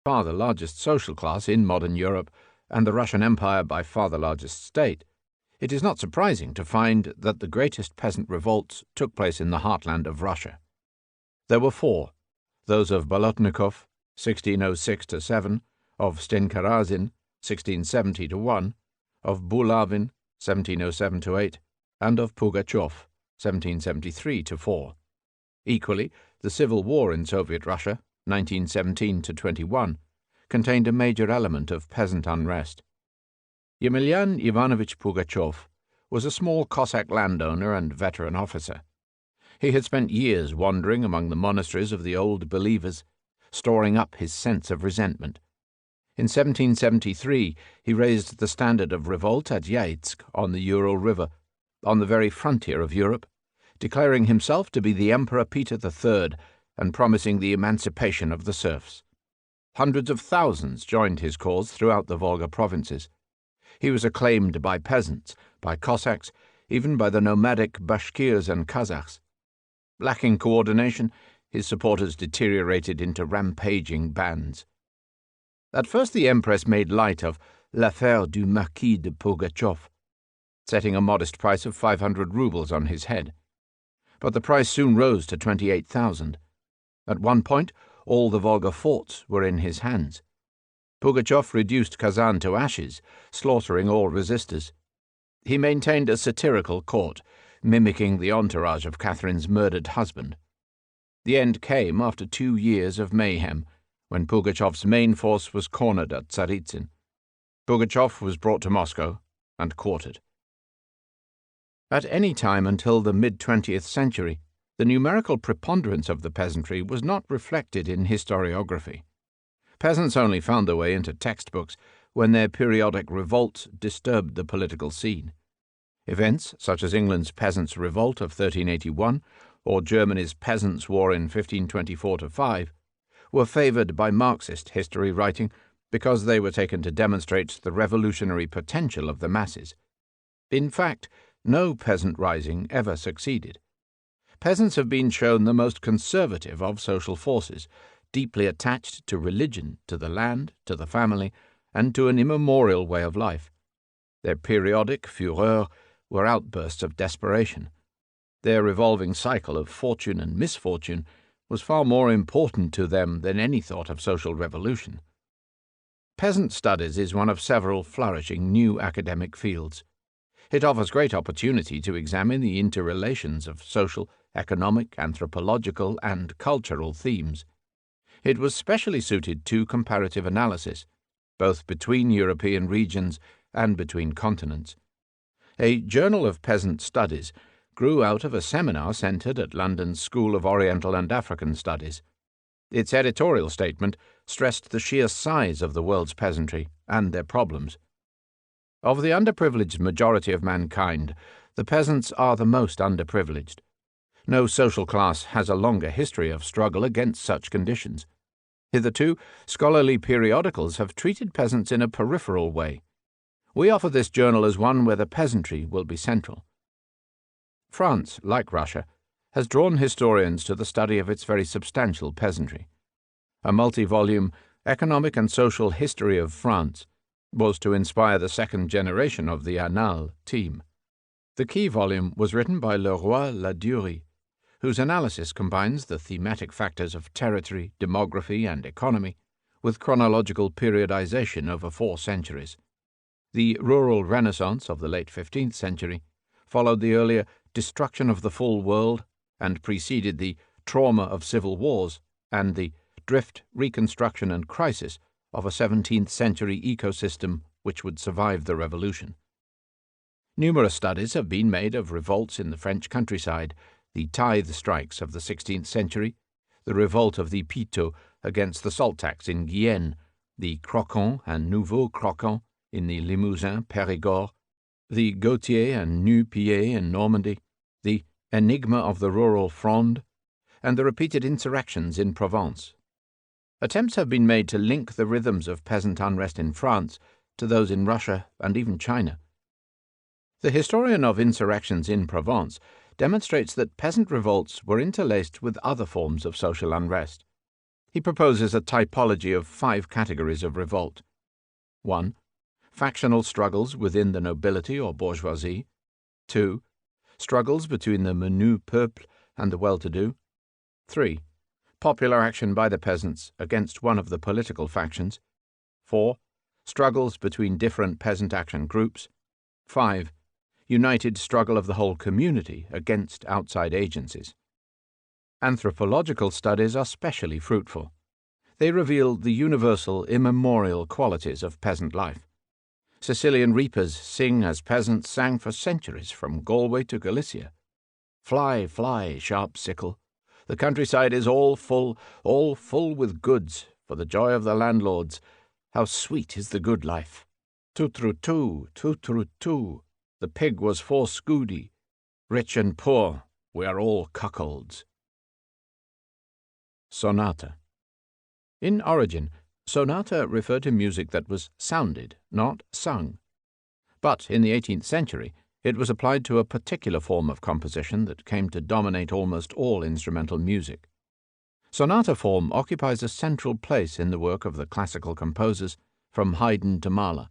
far the largest social class in modern Europe and the Russian Empire by far the largest state, it is not surprising to find that the greatest peasant revolts took place in the heartland of Russia. There were four: those of Bolotnikov, 1606–7, of Stenkarazin, 1670–1, of Bulavin, 1707–8, and of Pugachev, 1773–4. Equally, the Civil War in Soviet Russia, 1917–21, contained a major element of peasant unrest. Yemelyan Ivanovich Pugachev was a small Cossack landowner and veteran officer. He had spent years wandering among the monasteries of the Old Believers, storing up his sense of resentment. In 1773, he raised the standard of revolt at Yaitsk on the Ural River, on the very frontier of Europe, declaring himself to be the Emperor Peter III and promising the emancipation of the serfs. Hundreds of thousands joined his cause throughout the Volga provinces. He was acclaimed by peasants, by Cossacks, even by the nomadic Bashkirs and Kazakhs. Lacking coordination, his supporters deteriorated into rampaging bands. At first the Empress made light of l'affaire du Marquis de Pugachev, setting a modest price of 500 rubles on his head. But the price soon rose to 28,000. At one point, all the Volga forts were in his hands. Pugachev reduced Kazan to ashes, slaughtering all resistors. He maintained a satirical court, mimicking the entourage of Catherine's murdered husband. The end came after 2 years of mayhem, when Pugachev's main force was cornered at Tsaritsyn. Pugachev was brought to Moscow and quartered. At any time until the mid-20th century, the numerical preponderance of the peasantry was not reflected in historiography. Peasants only found their way into textbooks when their periodic revolts disturbed the political scene. Events such as England's Peasants' Revolt of 1381 or Germany's Peasants' War in 1524–5 were favoured by Marxist history writing because they were taken to demonstrate the revolutionary potential of the masses. In fact, no peasant rising ever succeeded. Peasants have been shown the most conservative of social forces, deeply attached to religion, to the land, to the family, and to an immemorial way of life. Their periodic fureurs were outbursts of desperation. Their revolving cycle of fortune and misfortune was far more important to them than any thought of social revolution. Peasant studies is one of several flourishing new academic fields. It offers great opportunity to examine the interrelations of social, economic, anthropological, and cultural themes. It was specially suited to comparative analysis, both between European regions and between continents. A Journal of Peasant Studies grew out of a seminar centred at London's School of Oriental and African Studies. Its editorial statement stressed the sheer size of the world's peasantry and their problems. Of the underprivileged majority of mankind, the peasants are the most underprivileged. No social class has a longer history of struggle against such conditions. Hitherto, scholarly periodicals have treated peasants in a peripheral way. We offer this journal as one where the peasantry will be central. France, like Russia, has drawn historians to the study of its very substantial peasantry. A multi-volume Economic and Social History of France was to inspire the second generation of the Annales team. The key volume was written by Leroy-Ladurie, whose analysis combines the thematic factors of territory, demography, and economy with chronological periodization over 4 centuries. The rural renaissance of the late 15th century followed the earlier destruction of the full world and preceded the trauma of civil wars and the drift, reconstruction, and crisis of a 17th century ecosystem which would survive the revolution. Numerous studies have been made of revolts in the French countryside, the tithe strikes of the 16th century, the revolt of the Pito against the salt tax in Guyenne, the Croquants and Nouveaux Croquants in the Limousin Périgord, the Gautier and Nu-Pieds in Normandy, the enigma of the rural Fronde, and the repeated insurrections in Provence. Attempts have been made to link the rhythms of peasant unrest in France to those in Russia and even China. The historian of insurrections in Provence demonstrates that peasant revolts were interlaced with other forms of social unrest. He proposes a typology of 5 categories of revolt. 1. Factional struggles within the nobility or bourgeoisie. 2. Struggles between the menu peuple and the well-to-do. 3. Popular action by the peasants against one of the political factions. 4. Struggles between different peasant action groups. 5. United struggle of the whole community against outside agencies. Anthropological studies are specially fruitful. They reveal the universal, immemorial qualities of peasant life. Sicilian reapers sing as peasants sang for centuries from Galway to Galicia. Fly, fly, sharp sickle. The countryside is all full with goods, for the joy of the landlords. How sweet is the good life. Tutru-tu, tutru-tu. The pig was 4 scudi. Rich and poor, we are all cuckolds. Sonata. In origin, sonata referred to music that was sounded, not sung. But in the 18th century, it was applied to a particular form of composition that came to dominate almost all instrumental music. Sonata form occupies a central place in the work of the classical composers, from Haydn to Mahler.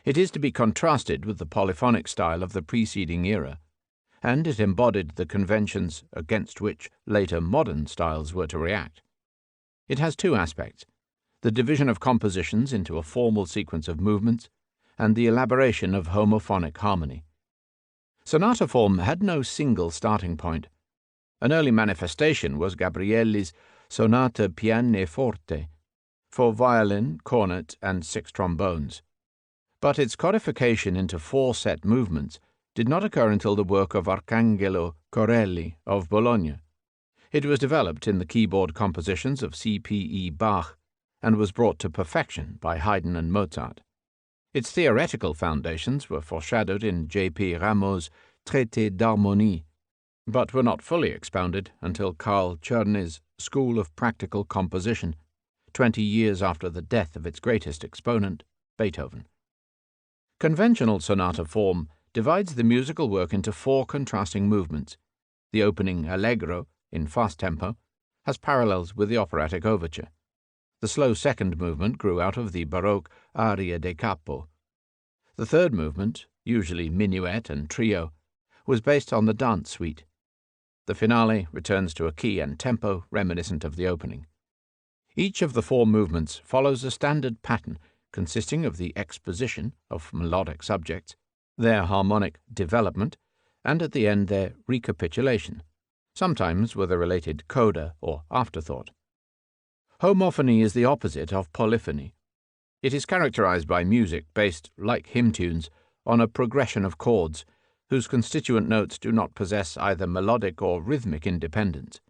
It is to be contrasted with the polyphonic style of the preceding era, and it embodied the conventions against which later modern styles were to react. It has 2 aspects: the division of compositions into a formal sequence of movements, and the elaboration of homophonic harmony. Sonata form had no single starting point. An early manifestation was Gabrielli's Sonata Pianoforte, for violin, cornet, and 6 trombones. But its codification into 4 set movements did not occur until the work of Arcangelo Corelli of Bologna. It was developed in the keyboard compositions of C.P.E. Bach and was brought to perfection by Haydn and Mozart. Its theoretical foundations were foreshadowed in J.P. Rameau's Traité d'Harmonie, but were not fully expounded until Karl Czerny's School of Practical Composition, 20 years after the death of its greatest exponent, Beethoven. Conventional sonata form divides the musical work into 4 contrasting movements. The opening allegro, in fast tempo, has parallels with the operatic overture. The slow second movement grew out of the Baroque aria da capo. The third movement, usually minuet and trio, was based on the dance suite. The finale returns to a key and tempo reminiscent of the opening. Each of the 4 movements follows a standard pattern consisting of the exposition of melodic subjects, their harmonic development, and at the end their recapitulation, sometimes with a related coda or afterthought. Homophony is the opposite of polyphony. It is characterized by music based, like hymn tunes, on a progression of chords, whose constituent notes do not possess either melodic or rhythmic independence.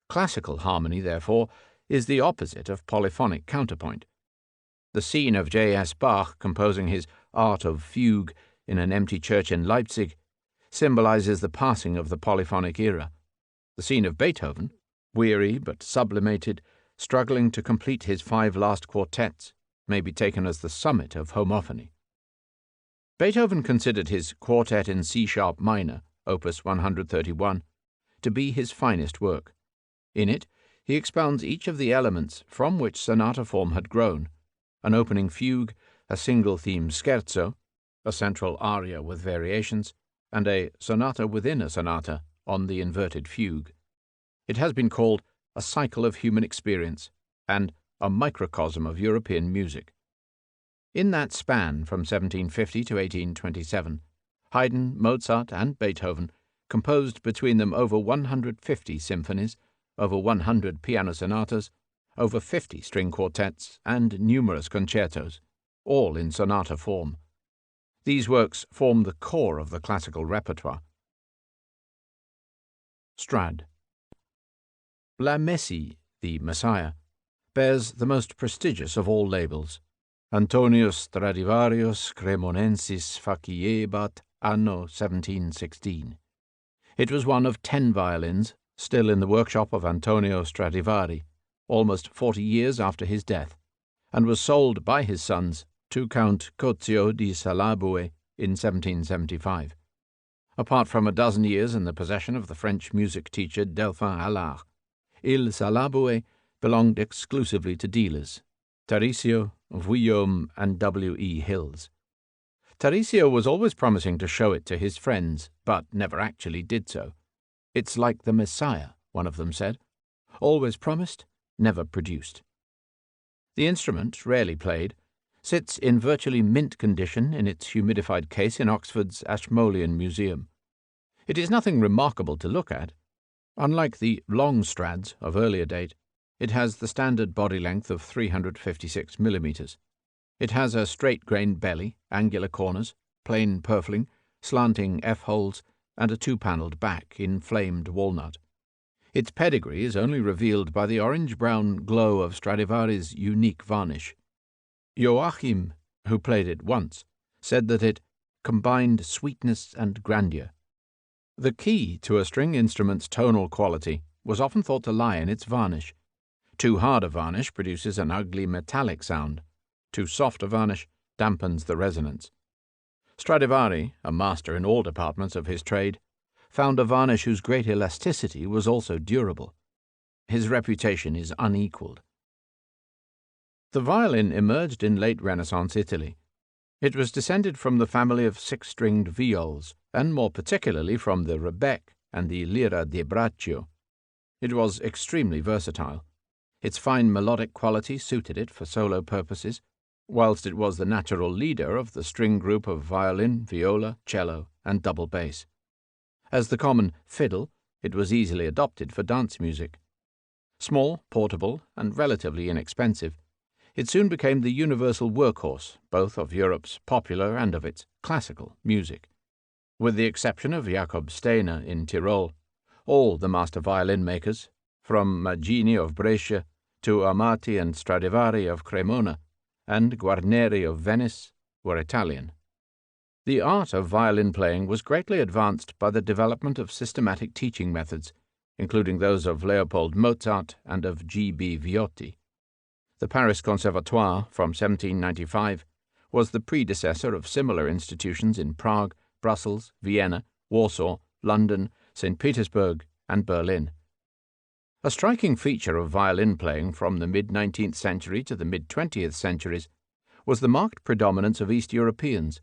Classical harmony, therefore, is the opposite of polyphonic counterpoint. The scene of J.S. Bach composing his Art of Fugue in an empty church in Leipzig symbolizes the passing of the polyphonic era. The scene of Beethoven, weary but sublimated, struggling to complete his 5 last quartets, may be taken as the summit of homophony. Beethoven considered his Quartet in C-sharp minor, opus 131, to be his finest work. In it, he expounds each of the elements from which sonata form had grown: an opening fugue, a single-theme scherzo, a central aria with variations, and a sonata within a sonata on the inverted fugue. It has been called a cycle of human experience and a microcosm of European music. In that span from 1750 to 1827, Haydn, Mozart, and Beethoven composed between them over 150 symphonies, over 100 piano sonatas, over 50 string quartets, and numerous concertos, all in sonata form. These works form the core of the classical repertoire. Strad. La Messie, the Messiah, bears the most prestigious of all labels. Antonius Stradivarius Cremonensis faciebat anno 1716. It was one of 10 violins, still in the workshop of Antonio Stradivari, almost 40 years after his death, and was sold by his sons to Count Cozio di Salabue in 1775. Apart from a dozen years in the possession of the French music teacher Delphin Allard, Il Salabue belonged exclusively to dealers, Tarisio, Vuillaume, and W. E. Hills. Tarisio was always promising to show it to his friends, but never actually did so. "It's like the Messiah," one of them said. "Always promised, never produced." The instrument, rarely played, sits in virtually mint condition in its humidified case in Oxford's Ashmolean Museum. It is nothing remarkable to look at. Unlike the long strads of earlier date, it has the standard body length of 356 millimeters. It has a straight-grained belly, angular corners, plain purfling, slanting F-holes, and a two-panelled back in flamed walnut. Its pedigree is only revealed by the orange-brown glow of Stradivari's unique varnish. Joachim, who played it once, said that it combined sweetness and grandeur. The key to a string instrument's tonal quality was often thought to lie in its varnish. Too hard a varnish produces an ugly metallic sound. Too soft a varnish dampens the resonance. Stradivari, a master in all departments of his trade, found a varnish whose great elasticity was also durable. His reputation is unequalled. The violin emerged in late Renaissance Italy. It was descended from the family of six-stringed viols, and more particularly from the rebec and the lira di braccio. It was extremely versatile. Its fine melodic quality suited it for solo purposes, whilst it was the natural leader of the string group of violin, viola, cello, and double bass. As the common fiddle, it was easily adopted for dance music. Small, portable, and relatively inexpensive, it soon became the universal workhorse both of Europe's popular and of its classical music. With the exception of Jacob Stainer in Tyrol, all the master violin makers, from Maggini of Brescia to Amati and Stradivari of Cremona, and Guarneri of Venice, were Italian. The art of violin playing was greatly advanced by the development of systematic teaching methods, including those of Leopold Mozart and of G. B. Viotti. The Paris Conservatoire, from 1795, was the predecessor of similar institutions in Prague, Brussels, Vienna, Warsaw, London, St. Petersburg, and Berlin. A striking feature of violin playing from the mid-19th century to the mid-20th centuries was the marked predominance of East Europeans.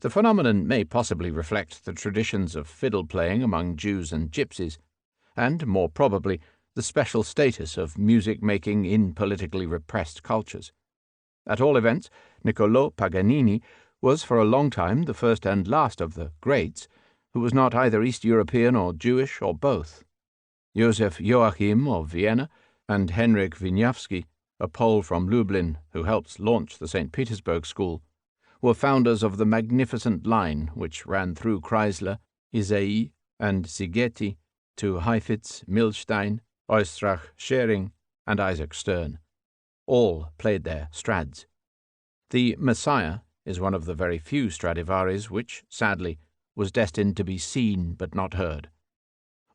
The phenomenon may possibly reflect the traditions of fiddle playing among Jews and Gypsies, and, more probably, the special status of music-making in politically repressed cultures. At all events, Niccolò Paganini was for a long time the first and last of the greats who was not either East European or Jewish or both. Joseph Joachim of Vienna and Henryk Wieniawski, a Pole from Lublin who helped launch the St. Petersburg School, were founders of the magnificent line which ran through Kreisler, Isai, and Szigeti to Heifetz, Milstein, Oestrach, Schering, and Isaac Stern. All played their strads. The Messiah is one of the very few Stradivaris which, sadly, was destined to be seen but not heard.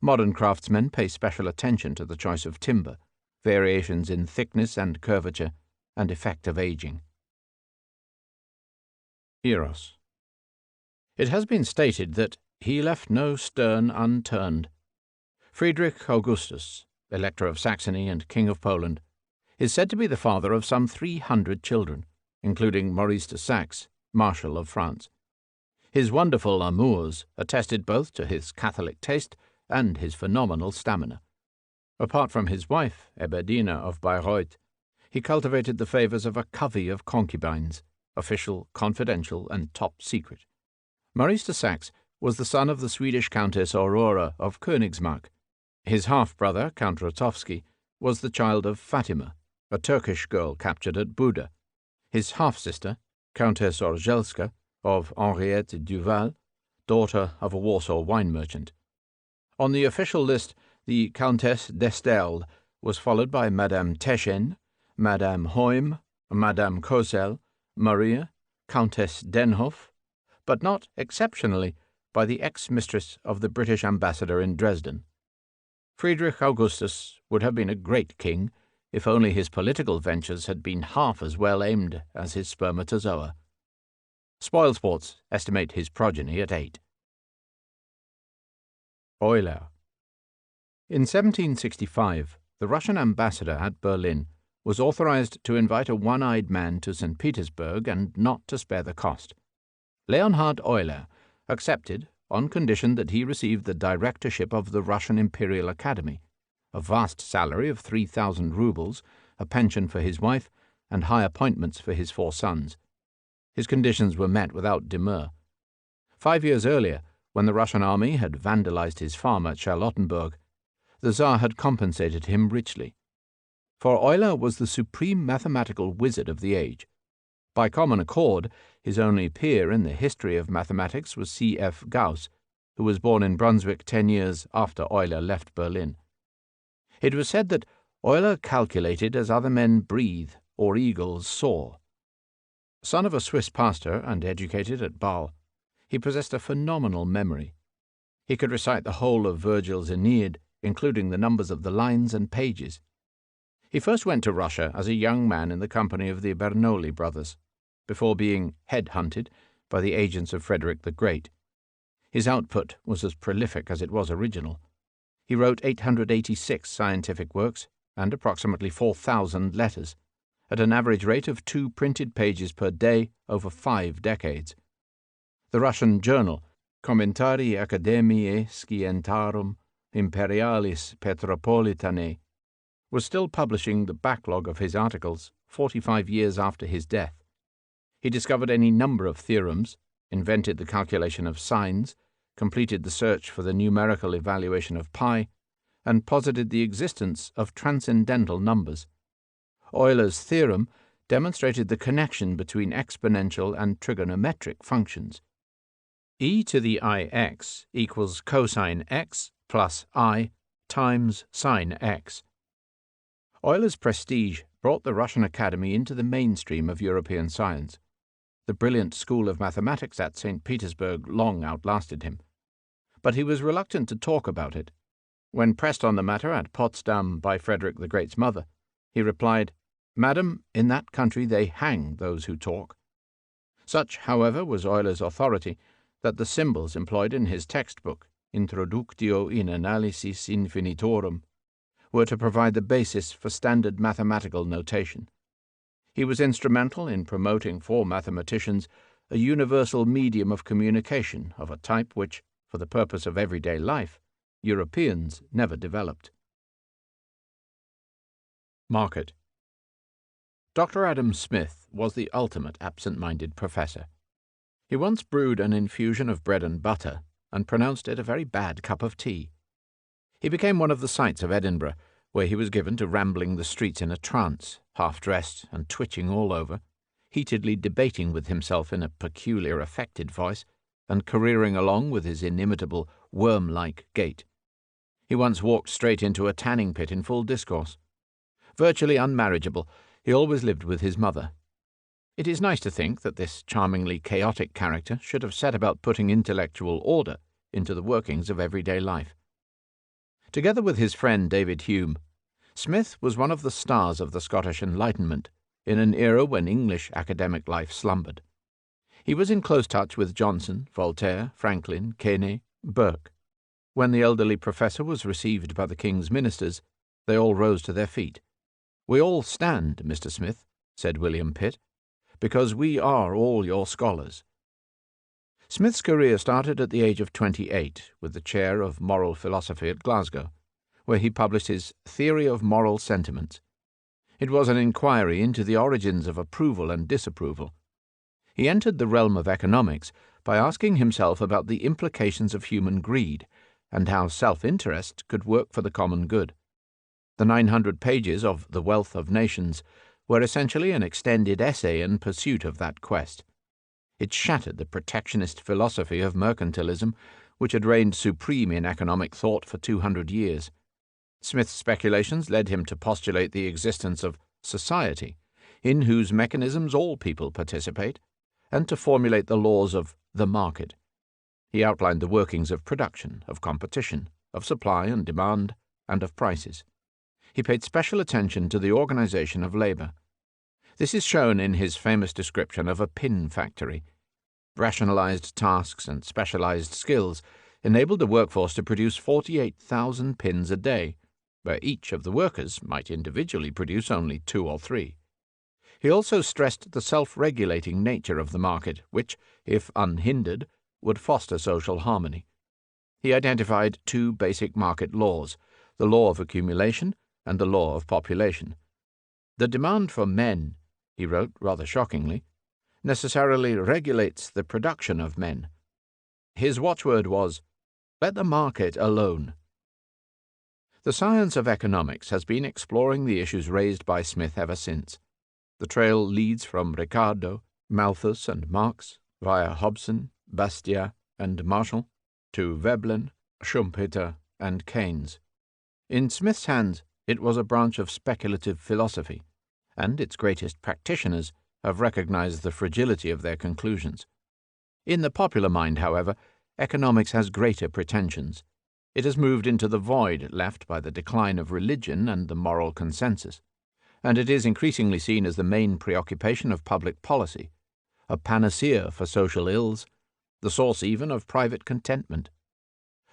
Modern craftsmen pay special attention to the choice of timber, variations in thickness and curvature, and effect of aging. Eros. It has been stated that he left no stone unturned. Friedrich Augustus, Elector of Saxony and King of Poland, is said to be the father of some 300 children, including Maurice de Saxe, Marshal of France. His wonderful amours attested both to his Catholic taste and his phenomenal stamina. Apart from his wife, Eberdina of Bayreuth, he cultivated the favours of a covey of concubines, official, confidential, and top secret. Maurice de Saxe was the son of the Swedish Countess Aurora of Königsmark. His half-brother, Count Rotowski, was the child of Fatima, a Turkish girl captured at Buda. His half-sister, Countess Orzelska, of Henriette Duval, daughter of a Warsaw wine merchant. On the official list, the Countess d'Estelle was followed by Madame Teschen, Madame Hoym, Madame Cosel, Maria, Countess Denhof, but not, exceptionally, by the ex-mistress of the British ambassador in Dresden. Friedrich Augustus would have been a great king if only his political ventures had been half as well aimed as his spermatozoa. Spoilsports estimate his progeny at 8. Euler. In 1765, The Russian ambassador at Berlin was authorized to invite a one-eyed man to St. Petersburg and not to spare the cost. Leonhard Euler accepted on condition that he received the directorship of the Russian Imperial Academy, a vast salary of 3,000 rubles, a pension for his wife, and high appointments for his 4 sons. His conditions were met without demur. 5 years earlier, when the Russian army had vandalized his farm at Charlottenburg, the Tsar had compensated him richly. For Euler was the supreme mathematical wizard of the age. By common accord, his only peer in the history of mathematics was C.F. Gauss, who was born in Brunswick 10 years after Euler left Berlin. It was said that Euler calculated as other men breathe or eagles soar. Son of a Swiss pastor and educated at Bâle, he possessed a phenomenal memory. He could recite the whole of Virgil's Aeneid, including the numbers of the lines and pages. He first went to Russia as a young man in the company of the Bernoulli brothers, before being head-hunted by the agents of Frederick the Great. His output was as prolific as it was original. He wrote 886 scientific works and approximately 4,000 letters, at an average rate of 2 printed pages per day over 5 decades. The Russian journal, Commentarii Academiae Scientiarum Imperialis Petropolitanae, was still publishing the backlog of his articles 45 years after his death. He discovered any number of theorems, invented the calculation of sines, completed the search for the numerical evaluation of pi, and posited the existence of transcendental numbers. Euler's theorem demonstrated the connection between exponential and trigonometric functions. E to the ix equals cosine x plus I times sine x. Euler's prestige brought the Russian Academy into the mainstream of European science. The brilliant school of mathematics at St. Petersburg long outlasted him. But he was reluctant to talk about it. When pressed on the matter at Potsdam by Frederick the Great's mother, he replied, "Madam, in that country they hang those who talk." Such, however, was Euler's authority, that the symbols employed in his textbook, Introductio in Analysis Infinitorum, were to provide the basis for standard mathematical notation. He was instrumental in promoting for mathematicians a universal medium of communication of a type which, for the purpose of everyday life, Europeans never developed. Market. Dr. Adam Smith was the ultimate absent-minded professor. He once brewed an infusion of bread and butter and pronounced it a very bad cup of tea. He became one of the sights of Edinburgh, where he was given to rambling the streets in a trance, half-dressed and twitching all over, heatedly debating with himself in a peculiar affected voice, and careering along with his inimitable worm-like gait. He once walked straight into a tanning pit in full discourse. Virtually unmarriageable, he always lived with his mother. It is nice to think that this charmingly chaotic character should have set about putting intellectual order into the workings of everyday life. Together with his friend David Hume, Smith was one of the stars of the Scottish Enlightenment in an era when English academic life slumbered. He was in close touch with Johnson, Voltaire, Franklin, Quesnay, Burke. When the elderly professor was received by the King's ministers, they all rose to their feet. "We all stand, Mr. Smith," said William Pitt, "because we are all your scholars." Smith's career started at the age of 28 with the chair of moral philosophy at Glasgow, where he published his Theory of Moral Sentiments. It was an inquiry into the origins of approval and disapproval. He entered the realm of economics by asking himself about the implications of human greed and how self-interest could work for the common good. The 900 pages of The Wealth of Nations were essentially an extended essay in pursuit of that quest. It shattered the protectionist philosophy of mercantilism, which had reigned supreme in economic thought for 200 years. Smith's speculations led him to postulate the existence of society, in whose mechanisms all people participate, and to formulate the laws of the market. He outlined the workings of production, of competition, of supply and demand, and of prices. He paid special attention to the organization of labor. This is shown in his famous description of a pin factory. Rationalized tasks and specialized skills enabled the workforce to produce 48,000 pins a day, where each of the workers might individually produce only 2 or 3. He also stressed the self-regulating nature of the market, which, if unhindered, would foster social harmony. He identified 2 basic market laws, the law of accumulation and the law of population. The demand for men, he wrote rather shockingly, necessarily regulates the production of men. His watchword was, "Let the market alone." The science of economics has been exploring the issues raised by Smith ever since. The trail leads from Ricardo, Malthus, and Marx, via Hobson, Bastiat, and Marshall, to Veblen, Schumpeter, and Keynes. In Smith's hands, it was a branch of speculative philosophy, and its greatest practitioners have recognized the fragility of their conclusions. In the popular mind, however, economics has greater pretensions. It has moved into the void left by the decline of religion and the moral consensus, and it is increasingly seen as the main preoccupation of public policy, a panacea for social ills, the source even of private contentment.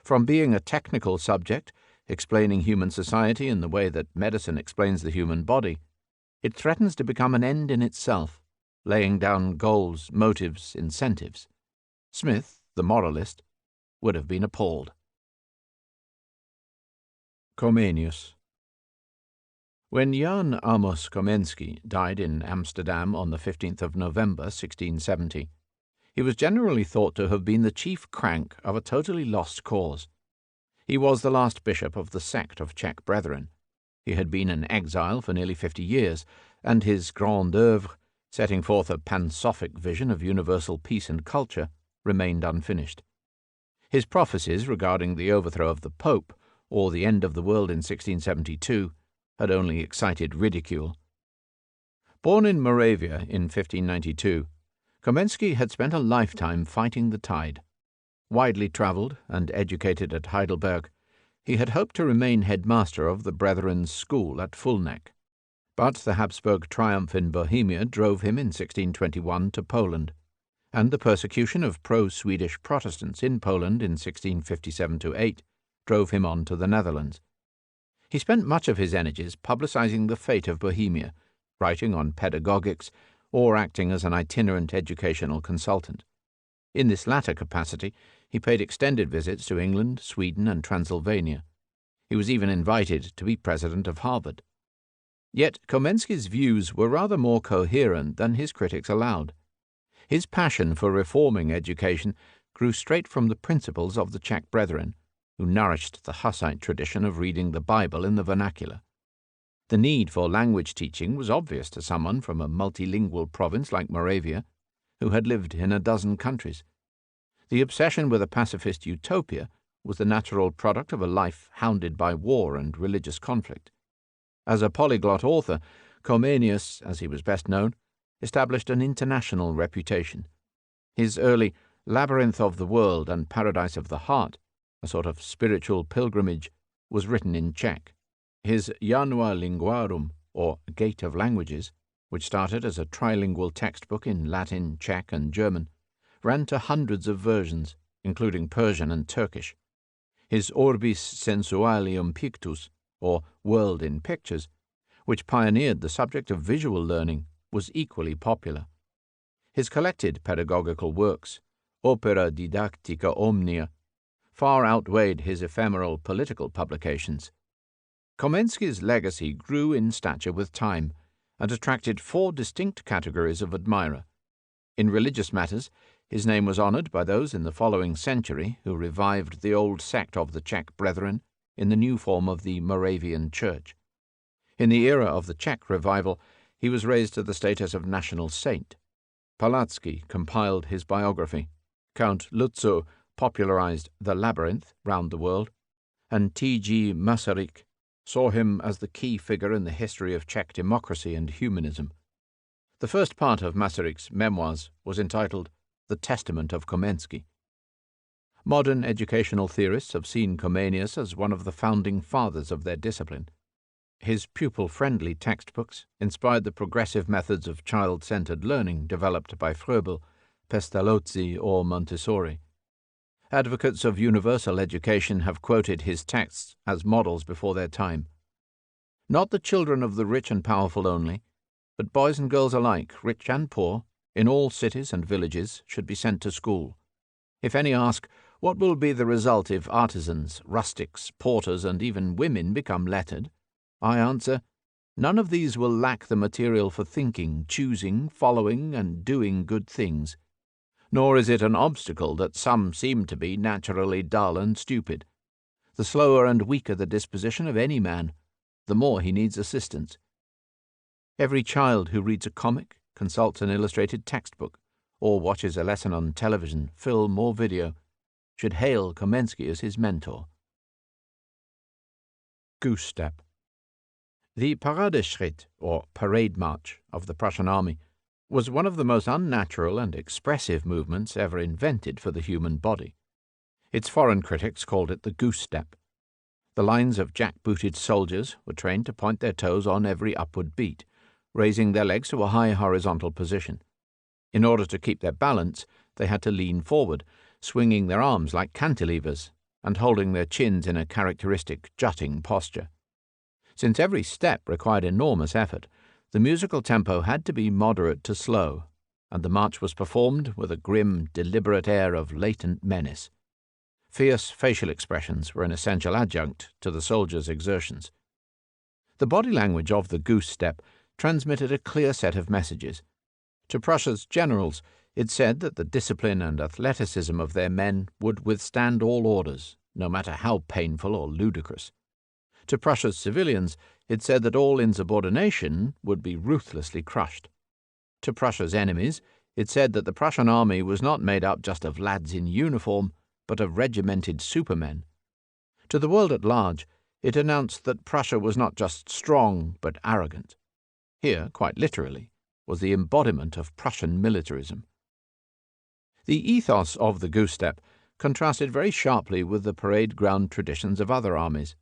From being a technical subject, explaining human society in the way that medicine explains the human body, it threatens to become an end in itself, laying down goals, motives, incentives. Smith, the moralist, would have been appalled. Comenius. When Jan Amos Komensky died in Amsterdam on the 15th of November, 1670, he was generally thought to have been the chief crank of a totally lost cause. He was the last bishop of the sect of Czech Brethren. He had been in exile for nearly 50 years, and his grand œuvre, setting forth a pansophic vision of universal peace and culture, remained unfinished. His prophecies regarding the overthrow of the Pope, or the end of the world in 1672, had only excited ridicule. Born in Moravia in 1592, Komensky had spent a lifetime fighting the tide. Widely travelled and educated at Heidelberg, he had hoped to remain headmaster of the Brethren's school at Fulneck. But the Habsburg triumph in Bohemia drove him in 1621 to Poland, and the persecution of pro-Swedish Protestants in Poland in 1657–8 drove him on to the Netherlands. He spent much of his energies publicizing the fate of Bohemia, writing on pedagogics, or acting as an itinerant educational consultant. In this latter capacity, he paid extended visits to England, Sweden, and Transylvania. He was even invited to be president of Harvard. Yet Komensky's views were rather more coherent than his critics allowed. His passion for reforming education grew straight from the principles of the Czech Brethren, who nourished the Hussite tradition of reading the Bible in the vernacular. The need for language teaching was obvious to someone from a multilingual province like Moravia, who had lived in a dozen countries. The obsession with a pacifist utopia was the natural product of a life hounded by war and religious conflict. As a polyglot author, Comenius, as he was best known, established an international reputation. His early Labyrinth of the World and Paradise of the Heart, a sort of spiritual pilgrimage, was written in Czech. His Janua Linguarum, or Gate of Languages, which started as a trilingual textbook in Latin, Czech, and German, ran to hundreds of versions, including Persian and Turkish. His Orbis Sensualium Pictus, or World in Pictures, which pioneered the subject of visual learning, was equally popular. His collected pedagogical works, Opera Didactica Omnia, far outweighed his ephemeral political publications. Komensky's legacy grew in stature with time and attracted 4 distinct categories of admirer. In religious matters, his name was honored by those in the following century who revived the old sect of the Czech Brethren in the new form of the Moravian Church. In the era of the Czech revival, he was raised to the status of national saint. Palatsky compiled his biography. Count Lützow popularized The Labyrinth round the world, and T.G. Masaryk saw him as the key figure in the history of Czech democracy and humanism. The first part of Masaryk's memoirs was entitled The Testament of Komensky. Modern educational theorists have seen Comenius as one of the founding fathers of their discipline. His pupil-friendly textbooks inspired the progressive methods of child-centered learning developed by Froebel, Pestalozzi, or Montessori. Advocates of universal education have quoted his texts as models before their time. Not the children of the rich and powerful only, but boys and girls alike, rich and poor, in all cities and villages, should be sent to school. If any ask, what will be the result if artisans, rustics, porters, and even women become lettered? I answer, none of these will lack the material for thinking, choosing, following, and doing good things. Nor is it an obstacle that some seem to be naturally dull and stupid. The slower and weaker the disposition of any man, the more he needs assistance. Every child who reads a comic, consults an illustrated textbook, or watches a lesson on television, film, or video, should hail Kamensky as his mentor. Goose Step. The Paradeschritt, or parade march, of the Prussian army was one of the most unnatural and expressive movements ever invented for the human body. Its foreign critics called it the goose step. The lines of jack-booted soldiers were trained to point their toes on every upward beat, raising their legs to a high horizontal position. In order to keep their balance, they had to lean forward, swinging their arms like cantilevers, and holding their chins in a characteristic jutting posture. Since every step required enormous effort, the musical tempo had to be moderate to slow, and the march was performed with a grim, deliberate air of latent menace. Fierce facial expressions were an essential adjunct to the soldiers' exertions. The body language of the goose step transmitted a clear set of messages. To Prussia's generals, it said that the discipline and athleticism of their men would withstand all orders, no matter how painful or ludicrous. To Prussia's civilians, it said that all insubordination would be ruthlessly crushed. To Prussia's enemies, it said that the Prussian army was not made up just of lads in uniform, but of regimented supermen. To the world at large, it announced that Prussia was not just strong, but arrogant. Here, quite literally, was the embodiment of Prussian militarism. The ethos of the goose step contrasted very sharply with the parade ground traditions of other armies.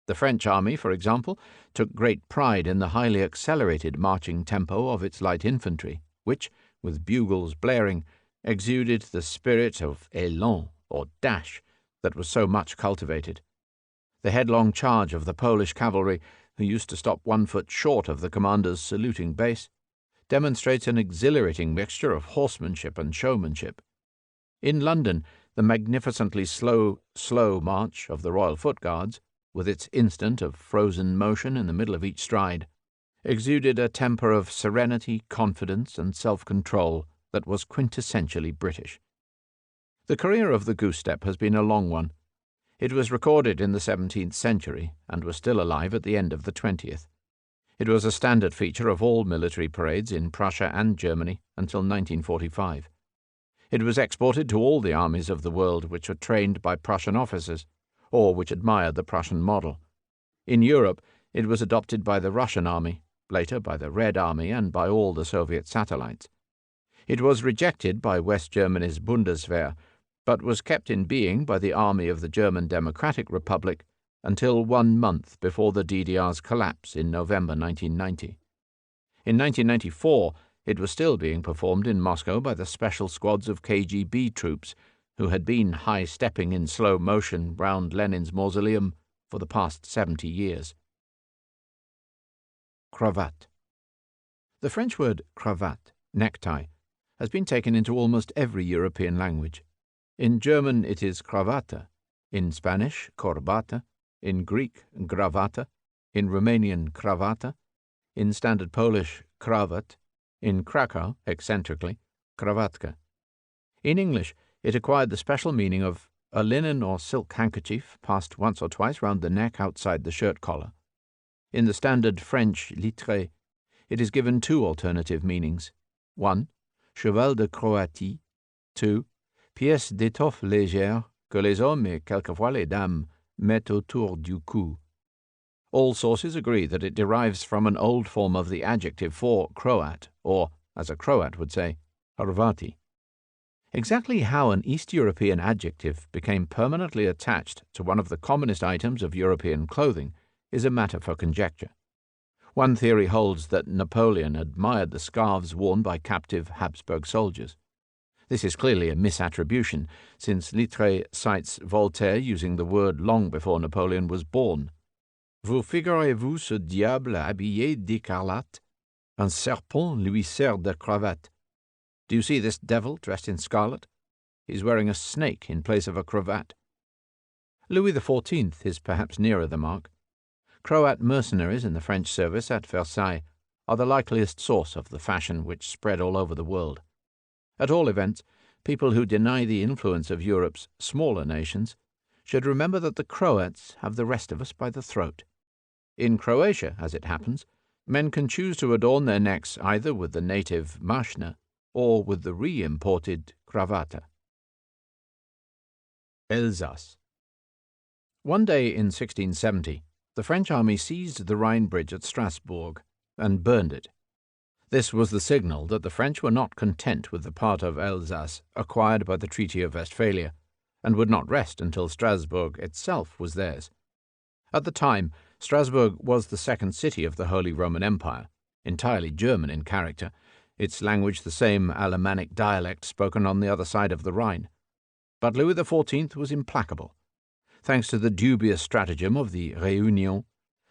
The French army, for example, took great pride in the highly accelerated marching tempo of its light infantry, which, with bugles blaring, exuded the spirit of élan, or dash, that was so much cultivated. The headlong charge of the Polish cavalry, who used to stop 1 foot short of the commander's saluting base, demonstrates an exhilarating mixture of horsemanship and showmanship. In London, the magnificently slow march of the Royal Foot Guards, with its instant of frozen motion in the middle of each stride, exuded a temper of serenity, confidence, and self-control that was quintessentially British. The career of the goose step has been a long one. It was recorded in the 17th century and was still alive at the end of the 20th. It was a standard feature of all military parades in Prussia and Germany until 1945. It was exported to all the armies of the world which were trained by Prussian officers, or which admired the Prussian model. In Europe, it was adopted by the Russian army, later by the Red Army and by all the Soviet satellites. It was rejected by West Germany's Bundeswehr, but was kept in being by the Army of the German Democratic Republic until 1 month before the DDR's collapse in November 1990. In 1994, it was still being performed in Moscow by the special squads of KGB troops who had been high-stepping in slow motion round Lenin's mausoleum for the past 70 years. Cravat. The French word cravate, necktie, has been taken into almost every European language. In German it is cravata, in Spanish corbata, in Greek gravata, in Romanian cravata, in Standard Polish kravat, in Krakow, eccentrically, kravatka. In English, it acquired the special meaning of a linen or silk handkerchief passed once or twice round the neck outside the shirt collar. In the standard French litré, it is given 2 alternative meanings. 1. Cheval de Croatie. 2. Pièce d'étoffe légère que les hommes et quelquefois les dames mettent autour du cou. All sources agree that it derives from an old form of the adjective for Croat, or, as a Croat would say, Hrvati. Exactly how an East European adjective became permanently attached to one of the commonest items of European clothing is a matter for conjecture. One theory holds that Napoleon admired the scarves worn by captive Habsburg soldiers. This is clearly a misattribution, since Littré cites Voltaire using the word long before Napoleon was born. Vous figurez-vous ce diable habillé d'écarlate? Un serpent lui sert de cravate. Do you see this devil dressed in scarlet? He's wearing a snake in place of a cravat. Louis XIV is perhaps nearer the mark. Croat mercenaries in the French service at Versailles are the likeliest source of the fashion which spread all over the world. At all events, people who deny the influence of Europe's smaller nations should remember that the Croats have the rest of us by the throat. In Croatia, as it happens, men can choose to adorn their necks either with the native mashna or with the re-imported cravata. Alsace. One day in 1670, the French army seized the Rhine bridge at Strasbourg and burned it. This was the signal that the French were not content with the part of Alsace acquired by the Treaty of Westphalia, and would not rest until Strasbourg itself was theirs. At the time, Strasbourg was the second city of the Holy Roman Empire, entirely German in character, its language the same Alemannic dialect spoken on the other side of the Rhine. But Louis XIV was implacable. Thanks to the dubious stratagem of the Réunion,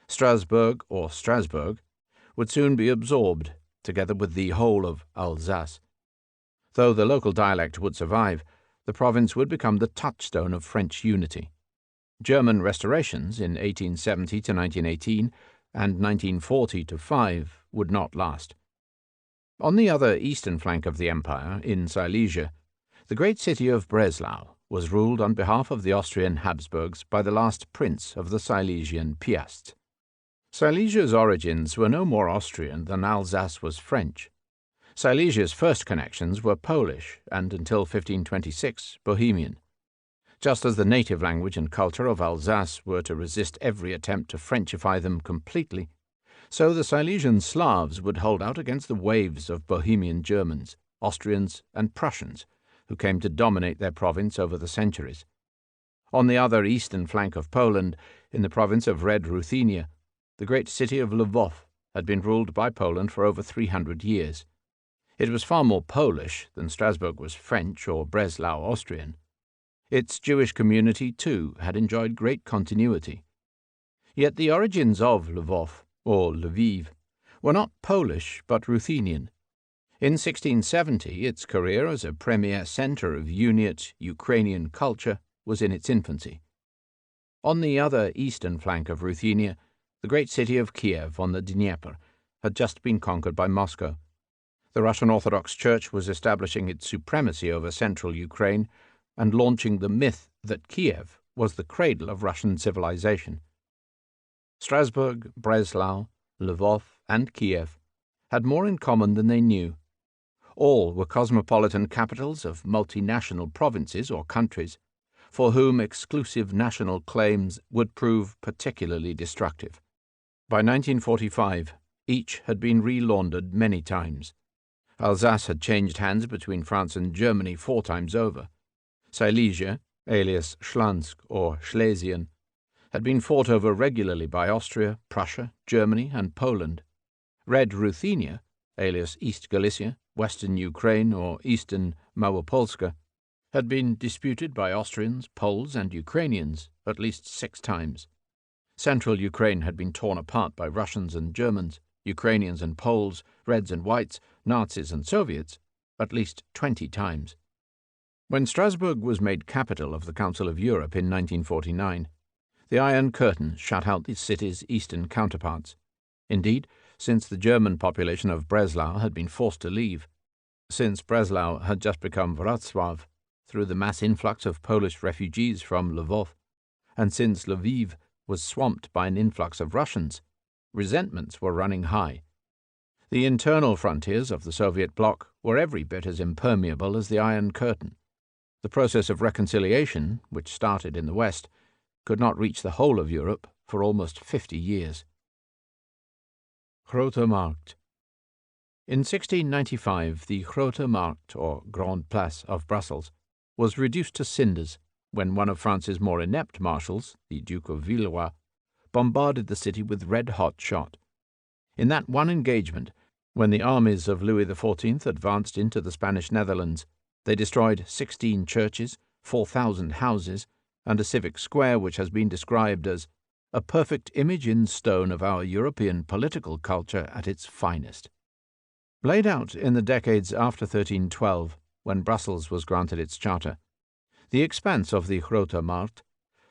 Strasbourg would soon be absorbed, together with the whole of Alsace. Though the local dialect would survive, the province would become the touchstone of French unity. German restorations in 1870 to 1918 and 1940 to 5 would not last. On the other eastern flank of the empire, in Silesia, the great city of Breslau was ruled on behalf of the Austrian Habsburgs by the last prince of the Silesian Piasts. Silesia's origins were no more Austrian than Alsace was French. Silesia's first connections were Polish and, until 1526, Bohemian. Just as the native language and culture of Alsace were to resist every attempt to Frenchify them completely, so the Silesian Slavs would hold out against the waves of Bohemian Germans, Austrians, and Prussians, who came to dominate their province over the centuries. On the other eastern flank of Poland, in the province of Red Ruthenia, the great city of Lvov had been ruled by Poland for over 300 years. It was far more Polish than Strasbourg was French or Breslau Austrian. Its Jewish community, too, had enjoyed great continuity. Yet the origins of Lvov, or Lviv, were not Polish but Ruthenian. In 1670, its career as a premier centre of Uniate Ukrainian culture was in its infancy. On the other eastern flank of Ruthenia, the great city of Kiev on the Dnieper had just been conquered by Moscow. The Russian Orthodox Church was establishing its supremacy over central Ukraine and launching the myth that Kiev was the cradle of Russian civilization. Strasbourg, Breslau, Lvov, and Kiev had more in common than they knew. All were cosmopolitan capitals of multinational provinces or countries, for whom exclusive national claims would prove particularly destructive. By 1945, each had been relaundered many times. Alsace had changed hands between France and Germany 4 times over. Silesia, alias Schlansk or Schlesien, had been fought over regularly by Austria, Prussia, Germany, and Poland. Red Ruthenia, alias East Galicia, Western Ukraine, or Eastern Małopolska, had been disputed by Austrians, Poles, and Ukrainians at least 6 times. Central Ukraine had been torn apart by Russians and Germans, Ukrainians and Poles, Reds and Whites, Nazis and Soviets, at least 20 times. When Strasbourg was made capital of the Council of Europe in 1949, the Iron Curtain shut out the city's eastern counterparts. Indeed, since the German population of Breslau had been forced to leave, since Breslau had just become Wrocław through the mass influx of Polish refugees from Lvov, and since Lviv was swamped by an influx of Russians, resentments were running high. The internal frontiers of the Soviet bloc were every bit as impermeable as the Iron Curtain. The process of reconciliation, which started in the West, could not reach the whole of Europe for almost 50 years. Grote Markt. In 1695, the Grote Markt, or Grande Place, of Brussels, was reduced to cinders when one of France's more inept marshals, the Duke of Villeroy, bombarded the city with red-hot shot. In that one engagement, when the armies of Louis XIV advanced into the Spanish Netherlands, they destroyed 16 churches, 4,000 houses, and a civic square which has been described as a perfect image in stone of our European political culture at its finest. Laid out in the decades after 1312, when Brussels was granted its charter, the expanse of the Grote Markt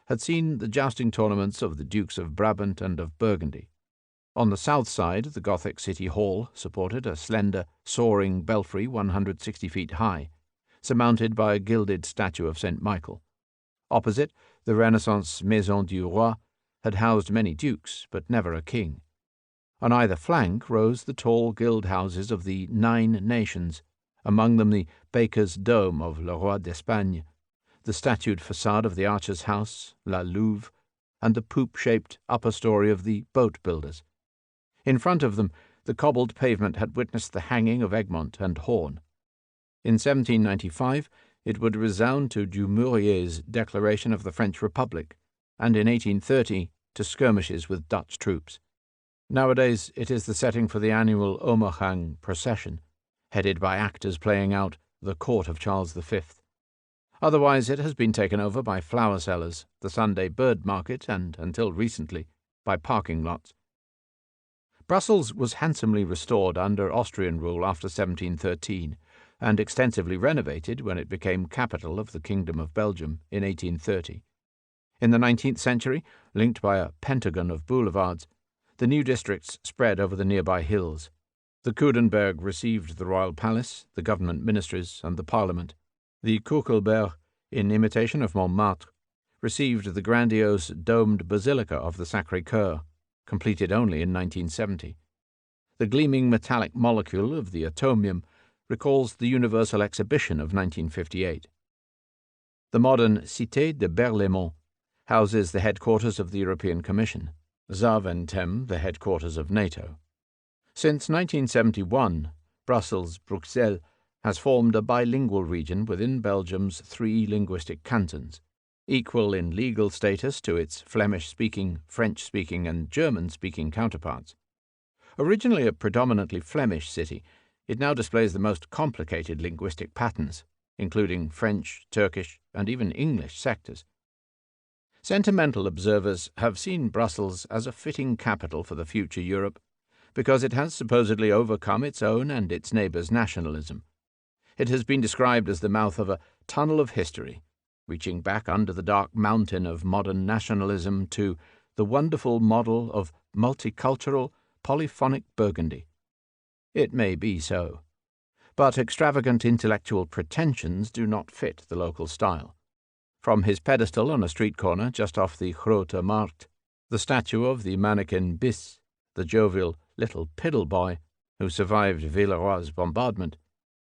had seen the jousting tournaments of the Dukes of Brabant and of Burgundy. On the south side, the Gothic City Hall supported a slender, soaring belfry 160 feet high, surmounted by a gilded statue of St. Michael. Opposite, the Renaissance Maison du Roi had housed many dukes, but never a king. On either flank rose the tall guild houses of the 9 Nations, among them the Baker's Dome of Le Roi d'Espagne, the statued facade of the Archer's House, La Louve, and the poop-shaped upper story of the boat builders. In front of them, the cobbled pavement had witnessed the hanging of Egmont and Horn. In 1795, it would resound to Dumourier's declaration of the French Republic, and in 1830 to skirmishes with Dutch troops. Nowadays, it is the setting for the annual Omergang procession, headed by actors playing out the court of Charles V. Otherwise, it has been taken over by flower sellers, the Sunday bird market, and, until recently, by parking lots. Brussels was handsomely restored under Austrian rule after 1713, and extensively renovated when it became capital of the Kingdom of Belgium in 1830. In the 19th century, linked by a pentagon of boulevards, the new districts spread over the nearby hills. The Coudenberg received the royal palace, the government ministries, and the parliament. The Kuckelberg, in imitation of Montmartre, received the grandiose domed basilica of the Sacré-Cœur, completed only in 1970. The gleaming metallic molecule of the atomium recalls the Universal Exhibition of 1958. The modern Cité de Berlaymont houses the headquarters of the European Commission, Zaventem the headquarters of NATO. Since 1971, Brussels has formed a bilingual region within Belgium's 3 linguistic cantons, equal in legal status to its Flemish-speaking, French-speaking, and German-speaking counterparts. Originally a predominantly Flemish city, it now displays the most complicated linguistic patterns, including French, Turkish, and even English sectors. Sentimental observers have seen Brussels as a fitting capital for the future Europe, because it has supposedly overcome its own and its neighbours' nationalism. It has been described as the mouth of a tunnel of history, reaching back under the dark mountain of modern nationalism to the wonderful model of multicultural, polyphonic Burgundy. It may be so, but extravagant intellectual pretensions do not fit the local style. From his pedestal on a street corner just off the Grote Markt, the statue of the mannequin Bis, the jovial little piddle boy who survived Villeroy's bombardment,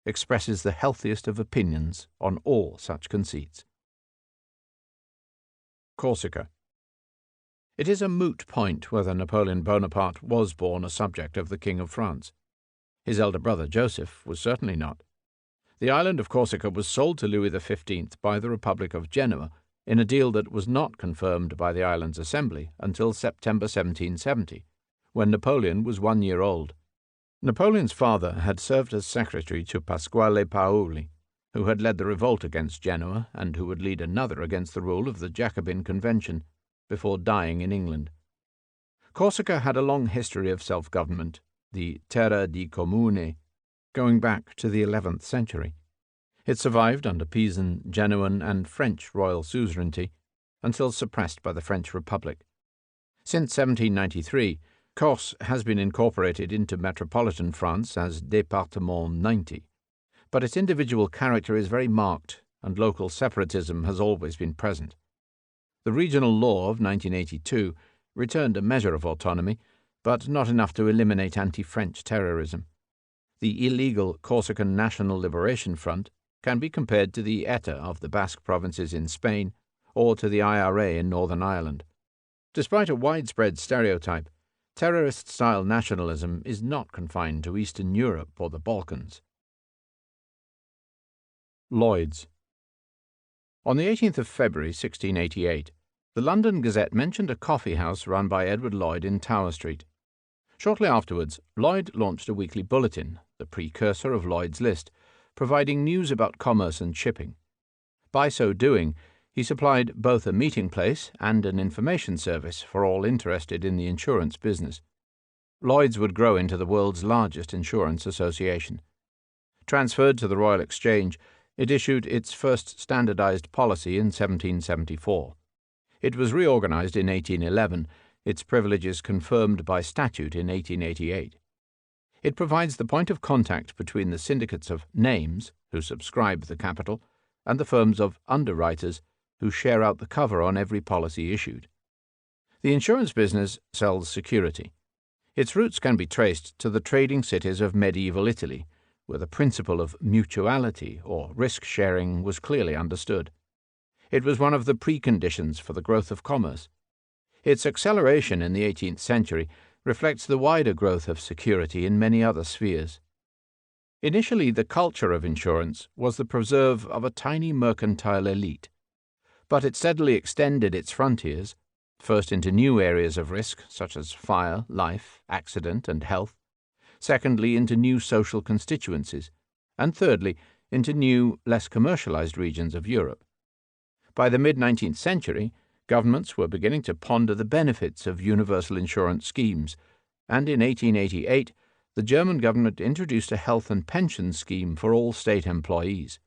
expresses the healthiest of opinions on all such conceits. Corsica. It is a moot point whether Napoleon Bonaparte was born a subject of the King of France. His elder brother Joseph was certainly not. The island of Corsica was sold to Louis XV by the Republic of Genoa in a deal that was not confirmed by the island's assembly until September 1770, when Napoleon was 1 year old. Napoleon's father had served as secretary to Pasquale Paoli, who had led the revolt against Genoa and who would lead another against the rule of the Jacobin Convention, before dying in England. Corsica had a long history of self-government, the Terra di Comune, going back to the 11th century. It survived under Pisan, Genoan, and French royal suzerainty until suppressed by the French Republic. Since 1793, Corse has been incorporated into metropolitan France as Département 90, but its individual character is very marked, and local separatism has always been present. The regional law of 1982 returned a measure of autonomy, but not enough to eliminate anti-French terrorism. The illegal Corsican National Liberation Front can be compared to the ETA of the Basque provinces in Spain or to the IRA in Northern Ireland. Despite a widespread stereotype, terrorist-style nationalism is not confined to Eastern Europe or the Balkans. Lloyd's. On the 18th of February 1688, the London Gazette mentioned a coffee-house run by Edward Lloyd in Tower Street. Shortly afterwards, Lloyd launched a weekly bulletin, the precursor of Lloyd's List, providing news about commerce and shipping. By so doing, He supplied both a meeting place and an information service for all interested in the insurance business. Lloyd's would grow into the world's largest insurance association. Transferred to the Royal Exchange, it issued its first standardized policy in 1774. It was reorganized in 1811, its privileges confirmed by statute in 1888. It provides the point of contact between the syndicates of names, who subscribe the capital, and the firms of underwriters, who share out the cover on every policy issued. The insurance business sells security. Its roots can be traced to the trading cities of medieval Italy, where the principle of mutuality or risk-sharing was clearly understood. It was one of the preconditions for the growth of commerce. Its acceleration in the 18th century reflects the wider growth of security in many other spheres. Initially, the culture of insurance was the preserve of a tiny mercantile elite, but it steadily extended its frontiers, first into new areas of risk such as fire, life, accident, and health, secondly into new social constituencies, and thirdly into new, less commercialized regions of Europe. By the mid-19th century, governments were beginning to ponder the benefits of universal insurance schemes, and in 1888 the German government introduced a health and pension scheme for all state employees.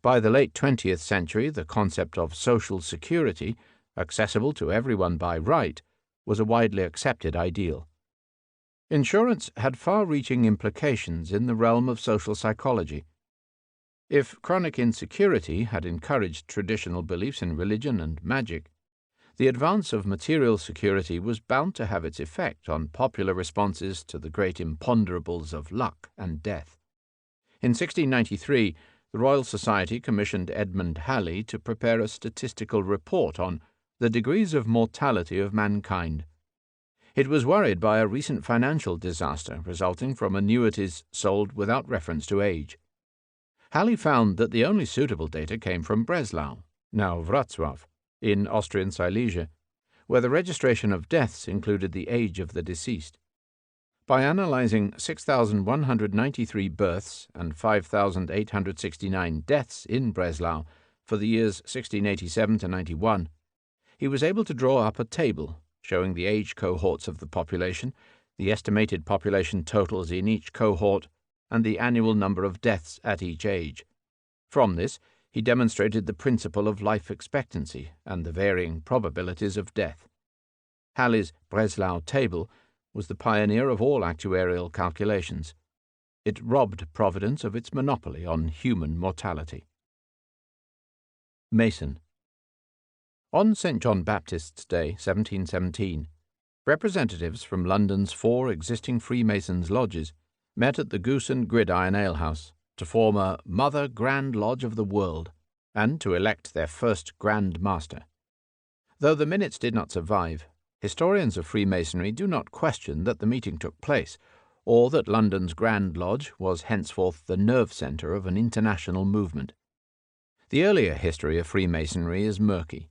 By the late 20th century, the concept of social security, accessible to everyone by right, was a widely accepted ideal. Insurance had far-reaching implications in the realm of social psychology. If chronic insecurity had encouraged traditional beliefs in religion and magic, the advance of material security was bound to have its effect on popular responses to the great imponderables of luck and death. In 1693, the Royal Society commissioned Edmund Halley to prepare a statistical report on the degrees of mortality of mankind. It was worried by a recent financial disaster resulting from annuities sold without reference to age. Halley found that the only suitable data came from Breslau, now Wrocław, in Austrian Silesia, where the registration of deaths included the age of the deceased. By analyzing 6,193 births and 5,869 deaths in Breslau for the years 1687 to 91, he was able to draw up a table showing the age cohorts of the population, the estimated population totals in each cohort, and the annual number of deaths at each age. From this, he demonstrated the principle of life expectancy and the varying probabilities of death. Halley's Breslau table was the pioneer of all actuarial calculations. It robbed Providence of its monopoly on human mortality. Mason. On St. John Baptist's Day, 1717, representatives from London's 4 existing Freemasons' lodges met at the Goose and Gridiron alehouse to form a Mother Grand Lodge of the World, and to elect their first Grand Master. Though the minutes did not survive, historians of Freemasonry do not question that the meeting took place, or that London's Grand Lodge was henceforth the nerve centre of an international movement. The earlier history of Freemasonry is murky.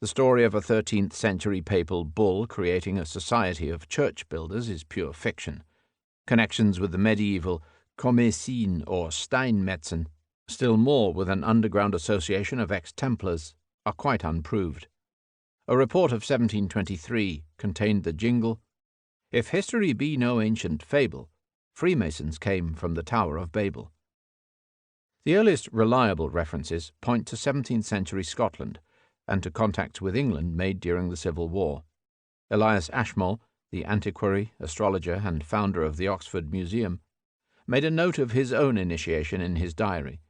The story of a 13th-century papal bull creating a society of church builders is pure fiction. Connections with the medieval Comessine or Steinmetzen, still more with an underground association of ex-Templars, are quite unproved. A report of 1723 contained the jingle, "If history be no ancient fable, Freemasons came from the Tower of Babel." The earliest reliable references point to 17th-century Scotland and to contacts with England made during the Civil War. Elias Ashmole, the antiquary, astrologer, and founder of the Oxford Museum, made a note of his own initiation in his diary.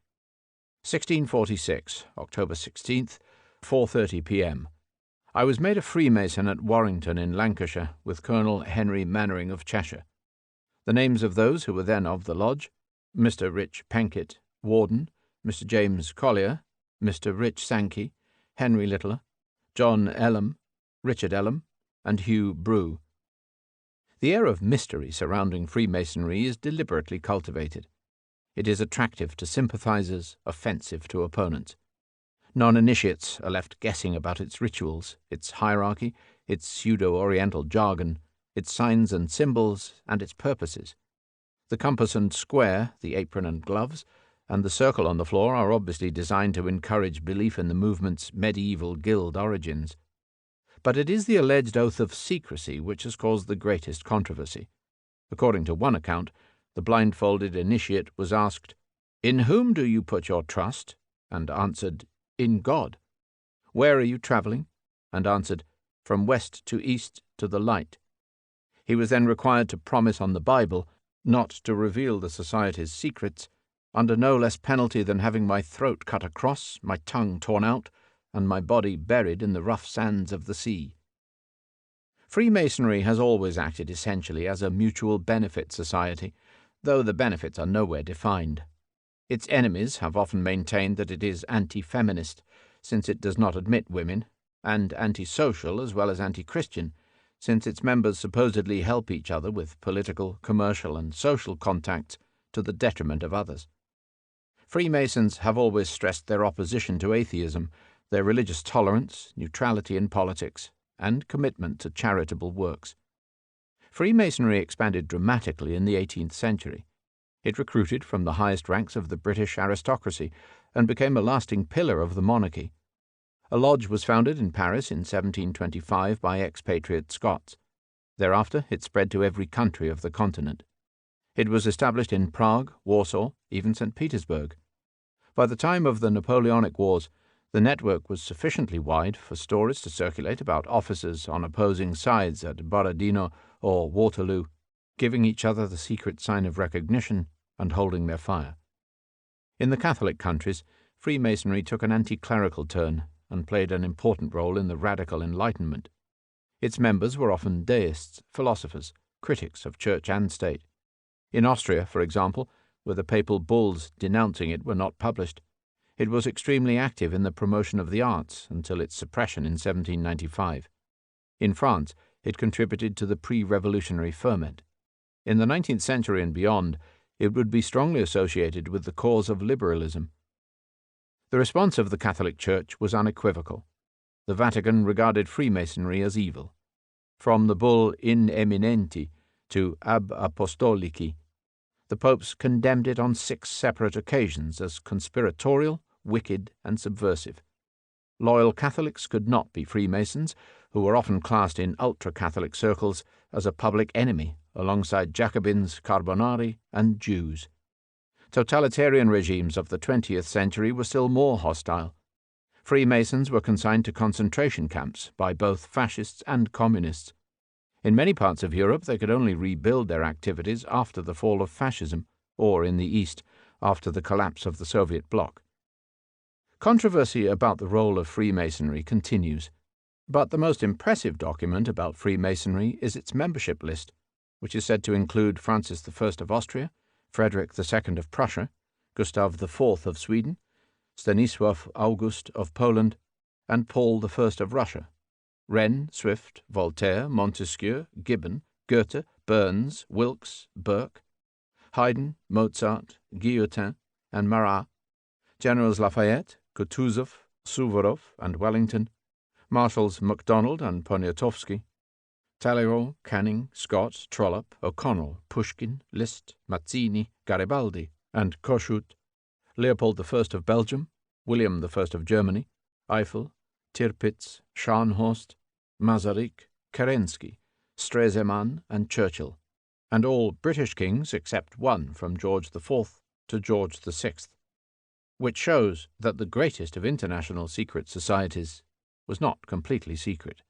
1646, October 16th, 4:30 p.m. I was made a Freemason at Warrington in Lancashire with Colonel Henry Mannering of Cheshire. The names of those who were then of the lodge: Mr. Rich Penkett, Warden; Mr. James Collier; Mr. Rich Sankey; Henry Littler; John Ellam; Richard Ellam; and Hugh Brew. The air of mystery surrounding Freemasonry is deliberately cultivated. It is attractive to sympathizers, offensive to opponents. Non-initiates are left guessing about its rituals, its hierarchy, its pseudo-Oriental jargon, its signs and symbols, and its purposes. The compass and square, the apron and gloves, and the circle on the floor are obviously designed to encourage belief in the movement's medieval guild origins. But it is the alleged oath of secrecy which has caused the greatest controversy. According to one account, the blindfolded initiate was asked, "In whom do you put your trust?" and answered, "In God." "Where are you travelling?" and answered, "From west to east to the light." He was then required to promise on the Bible not to reveal the society's secrets, under no less penalty than having my throat cut across, my tongue torn out, and my body buried in the rough sands of the sea. Freemasonry has always acted essentially as a mutual benefit society, though the benefits are nowhere defined. Its enemies have often maintained that it is anti-feminist, since it does not admit women, and anti-social as well as anti-Christian, since its members supposedly help each other with political, commercial, and social contacts to the detriment of others. Freemasons have always stressed their opposition to atheism, their religious tolerance, neutrality in politics, and commitment to charitable works. Freemasonry expanded dramatically in the 18th century. It recruited from the highest ranks of the British aristocracy and became a lasting pillar of the monarchy. A lodge was founded in Paris in 1725 by expatriate Scots. Thereafter it spread to every country of the continent. It was established in Prague, Warsaw, even St. Petersburg. By the time of the Napoleonic Wars, the network was sufficiently wide for stories to circulate about officers on opposing sides at Borodino or Waterloo, giving each other the secret sign of recognition and holding their fire. In the Catholic countries, Freemasonry took an anti-clerical turn and played an important role in the radical Enlightenment. Its members were often deists, philosophers, critics of church and state. In Austria, for example, where the papal bulls denouncing it were not published, it was extremely active in the promotion of the arts until its suppression in 1795. In France, it contributed to the pre-revolutionary ferment. In the 19th century and beyond, it would be strongly associated with the cause of liberalism. The response of the Catholic Church was unequivocal. The Vatican regarded Freemasonry as evil. From the bull In Eminenti to Ab Apostolici, the popes condemned it on 6 separate occasions as conspiratorial, wicked, and subversive. Loyal Catholics could not be Freemasons, who were often classed in ultra-Catholic circles as a public enemy alongside Jacobins, Carbonari, and Jews. Totalitarian regimes of the 20th century were still more hostile. Freemasons were consigned to concentration camps by both fascists and communists. In many parts of Europe they could only rebuild their activities after the fall of fascism, or in the East, after the collapse of the Soviet bloc. Controversy about the role of Freemasonry continues, but the most impressive document about Freemasonry is its membership list, which is said to include Francis I of Austria, Frederick II of Prussia, Gustav IV of Sweden, Stanisław August of Poland, and Paul I of Russia. Wren, Swift, Voltaire, Montesquieu, Gibbon, Goethe, Burns, Wilkes, Burke, Haydn, Mozart, Guillotin, and Marat, Generals Lafayette, Kutuzov, Suvorov, and Wellington, Marshals MacDonald and Poniatowski, Talleyrand, Canning, Scott, Trollope, O'Connell, Pushkin, Liszt, Mazzini, Garibaldi, and Kossuth, Leopold I of Belgium, William I of Germany, Eiffel, Tirpitz, Scharnhorst, Masaryk, Kerensky, Stresemann, and Churchill, and all British kings except one from George IV to George VI, which shows that the greatest of international secret societies was not completely secret.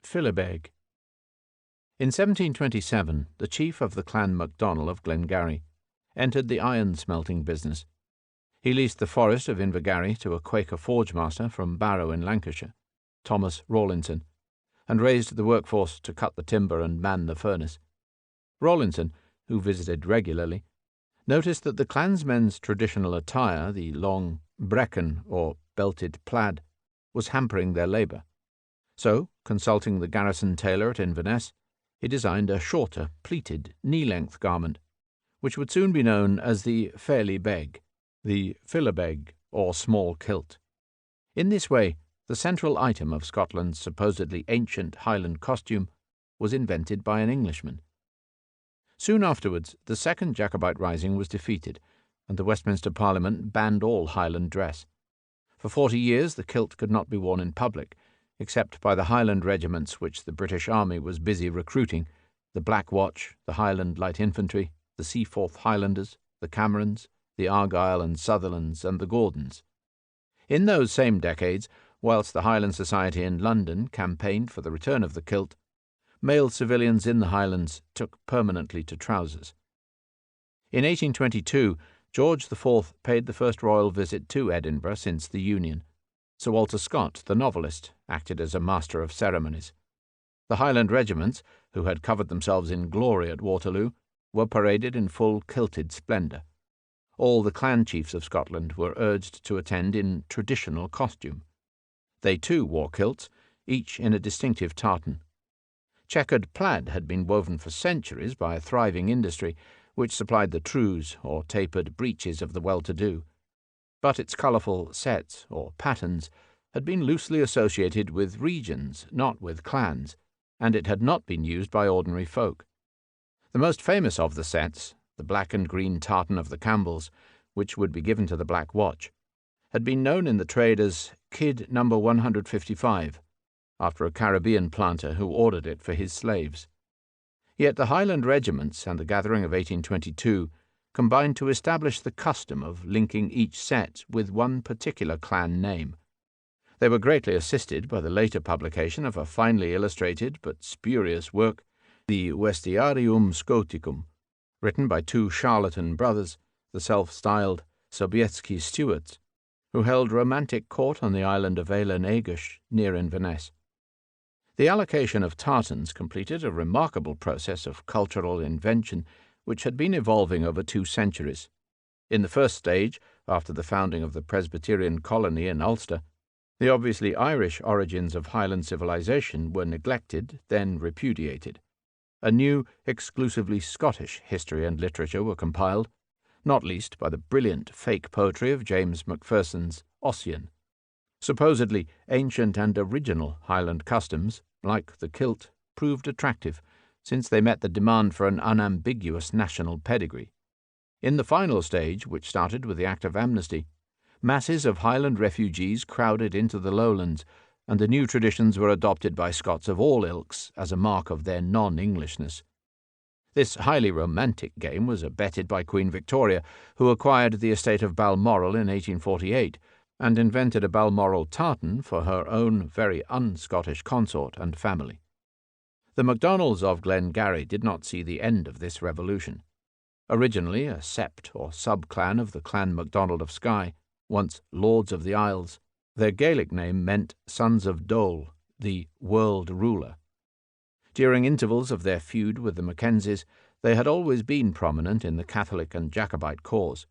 Philibeg. In 1727, the chief of the Clan MacDonald of Glengarry entered the iron-smelting business. He leased the forest of Invergarry to a Quaker forge-master from Barrow in Lancashire, Thomas Rawlinson, and raised the workforce to cut the timber and man the furnace. Rawlinson, who visited regularly, noticed that the clansmen's traditional attire, the long brecon or belted plaid, was hampering their labour. So, consulting the garrison tailor at Inverness, he designed a shorter, pleated, knee-length garment, which would soon be known as the fairly beg, the philibeg, or small kilt. In this way, the central item of Scotland's supposedly ancient Highland costume was invented by an Englishman. Soon afterwards, the second Jacobite rising was defeated, and the Westminster Parliament banned all Highland dress. For 40 years the kilt could not be worn in public, except by the Highland regiments which the British Army was busy recruiting, the Black Watch, the Highland Light Infantry, the Seaforth Highlanders, the Camerons, the Argyll and Sutherlands, and the Gordons. In those same decades, whilst the Highland Society in London campaigned for the return of the kilt, male civilians in the Highlands took permanently to trousers. In 1822, George IV paid the first royal visit to Edinburgh since the Union. Sir Walter Scott, the novelist, acted as a master of ceremonies. The Highland regiments, who had covered themselves in glory at Waterloo, were paraded in full kilted splendour. All the clan chiefs of Scotland were urged to attend in traditional costume. They too wore kilts, each in a distinctive tartan. Checkered plaid had been woven for centuries by a thriving industry, which supplied the trews or tapered breeches of the well-to-do. But its colourful sets, or patterns, had been loosely associated with regions, not with clans, and it had not been used by ordinary folk. The most famous of the sets, the black and green tartan of the Campbells, which would be given to the Black Watch, had been known in the trade as Kid No. 155, after a Caribbean planter who ordered it for his slaves. Yet the Highland regiments and the gathering of 1822 combined to establish the custom of linking each set with one particular clan name. They were greatly assisted by the later publication of a finely illustrated but spurious work, the Vestiarium Scoticum, written by two charlatan brothers, the self-styled Sobieski Stewarts, who held romantic court on the island of Eilenegus near Inverness. The allocation of tartans completed a remarkable process of cultural invention which had been evolving over 2 centuries. In the first stage, after the founding of the Presbyterian colony in Ulster, the obviously Irish origins of Highland civilization were neglected, then repudiated. A new, exclusively Scottish history and literature were compiled, not least by the brilliant fake poetry of James Macpherson's Ossian. Supposedly ancient and original Highland customs, like the kilt, proved attractive, since they met the demand for an unambiguous national pedigree. In the final stage, which started with the Act of Amnesty, masses of Highland refugees crowded into the lowlands, and the new traditions were adopted by Scots of all ilks as a mark of their non-Englishness. This highly romantic game was abetted by Queen Victoria, who acquired the estate of Balmoral in 1848, and invented a Balmoral tartan for her own very un-Scottish consort and family. The MacDonalds of Glengarry did not see the end of this revolution. Originally a sept or sub-clan of the Clan MacDonald of Skye, once Lords of the Isles, their Gaelic name meant Sons of Dole, the world ruler. During intervals of their feud with the Mackenzies, they had always been prominent in the Catholic and Jacobite cause.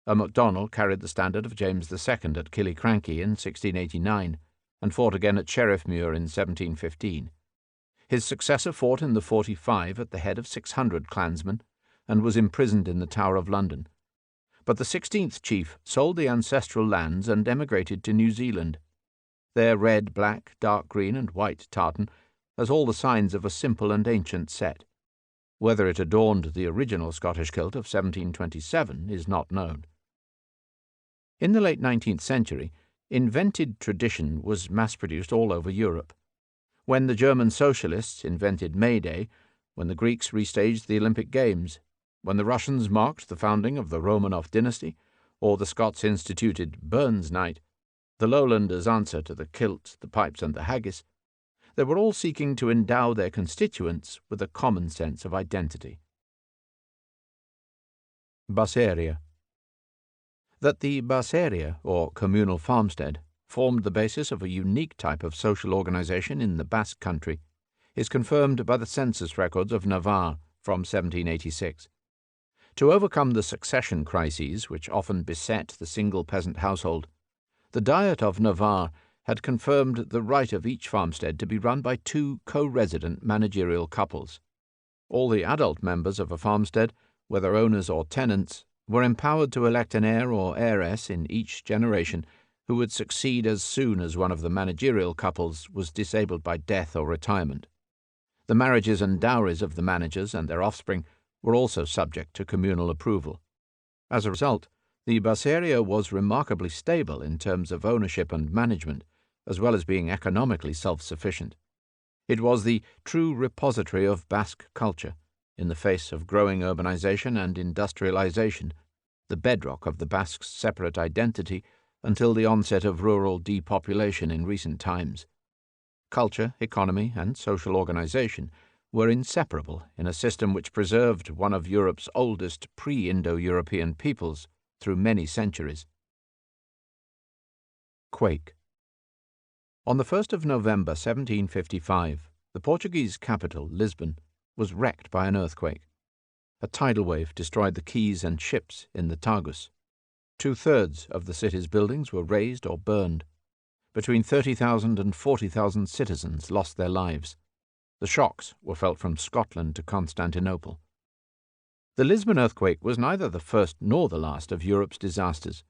A MacDonald carried the standard of James II at Killiecrankie in 1689, and fought again at Sheriffmuir in 1715. His successor fought in the 45 at the head of 600 clansmen, and was imprisoned in the Tower of London. But the 16th chief sold the ancestral lands and emigrated to New Zealand. Their red, black, dark green, and white tartan has all the signs of a simple and ancient set. Whether it adorned the original Scottish kilt of 1727 is not known. In the late 19th century, invented tradition was mass-produced all over Europe. When the German socialists invented May Day, when the Greeks restaged the Olympic Games, when the Russians marked the founding of the Romanov dynasty, or the Scots instituted Burns Night, the Lowlanders' answer to the kilt, the pipes, and the haggis, they were all seeking to endow their constituents with a common sense of identity. Basseria. That the basseria, or communal farmstead, formed the basis of a unique type of social organization in the Basque country is confirmed by the census records of Navarre from 1786. To overcome the succession crises which often beset the single peasant household, the Diet of Navarre had confirmed the right of each farmstead to be run by 2 co-resident managerial couples. All the adult members of a farmstead, whether owners or tenants, were empowered to elect an heir or heiress in each generation who would succeed as soon as one of the managerial couples was disabled by death or retirement. The marriages and dowries of the managers and their offspring were also subject to communal approval. As a result, the Baseria was remarkably stable in terms of ownership and management, as well as being economically self-sufficient. It was the true repository of Basque culture, in the face of growing urbanization and industrialization, the bedrock of the Basques' separate identity until the onset of rural depopulation in recent times. Culture, economy, and social organization were inseparable in a system which preserved one of Europe's oldest pre-Indo-European peoples through many centuries. Quake. On the 1st of November 1755, the Portuguese capital, Lisbon, was wrecked by an earthquake. A tidal wave destroyed the quays and ships in the Tagus. 2/3 of the city's buildings were razed or burned. Between 30,000 and 40,000 citizens lost their lives. The shocks were felt from Scotland to Constantinople. The Lisbon earthquake was neither the first nor the last of Europe's disasters.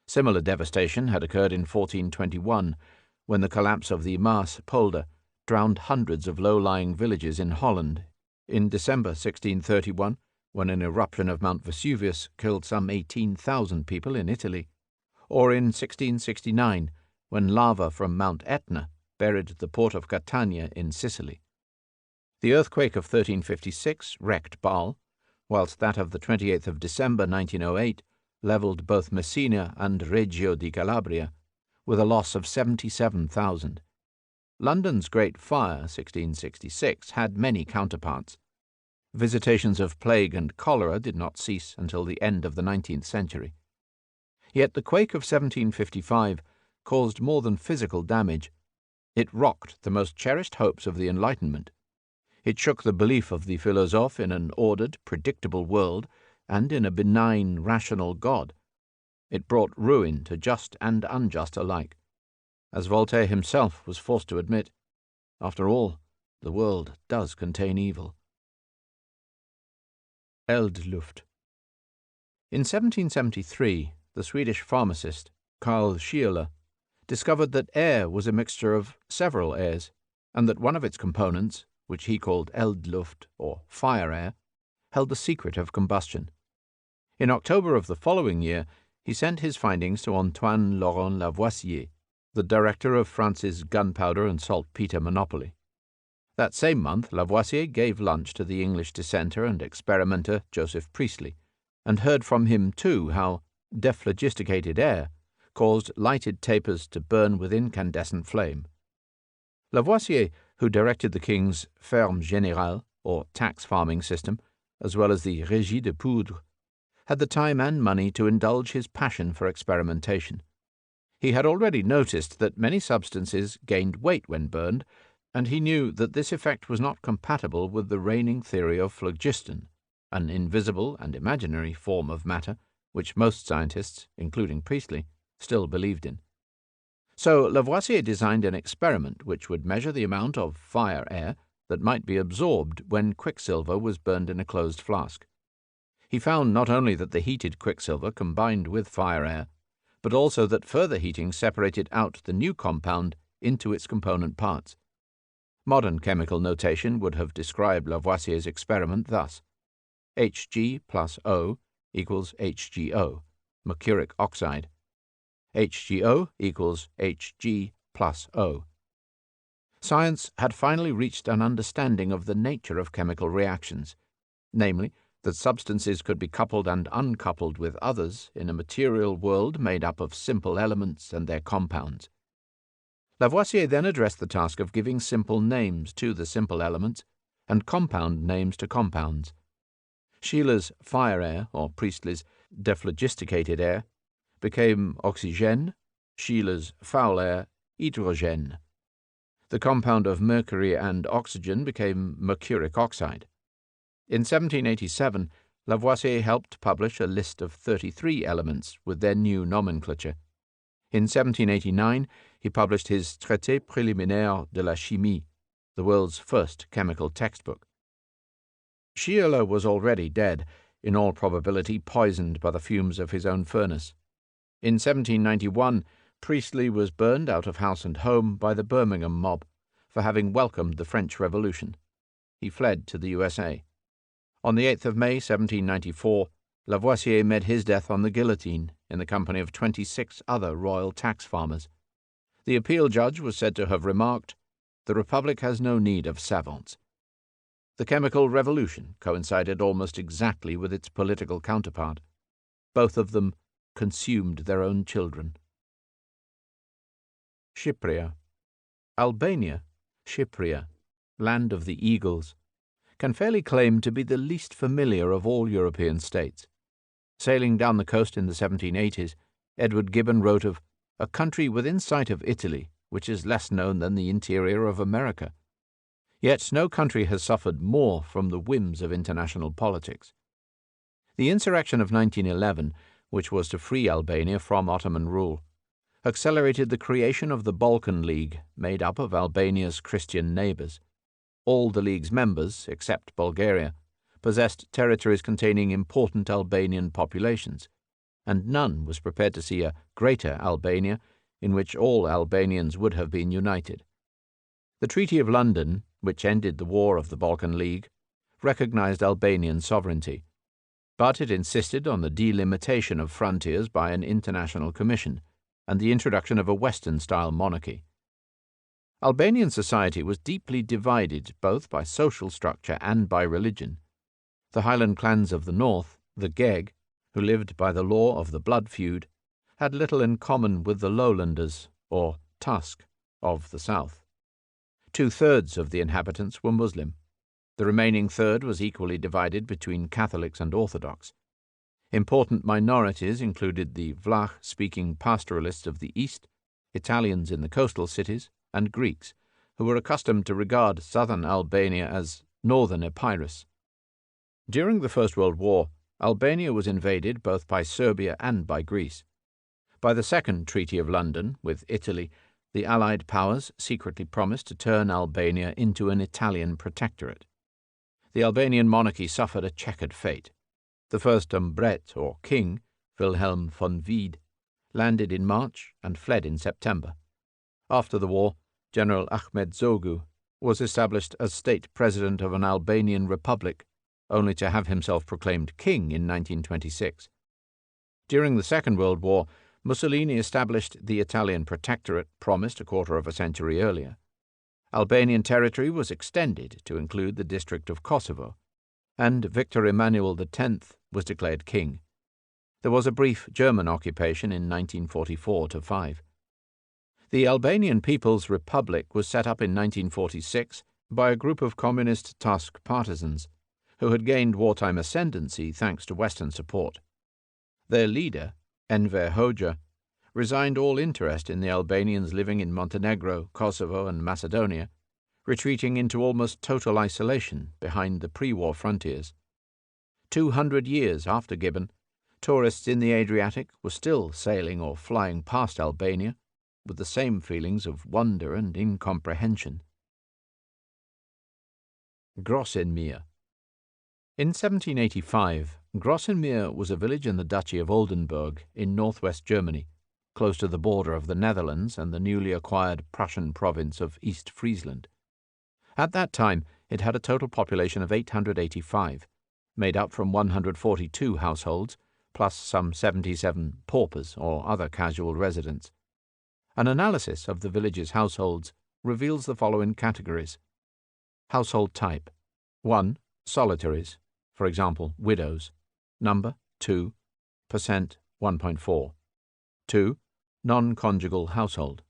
Similar devastation had occurred in 1421, when the collapse of the Maas polder drowned hundreds of low-lying villages in Holland, in December 1631, when an eruption of Mount Vesuvius killed some 18,000 people in Italy, or in 1669, when lava from Mount Etna buried the port of Catania in Sicily. The earthquake of 1356 wrecked Bâle, whilst that of the 28th of December 1908 levelled both Messina and Reggio di Calabria, with a loss of 77,000. London's Great Fire, 1666, had many counterparts. Visitations of plague and cholera did not cease until the end of the 19th century. Yet the quake of 1755 caused more than physical damage. It rocked the most cherished hopes of the Enlightenment. It shook the belief of the philosophe in an ordered, predictable world and in a benign, rational God. It brought ruin to just and unjust alike. As Voltaire himself was forced to admit, after all, the world does contain evil. Eldluft. In 1773, the Swedish pharmacist Carl Scheele discovered that air was a mixture of several airs, and that one of its components, which he called Eldluft, or fire air, held the secret of combustion. In October of the following year, he sent his findings to Antoine Laurent Lavoisier, the director of France's gunpowder and saltpeter monopoly. That same month, Lavoisier gave lunch to the English dissenter and experimenter Joseph Priestley, and heard from him, too, how dephlogisticated air caused lighted tapers to burn with incandescent flame. Lavoisier, who directed the king's ferme générale, or tax farming system, as well as the régie de poudre, had the time and money to indulge his passion for experimentation. He had already noticed that many substances gained weight when burned, and he knew that this effect was not compatible with the reigning theory of phlogiston, an invisible and imaginary form of matter which most scientists, including Priestley, still believed in. So Lavoisier designed an experiment which would measure the amount of fire air that might be absorbed when quicksilver was burned in a closed flask. He found not only that the heated quicksilver combined with fire air, but also that further heating separated out the new compound into its component parts. Modern chemical notation would have described Lavoisier's experiment thus: Hg plus O equals HgO, mercuric oxide. HgO equals Hg plus O. Science had finally reached an understanding of the nature of chemical reactions, namely, that substances could be coupled and uncoupled with others in a material world made up of simple elements and their compounds. Lavoisier then addressed the task of giving simple names to the simple elements and compound names to compounds. Scheele's fire air, or Priestley's dephlogisticated air, became oxygène, Scheele's foul air, hydrogène. The compound of mercury and oxygen became mercuric oxide. In 1787, Lavoisier helped publish a list of 33 elements with their new nomenclature. In 1789, he published his Traité préliminaire de la chimie, the world's first chemical textbook. Scheele was already dead, in all probability poisoned by the fumes of his own furnace. In 1791, Priestley was burned out of house and home by the Birmingham mob for having welcomed the French Revolution. He fled to the USA. On the 8th of May, 1794, Lavoisier met his death on the guillotine in the company of 26 other royal tax farmers. The appeal judge was said to have remarked, "The Republic has no need of savants." The chemical revolution coincided almost exactly with its political counterpart. Both of them consumed their own children. Chypria. Albania, Chypria, land of the eagles, can fairly claim to be the least familiar of all European states. Sailing down the coast in the 1780s, Edward Gibbon wrote of a country within sight of Italy, which is less known than the interior of America. Yet no country has suffered more from the whims of international politics. The insurrection of 1911, which was to free Albania from Ottoman rule, accelerated the creation of the Balkan League, made up of Albania's Christian neighbors. All the League's members, except Bulgaria, possessed territories containing important Albanian populations, and none was prepared to see a Greater Albania in which all Albanians would have been united. The Treaty of London, which ended the War of the Balkan League, recognized Albanian sovereignty, but it insisted on the delimitation of frontiers by an international commission and the introduction of a Western-style monarchy. Albanian society was deeply divided both by social structure and by religion. The Highland clans of the north, the Geg, who lived by the law of the blood feud, had little in common with the lowlanders, or Tusk, of the south. 2/3 of the inhabitants were Muslim. The remaining third was equally divided between Catholics and Orthodox. Important minorities included the Vlach-speaking pastoralists of the east, Italians in the coastal cities, and Greeks, who were accustomed to regard southern Albania as northern Epirus. During the First World War, Albania was invaded both by Serbia and by Greece. By the Second Treaty of London with Italy, the Allied powers secretly promised to turn Albania into an Italian protectorate. The Albanian monarchy suffered a checkered fate. The first umbret, or king, Wilhelm von Wied, landed in March and fled in September. After the war, General Ahmed Zogu was established as state president of an Albanian republic, only to have himself proclaimed king in 1926. During the Second World War, Mussolini established the Italian protectorate promised a quarter of a century earlier. Albanian territory was extended to include the district of Kosovo, and Victor Emmanuel X was declared king. There was a brief German occupation in 1944-5. The Albanian People's Republic was set up in 1946 by a group of communist Tusk partisans who had gained wartime ascendancy thanks to Western support. Their leader, Enver Hoxha, resigned all interest in the Albanians living in Montenegro, Kosovo, and Macedonia, retreating into almost total isolation behind the pre-war frontiers. 200 years after Gibbon, tourists in the Adriatic were still sailing or flying past Albania with the same feelings of wonder and incomprehension. Grossenmeer. In 1785, Grossenmeer was a village in the Duchy of Oldenburg in northwest Germany, close to the border of the Netherlands and the newly acquired Prussian province of East Friesland. At that time, it had a total population of 885, made up from 142 households, plus some 77 paupers or other casual residents. An analysis of the village's households reveals the following categories. Household type: 1. Solitaries, for example, widows. Number: 2, percent 1.4. 2. Non-conjugal household,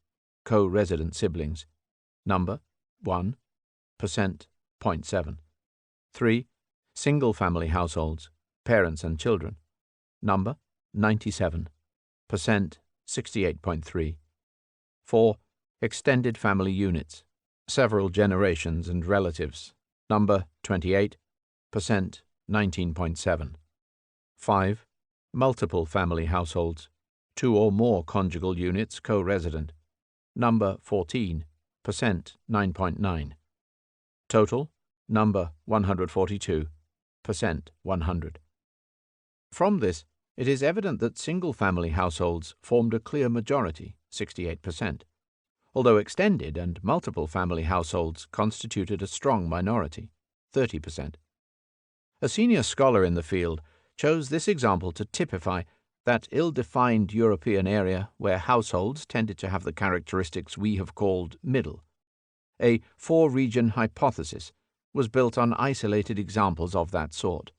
co-resident siblings. Number: 1, percent 0.7. 3. Single-family households, parents and children. Number: 97, percent 68.3. 4. Extended family units, several generations and relatives. Number: 28, percent 19.7. 5. Multiple family households, 2 or more conjugal units co-resident. Number: 14, percent 9.9. Total: number 142, percent 100. From this, it is evident that single-family households formed a clear majority, 68%, although extended and multiple family households constituted a strong minority, 30%. A senior scholar in the field chose this example to typify that ill-defined European area where households tended to have the characteristics we have called middle. A four-region hypothesis was built on isolated examples of that sort.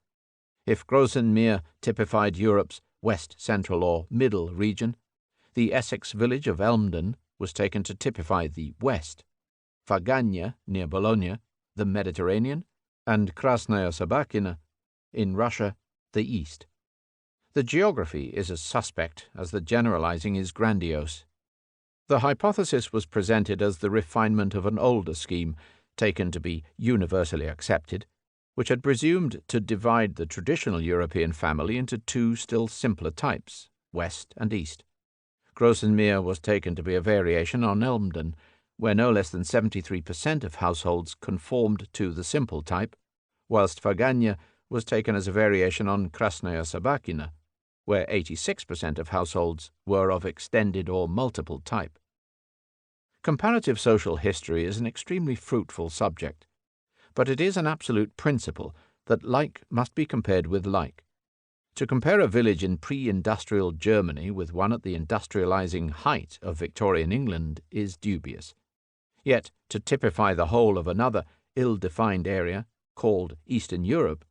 If Grossenmeer typified Europe's west, central, or middle region, the Essex village of Elmdon was taken to typify the west, Faganya, near Bologna, the Mediterranean, and Krasnaya Sabakina, in Russia, the east. The geography is as suspect as the generalizing is grandiose. The hypothesis was presented as the refinement of an older scheme, taken to be universally accepted, which had presumed to divide the traditional European family into two still simpler types, west and east. Grossenmeer was taken to be a variation on Elmdon, where no less than 73% of households conformed to the simple type, whilst Faganya was taken as a variation on Krasnaya Sabakina, where 86% of households were of extended or multiple type. Comparative social history is an extremely fruitful subject, but it is an absolute principle that like must be compared with like. To compare a village in pre-industrial Germany with one at the industrializing height of Victorian England is dubious. Yet to typify the whole of another ill-defined area, called Eastern Europe,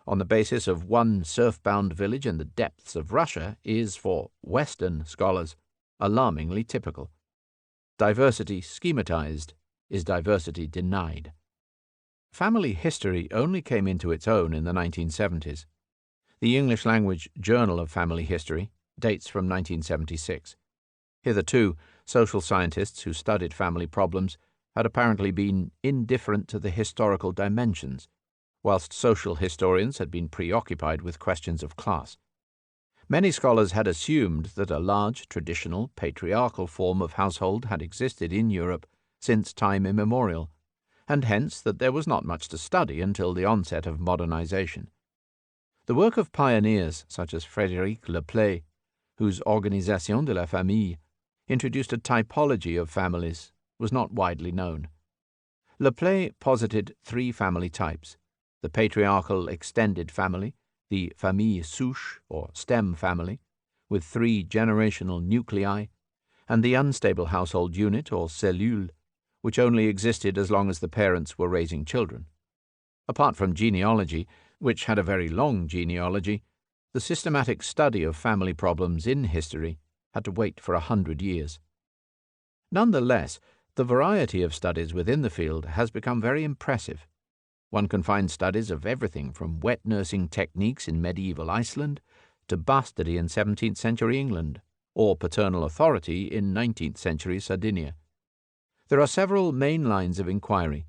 on the basis of one surf-bound village in the depths of Russia is, for Western scholars, alarmingly typical. Diversity schematized is diversity denied. Family history only came into its own in the 1970s. The English-language Journal of Family History dates from 1976. Hitherto, social scientists who studied family problems had apparently been indifferent to the historical dimensions, whilst social historians had been preoccupied with questions of class. Many scholars had assumed that a large, traditional, patriarchal form of household had existed in Europe since time immemorial, and hence that there was not much to study until the onset of modernization. The work of pioneers such as Frédéric Leplay, whose Organisation de la Famille introduced a typology of families, was not widely known. Leplay posited three family types: the patriarchal extended family, the famille souche or stem family, with three generational nuclei, and the unstable household unit or cellule, which only existed as long as the parents were raising children. Apart from genealogy, which had a very long genealogy, the systematic study of family problems in history had to wait for 100 years. Nonetheless, the variety of studies within the field has become very impressive. One can find studies of everything from wet nursing techniques in medieval Iceland to bastardy in 17th century England, or paternal authority in 19th century Sardinia. There are several main lines of inquiry.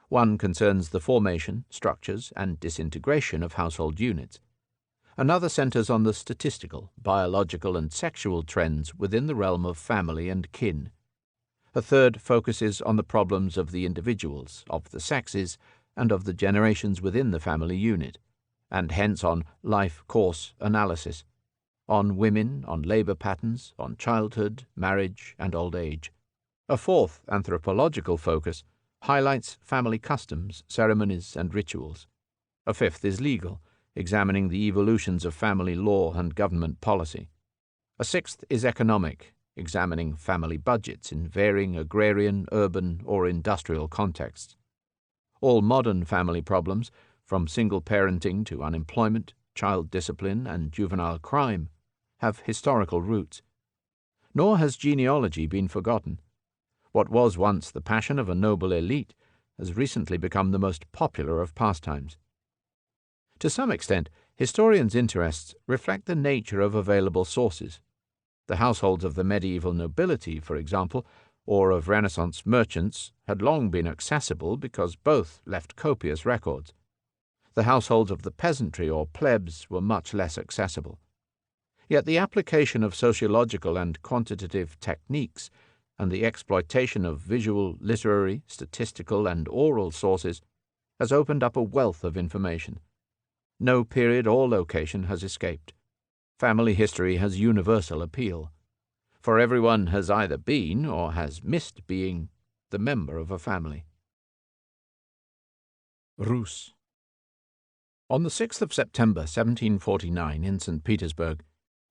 One concerns the formation, structures, and disintegration of household units. Another centers on the statistical, biological, and sexual trends within the realm of family and kin. A third focuses on the problems of the individuals, of the sexes, and of the generations within the family unit, and hence on life course analysis, on women, on labor patterns, on childhood, marriage, and old age. A fourth anthropological focus highlights family customs, ceremonies, and rituals. A fifth is legal, examining the evolutions of family law and government policy. A sixth is economic, examining family budgets in varying agrarian, urban, or industrial contexts. All modern family problems, from single parenting to unemployment, child discipline, and juvenile crime, have historical roots. Nor has genealogy been forgotten. What was once the passion of a noble elite has recently become the most popular of pastimes. To some extent, historians' interests reflect the nature of available sources. The households of the medieval nobility, for example, or of Renaissance merchants, had long been accessible because both left copious records. The households of the peasantry or plebs were much less accessible. Yet the application of sociological and quantitative techniques and the exploitation of visual, literary, statistical, and oral sources has opened up a wealth of information. No period or location has escaped. Family history has universal appeal, for everyone has either been or has missed being the member of a family. Rus. On the 6th of September 1749 in St. Petersburg,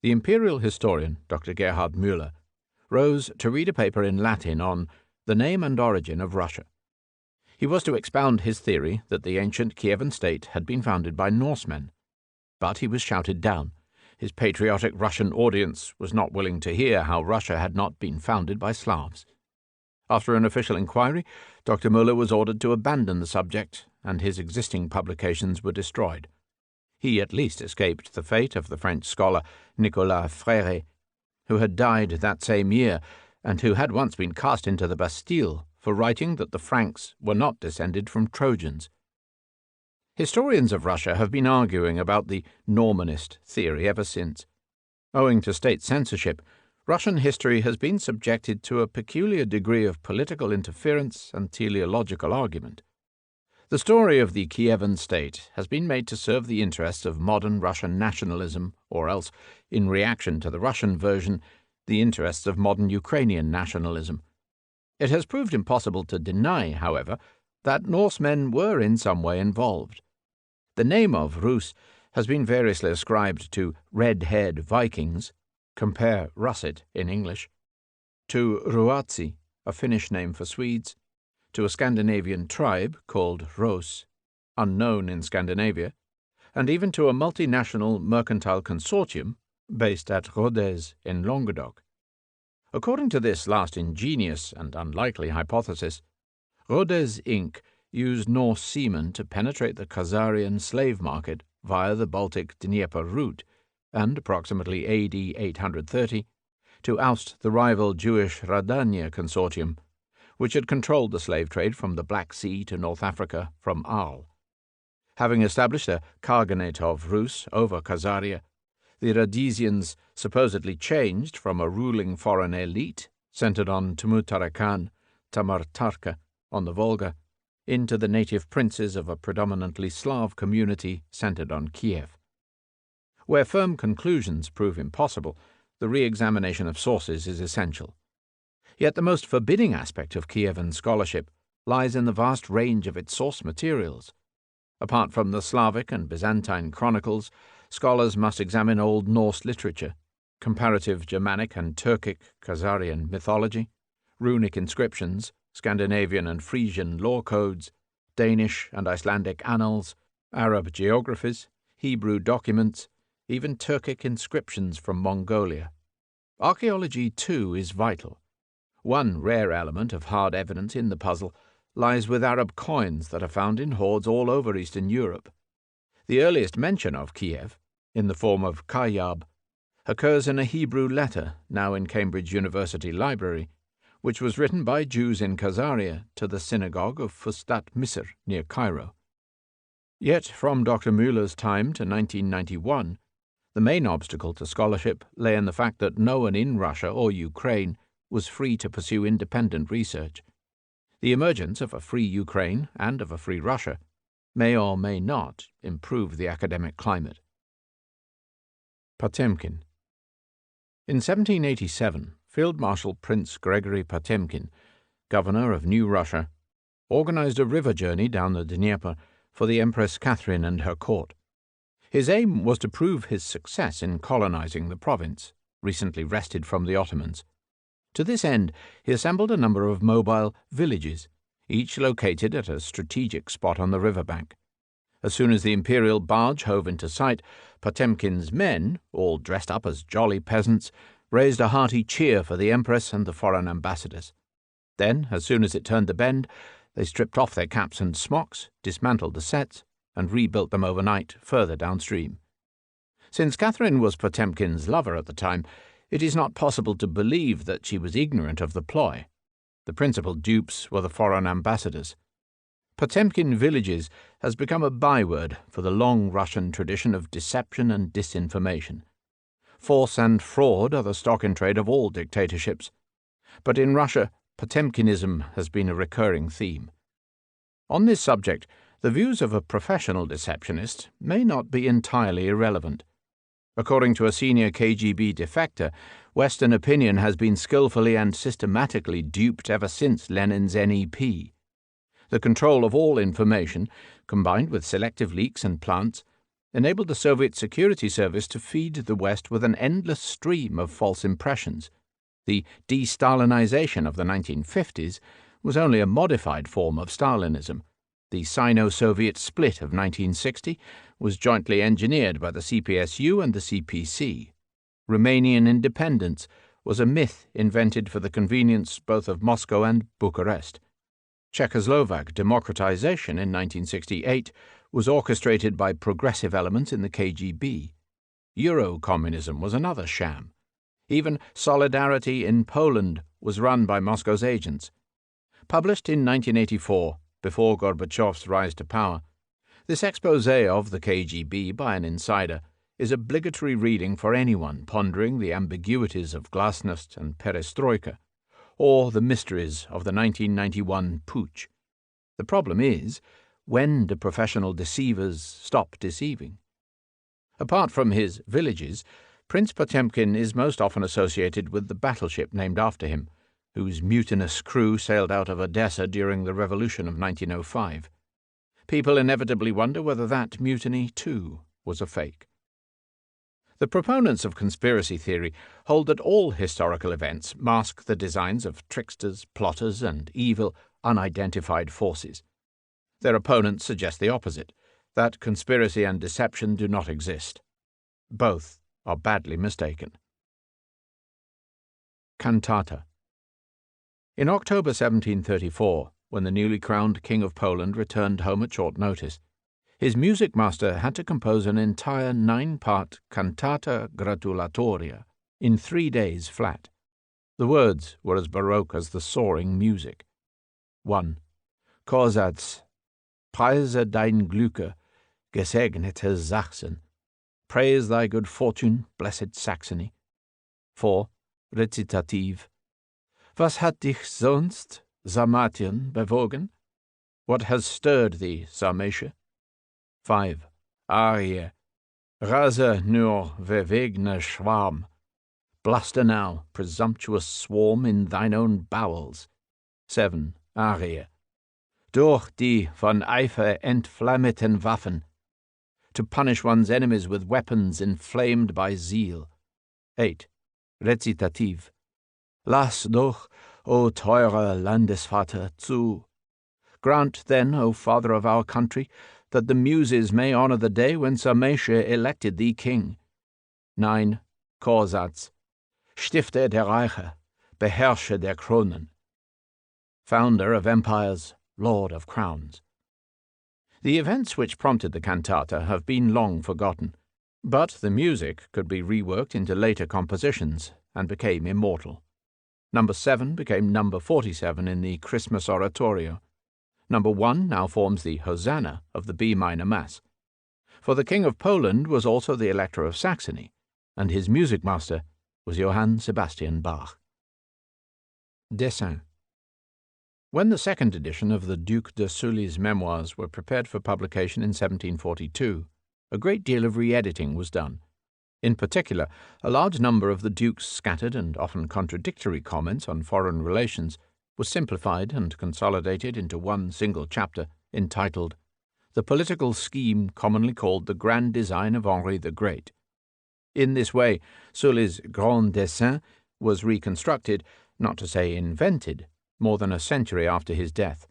the imperial historian, Dr. Gerhard Müller, rose to read a paper in Latin on the name and origin of Russia. He was to expound his theory that the ancient Kievan state had been founded by Norsemen. But he was shouted down. His patriotic Russian audience was not willing to hear how Russia had not been founded by Slavs. After an official inquiry, Dr. Müller was ordered to abandon the subject, and his existing publications were destroyed. He at least escaped the fate of the French scholar Nicolas Frère, who had died that same year, and who had once been cast into the Bastille for writing that the Franks were not descended from Trojans. Historians of Russia have been arguing about the Normanist theory ever since. Owing to state censorship, Russian history has been subjected to a peculiar degree of political interference and teleological argument. The story of the Kievan state has been made to serve the interests of modern Russian nationalism, or else, in reaction to the Russian version, the interests of modern Ukrainian nationalism. It has proved impossible to deny, however, that Norsemen were in some way involved. The name of Rus has been variously ascribed to red-haired Vikings, compare Russet in English, to Ruotsi, a Finnish name for Swedes, to a Scandinavian tribe called Ros, unknown in Scandinavia, and even to a multinational mercantile consortium based at Rodez in Languedoc. According to this last ingenious and unlikely hypothesis, Rodez Inc. used Norse seamen to penetrate the Khazarian slave market via the Baltic-Dnieper route, and approximately AD 830, to oust the rival Jewish Radania consortium, which had controlled the slave trade from the Black Sea to North Africa from Arles. Having established a Khaganate of Rus over Khazaria, the Rhodesians supposedly changed from a ruling foreign elite, centered on Tumutarakan, Tamartarka, on the Volga, into the native princes of a predominantly Slav community centered on Kiev. Where firm conclusions prove impossible, the re-examination of sources is essential. Yet the most forbidding aspect of Kievan scholarship lies in the vast range of its source materials. Apart from the Slavic and Byzantine chronicles, scholars must examine Old Norse literature, comparative Germanic and Turkic Khazarian mythology, runic inscriptions, Scandinavian and Frisian law codes, Danish and Icelandic annals, Arab geographies, Hebrew documents, even Turkic inscriptions from Mongolia. Archaeology, too, is vital. One rare element of hard evidence in the puzzle lies with Arab coins that are found in hoards all over Eastern Europe. The earliest mention of Kiev, in the form of Kayyab, occurs in a Hebrew letter now in Cambridge University Library, which was written by Jews in Khazaria to the synagogue of Fustat Misr near Cairo. Yet, from Dr. Müller's time to 1991, the main obstacle to scholarship lay in the fact that no one in Russia or Ukraine was free to pursue independent research. The emergence of a free Ukraine and of a free Russia may or may not improve the academic climate. Potemkin. In 1787, Field Marshal Prince Gregory Potemkin, governor of New Russia, organized a river journey down the Dnieper for the Empress Catherine and her court. His aim was to prove his success in colonizing the province, recently wrested from the Ottomans. To this end, he assembled a number of mobile villages, each located at a strategic spot on the riverbank. As soon as the imperial barge hove into sight, Potemkin's men, all dressed up as jolly peasants, raised a hearty cheer for the empress and the foreign ambassadors. Then, as soon as it turned the bend, they stripped off their caps and smocks, dismantled the sets, and rebuilt them overnight further downstream. Since Catherine was Potemkin's lover at the time, it is not possible to believe that she was ignorant of the ploy. The principal dupes were the foreign ambassadors. Potemkin villages has become a byword for the long Russian tradition of deception and disinformation. Force and fraud are the stock in trade of all dictatorships. But in Russia, Potemkinism has been a recurring theme. On this subject, the views of a professional deceptionist may not be entirely irrelevant. According to a senior KGB defector, Western opinion has been skillfully and systematically duped ever since Lenin's NEP. The control of all information, combined with selective leaks and plants, enabled the Soviet Security Service to feed the West with an endless stream of false impressions. The de-Stalinization of the 1950s was only a modified form of Stalinism. The Sino-Soviet split of 1960 was jointly engineered by the CPSU and the CPC. Romanian independence was a myth invented for the convenience both of Moscow and Bucharest. Czechoslovak democratization in 1968 was orchestrated by progressive elements in the KGB. Euro-communism was another sham. Even Solidarity in Poland was run by Moscow's agents. Published in 1984, before Gorbachev's rise to power, this exposé of the KGB by an insider is obligatory reading for anyone pondering the ambiguities of glasnost and perestroika, or the mysteries of the 1991 putsch. The problem is, when do professional deceivers stop deceiving? Apart from his villages, Prince Potemkin is most often associated with the battleship named after him, whose mutinous crew sailed out of Odessa during the Revolution of 1905. People inevitably wonder whether that mutiny, too, was a fake. The proponents of conspiracy theory hold that all historical events mask the designs of tricksters, plotters, and evil, unidentified forces. Their opponents suggest the opposite, that conspiracy and deception do not exist. Both are badly mistaken. Cantata. In October 1734, when the newly crowned King of Poland returned home at short notice, his music master had to compose an entire 9-part cantata gratulatoria in 3 days flat. The words were as baroque as the soaring music. 1. Chorsatz. Preise dein Glücke, gesegnete Sachsen. Praise thy good fortune, blessed Saxony. 4. Recitativ. Was hat dich sonst, Sarmatien, bewogen? What has stirred thee, Sarmatia? 5. Arie. Rase nur verwegener Schwarm. Bluster now, presumptuous swarm, in thine own bowels. 7. Arie. Durch die von Eifer entflammeten Waffen. To punish one's enemies with weapons inflamed by zeal. 8. Recitativ. Lass doch, O teurer Landesvater, zu. Grant then, O Father of our country, that the Muses may honor the day when Sarmatia elected thee king. 9. Chorsatz. Stifter der Reiche, Beherrscher der Kronen. Founder of empires, Lord of crowns. The events which prompted the cantata have been long forgotten, but the music could be reworked into later compositions and became immortal. Number 7 became number 47 in the Christmas oratorio. Number 1 now forms the Hosanna of the B minor Mass. For the King of Poland was also the Elector of Saxony, and his music master was Johann Sebastian Bach. Dessin. When the second edition of the Duc de Sully's memoirs were prepared for publication in 1742, a great deal of re-editing was done. In particular, a large number of the Duke's scattered and often contradictory comments on foreign relations was simplified and consolidated into one single chapter entitled The Political Scheme Commonly Called the Grand Design of Henri the Great. In this way, Sully's Grand Dessin was reconstructed, not to say invented, more than a century after his death.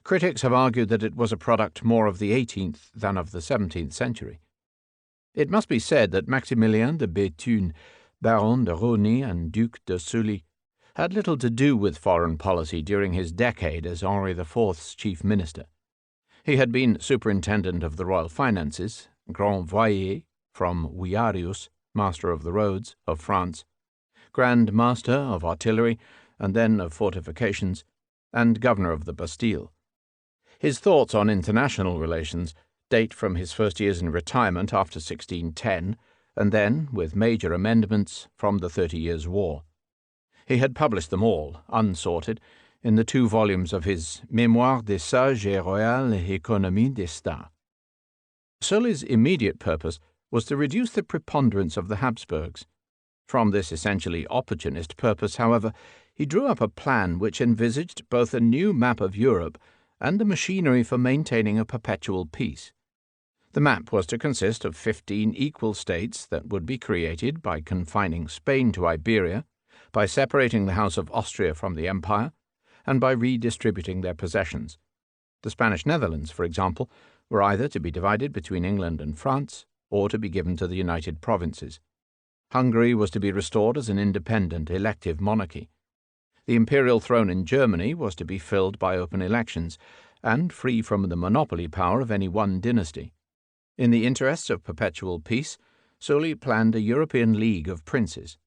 Critics have argued that it was a product more of the 18th than of the 17th century. It must be said that Maximilien de Béthune, Baron de Rosny, and Duc de Sully had little to do with foreign policy during his decade as Henri IV's chief minister. He had been superintendent of the royal finances, Grand Voyer, from Viarius, Master of the Roads, of France, Grand Master of Artillery, and then of Fortifications, and Governor of the Bastille. His thoughts on international relations date from his first years in retirement after 1610, and then, with major amendments, from the 30 Years' War. He had published them all, unsorted, in the 2 volumes of his Mémoires des Sages et Royale Économie d'État. Sully's immediate purpose was to reduce the preponderance of the Habsburgs. From this essentially opportunist purpose, however, he drew up a plan which envisaged both a new map of Europe and the machinery for maintaining a perpetual peace. The map was to consist of 15 equal states that would be created by confining Spain to Iberia, by separating the House of Austria from the Empire, and by redistributing their possessions. The Spanish Netherlands, for example, were either to be divided between England and France, or to be given to the United Provinces. Hungary was to be restored as an independent elective monarchy. The imperial throne in Germany was to be filled by open elections, and free from the monopoly power of any one dynasty. In the interests of perpetual peace, Sully planned a European League of Princes.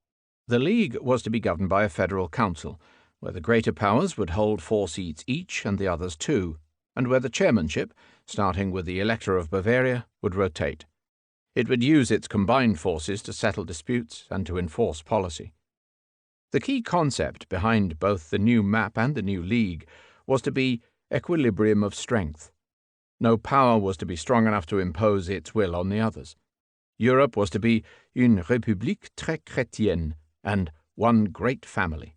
The League was to be governed by a federal council, where the greater powers would hold 4 seats each and the others 2, and where the chairmanship, starting with the Elector of Bavaria, would rotate. It would use its combined forces to settle disputes and to enforce policy. The key concept behind both the new map and the new League was to be equilibrium of strength. No power was to be strong enough to impose its will on the others. Europe was to be une république très chrétienne and one great family.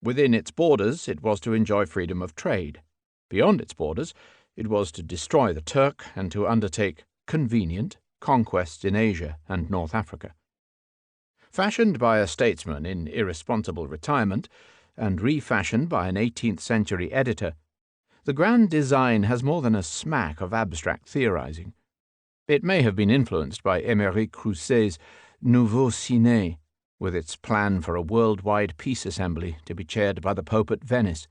Within its borders, it was to enjoy freedom of trade. Beyond its borders, it was to destroy the Turk and to undertake convenient conquests in Asia and North Africa. Fashioned by a statesman in irresponsible retirement, and refashioned by an 18th-century editor, the grand design has more than a smack of abstract theorizing. It may have been influenced by Émeric Crousset's Nouveau Ciné, with its plan for a worldwide peace assembly to be chaired by the Pope at Venice,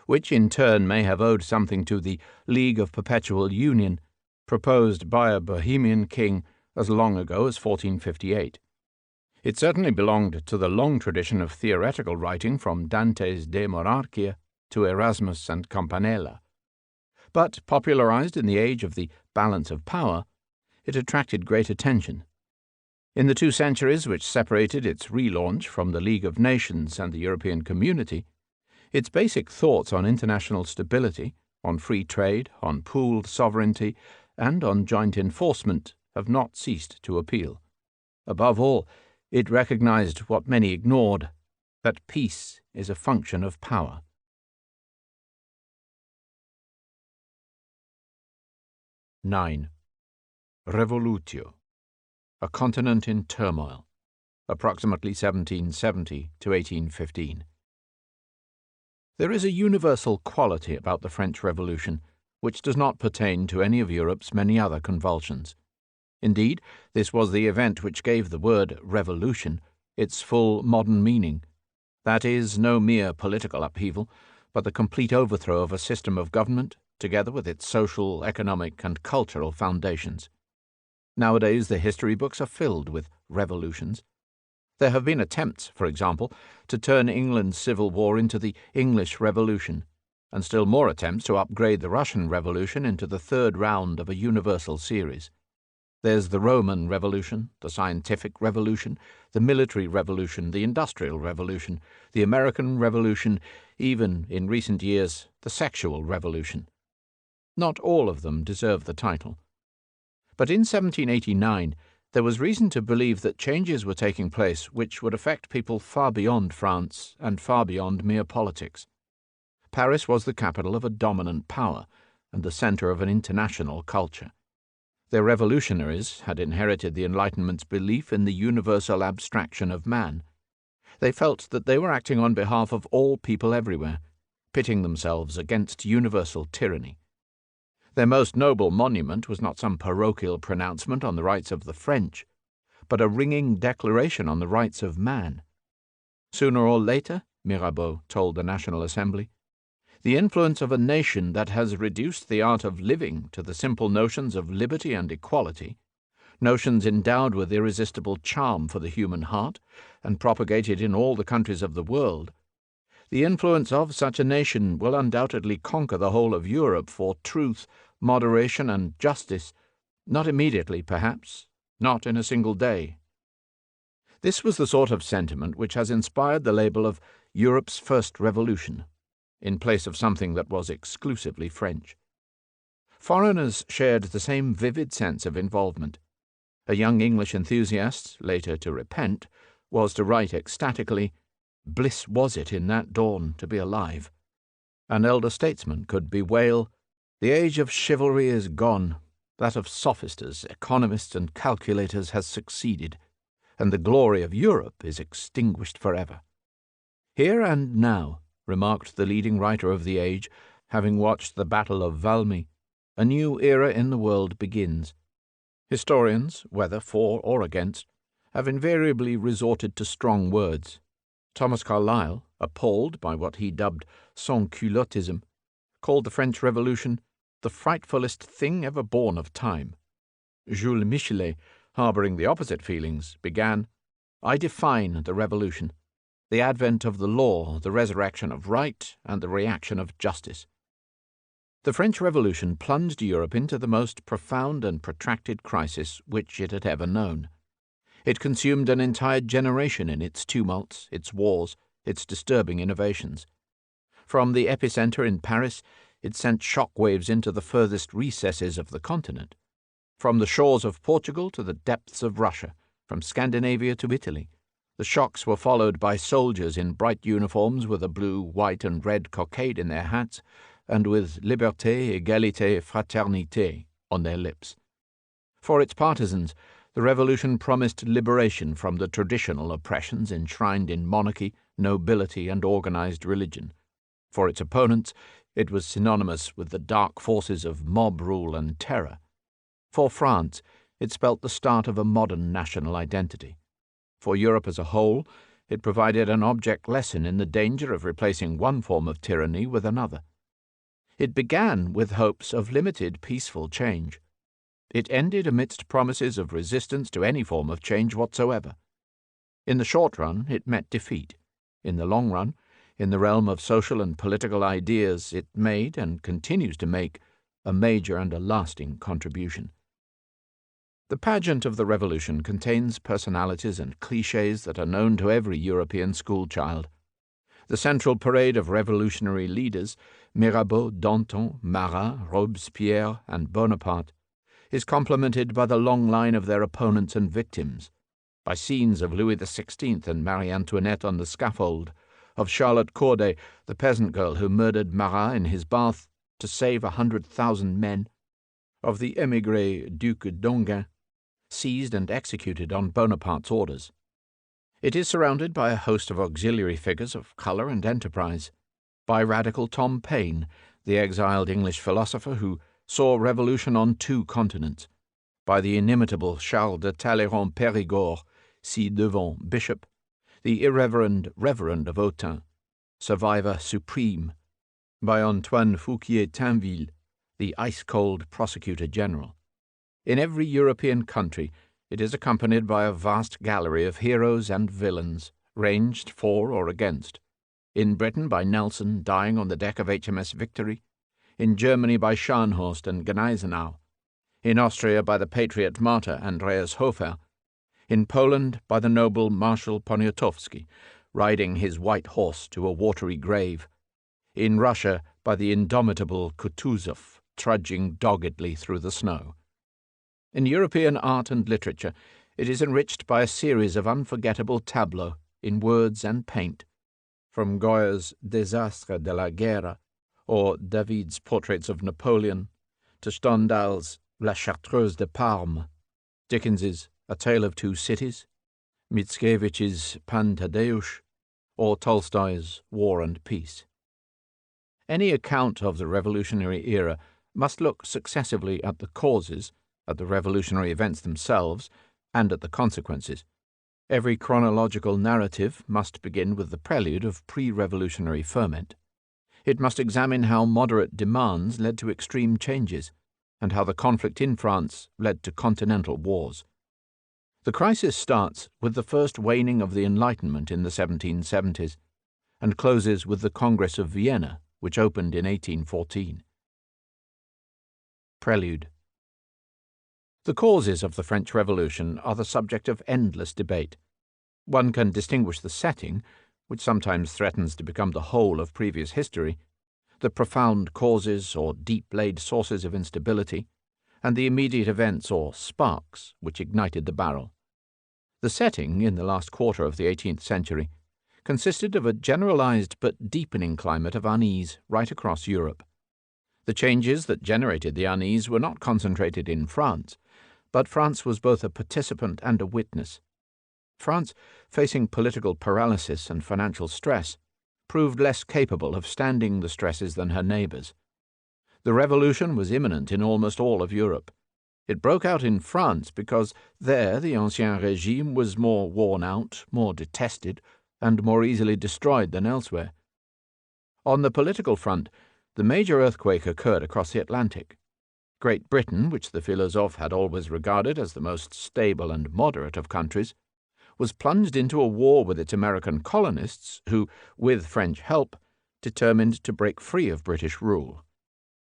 which in turn may have owed something to the League of Perpetual Union, proposed by a Bohemian king as long ago as 1458. It certainly belonged to the long tradition of theoretical writing from Dante's De Monarchia to Erasmus and Campanella. But, popularized in the age of the balance of power, it attracted great attention. In the 2 centuries which separated its relaunch from the League of Nations and the European Community, its basic thoughts on international stability, on free trade, on pooled sovereignty, and on joint enforcement have not ceased to appeal. Above all, it recognized what many ignored, that peace is a function of power. 9. Revolutio. A continent in turmoil. Approximately 1770 to 1815. There is a universal quality about the French Revolution which does not pertain to any of Europe's many other convulsions. Indeed, this was the event which gave the word revolution its full modern meaning. That is, no mere political upheaval, but the complete overthrow of a system of government, together with its social, economic, and cultural foundations. Nowadays the history books are filled with revolutions. There have been attempts, for example, to turn England's civil war into the English Revolution, and still more attempts to upgrade the Russian Revolution into the 3rd round of a universal series. There's the Roman Revolution, the Scientific Revolution, the Military Revolution, the Industrial Revolution, the American Revolution, even, in recent years, the Sexual Revolution. Not all of them deserve the title. But in 1789 there was reason to believe that changes were taking place which would affect people far beyond France and far beyond mere politics. Paris was the capital of a dominant power and the centre of an international culture. Their revolutionaries had inherited the Enlightenment's belief in the universal abstraction of man. They felt that they were acting on behalf of all people everywhere, pitting themselves against universal tyranny. Their most noble monument was not some parochial pronouncement on the rights of the French, but a ringing declaration on the rights of man. Sooner or later, Mirabeau told the National Assembly, the influence of a nation that has reduced the art of living to the simple notions of liberty and equality, notions endowed with irresistible charm for the human heart and propagated in all the countries of the world, the influence of such a nation will undoubtedly conquer the whole of Europe for truth, moderation, and justice, not immediately, perhaps, not in a single day. This was the sort of sentiment which has inspired the label of Europe's First Revolution, in place of something that was exclusively French. Foreigners shared the same vivid sense of involvement. A young English enthusiast, later to repent, was to write ecstatically, "Bliss was it in that dawn to be alive." An elder statesman could bewail, "The age of chivalry is gone. That of sophisters, economists, and calculators has succeeded, and the glory of Europe is extinguished forever. Here and now, remarked the leading writer of the age, having watched the Battle of Valmy, a new era in the world begins. Historians, whether for or against, have invariably resorted to strong words. Thomas Carlyle, appalled by what he dubbed sans-culottism, called the French Revolution the frightfulest thing ever born of time. Jules Michelet, harbouring the opposite feelings, began, "I define the Revolution, the advent of the law, the resurrection of right, and the reaction of justice." The French Revolution plunged Europe into the most profound and protracted crisis which it had ever known. It consumed an entire generation in its tumults, its wars, its disturbing innovations. From the epicentre in Paris, it sent shock waves into the furthest recesses of the continent. From the shores of Portugal to the depths of Russia, from Scandinavia to Italy, the shocks were followed by soldiers in bright uniforms with a blue, white, and red cockade in their hats, and with Liberté, Égalité, Fraternité on their lips. For its partisans, the Revolution promised liberation from the traditional oppressions enshrined in monarchy, nobility, and organized religion. For its opponents, it was synonymous with the dark forces of mob rule and terror. For France, it spelt the start of a modern national identity. For Europe as a whole, it provided an object lesson in the danger of replacing one form of tyranny with another. It began with hopes of limited peaceful change. It ended amidst promises of resistance to any form of change whatsoever. In the short run, it met defeat. In the long run, in the realm of social and political ideas, it made, and continues to make, a major and a lasting contribution. The pageant of the Revolution contains personalities and clichés that are known to every European schoolchild. The central parade of revolutionary leaders, Mirabeau, Danton, Marat, Robespierre, and Bonaparte, is complemented by the long line of their opponents and victims, by scenes of Louis XVI and Marie Antoinette on the scaffold, of Charlotte Corday, the peasant girl who murdered Marat in his bath to save 100,000 men, of the émigré Duc d'Enghien, seized and executed on Bonaparte's orders. It is surrounded by a host of auxiliary figures of colour and enterprise, by radical Tom Paine, the exiled English philosopher who saw revolution on 2 continents, by the inimitable Charles de Talleyrand-Périgord, ci-devant bishop, the irreverend Reverend of Autun, survivor supreme, by Antoine Fouquier-Tinville, the ice-cold prosecutor general. In every European country, it is accompanied by a vast gallery of heroes and villains, ranged for or against. In Britain by Nelson dying on the deck of HMS Victory, in Germany by Scharnhorst and Gneisenau, in Austria by the patriot martyr Andreas Hofer, in Poland by the noble Marshal Poniatowski, riding his white horse to a watery grave, in Russia by the indomitable Kutuzov, trudging doggedly through the snow. In European art and literature, it is enriched by a series of unforgettable tableaux in words and paint, from Goya's Désastres de la Guerre, or Davies' portraits of Napoleon, to Stendhal's La Chartreuse de Parme, Dickens's A Tale of Two Cities, Mickiewicz's Pan Tadeusz, or Tolstoy's War and Peace. Any account of the revolutionary era must look successively at the causes, at the revolutionary events themselves, and at the consequences. Every chronological narrative must begin with the prelude of pre-revolutionary ferment. It must examine how moderate demands led to extreme changes, and how the conflict in France led to continental wars. The crisis starts with the first waning of the Enlightenment in the 1770s, and closes with the Congress of Vienna, which opened in 1814. Prelude. The causes of the French Revolution are the subject of endless debate. One can distinguish the setting, which sometimes threatens to become the whole of previous history, the profound causes or deep-laid sources of instability, and the immediate events or sparks which ignited the barrel. The setting, in the last quarter of the 18th century, consisted of a generalized but deepening climate of unease right across Europe. The changes that generated the unease were not concentrated in France, but France was both a participant and a witness. France, facing political paralysis and financial stress, proved less capable of standing the stresses than her neighbours. The revolution was imminent in almost all of Europe. It broke out in France because there the Ancien Régime was more worn out, more detested, and more easily destroyed than elsewhere. On the political front, the major earthquake occurred across the Atlantic. Great Britain, which the philosophes had always regarded as the most stable and moderate of countries, was plunged into a war with its American colonists who, with French help, determined to break free of British rule.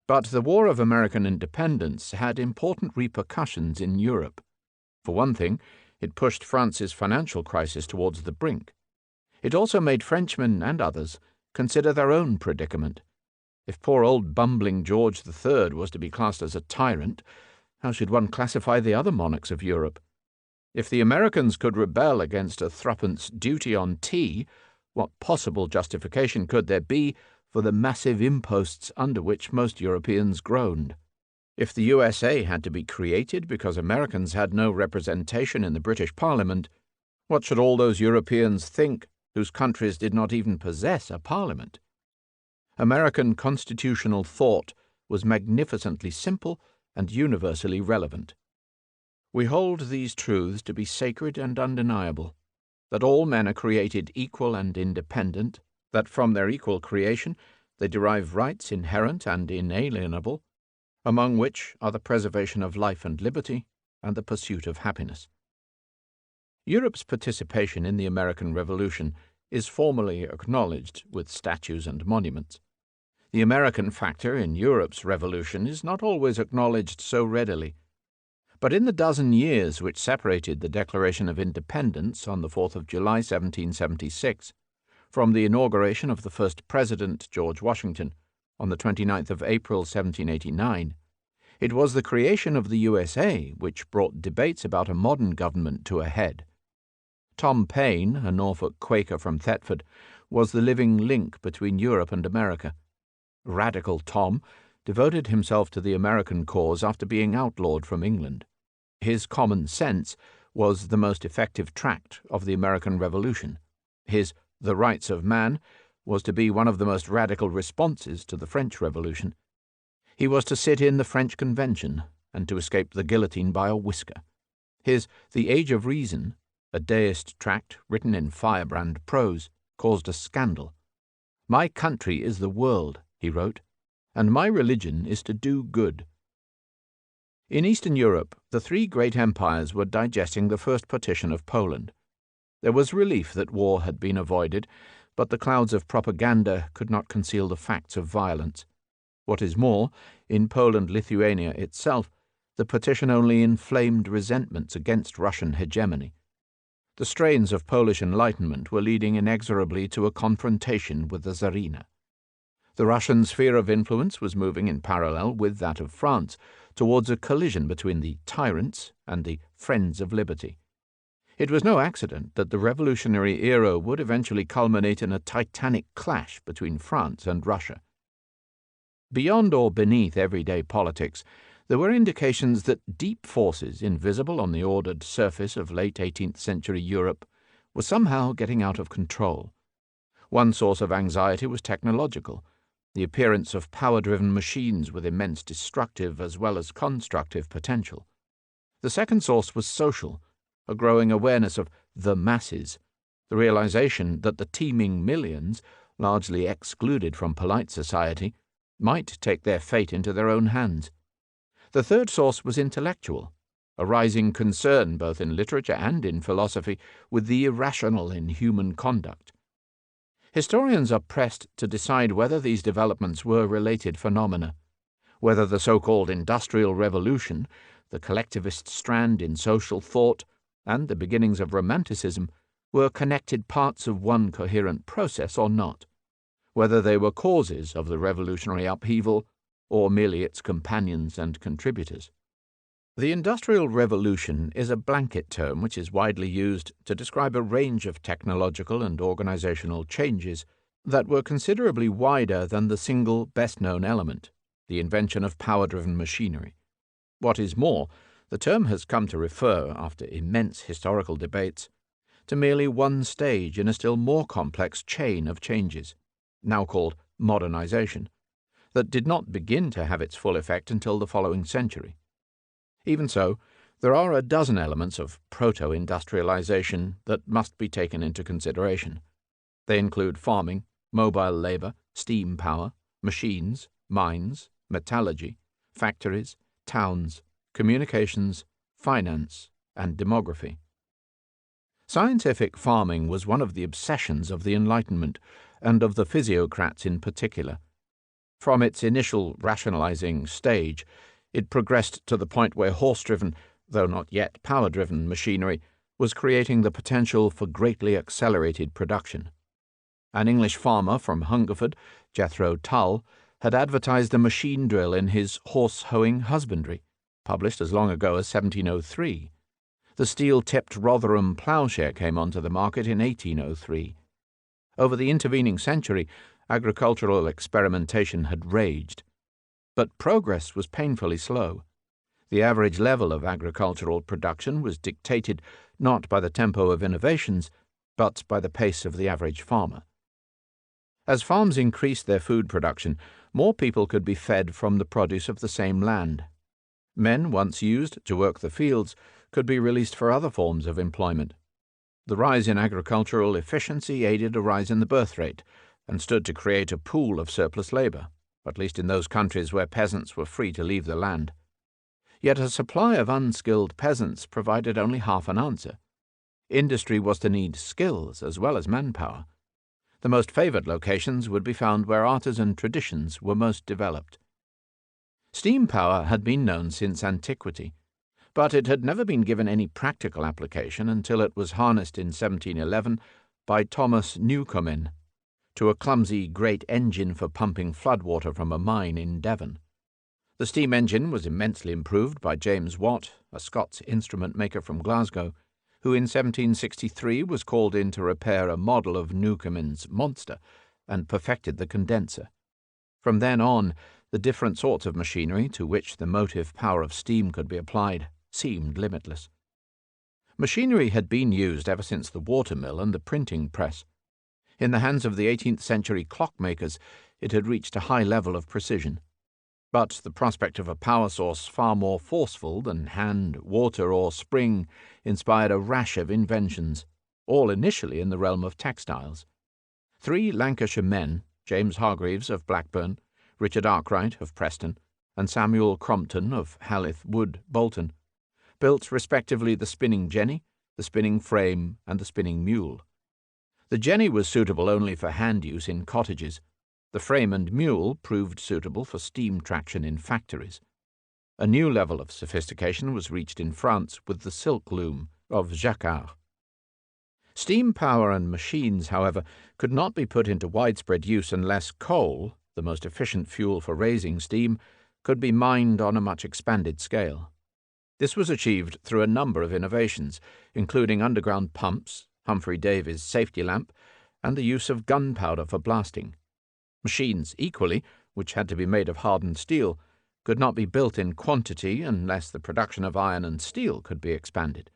But the War of American Independence had important repercussions in Europe. For one thing, it pushed France's financial crisis towards the brink. It also made Frenchmen and others consider their own predicament. If poor old bumbling George III was to be classed as a tyrant, how should one classify the other monarchs of Europe? If the Americans could rebel against a threepence duty on tea, what possible justification could there be for the massive imposts under which most Europeans groaned? If the USA had to be created because Americans had no representation in the British Parliament, what should all those Europeans think whose countries did not even possess a parliament? American constitutional thought was magnificently simple and universally relevant. We hold these truths to be sacred and undeniable, that all men are created equal and independent, that from their equal creation they derive rights inherent and inalienable, among which are the preservation of life and liberty and the pursuit of happiness. Europe's participation in the American Revolution is formally acknowledged with statues and monuments. The American factor in Europe's revolution is not always acknowledged so readily. But in the dozen years which separated the Declaration of Independence on the 4th of July 1776 from the inauguration of the first President, George Washington, on the 29th of April 1789, it was the creation of the USA which brought debates about a modern government to a head. Tom Paine, a Norfolk Quaker from Thetford, was the living link between Europe and America. Radical Tom devoted himself to the American cause after being outlawed from England. His Common Sense was the most effective tract of the American Revolution. His The Rights of Man was to be one of the most radical responses to the French Revolution. He was to sit in the French Convention and to escape the guillotine by a whisker. His The Age of Reason, a deist tract written in firebrand prose, caused a scandal. "My country is the world," he wrote, "and my religion is to do good." In Eastern Europe, the three great empires were digesting the first partition of Poland. There was relief that war had been avoided, but the clouds of propaganda could not conceal the facts of violence. What is more, in Poland-Lithuania itself, the partition only inflamed resentments against Russian hegemony. The strains of Polish enlightenment were leading inexorably to a confrontation with the Tsarina. The Russian sphere of influence was moving in parallel with that of France towards a collision between the tyrants and the friends of liberty. It was no accident that the revolutionary era would eventually culminate in a titanic clash between France and Russia. Beyond or beneath everyday politics, there were indications that deep forces invisible on the ordered surface of late 18th century Europe were somehow getting out of control. One source of anxiety was technological, the appearance of power-driven machines with immense destructive as well as constructive potential. The second source was social, a growing awareness of the masses, the realization that the teeming millions, largely excluded from polite society, might take their fate into their own hands. The third source was intellectual, a rising concern both in literature and in philosophy with the irrational in human conduct. Historians are pressed to decide whether these developments were related phenomena, whether the so-called Industrial Revolution, the collectivist strand in social thought, and the beginnings of Romanticism were connected parts of one coherent process or not, whether they were causes of the revolutionary upheaval or merely its companions and contributors. The Industrial Revolution is a blanket term which is widely used to describe a range of technological and organizational changes that were considerably wider than the single best-known element, the invention of power-driven machinery. What is more, the term has come to refer, after immense historical debates, to merely one stage in a still more complex chain of changes, now called modernization, that did not begin to have its full effect until the following century. Even so, there are a dozen elements of proto-industrialization that must be taken into consideration. They include farming, mobile labor, steam power, machines, mines, metallurgy, factories, towns, communications, finance, and demography. Scientific farming was one of the obsessions of the Enlightenment, and of the physiocrats in particular. From its initial rationalizing stage, it progressed to the point where horse-driven, though not yet power-driven, machinery was creating the potential for greatly accelerated production. An English farmer from Hungerford, Jethro Tull, had advertised a machine drill in his Horse-Hoeing Husbandry, published as long ago as 1703. The steel-tipped Rotherham ploughshare came onto the market in 1803. Over the intervening century, agricultural experimentation had raged. But progress was painfully slow. The average level of agricultural production was dictated not by the tempo of innovations, but by the pace of the average farmer. As farms increased their food production, more people could be fed from the produce of the same land. Men once used to work the fields could be released for other forms of employment. The rise in agricultural efficiency aided a rise in the birth rate, and stood to create a pool of surplus labor, at least in those countries where peasants were free to leave the land. Yet a supply of unskilled peasants provided only half an answer. Industry was to need skills as well as manpower. The most favored locations would be found where artisan traditions were most developed. Steam power had been known since antiquity, but it had never been given any practical application until it was harnessed in 1711 by Thomas Newcomen to a clumsy great engine for pumping floodwater from a mine in Devon. The steam engine was immensely improved by James Watt, a Scots instrument maker from Glasgow, who in 1763 was called in to repair a model of Newcomen's monster and perfected the condenser. From then on, the different sorts of machinery to which the motive power of steam could be applied seemed limitless. Machinery had been used ever since the watermill and the printing press. In the hands of the 18th century clockmakers, it had reached a high level of precision. But the prospect of a power source far more forceful than hand, water, or spring inspired a rash of inventions, all initially in the realm of textiles. 3 Lancashire men, James Hargreaves of Blackburn, Richard Arkwright of Preston, and Samuel Crompton of Halith Wood, Bolton, built respectively the spinning jenny, the spinning frame, and the spinning mule. The jenny was suitable only for hand use in cottages. The frame and mule proved suitable for steam traction in factories. A new level of sophistication was reached in France with the silk loom of Jacquard. Steam power and machines, however, could not be put into widespread use unless coal, the most efficient fuel for raising steam, could be mined on a much expanded scale. This was achieved through a number of innovations, including underground pumps, Humphrey Davies' safety lamp, and the use of gunpowder for blasting. Machines, equally, which had to be made of hardened steel, could not be built in quantity unless the production of iron and steel could be expanded.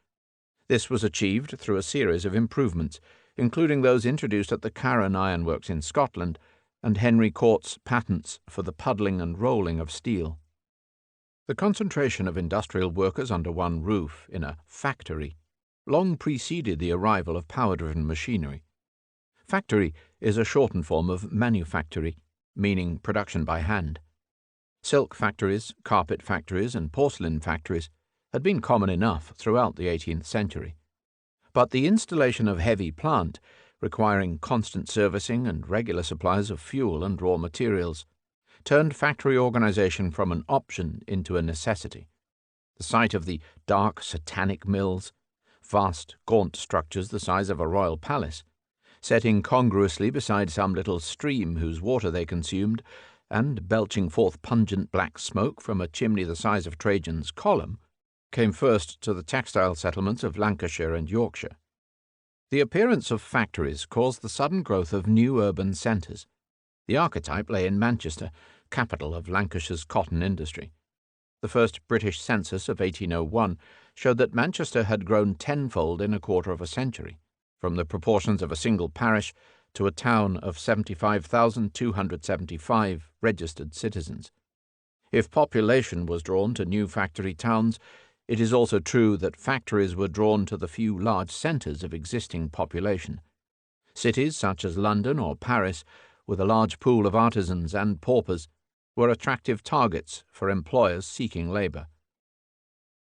This was achieved through a series of improvements, including those introduced at the Carron Ironworks in Scotland and Henry Court's patents for the puddling and rolling of steel. The concentration of industrial workers under one roof in a factory long preceded the arrival of power-driven machinery. Factory is a shortened form of manufactory, meaning production by hand. Silk factories, carpet factories, and porcelain factories had been common enough throughout the 18th century. But the installation of heavy plant, requiring constant servicing and regular supplies of fuel and raw materials, turned factory organization from an option into a necessity. The sight of the dark, satanic mills, vast, gaunt structures the size of a royal palace, set incongruously beside some little stream whose water they consumed, and belching forth pungent black smoke from a chimney the size of Trajan's column, came first to the textile settlements of Lancashire and Yorkshire. The appearance of factories caused the sudden growth of new urban centres. The archetype lay in Manchester, capital of Lancashire's cotton industry. The first British census of 1801 showed that Manchester had grown tenfold in a quarter of a century, from the proportions of a single parish to a town of 75,275 registered citizens. If population was drawn to new factory towns, it is also true that factories were drawn to the few large centres of existing population. Cities such as London or Paris, with a large pool of artisans and paupers, were attractive targets for employers seeking labour.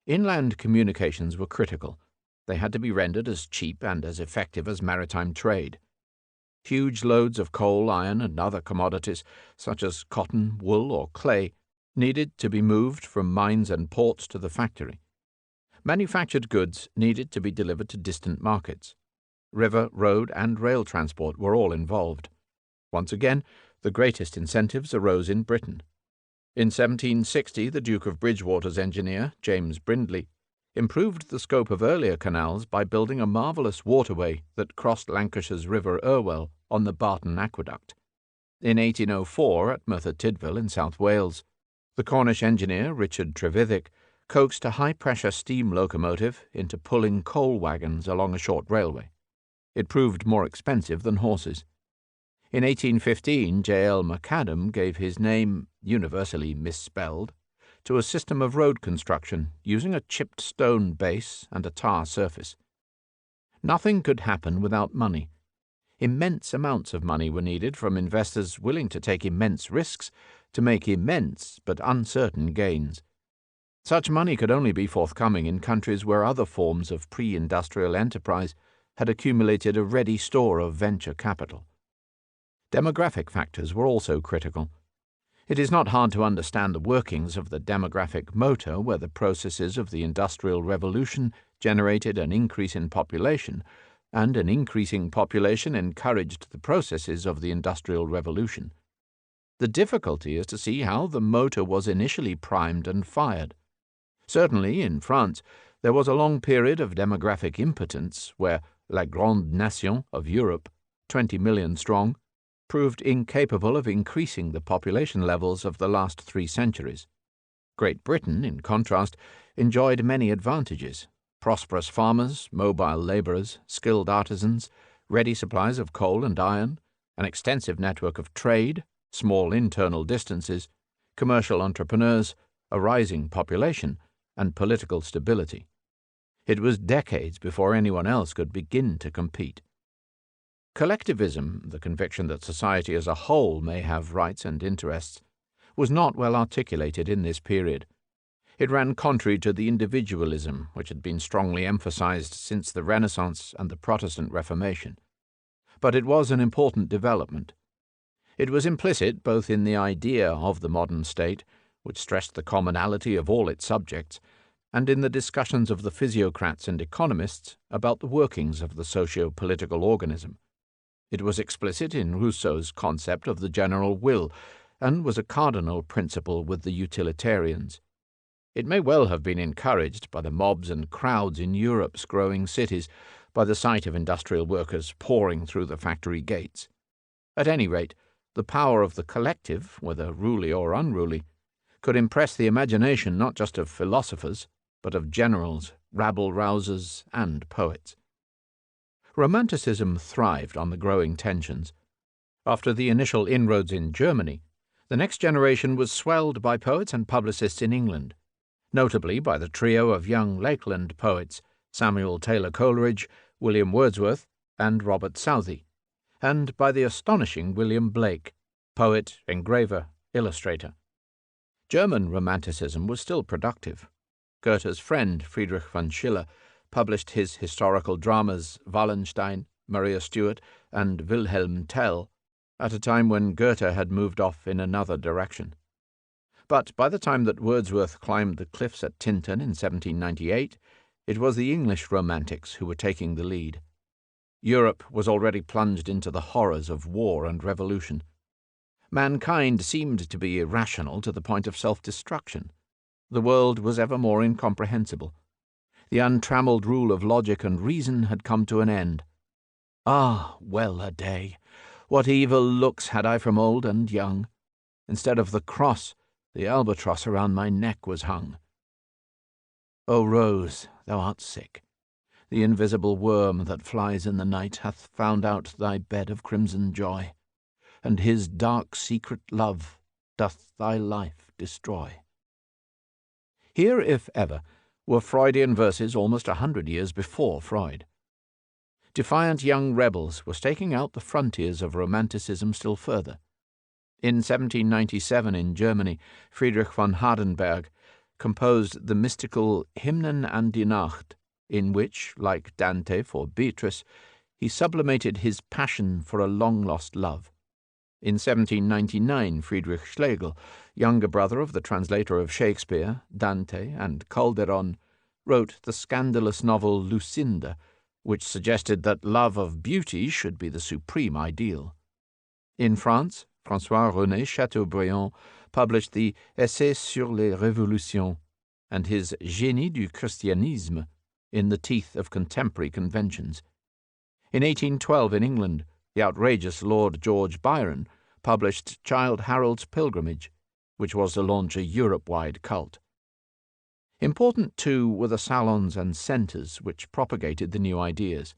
Inland communications were critical. They had to be rendered as cheap and as effective as maritime trade. Huge loads of coal, iron, and other commodities, such as cotton, wool, or clay, needed to be moved from mines and ports to the factory. Manufactured goods needed to be delivered to distant markets. River, road, and rail transport were all involved. Once again, the greatest incentives arose in Britain. In 1760, the Duke of Bridgewater's engineer, James Brindley, improved the scope of earlier canals by building a marvellous waterway that crossed Lancashire's River Irwell on the Barton Aqueduct. In 1804, at Merthyr Tydfil in South Wales, the Cornish engineer, Richard Trevithick, coaxed a high-pressure steam locomotive into pulling coal wagons along a short railway. It proved more expensive than horses. In 1815, J.L. Macadam gave his name, universally misspelled, to a system of road construction using a chipped stone base and a tar surface. Nothing could happen without money. Immense amounts of money were needed from investors willing to take immense risks to make immense but uncertain gains. Such money could only be forthcoming in countries where other forms of pre-industrial enterprise had accumulated a ready store of venture capital. Demographic factors were also critical. It is not hard to understand the workings of the demographic motor where the processes of the Industrial Revolution generated an increase in population, and an increasing population encouraged the processes of the Industrial Revolution. The difficulty is to see how the motor was initially primed and fired. Certainly, in France, there was a long period of demographic impotence where La Grande Nation of Europe, 20 million strong, proved incapable of increasing the population levels of the last 3 centuries. Great Britain, in contrast, enjoyed many advantages: prosperous farmers, mobile labourers, skilled artisans, ready supplies of coal and iron, an extensive network of trade, small internal distances, commercial entrepreneurs, a rising population, and political stability. It was decades before anyone else could begin to compete. Collectivism, the conviction that society as a whole may have rights and interests, was not well articulated in this period. It ran contrary to the individualism which had been strongly emphasized since the Renaissance and the Protestant Reformation. But it was an important development. It was implicit both in the idea of the modern state, which stressed the commonality of all its subjects, and in the discussions of the physiocrats and economists about the workings of the socio-political organism. It was explicit in Rousseau's concept of the general will, and was a cardinal principle with the utilitarians. It may well have been encouraged by the mobs and crowds in Europe's growing cities, by the sight of industrial workers pouring through the factory gates. At any rate, the power of the collective, whether ruly or unruly, could impress the imagination not just of philosophers, but of generals, rabble-rousers, and poets. Romanticism thrived on the growing tensions. After the initial inroads in Germany, the next generation was swelled by poets and publicists in England, notably by the trio of young Lakeland poets, Samuel Taylor Coleridge, William Wordsworth, and Robert Southey, and by the astonishing William Blake, poet, engraver, illustrator. German Romanticism was still productive. Goethe's friend, Friedrich von Schiller, published his historical dramas Wallenstein, Maria Stuart, and Wilhelm Tell at a time when Goethe had moved off in another direction. But by the time that Wordsworth climbed the cliffs at Tintern in 1798, it was the English romantics who were taking the lead. Europe was already plunged into the horrors of war and revolution. Mankind seemed to be irrational to the point of self-destruction. The world was ever more incomprehensible. The untrammeled rule of logic and reason had come to an end. Ah, well a day! What evil looks had I from old and young! Instead of the cross, the albatross around my neck was hung. O Rose, thou art sick. The invisible worm that flies in the night hath found out thy bed of crimson joy, and his dark secret love doth thy life destroy. Here, if ever, were Freudian verses almost 100 years before Freud. Defiant young rebels were staking out the frontiers of Romanticism still further. In 1797 in Germany, Friedrich von Hardenberg composed the mystical Hymnen an die Nacht, in which, like Dante for Beatrice, he sublimated his passion for a long-lost love. In 1799, Friedrich Schlegel, younger brother of the translator of Shakespeare, Dante, and Calderon, wrote the scandalous novel Lucinda, which suggested that love of beauty should be the supreme ideal. In France, François-René Chateaubriand published the Essai sur les Révolutions and his Génie du Christianisme in the teeth of contemporary conventions. In 1812 in England, the outrageous Lord George Byron published Childe Harold's Pilgrimage, which was to launch a Europe-wide cult. Important, too, were the salons and centres which propagated the new ideas.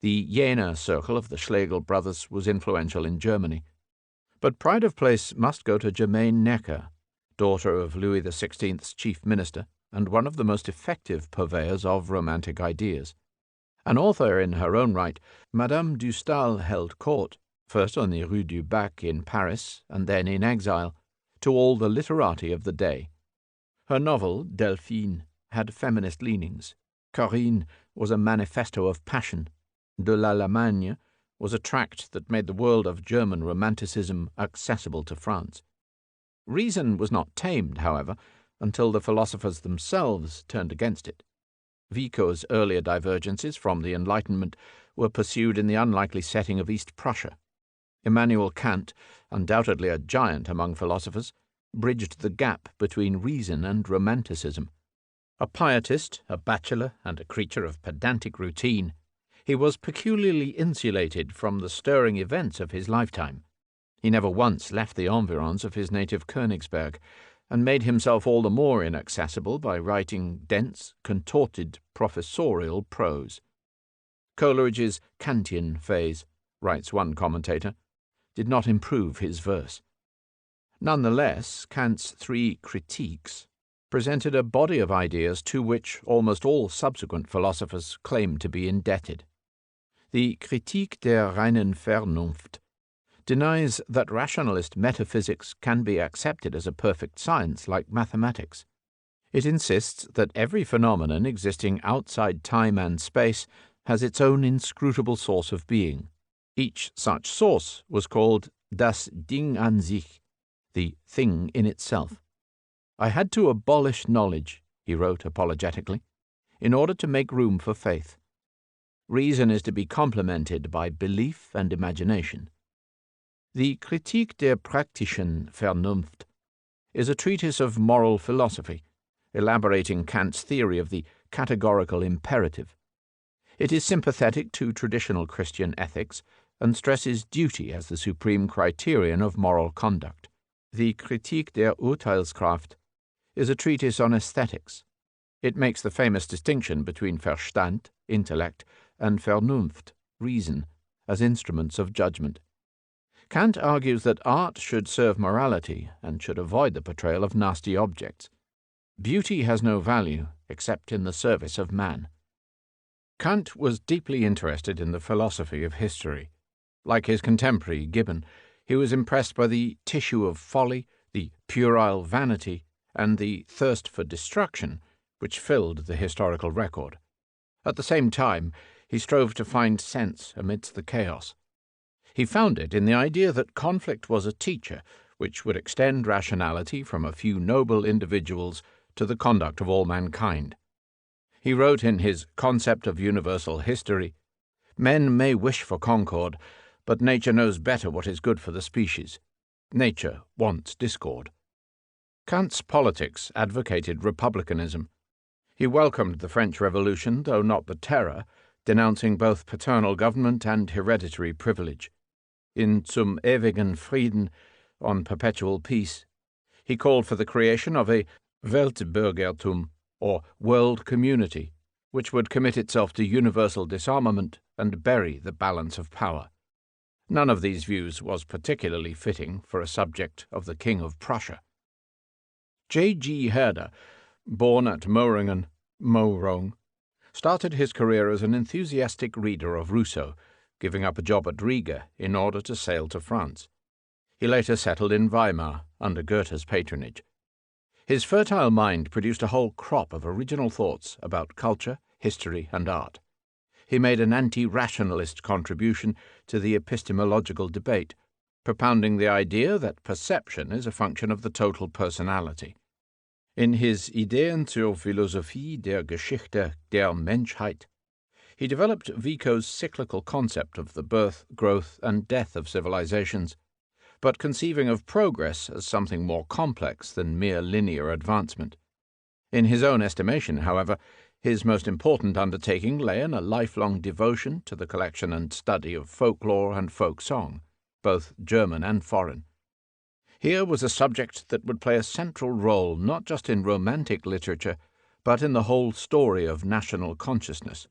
The Jena circle of the Schlegel brothers was influential in Germany. But pride of place must go to Germaine Necker, daughter of Louis XVI's chief minister and one of the most effective purveyors of romantic ideas. An author in her own right, Madame de Staël held court, first on the Rue du Bac in Paris and then in exile, to all the literati of the day. Her novel, Delphine, had feminist leanings. Corinne was a manifesto of passion. De l'Allemagne was a tract that made the world of German romanticism accessible to France. Reason was not tamed, however, until the philosophers themselves turned against it. Vico's earlier divergences from the Enlightenment were pursued in the unlikely setting of East Prussia. Immanuel Kant, undoubtedly a giant among philosophers, bridged the gap between reason and romanticism. A pietist, a bachelor, and a creature of pedantic routine, he was peculiarly insulated from the stirring events of his lifetime. He never once left the environs of his native Königsberg, and made himself all the more inaccessible by writing dense, contorted, professorial prose. Coleridge's Kantian phase, writes one commentator, did not improve his verse. Nonetheless, Kant's 3 critiques presented a body of ideas to which almost all subsequent philosophers claim to be indebted. The Kritik der reinen Vernunft denies that rationalist metaphysics can be accepted as a perfect science like mathematics. It insists that every phenomenon existing outside time and space has its own inscrutable source of being. Each such source was called das Ding an sich, the thing in itself. I had to abolish knowledge, he wrote apologetically, in order to make room for faith. Reason is to be complemented by belief and imagination. The Kritik der praktischen Vernunft is a treatise of moral philosophy, elaborating Kant's theory of the categorical imperative. It is sympathetic to traditional Christian ethics and stresses duty as the supreme criterion of moral conduct. The Kritik der Urteilskraft is a treatise on aesthetics. It makes the famous distinction between Verstand, intellect, and Vernunft, reason, as instruments of judgment. Kant argues that art should serve morality and should avoid the portrayal of nasty objects. Beauty has no value except in the service of man. Kant was deeply interested in the philosophy of history. Like his contemporary Gibbon, he was impressed by the tissue of folly, the puerile vanity, and the thirst for destruction which filled the historical record. At the same time, he strove to find sense amidst the chaos. He found it in the idea that conflict was a teacher which would extend rationality from a few noble individuals to the conduct of all mankind. He wrote in his Concept of Universal History, "Men may wish for concord, but nature knows better what is good for the species. Nature wants discord." Kant's politics advocated republicanism. He welcomed the French Revolution, though not the Terror, denouncing both paternal government and hereditary privilege. In Zum ewigen Frieden, on perpetual peace. He called for the creation of a Weltbürgertum, or world community, which would commit itself to universal disarmament and bury the balance of power. None of these views was particularly fitting for a subject of the King of Prussia. J. G. Herder, born at Moeringen, started his career as an enthusiastic reader of Rousseau, giving up a job at Riga in order to sail to France. He later settled in Weimar under Goethe's patronage. His fertile mind produced a whole crop of original thoughts about culture, history, and art. He made an anti-rationalist contribution to the epistemological debate, propounding the idea that perception is a function of the total personality. In his Ideen zur Philosophie der Geschichte der Menschheit, he developed Vico's cyclical concept of the birth, growth, and death of civilizations, but conceiving of progress as something more complex than mere linear advancement. In his own estimation, however, his most important undertaking lay in a lifelong devotion to the collection and study of folklore and folk song, both German and foreign. Here was a subject that would play a central role not just in Romantic literature, but in the whole story of national consciousness.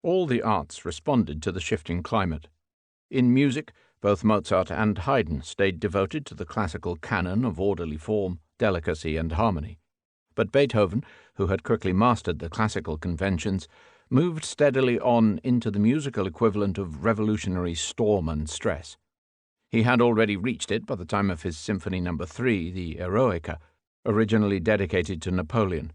All the arts responded to the shifting climate. In music, both Mozart and Haydn stayed devoted to the classical canon of orderly form, delicacy, and harmony. But Beethoven, who had quickly mastered the classical conventions, moved steadily on into the musical equivalent of revolutionary storm and stress. He had already reached it by the time of his Symphony No. 3, the Eroica, originally dedicated to Napoleon.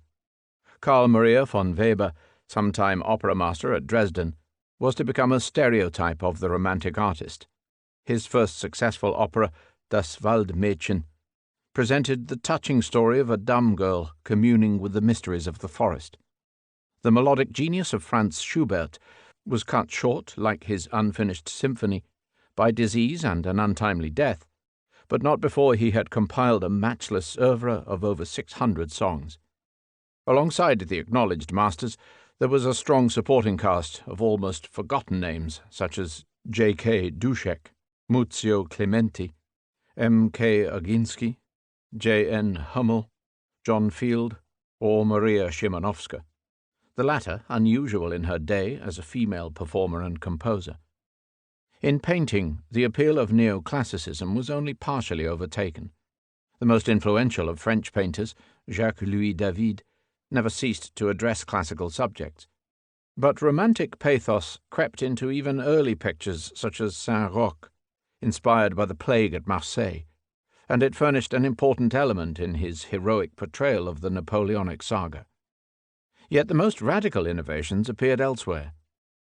Carl Maria von Weber, sometime opera master at Dresden, was to become a stereotype of the Romantic artist. His first successful opera, Das Waldmädchen, presented the touching story of a dumb girl communing with the mysteries of the forest. The melodic genius of Franz Schubert was cut short, like his unfinished symphony, by disease and an untimely death, but not before he had compiled a matchless oeuvre of over 600 songs. Alongside the acknowledged masters, there was a strong supporting cast of almost forgotten names such as J. K. Duszek, Muzio Clementi, M. K. Oginski, J. N. Hummel, John Field, or Maria Szymanowska, the latter unusual in her day as a female performer and composer. In painting, the appeal of neoclassicism was only partially overtaken. The most influential of French painters, Jacques-Louis David, never ceased to address classical subjects. But Romantic pathos crept into even early pictures such as Saint-Roch, inspired by the plague at Marseille, and it furnished an important element in his heroic portrayal of the Napoleonic saga. Yet the most radical innovations appeared elsewhere.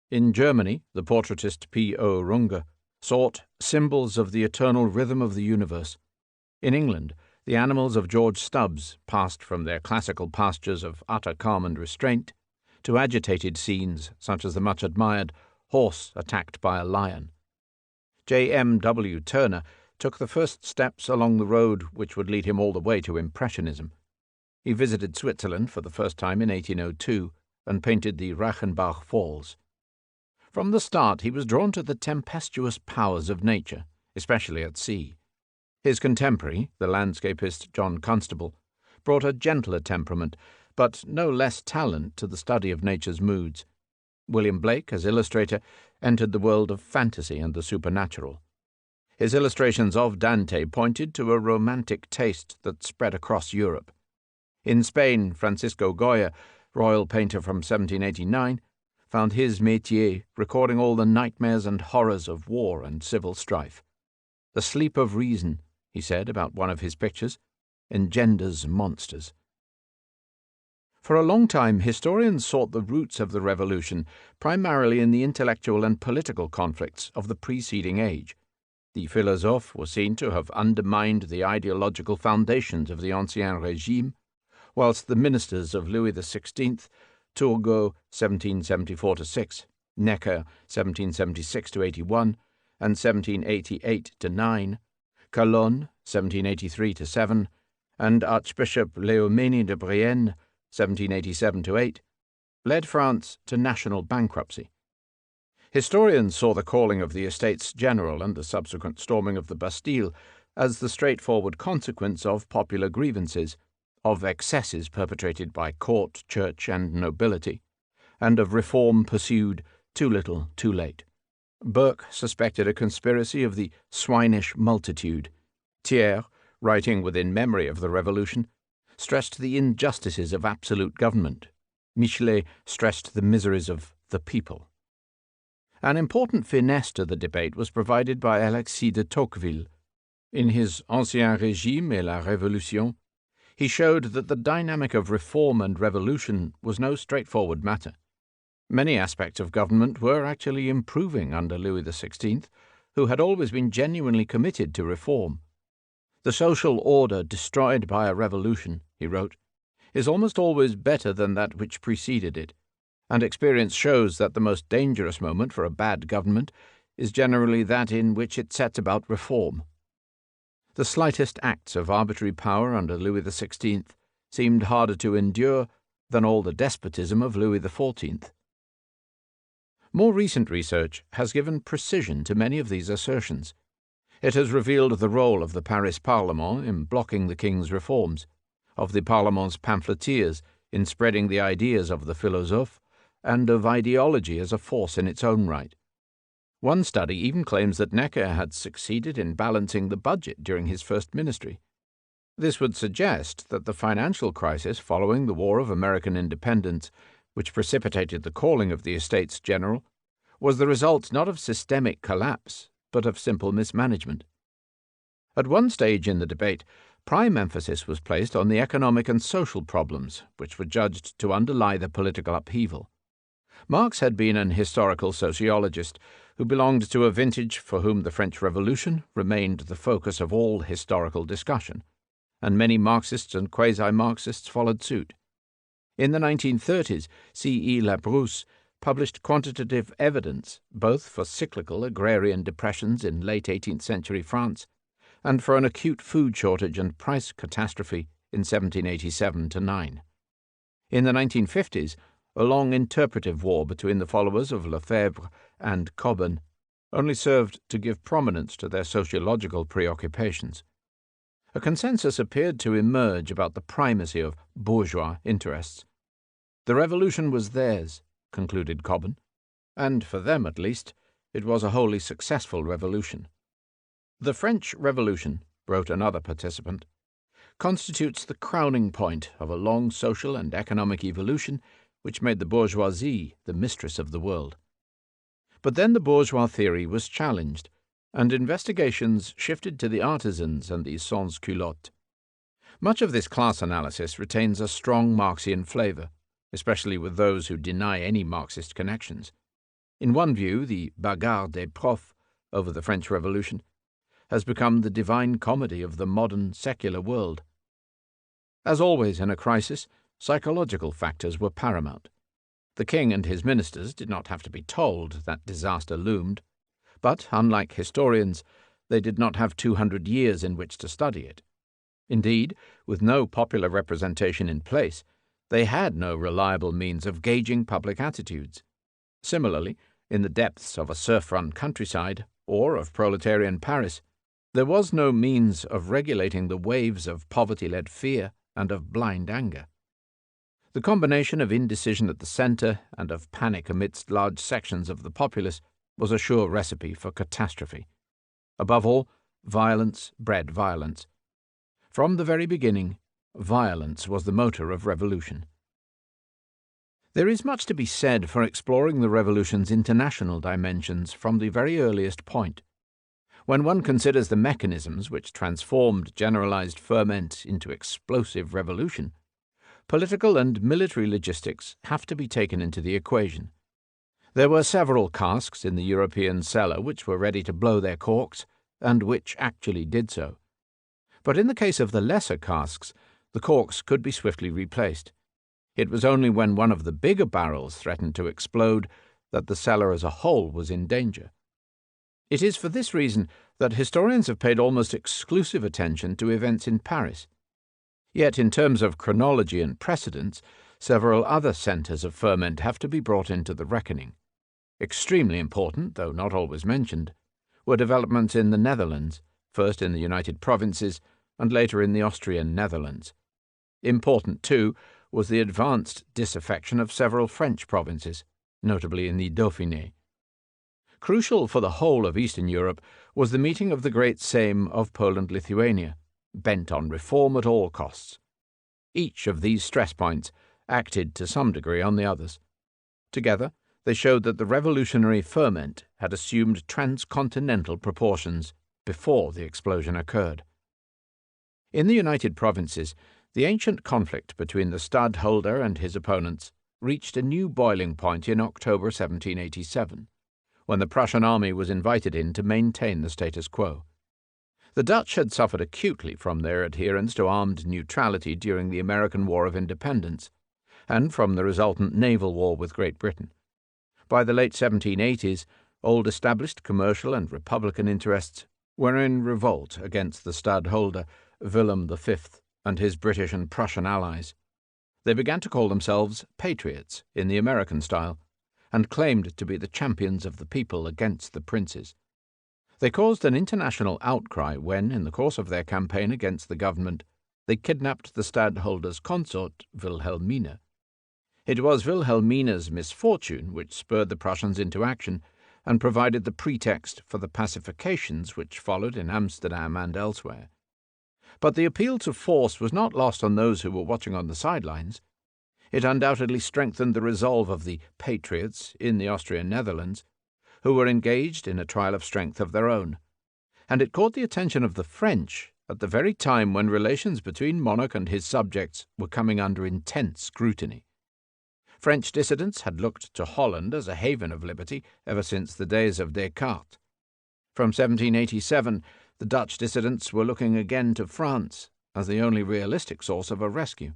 In Germany, the portraitist P. O. Runge sought symbols of the eternal rhythm of the universe. In England, the animals of George Stubbs passed from their classical pastures of utter calm and restraint to agitated scenes such as the much-admired horse attacked by a lion. J. M. W. Turner took the first steps along the road which would lead him all the way to Impressionism. He visited Switzerland for the first time in 1802 and painted the Rachenbach Falls. From the start he was drawn to the tempestuous powers of nature, especially at sea. His contemporary, the landscapist John Constable, brought a gentler temperament, but no less talent to the study of nature's moods. William Blake, as illustrator, entered the world of fantasy and the supernatural. His illustrations of Dante pointed to a romantic taste that spread across Europe. In Spain, Francisco Goya, royal painter from 1789, found his métier recording all the nightmares and horrors of war and civil strife. The sleep of reason, he said about one of his pictures, engenders monsters. For a long time, historians sought the roots of the revolution primarily in the intellectual and political conflicts of the preceding age. The philosophes were seen to have undermined the ideological foundations of the Ancien Régime, whilst the ministers of Louis XVI, Turgot 1774-6, Necker 1776-81, and 1788-9, Calonne 1783-7, and Archbishop Léomenie de Brienne 1787-8, led France to national bankruptcy. Historians saw the calling of the Estates General and the subsequent storming of the Bastille as the straightforward consequence of popular grievances, of excesses perpetrated by court, church, and nobility, and of reform pursued too little, too late. Burke suspected a conspiracy of the swinish multitude. Thiers, writing within memory of the Revolution, stressed the injustices of absolute government. Michelet stressed the miseries of the people. An important finesse to the debate was provided by Alexis de Tocqueville. In his Ancien Régime et la Révolution, he showed that the dynamic of reform and revolution was no straightforward matter. Many aspects of government were actually improving under Louis XVI, who had always been genuinely committed to reform. The social order destroyed by a revolution, he wrote, is almost always better than that which preceded it, and experience shows that the most dangerous moment for a bad government is generally that in which it sets about reform. The slightest acts of arbitrary power under Louis XVI seemed harder to endure than all the despotism of Louis XIV. More recent research has given precision to many of these assertions. It has revealed the role of the Paris Parlement in blocking the king's reforms, of the Parlement's pamphleteers in spreading the ideas of the philosophes, and of ideology as a force in its own right. One study even claims that Necker had succeeded in balancing the budget during his first ministry. This would suggest that the financial crisis following the War of American Independence, which precipitated the calling of the Estates General, was the result not of systemic collapse, but of simple mismanagement. At one stage in the debate, prime emphasis was placed on the economic and social problems, which were judged to underlie the political upheaval. Marx had been an historical sociologist who belonged to a vintage for whom the French Revolution remained the focus of all historical discussion, and many Marxists and quasi-Marxists followed suit. In the 1930s, C. E. Labrousse published quantitative evidence both for cyclical agrarian depressions in late 18th century France and for an acute food shortage and price catastrophe in 1787-9. In the 1950s, a long interpretive war between the followers of Lefebvre and Cobben only served to give prominence to their sociological preoccupations. A consensus appeared to emerge about the primacy of bourgeois interests. The revolution was theirs, concluded Cobben, and for them at least, it was a wholly successful revolution. The French Revolution, wrote another participant, constitutes the crowning point of a long social and economic evolution which made the bourgeoisie the mistress of the world. But then the bourgeois theory was challenged, and investigations shifted to the artisans and the sans-culottes. Much of this class analysis retains a strong Marxian flavor, especially with those who deny any Marxist connections. In one view, the bagarre des profs over the French Revolution has become the divine comedy of the modern secular world. As always in a crisis, psychological factors were paramount. The king and his ministers did not have to be told that disaster loomed, but, unlike historians, they did not have 200 years in which to study it. Indeed, with no popular representation in place, they had no reliable means of gauging public attitudes. Similarly, in the depths of a serf-run countryside, or of proletarian Paris, there was no means of regulating the waves of poverty-led fear and of blind anger. The combination of indecision at the centre and of panic amidst large sections of the populace was a sure recipe for catastrophe. Above all, violence bred violence. From the very beginning, violence was the motor of revolution. There is much to be said for exploring the revolution's international dimensions from the very earliest point. When one considers the mechanisms which transformed generalized ferment into explosive revolution, political and military logistics have to be taken into the equation. There were several casks in the European cellar which were ready to blow their corks, and which actually did so. But in the case of the lesser casks, the corks could be swiftly replaced. It was only when one of the bigger barrels threatened to explode that the cellar as a whole was in danger. It is for this reason that historians have paid almost exclusive attention to events in Paris. Yet in terms of chronology and precedence, several other centres of ferment have to be brought into the reckoning. Extremely important, though not always mentioned, were developments in the Netherlands, first in the United Provinces and later in the Austrian Netherlands. Important, too, was the advanced disaffection of several French provinces, notably in the Dauphiné. Crucial for the whole of Eastern Europe was the meeting of the Great Sejm of Poland-Lithuania, bent on reform at all costs. Each of these stress points acted to some degree on the others. Together, they showed that the revolutionary ferment had assumed transcontinental proportions before the explosion occurred. In the United Provinces, the ancient conflict between the stadtholder and his opponents reached a new boiling point in October 1787, when the Prussian army was invited in to maintain the status quo. The Dutch had suffered acutely from their adherence to armed neutrality during the American War of Independence, and from the resultant naval war with Great Britain. By the late 1780s, old established commercial and republican interests were in revolt against the stadtholder Willem V and his British and Prussian allies. They began to call themselves patriots in the American style, and claimed to be the champions of the people against the princes. They caused an international outcry when, in the course of their campaign against the government, they kidnapped the stadtholder's consort, Wilhelmina. It was Wilhelmina's misfortune which spurred the Prussians into action and provided the pretext for the pacifications which followed in Amsterdam and elsewhere. But the appeal to force was not lost on those who were watching on the sidelines. It undoubtedly strengthened the resolve of the patriots in the Austrian Netherlands, who were engaged in a trial of strength of their own, and it caught the attention of the French at the very time when relations between monarch and his subjects were coming under intense scrutiny. French dissidents had looked to Holland as a haven of liberty ever since the days of Descartes. From 1787, the Dutch dissidents were looking again to France as the only realistic source of a rescue.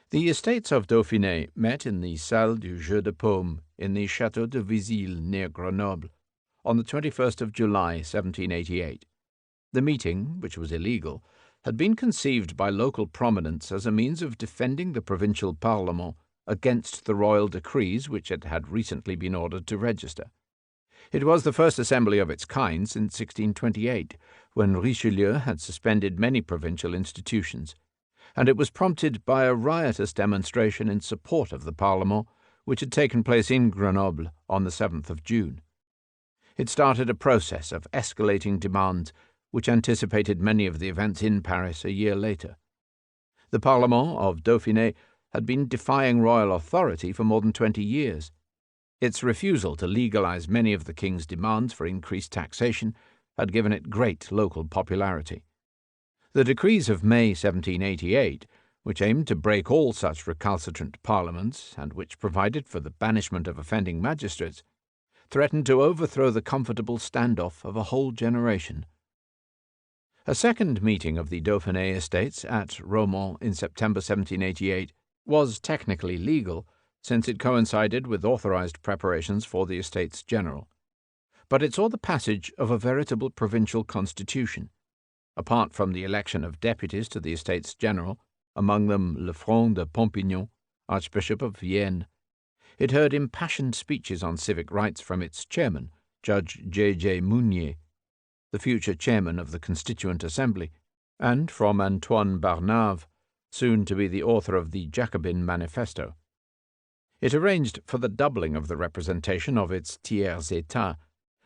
The Estates of Dauphiné met in the Salle du Jeu de Paume in the Château de Vizille near Grenoble on the 21st of July, 1788. The meeting, which was illegal, had been conceived by local prominents as a means of defending the provincial Parlement against the royal decrees which it had recently been ordered to register. It was the first assembly of its kind since 1628, when Richelieu had suspended many provincial institutions, and it was prompted by a riotous demonstration in support of the Parlement which had taken place in Grenoble on the 7th of June. It started a process of escalating demands which anticipated many of the events in Paris a year later. The Parlement of Dauphiné had been defying royal authority for more than 20 years. Its refusal to legalize many of the king's demands for increased taxation had given it great local popularity. The decrees of May 1788, which aimed to break all such recalcitrant parliaments and which provided for the banishment of offending magistrates, threatened to overthrow the comfortable standoff of a whole generation. A second meeting of the Dauphiné Estates at Romont in September 1788 was technically legal, since it coincided with authorized preparations for the Estates General. But it saw the passage of a veritable provincial constitution. Apart from the election of deputies to the Estates General, among them Lefranc de Pompignan, Archbishop of Vienne, it heard impassioned speeches on civic rights from its chairman, Judge J. Mounier, the future chairman of the Constituent Assembly, and from Antoine Barnave, soon to be the author of the Jacobin Manifesto. It arranged for the doubling of the representation of its tiers états,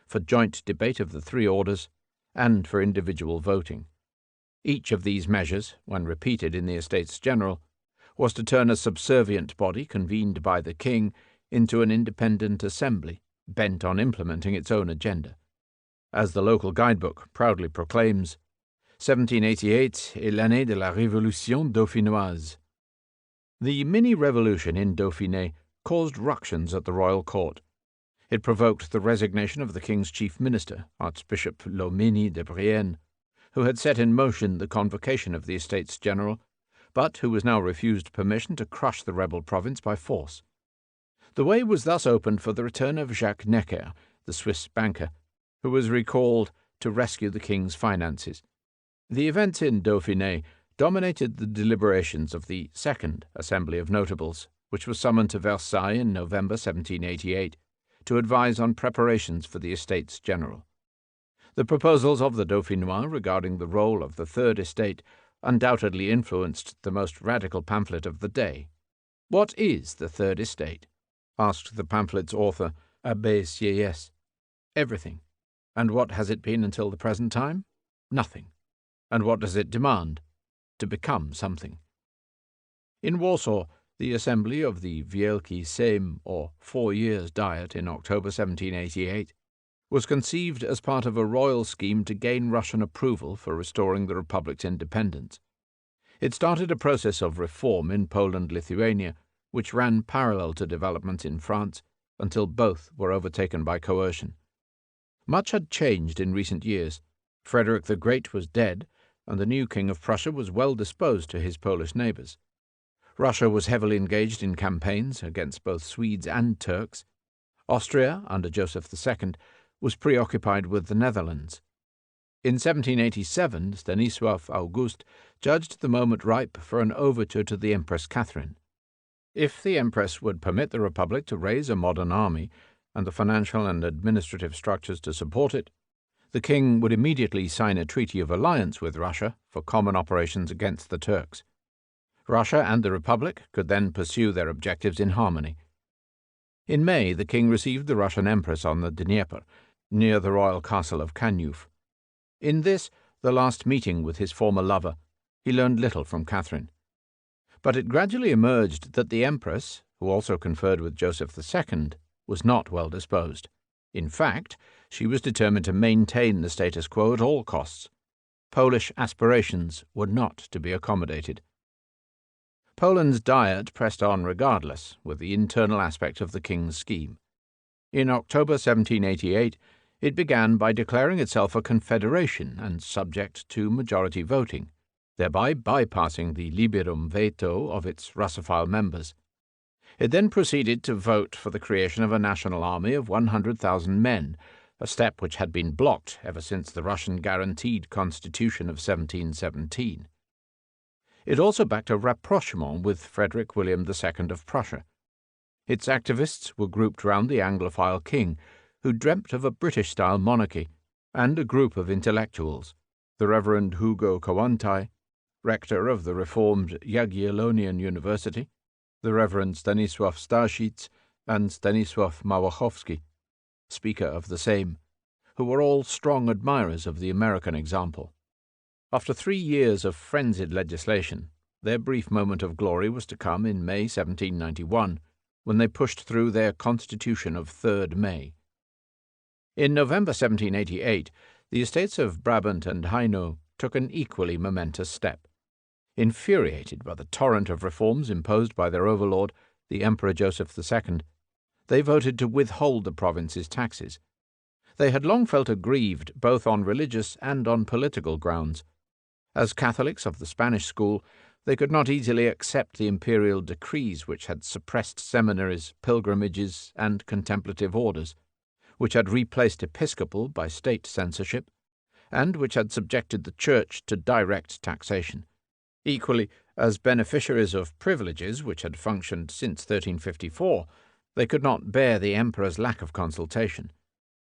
for joint debate of the three orders, and for individual voting. Each of these measures, when repeated in the Estates General, was to turn a subservient body convened by the king into an independent assembly, bent on implementing its own agenda. As the local guidebook proudly proclaims, 1788 est l'année de la Révolution dauphinoise. The mini-revolution in Dauphiné caused ructions at the royal court. It provoked the resignation of the king's chief minister, Archbishop Loménie de Brienne, who had set in motion the convocation of the Estates General, but who was now refused permission to crush the rebel province by force. The way was thus opened for the return of Jacques Necker, the Swiss banker, who was recalled to rescue the king's finances. The events in Dauphiné dominated the deliberations of the Second Assembly of Notables, which was summoned to Versailles in November 1788, to advise on preparations for the Estates General. The proposals of the Dauphinois regarding the role of the Third Estate undoubtedly influenced the most radical pamphlet of the day. "What is the Third Estate?" asked the pamphlet's author, Abbé Sieyès. "Everything. And what has it been until the present time? Nothing. And what does it demand? To become something." In Warsaw, the assembly of the Wielki Sejm, or 4 Years' Diet, in October 1788, was conceived as part of a royal scheme to gain Russian approval for restoring the Republic's independence. It started a process of reform in Poland-Lithuania, which ran parallel to developments in France until both were overtaken by coercion. Much had changed in recent years. Frederick the Great was dead, and the new King of Prussia was well disposed to his Polish neighbours. Russia was heavily engaged in campaigns against both Swedes and Turks. Austria, under Joseph II, was preoccupied with the Netherlands. In 1787, Stanisław August judged the moment ripe for an overture to the Empress Catherine. If the Empress would permit the Republic to raise a modern army and the financial and administrative structures to support it, the king would immediately sign a treaty of alliance with Russia for common operations against the Turks. Russia and the Republic could then pursue their objectives in harmony. In May, the king received the Russian Empress on the Dnieper, near the royal castle of Kaniów. In this, the last meeting with his former lover, he learned little from Catherine. But it gradually emerged that the Empress, who also conferred with Joseph II, was not well disposed. In fact, she was determined to maintain the status quo at all costs. Polish aspirations were not to be accommodated. Poland's Diet pressed on regardless, with the internal aspect of the king's scheme. In October 1788, it began by declaring itself a confederation and subject to majority voting, thereby bypassing the liberum veto of its Russophile members. It then proceeded to vote for the creation of a national army of 100,000 men, a step which had been blocked ever since the Russian guaranteed constitution of 1717. It also backed a rapprochement with Frederick William II of Prussia. Its activists were grouped round the Anglophile king, who dreamt of a British-style monarchy, and a group of intellectuals, the Reverend Hugo Kołłątaj, rector of the reformed Jagiellonian University, the Reverend Stanisław Staszic, and Stanisław Małachowski, speaker of the Sejm, who were all strong admirers of the American example. After 3 years of frenzied legislation, their brief moment of glory was to come in May 1791, when they pushed through their Constitution of 3rd May. In November 1788, the estates of Brabant and Hainaut took an equally momentous step. Infuriated by the torrent of reforms imposed by their overlord, the Emperor Joseph II, they voted to withhold the province's taxes. They had long felt aggrieved both on religious and on political grounds. As Catholics of the Spanish school, they could not easily accept the imperial decrees which had suppressed seminaries, pilgrimages, and contemplative orders, which had replaced episcopal by state censorship, and which had subjected the Church to direct taxation. Equally, as beneficiaries of privileges which had functioned since 1354, they could not bear the emperor's lack of consultation.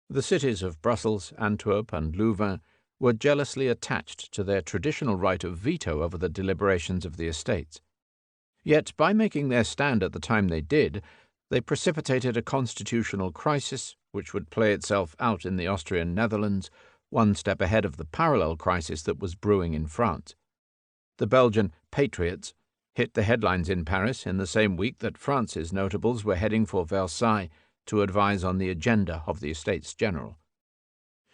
The cities of Brussels, Antwerp, and Louvain were jealously attached to their traditional right of veto over the deliberations of the estates. Yet, by making their stand at the time they did, they precipitated a constitutional crisis which would play itself out in the Austrian Netherlands, one step ahead of the parallel crisis that was brewing in France. The Belgian patriots hit the headlines in Paris in the same week that France's notables were heading for Versailles to advise on the agenda of the Estates General.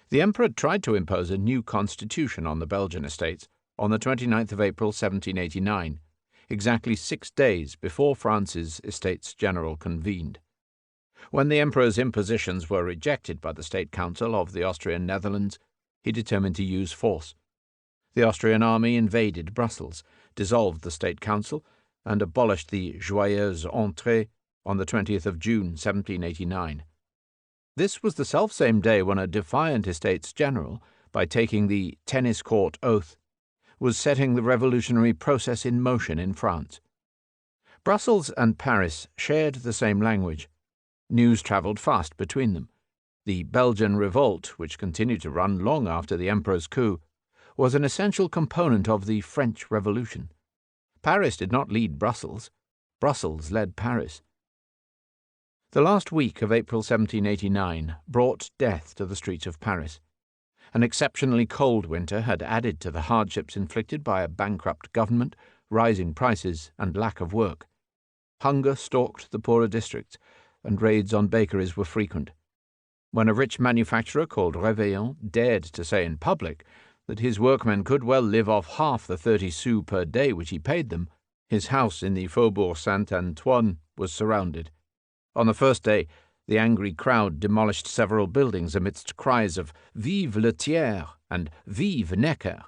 The Emperor tried to impose a new constitution on the Belgian estates on the 29th of April 1789, exactly 6 days before France's Estates General convened. When the Emperor's impositions were rejected by the State Council of the Austrian Netherlands, he determined to use force. The Austrian army invaded Brussels, dissolved the State Council, and abolished the Joyeuse Entrée on the 20th of June 1789. This was the selfsame day when a defiant Estates General, by taking the tennis court oath, was setting the revolutionary process in motion in France. Brussels and Paris shared the same language. News travelled fast between them. The Belgian Revolt, which continued to run long after the Emperor's coup, was an essential component of the French Revolution. Paris did not lead Brussels. Brussels led Paris. The last week of April 1789 brought death to the streets of Paris. An exceptionally cold winter had added to the hardships inflicted by a bankrupt government, rising prices, and lack of work. Hunger stalked the poorer districts, and raids on bakeries were frequent. When a rich manufacturer called Réveillon dared to say in public that his workmen could well live off half the 30 sous per day which he paid them, his house in the Faubourg Saint-Antoine was surrounded. On the first day, the angry crowd demolished several buildings amidst cries of "Vive le Thiers" and "Vive Necker."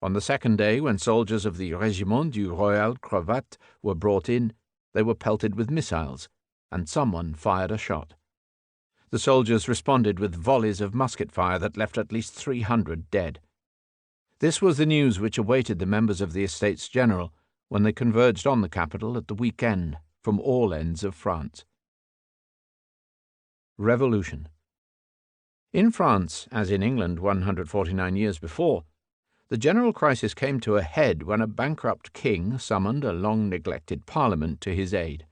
On the second day, when soldiers of the Régiment du Royal Cravate were brought in, they were pelted with missiles, and someone fired a shot. The soldiers responded with volleys of musket fire that left at least 300 dead. This was the news which awaited the members of the Estates General when they converged on the capital at the weekend from all ends of France. Revolution. In France, as in England 149 years before, the general crisis came to a head when a bankrupt king summoned a long-neglected parliament to his aid.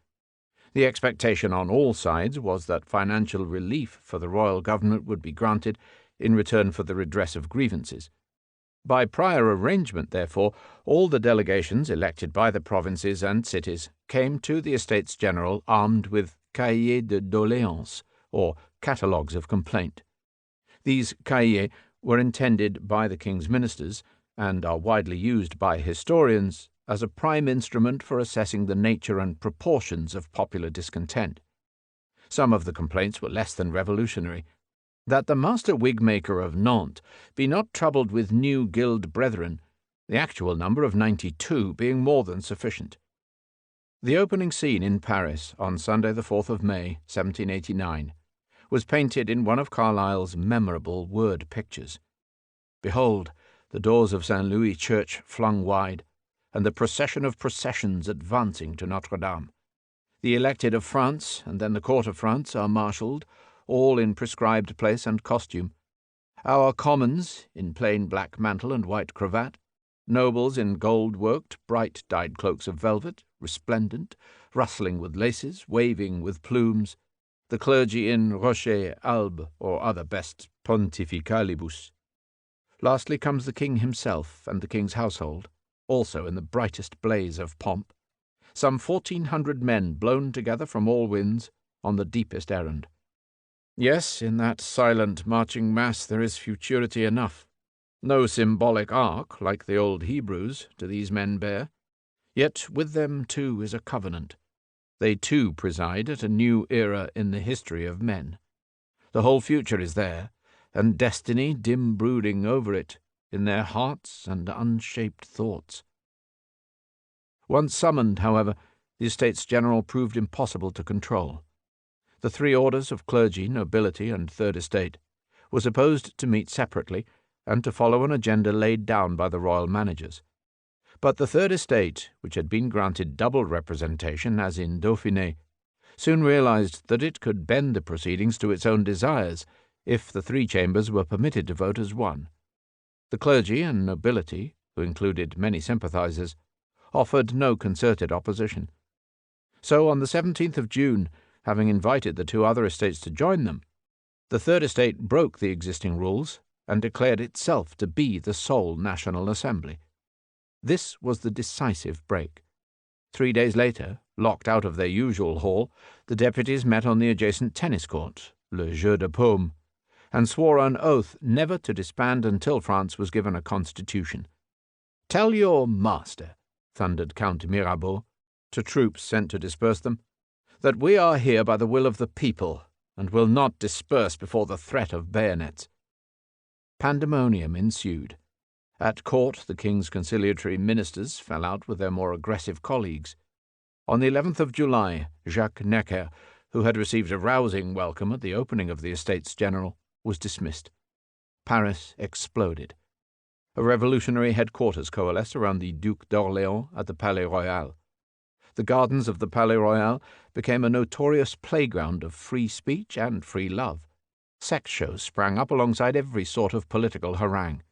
The expectation on all sides was that financial relief for the royal government would be granted in return for the redress of grievances. By prior arrangement, therefore, all the delegations elected by the provinces and cities came to the Estates General armed with cahiers de doléances, or catalogues of complaint. These cahiers were intended by the king's ministers, and are widely used by historians, as a prime instrument for assessing the nature and proportions of popular discontent. Some of the complaints were less than revolutionary. That the master wig-maker of Nantes be not troubled with new guild brethren, the actual number of 92 being more than sufficient. The opening scene in Paris on Sunday the 4th of May, 1789, was painted in one of Carlyle's memorable word pictures. Behold, the doors of St. Louis Church flung wide, and the procession of processions advancing to Notre Dame. The elected of France, and then the court of France, are marshalled, all in prescribed place and costume. Our commons, in plain black mantle and white cravat, nobles in gold-worked, bright-dyed cloaks of velvet, resplendent, rustling with laces, waving with plumes, the clergy in rocher, albe, or other best pontificalibus. Lastly comes the king himself and the king's household, also in the brightest blaze of pomp, some 1,400 men blown together from all winds on the deepest errand. Yes, in that silent marching mass there is futurity enough. No symbolic ark, like the old Hebrews, do these men bear. Yet with them, too, is a covenant. They, too, preside at a new era in the history of men. The whole future is there, and destiny dim brooding over it, in their hearts and unshaped thoughts. Once summoned, however, the Estates General proved impossible to control. The three orders of clergy, nobility, and third estate were supposed to meet separately and to follow an agenda laid down by the royal managers. But the third estate, which had been granted double representation as in Dauphiné, soon realized that it could bend the proceedings to its own desires if the three chambers were permitted to vote as one. The clergy and nobility, who included many sympathizers, offered no concerted opposition. So on the 17th of June, having invited the two other estates to join them, the third estate broke the existing rules and declared itself to be the sole National Assembly. This was the decisive break. 3 days later, locked out of their usual hall, the deputies met on the adjacent tennis court, le jeu de paume, and swore on oath never to disband until France was given a constitution. "Tell your master," thundered Count Mirabeau, to troops sent to disperse them, "that we are here by the will of the people, and will not disperse before the threat of bayonets." Pandemonium ensued. At court, the king's conciliatory ministers fell out with their more aggressive colleagues. On the 11th of July, Jacques Necker, who had received a rousing welcome at the opening of the Estates General, was dismissed. Paris exploded. A revolutionary headquarters coalesced around the Duc d'Orléans at the Palais Royal. The gardens of the Palais Royal became a notorious playground of free speech and free love. Sex shows sprang up alongside every sort of political harangue.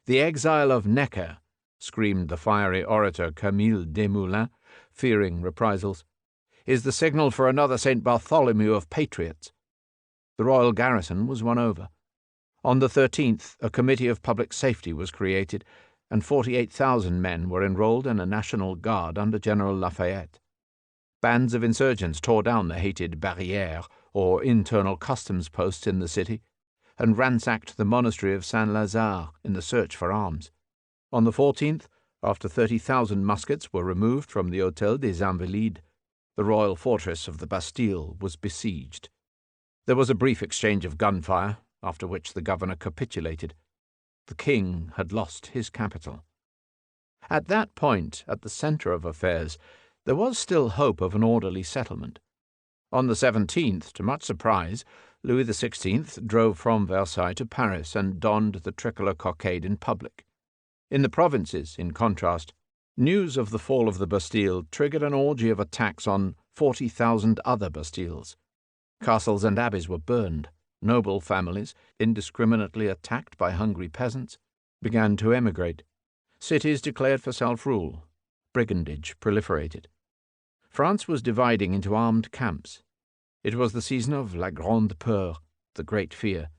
"The exile of Necker," screamed the fiery orator Camille Desmoulins, fearing reprisals, "is the signal for another St. Bartholomew of patriots." The royal garrison was won over. On the 13th, a committee of public safety was created, and 48,000 men were enrolled in a National Guard under General Lafayette. Bands of insurgents tore down the hated barrières, or internal customs posts in the city, and ransacked the monastery of Saint-Lazare in the search for arms. On the 14th, after 30,000 muskets were removed from the Hôtel des Invalides, the royal fortress of the Bastille was besieged. There was a brief exchange of gunfire, after which the governor capitulated. The king had lost his capital. At that point, at the centre of affairs, there was still hope of an orderly settlement. On the 17th, to much surprise, Louis XVI drove from Versailles to Paris and donned the tricolour cockade in public. In the provinces, in contrast, news of the fall of the Bastille triggered an orgy of attacks on 40,000 other Bastilles. Castles and abbeys were burned. Noble families, indiscriminately attacked by hungry peasants, began to emigrate. Cities declared for self-rule. Brigandage proliferated. France was dividing into armed camps. It was the season of la grande peur, the great fear,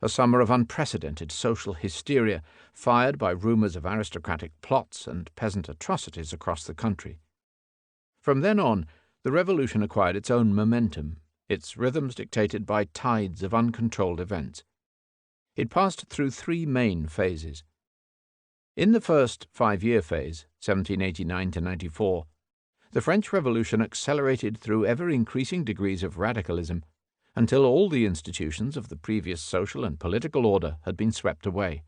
a summer of unprecedented social hysteria, fired by rumours of aristocratic plots and peasant atrocities across the country. From then on, the revolution acquired its own momentum, its rhythms dictated by tides of uncontrolled events. It passed through three main phases. In the first 5-year phase, 1789 to 94, the French Revolution accelerated through ever-increasing degrees of radicalism until all the institutions of the previous social and political order had been swept away.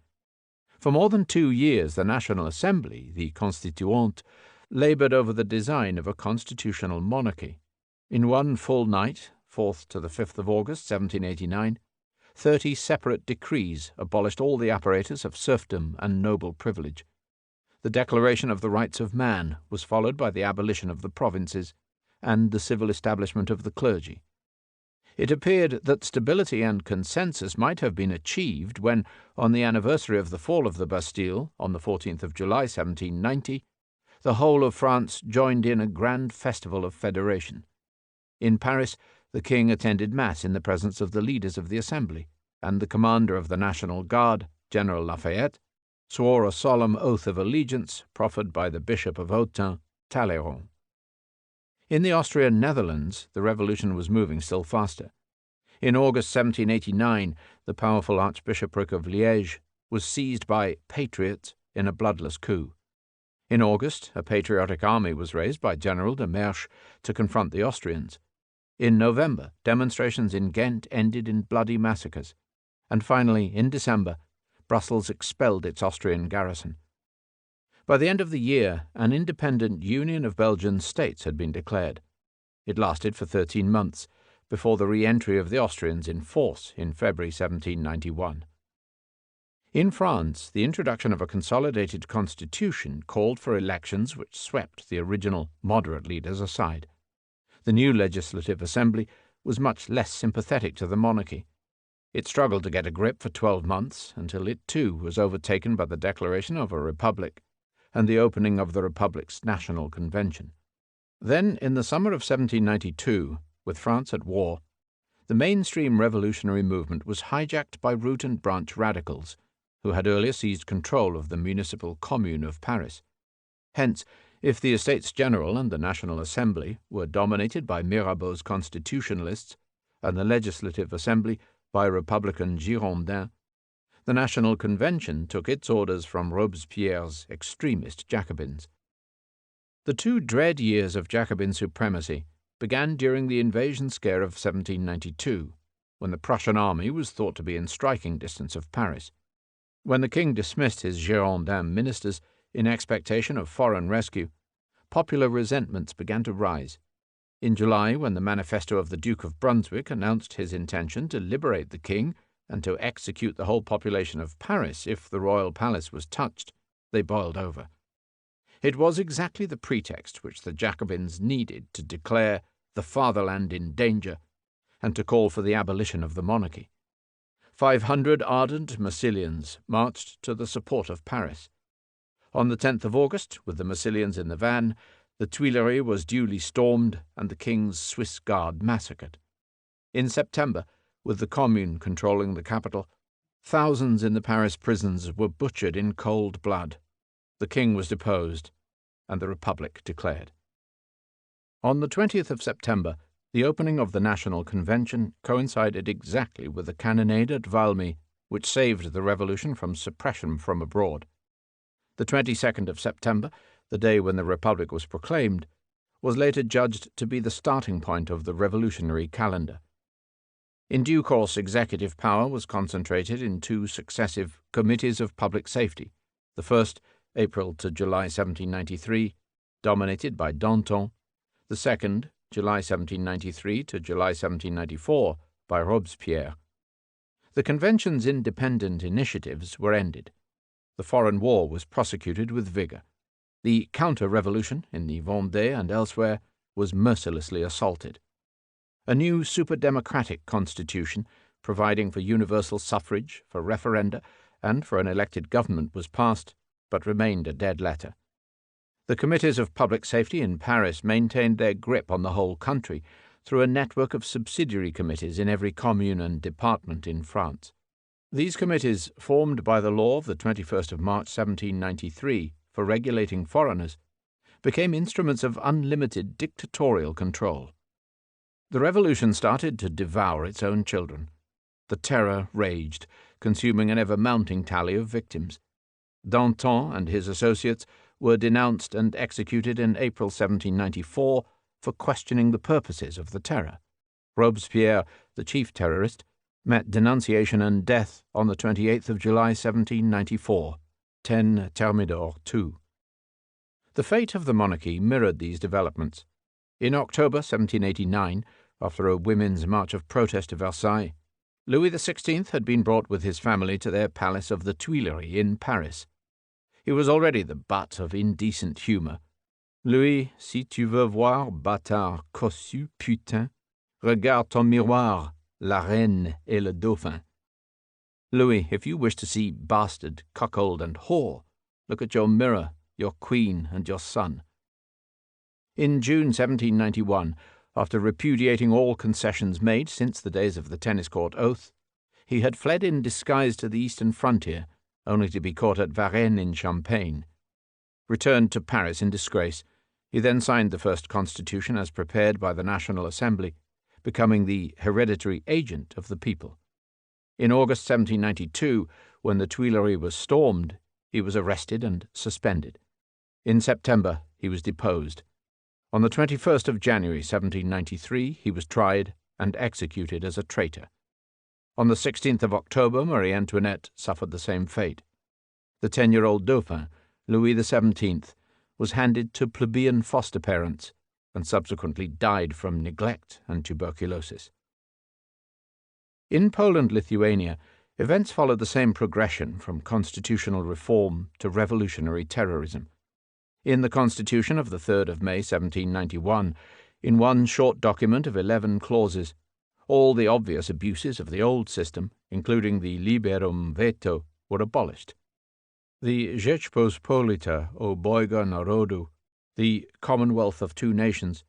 For more than 2 years, the National Assembly, the Constituante, laboured over the design of a constitutional monarchy. In one full night, 4th to the 5th of August, 1789, 30 separate decrees abolished all the apparatus of serfdom and noble privilege. The Declaration of the Rights of Man was followed by the abolition of the provinces and the civil establishment of the clergy. It appeared that stability and consensus might have been achieved when, on the anniversary of the fall of the Bastille, on the 14th of July, 1790, the whole of France joined in a grand festival of federation. In Paris, the king attended Mass in the presence of the leaders of the Assembly, and the commander of the National Guard, General Lafayette, swore a solemn oath of allegiance proffered by the Bishop of Autun, Talleyrand. In the Austrian Netherlands, the revolution was moving still faster. In August 1789, the powerful Archbishopric of Liège was seized by patriots in a bloodless coup. In August, a patriotic army was raised by General de Mersch to confront the Austrians. In November, demonstrations in Ghent ended in bloody massacres. And finally, in December, Brussels expelled its Austrian garrison. By the end of the year, an independent Union of Belgian states had been declared. It lasted for 13 months, before the re-entry of the Austrians in force in February 1791. In France, the introduction of a consolidated constitution called for elections which swept the original moderate leaders aside. The new Legislative Assembly was much less sympathetic to the monarchy. It struggled to get a grip for 12 months, until it too was overtaken by the declaration of a republic and the opening of the Republic's National Convention. Then, in the summer of 1792, with France at war, the mainstream revolutionary movement was hijacked by root and branch radicals, who had earlier seized control of the municipal commune of Paris. Hence, if the Estates General and the National Assembly were dominated by Mirabeau's constitutionalists, and the Legislative Assembly by Republican Girondins, the National Convention took its orders from Robespierre's extremist Jacobins. The 2 dread years of Jacobin supremacy began during the invasion scare of 1792, when the Prussian army was thought to be in striking distance of Paris. When the king dismissed his Girondin ministers in expectation of foreign rescue, popular resentments began to rise. In July, when the manifesto of the Duke of Brunswick announced his intention to liberate the king and to execute the whole population of Paris if the royal palace was touched, they boiled over. It was exactly the pretext which the Jacobins needed to declare the fatherland in danger and to call for the abolition of the monarchy. 500 ardent Massilians marched to the support of Paris. On the 10th of August, with the Massilians in the van, the Tuileries was duly stormed and the king's Swiss Guard massacred. In September, with the Commune controlling the capital, thousands in the Paris prisons were butchered in cold blood. The king was deposed, and the Republic declared. On the 20th of September, the opening of the National Convention coincided exactly with the cannonade at Valmy, which saved the revolution from suppression from abroad. The 22nd of September, the day when the Republic was proclaimed, was later judged to be the starting point of the revolutionary calendar. In due course, executive power was concentrated in two successive Committees of Public Safety, the first, April to July 1793, dominated by Danton, the second, July 1793 to July 1794, by Robespierre. The Convention's independent initiatives were ended. The foreign war was prosecuted with vigour. The counter-revolution, in the Vendée and elsewhere, was mercilessly assaulted. A new super-democratic constitution, providing for universal suffrage, for referenda, and for an elected government was passed, but remained a dead letter. The Committees of Public Safety in Paris maintained their grip on the whole country through a network of subsidiary committees in every commune and department in France. These committees, formed by the law of the 21st of March 1793 for regulating foreigners, became instruments of unlimited dictatorial control. The revolution started to devour its own children. The terror raged, consuming an ever-mounting tally of victims. Danton and his associates were denounced and executed in April 1794 for questioning the purposes of the terror. Robespierre, the chief terrorist, met denunciation and death on the 28th of July 1794, 10 Thermidor II. The fate of the monarchy mirrored these developments. In October 1789, after a women's march of protest to Versailles, Louis XVI had been brought with his family to their palace of the Tuileries in Paris. He was already the butt of indecent humour. Louis, si tu veux voir, bâtard, cossu, putain, regarde ton miroir, la reine et le dauphin. Louis, if you wish to see bastard, cuckold, and whore, look at your mirror, your queen, and your son. In June 1791, after repudiating all concessions made since the days of the tennis court oath, he had fled in disguise to the eastern frontier, only to be caught at Varennes in Champagne. Returned to Paris in disgrace, he then signed the first constitution as prepared by the National Assembly, becoming the hereditary agent of the people. In August 1792, when the Tuileries was stormed, he was arrested and suspended. In September, he was deposed. On the 21st of January 1793, he was tried and executed as a traitor. On the 16th of October, Marie Antoinette suffered the same fate. The 10-year-old Dauphin, Louis XVII, was handed to plebeian foster parents and subsequently died from neglect and tuberculosis. In Poland-Lithuania, events followed the same progression from constitutional reform to revolutionary terrorism. In the Constitution of the 3rd of May 1791, in one short document of 11 clauses, all the obvious abuses of the old system, including the liberum veto, were abolished. The Rzeczpospolita Obojga Narodu, the Commonwealth of Two Nations,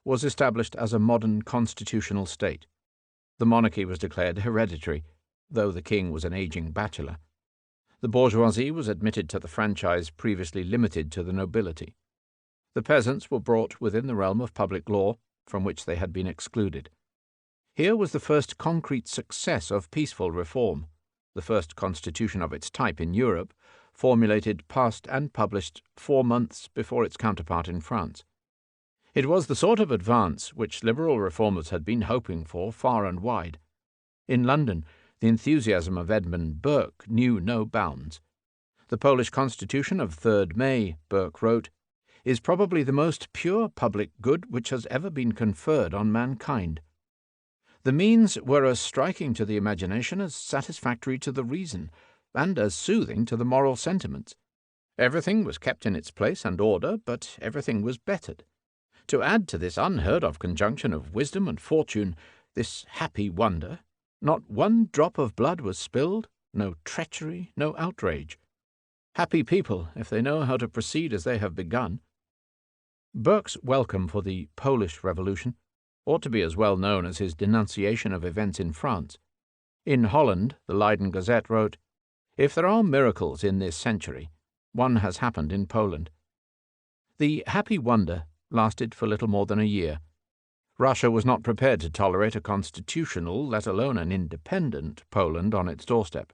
was established as a modern constitutional state. The monarchy was declared hereditary, though the king was an aging bachelor. The bourgeoisie was admitted to the franchise previously limited to the nobility. The peasants were brought within the realm of public law, from which they had been excluded. Here was the first concrete success of peaceful reform, the first constitution of its type in Europe, formulated, passed, and published 4 months before its counterpart in France. It was the sort of advance which liberal reformers had been hoping for far and wide. In London, the enthusiasm of Edmund Burke knew no bounds. The Polish Constitution of 3rd May, Burke wrote, is probably the most pure public good which has ever been conferred on mankind. The means were as striking to the imagination as satisfactory to the reason, and as soothing to the moral sentiments. Everything was kept in its place and order, but everything was bettered. To add to this unheard-of conjunction of wisdom and fortune, this happy wonder, Not one drop of blood was spilled, no treachery, no outrage. Happy people, if they know how to proceed as they have begun. Burke's welcome for the Polish Revolution ought to be as well known as his denunciation of events in France. In Holland, the Leiden Gazette wrote, "If there are miracles in this century, one has happened in Poland." The happy wonder lasted for little more than a year. Russia was not prepared to tolerate a constitutional, let alone an independent, Poland on its doorstep.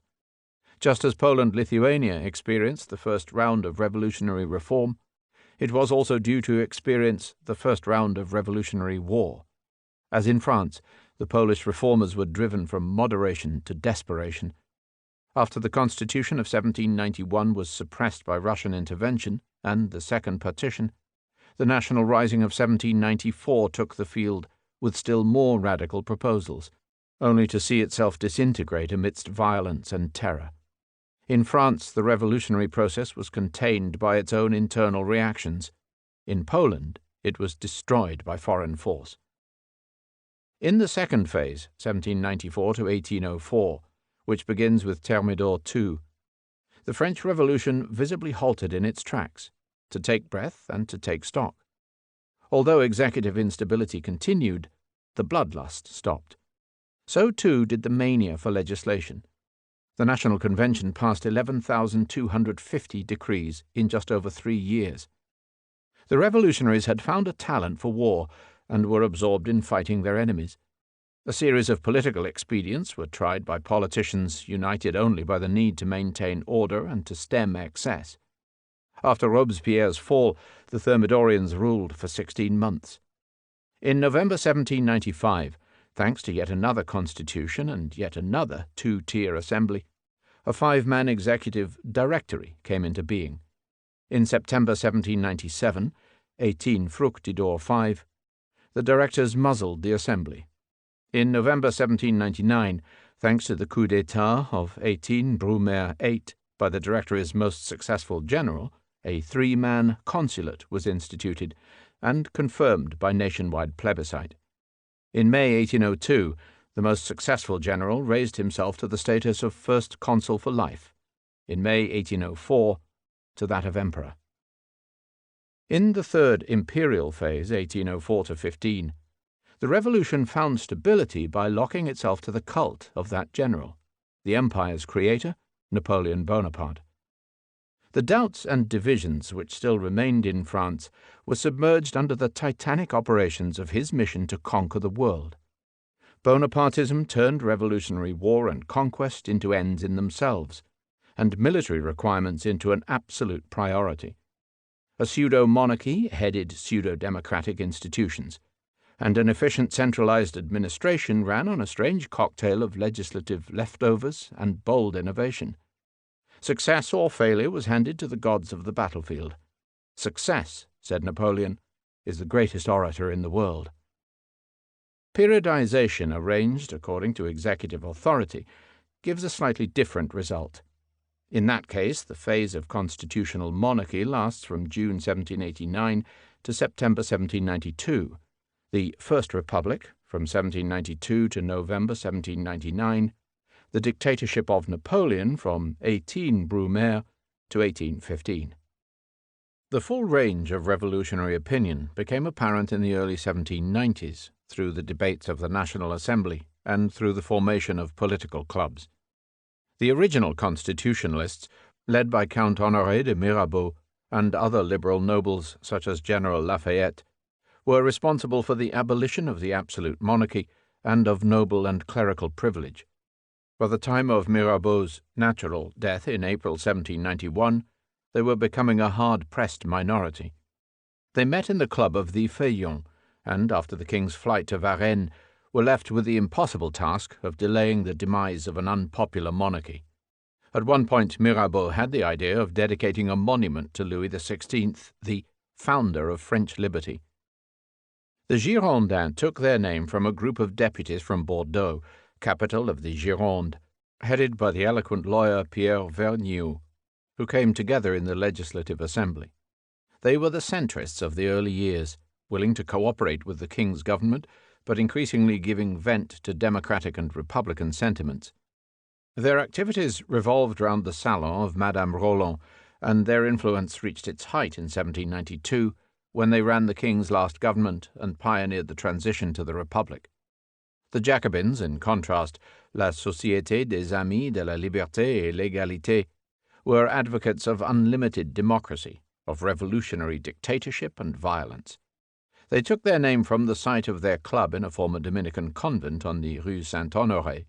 Just as Poland-Lithuania experienced the first round of revolutionary reform, it was also due to experience the first round of revolutionary war. As in France, the Polish reformers were driven from moderation to desperation. After the Constitution of 1791 was suppressed by Russian intervention and the Second Partition, the national rising of 1794 took the field with still more radical proposals, only to see itself disintegrate amidst violence and terror. In France, the revolutionary process was contained by its own internal reactions. In Poland, it was destroyed by foreign force. In the second phase, 1794 to 1804, which begins with Thermidor II, the French Revolution visibly halted in its tracks, to take breath and to take stock. Although executive instability continued, the bloodlust stopped. So too did the mania for legislation. The National Convention passed 11,250 decrees in just over 3 years. The revolutionaries had found a talent for war and were absorbed in fighting their enemies. A series of political expedients were tried by politicians united only by the need to maintain order and to stem excess. After Robespierre's fall, the Thermidorians ruled for 16 months. In November 1795, thanks to yet another constitution and yet another two-tier assembly, a 5-man executive directory came into being. In September 1797, 18 Fructidor 5, the directors muzzled the assembly. In November 1799, thanks to the coup d'état of 18 Brumaire 8 by the directory's most successful general, a 3-man consulate was instituted and confirmed by nationwide plebiscite. In May 1802, the most successful general raised himself to the status of first consul for life. In May 1804, to that of emperor. In the third imperial phase, 1804 to 15, the revolution found stability by locking itself to the cult of that general, the empire's creator, Napoleon Bonaparte. The doubts and divisions which still remained in France were submerged under the titanic operations of his mission to conquer the world. Bonapartism turned revolutionary war and conquest into ends in themselves, and military requirements into an absolute priority. A pseudo-monarchy headed pseudo-democratic institutions, and an efficient centralized administration ran on a strange cocktail of legislative leftovers and bold innovation. Success or failure was handed to the gods of the battlefield. Success, said Napoleon, is the greatest orator in the world. Periodization arranged according to executive authority gives a slightly different result. In that case, the phase of constitutional monarchy lasts from June 1789 to September 1792, the First Republic from 1792 to November 1799, the dictatorship of Napoleon from 18 Brumaire to 1815. The full range of revolutionary opinion became apparent in the early 1790s through the debates of the National Assembly and through the formation of political clubs. The original constitutionalists, led by Count Honoré de Mirabeau and other liberal nobles such as General Lafayette, were responsible for the abolition of the absolute monarchy and of noble and clerical privilege. By the time of Mirabeau's natural death in April 1791, they were becoming a hard-pressed minority. They met in the club of the Feuillants, and after the king's flight to Varennes, were left with the impossible task of delaying the demise of an unpopular monarchy. At one point, Mirabeau had the idea of dedicating a monument to Louis XVI, the founder of French liberty. The Girondins took their name from a group of deputies from Bordeaux, capital of the Gironde, headed by the eloquent lawyer Pierre Vergniaud, who came together in the Legislative Assembly. They were the centrists of the early years, willing to cooperate with the king's government, but increasingly giving vent to democratic and republican sentiments. Their activities revolved round the salon of Madame Roland, and their influence reached its height in 1792, when they ran the king's last government and pioneered the transition to the Republic. The Jacobins, in contrast, la Société des Amis de la Liberté et l'Égalité, were advocates of unlimited democracy, of revolutionary dictatorship and violence. They took their name from the site of their club in a former Dominican convent on the Rue Saint-Honoré.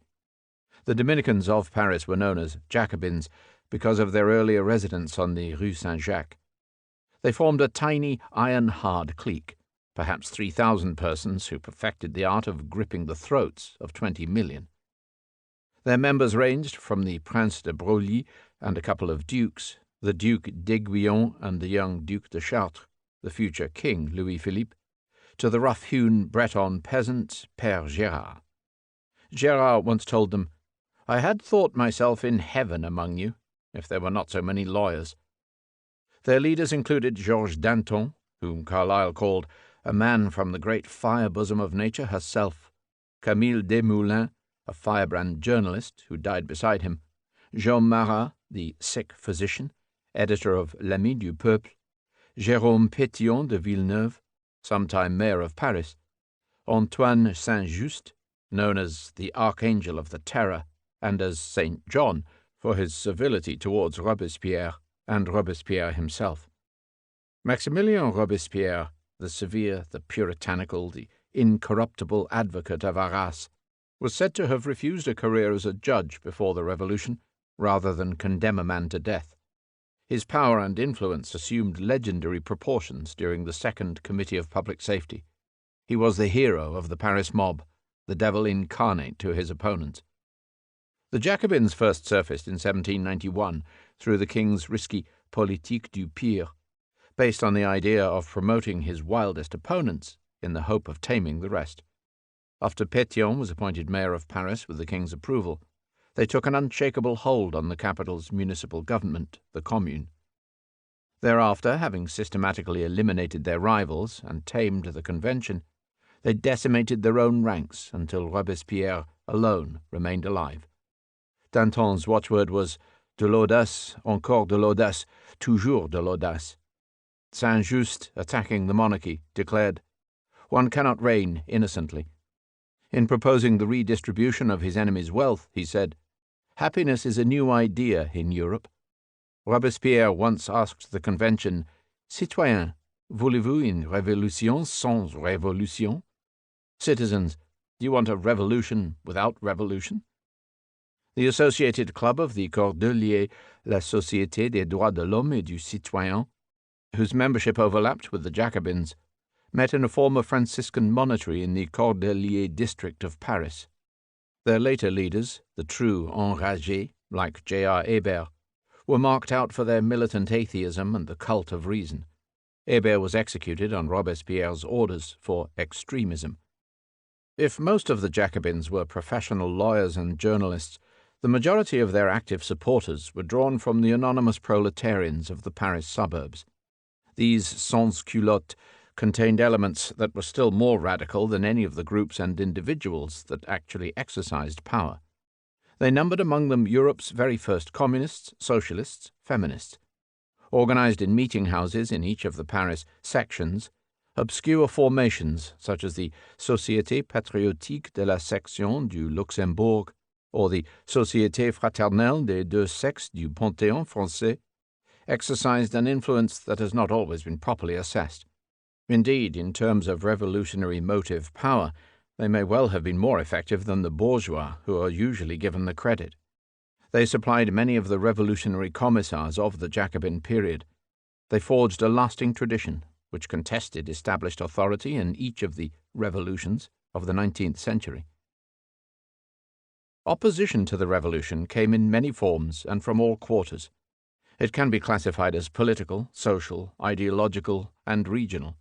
The Dominicans of Paris were known as Jacobins because of their earlier residence on the Rue Saint-Jacques. They formed a tiny, iron-hard clique, perhaps 3,000 persons who perfected the art of gripping the throats of 20 million. Their members ranged from the Prince de Broglie and a couple of dukes, the Duc d'Aiguillon and the young Duc de Chartres, the future King Louis-Philippe, to the rough-hewn Breton peasant Père Gérard. Gérard once told them, "I had thought myself in heaven among you, if there were not so many lawyers." Their leaders included Georges Danton, whom Carlyle called a man from the great fire-bosom of nature herself, Camille Desmoulins, a firebrand journalist who died beside him, Jean Marat, the sick physician, editor of L'Ami du Peuple, Jérôme Pétion de Villeneuve, sometime mayor of Paris, Antoine Saint-Just, known as the Archangel of the Terror, and as Saint John for his civility towards Robespierre, and Robespierre himself. Maximilien Robespierre, the severe, the puritanical, the incorruptible advocate of Arras, was said to have refused a career as a judge before the Revolution, rather than condemn a man to death. His power and influence assumed legendary proportions during the Second Committee of Public Safety. He was the hero of the Paris mob, the devil incarnate to his opponents. The Jacobins first surfaced in 1791 through the king's risky politique du pire, based on the idea of promoting his wildest opponents in the hope of taming the rest. After Pétion was appointed mayor of Paris with the king's approval, they took an unshakable hold on the capital's municipal government, the Commune. Thereafter, having systematically eliminated their rivals and tamed the Convention, they decimated their own ranks until Robespierre alone remained alive. Danton's watchword was "de l'audace, encore de l'audace, toujours de l'audace." Saint-Just, attacking the monarchy, declared, "One cannot reign innocently." In proposing the redistribution of his enemy's wealth, he said, "Happiness is a new idea in Europe." Robespierre once asked the Convention, "Citoyens, voulez-vous une révolution sans révolution?" Citizens, do you want a revolution without revolution? The associated club of the Cordeliers, la Société des droits de l'homme et du citoyen, whose membership overlapped with the Jacobins, met in a former Franciscan monastery in the Cordeliers district of Paris. Their later leaders, the true enragés, like J.R. Hébert, were marked out for their militant atheism and the cult of reason. Hébert was executed on Robespierre's orders for extremism. If most of the Jacobins were professional lawyers and journalists, the majority of their active supporters were drawn from the anonymous proletarians of the Paris suburbs. These sans-culottes contained elements that were still more radical than any of the groups and individuals that actually exercised power. They numbered among them Europe's very first communists, socialists, feminists. Organized in meeting houses in each of the Paris sections, obscure formations such as the Société patriotique de la section du Luxembourg or the Société fraternelle des deux sexes du Panthéon français exercised an influence that has not always been properly assessed. Indeed, in terms of revolutionary motive power, they may well have been more effective than the bourgeois, who are usually given the credit. They supplied many of the revolutionary commissars of the Jacobin period. They forged a lasting tradition, which contested established authority in each of the revolutions of the 19th century. Opposition to the revolution came in many forms and from all quarters. It can be classified as political, social, ideological, and regional.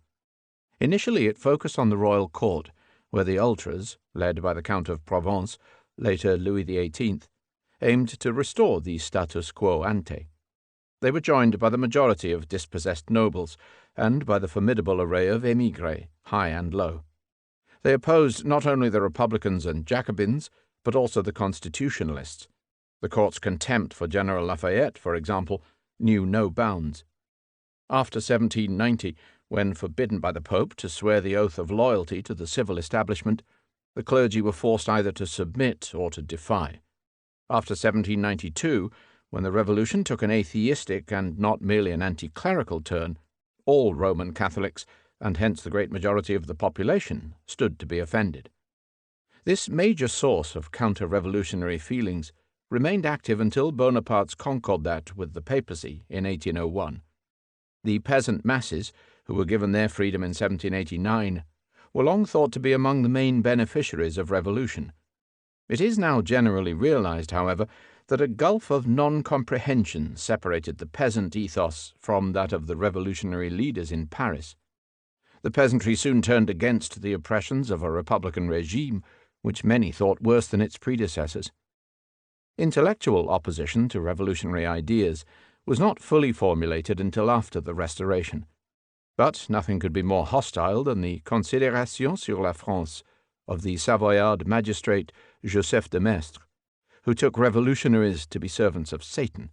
Initially, it focused on the royal court, where the ultras, led by the Count of Provence, later Louis XVIII, aimed to restore the status quo ante. They were joined by the majority of dispossessed nobles and by the formidable array of émigrés, high and low. They opposed not only the Republicans and Jacobins, but also the Constitutionalists. The court's contempt for General Lafayette, for example, knew no bounds. After 1790, when forbidden by the Pope to swear the oath of loyalty to the civil establishment, the clergy were forced either to submit or to defy. After 1792, when the Revolution took an atheistic and not merely an anti-clerical turn, all Roman Catholics, and hence the great majority of the population, stood to be offended. This major source of counter-revolutionary feelings remained active until Bonaparte's concordat with the papacy in 1801. The peasant masses, who were given their freedom in 1789, were long thought to be among the main beneficiaries of revolution. It is now generally realized, however, that a gulf of non-comprehension separated the peasant ethos from that of the revolutionary leaders in Paris. The peasantry soon turned against the oppressions of a republican regime, which many thought worse than its predecessors. Intellectual opposition to revolutionary ideas was not fully formulated until after the Restoration. But nothing could be more hostile than the Considération sur la France of the Savoyard magistrate Joseph de Maistre, who took revolutionaries to be servants of Satan.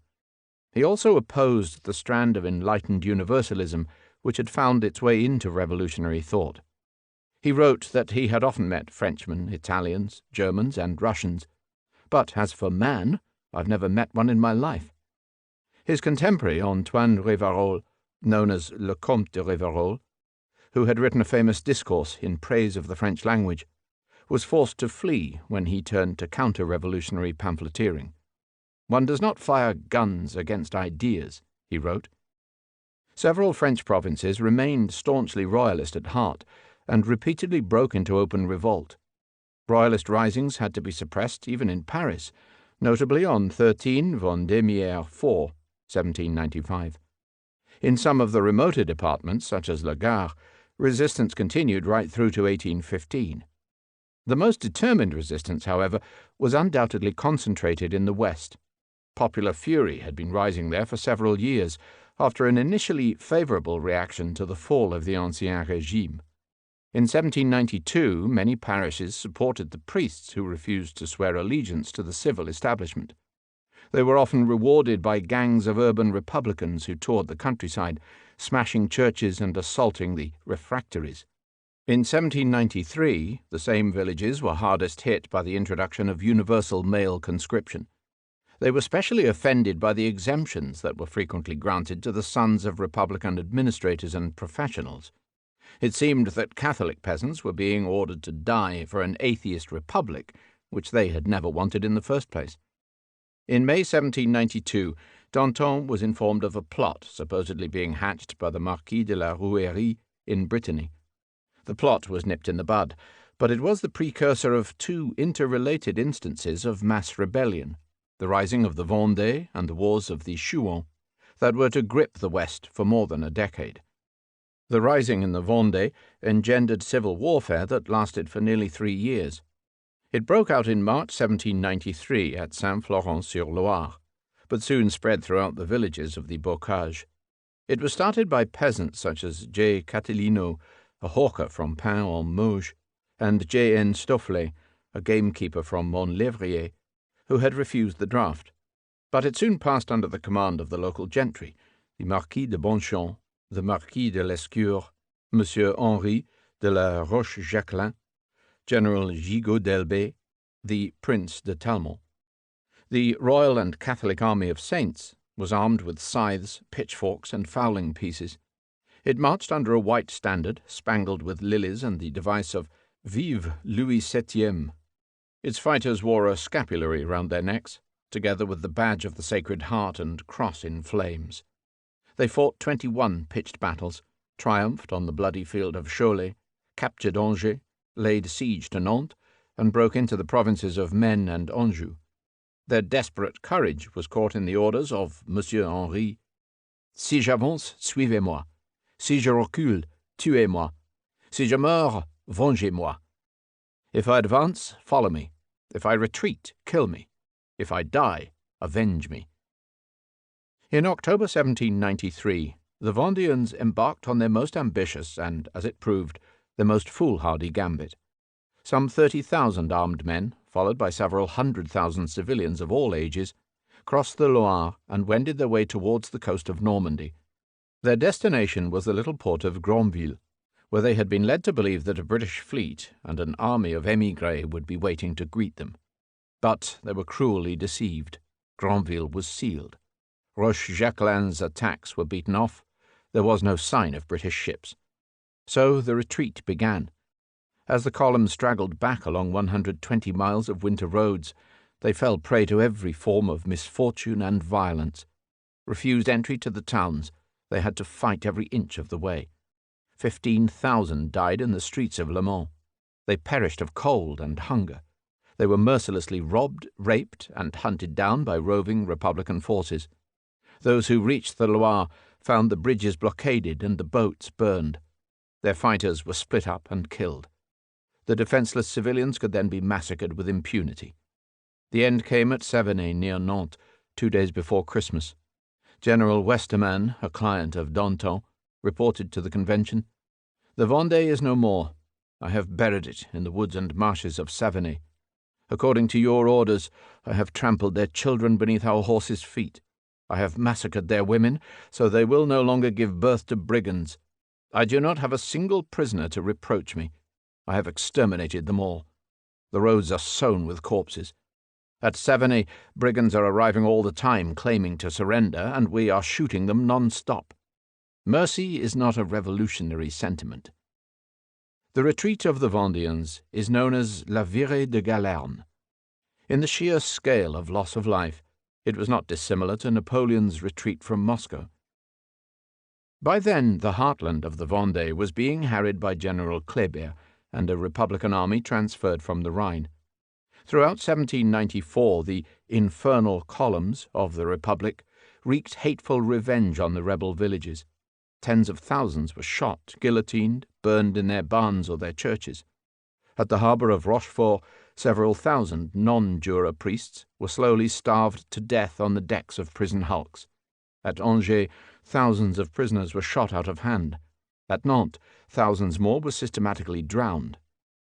He also opposed the strand of enlightened universalism which had found its way into revolutionary thought. He wrote that he had often met Frenchmen, Italians, Germans, and Russians, but as for man, I've never met one in my life. His contemporary, Antoine Rivarol, known as Le Comte de Rivarol, who had written a famous discourse in praise of the French language, was forced to flee when he turned to counter-revolutionary pamphleteering. "One does not fire guns against ideas," he wrote. Several French provinces remained staunchly royalist at heart and repeatedly broke into open revolt. Royalist risings had to be suppressed even in Paris, notably on 13 Vendémiaire 4, 1795. In some of the remoter departments, such as La Gare, resistance continued right through to 1815. The most determined resistance, however, was undoubtedly concentrated in the West. Popular fury had been rising there for several years, after an initially favorable reaction to the fall of the Ancien Régime. In 1792, many parishes supported the priests who refused to swear allegiance to the civil establishment. They were often rewarded by gangs of urban republicans who toured the countryside, smashing churches and assaulting the refractories. In 1793, the same villages were hardest hit by the introduction of universal male conscription. They were specially offended by the exemptions that were frequently granted to the sons of republican administrators and professionals. It seemed that Catholic peasants were being ordered to die for an atheist republic, which they had never wanted in the first place. In May 1792, Danton was informed of a plot supposedly being hatched by the Marquis de la Rouerie in Brittany. The plot was nipped in the bud, but it was the precursor of two interrelated instances of mass rebellion, the rising of the Vendée and the wars of the Chouans, that were to grip the West for more than a decade. The rising in the Vendée engendered civil warfare that lasted for nearly 3 years. It broke out in March 1793 at Saint-Florent-sur-Loire, but soon spread throughout the villages of the Bocage. It was started by peasants such as J. Catilino, a hawker from Pin-en-Mauge, and J. N. Stofflet, a gamekeeper from Montlhévrier, who had refused the draft. But it soon passed under the command of the local gentry, the Marquis de Bonchamp, the Marquis de Lescure, Monsieur Henri de la Roche-Jacquelin, General Gigot d'Elbée, the Prince de Talmont. The Royal and Catholic Army of Saints was armed with scythes, pitchforks, and fowling pieces. It marched under a white standard, spangled with lilies and the device of Vive Louis VII. Its fighters wore a scapulary round their necks, together with the badge of the Sacred Heart and cross in flames. They fought 21 pitched battles, triumphed on the bloody field of Cholet, captured Angers, laid siege to Nantes, and broke into the provinces of Maine and Anjou. Their desperate courage was caught in the orders of Monsieur Henri. Si j'avance, suivez-moi. Si je recule, tuez-moi. Si je meurs, vengez-moi. If I advance, follow me. If I retreat, kill me. If I die, avenge me. In October 1793, the Vendéans embarked on their most ambitious and, as it proved, their most foolhardy gambit. Some 30,000 armed men, followed by several 100,000 civilians of all ages, crossed the Loire and wended their way towards the coast of Normandy. Their destination was the little port of Granville, where they had been led to believe that a British fleet and an army of émigrés would be waiting to greet them. But they were cruelly deceived. Granville was sealed. Rochejaquelin's attacks were beaten off. There was no sign of British ships. So the retreat began. As the column straggled back along 120 miles of winter roads, they fell prey to every form of misfortune and violence. Refused entry to the towns, they had to fight every inch of the way. 15,000 died in the streets of Le Mans. They perished of cold and hunger. They were mercilessly robbed, raped, and hunted down by roving Republican forces. Those who reached the Loire found the bridges blockaded and the boats burned. Their fighters were split up and killed. The defenseless civilians could then be massacred with impunity. The end came at Sévenay near Nantes, 2 days before Christmas. General Westermann, a client of Danton, reported to the convention, "The Vendée is no more. I have buried it in the woods and marshes of Sévenay. According to your orders, I have trampled their children beneath our horses' feet. I have massacred their women, so they will no longer give birth to brigands. I do not have a single prisoner to reproach me. I have exterminated them all. The roads are sown with corpses. At Sévenay, brigands are arriving all the time claiming to surrender, and we are shooting them non-stop. Mercy is not a revolutionary sentiment." The retreat of the Vendéens is known as La Virée de Galerne. In the sheer scale of loss of life, it was not dissimilar to Napoleon's retreat from Moscow. By then, the heartland of the Vendée was being harried by General Kléber and a Republican army transferred from the Rhine. Throughout 1794, the infernal columns of the Republic wreaked hateful revenge on the rebel villages. Tens of thousands were shot, guillotined, burned in their barns or their churches. At the harbour of Rochefort, several thousand non-juror priests were slowly starved to death on the decks of prison hulks. At Angers, thousands of prisoners were shot out of hand. At Nantes, thousands more were systematically drowned.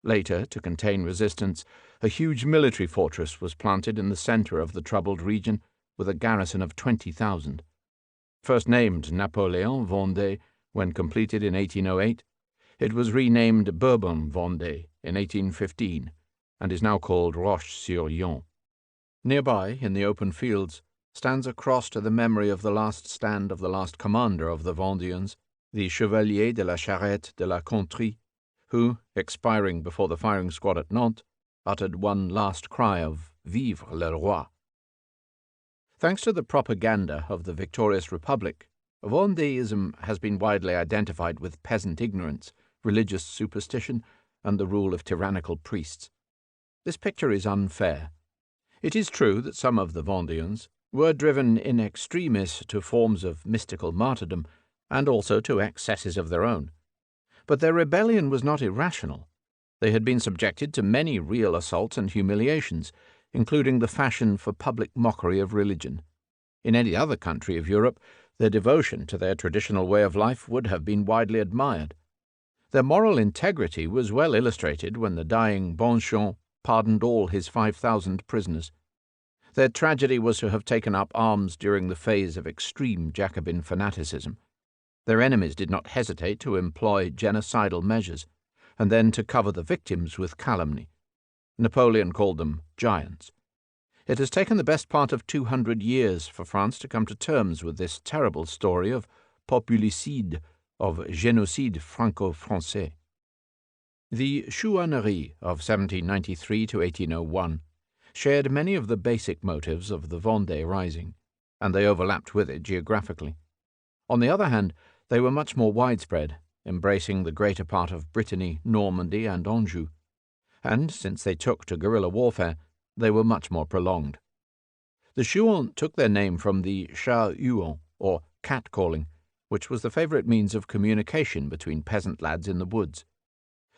Later, to contain resistance, a huge military fortress was planted in the centre of the troubled region with a garrison of 20,000. First named Napoleon Vendée when completed in 1808, it was renamed Bourbon Vendée in 1815 and is now called Roche-sur-Yon. Nearby, in the open fields, stands a cross to the memory of the last stand of the last commander of the Vendéens, the Chevalier de la Charrette de la Contrie, who, expiring before the firing squad at Nantes, uttered one last cry of "Vive le Roi!" Thanks to the propaganda of the victorious Republic, Vendéism has been widely identified with peasant ignorance, religious superstition, and the rule of tyrannical priests. This picture is unfair. It is true that some of the Vendéens were driven in extremis to forms of mystical martyrdom, and also to excesses of their own. But their rebellion was not irrational. They had been subjected to many real assaults and humiliations, including the fashion for public mockery of religion. In any other country of Europe, their devotion to their traditional way of life would have been widely admired. Their moral integrity was well illustrated when the dying Bonchamp pardoned all his 5,000 prisoners. Their tragedy was to have taken up arms during the phase of extreme Jacobin fanaticism. Their enemies did not hesitate to employ genocidal measures, and then to cover the victims with calumny. Napoleon called them giants. It has taken the best part of 200 years for France to come to terms with this terrible story of populicide, of génocide franco-français. The chouannerie of 1793 to 1801 shared many of the basic motives of the Vendée Rising, and they overlapped with it geographically. On the other hand, they were much more widespread, embracing the greater part of Brittany, Normandy, and Anjou, and, since they took to guerrilla warfare, they were much more prolonged. The Chouans took their name from the chat-huant, or cat-calling, which was the favourite means of communication between peasant lads in the woods.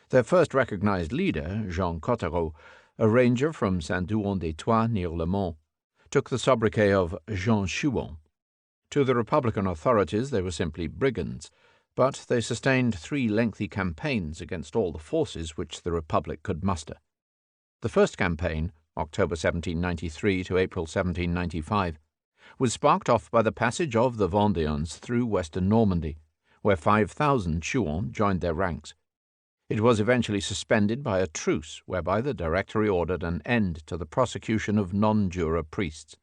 Their first recognized leader, Jean Cottereau, a ranger from Saint-Douan-des-Tois near Le Mans, took the sobriquet of Jean Chouan. To the Republican authorities they were simply brigands, but they sustained 3 lengthy campaigns against all the forces which the Republic could muster. The first campaign, October 1793 to April 1795, was sparked off by the passage of the Vendéens through western Normandy, where 5,000 Chouans joined their ranks. It was eventually suspended by a truce whereby the Directory ordered an end to the prosecution of non-juror priests.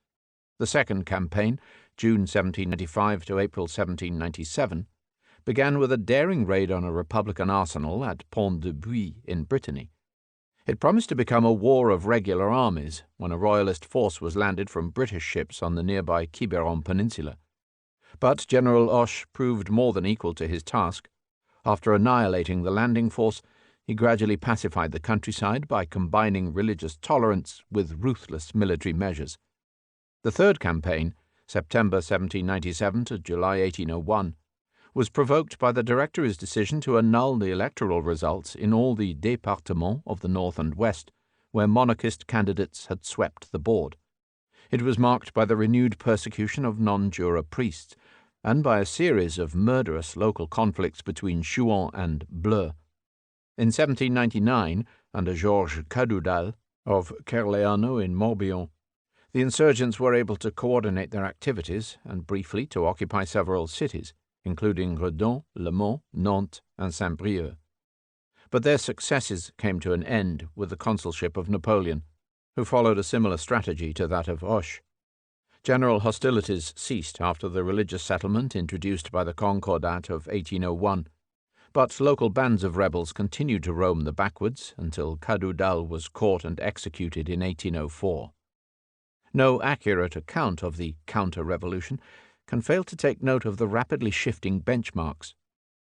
The second campaign, June 1795 to April 1797, began with a daring raid on a Republican arsenal at Pont-de-Buis in Brittany. It promised to become a war of regular armies when a royalist force was landed from British ships on the nearby Quiberon Peninsula. But General Hoche proved more than equal to his task. After annihilating the landing force, he gradually pacified the countryside by combining religious tolerance with ruthless military measures. The third campaign, September 1797 to July 1801, was provoked by the Directory's decision to annul the electoral results in all the départements of the north and west, where monarchist candidates had swept the board. It was marked by the renewed persecution of non-juror priests, and by a series of murderous local conflicts between Chouans and Bleus. In 1799, under Georges Cadoudal of Kerleano in Morbihan, the insurgents were able to coordinate their activities and briefly to occupy several cities, including Redon, Le Mans, Nantes, and Saint-Brieuc. But their successes came to an end with the consulship of Napoleon, who followed a similar strategy to that of Hoche. General hostilities ceased after the religious settlement introduced by the Concordat of 1801, but local bands of rebels continued to roam the backwoods until Cadoudal was caught and executed in 1804. No accurate account of the counter-revolution can fail to take note of the rapidly shifting benchmarks.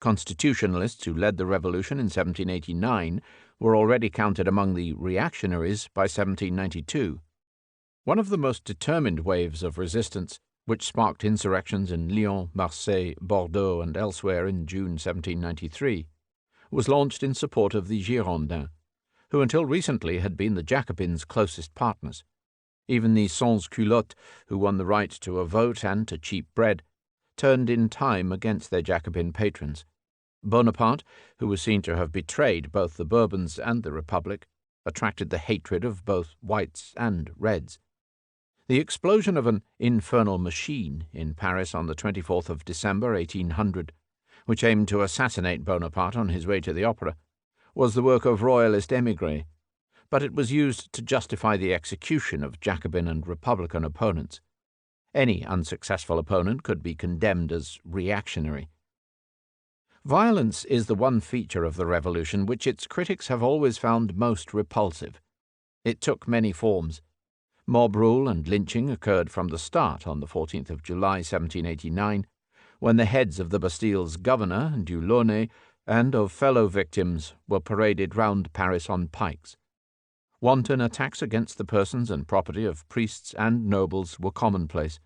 Constitutionalists who led the revolution in 1789 were already counted among the reactionaries by 1792. One of the most determined waves of resistance, which sparked insurrections in Lyon, Marseille, Bordeaux, and elsewhere in June 1793, was launched in support of the Girondins, who until recently had been the Jacobins' closest partners. Even the sans-culottes, who won the right to a vote and to cheap bread, turned in time against their Jacobin patrons. Bonaparte, who was seen to have betrayed both the Bourbons and the Republic, attracted the hatred of both whites and reds. The explosion of an infernal machine in Paris on the 24th of December 1800, which aimed to assassinate Bonaparte on his way to the opera, was the work of royalist émigrés, but it was used to justify the execution of Jacobin and Republican opponents. Any unsuccessful opponent could be condemned as reactionary. Violence is the one feature of the revolution which its critics have always found most repulsive. It took many forms. Mob rule and lynching occurred from the start on the 14th of July 1789, when the heads of the Bastille's governor, Delaunay, and of fellow victims were paraded round Paris on pikes. Wanton attacks against the persons and property of priests and nobles were commonplace.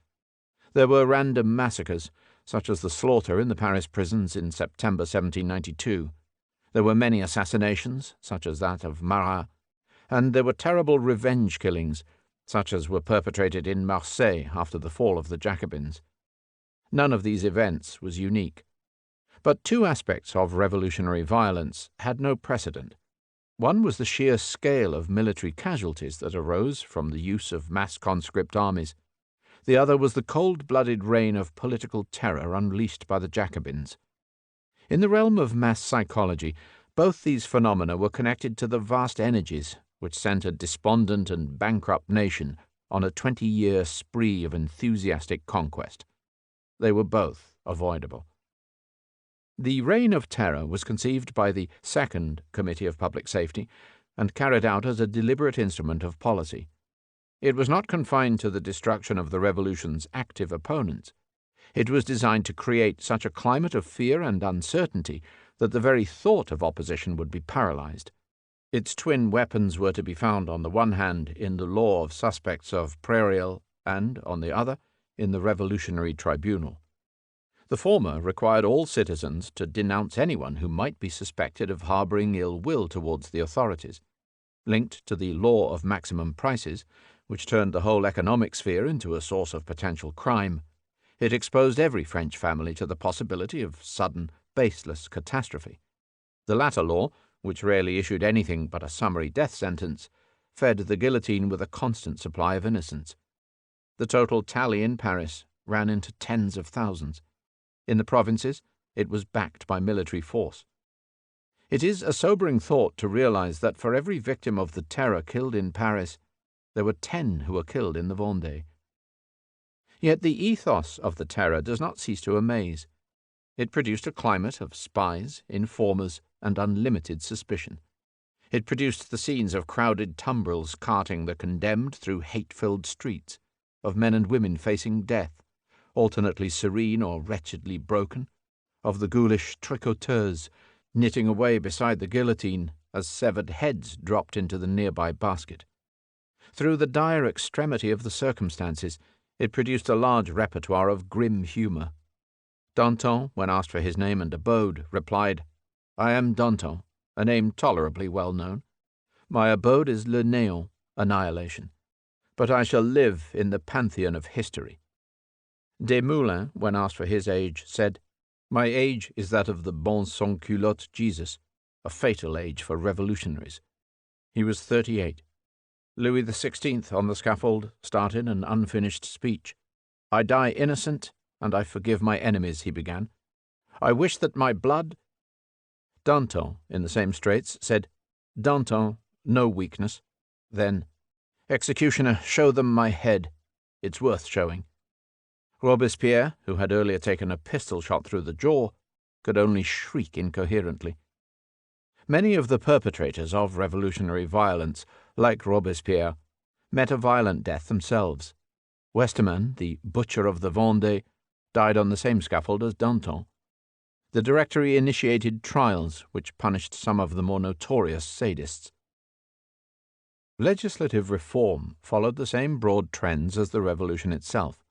There were random massacres, such as the slaughter in the Paris prisons in September 1792. There were many assassinations, such as that of Marat, and there were terrible revenge killings, such as were perpetrated in Marseille after the fall of the Jacobins. None of these events was unique. But 2 aspects of revolutionary violence had no precedent. One was the sheer scale of military casualties that arose from the use of mass conscript armies. The other was the cold-blooded reign of political terror unleashed by the Jacobins. In the realm of mass psychology, both these phenomena were connected to the vast energies which sent a despondent and bankrupt nation on a 20-year spree of enthusiastic conquest. They were both avoidable. The Reign of Terror was conceived by the Second Committee of Public Safety and carried out as a deliberate instrument of policy. It was not confined to the destruction of the revolution's active opponents. It was designed to create such a climate of fear and uncertainty that the very thought of opposition would be paralyzed. Its twin weapons were to be found on the one hand in the law of suspects of Prairial and, on the other, in the Revolutionary Tribunal. The former required all citizens to denounce anyone who might be suspected of harboring ill will towards the authorities. Linked to the law of maximum prices, which turned the whole economic sphere into a source of potential crime, it exposed every French family to the possibility of sudden, baseless catastrophe. The latter law, which rarely issued anything but a summary death sentence, fed the guillotine with a constant supply of innocents. The total tally in Paris ran into tens of thousands. In the provinces, it was backed by military force. It is a sobering thought to realize that for every victim of the terror killed in Paris, there were 10 who were killed in the Vendée. Yet the ethos of the terror does not cease to amaze. It produced a climate of spies, informers, and unlimited suspicion. It produced the scenes of crowded tumbrils carting the condemned through hate-filled streets, of men and women facing death, alternately serene or wretchedly broken, of the ghoulish tricoteurs knitting away beside the guillotine as severed heads dropped into the nearby basket. Through the dire extremity of the circumstances, it produced a large repertoire of grim humour. Danton, when asked for his name and abode, replied, "I am Danton, a name tolerably well known. My abode is Le Néant, annihilation. But I shall live in the pantheon of history." Desmoulins, when asked for his age, said, "My age is that of the bon sans-culotte Jesus, a fatal age for revolutionaries." He was 38. Louis XVI, on the scaffold, started an unfinished speech. "I die innocent, and I forgive my enemies," he began. "I wish that my blood—" Danton, in the same straits, said, "Danton, no weakness." Then, "Executioner, show them my head. It's worth showing." Robespierre, who had earlier taken a pistol shot through the jaw, could only shriek incoherently. Many of the perpetrators of revolutionary violence, like Robespierre, met a violent death themselves. Westermann, the butcher of the Vendée, died on the same scaffold as Danton. The Directory initiated trials which punished some of the more notorious sadists. Legislative reform followed the same broad trends as the revolution itself,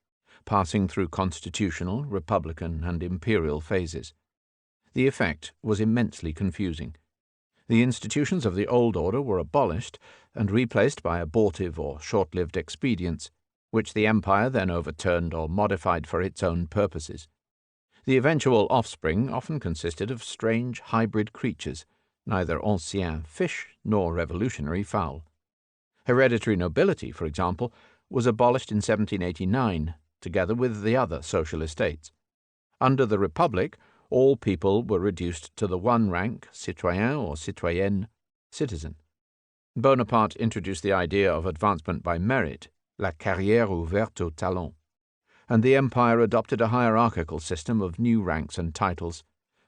passing through constitutional, republican, and imperial phases. The effect was immensely confusing. The institutions of the old order were abolished and replaced by abortive or short-lived expedients, which the empire then overturned or modified for its own purposes. The eventual offspring often consisted of strange hybrid creatures, neither ancien fish nor revolutionary fowl. Hereditary nobility, for example, was abolished in 1789, together with the other social estates. Under the Republic, all people were reduced to the one rank, citoyen or citoyenne, citizen. Bonaparte introduced the idea of advancement by merit, la carrière ouverte aux talents, and the empire adopted a hierarchical system of new ranks and titles,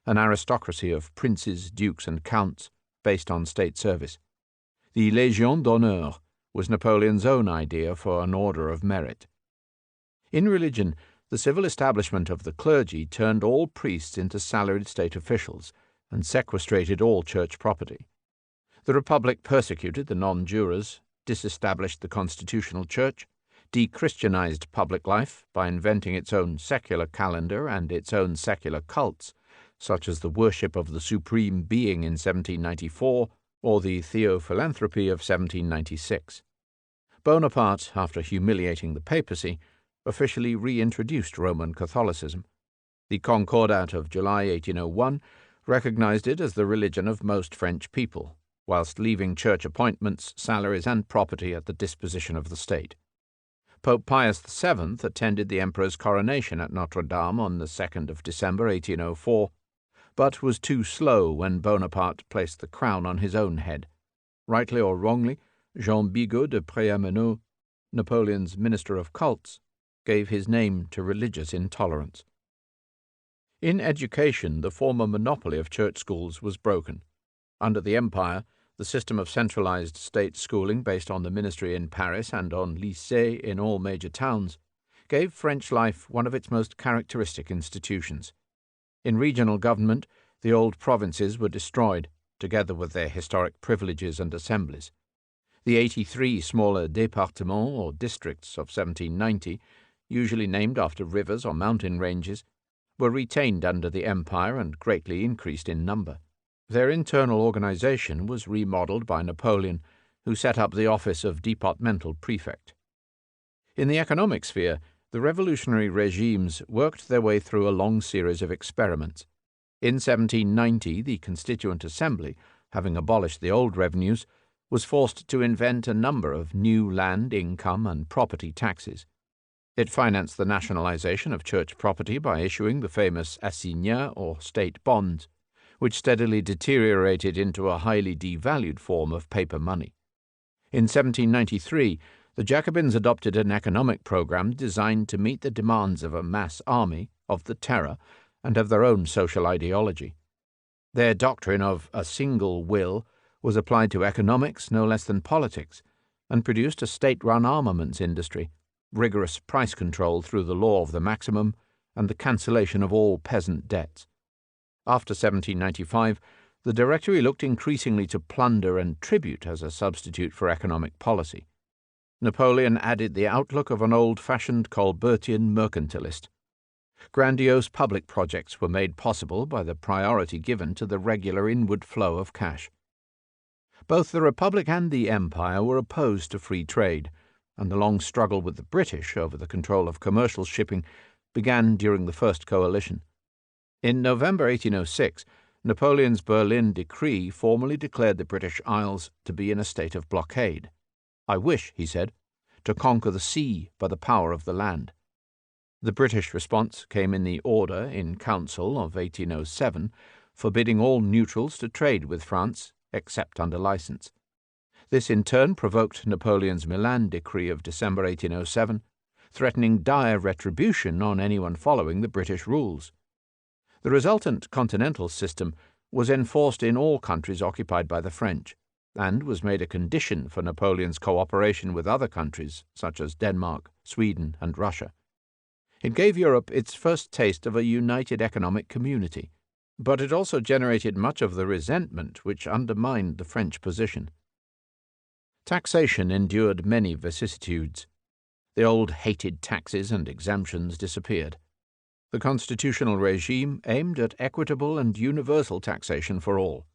an aristocracy of princes, dukes, and counts, based on state service. The Légion d'honneur was Napoleon's own idea for an order of merit. In religion, the civil establishment of the clergy turned all priests into salaried state officials and sequestrated all church property. The Republic persecuted the non-jurors, disestablished the constitutional church, de-Christianized public life by inventing its own secular calendar and its own secular cults, such as the worship of the Supreme Being in 1794 or the Theophilanthropy of 1796. Bonaparte, after humiliating the papacy, officially reintroduced Roman Catholicism. The Concordat of July 1801 recognized it as the religion of most French people, whilst leaving church appointments, salaries, and property at the disposition of the state. Pope Pius VII attended the emperor's coronation at Notre Dame on the 2nd of December 1804, but was too slow when Bonaparte placed the crown on his own head. Rightly or wrongly, Jean Bigot de Préameneu, Napoleon's minister of cults, gave his name to religious intolerance. In education, the former monopoly of church schools was broken. Under the Empire, the system of centralized state schooling based on the ministry in Paris and on lycées in all major towns gave French life one of its most characteristic institutions. In regional government, the old provinces were destroyed, together with their historic privileges and assemblies. The 83 smaller départements or districts of 1790, usually named after rivers or mountain ranges, were retained under the Empire and greatly increased in number. Their internal organization was remodeled by Napoleon, who set up the office of departmental prefect. In the economic sphere, the revolutionary regimes worked their way through a long series of experiments. In 1790, the Constituent Assembly, having abolished the old revenues, was forced to invent a number of new land, income, and property taxes. It financed the nationalization of church property by issuing the famous assignats or state bonds, which steadily deteriorated into a highly devalued form of paper money. In 1793, the Jacobins adopted an economic program designed to meet the demands of a mass army, of the terror, and of their own social ideology. Their doctrine of a single will was applied to economics no less than politics, and produced a state-run armaments industry, rigorous price control through the law of the maximum, and the cancellation of all peasant debts. After 1795, the Directory looked increasingly to plunder and tribute as a substitute for economic policy. Napoleon added the outlook of an old-fashioned Colbertian mercantilist. Grandiose public projects were made possible by the priority given to the regular inward flow of cash. Both the Republic and the Empire were opposed to free trade, and the long struggle with the British over the control of commercial shipping began during the First Coalition. In November 1806, Napoleon's Berlin decree formally declared the British Isles to be in a state of blockade. "I wish," he said, "to conquer the sea by the power of the land." The British response came in the Order in Council of 1807, forbidding all neutrals to trade with France, except under license. This in turn provoked Napoleon's Milan decree of December 1807, threatening dire retribution on anyone following the British rules. The resultant continental system was enforced in all countries occupied by the French, and was made a condition for Napoleon's cooperation with other countries such as Denmark, Sweden, and Russia. It gave Europe its first taste of a united economic community, but it also generated much of the resentment which undermined the French position. Taxation endured many vicissitudes. The old hated taxes and exemptions disappeared. The constitutional regime aimed at equitable and universal taxation for all,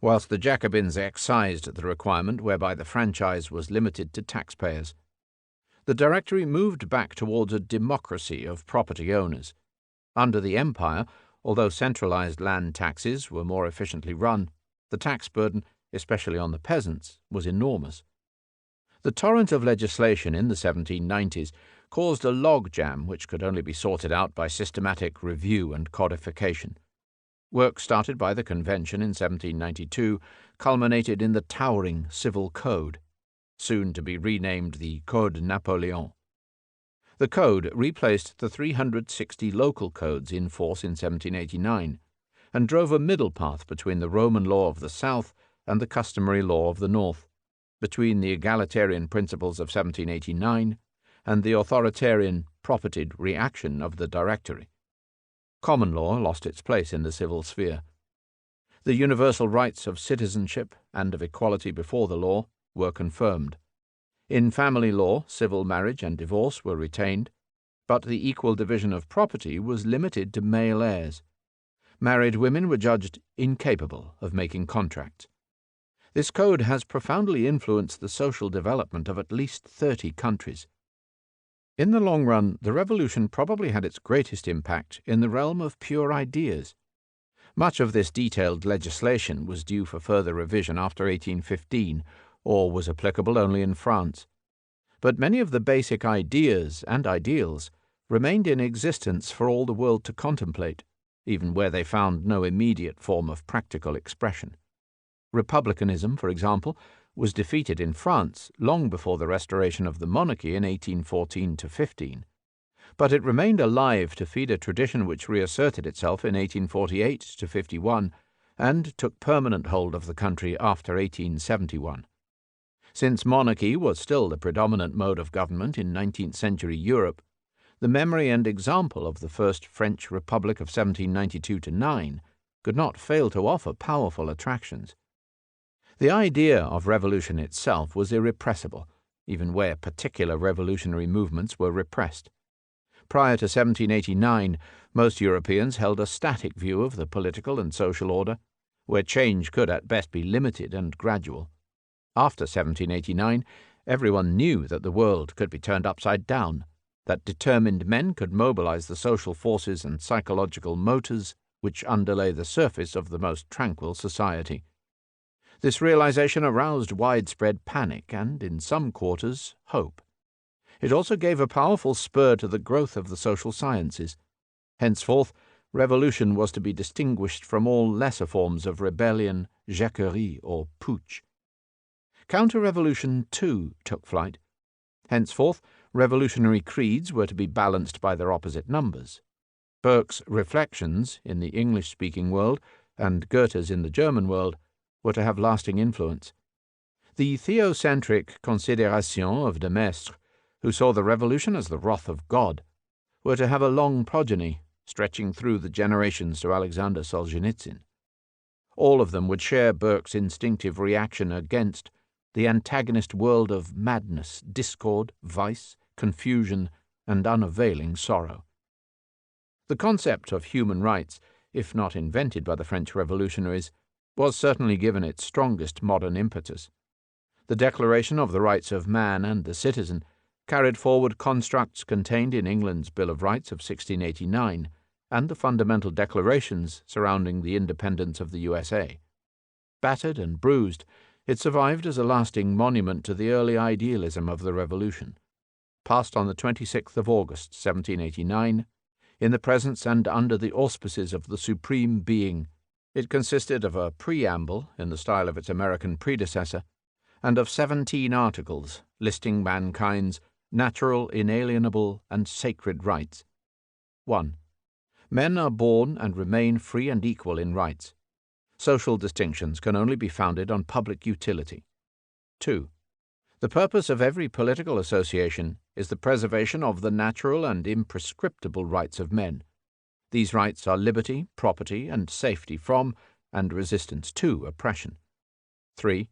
whilst the Jacobins excised the requirement whereby the franchise was limited to taxpayers. The Directory moved back towards a democracy of property owners. Under the Empire, although centralized land taxes were more efficiently run, the tax burden, especially on the peasants, was enormous. The torrent of legislation in the 1790s caused a logjam which could only be sorted out by systematic review and codification. Work started by the Convention in 1792 culminated in the towering Civil Code, soon to be renamed the Code Napoleon. The code replaced the 360 local codes in force in 1789, and drove a middle path between the Roman law of the South and the customary law of the North, between the egalitarian principles of 1789 and the authoritarian, propertied reaction of the Directory. Common law lost its place in the civil sphere. The universal rights of citizenship and of equality before the law were confirmed. In family law, civil marriage and divorce were retained, but the equal division of property was limited to male heirs. Married women were judged incapable of making contracts. This code has profoundly influenced the social development of at least 30 countries. In the long run, the Revolution probably had its greatest impact in the realm of pure ideas. Much of this detailed legislation was due for further revision after 1815, or was applicable only in France. But many of the basic ideas and ideals remained in existence for all the world to contemplate, even where they found no immediate form of practical expression. Republicanism, for example, was defeated in France long before the restoration of the monarchy in 1814–15, but it remained alive to feed a tradition which reasserted itself in 1848–51 and took permanent hold of the country after 1871. Since monarchy was still the predominant mode of government in 19th-century Europe, the memory and example of the First French Republic of 1792–9 could not fail to offer powerful attractions. The idea of revolution itself was irrepressible, even where particular revolutionary movements were repressed. Prior to 1789, most Europeans held a static view of the political and social order, where change could at best be limited and gradual. After 1789, everyone knew that the world could be turned upside down, that determined men could mobilize the social forces and psychological motors which underlay the surface of the most tranquil society. This realization aroused widespread panic and, in some quarters, hope. It also gave a powerful spur to the growth of the social sciences. Henceforth, revolution was to be distinguished from all lesser forms of rebellion, jacquerie, or putsch. Counter-revolution, too, took flight. Henceforth, revolutionary creeds were to be balanced by their opposite numbers. Burke's Reflections in the English-speaking world and Goethe's in the German world were to have lasting influence. The theocentric Considérations of de Maistre, who saw the revolution as the wrath of God, were to have a long progeny, stretching through the generations to Alexander Solzhenitsyn. All of them would share Burke's instinctive reaction against the antagonist world of madness, discord, vice, confusion, and unavailing sorrow. The concept of human rights, if not invented by the French revolutionaries, was certainly given its strongest modern impetus. The Declaration of the Rights of Man and the Citizen carried forward constructs contained in England's Bill of Rights of 1689 and the fundamental declarations surrounding the independence of the USA. Battered and bruised, it survived as a lasting monument to the early idealism of the Revolution. Passed on the 26th of August, 1789, in the presence and under the auspices of the Supreme Being, it consisted of a preamble in the style of its American predecessor, and of 17 articles listing mankind's natural, inalienable, and sacred rights. 1. Men are born and remain free and equal in rights. Social distinctions can only be founded on public utility. 2. The purpose of every political association is the preservation of the natural and imprescriptible rights of men. These rights are liberty, property, and safety from, and resistance to, oppression. 3.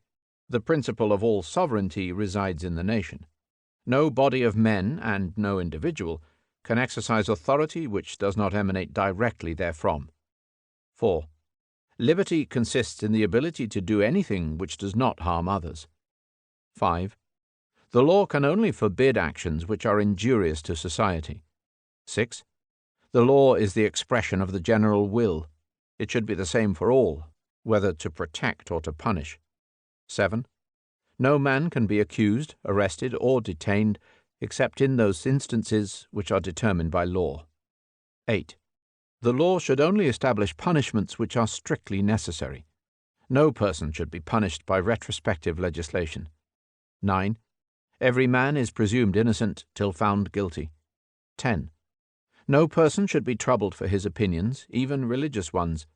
The principle of all sovereignty resides in the nation. No body of men, and no individual, can exercise authority which does not emanate directly therefrom. 4. Liberty consists in the ability to do anything which does not harm others. 5. The law can only forbid actions which are injurious to society. 6. The law is the expression of the general will. It should be the same for all, whether to protect or to punish. 7. No man can be accused, arrested, or detained except in those instances which are determined by law. 8. The law should only establish punishments which are strictly necessary. No person should be punished by retrospective legislation. 9. Every man is presumed innocent till found guilty. 10. No person should be troubled for his opinions, even religious ones,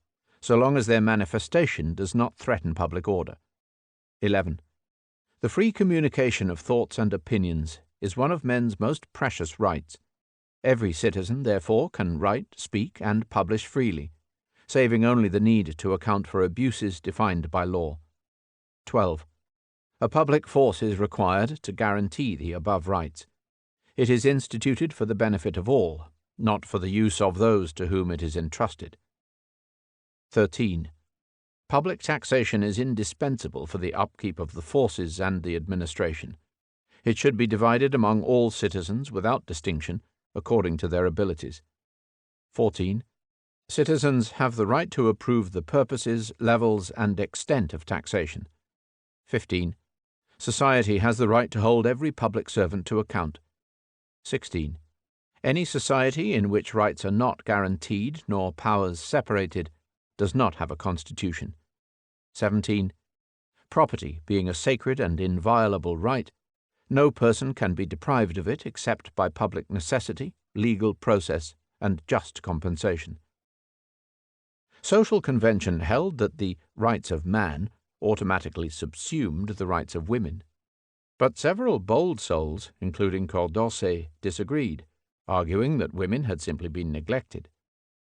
so long as their manifestation does not threaten public order. 11. The free communication of thoughts and opinions is one of men's most precious rights. Every citizen, therefore, can write, speak, and publish freely, saving only the need to account for abuses defined by law. 12. A public force is required to guarantee the above rights. It is instituted for the benefit of all, not for the use of those to whom it is entrusted. 13. Public taxation is indispensable for the upkeep of the forces and the administration. It should be divided among all citizens without distinction, according to their abilities. 14. Citizens have the right to approve the purposes, levels, and extent of taxation. 15. Society has the right to hold every public servant to account. 16. Any society in which rights are not guaranteed nor powers separated does not have a constitution. 17. Property being a sacred and inviolable right, no person can be deprived of it except by public necessity, legal process, and just compensation. Social convention held that the rights of man automatically subsumed the rights of women. But several bold souls, including Condorcet, disagreed, arguing that women had simply been neglected.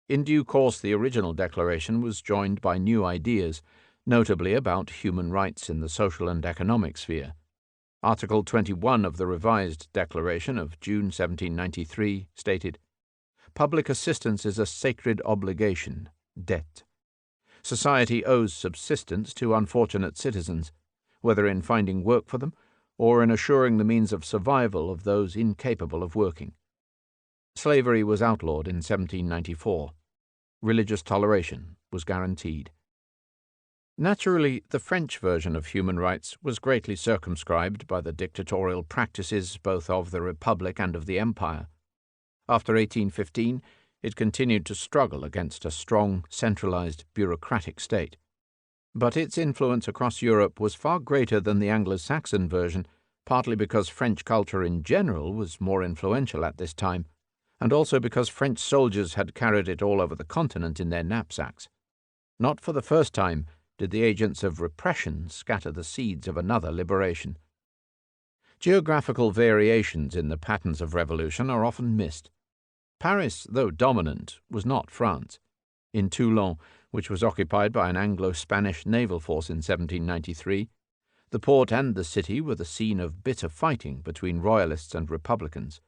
In due course, the original declaration was joined by new ideas, notably about human rights in the social and economic sphere. Article 21 of the revised Declaration of June 1793 stated, "Public assistance is a sacred obligation, debt. Society owes subsistence to unfortunate citizens, whether in finding work for them or in assuring the means of survival of those incapable of working." Slavery was outlawed in 1794. religious toleration was guaranteed. Naturally, the French version of human rights was greatly circumscribed by the dictatorial practices both of the Republic and of the Empire. After 1815, it continued to struggle against a strong, centralized, bureaucratic state. But its influence across Europe was far greater than the Anglo-Saxon version, partly because French culture in general was more influential at this time, and also because French soldiers had carried it all over the continent in their knapsacks. Not for the first time did the agents of repression scatter the seeds of another liberation. Geographical variations in the patterns of revolution are often missed. Paris, though dominant, was not France. In Toulon, which was occupied by an Anglo-Spanish naval force in 1793, the port and the city were the scene of bitter fighting between royalists and republicans.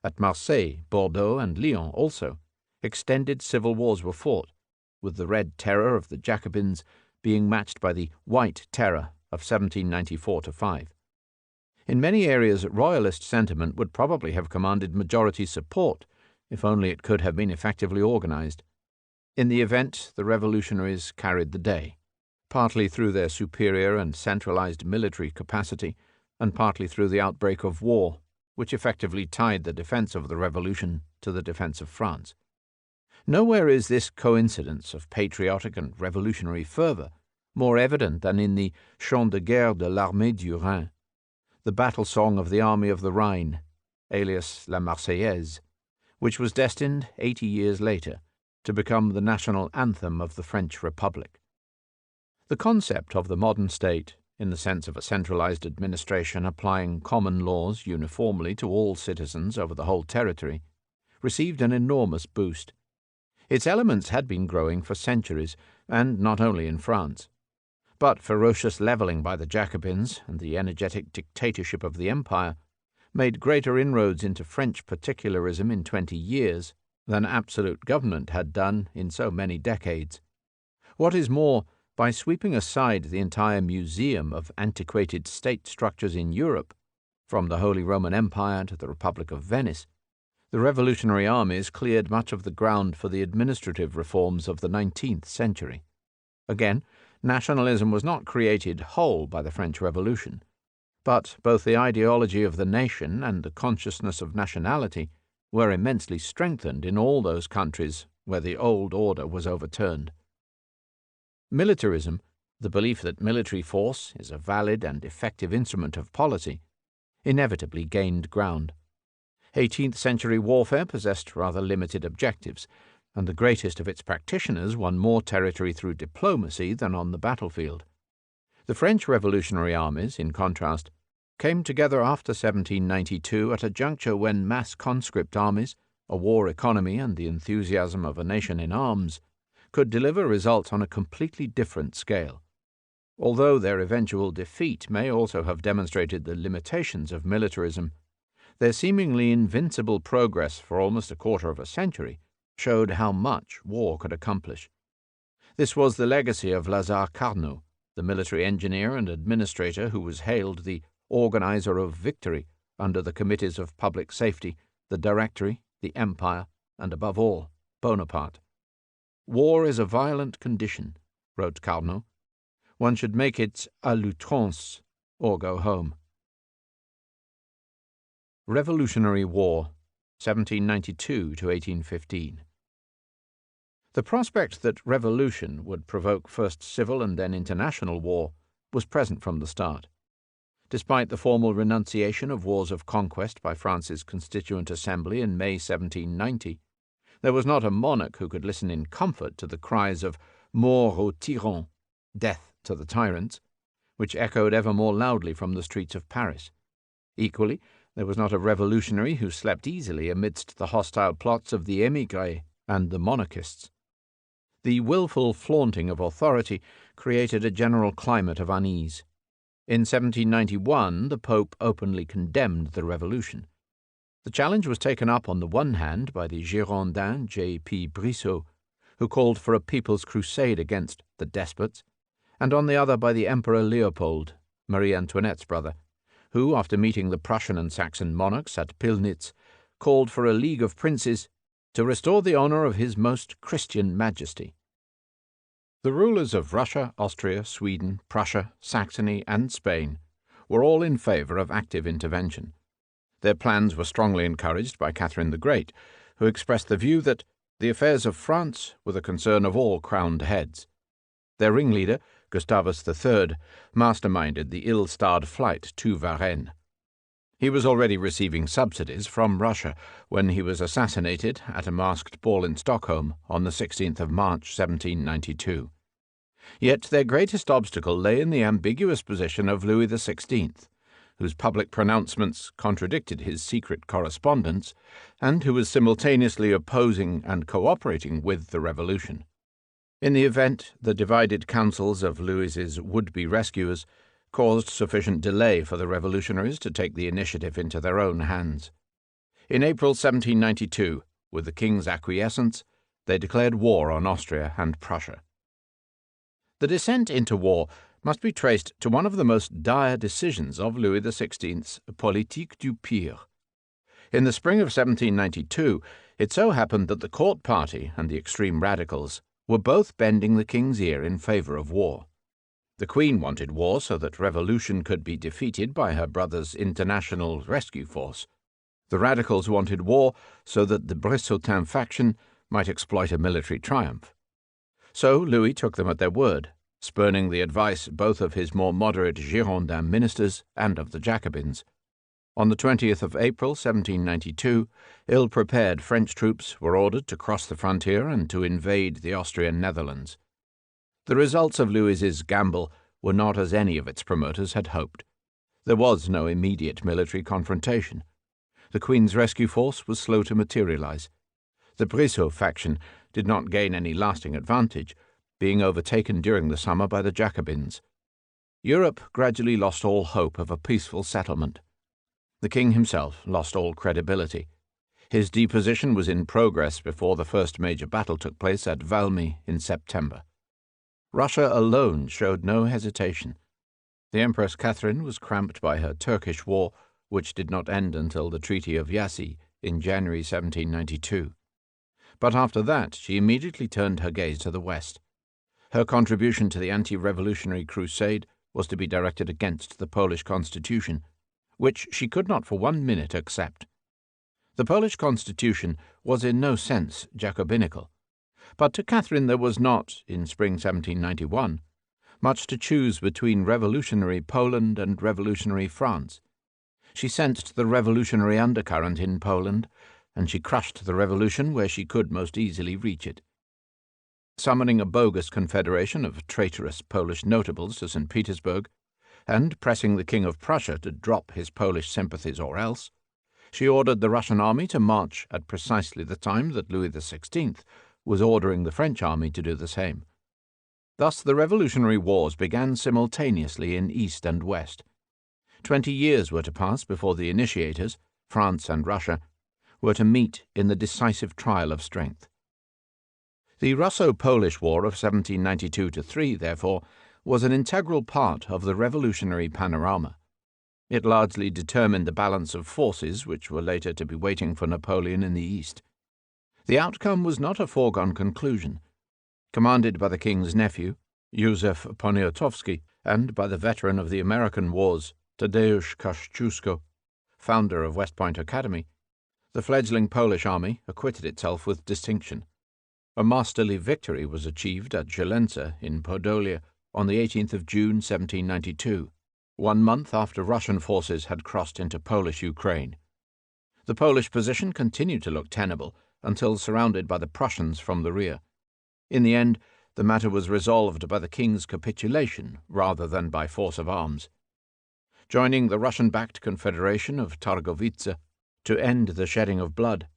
At Marseille, Bordeaux, and Lyon also, extended civil wars were fought, with the Red Terror of the Jacobins being matched by the White Terror of 1794-5. In many areas, royalist sentiment would probably have commanded majority support, if only it could have been effectively organized. In the event, the revolutionaries carried the day, partly through their superior and centralized military capacity, and partly through the outbreak of war, which effectively tied the defense of the revolution to the defense of France. Nowhere is this coincidence of patriotic and revolutionary fervor more evident than in the Chant de guerre de l'Armée du Rhin, the battle song of the Army of the Rhine, alias La Marseillaise, which was destined 80 years later to become the national anthem of the French Republic. The concept of the modern state, in the sense of a centralized administration applying common laws uniformly to all citizens over the whole territory, received an enormous boost. Its elements had been growing for centuries, and not only in France. But ferocious levelling by the Jacobins and the energetic dictatorship of the Empire made greater inroads into French particularism in 20 years than absolute government had done in so many decades. What is more, by sweeping aside the entire museum of antiquated state structures in Europe, from the Holy Roman Empire to the Republic of Venice, the revolutionary armies cleared much of the ground for the administrative reforms of the 19th century. Again, nationalism was not created whole by the French Revolution, but both the ideology of the nation and the consciousness of nationality were immensely strengthened in all those countries where the old order was overturned. Militarism, the belief that military force is a valid and effective instrument of policy, inevitably gained ground. 18th century warfare possessed rather limited objectives, and the greatest of its practitioners won more territory through diplomacy than on the battlefield. The French revolutionary armies, in contrast, came together after 1792 at a juncture when mass conscript armies, a war economy, and the enthusiasm of a nation in arms could deliver results on a completely different scale. Although their eventual defeat may also have demonstrated the limitations of militarism, their seemingly invincible progress for almost a quarter of a century showed how much war could accomplish. This was the legacy of Lazare Carnot, the military engineer and administrator who was hailed the organizer of victory under the committees of public safety, the Directory, the Empire, and above all, Bonaparte. War is a violent condition, wrote Carnot. One should make it à l'outrance or go home. Revolutionary War, 1792 to 1815. The prospect that revolution would provoke first civil and then international war was present from the start. Despite the formal renunciation of wars of conquest by France's Constituent Assembly in May 1790, there was not a monarch who could listen in comfort to the cries of mort aux tyrans, death to the tyrants, which echoed ever more loudly from the streets of Paris. Equally, there was not a revolutionary who slept easily amidst the hostile plots of the émigrés and the monarchists. The willful flaunting of authority created a general climate of unease. In 1791, the Pope openly condemned the revolution. The challenge was taken up on the one hand by the Girondin J.P. Brissot, who called for a people's crusade against the despots, and on the other by the Emperor Leopold, Marie Antoinette's brother, who, after meeting the Prussian and Saxon monarchs at Pillnitz, called for a league of princes to restore the honor of His Most Christian Majesty. The rulers of Russia, Austria, Sweden, Prussia, Saxony, and Spain were all in favor of active intervention. Their plans were strongly encouraged by Catherine the Great, who expressed the view that the affairs of France were the concern of all crowned heads. Their ringleader, Gustavus III, masterminded the ill-starred flight to Varennes. He was already receiving subsidies from Russia when he was assassinated at a masked ball in Stockholm on the 16th of March 1792. Yet their greatest obstacle lay in the ambiguous position of Louis XVI, whose public pronouncements contradicted his secret correspondence, and who was simultaneously opposing and cooperating with the revolution. In the event, the divided counsels of Louis's would-be rescuers caused sufficient delay for the revolutionaries to take the initiative into their own hands. In April 1792, with the king's acquiescence, they declared war on Austria and Prussia. The descent into war must be traced to one of the most dire decisions of Louis XVI's politique du pire. In the spring of 1792, it so happened that the court party and the extreme radicals were both bending the king's ear in favor of war. The Queen wanted war so that revolution could be defeated by her brother's international rescue force. The radicals wanted war so that the Brissotin faction might exploit a military triumph. So Louis took them at their word, spurning the advice both of his more moderate Girondin ministers and of the Jacobins. On the 20th of April 1792, ill-prepared French troops were ordered to cross the frontier and to invade the Austrian Netherlands. The results of Louis's gamble were not as any of its promoters had hoped. There was no immediate military confrontation. The Queen's rescue force was slow to materialize. The Brissot faction did not gain any lasting advantage, being overtaken during the summer by the Jacobins. Europe gradually lost all hope of a peaceful settlement. The king himself lost all credibility. His deposition was in progress before the first major battle took place at Valmy in September. Russia alone showed no hesitation. The Empress Catherine was cramped by her Turkish war, which did not end until the Treaty of Yassy in January 1792. But after that she immediately turned her gaze to the west. Her contribution to the anti-revolutionary crusade was to be directed against the Polish constitution, which she could not for 1 minute accept. The Polish constitution was in no sense Jacobinical, but to Catherine there was not, in spring 1791, much to choose between revolutionary Poland and revolutionary France. She sensed the revolutionary undercurrent in Poland, and she crushed the revolution where she could most easily reach it. Summoning a bogus confederation of traitorous Polish notables to St. Petersburg, and pressing the King of Prussia to drop his Polish sympathies or else, she ordered the Russian army to march at precisely the time that Louis XVI was ordering the French army to do the same. Thus the revolutionary wars began simultaneously in East and West. 20 years were to pass before the initiators, France and Russia, were to meet in the decisive trial of strength. The Russo-Polish War of 1792-3, therefore, was an integral part of the revolutionary panorama. It largely determined the balance of forces which were later to be waiting for Napoleon in the East. The outcome was not a foregone conclusion. Commanded by the king's nephew, Józef Poniatowski, and by the veteran of the American Wars, Tadeusz Kościuszko, founder of West Point Academy, the fledgling Polish army acquitted itself with distinction. A masterly victory was achieved at Zielence in Podolia on the 18th of June 1792, 1 month after Russian forces had crossed into Polish Ukraine. The Polish position continued to look tenable until surrounded by the Prussians from the rear. In the end, the matter was resolved by the king's capitulation rather than by force of arms. Joining the Russian-backed Confederation of Targowice to end the shedding of blood,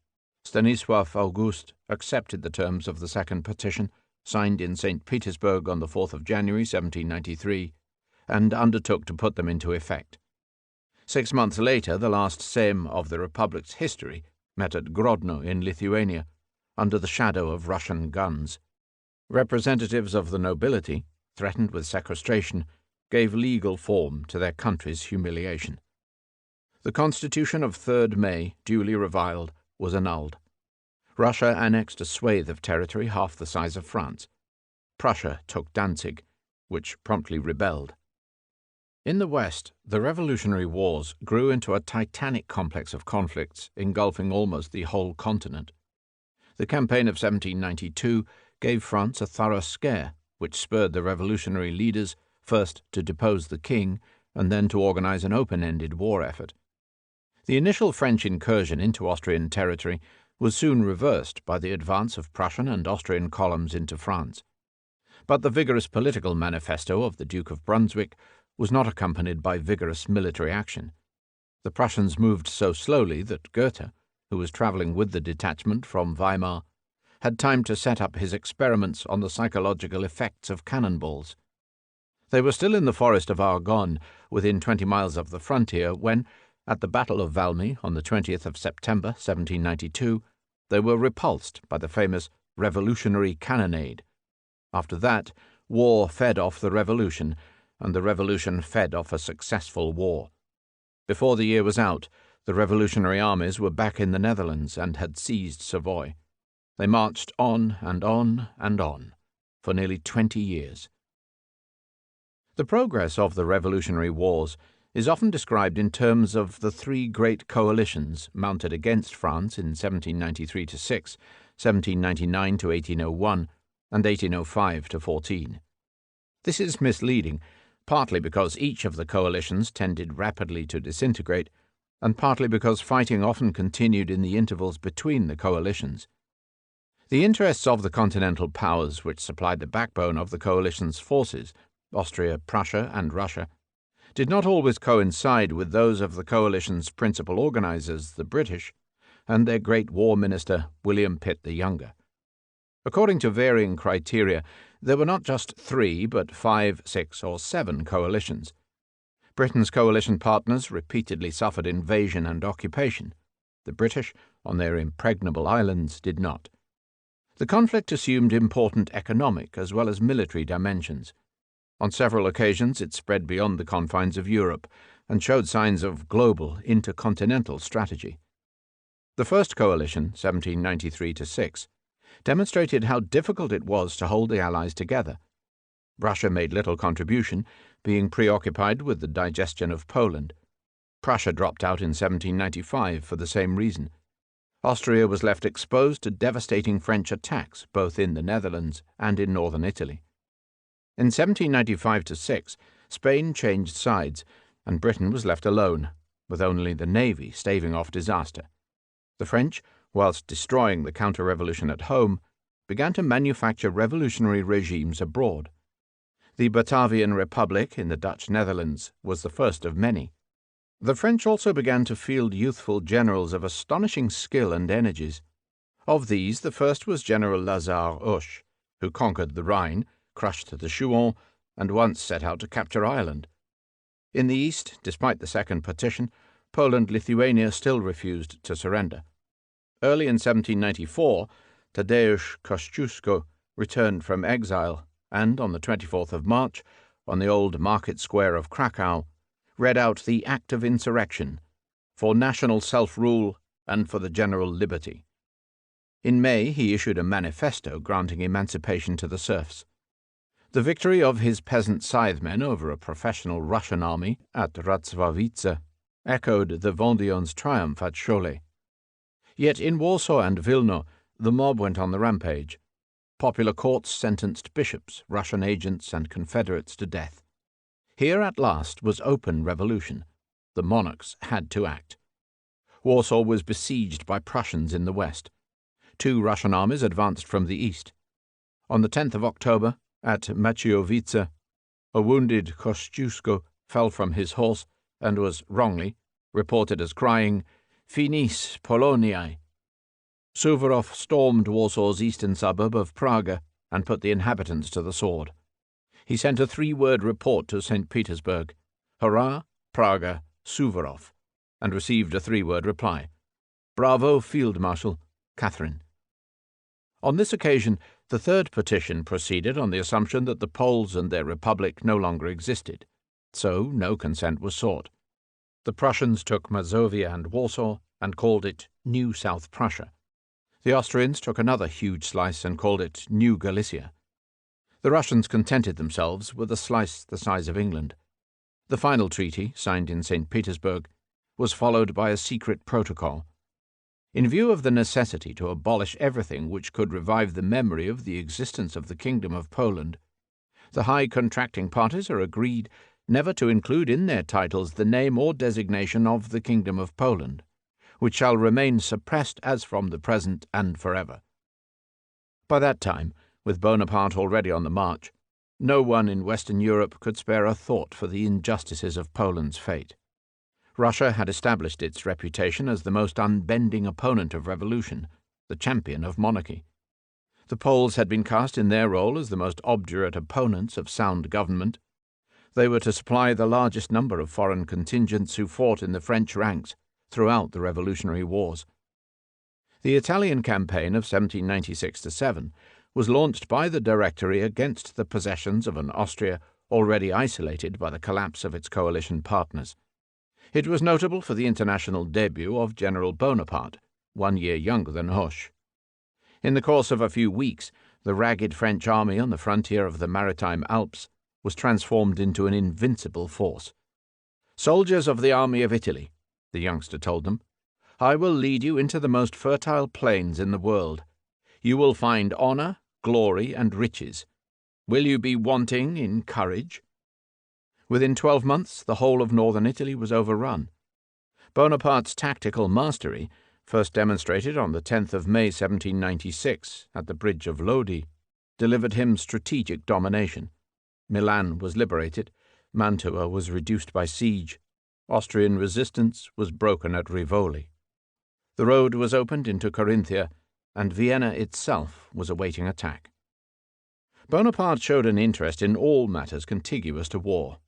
Stanisław August accepted the terms of the second petition, signed in St. Petersburg on the 4th of January 1793, and undertook to put them into effect. 6 months later, the last Sejm of the Republic's history met at Grodno in Lithuania, under the shadow of Russian guns. Representatives of the nobility, threatened with sequestration, gave legal form to their country's humiliation. The Constitution of 3rd May, duly reviled, was annulled. Russia annexed a swathe of territory half the size of France. Prussia took Danzig, which promptly rebelled. In the West, the Revolutionary Wars grew into a titanic complex of conflicts engulfing almost the whole continent. The campaign of 1792 gave France a thorough scare, which spurred the revolutionary leaders first to depose the king and then to organize an open-ended war effort. The initial French incursion into Austrian territory was soon reversed by the advance of Prussian and Austrian columns into France. But the vigorous political manifesto of the Duke of Brunswick was not accompanied by vigorous military action. The Prussians moved so slowly that Goethe, who was travelling with the detachment from Weimar, had time to set up his experiments on the psychological effects of cannonballs. They were still in the forest of Argonne, within 20 miles of the frontier, when, at the Battle of Valmy on the 20th of September 1792, they were repulsed by the famous revolutionary cannonade. After that, war fed off the revolution, and the revolution fed off a successful war. Before the year was out, the revolutionary armies were back in the Netherlands and had seized Savoy. They marched on and on and on for nearly 20 years. The progress of the Revolutionary Wars is often described in terms of the three great coalitions mounted against France in 1793–6, 1799–1801, and 1805–14. This is misleading, partly because each of the coalitions tended rapidly to disintegrate, and partly because fighting often continued in the intervals between the coalitions. The interests of the continental powers which supplied the backbone of the coalition's forces, Austria, Prussia, and Russia, did not always coincide with those of the coalition's principal organizers, the British, and their great war minister, William Pitt the Younger. According to varying criteria, there were not just 3, but 5, 6, or 7 coalitions. Britain's coalition partners repeatedly suffered invasion and occupation. The British, on their impregnable islands, did not. The conflict assumed important economic as well as military dimensions. On several occasions it spread beyond the confines of Europe and showed signs of global, intercontinental strategy. The first coalition, 1793–6, demonstrated how difficult it was to hold the Allies together. Russia made little contribution, being preoccupied with the digestion of Poland. Prussia dropped out in 1795 for the same reason. Austria was left exposed to devastating French attacks both in the Netherlands and in northern Italy. In 1795–6, Spain changed sides, and Britain was left alone, with only the navy staving off disaster. The French, whilst destroying the counter-revolution at home, began to manufacture revolutionary regimes abroad. The Batavian Republic in the Dutch Netherlands was the first of many. The French also began to field youthful generals of astonishing skill and energies. Of these, the first was General Lazare Hoche, who conquered the Rhine, crushed the Chouans, and once set out to capture Ireland. In the east, despite the Second Partition, Poland-Lithuania still refused to surrender. Early in 1794, Tadeusz Kościuszko returned from exile and, on the 24th of March, on the old market square of Krakow, read out the Act of Insurrection, for national self-rule and for the general liberty. In May he issued a manifesto granting emancipation to the serfs. The victory of his peasant scythemen over a professional Russian army at Racławice echoed the Vendéens' triumph at Cholet. Yet in Warsaw and Wilno the mob went on the rampage. Popular courts sentenced bishops, Russian agents, and confederates to death. Here at last was open revolution. The monarchs had to act. Warsaw was besieged by Prussians in the west. 2 Russian armies advanced from the east. On the 10th of October, at Maciejowice, a wounded Kościuszko fell from his horse and was wrongly reported as crying, "Finis Poloniae." Suvorov stormed Warsaw's eastern suburb of Praga and put the inhabitants to the sword. He sent a 3-word report to St. Petersburg, "Hurrah, Praga, Suvorov," and received a 3-word reply, "Bravo, Field Marshal, Catherine." On this occasion, the third petition proceeded on the assumption that the Poles and their republic no longer existed, so no consent was sought. The Prussians took Mazovia and Warsaw and called it New South Prussia. The Austrians took another huge slice and called it New Galicia. The Russians contented themselves with a slice the size of England. The final treaty, signed in St. Petersburg, was followed by a secret protocol. In view of the necessity to abolish everything which could revive the memory of the existence of the Kingdom of Poland, the high contracting parties are agreed never to include in their titles the name or designation of the Kingdom of Poland, which shall remain suppressed as from the present and forever. By that time, with Bonaparte already on the march, no one in Western Europe could spare a thought for the injustices of Poland's fate. Russia had established its reputation as the most unbending opponent of revolution, the champion of monarchy. The Poles had been cast in their role as the most obdurate opponents of sound government. They were to supply the largest number of foreign contingents who fought in the French ranks throughout the Revolutionary Wars. The Italian campaign of 1796-7 was launched by the Directory against the possessions of an Austria already isolated by the collapse of its coalition partners. It was notable for the international debut of General Bonaparte, 1 year younger than Hoche. In the course of a few weeks, the ragged French army on the frontier of the maritime Alps was transformed into an invincible force. "Soldiers of the army of Italy," the youngster told them, "I will lead you into the most fertile plains in the world. You will find honor, glory, and riches. Will you be wanting in courage?" Within 12 months, the whole of northern Italy was overrun. Bonaparte's tactical mastery, first demonstrated on the 10th of May 1796 at the bridge of Lodi, delivered him strategic domination. Milan was liberated, Mantua was reduced by siege, Austrian resistance was broken at Rivoli. The road was opened into Carinthia, and Vienna itself was awaiting attack. Bonaparte showed an interest in all matters contiguous to war.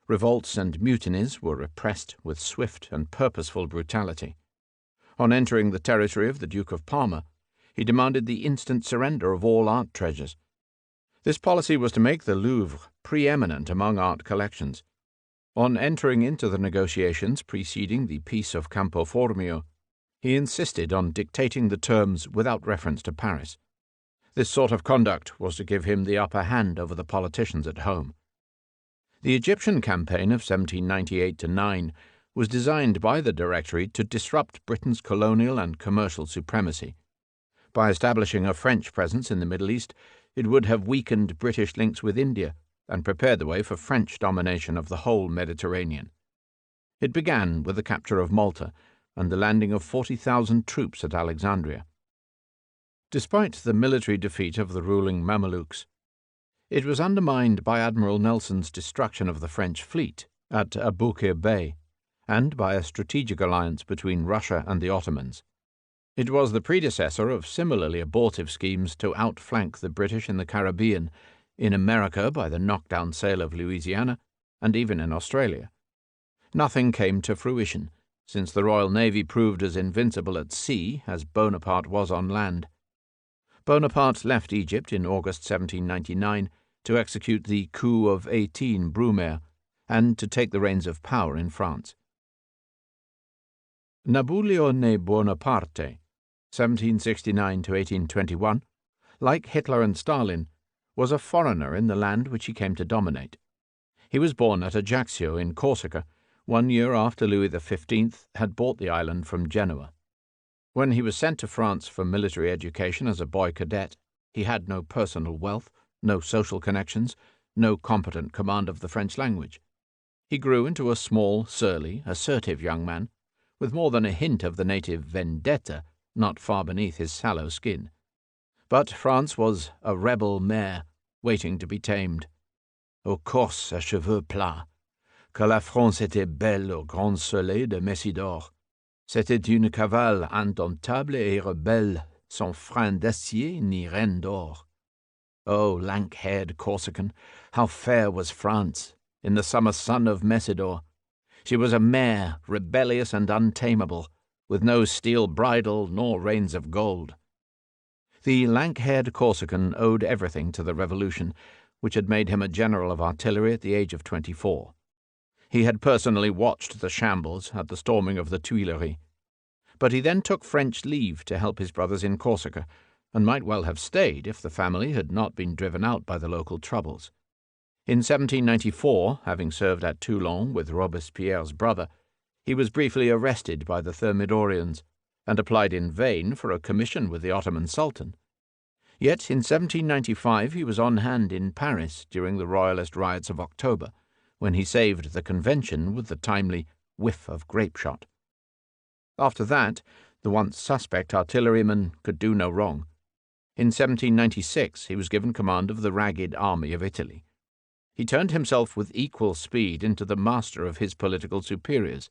Revolts and mutinies were repressed with swift and purposeful brutality. On entering the territory of the Duke of Parma, he demanded the instant surrender of all art treasures. This policy was to make the Louvre preeminent among art collections. On entering into the negotiations preceding the Peace of Campo Formio, he insisted on dictating the terms without reference to Paris. This sort of conduct was to give him the upper hand over the politicians at home. The Egyptian campaign of 1798-9 was designed by the Directory to disrupt Britain's colonial and commercial supremacy. By establishing a French presence in the Middle East, it would have weakened British links with India and prepared the way for French domination of the whole Mediterranean. It began with the capture of Malta and the landing of 40,000 troops at Alexandria. Despite the military defeat of the ruling Mamelukes, it was undermined by Admiral Nelson's destruction of the French fleet at Aboukir Bay and by a strategic alliance between Russia and the Ottomans. It was the predecessor of similarly abortive schemes to outflank the British in the Caribbean, in America by the knockdown sale of Louisiana, and even in Australia. Nothing came to fruition, since the Royal Navy proved as invincible at sea as Bonaparte was on land. Bonaparte left Egypt in August 1799 to execute the coup of 18 Brumaire and to take the reins of power in France. Napoleone Bonaparte, 1769–1821, like Hitler and Stalin, was a foreigner in the land which he came to dominate. He was born at Ajaccio in Corsica, 1 year after Louis XV had bought the island from Genoa. When he was sent to France for military education as a boy cadet, he had no personal wealth, no social connections, no competent command of the French language. He grew into a small, surly, assertive young man, with more than a hint of the native vendetta not far beneath his sallow skin. But France was a rebel mare, waiting to be tamed. Aux courses à cheveux plats, que la France était belle au grand soleil de Messidor. C'était une cavale indomptable et rebelle, sans frein d'acier ni reine d'or. Oh, lank-haired Corsican, how fair was France in the summer sun of Messidor! She was a mare, rebellious and untamable, with no steel bridle nor reins of gold. The lank-haired Corsican owed everything to the Revolution, which had made him a general of artillery at the age of 24. He had personally watched the shambles at the storming of the Tuileries. but he then took French leave to help his brothers in Corsica, and might well have stayed if the family had not been driven out by the local troubles. In 1794, having served at Toulon with Robespierre's brother, he was briefly arrested by the Thermidorians, and applied in vain for a commission with the Ottoman Sultan. Yet in 1795 he was on hand in Paris during the Royalist riots of October, when he saved the Convention with the timely whiff of grape-shot. After that, the once suspect artilleryman could do no wrong. In 1796 he was given command of the ragged army of Italy. He turned himself with equal speed into the master of his political superiors,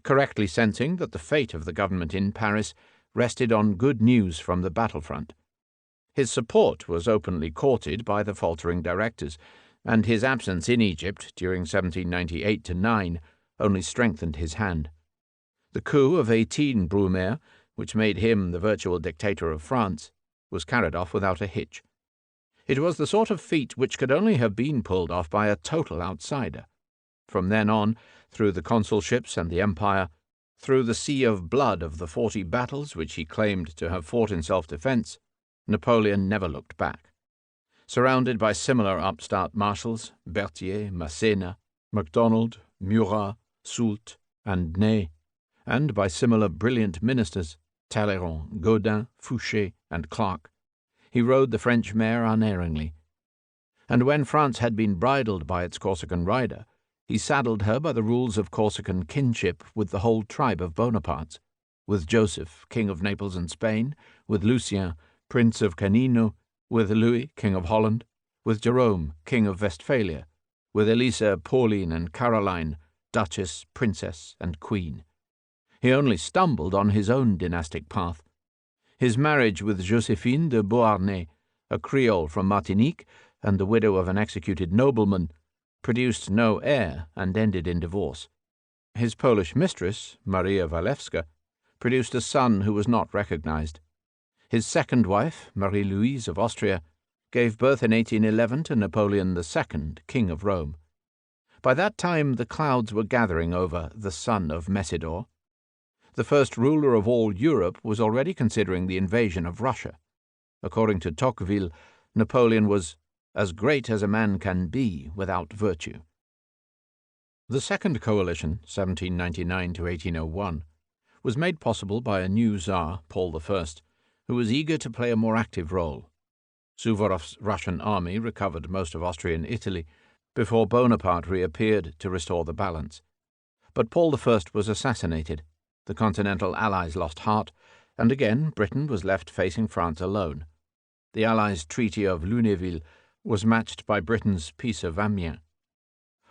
correctly sensing that the fate of the government in Paris rested on good news from the battlefront. His support was openly courted by the faltering directors, and his absence in Egypt during 1798-9 only strengthened his hand. The coup of 18 Brumaire, which made him the virtual dictator of France, was carried off without a hitch. It was the sort of feat which could only have been pulled off by a total outsider. From then on, through the consulships and the empire, through the sea of blood of the 40 battles which he claimed to have fought in self-defense, Napoleon never looked back. Surrounded by similar upstart marshals, Berthier, Massena, MacDonald, Murat, Soult, and Ney, and by similar brilliant ministers, Talleyrand, Gaudin, Fouché, and Clark, he rode the French mare unerringly. And when France had been bridled by its Corsican rider, he saddled her by the rules of Corsican kinship with the whole tribe of Bonapartes, with Joseph, King of Naples and Spain, with Lucien, Prince of Canino, with Louis, King of Holland, with Jerome, King of Westphalia, with Elisa, Pauline, and Caroline, Duchess, Princess, and Queen. He only stumbled on his own dynastic path. His marriage with Josephine de Beauharnais, a Creole from Martinique and the widow of an executed nobleman, produced no heir and ended in divorce. His Polish mistress, Maria Walewska, produced a son who was not recognized. His second wife, Marie-Louise of Austria, gave birth in 1811 to Napoleon II, King of Rome. By that time the clouds were gathering over the son of Messidor. The first ruler of all Europe was already considering the invasion of Russia. According to Tocqueville, Napoleon was as great as a man can be without virtue. The Second Coalition, 1799-1801, was made possible by a new Tsar, Paul I, who was eager to play a more active role. Suvorov's Russian army recovered most of Austrian Italy before Bonaparte reappeared to restore the balance. But Paul I was assassinated, the Continental Allies lost heart, and again Britain was left facing France alone. The Allies' Treaty of Lunéville was matched by Britain's Peace of Amiens.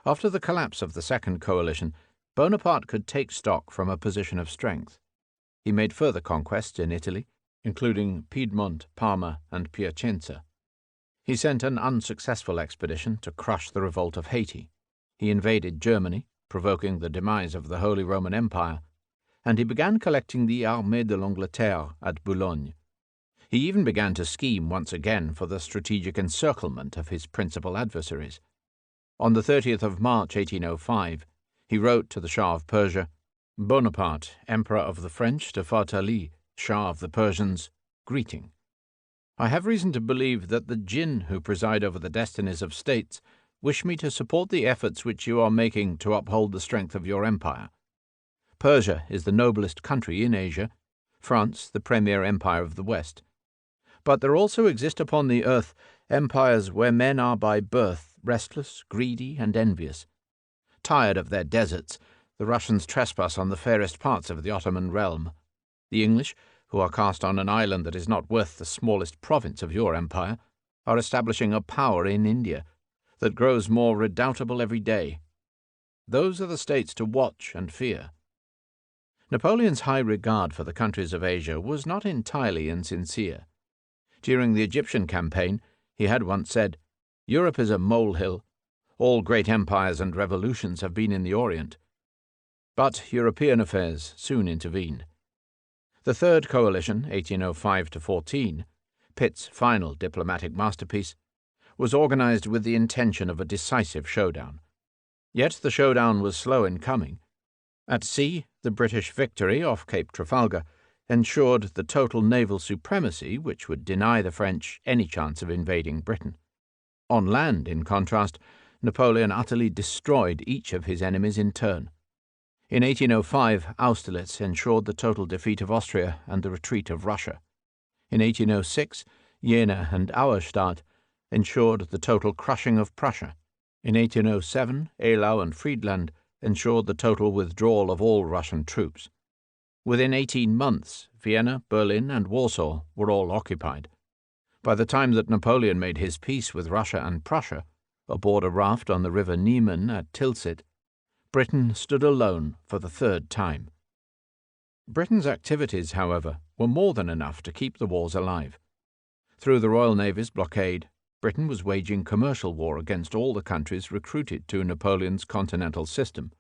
After the collapse of the Second Coalition, Bonaparte could take stock from a position of strength. He made further conquests in Italy, including Piedmont, Parma, and Piacenza. He sent an unsuccessful expedition to crush the revolt of Haiti. He invaded Germany, provoking the demise of the Holy Roman Empire, and he began collecting the Armée de l'Angleterre at Boulogne. He even began to scheme once again for the strategic encirclement of his principal adversaries. On the 30th of March 1805, he wrote to the Shah of Persia, "Bonaparte, Emperor of the French, to Fatali, Shah of the Persians, greeting. I have reason to believe that the Jinn who preside over the destinies of states wish me to support the efforts which you are making to uphold the strength of your empire. Persia is the noblest country in Asia, France the premier empire of the West. But there also exist upon the earth empires where men are by birth restless, greedy, and envious. Tired of their deserts, the Russians trespass on the fairest parts of the Ottoman realm. The English, who are cast on an island that is not worth the smallest province of your empire, are establishing a power in India that grows more redoubtable every day. Those are the states to watch and fear." Napoleon's high regard for the countries of Asia was not entirely insincere. During the Egyptian campaign, he had once said, "Europe is a molehill. All great empires and revolutions have been in the Orient." But European affairs soon intervened. The Third Coalition, 1805-14, Pitt's final diplomatic masterpiece, was organized with the intention of a decisive showdown. Yet the showdown was slow in coming. At sea, The British victory off Cape Trafalgar ensured the total naval supremacy which would deny the French any chance of invading Britain. On land, in contrast, Napoleon utterly destroyed each of his enemies in turn. In 1805, Austerlitz ensured the total defeat of Austria and the retreat of Russia. In 1806, Jena and Auerstadt ensured the total crushing of Prussia. In 1807, Eylau and Friedland ensured the total withdrawal of all Russian troops. Within 18 months, Vienna, Berlin, and Warsaw were all occupied. By the time that Napoleon made his peace with Russia and Prussia, aboard a raft on the river Niemen at Tilsit, Britain stood alone for the third time. Britain's activities, however, were more than enough to keep the wars alive. Through the Royal Navy's blockade, Britain was waging commercial war against all the countries recruited to Napoleon's continental system.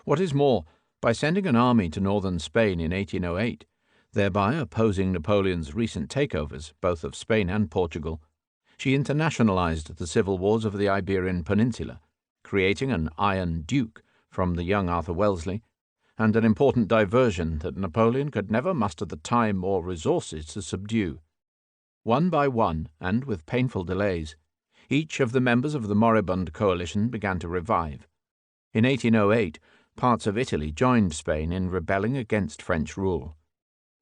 What is more, by sending an army to northern Spain in 1808, thereby opposing Napoleon's recent takeovers, both of Spain and Portugal, she internationalized the civil wars of the Iberian Peninsula, creating an Iron Duke from the young Arthur Wellesley, and an important diversion that Napoleon could never muster the time or resources to subdue. One by one, and with painful delays, each of the members of the moribund coalition began to revive. In 1808, parts of Italy joined Spain in rebelling against French rule.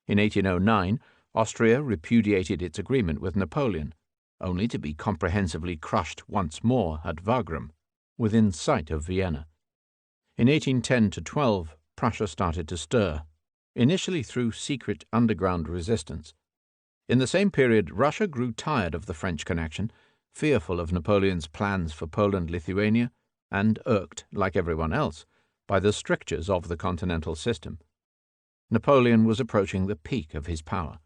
In 1809, Austria repudiated its agreement with Napoleon, only to be comprehensively crushed once more at Wagram, within sight of Vienna. In 1810-12, Prussia started to stir, initially through secret underground resistance. In the same period, Russia grew tired of the French connection, fearful of Napoleon's plans for Poland-Lithuania, and irked, like everyone else, by the strictures of the continental system. Napoleon was approaching the peak of his power.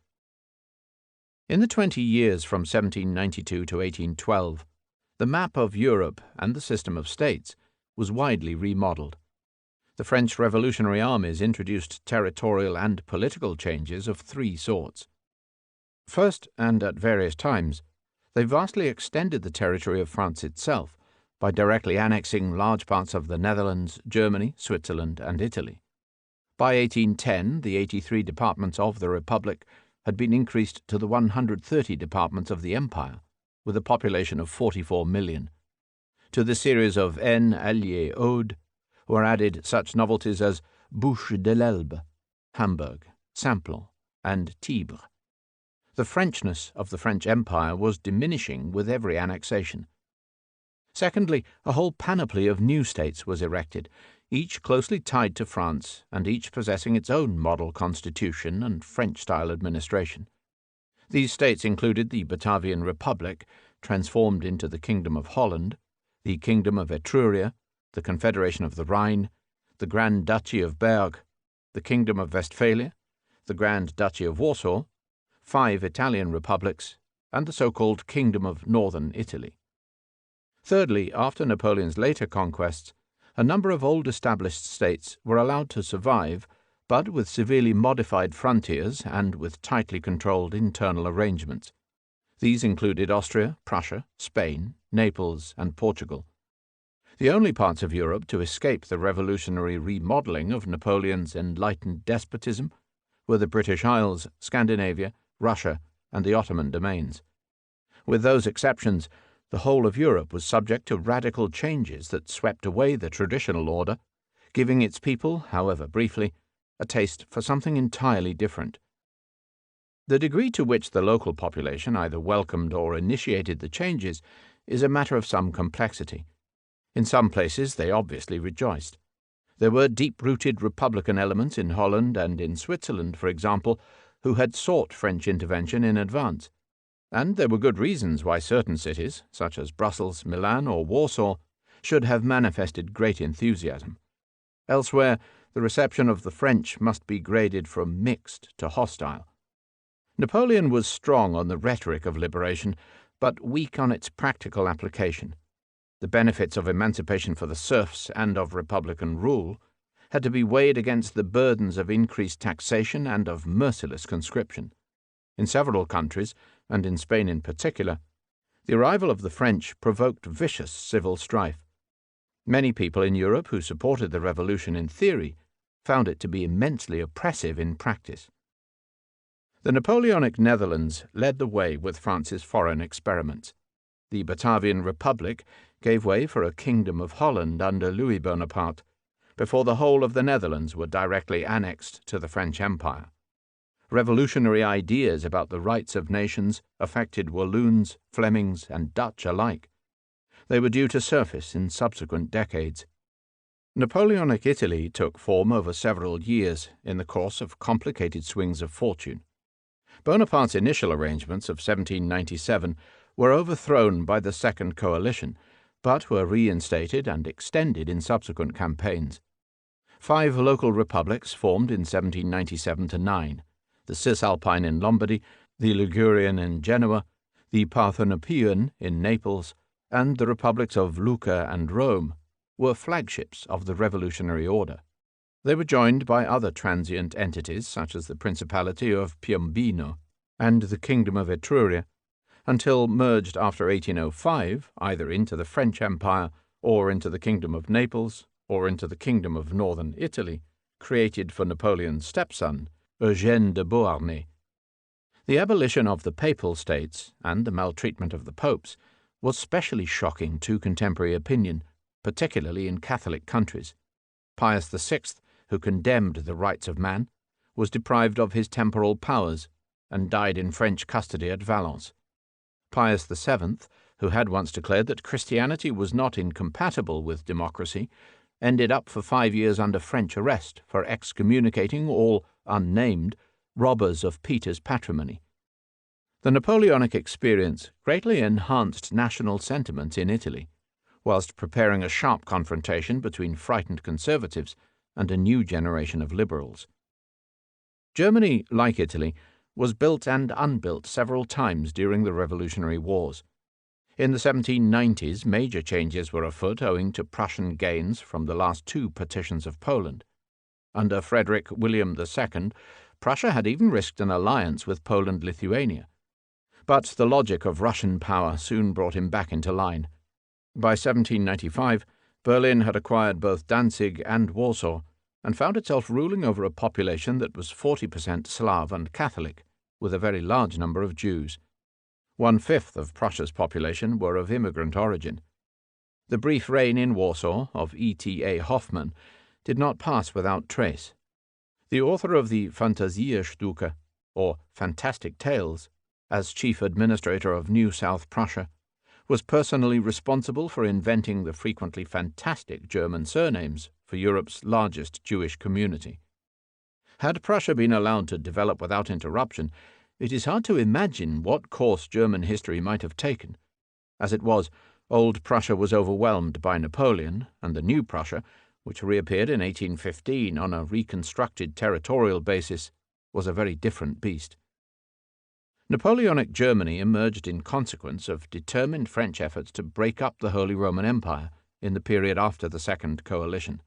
In the 20 years from 1792 to 1812, the map of Europe and the system of states was widely remodeled. The French revolutionary armies introduced territorial and political changes of three sorts. First, and at various times, they vastly extended the territory of France itself by directly annexing large parts of the Netherlands, Germany, Switzerland, and Italy. By 1810, the 83 departments of the Republic had been increased to the 130 departments of the Empire, with a population of 44 million. To the series of N. Allier Aude were added such novelties as Bouches de l'Elbe, Hamburg, Simplon, and Tibre. The Frenchness of the French Empire was diminishing with every annexation. Secondly, a whole panoply of new states was erected, each closely tied to France and each possessing its own model constitution and French-style administration. These states included the Batavian Republic, transformed into the Kingdom of Holland, the Kingdom of Etruria, the Confederation of the Rhine, the Grand Duchy of Berg, the Kingdom of Westphalia, the Grand Duchy of Warsaw, 5 Italian republics, and the so-called Kingdom of Northern Italy. Thirdly, after Napoleon's later conquests, a number of old established states were allowed to survive, but with severely modified frontiers and with tightly controlled internal arrangements. These included Austria, Prussia, Spain, Naples, and Portugal. The only parts of Europe to escape the revolutionary remodeling of Napoleon's enlightened despotism were the British Isles, Scandinavia, Russia, and the Ottoman domains. With those exceptions, the whole of Europe was subject to radical changes that swept away the traditional order, giving its people, however briefly, a taste for something entirely different. The degree to which the local population either welcomed or initiated the changes is a matter of some complexity. In some places they obviously rejoiced. There were deep-rooted republican elements in Holland and in Switzerland, for example, who had sought French intervention in advance, and there were good reasons why certain cities, such as Brussels, Milan, or Warsaw, should have manifested great enthusiasm. Elsewhere, the reception of the French must be graded from mixed to hostile. Napoleon was strong on the rhetoric of liberation, but weak on its practical application. The benefits of emancipation for the serfs and of republican rule had to be weighed against the burdens of increased taxation and of merciless conscription. In several countries, and in Spain in particular, the arrival of the French provoked vicious civil strife. Many people in Europe who supported the revolution in theory found it to be immensely oppressive in practice. The Napoleonic Netherlands led the way with France's foreign experiments. The Batavian Republic gave way for a Kingdom of Holland under Louis Bonaparte, before the whole of the Netherlands were directly annexed to the French Empire. Revolutionary ideas about the rights of nations affected Walloons, Flemings, and Dutch alike. They were due to surface in subsequent decades. Napoleonic Italy took form over several years in the course of complicated swings of fortune. Bonaparte's initial arrangements of 1797 were overthrown by the Second Coalition, but were reinstated and extended in subsequent campaigns. 5 local republics formed in 1797–9, the Cisalpine in Lombardy, the Ligurian in Genoa, the Parthenopaean in Naples, and the republics of Lucca and Rome, were flagships of the revolutionary order. They were joined by other transient entities such as the Principality of Piombino and the Kingdom of Etruria, until merged after 1805 either into the French Empire or into the Kingdom of Naples or into the Kingdom of Northern Italy, created for Napoleon's stepson, Eugène de Beauharnais. The abolition of the Papal States and the maltreatment of the popes was specially shocking to contemporary opinion, particularly in Catholic countries. Pius VI, who condemned the rights of man, was deprived of his temporal powers and died in French custody at Valence. Pius VII, who had once declared that Christianity was not incompatible with democracy, ended up for 5 years under French arrest for excommunicating all unnamed robbers of Peter's patrimony. The Napoleonic experience greatly enhanced national sentiment in Italy, whilst preparing a sharp confrontation between frightened conservatives and a new generation of liberals. Germany, like Italy, was built and unbuilt several times during the Revolutionary Wars. In the 1790s, major changes were afoot owing to Prussian gains from the last 2 partitions of Poland. Under Frederick William II, Prussia had even risked an alliance with Poland-Lithuania. But the logic of Russian power soon brought him back into line. By 1795, Berlin had acquired both Danzig and Warsaw, and found itself ruling over a population that was 40% Slav and Catholic, with a very large number of Jews. 1/5 of Prussia's population were of immigrant origin. The brief reign in Warsaw of E.T.A. Hoffmann did not pass without trace. The author of the Phantasiastücke, or Fantastic Tales, as chief administrator of New South Prussia, was personally responsible for inventing the frequently fantastic German surnames for Europe's largest Jewish community. Had Prussia been allowed to develop without interruption, it is hard to imagine what course German history might have taken. As it was, Old Prussia was overwhelmed by Napoleon, and the New Prussia, which reappeared in 1815 on a reconstructed territorial basis, was a very different beast. Napoleonic Germany emerged in consequence of determined French efforts to break up the Holy Roman Empire in the period after the Second Coalition.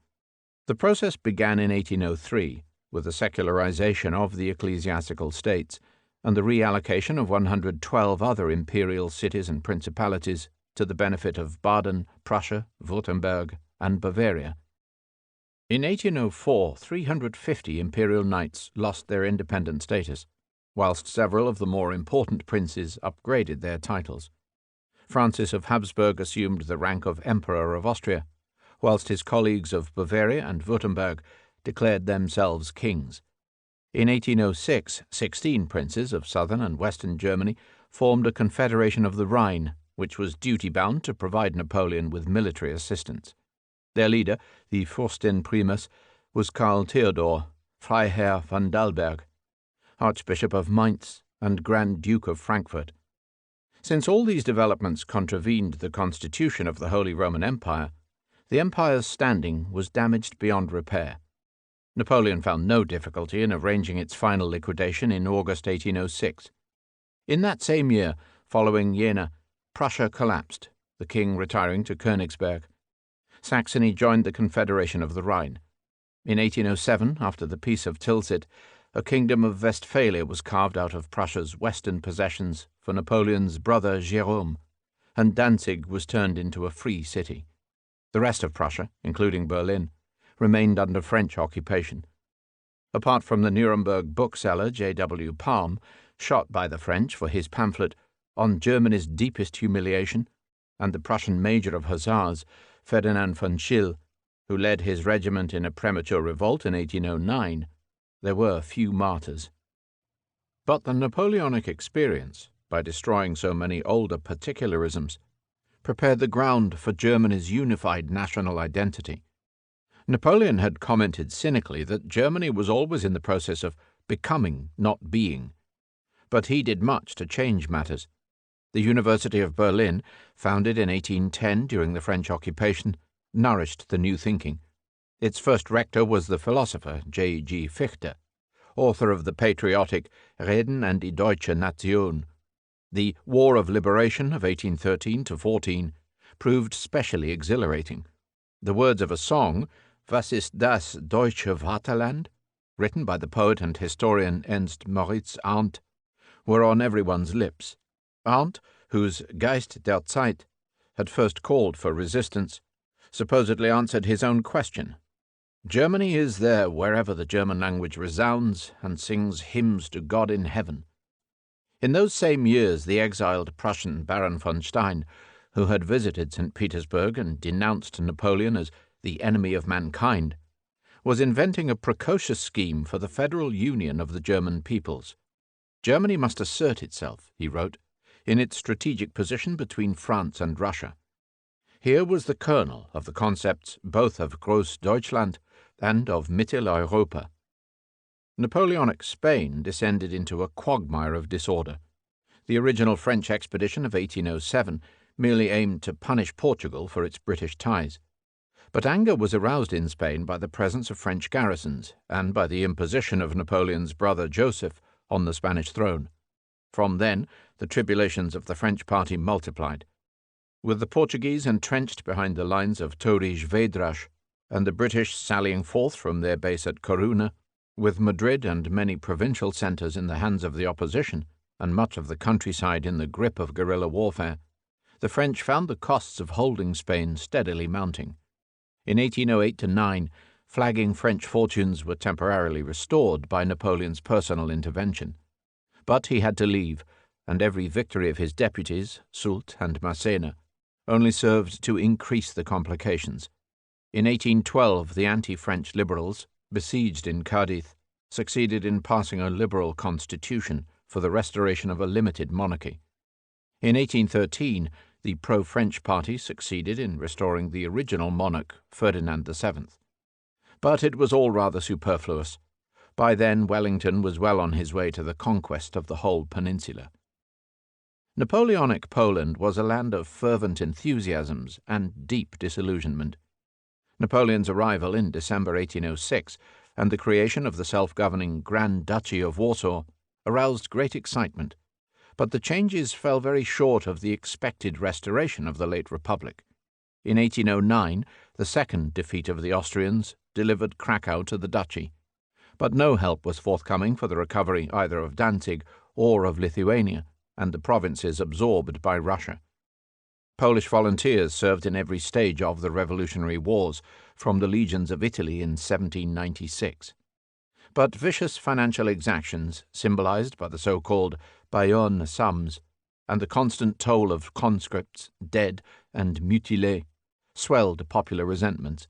The process began in 1803 with the secularization of the ecclesiastical states and the reallocation of 112 other imperial cities and principalities to the benefit of Baden, Prussia, Württemberg, and Bavaria. In 1804, 350 imperial knights lost their independent status, whilst several of the more important princes upgraded their titles. Francis of Habsburg assumed the rank of Emperor of Austria, whilst his colleagues of Bavaria and Württemberg declared themselves kings. In 1806, 16 princes of southern and western Germany formed a Confederation of the Rhine, which was duty-bound to provide Napoleon with military assistance. Their leader, the Fürstin Primus, was Karl Theodor, Freiherr von Dalberg, Archbishop of Mainz and Grand Duke of Frankfurt. Since all these developments contravened the constitution of the Holy Roman Empire, the empire's standing was damaged beyond repair. Napoleon found no difficulty in arranging its final liquidation in August 1806. In that same year, following Jena, Prussia collapsed, the king retiring to Königsberg. Saxony joined the Confederation of the Rhine. In 1807, after the Peace of Tilsit, a kingdom of Westphalia was carved out of Prussia's western possessions for Napoleon's brother Jérôme, and Danzig was turned into a free city. The rest of Prussia, including Berlin, remained under French occupation. Apart from the Nuremberg bookseller J.W. Palm, shot by the French for his pamphlet On Germany's Deepest Humiliation, and the Prussian major of hussars, Ferdinand von Schill, who led his regiment in a premature revolt in 1809, there were few martyrs. But the Napoleonic experience, by destroying so many older particularisms, prepared the ground for Germany's unified national identity. Napoleon had commented cynically that Germany was always in the process of becoming, not being. But he did much to change matters. The University of Berlin, founded in 1810 during the French occupation, nourished the new thinking. Its first rector was the philosopher J.G. Fichte, author of the patriotic Reden an die deutsche Nation. The War of Liberation of 1813–14 proved specially exhilarating. The words of a song, Was ist das deutsche Vaterland?, written by the poet and historian Ernst Moritz Arndt, were on everyone's lips. Arndt, whose Geist der Zeit had first called for resistance, supposedly answered his own question. Germany is there wherever the German language resounds and sings hymns to God in heaven. In those same years, the exiled Prussian Baron von Stein, who had visited St. Petersburg and denounced Napoleon as the enemy of mankind, was inventing a precocious scheme for the federal union of the German peoples. Germany must assert itself, he wrote, in its strategic position between France and Russia. Here was the kernel of the concepts both of Großdeutschland and of Mitteleuropa. Napoleonic Spain descended into a quagmire of disorder. The original French expedition of 1807 merely aimed to punish Portugal for its British ties. But anger was aroused in Spain by the presence of French garrisons and by the imposition of Napoleon's brother Joseph on the Spanish throne. From then, the tribulations of the French party multiplied. With the Portuguese entrenched behind the lines of Torres Vedras, and the British sallying forth from their base at Corunna, with Madrid and many provincial centres in the hands of the opposition, and much of the countryside in the grip of guerrilla warfare, the French found the costs of holding Spain steadily mounting. In 1808–9, flagging French fortunes were temporarily restored by Napoleon's personal intervention. But he had to leave, and every victory of his deputies, Soult and Massena, only served to increase the complications. In 1812, the anti-French liberals, besieged in Cadiz, succeeded in passing a liberal constitution for the restoration of a limited monarchy. In 1813, the pro-French party succeeded in restoring the original monarch, Ferdinand VII. But it was all rather superfluous. By then, Wellington was well on his way to the conquest of the whole peninsula. Napoleonic Poland was a land of fervent enthusiasms and deep disillusionment. Napoleon's arrival in December 1806 and the creation of the self-governing Grand Duchy of Warsaw aroused great excitement, but the changes fell very short of the expected restoration of the late Republic. In 1809, the second defeat of the Austrians delivered Krakow to the duchy, but no help was forthcoming for the recovery either of Danzig or of Lithuania and the provinces absorbed by Russia. Polish volunteers served in every stage of the Revolutionary Wars, from the legions of Italy in 1796. But vicious financial exactions, symbolized by the so-called Bayonne sums, and the constant toll of conscripts, dead, and mutilés, swelled popular resentments.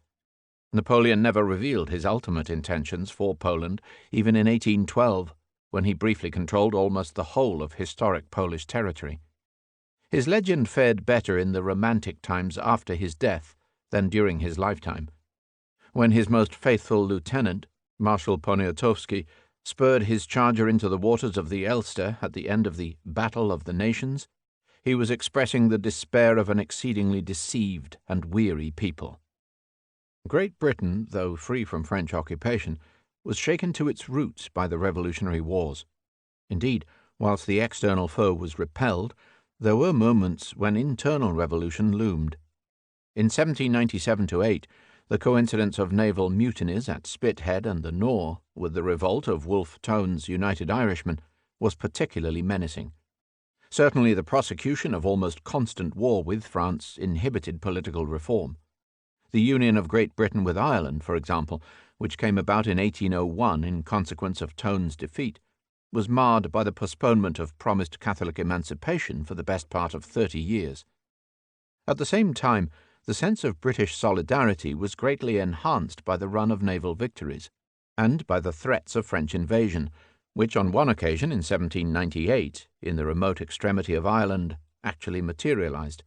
Napoleon never revealed his ultimate intentions for Poland, even in 1812, when he briefly controlled almost the whole of historic Polish territory. His legend fared better in the romantic times after his death than during his lifetime. When his most faithful lieutenant, Marshal Poniatowski, spurred his charger into the waters of the Elster at the end of the Battle of the Nations, he was expressing the despair of an exceedingly deceived and weary people. Great Britain, though free from French occupation, was shaken to its roots by the Revolutionary Wars. Indeed, whilst the external foe was repelled, there were moments when internal revolution loomed. In 1797–8, the coincidence of naval mutinies at Spithead and the Nore with the revolt of Wolfe Tone's United Irishmen was particularly menacing. Certainly the prosecution of almost constant war with France inhibited political reform. The union of Great Britain with Ireland, for example, which came about in 1801 in consequence of Tone's defeat, was marred by the postponement of promised Catholic emancipation for the best part of 30 years. At the same time, the sense of British solidarity was greatly enhanced by the run of naval victories, and by the threats of French invasion, which on one occasion in 1798, in the remote extremity of Ireland, actually materialized.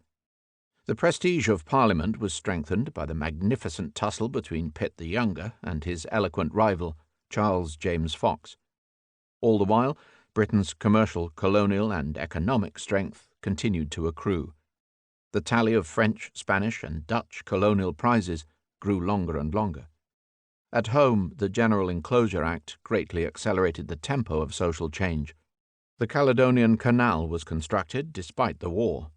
The prestige of Parliament was strengthened by the magnificent tussle between Pitt the Younger and his eloquent rival, Charles James Fox. All the while, Britain's commercial, colonial, and economic strength continued to accrue. The tally of French, Spanish, and Dutch colonial prizes grew longer and longer. At home, the General Enclosure Act greatly accelerated the tempo of social change. The Caledonian Canal was constructed despite the war,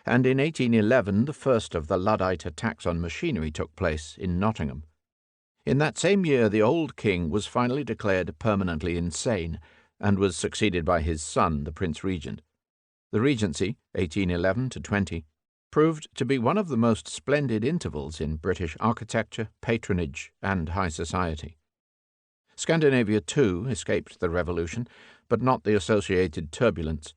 and in 1811 the first of the Luddite attacks on machinery took place in Nottingham. In that same year the old king was finally declared permanently insane, and was succeeded by his son, the Prince Regent. The Regency, 1811-20, proved to be one of the most splendid intervals in British architecture, patronage, and high society. Scandinavia, too, escaped the revolution, but not the associated turbulence.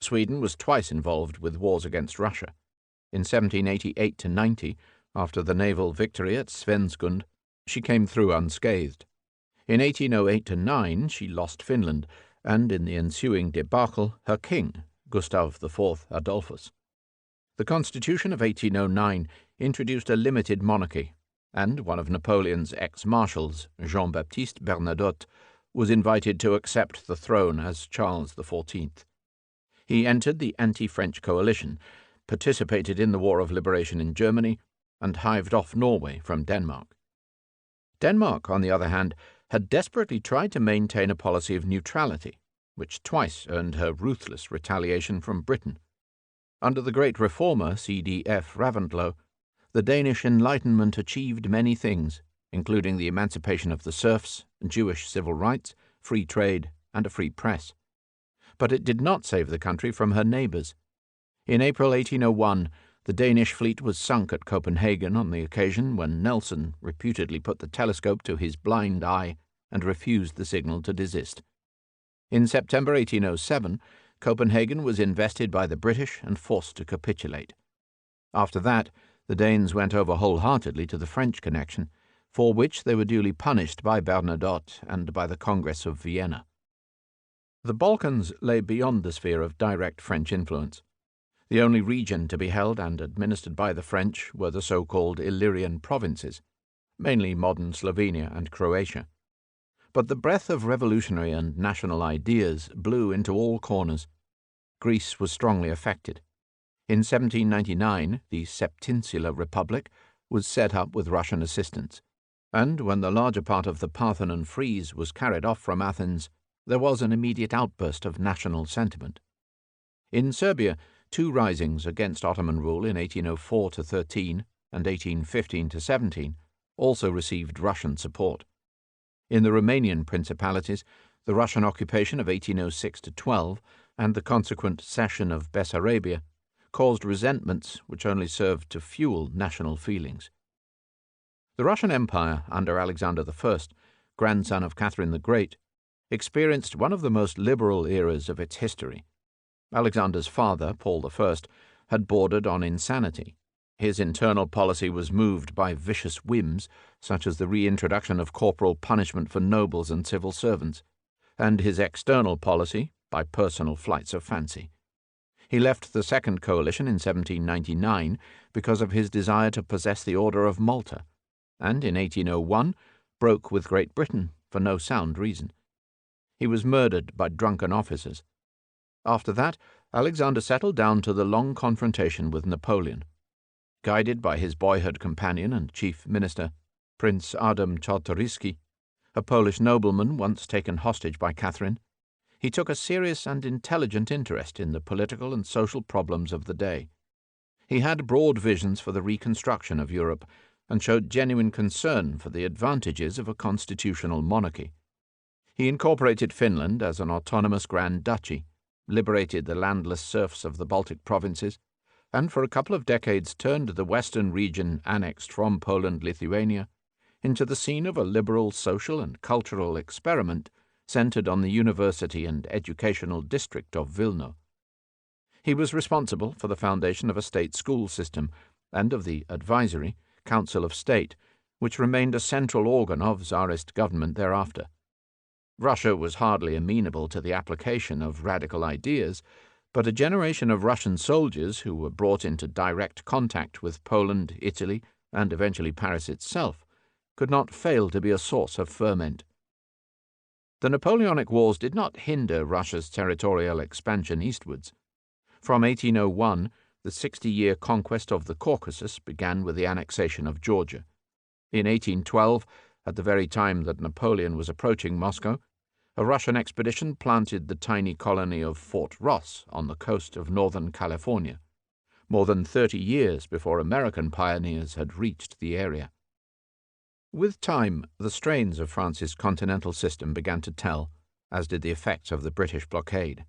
Sweden was twice involved with wars against Russia. In 1788-90, after the naval victory at Svensksund, she came through unscathed. In 1808-9, she lost Finland, and in the ensuing debacle, her king, Gustav IV Adolphus. The Constitution of 1809 introduced a limited monarchy, and one of Napoleon's ex-marshals, Jean-Baptiste Bernadotte, was invited to accept the throne as Charles XIV. He entered the anti-French coalition, participated in the War of Liberation in Germany, and hived off Norway from Denmark. Denmark, on the other hand, had desperately tried to maintain a policy of neutrality, which twice earned her ruthless retaliation from Britain. Under the great reformer C.D.F. Raventlow, the Danish Enlightenment achieved many things, including the emancipation of the serfs, Jewish civil rights, free trade, and a free press. But it did not save the country from her neighbours. In April 1801, the Danish fleet was sunk at Copenhagen on the occasion when Nelson reputedly put the telescope to his blind eye and refused the signal to desist. In September 1807, Copenhagen was invested by the British and forced to capitulate. After that, the Danes went over wholeheartedly to the French connection, for which they were duly punished by Bernadotte and by the Congress of Vienna. The Balkans lay beyond the sphere of direct French influence. The only region to be held and administered by the French were the so-called Illyrian provinces, mainly modern Slovenia and Croatia. But the breath of revolutionary and national ideas blew into all corners. Greece was strongly affected. In 1799, the Septinsular Republic was set up with Russian assistance, and when the larger part of the Parthenon frieze was carried off from Athens, there was an immediate outburst of national sentiment. In Serbia, two risings against Ottoman rule in 1804-13 and 1815-17 also received Russian support. In the Romanian principalities, the Russian occupation of 1806-12 and the consequent cession of Bessarabia caused resentments which only served to fuel national feelings. The Russian Empire under Alexander I, grandson of Catherine the Great, experienced one of the most liberal eras of its history. Alexander's father, Paul I, had bordered on insanity. His internal policy was moved by vicious whims, such as the reintroduction of corporal punishment for nobles and civil servants, and his external policy by personal flights of fancy. He left the Second Coalition in 1799 because of his desire to possess the Order of Malta, and in 1801 broke with Great Britain for no sound reason. He was murdered by drunken officers. After that, Alexander settled down to the long confrontation with Napoleon. Guided by his boyhood companion and chief minister, Prince Adam Czartoryski, a Polish nobleman once taken hostage by Catherine, he took a serious and intelligent interest in the political and social problems of the day. He had broad visions for the reconstruction of Europe and showed genuine concern for the advantages of a constitutional monarchy. He incorporated Finland as an autonomous Grand Duchy, liberated the landless serfs of the Baltic provinces, and for a couple of decades turned the western region annexed from Poland-Lithuania into the scene of a liberal social and cultural experiment centered on the university and educational district of Vilno. He was responsible for the foundation of a state school system and of the advisory Council of State, which remained a central organ of Tsarist government thereafter. Russia was hardly amenable to the application of radical ideas, but a generation of Russian soldiers who were brought into direct contact with Poland, Italy, and eventually Paris itself could not fail to be a source of ferment. The Napoleonic Wars did not hinder Russia's territorial expansion eastwards. From 1801, the 60-year conquest of the Caucasus began with the annexation of Georgia. In 1812, at the very time that Napoleon was approaching Moscow, a Russian expedition planted the tiny colony of Fort Ross on the coast of northern California, more than 30 years before American pioneers had reached the area. With time, the strains of France's continental system began to tell, as did the effects of the British blockade.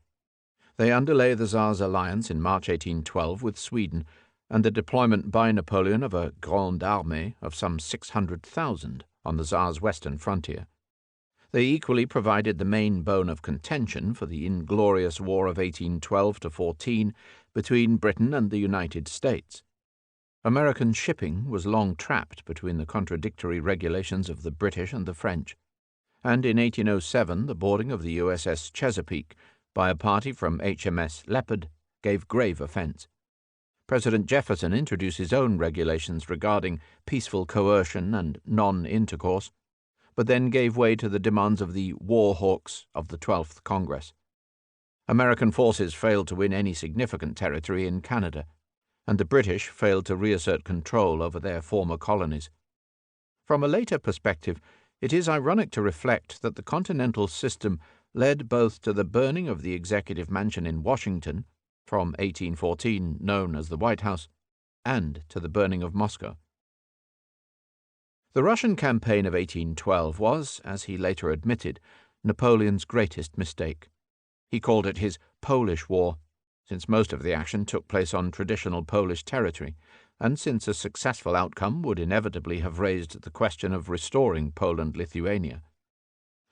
They underlay the Tsar's alliance in March 1812 with Sweden and the deployment by Napoleon of a grande armée of some 600,000 on the Tsar's western frontier. They equally provided the main bone of contention for the inglorious War of 1812–14 between Britain and the United States. American shipping was long trapped between the contradictory regulations of the British and the French, and in 1807 the boarding of the USS Chesapeake by a party from HMS Leopard gave grave offence. President Jefferson introduced his own regulations regarding peaceful coercion and non-intercourse, but then gave way to the demands of the war hawks of the 12th Congress. American forces failed to win any significant territory in Canada, and the British failed to reassert control over their former colonies. From a later perspective, it is ironic to reflect that the continental system led both to the burning of the Executive Mansion in Washington, from 1814 known as the White House, and to the burning of Moscow. The Russian campaign of 1812 was, as he later admitted, Napoleon's greatest mistake. He called it his Polish War, since most of the action took place on traditional Polish territory, and since a successful outcome would inevitably have raised the question of restoring Poland-Lithuania.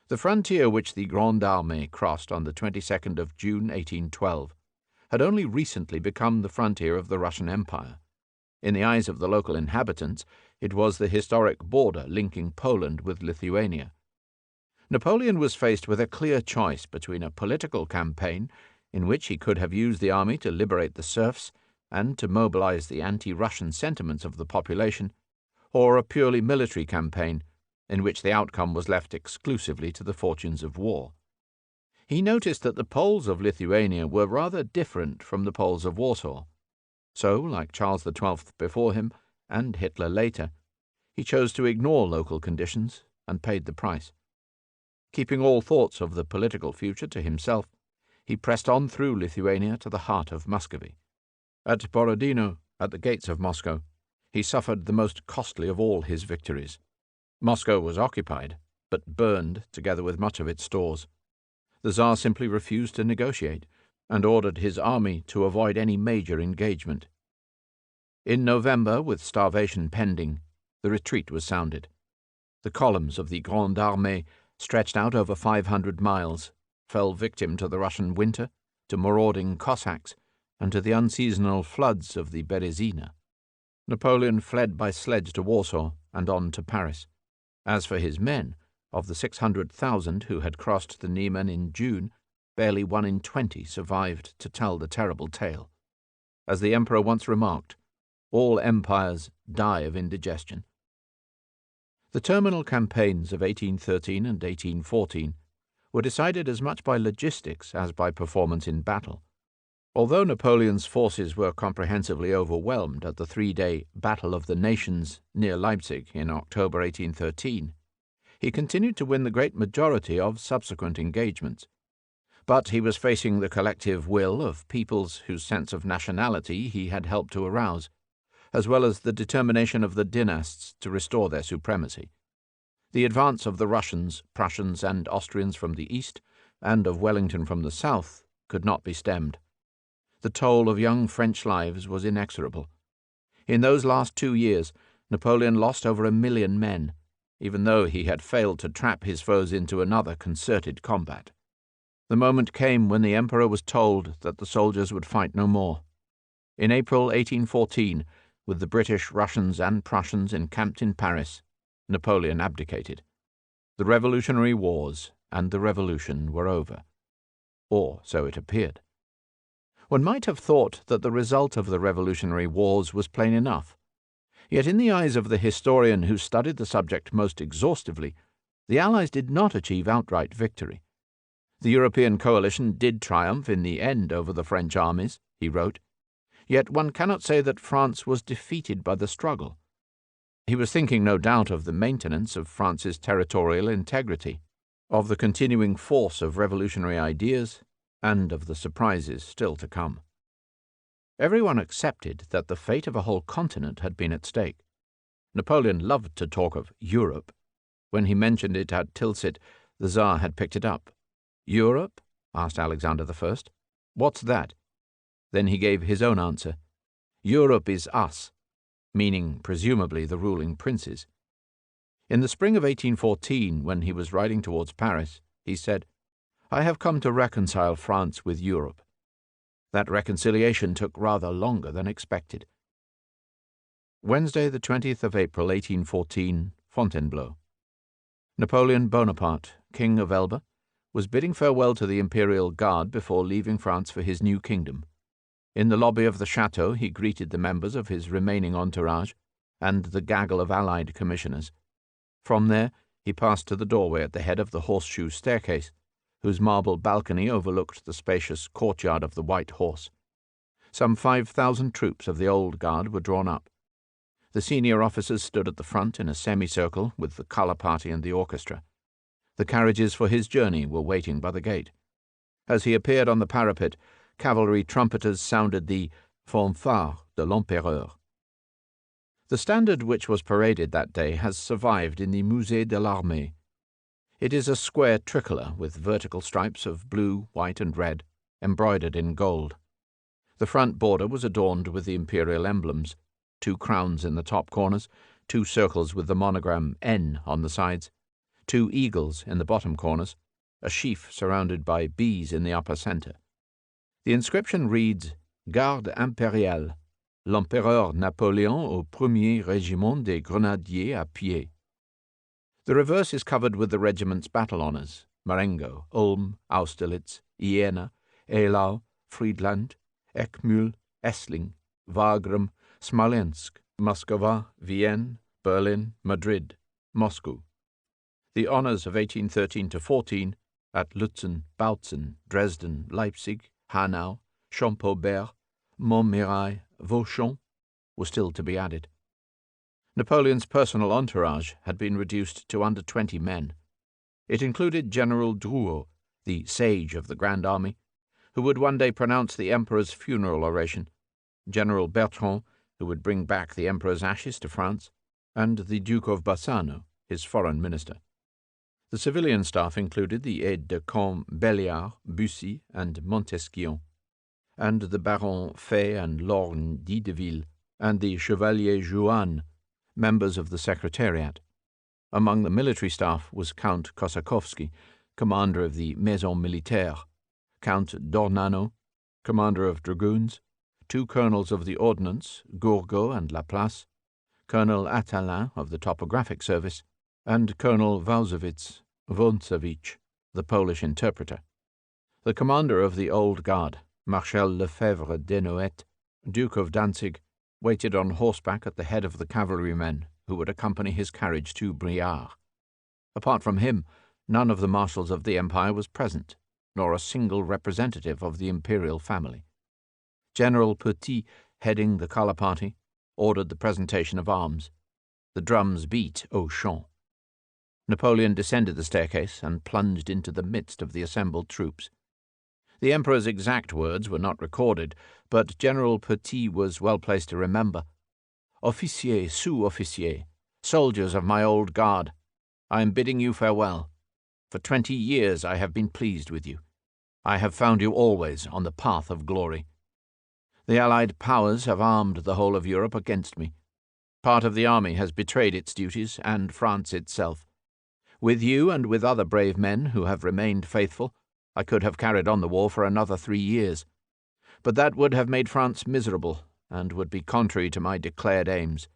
The frontier which the Grande Armée crossed on the 22nd of June 1812 had only recently become the frontier of the Russian Empire. In the eyes of the local inhabitants, it was the historic border linking Poland with Lithuania. Napoleon was faced with a clear choice between a political campaign, in which he could have used the army to liberate the serfs and to mobilize the anti-Russian sentiments of the population, or a purely military campaign, in which the outcome was left exclusively to the fortunes of war. He noticed that the Poles of Lithuania were rather different from the Poles of Warsaw. So, like Charles XII before him, and Hitler later, he chose to ignore local conditions and paid the price. Keeping all thoughts of the political future to himself, he pressed on through Lithuania to the heart of Muscovy. At Borodino, at the gates of Moscow, he suffered the most costly of all his victories. Moscow was occupied, but burned together with much of its stores. The Tsar simply refused to negotiate, and ordered his army to avoid any major engagement. In November, with starvation pending, the retreat was sounded. The columns of the Grande Armée, stretched out over 500 miles, fell victim to the Russian winter, to marauding Cossacks, and to the unseasonal floods of the Berezina. Napoleon fled by sledge to Warsaw and on to Paris. As for his men, of the 600,000 who had crossed the Niemen in June, barely 1 in 20 survived to tell the terrible tale. As the Emperor once remarked, all empires die of indigestion. The terminal campaigns of 1813 and 1814 were decided as much by logistics as by performance in battle. Although Napoleon's forces were comprehensively overwhelmed at the 3-day Battle of the Nations near Leipzig in October 1813, he continued to win the great majority of subsequent engagements. But he was facing the collective will of peoples whose sense of nationality he had helped to arouse, as well as the determination of the dynasts to restore their supremacy. The advance of the Russians, Prussians, and Austrians from the east, and of Wellington from the south, could not be stemmed. The toll of young French lives was inexorable. In those last 2 years, Napoleon lost over 1 million men, even though he had failed to trap his foes into another concerted combat. The moment came when the emperor was told that the soldiers would fight no more. In April 1814, with the British, Russians, and Prussians encamped in Paris, Napoleon abdicated. The Revolutionary Wars and the Revolution were over. Or so it appeared. One might have thought that the result of the Revolutionary Wars was plain enough. Yet in the eyes of the historian who studied the subject most exhaustively, the Allies did not achieve outright victory. The European coalition did triumph in the end over the French armies, he wrote, yet one cannot say that France was defeated by the struggle. He was thinking no doubt of the maintenance of France's territorial integrity, of the continuing force of revolutionary ideas, and of the surprises still to come. Everyone accepted that the fate of a whole continent had been at stake. Napoleon loved to talk of Europe. When he mentioned it at Tilsit, the Tsar had picked it up. "Europe?" asked Alexander I. "What's that?" Then he gave his own answer. "Europe is us," meaning presumably the ruling princes. In the spring of 1814, when he was riding towards Paris, he said, "I have come to reconcile France with Europe." That reconciliation took rather longer than expected. Wednesday, the 20th of April, 1814, Fontainebleau. Napoleon Bonaparte, King of Elba, was bidding farewell to the Imperial Guard before leaving France for his new kingdom. In the lobby of the chateau he greeted the members of his remaining entourage and the gaggle of allied commissioners. From there he passed to the doorway at the head of the horseshoe staircase, whose marble balcony overlooked the spacious courtyard of the White Horse. Some 5,000 troops of the Old Guard were drawn up. The senior officers stood at the front in a semicircle with the colour party and the orchestra. The carriages for his journey were waiting by the gate. As he appeared on the parapet, cavalry trumpeters sounded the fanfare de l'Empereur. The standard which was paraded that day has survived in the Musée de l'Armée. It is a square tricolour with vertical stripes of blue, white, and red, embroidered in gold. The front border was adorned with the imperial emblems, 2 crowns in the top corners, 2 circles with the monogram N on the sides, 2 eagles in the bottom corners, a sheaf surrounded by bees in the upper centre. The inscription reads, Garde impériale, l'Empereur Napoléon au 1er Régiment des Grenadiers à pied. The reverse is covered with the regiment's battle honours, Marengo, Ulm, Austerlitz, Jena, Eylau, Friedland, Eckmühl, Essling, Wagram, Smolensk, Moskva, Vienne, Berlin, Madrid, Moscow. The honours of 1813-14 at Lutzen, Bautzen, Dresden, Leipzig, Hanau, Champaubert, Montmirail, Vauchon were still to be added. Napoleon's personal entourage had been reduced to under 20 men. It included General Drouot, the sage of the Grand Army, who would one day pronounce the Emperor's funeral oration, General Bertrand, who would bring back the Emperor's ashes to France, and the Duke of Bassano, his foreign minister. The civilian staff included the aides-de-camp Belliard, Bussy, and Montesquion, and the Barons Fay and Lorne d'Ideville, and the Chevalier Juan, members of the Secretariat. Among the military staff was Count Kossakovsky, commander of the Maison Militaire, Count d'Ornano, commander of dragoons, 2 colonels of the ordnance, Gourgaud and Laplace, Colonel Attalin of the topographic service, and Colonel Wąsowicz, the Polish interpreter. The commander of the Old Guard, Marshal Lefebvre Desnoettes, Duke of Danzig, waited on horseback at the head of the cavalrymen who would accompany his carriage to Briare. Apart from him, none of the marshals of the Empire was present, nor a single representative of the imperial family. General Petit, heading the colour party, ordered the presentation of arms. The drums beat au chant. Napoleon descended the staircase and plunged into the midst of the assembled troops. The Emperor's exact words were not recorded, but General Petit was well placed to remember. "Officiers, sous-officiers, soldiers of my old guard, I am bidding you farewell. For 20 years I have been pleased with you. I have found you always on the path of glory. The Allied powers have armed the whole of Europe against me. Part of the army has betrayed its duties, and France itself. With you and with other brave men who have remained faithful, I could have carried on the war for another 3 years. But that would have made France miserable, and would be contrary to my declared aims.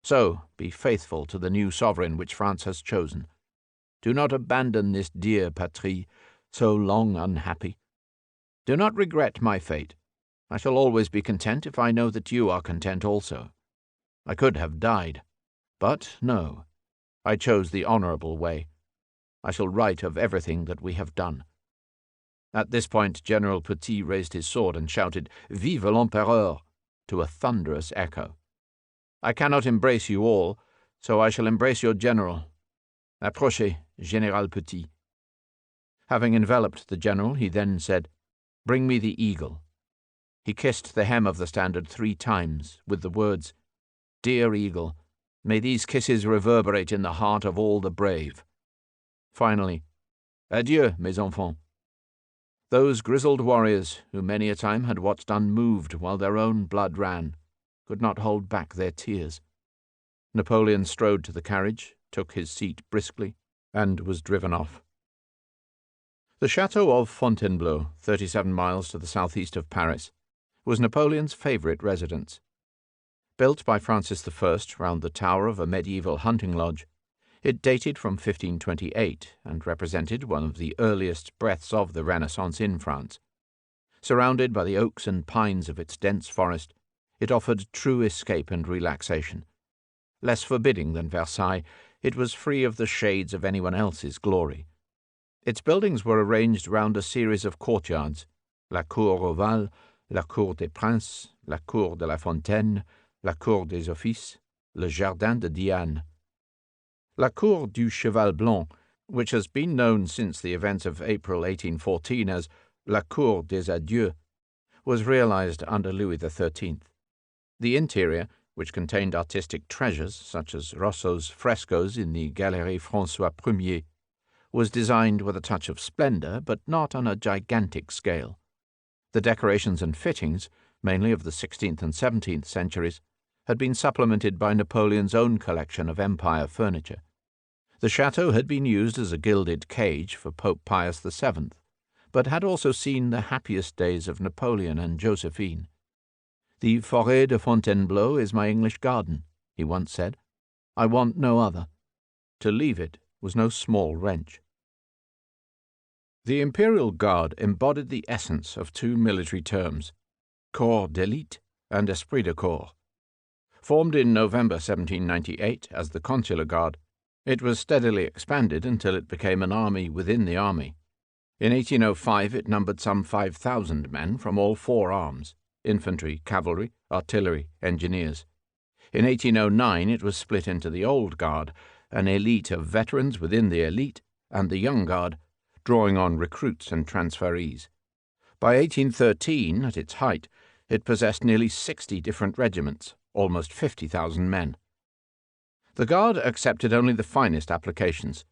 So be faithful to the new sovereign which France has chosen. Do not abandon this dear patrie, so long unhappy. Do not regret my fate. I shall always be content if I know that you are content also. I could have died, but no, I chose the honourable way. I shall write of everything that we have done." At this point General Petit raised his sword and shouted, "Vive l'Empereur!" to a thunderous echo. "I cannot embrace you all, so I shall embrace your general. Approchez, Général Petit." Having enveloped the general, he then said, "Bring me the eagle." He kissed the hem of the standard 3 times, with the words, "Dear eagle, may these kisses reverberate in the heart of all the brave." Finally, "Adieu, mes enfants." Those grizzled warriors, who many a time had watched unmoved while their own blood ran, could not hold back their tears. Napoleon strode to the carriage, took his seat briskly, and was driven off. The chateau of Fontainebleau, 37 miles to the southeast of Paris, was Napoleon's favourite residence. Built by Francis I round the tower of a medieval hunting lodge, it dated from 1528 and represented one of the earliest breaths of the Renaissance in France. Surrounded by the oaks and pines of its dense forest, it offered true escape and relaxation. Less forbidding than Versailles, it was free of the shades of anyone else's glory. Its buildings were arranged round a series of courtyards: la Cour Ovale, la Cour des Princes, la Cour de la Fontaine, la Cour des Offices, le Jardin de Diane. La Cour du Cheval Blanc, which has been known since the events of April 1814 as la Cour des Adieux, was realized under Louis XIII. The interior, which contained artistic treasures such as Rosso's frescoes in the Galerie François Ier, was designed with a touch of splendor, but not on a gigantic scale. The decorations and fittings, mainly of the 16th and 17th centuries, had been supplemented by Napoleon's own collection of empire furniture. The chateau had been used as a gilded cage for Pope Pius VII, but had also seen the happiest days of Napoleon and Josephine. "The Forêt de Fontainebleau is my English garden," he once said. "I want no other." To leave it was no small wrench. The Imperial Guard embodied the essence of 2 military terms, corps d'élite and esprit de corps. Formed in November 1798 as the Consular Guard, it was steadily expanded until it became an army within the army. In 1805 it numbered some 5,000 men from all 4 arms: infantry, cavalry, artillery, engineers. In 1809 it was split into the Old Guard, an elite of veterans within the elite, and the Young Guard, drawing on recruits and transferees. By 1813, at its height, it possessed nearly 60 different regiments, almost 50,000 men. The Guard accepted only the finest applications.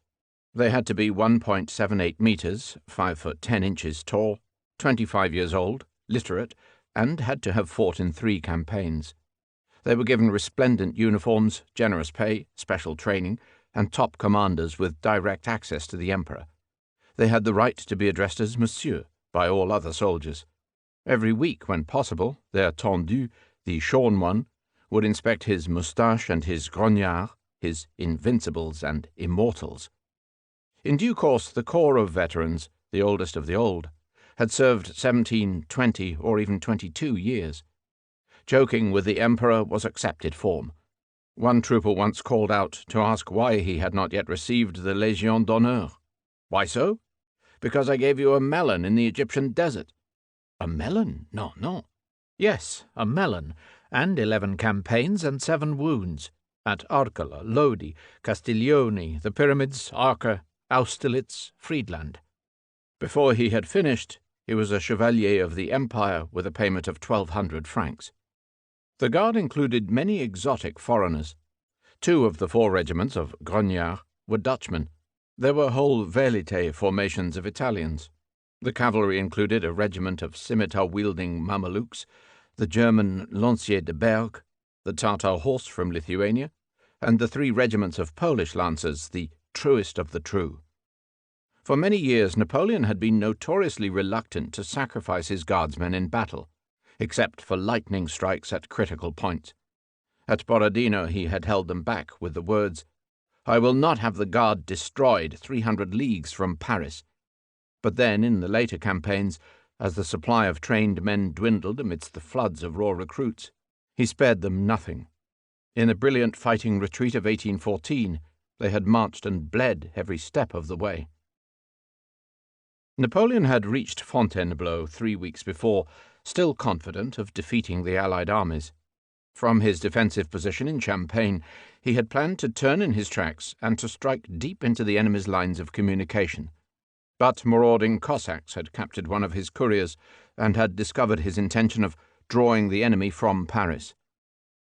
They had to be 1.78 meters, 5 foot 10 inches tall, 25 years old, literate, and had to have fought in 3 campaigns. They were given resplendent uniforms, generous pay, special training, and top commanders with direct access to the Emperor. They had the right to be addressed as Monsieur by all other soldiers. Every week, when possible, their tendu, the shorn one, would inspect his moustache and his grognards, his invincibles and immortals. In due course, the corps of veterans, the oldest of the old, had served 17, 20, or even 22 years. Joking with the Emperor was accepted form. One trooper once called out to ask why he had not yet received the Légion d'honneur. "Why so?" "Because I gave you a melon in the Egyptian desert." "A melon? No, no." "Yes, a melon, and 11 campaigns and 7 wounds, at Arcola, Lodi, Castiglione, the Pyramids, Acre, Austerlitz, Friedland." Before he had finished, he was a Chevalier of the Empire with a payment of 1,200 francs. The Guard included many exotic foreigners. 2 of the 4 regiments of grognards were Dutchmen. There were whole Velite formations of Italians. The cavalry included a regiment of scimitar-wielding Mamelukes, the German Lancier de Berg, the Tartar horse from Lithuania, and the 3 regiments of Polish lancers, the truest of the true. For many years Napoleon had been notoriously reluctant to sacrifice his guardsmen in battle, except for lightning strikes at critical points. At Borodino he had held them back with the words, "I will not have the Guard destroyed 300 leagues from Paris." But then, in the later campaigns, as the supply of trained men dwindled amidst the floods of raw recruits, he spared them nothing. In the brilliant fighting retreat of 1814, they had marched and bled every step of the way. Napoleon had reached Fontainebleau 3 weeks before, still confident of defeating the Allied armies. From his defensive position in Champagne, he had planned to turn in his tracks and to strike deep into the enemy's lines of communication. But marauding Cossacks had captured one of his couriers and had discovered his intention of drawing the enemy from Paris.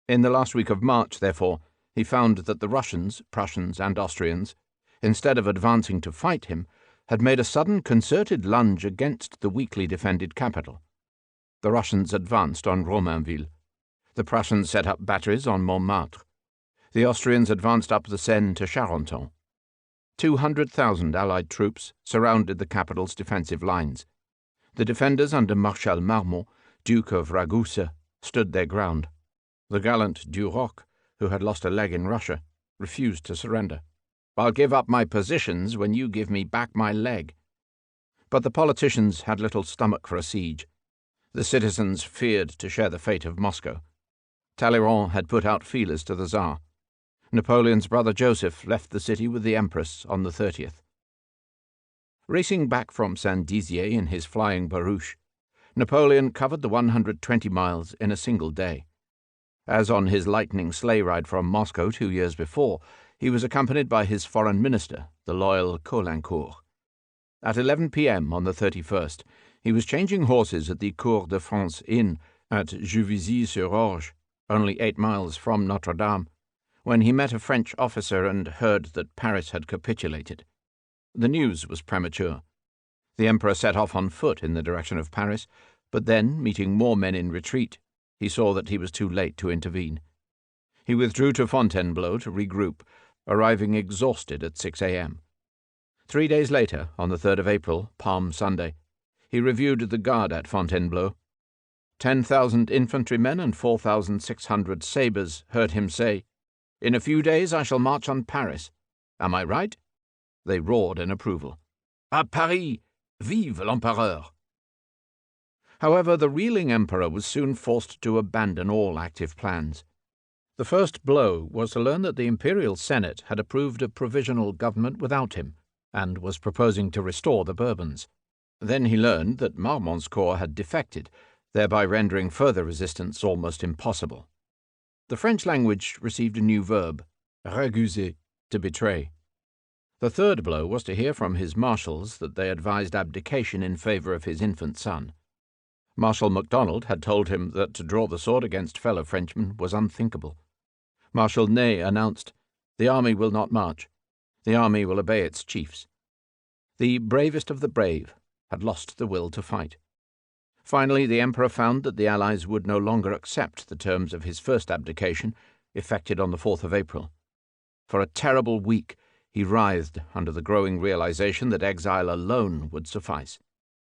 In the last week of March, therefore, he found that the Russians, Prussians, and Austrians, instead of advancing to fight him, had made a sudden concerted lunge against the weakly defended capital. The Russians advanced on Romainville. The Prussians set up batteries on Montmartre. The Austrians advanced up the Seine to Charenton. 200,000 Allied troops surrounded the capital's defensive lines. The defenders under Marshal Marmont, Duke of Ragusa, stood their ground. The gallant Duroc, who had lost a leg in Russia, refused to surrender. "I'll give up my positions when you give me back my leg." But the politicians had little stomach for a siege. The citizens feared to share the fate of Moscow. Talleyrand had put out feelers to the Tsar. Napoleon's brother Joseph left the city with the Empress on the 30th. Racing back from Saint-Dizier in his flying barouche, Napoleon covered the 120 miles in a single day. As on his lightning sleigh ride from Moscow 2 years before, he was accompanied by his foreign minister, the loyal Caulaincourt. At 11 p.m. on the 31st, he was changing horses at the Cour de France Inn at Juvisy-sur-Orge, only 8 miles from Notre-Dame, when he met a French officer and heard that Paris had capitulated. The news was premature. The Emperor set off on foot in the direction of Paris, but then, meeting more men in retreat, he saw that he was too late to intervene. He withdrew to Fontainebleau to regroup, arriving exhausted at 6 a.m. 3 days later, on the 3rd of April, Palm Sunday, he reviewed the guard at Fontainebleau. 10,000 infantrymen and 4,600 sabres heard him say, "In a few days I shall march on Paris. Am I right?" They roared in approval. "À Paris! Vive l'Empereur!" However, the reeling emperor was soon forced to abandon all active plans. The first blow was to learn that the Imperial Senate had approved a provisional government without him, and was proposing to restore the Bourbons. Then he learned that Marmont's corps had defected, thereby rendering further resistance almost impossible. The French language received a new verb, recuser, to betray. The third blow was to hear from his marshals that they advised abdication in favor of his infant son. Marshal MacDonald had told him that to draw the sword against fellow Frenchmen was unthinkable. Marshal Ney announced, "The army will not march. The army will obey its chiefs." The bravest of the brave had lost the will to fight. Finally, the Emperor found that the Allies would no longer accept the terms of his first abdication, effected on the 4th of April. For a terrible week, he writhed under the growing realization that exile alone would suffice.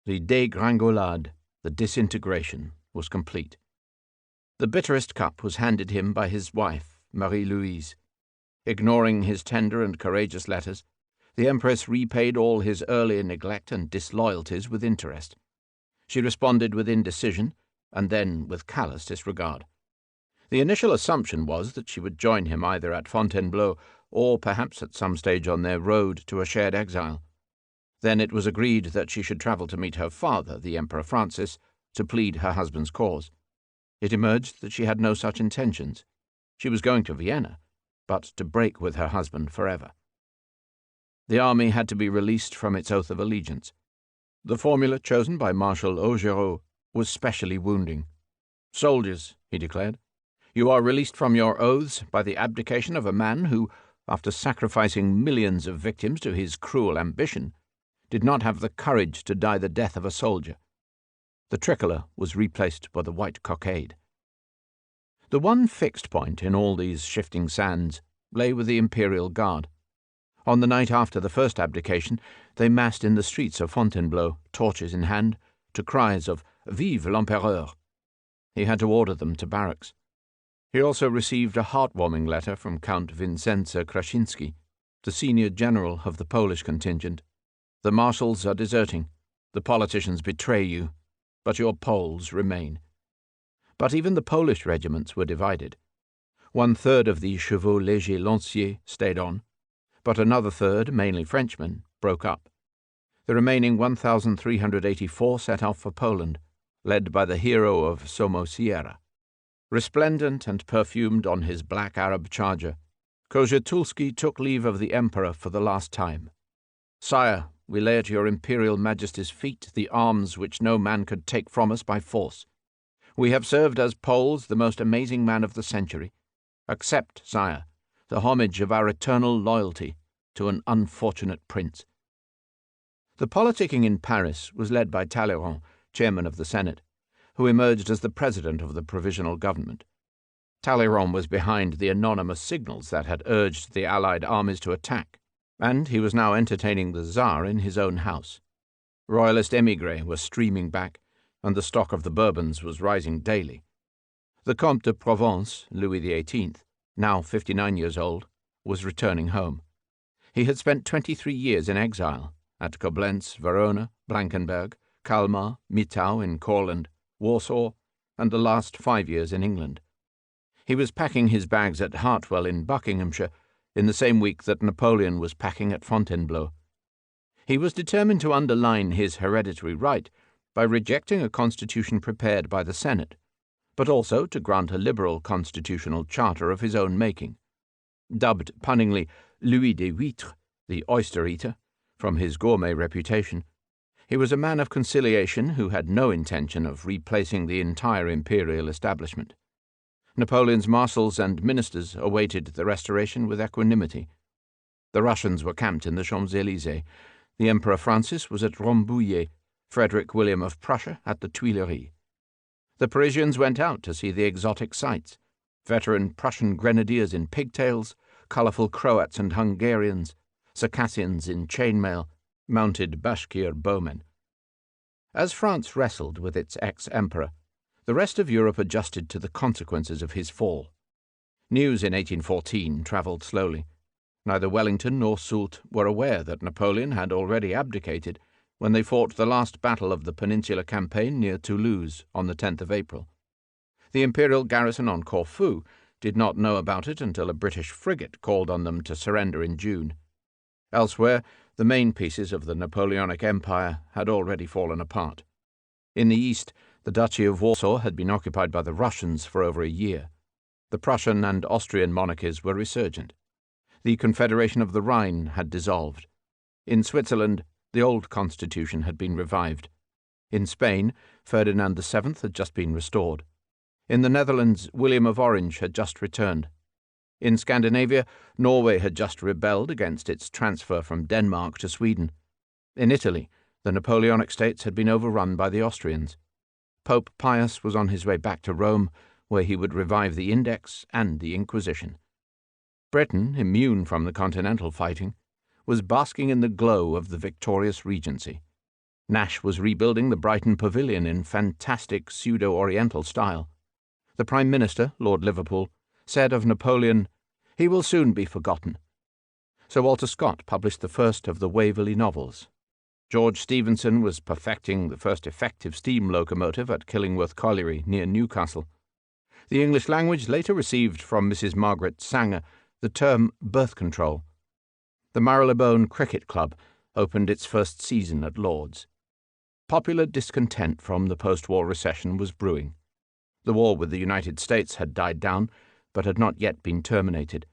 The dégringolade, the disintegration, was complete. The bitterest cup was handed him by his wife, Marie-Louise. Ignoring his tender and courageous letters, the Empress repaid all his earlier neglect and disloyalties with interest. She responded with indecision, and then with callous disregard. The initial assumption was that she would join him either at Fontainebleau or perhaps at some stage on their road to a shared exile. Then it was agreed that she should travel to meet her father, the Emperor Francis, to plead her husband's cause. It emerged that she had no such intentions. She was going to Vienna, but to break with her husband forever. The army had to be released from its oath of allegiance. The formula chosen by Marshal Augereau was specially wounding. "Soldiers," he declared, "you are released from your oaths by the abdication of a man who, after sacrificing millions of victims to his cruel ambition, did not have the courage to die the death of a soldier. The tricolour was replaced by the white cockade. The one fixed point in all these shifting sands lay with the Imperial Guard. On the night after the first abdication, they massed in the streets of Fontainebleau, torches in hand, to cries of "Vive l'Empereur!" He had to order them to barracks. He also received a heartwarming letter from Count Vincenza Krasinski, the senior general of the Polish contingent. "The marshals are deserting. The politicians betray you, but your Poles remain." But even the Polish regiments were divided. 1/3 of the chevaux légers lanciers stayed on, but another third, mainly Frenchmen, broke up. The remaining 1,384 set off for Poland, led by the hero of Somosierra. Resplendent and perfumed on his black Arab charger, Kosciuszko took leave of the Emperor for the last time. "Sire, we lay at your Imperial Majesty's feet the arms which no man could take from us by force. We have served as Poles the most amazing man of the century. Accept, sire, the homage of our eternal loyalty to an unfortunate prince." The politicking in Paris was led by Talleyrand, chairman of the Senate, who emerged as the president of the provisional government. Talleyrand was behind the anonymous signals that had urged the Allied armies to attack, and he was now entertaining the Tsar in his own house. Royalist émigrés were streaming back, and the stock of the Bourbons was rising daily. The Comte de Provence, Louis XVIII., now 59 years old, was returning home. He had spent 23 years in exile, at Koblenz, Verona, Blankenberg, Kalmar, Mitau in Courland, Warsaw, and the last 5 years in England. He was packing his bags at Hartwell in Buckinghamshire in the same week that Napoleon was packing at Fontainebleau. He was determined to underline his hereditary right by rejecting a constitution prepared by the Senate, but also to grant a liberal constitutional charter of his own making. Dubbed punningly Louis des Huîtres, the oyster-eater, from his gourmet reputation, he was a man of conciliation who had no intention of replacing the entire imperial establishment. Napoleon's marshals and ministers awaited the restoration with equanimity. The Russians were camped in the Champs-Élysées. The Emperor Francis was at Rambouillet, Frederick William of Prussia at the Tuileries. The Parisians went out to see the exotic sights: veteran Prussian grenadiers in pigtails, colourful Croats and Hungarians, Circassians in chainmail, mounted Bashkir bowmen. As France wrestled with its ex-emperor, the rest of Europe adjusted to the consequences of his fall. News in 1814 travelled slowly. Neither Wellington nor Soult were aware that Napoleon had already abdicated when they fought the last battle of the Peninsular Campaign near Toulouse on the 10th of April. The imperial garrison on Corfu did not know about it until a British frigate called on them to surrender in June. Elsewhere, the main pieces of the Napoleonic Empire had already fallen apart. In the east, the Duchy of Warsaw had been occupied by the Russians for over a year. The Prussian and Austrian monarchies were resurgent. The Confederation of the Rhine had dissolved. In Switzerland, the old constitution had been revived. In Spain, Ferdinand VII had just been restored. In the Netherlands, William of Orange had just returned. In Scandinavia, Norway had just rebelled against its transfer from Denmark to Sweden. In Italy, the Napoleonic states had been overrun by the Austrians. Pope Pius was on his way back to Rome, where he would revive the Index and the Inquisition. Britain, immune from the continental fighting, was basking in the glow of the victorious Regency. Nash was rebuilding the Brighton Pavilion in fantastic pseudo-Oriental style. The Prime Minister, Lord Liverpool, said of Napoleon, "He will soon be forgotten." Sir Walter Scott published the first of the Waverley novels. George Stephenson was perfecting the first effective steam locomotive at Killingworth Colliery near Newcastle. The English language later received from Mrs. Margaret Sanger the term birth control. The Marylebone Cricket Club opened its first season at Lord's. Popular discontent from the post-war recession was brewing. The war with the United States had died down, but had not yet been terminated.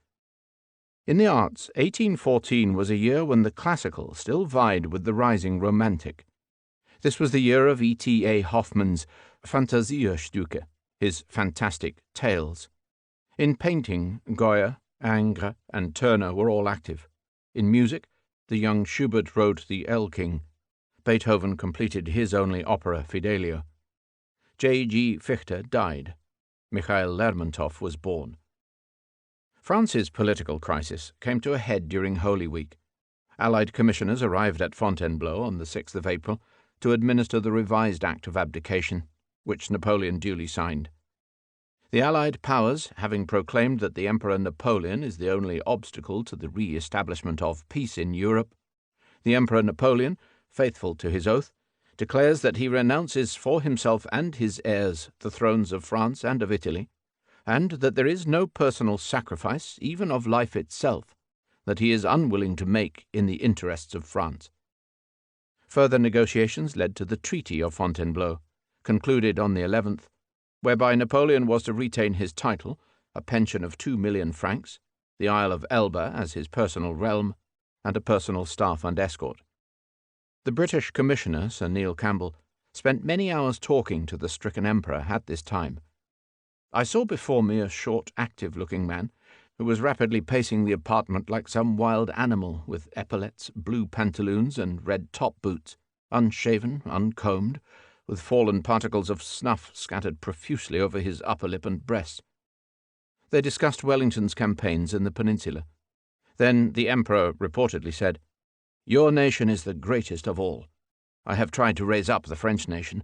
In the arts, 1814 was a year when the classical still vied with the rising romantic. This was the year of E.T.A. Hoffmann's Fantasiestücke, his fantastic tales. In painting, Goya, Ingres, and Turner were all active. In music, the young Schubert wrote the El King. Beethoven completed his only opera, Fidelio. J.G. Fichte died. Mikhail Lermontov was born. France's political crisis came to a head during Holy Week. Allied commissioners arrived at Fontainebleau on the 6th of April to administer the revised Act of Abdication, which Napoleon duly signed. The Allied powers, having proclaimed that the Emperor Napoleon is the only obstacle to the re-establishment of peace in Europe, the Emperor Napoleon, faithful to his oath, declares that he renounces for himself and his heirs the thrones of France and of Italy, and that there is no personal sacrifice, even of life itself, that he is unwilling to make in the interests of France. Further negotiations led to the Treaty of Fontainebleau, concluded on the 11th, whereby Napoleon was to retain his title, a pension of 2 million francs, the Isle of Elba as his personal realm, and a personal staff and escort. The British Commissioner, Sir Neil Campbell, spent many hours talking to the stricken emperor at this time. I saw before me a short, active-looking man who was rapidly pacing the apartment like some wild animal, with epaulets, blue pantaloons, and red top-boots, unshaven, uncombed, with fallen particles of snuff scattered profusely over his upper lip and breast. They discussed Wellington's campaigns in the peninsula. Then the emperor reportedly said, "Your nation is the greatest of all. I have tried to raise up the French nation,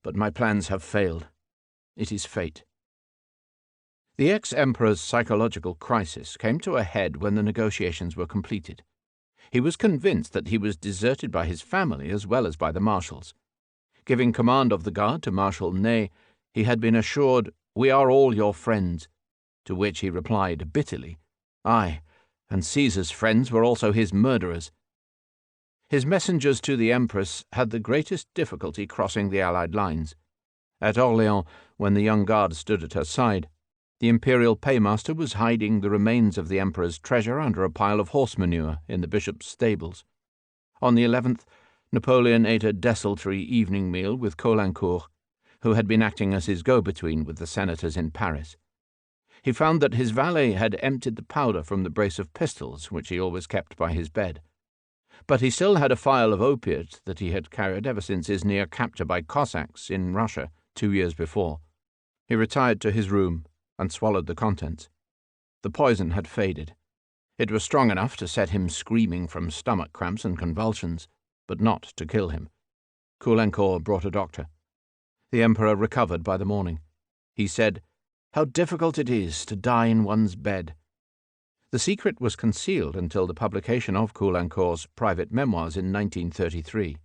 but my plans have failed. It is fate." The ex-emperor's psychological crisis came to a head when the negotiations were completed. He was convinced that he was deserted by his family as well as by the marshals. Giving command of the guard to Marshal Ney, he had been assured, "We are all your friends," to which he replied bitterly, "Aye, and Caesar's friends were also his murderers." His messengers to the Empress had the greatest difficulty crossing the Allied lines. At Orléans, when the young guard stood at her side, the imperial paymaster was hiding the remains of the Emperor's treasure under a pile of horse manure in the bishop's stables. On the 11th, Napoleon ate a desultory evening meal with Caulaincourt, who had been acting as his go-between with the senators in Paris. He found that his valet had emptied the powder from the brace of pistols which he always kept by his bed. But he still had a phial of opiate that he had carried ever since his near capture by Cossacks in Russia 2 years before. He retired to his room and swallowed the contents. The poison had faded. It was strong enough to set him screaming from stomach cramps and convulsions, but not to kill him. Caulaincourt brought a doctor. The emperor recovered by the morning. He said, "How difficult it is to die in one's bed." The secret was concealed until the publication of Caulaincourt's private memoirs in 1933.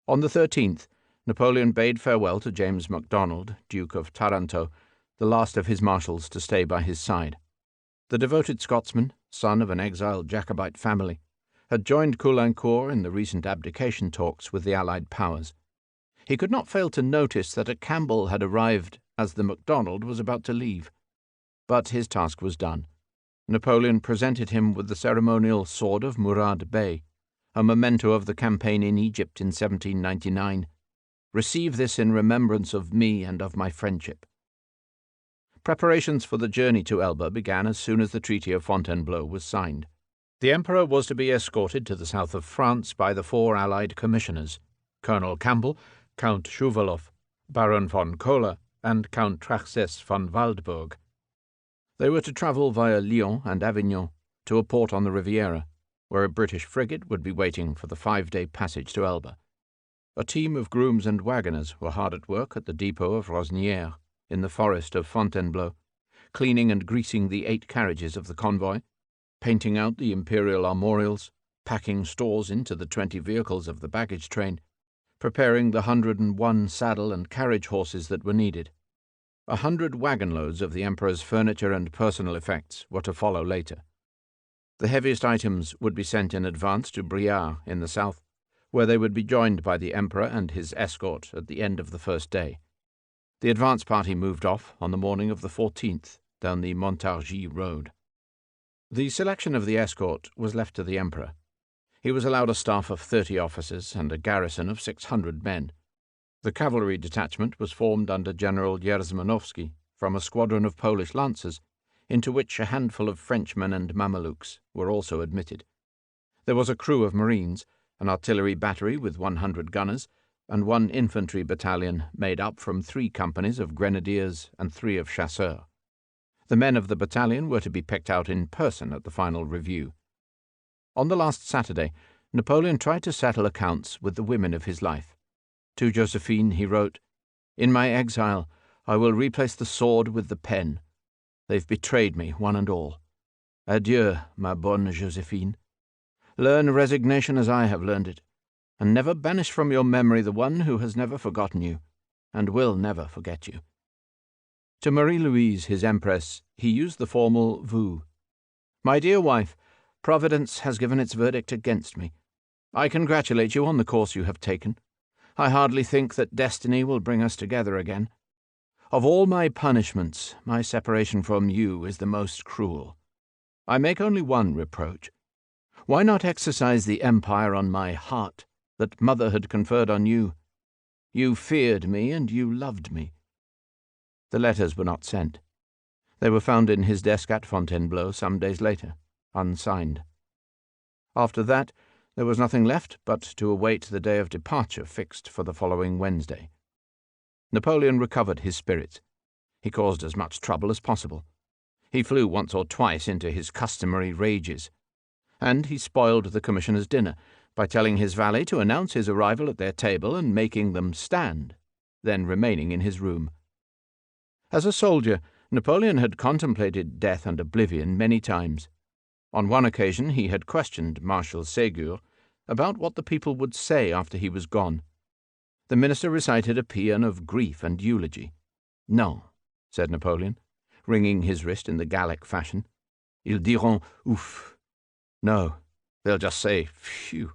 On the 13th, Napoleon bade farewell to James MacDonald, Duke of Taranto, the last of his marshals to stay by his side. The devoted Scotsman, son of an exiled Jacobite family, had joined Caulaincourt in the recent abdication talks with the Allied powers. He could not fail to notice that a Campbell had arrived as the MacDonald was about to leave. But his task was done. Napoleon presented him with the ceremonial sword of Murad Bey, a memento of the campaign in Egypt in 1799. "Receive this in remembrance of me and of my friendship." Preparations for the journey to Elba began as soon as the Treaty of Fontainebleau was signed. The emperor was to be escorted to the south of France by the 4 Allied commissioners, Colonel Campbell, Count Schuvaloff, Baron von Kohler, and Count Traxès von Waldburg. They were to travel via Lyon and Avignon to a port on the Riviera, where a British frigate would be waiting for the 5-day passage to Elba. A team of grooms and wagoners were hard at work at the depot of Rosnières, in the forest of Fontainebleau, cleaning and greasing the 8 carriages of the convoy, painting out the imperial armorials, packing stores into the 20 vehicles of the baggage train, preparing the 101 saddle and carriage horses that were needed. 100 wagon-loads of the emperor's furniture and personal effects were to follow later. The heaviest items would be sent in advance to Briare in the south, where they would be joined by the emperor and his escort at the end of the first day. The advance party moved off on the morning of the 14th down the Montargis road. The selection of the escort was left to the emperor. He was allowed a staff of 30 officers and a garrison of 600 men. The cavalry detachment was formed under General Yerzmanowski from a squadron of Polish lancers, into which a handful of Frenchmen and Mamelukes were also admitted. There was a crew of marines, an artillery battery with 100 gunners, and 1 infantry battalion made up from 3 companies of grenadiers and 3 of chasseurs. The men of the battalion were to be picked out in person at the final review. On the last Saturday, Napoleon tried to settle accounts with the women of his life. To Josephine he wrote, "In my exile, I will replace the sword with the pen. They've betrayed me, one and all. Adieu, ma bonne Josephine. Learn resignation as I have learned it, and never banish from your memory the one who has never forgotten you, and will never forget you." To Marie-Louise, his empress, he used the formal vous. "My dear wife, Providence has given its verdict against me. I congratulate you on the course you have taken. I hardly think that destiny will bring us together again. Of all my punishments, my separation from you is the most cruel. I make only one reproach. Why not exercise the empire on my heart that mother had conferred on you? You feared me and you loved me." The letters were not sent. They were found in his desk at Fontainebleau some days later, unsigned. After that, there was nothing left but to await the day of departure fixed for the following Wednesday. Napoleon recovered his spirits. He caused as much trouble as possible. He flew once or twice into his customary rages. And he spoiled the commissioners' dinner by telling his valet to announce his arrival at their table and making them stand, then remaining in his room. As a soldier, Napoleon had contemplated death and oblivion many times. On one occasion he had questioned Marshal Ségur about what the people would say after he was gone. The minister recited a paean of grief and eulogy. "Non," said Napoleon, wringing his wrist in the Gallic fashion. "Ils diront ouf. No, they'll just say phew."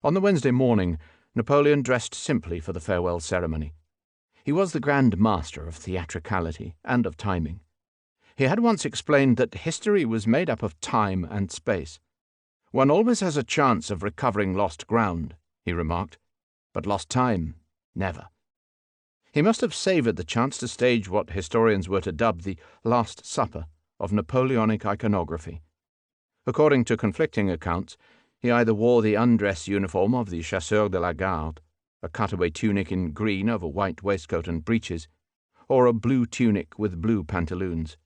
On the Wednesday morning, Napoleon dressed simply for the farewell ceremony. He was the grand master of theatricality and of timing. He had once explained that history was made up of time and space. "One always has a chance of recovering lost ground," he remarked, "but lost time, never." He must have savoured the chance to stage what historians were to dub the Last Supper of Napoleonic iconography. According to conflicting accounts, he either wore the undress uniform of the Chasseurs de la Garde, a cutaway tunic in green over white waistcoat and breeches, or a blue tunic with blue pantaloons.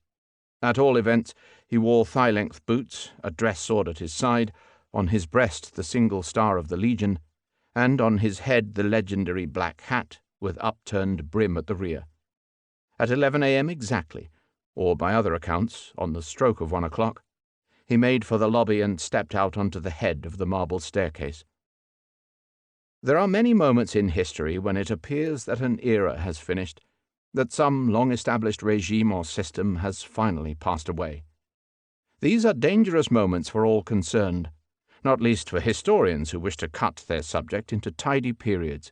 At all events, he wore thigh-length boots, a dress sword at his side, on his breast the single star of the Legion, and on his head the legendary black hat with upturned brim at the rear. At 11 a.m. exactly, or by other accounts, on the stroke of 1 o'clock, he made for the lobby and stepped out onto the head of the marble staircase. There are many moments in history when it appears that an era has finished, that some long-established regime or system has finally passed away. These are dangerous moments for all concerned, not least for historians who wish to cut their subject into tidy periods.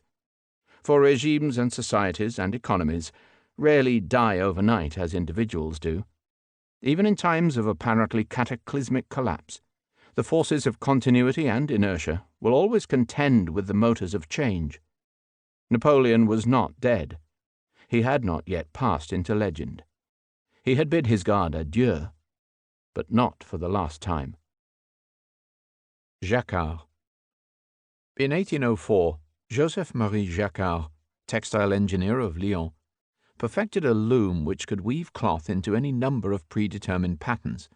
For regimes and societies and economies rarely die overnight as individuals do. Even in times of apparently cataclysmic collapse, the forces of continuity and inertia will always contend with the motors of change. Napoleon was not dead. He had not yet passed into legend. He had bid his guard adieu, but not for the last time. Jacquard. In 1804, Joseph-Marie Jacquard, textile engineer of Lyons, perfected a loom which could weave cloth into any number of predetermined patterns,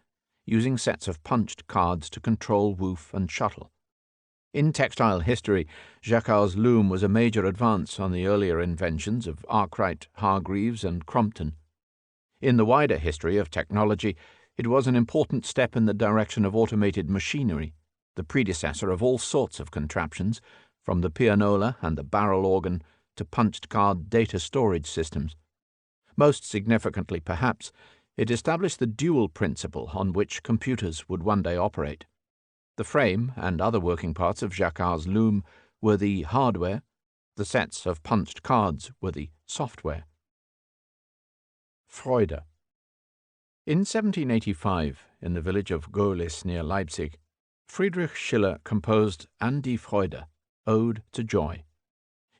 using sets of punched cards to control woof and shuttle. In textile history, Jacquard's loom was a major advance on the earlier inventions of Arkwright, Hargreaves, and Crompton. In the wider history of technology, it was an important step in the direction of automated machinery, the predecessor of all sorts of contraptions, from the pianola and the barrel organ to punched card data storage systems. Most significantly, perhaps, it established the dual principle on which computers would one day operate. The frame and other working parts of Jacquard's loom were the hardware, the sets of punched cards were the software. Freude. In 1785, in the village of Görlitz near Leipzig, Friedrich Schiller composed An die Freude, Ode to Joy.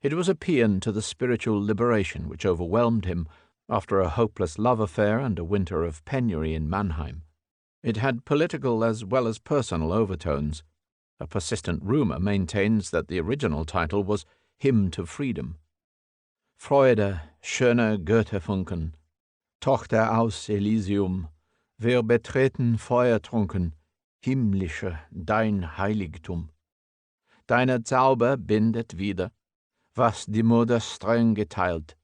It was a paean to the spiritual liberation which overwhelmed him after a hopeless love affair and a winter of penury in Mannheim. It had political as well as personal overtones. A persistent rumor maintains that the original title was Hymn to Freedom. Freude, schöner Götterfunken, Tochter aus Elysium, wir betreten feuertrunken, himmlische dein Heiligtum. Deine Zauber bindet wieder, was die Mutter streng geteilt.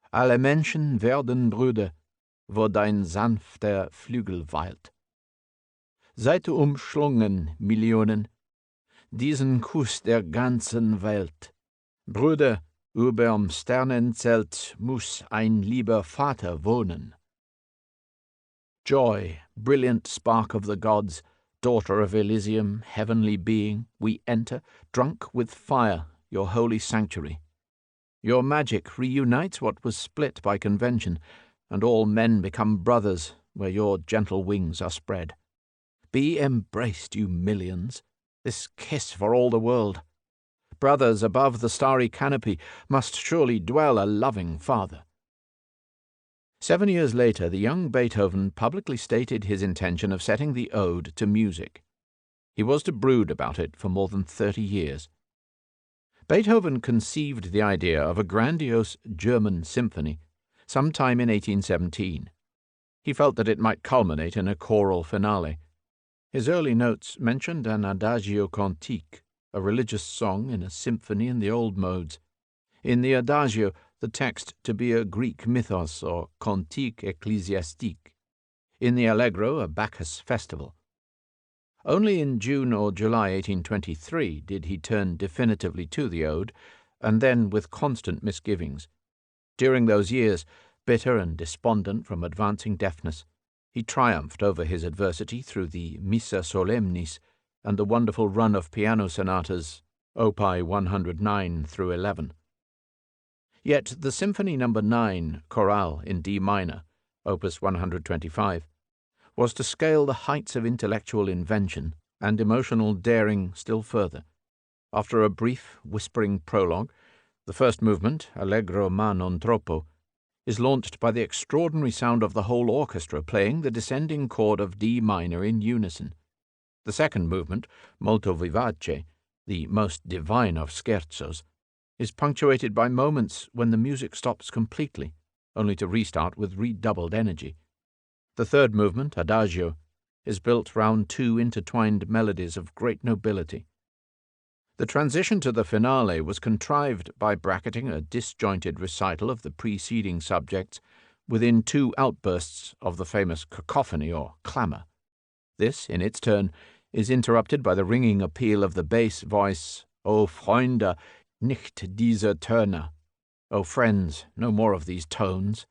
Alle Menschen werden Brüder, wo dein sanfter Flügel weilt. Seid umschlungen, Millionen, diesen Kuss der ganzen Welt. Brüder, überm Sternenzelt muss ein lieber Vater wohnen. Joy, brilliant spark of the gods, daughter of Elysium, heavenly being, we enter, drunk with fire, your holy sanctuary. Your magic reunites what was split by convention, and all men become brothers where your gentle wings are spread. Be embraced, you millions, this kiss for all the world. Brothers above the starry canopy must surely dwell a loving Father. 7 years later, the young Beethoven publicly stated his intention of setting the ode to music. He was to brood about it for more than 30 years. Beethoven conceived the idea of a grandiose German symphony sometime in 1817. He felt that it might culminate in a choral finale. His early notes mentioned an adagio cantique, a religious song in a symphony in the old modes. In the adagio, the text to be a Greek mythos or cantique ecclésiastique. In the allegro, a Bacchus festival. Only in June or July 1823 did he turn definitively to the ode, and then with constant misgivings. During those years, bitter and despondent from advancing deafness, he triumphed over his adversity through the Missa Solemnis and the wonderful run of piano sonatas, Op. 109 through 11. Yet the Symphony No. 9, Chorale in D minor, Opus 125, was to scale the heights of intellectual invention and emotional daring still further. After a brief, whispering prologue, the first movement, Allegro ma non troppo, is launched by the extraordinary sound of the whole orchestra playing the descending chord of D minor in unison. The second movement, Molto vivace, the most divine of scherzos, is punctuated by moments when the music stops completely, only to restart with redoubled energy. The third movement, Adagio, is built round two intertwined melodies of great nobility. The transition to the finale was contrived by bracketing a disjointed recital of the preceding subjects within two outbursts of the famous cacophony or clamour. This, in its turn, is interrupted by the ringing appeal of the bass voice, O Freunde, nicht diese Töne. O friends, no more of these tones.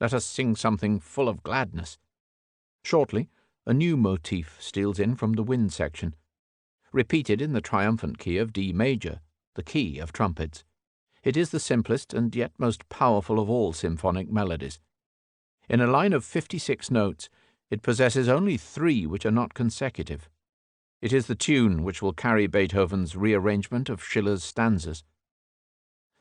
Let us sing something full of gladness. Shortly, a new motif steals in from the wind section, repeated in the triumphant key of D major, the key of trumpets. It is the simplest and yet most powerful of all symphonic melodies. In a line of 56 notes, it possesses only 3 which are not consecutive. It is the tune which will carry Beethoven's rearrangement of Schiller's stanzas.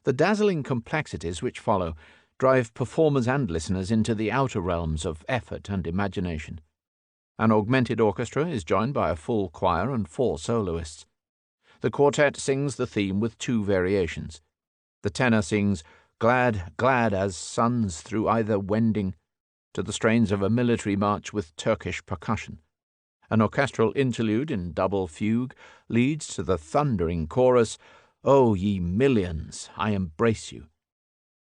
The dazzling complexities which follow drive performers and listeners into the outer realms of effort and imagination. An augmented orchestra is joined by a full choir and 4 soloists. The quartet sings the theme with 2 variations. The tenor sings Glad, glad as suns through either wending, to the strains of a military march with Turkish percussion. An orchestral interlude in double fugue leads to the thundering chorus, O ye millions, I embrace you.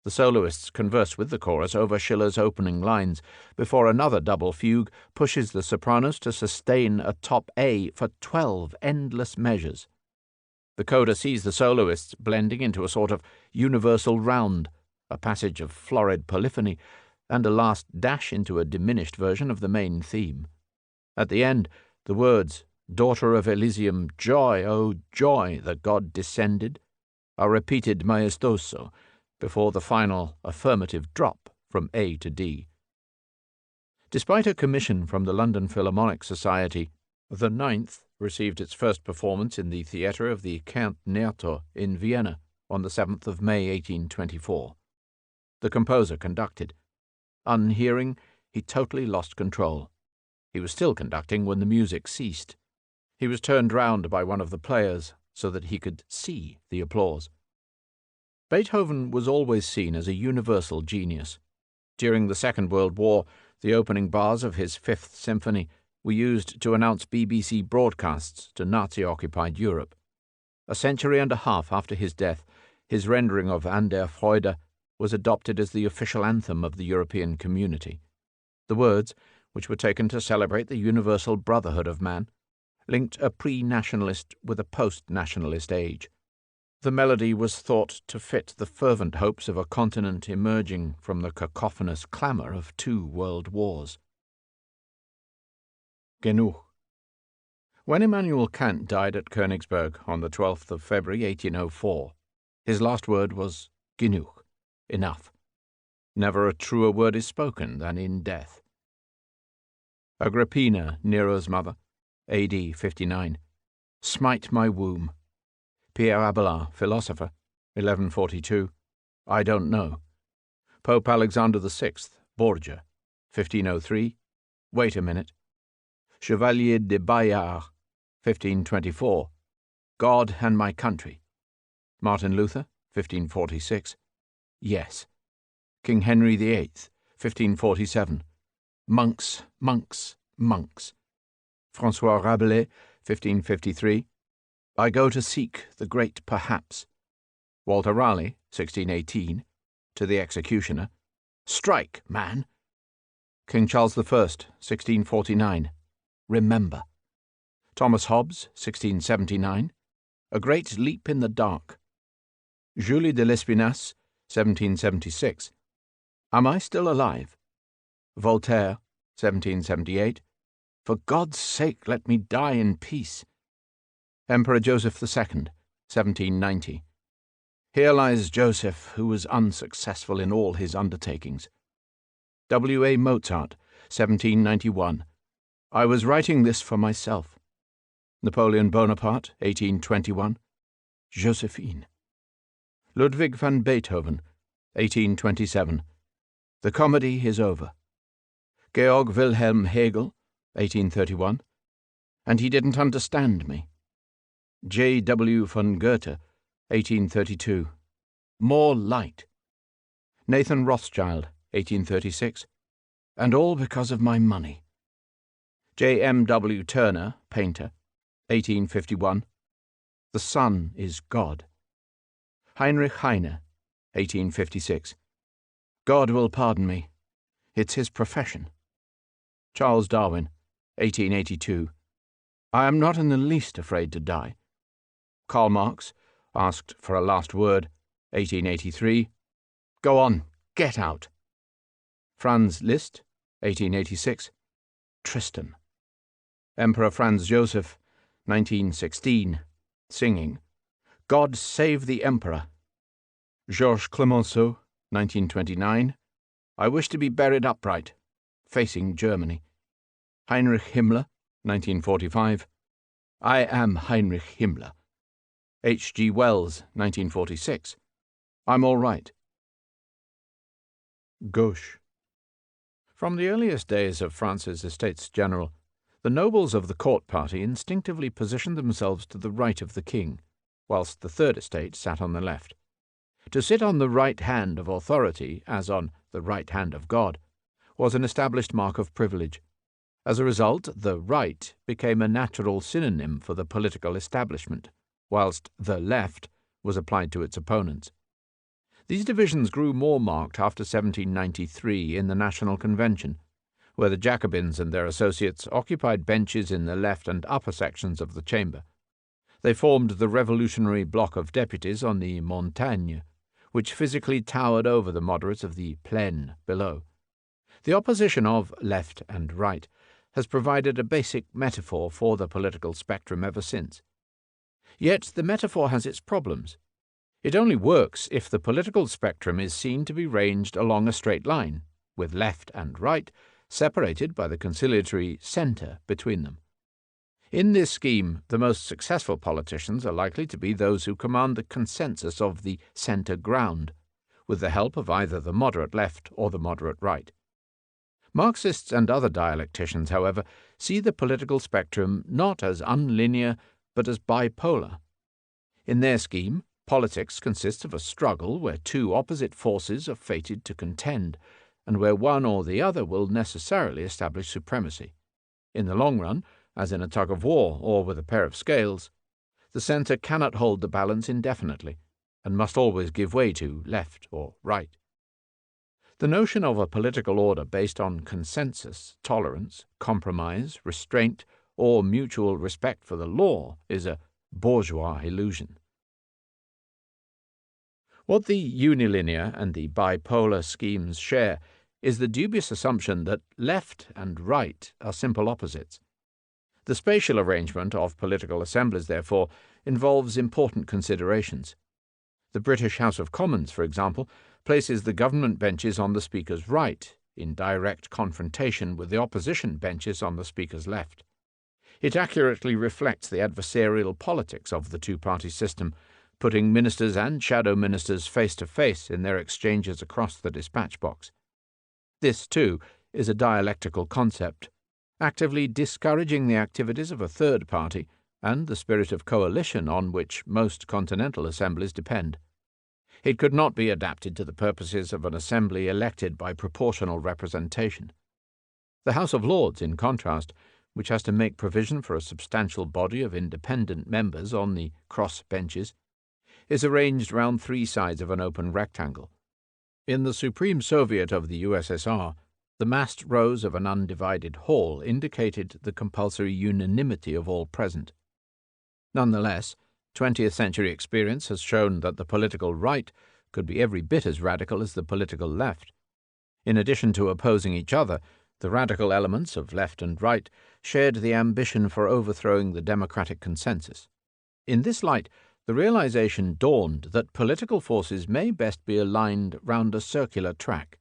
The soloists converse with the chorus over Schiller's opening lines before another double fugue pushes the sopranos to sustain a top A for 12 endless measures. The coda sees the soloists blending into a sort of universal round, a passage of florid polyphony, and a last dash into a diminished version of the main theme. At the end, the words, Daughter of Elysium, joy, O joy, the god descended, are repeated maestoso, before the final affirmative drop from A to D. Despite a commission from the London Philharmonic Society, the Ninth received its first performance in the theatre of the Concertgebouw in Vienna on the 7th of May 1824. The composer conducted. Unhearing, he totally lost control. He was still conducting when the music ceased. He was turned round by one of the players so that he could see the applause. Beethoven was always seen as a universal genius. During the Second World War, the opening bars of his Fifth Symphony were used to announce BBC broadcasts to Nazi-occupied Europe. A century and a half after his death, his rendering of An der Freude was adopted as the official anthem of the European community. The words, which were taken to celebrate the universal brotherhood of man, linked a pre-nationalist with a post-nationalist age. The melody was thought to fit the fervent hopes of a continent emerging from the cacophonous clamour of 2 world wars. Genug. When Immanuel Kant died at Königsberg on the 12th of February 1804, his last word was genug, enough. Never a truer word is spoken than in death. Agrippina, Nero's mother, A.D. 59. Smite my womb. Pierre Abelard, philosopher, 1142. I don't know. Pope Alexander VI, Borgia, 1503. Wait a minute. Chevalier de Bayard, 1524. God and my country. Martin Luther, 1546. Yes. King Henry VIII, 1547. Monks, monks, monks. François Rabelais, 1553. I go to seek the great perhaps. Walter Raleigh, 1618, to the executioner. Strike, man! King Charles I, 1649. Remember. Thomas Hobbes, 1679. A great leap in the dark. Julie de Lespinasse, 1776. Am I still alive? Voltaire, 1778. For God's sake, let me die in peace. Emperor Joseph II, 1790. Here lies Joseph, who was unsuccessful in all his undertakings. W. A. Mozart, 1791. I was writing this for myself. Napoleon Bonaparte, 1821. Josephine. Ludwig van Beethoven, 1827. The comedy is over. Georg Wilhelm Hegel, 1831. And he didn't understand me. J. W. von Goethe, 1832. More light. Nathan Rothschild, 1836. And all because of my money. J. M. W. Turner, painter, 1851. The sun is God. Heinrich Heine, 1856. God will pardon me. It's his profession. Charles Darwin, 1882. I am not in the least afraid to die. Karl Marx, asked for a last word, 1883. Go on, get out. Franz Liszt, 1886. Tristan. Emperor Franz Joseph, 1916, singing, God save the Emperor. Georges Clemenceau, 1929, I wish to be buried upright, facing Germany. Heinrich Himmler, 1945, I am Heinrich Himmler. H. G. Wells, 1946, I'm all right. Gauche. From the earliest days of France's Estates General, the nobles of the court party instinctively positioned themselves to the right of the king, whilst the third estate sat on the left. To sit on the right hand of authority, as on the right hand of God, was an established mark of privilege. As a result, the right became a natural synonym for the political establishment, whilst the left was applied to its opponents. These divisions grew more marked after 1793 in the National Convention, where the Jacobins and their associates occupied benches in the left and upper sections of the chamber. They formed the revolutionary bloc of deputies on the Montagne, which physically towered over the moderates of the Plaine below. The opposition of left and right has provided a basic metaphor for the political spectrum ever since. Yet the metaphor has its problems. It only works if the political spectrum is seen to be ranged along a straight line, with left and right separated by the conciliatory centre between them. In this scheme, the most successful politicians are likely to be those who command the consensus of the centre ground, with the help of either the moderate left or the moderate right. Marxists and other dialecticians, however, see the political spectrum not as unlinear but as bipolar. In their scheme, Politics consists of a struggle where two opposite forces are fated to contend, and where one or the other will necessarily establish supremacy. In the long run, as in a tug-of-war or with a pair of scales, the centre cannot hold the balance indefinitely, and must always give way to left or right. The notion of a political order based on consensus, tolerance, compromise, restraint, or mutual respect for the law is a bourgeois illusion. What the unilinear and the bipolar schemes share is the dubious assumption that left and right are simple opposites. The spatial arrangement of political assemblies, therefore, involves important considerations. The British House of Commons, for example, places the government benches on the Speaker's right, in direct confrontation with the opposition benches on the Speaker's left. It accurately reflects the adversarial politics of the two-party system, putting ministers and shadow ministers face to face in their exchanges across the dispatch box. This, too, is a dialectical concept, actively discouraging the activities of a third party and the spirit of coalition on which most continental assemblies depend. It could not be adapted to the purposes of an assembly elected by proportional representation. The House of Lords, in contrast, which has to make provision for a substantial body of independent members on the cross benches, is arranged round three sides of an open rectangle. In the Supreme Soviet of the USSR, the massed rows of an undivided hall indicated the compulsory unanimity of all present. Nonetheless, 20th century experience has shown that the political right could be every bit as radical as the political left. In addition to opposing each other, the radical elements of left and right shared the ambition for overthrowing the democratic consensus. In this light, the realization dawned that political forces may best be aligned round a circular track.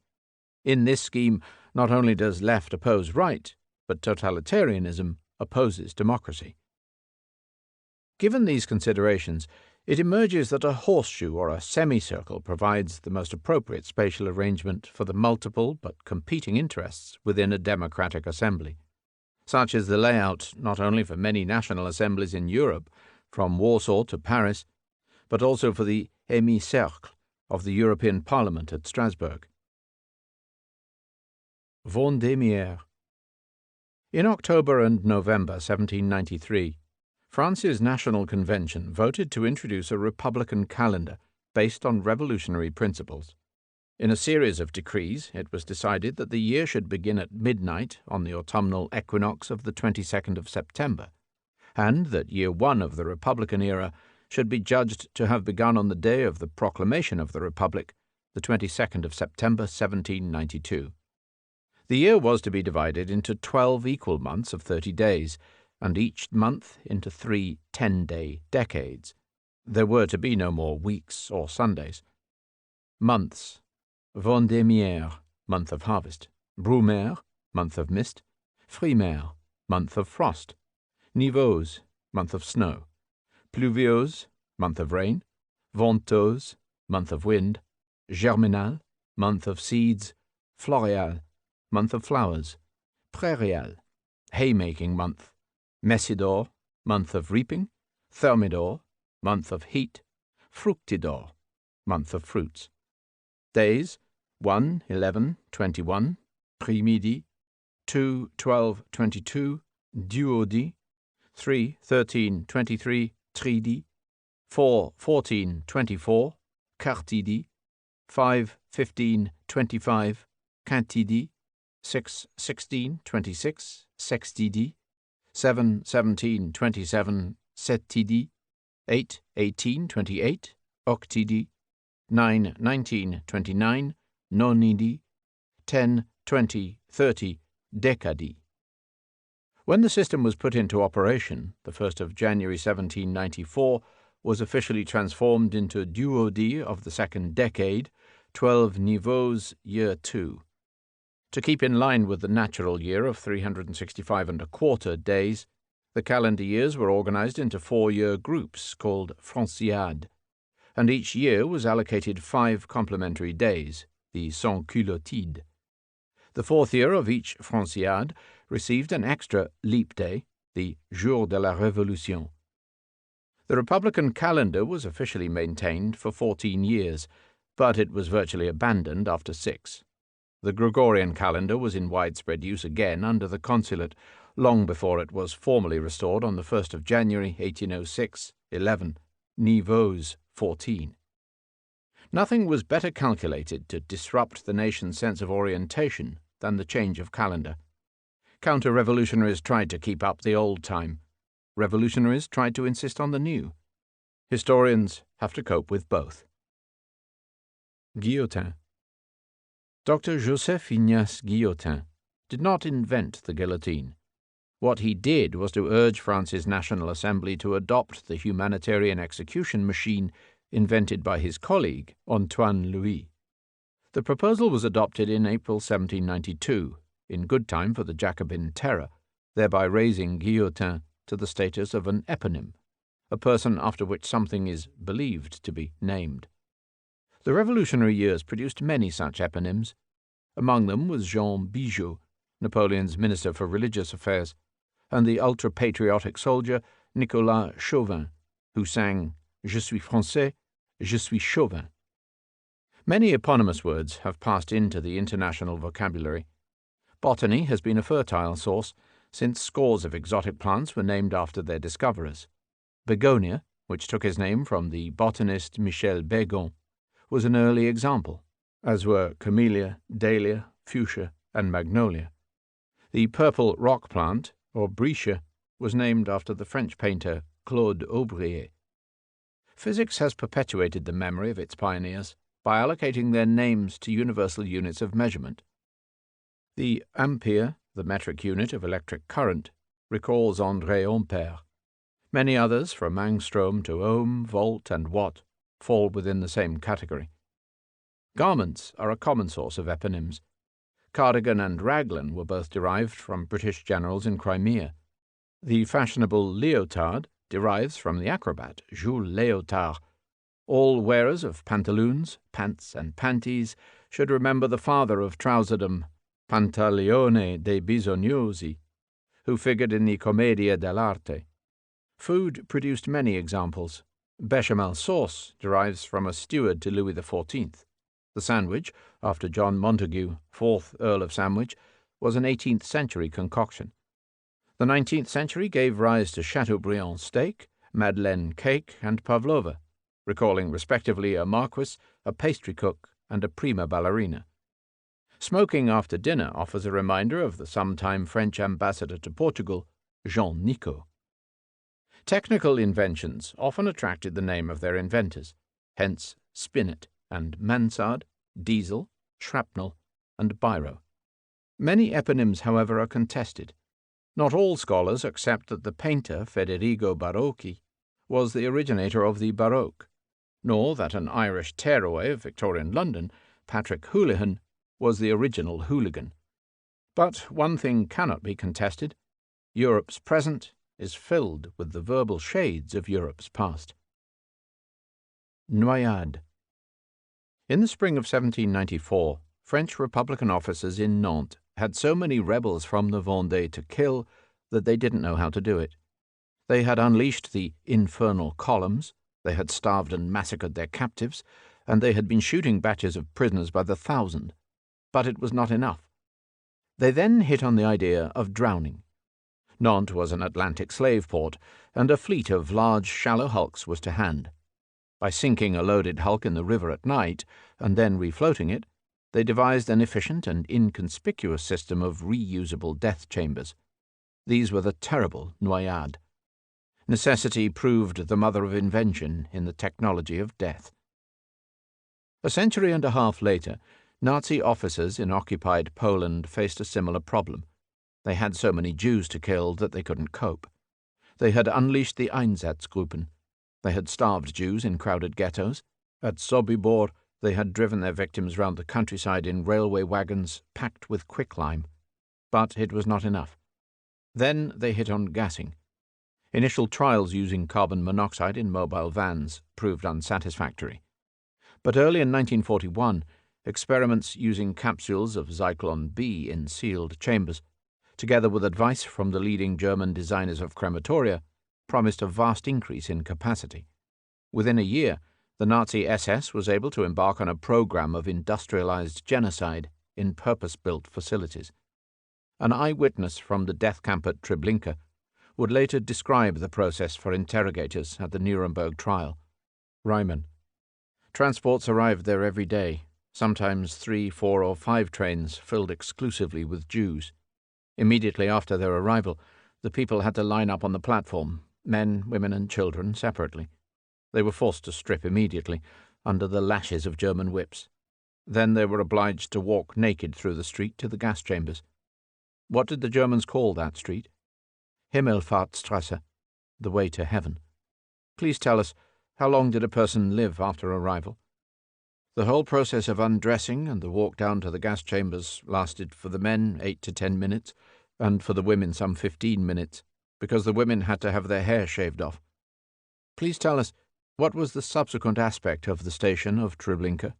In this scheme, not only does left oppose right, but totalitarianism opposes democracy. Given these considerations, it emerges that a horseshoe or a semicircle provides the most appropriate spatial arrangement for the multiple but competing interests within a democratic assembly. Such is the layout not only for many national assemblies in Europe, from Warsaw to Paris, but also for the hémicercle of the European Parliament at Strasbourg. Vendémiaire. In October and November 1793, France's National Convention voted to introduce a republican calendar based on revolutionary principles. In a series of decrees, it was decided that the year should begin at midnight on the autumnal equinox of the 22nd of September, and that year one of the Republican era should be judged to have begun on the day of the proclamation of the Republic, the 22nd of September 1792. The year was to be divided into 12 equal months of 30 days, and each month into 3 10-day decades. There were to be no more weeks or Sundays. Months: Vendémiaire, month of harvest; Brumaire, month of mist; Frimaire, month of frost; Nivose, month of snow; Pluviose, month of rain; Ventose, month of wind; Germinal, month of seeds; Floréal, month of flowers; Prairial, haymaking month; Messidor, month of reaping; Thermidor, month of heat; Fructidor, month of fruits. Days: 1, 11, 21, Primidi; 2, 12, 22, Duodi; 3, 13, 23, Tridi; 4, 14, 24, Quartidi; 5, 15, 25, Quintidi; 6, 16, 26, Sextidi; 7, 17, 27, Septidi; 8, 18, 28, Octidi; 9, 19, 29, Nonidi; 10, 20, 30, Decadi. When the system was put into operation, the 1st of January 1794 was officially transformed into Duodi of the second decade, 12 niveaux, year 2. To keep in line with the natural year of 365 1/4 days, the calendar years were organized into 4-year groups called Franciades, and each year was allocated 5 complementary days, the Sans-Culottides. The 4th year of each Franciade received an extra leap day, the Jour de la Révolution. The Republican calendar was officially maintained for 14 years, but it was virtually abandoned after 6. The Gregorian calendar was in widespread use again under the Consulate, long before it was formally restored on the 1st of January 1806, 11, Nivose 14. Nothing was better calculated to disrupt the nation's sense of orientation than the change of calendar. Counter-revolutionaries tried to keep up the old time. Revolutionaries tried to insist on the new. Historians have to cope with both. Guillotin. Dr. Joseph Ignace Guillotin did not invent the guillotine. What he did was to urge France's National Assembly to adopt the humanitarian execution machine invented by his colleague, Antoine Louis. The proposal was adopted in April 1792, in good time for the Jacobin Terror, thereby raising Guillotin to the status of an eponym, a person after which something is believed to be named. The revolutionary years produced many such eponyms. Among them was Jean Bigot, Napoleon's Minister for Religious Affairs, and the ultra-patriotic soldier Nicolas Chauvin, who sang Je suis Français, je suis Chauvin. Many eponymous words have passed into the international vocabulary. Botany has been a fertile source, since scores of exotic plants were named after their discoverers. Begonia, which took its name from the botanist Michel Begon, was an early example, as were camellia, dahlia, fuchsia, and magnolia. The purple rock plant, or brichia, was named after the French painter Claude Aubrier. Physics has perpetuated the memory of its pioneers by allocating their names to universal units of measurement. The ampere, the metric unit of electric current, recalls André Ampère. Many others, from angstrom to ohm, volt, and watt, fall within the same category. Garments are a common source of eponyms. Cardigan and raglan were both derived from British generals in Crimea. The fashionable leotard derives from the acrobat Jules Léotard. All wearers of pantaloons, pants, and panties should remember the father of trouserdom, Pantaleone dei Bisognosi, who figured in the Commedia dell'arte. Food produced many examples. Bechamel sauce derives from a steward to Louis XIV. The sandwich, after John Montagu, 4th Earl of Sandwich, was an 18th century concoction. The 19th century gave rise to Chateaubriand steak, Madeleine cake, and pavlova, recalling respectively a marquis, a pastry cook, and a prima ballerina. Smoking after dinner offers a reminder of the sometime French ambassador to Portugal, Jean Nicot. Technical inventions often attracted the name of their inventors, hence spinet and mansard, diesel, shrapnel, and biro. Many eponyms, however, are contested. Not all scholars accept that the painter Federigo Barocci was the originator of the Baroque, nor that an Irish tearaway of Victorian London, Patrick Houlihan, was the original hooligan. But one thing cannot be contested: Europe's present is filled with the verbal shades of Europe's past. Noyade. In the spring of 1794, French Republican officers in Nantes had so many rebels from the Vendée to kill that they didn't know how to do it. They had unleashed the infernal columns, they had starved and massacred their captives, and they had been shooting batches of prisoners by the thousand. But it was not enough. They then hit on the idea of drowning. Nantes was an Atlantic slave port, and a fleet of large, shallow hulks was to hand. By sinking a loaded hulk in the river at night, and then refloating it, they devised an efficient and inconspicuous system of reusable death chambers. These were the terrible noyades. Necessity proved the mother of invention in the technology of death. A century and a half later, Nazi officers in occupied Poland faced a similar problem. They had so many Jews to kill that they couldn't cope. They had unleashed the Einsatzgruppen. They had starved Jews in crowded ghettos. At Sobibor, they had driven their victims round the countryside in railway wagons packed with quicklime. But it was not enough. Then they hit on gassing. Initial trials using carbon monoxide in mobile vans proved unsatisfactory. But early in 1941, experiments using capsules of Zyklon B in sealed chambers, together with advice from the leading German designers of crematoria, promised a vast increase in capacity. Within a year, the Nazi SS was able to embark on a program of industrialized genocide in purpose-built facilities. An eyewitness from the death camp at Treblinka would later describe the process for interrogators at the Nuremberg trial. Ryman: transports arrived there every day, sometimes 3, 4, or 5 trains filled exclusively with Jews. Immediately after their arrival, the people had to line up on the platform, men, women, and children separately. They were forced to strip immediately, under the lashes of German whips. Then they were obliged to walk naked through the street to the gas chambers. What did the Germans call that street? Himmelfahrtstrasse, the way to heaven. Please tell us, how long did a person live after arrival? The whole process of undressing and the walk down to the gas chambers lasted for the men 8 to 10 minutes, and for the women some 15 minutes, because the women had to have their hair shaved off. Please tell us, what was the subsequent aspect of the station of Treblinka?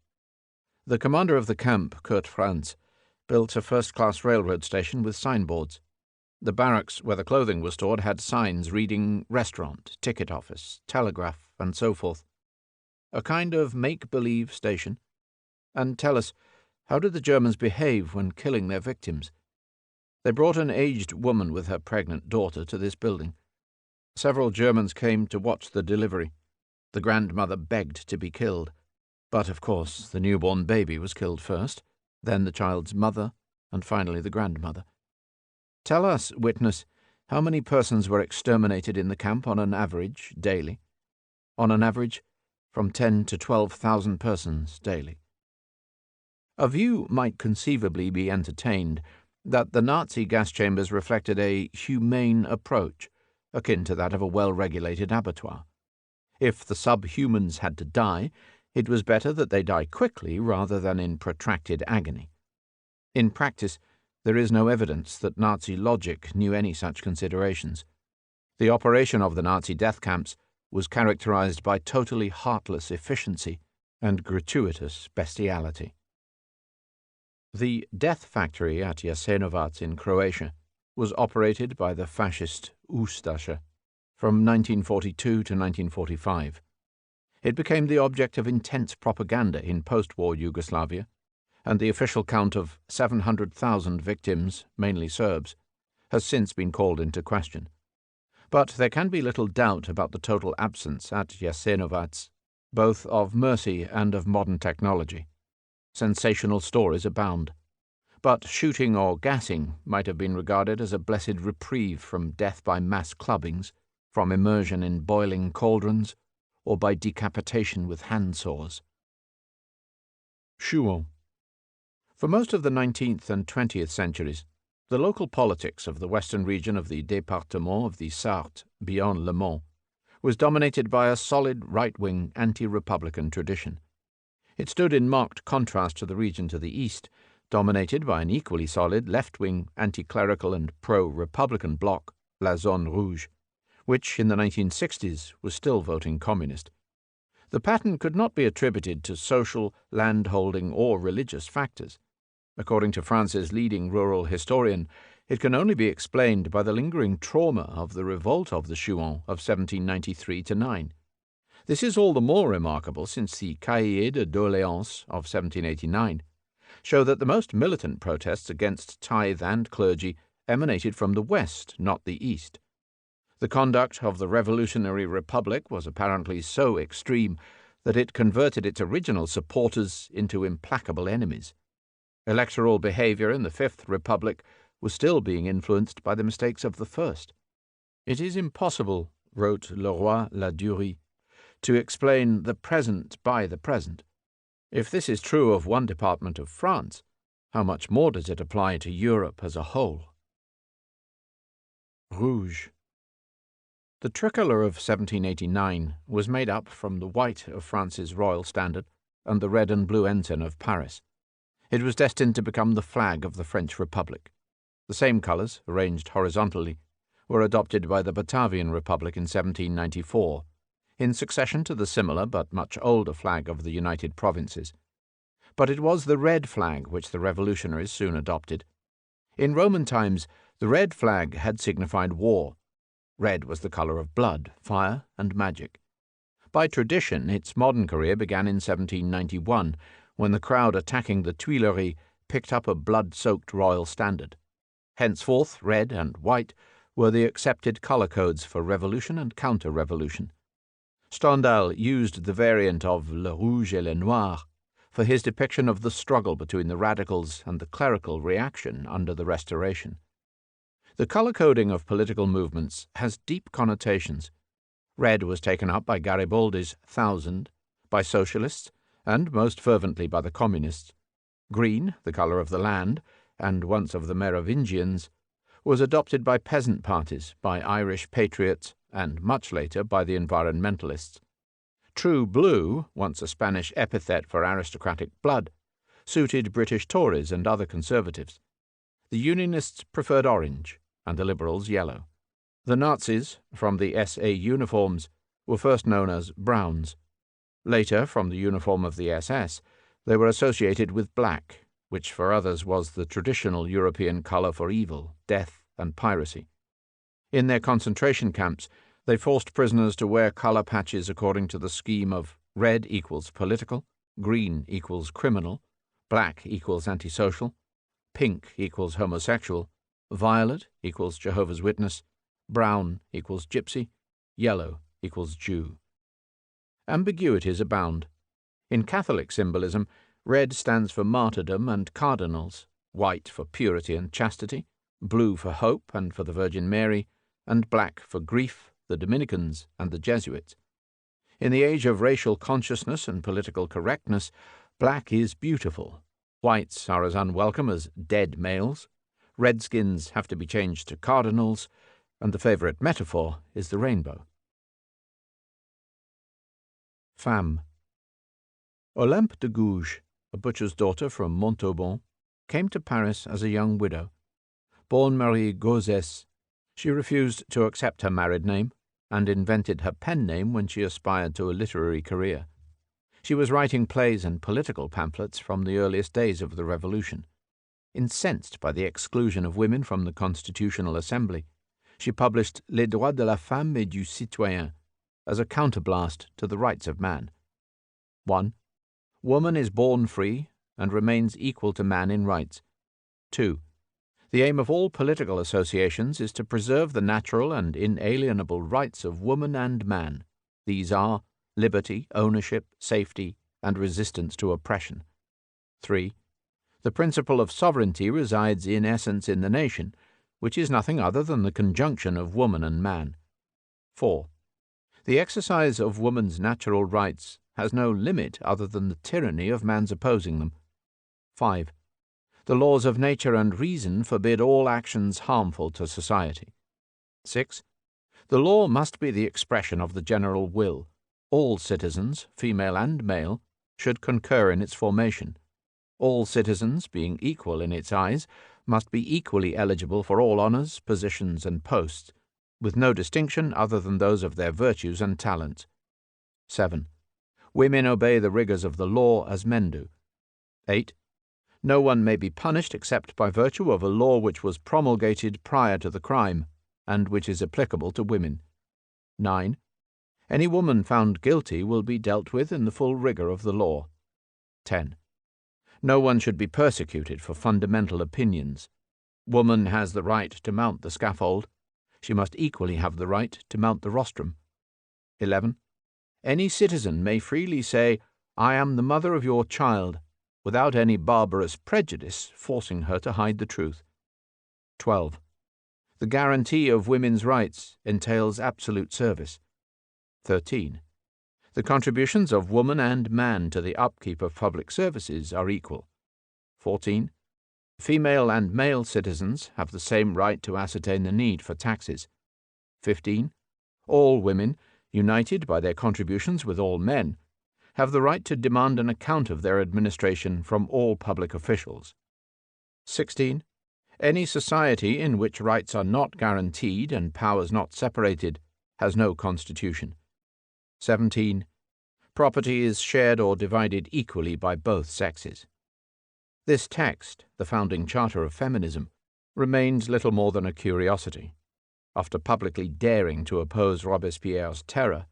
The commander of the camp, Kurt Franz, built a first-class railroad station with signboards. The barracks where the clothing was stored had signs reading restaurant, ticket office, telegraph, and so forth. A kind of make-believe station. And tell us, how did the Germans behave when killing their victims? They brought an aged woman with her pregnant daughter to this building. Several Germans came to watch the delivery. The grandmother begged to be killed. But, of course, the newborn baby was killed first, then the child's mother, and finally the grandmother. Tell us, witness, how many persons were exterminated in the camp on an average, daily? On an average, from 10 to 12,000 persons daily. A view might conceivably be entertained that the Nazi gas chambers reflected a humane approach, akin to that of a well-regulated abattoir. If the subhumans had to die, it was better that they die quickly rather than in protracted agony. In practice, there is no evidence that Nazi logic knew any such considerations. The operation of the Nazi death camps was characterized by totally heartless efficiency and gratuitous bestiality. The death factory at Jasenovac in Croatia was operated by the fascist Ustaša from 1942 to 1945. It became the object of intense propaganda in post-war Yugoslavia, and the official count of 700,000 victims, mainly Serbs, has since been called into question. But there can be little doubt about the total absence at Jasenovac, both of mercy and of modern technology. Sensational stories abound. But shooting or gassing might have been regarded as a blessed reprieve from death by mass clubbings, from immersion in boiling cauldrons, or by decapitation with handsaws. Chouans. For most of the 19th and 20th centuries, the local politics of the western region of the département of the Sarthe, beyond Le Mans, was dominated by a solid right-wing anti-republican tradition. It stood in marked contrast to the region to the east, dominated by an equally solid left-wing anti-clerical and pro-republican bloc, La Zone Rouge, which in the 1960s was still voting communist. The pattern could not be attributed to social, landholding, or religious factors. According to France's leading rural historian, it can only be explained by the lingering trauma of the revolt of the Chouans of 1793-9. This is all the more remarkable since the Cahiers de Doléances of 1789 show that the most militant protests against tithe and clergy emanated from the west, not the east. The conduct of the Revolutionary Republic was apparently so extreme that it converted its original supporters into implacable enemies. Electoral behavior in the Fifth Republic was still being influenced by the mistakes of the First. It is impossible, wrote Leroy Ladurie, to explain the present by the present. If this is true of one department of France, how much more does it apply to Europe as a whole? Rouge. The tricolour of 1789 was made up from the white of France's royal standard and the red and blue ensign of Paris. It was destined to become the flag of the French Republic. The same colours, arranged horizontally, were adopted by the Batavian Republic in 1794, in succession to the similar but much older flag of the United Provinces. But it was the red flag which the revolutionaries soon adopted. In Roman times, the red flag had signified war. Red was the color of blood, fire, and magic. By tradition, its modern career began in 1791, when the crowd attacking the Tuileries picked up a blood-soaked royal standard. Henceforth, red and white were the accepted color codes for revolution and counter-revolution. Stendhal used the variant of Le Rouge et le Noir for his depiction of the struggle between the radicals and the clerical reaction under the Restoration. The color coding of political movements has deep connotations. Red was taken up by Garibaldi's 1000, by socialists, and most fervently by the communists. Green, the color of the land, and once of the Merovingians, was adopted by peasant parties, by Irish patriots, and much later by the environmentalists. True blue, once a Spanish epithet for aristocratic blood, suited British Tories and other conservatives. The Unionists preferred orange, and the Liberals yellow. The Nazis, from the SA uniforms, were first known as browns. Later, from the uniform of the SS, they were associated with black, which for others was the traditional European color for evil, death, and piracy. In their concentration camps, they forced prisoners to wear color patches according to the scheme of red equals political, green equals criminal, black equals antisocial, pink equals homosexual, violet equals Jehovah's Witness, brown equals Gypsy, yellow equals Jew. Ambiguities abound. In Catholic symbolism, red stands for martyrdom and cardinals, white for purity and chastity, blue for hope and for the Virgin Mary, and black for grief, the Dominicans, and the Jesuits. In the age of racial consciousness and political correctness, black is beautiful. Whites are as unwelcome as dead males. Redskins have to be changed to cardinals, and the favorite metaphor is the rainbow. Femme. Olympe de Gouges, a butcher's daughter from Montauban, came to Paris as a young widow. Born Marie Gauzès, she refused to accept her married name and invented her pen name when she aspired to a literary career. She was writing plays and political pamphlets from the earliest days of the Revolution. Incensed by the exclusion of women from the Constitutional Assembly, she published Les droits de la femme et du citoyen as a counterblast to the rights of man. 1. Woman is born free and remains equal to man in rights. 2. The aim of all political associations is to preserve the natural and inalienable rights of woman and man. These are liberty, ownership, safety, and resistance to oppression. 3. The principle of sovereignty resides in essence in the nation, which is nothing other than the conjunction of woman and man. 4. The exercise of woman's natural rights has no limit other than the tyranny of man's opposing them. 5. The laws of nature and reason forbid all actions harmful to society. 6. The law must be the expression of the general will. All citizens, female and male, should concur in its formation. All citizens, being equal in its eyes, must be equally eligible for all honors, positions, and posts, with no distinction other than those of their virtues and talents. 7. Women obey the rigors of the law as men do. 8. No one may be punished except by virtue of a law which was promulgated prior to the crime, and which is applicable to women. 9. Any woman found guilty will be dealt with in the full rigor of the law. 10. No one should be persecuted for fundamental opinions. Woman has the right to mount the scaffold. She must equally have the right to mount the rostrum. 11. Any citizen may freely say, "I am the mother of your child," without any barbarous prejudice forcing her to hide the truth. 12. The guarantee of women's rights entails absolute service. 13. The contributions of woman and man to the upkeep of public services are equal. 14. Female and male citizens have the same right to ascertain the need for taxes. 15. All women, united by their contributions with all men, have the right to demand an account of their administration from all public officials. 16. Any society in which rights are not guaranteed and powers not separated has no constitution. 17. Property is shared or divided equally by both sexes. This text, the founding charter of feminism, remains little more than a curiosity. After publicly daring to oppose Robespierre's terror,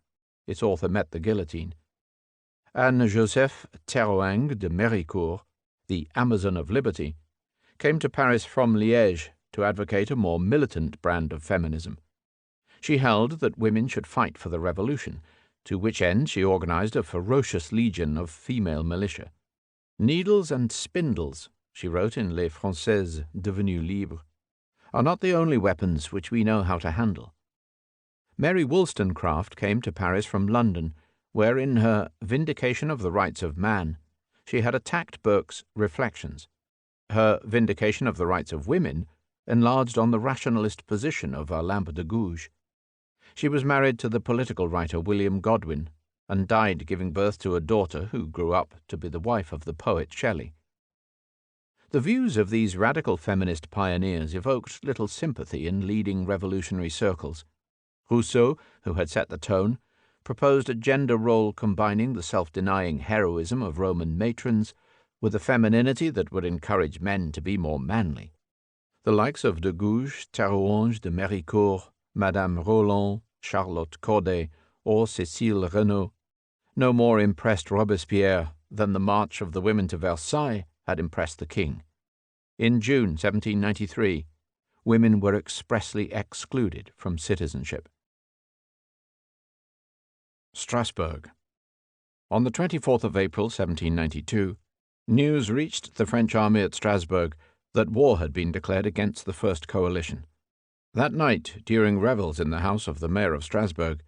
its author met the guillotine. Anne-Joseph Théroigne de Méricourt, the Amazon of Liberty, came to Paris from Liège to advocate a more militant brand of feminism. She held that women should fight for the revolution, to which end she organized a ferocious legion of female militia. "Needles and spindles," she wrote in Les Françaises Devenues Libres, "are not the only weapons which we know how to handle." Mary Wollstonecraft came to Paris from London, where in her Vindication of the Rights of Man she had attacked Burke's Reflections. Her Vindication of the Rights of Women enlarged on the rationalist position of Olympe de Gouges. She was married to the political writer William Godwin, and died giving birth to a daughter who grew up to be the wife of the poet Shelley. The views of these radical feminist pioneers evoked little sympathy in leading revolutionary circles. Rousseau, who had set the tone, proposed a gender role combining the self-denying heroism of Roman matrons with a femininity that would encourage men to be more manly. The likes of de Gouges, Théroigne de Méricourt, Madame Roland, Charlotte Corday, or Cécile Renaud no more impressed Robespierre than the March of the Women to Versailles had impressed the king. In June 1793, women were expressly excluded from citizenship. Strasbourg. On the 24th of April 1792, news reached the French army at Strasbourg that war had been declared against the First Coalition. That night, during revels in the house of the mayor of Strasbourg,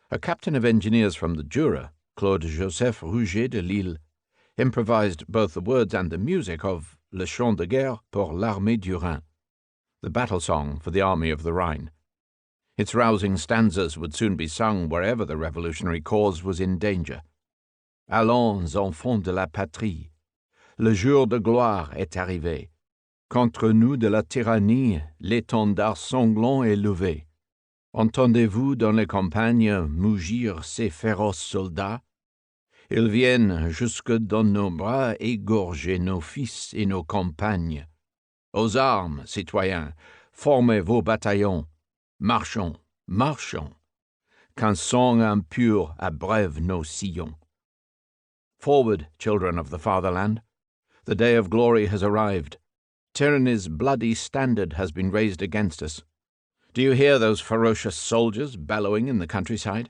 a captain of engineers from the Jura, Claude-Joseph Rouget de Lille, improvised both the words and the music of Le Chant de Guerre pour l'Armée du Rhin, the battle song for the Army of the Rhine. Its rousing stanzas would soon be sung wherever the revolutionary cause was in danger. Allons, enfants de la patrie, le jour de gloire est arrivé. Contre nous de la tyrannie, l'étendard sanglant est levé. Entendez-vous dans les campagnes mugir ces féroces soldats? Ils viennent jusque dans nos bras égorger nos fils et nos compagnes. Aux armes, citoyens, formez vos bataillons. Marchons, marchons, qu'un sang impur abreuve nos sillons. Forward, children of the fatherland. The day of glory has arrived. Tyranny's bloody standard has been raised against us. Do you hear those ferocious soldiers bellowing in the countryside?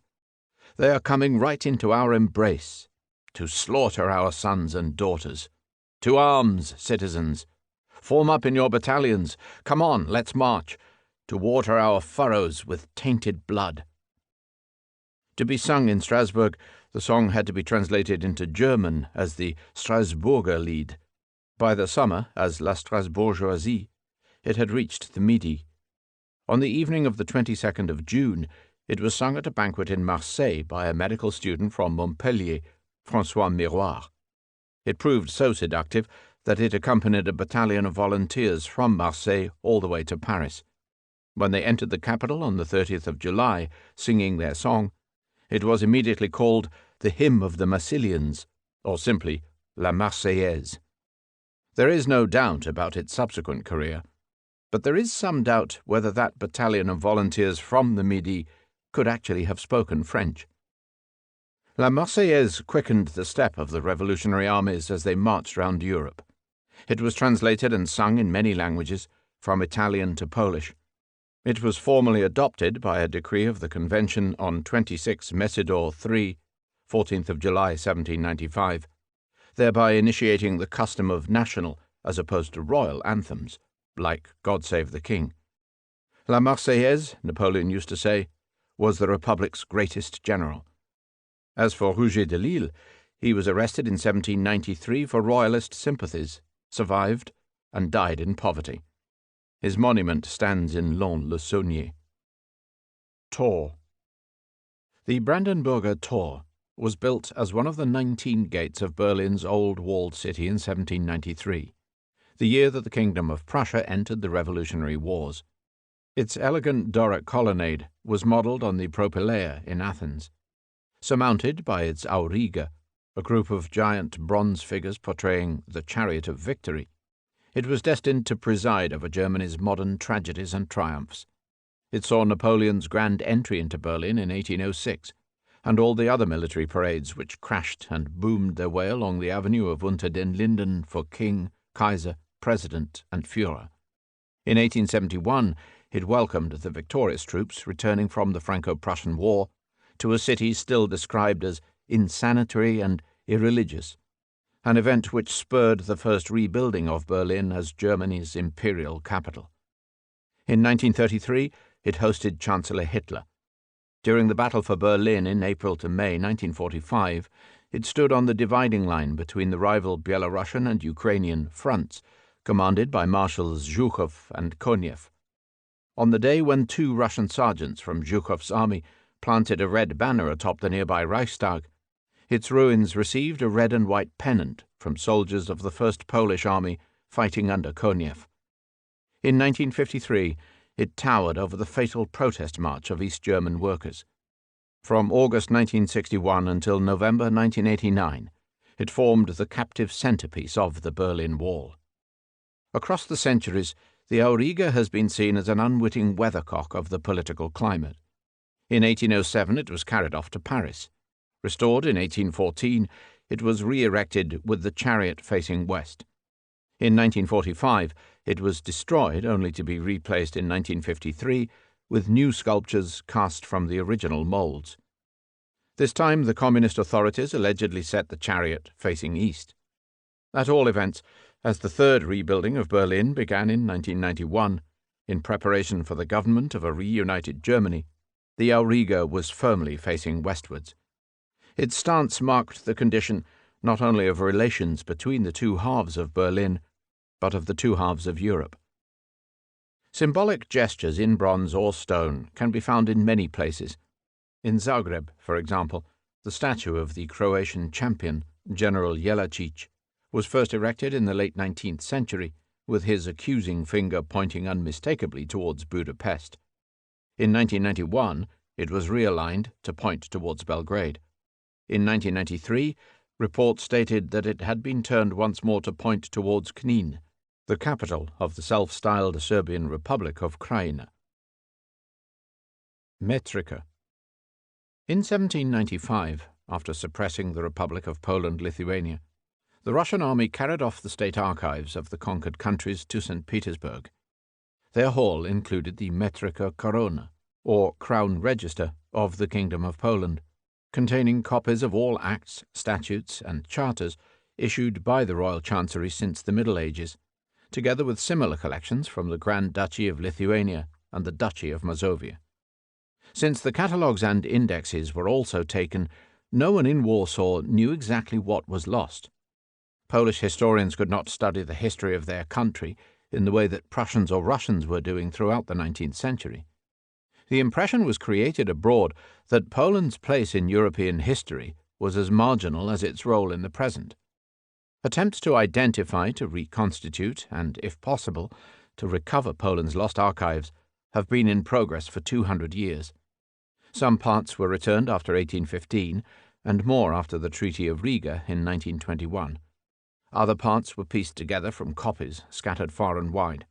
They are coming right into our embrace, to slaughter our sons and daughters. To arms, citizens! Form up in your battalions. Come on, let's march, to water our furrows with tainted blood. To be sung in Strasbourg, the song had to be translated into German as the Strasburger Lied. By the summer, as La Strasbourgeoisie, it had reached the Midi. On the evening of the 22nd of June, it was sung at a banquet in Marseille by a medical student from Montpellier, François Miroir. It proved so seductive that it accompanied a battalion of volunteers from Marseille all the way to Paris. When they entered the capital on the 30th of July, singing their song, it was immediately called the Hymn of the Marsilians, or simply La Marseillaise. There is no doubt about its subsequent career, but there is some doubt whether that battalion of volunteers from the Midi could actually have spoken French. La Marseillaise quickened the step of the revolutionary armies as they marched round Europe. It was translated and sung in many languages, from Italian to Polish. It was formally adopted by a decree of the Convention on 26 Messidor III, 14th of July 1795, thereby initiating the custom of national as opposed to royal anthems, like God Save the King. La Marseillaise, Napoleon used to say, was the Republic's greatest general. As for Rouget de Lille, he was arrested in 1793 for royalist sympathies, survived, and died in poverty. His monument stands in Lons-le-Saunier. Tor. The Brandenburger Tor was built as one of the 19 gates of Berlin's old walled city in 1793, the year that the Kingdom of Prussia entered the Revolutionary Wars. Its elegant Doric colonnade was modelled on the Propylaea in Athens. Surmounted by its auriga, a group of giant bronze figures portraying the Chariot of Victory, it was destined to preside over Germany's modern tragedies and triumphs. It saw Napoleon's grand entry into Berlin in 1806, and all the other military parades which crashed and boomed their way along the avenue of Unter den Linden for King, Kaiser, President, and Führer. In 1871, it welcomed the victorious troops returning from the Franco-Prussian War to a city still described as insanitary and irreligious, an event which spurred the first rebuilding of Berlin as Germany's imperial capital. In 1933, it hosted Chancellor Hitler. During the battle for Berlin in April to May 1945, it stood on the dividing line between the rival Belarusian and Ukrainian fronts, commanded by Marshals Zhukov and Konev. On the day when 2 Russian sergeants from Zhukov's army planted a red banner atop the nearby Reichstag, its ruins received a red and white pennant from soldiers of the 1st Polish Army fighting under Konev. In 1953, it towered over the fatal protest march of East German workers. From August 1961 until November 1989, it formed the captive centerpiece of the Berlin Wall. Across the centuries, the Auriga has been seen as an unwitting weathercock of the political climate. In 1807 it was carried off to Paris. Restored in 1814, it was re-erected with the chariot facing west. In 1945, it was destroyed only to be replaced in 1953 with new sculptures cast from the original molds. This time the communist authorities allegedly set the chariot facing east. At all events, as the third rebuilding of Berlin began in 1991, in preparation for the government of a reunited Germany, the Auriga was firmly facing westwards. Its stance marked the condition not only of relations between the two halves of Berlin, but of the two halves of Europe. Symbolic gestures in bronze or stone can be found in many places. In Zagreb, for example, the statue of the Croatian champion, General Jelačić, was first erected in the late 19th century, with his accusing finger pointing unmistakably towards Budapest. In 1991, it was realigned to point towards Belgrade. In 1993, reports stated that it had been turned once more to point towards Knin, the capital of the self-styled Serbian Republic of Krajina. Metrica. In 1795, after suppressing the Republic of Poland-Lithuania, the Russian army carried off the state archives of the conquered countries to St. Petersburg. Their hall included the Metrica Corona, or Crown Register, of the Kingdom of Poland, containing copies of all acts, statutes, and charters issued by the Royal Chancery since the Middle Ages, together with similar collections from the Grand Duchy of Lithuania and the Duchy of Mazovia. Since the catalogues and indexes were also taken, no one in Warsaw knew exactly what was lost. Polish historians could not study the history of their country in the way that Prussians or Russians were doing throughout the 19th century. The impression was created abroad that Poland's place in European history was as marginal as its role in the present. Attempts to identify, to reconstitute, and, if possible, to recover Poland's lost archives have been in progress for 200 years. Some parts were returned after 1815, and more after the Treaty of Riga in 1921. Other parts were pieced together from copies scattered far and wide.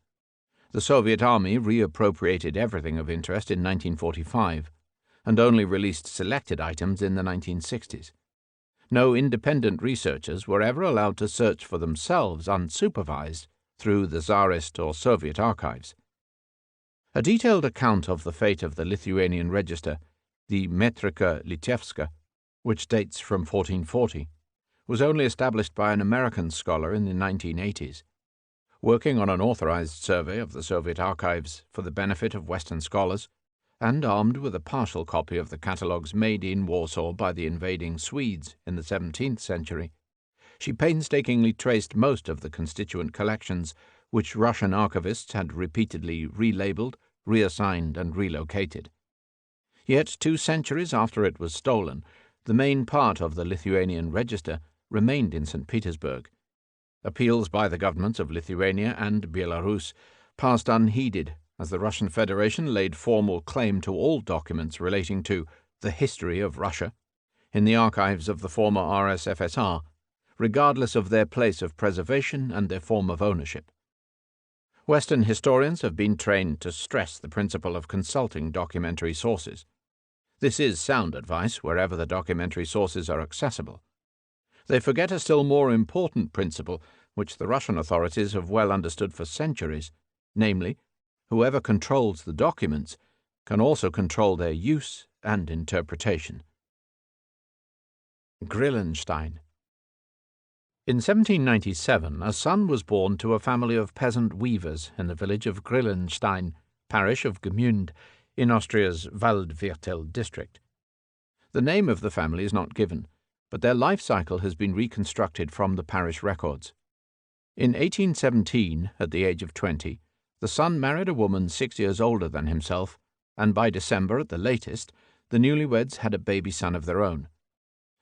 The Soviet Army reappropriated everything of interest in 1945, and only released selected items in the 1960s. No independent researchers were ever allowed to search for themselves unsupervised through the Tsarist or Soviet archives. A detailed account of the fate of the Lithuanian register, the Metrica Litevska, which dates from 1440, was only established by an American scholar in the 1980s. Working on an authorized survey of the Soviet archives for the benefit of Western scholars, and armed with a partial copy of the catalogues made in Warsaw by the invading Swedes in the 17th century, she painstakingly traced most of the constituent collections which Russian archivists had repeatedly relabeled, reassigned, and relocated. Yet 2 centuries after it was stolen, the main part of the Lithuanian register remained in St. Petersburg. Appeals by the governments of Lithuania and Belarus passed unheeded as the Russian Federation laid formal claim to all documents relating to the history of Russia in the archives of the former RSFSR, regardless of their place of preservation and their form of ownership. Western historians have been trained to stress the principle of consulting documentary sources. This is sound advice wherever the documentary sources are accessible. They forget a still more important principle which the Russian authorities have well understood for centuries, namely, whoever controls the documents can also control their use and interpretation. Grillenstein. In 1797, a son was born to a family of peasant weavers in the village of Grillenstein, parish of Gmünd, in Austria's Waldviertel district. The name of the family is not given, but their life cycle has been reconstructed from the parish records. In 1817, at the age of 20, the son married a woman 6 years older than himself, and by December at the latest, the newlyweds had a baby son of their own.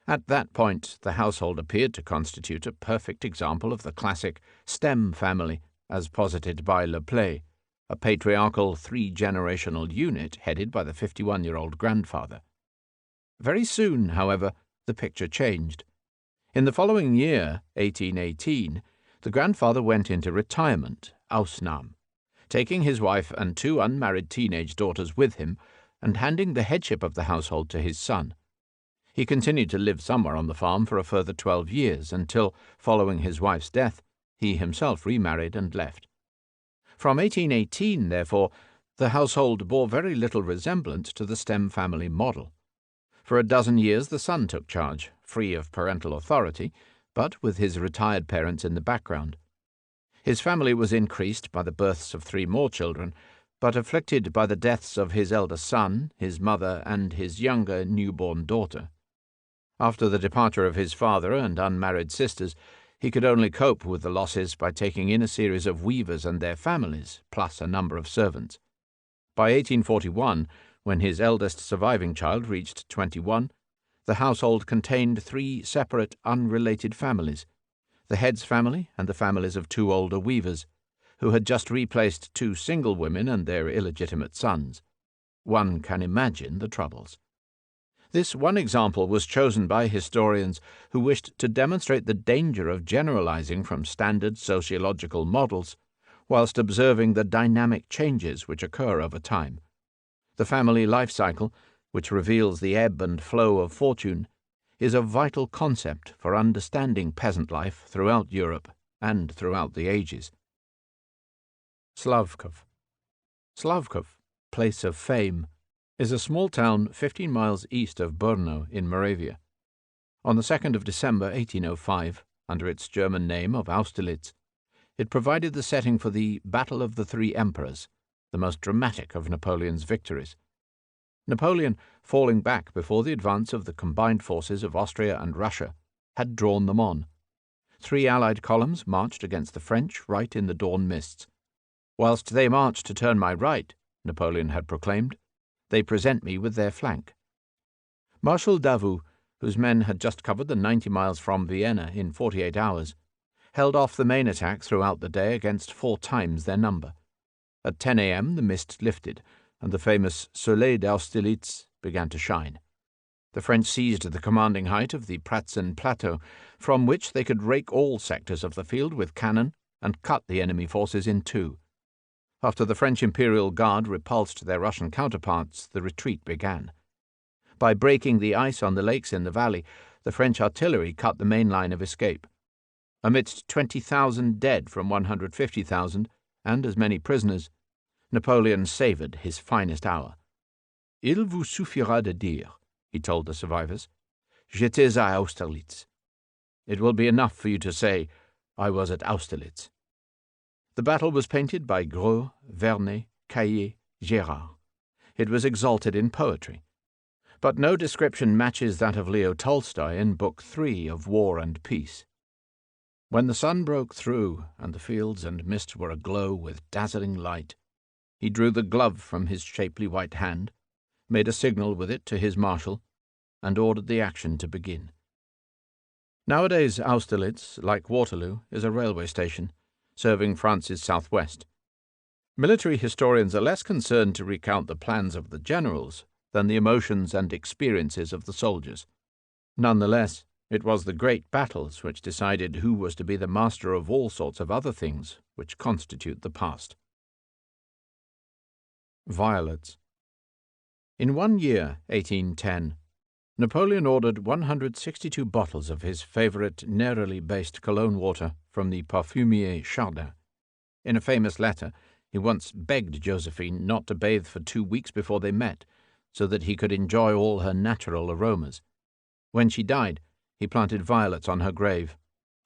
At that point, the household appeared to constitute a perfect example of the classic stem family, as posited by Le Play, a patriarchal three-generational unit headed by the 51-year-old grandfather. Very soon, however, the picture changed. In the following year, 1818, the grandfather went into retirement, Ausnahme, taking his wife and 2 unmarried teenage daughters with him and handing the headship of the household to his son. He continued to live somewhere on the farm for a further 12 years until, following his wife's death, he himself remarried and left. From 1818, therefore, the household bore very little resemblance to the stem family model. For a dozen years the son took charge, free of parental authority, but with his retired parents in the background. His family was increased by the births of 3 more children, but afflicted by the deaths of his elder son, his mother, and his younger newborn daughter. After the departure of his father and unmarried sisters, he could only cope with the losses by taking in a series of weavers and their families, plus a number of servants. By 1841, when his eldest surviving child reached 21, the household contained 3 separate, unrelated families, the head's family and the families of 2 older weavers, who had just replaced 2 single women and their illegitimate sons. One can imagine the troubles. This one example was chosen by historians who wished to demonstrate the danger of generalizing from standard sociological models, whilst observing the dynamic changes which occur over time. The family life cycle, which reveals the ebb and flow of fortune, is a vital concept for understanding peasant life throughout Europe and throughout the ages. Slavkov. Slavkov, place of fame, is a small town 15 miles east of Brno in Moravia. On the 2nd of December 1805, under its German name of Austerlitz, it provided the setting for the Battle of the Three Emperors, the most dramatic of Napoleon's victories. Napoleon, falling back before the advance of the combined forces of Austria and Russia, had drawn them on. 3 Allied columns marched against the French right in the dawn mists. "Whilst they march to turn my right," Napoleon had proclaimed, "they present me with their flank." Marshal Davout, whose men had just covered the 90 miles from Vienna in 48 hours, held off the main attack throughout the day against 4 times their number. At 10 a.m. the mist lifted, and the famous Soleil d'Austerlitz began to shine. The French seized the commanding height of the Pratzen Plateau, from which they could rake all sectors of the field with cannon and cut the enemy forces in 2. After the French Imperial Guard repulsed their Russian counterparts, the retreat began. By breaking the ice on the lakes in the valley, the French artillery cut the main line of escape. Amidst 20,000 dead from 150,000 and as many prisoners, Napoleon savoured his finest hour. "Il vous suffira de dire," he told the survivors, "J'étais à Austerlitz." It will be enough for you to say, "I was at Austerlitz." The battle was painted by Gros, Vernet, Caillet, Gérard. It was exalted in poetry. But no description matches that of Leo Tolstoy in Book 3 of War and Peace. When the sun broke through and the fields and mist were aglow with dazzling light, he drew the glove from his shapely white hand, made a signal with it to his marshal, and ordered the action to begin. Nowadays Austerlitz, like Waterloo, is a railway station, serving France's southwest. Military historians are less concerned to recount the plans of the generals than the emotions and experiences of the soldiers. Nonetheless, It was the great battles which decided who was to be the master of all sorts of other things which constitute the past. Violets. In 1 year, 1810, Napoleon ordered 162 bottles of his favourite neroli-based cologne water from the parfumier Chardin. In a famous letter, he once begged Josephine not to bathe for 2 weeks before they met, so that he could enjoy all her natural aromas. When she died, he planted violets on her grave,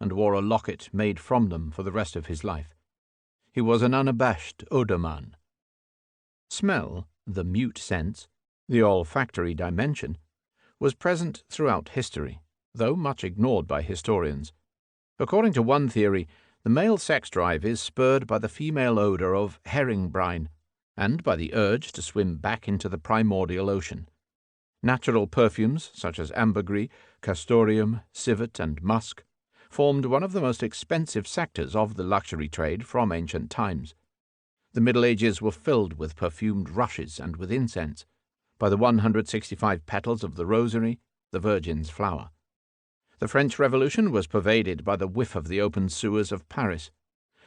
and wore a locket made from them for the rest of his life. He was an unabashed odourman. Smell, the mute sense, the olfactory dimension, was present throughout history, though much ignored by historians. According to one theory, the male sex drive is spurred by the female odour of herring brine, and by the urge to swim back into the primordial ocean. Natural perfumes, such as ambergris, castoreum, civet, and musk, formed one of the most expensive sectors of the luxury trade from ancient times. The Middle Ages were filled with perfumed rushes and with incense, by the 165 petals of the rosary, the Virgin's flower. The French Revolution was pervaded by the whiff of the open sewers of Paris,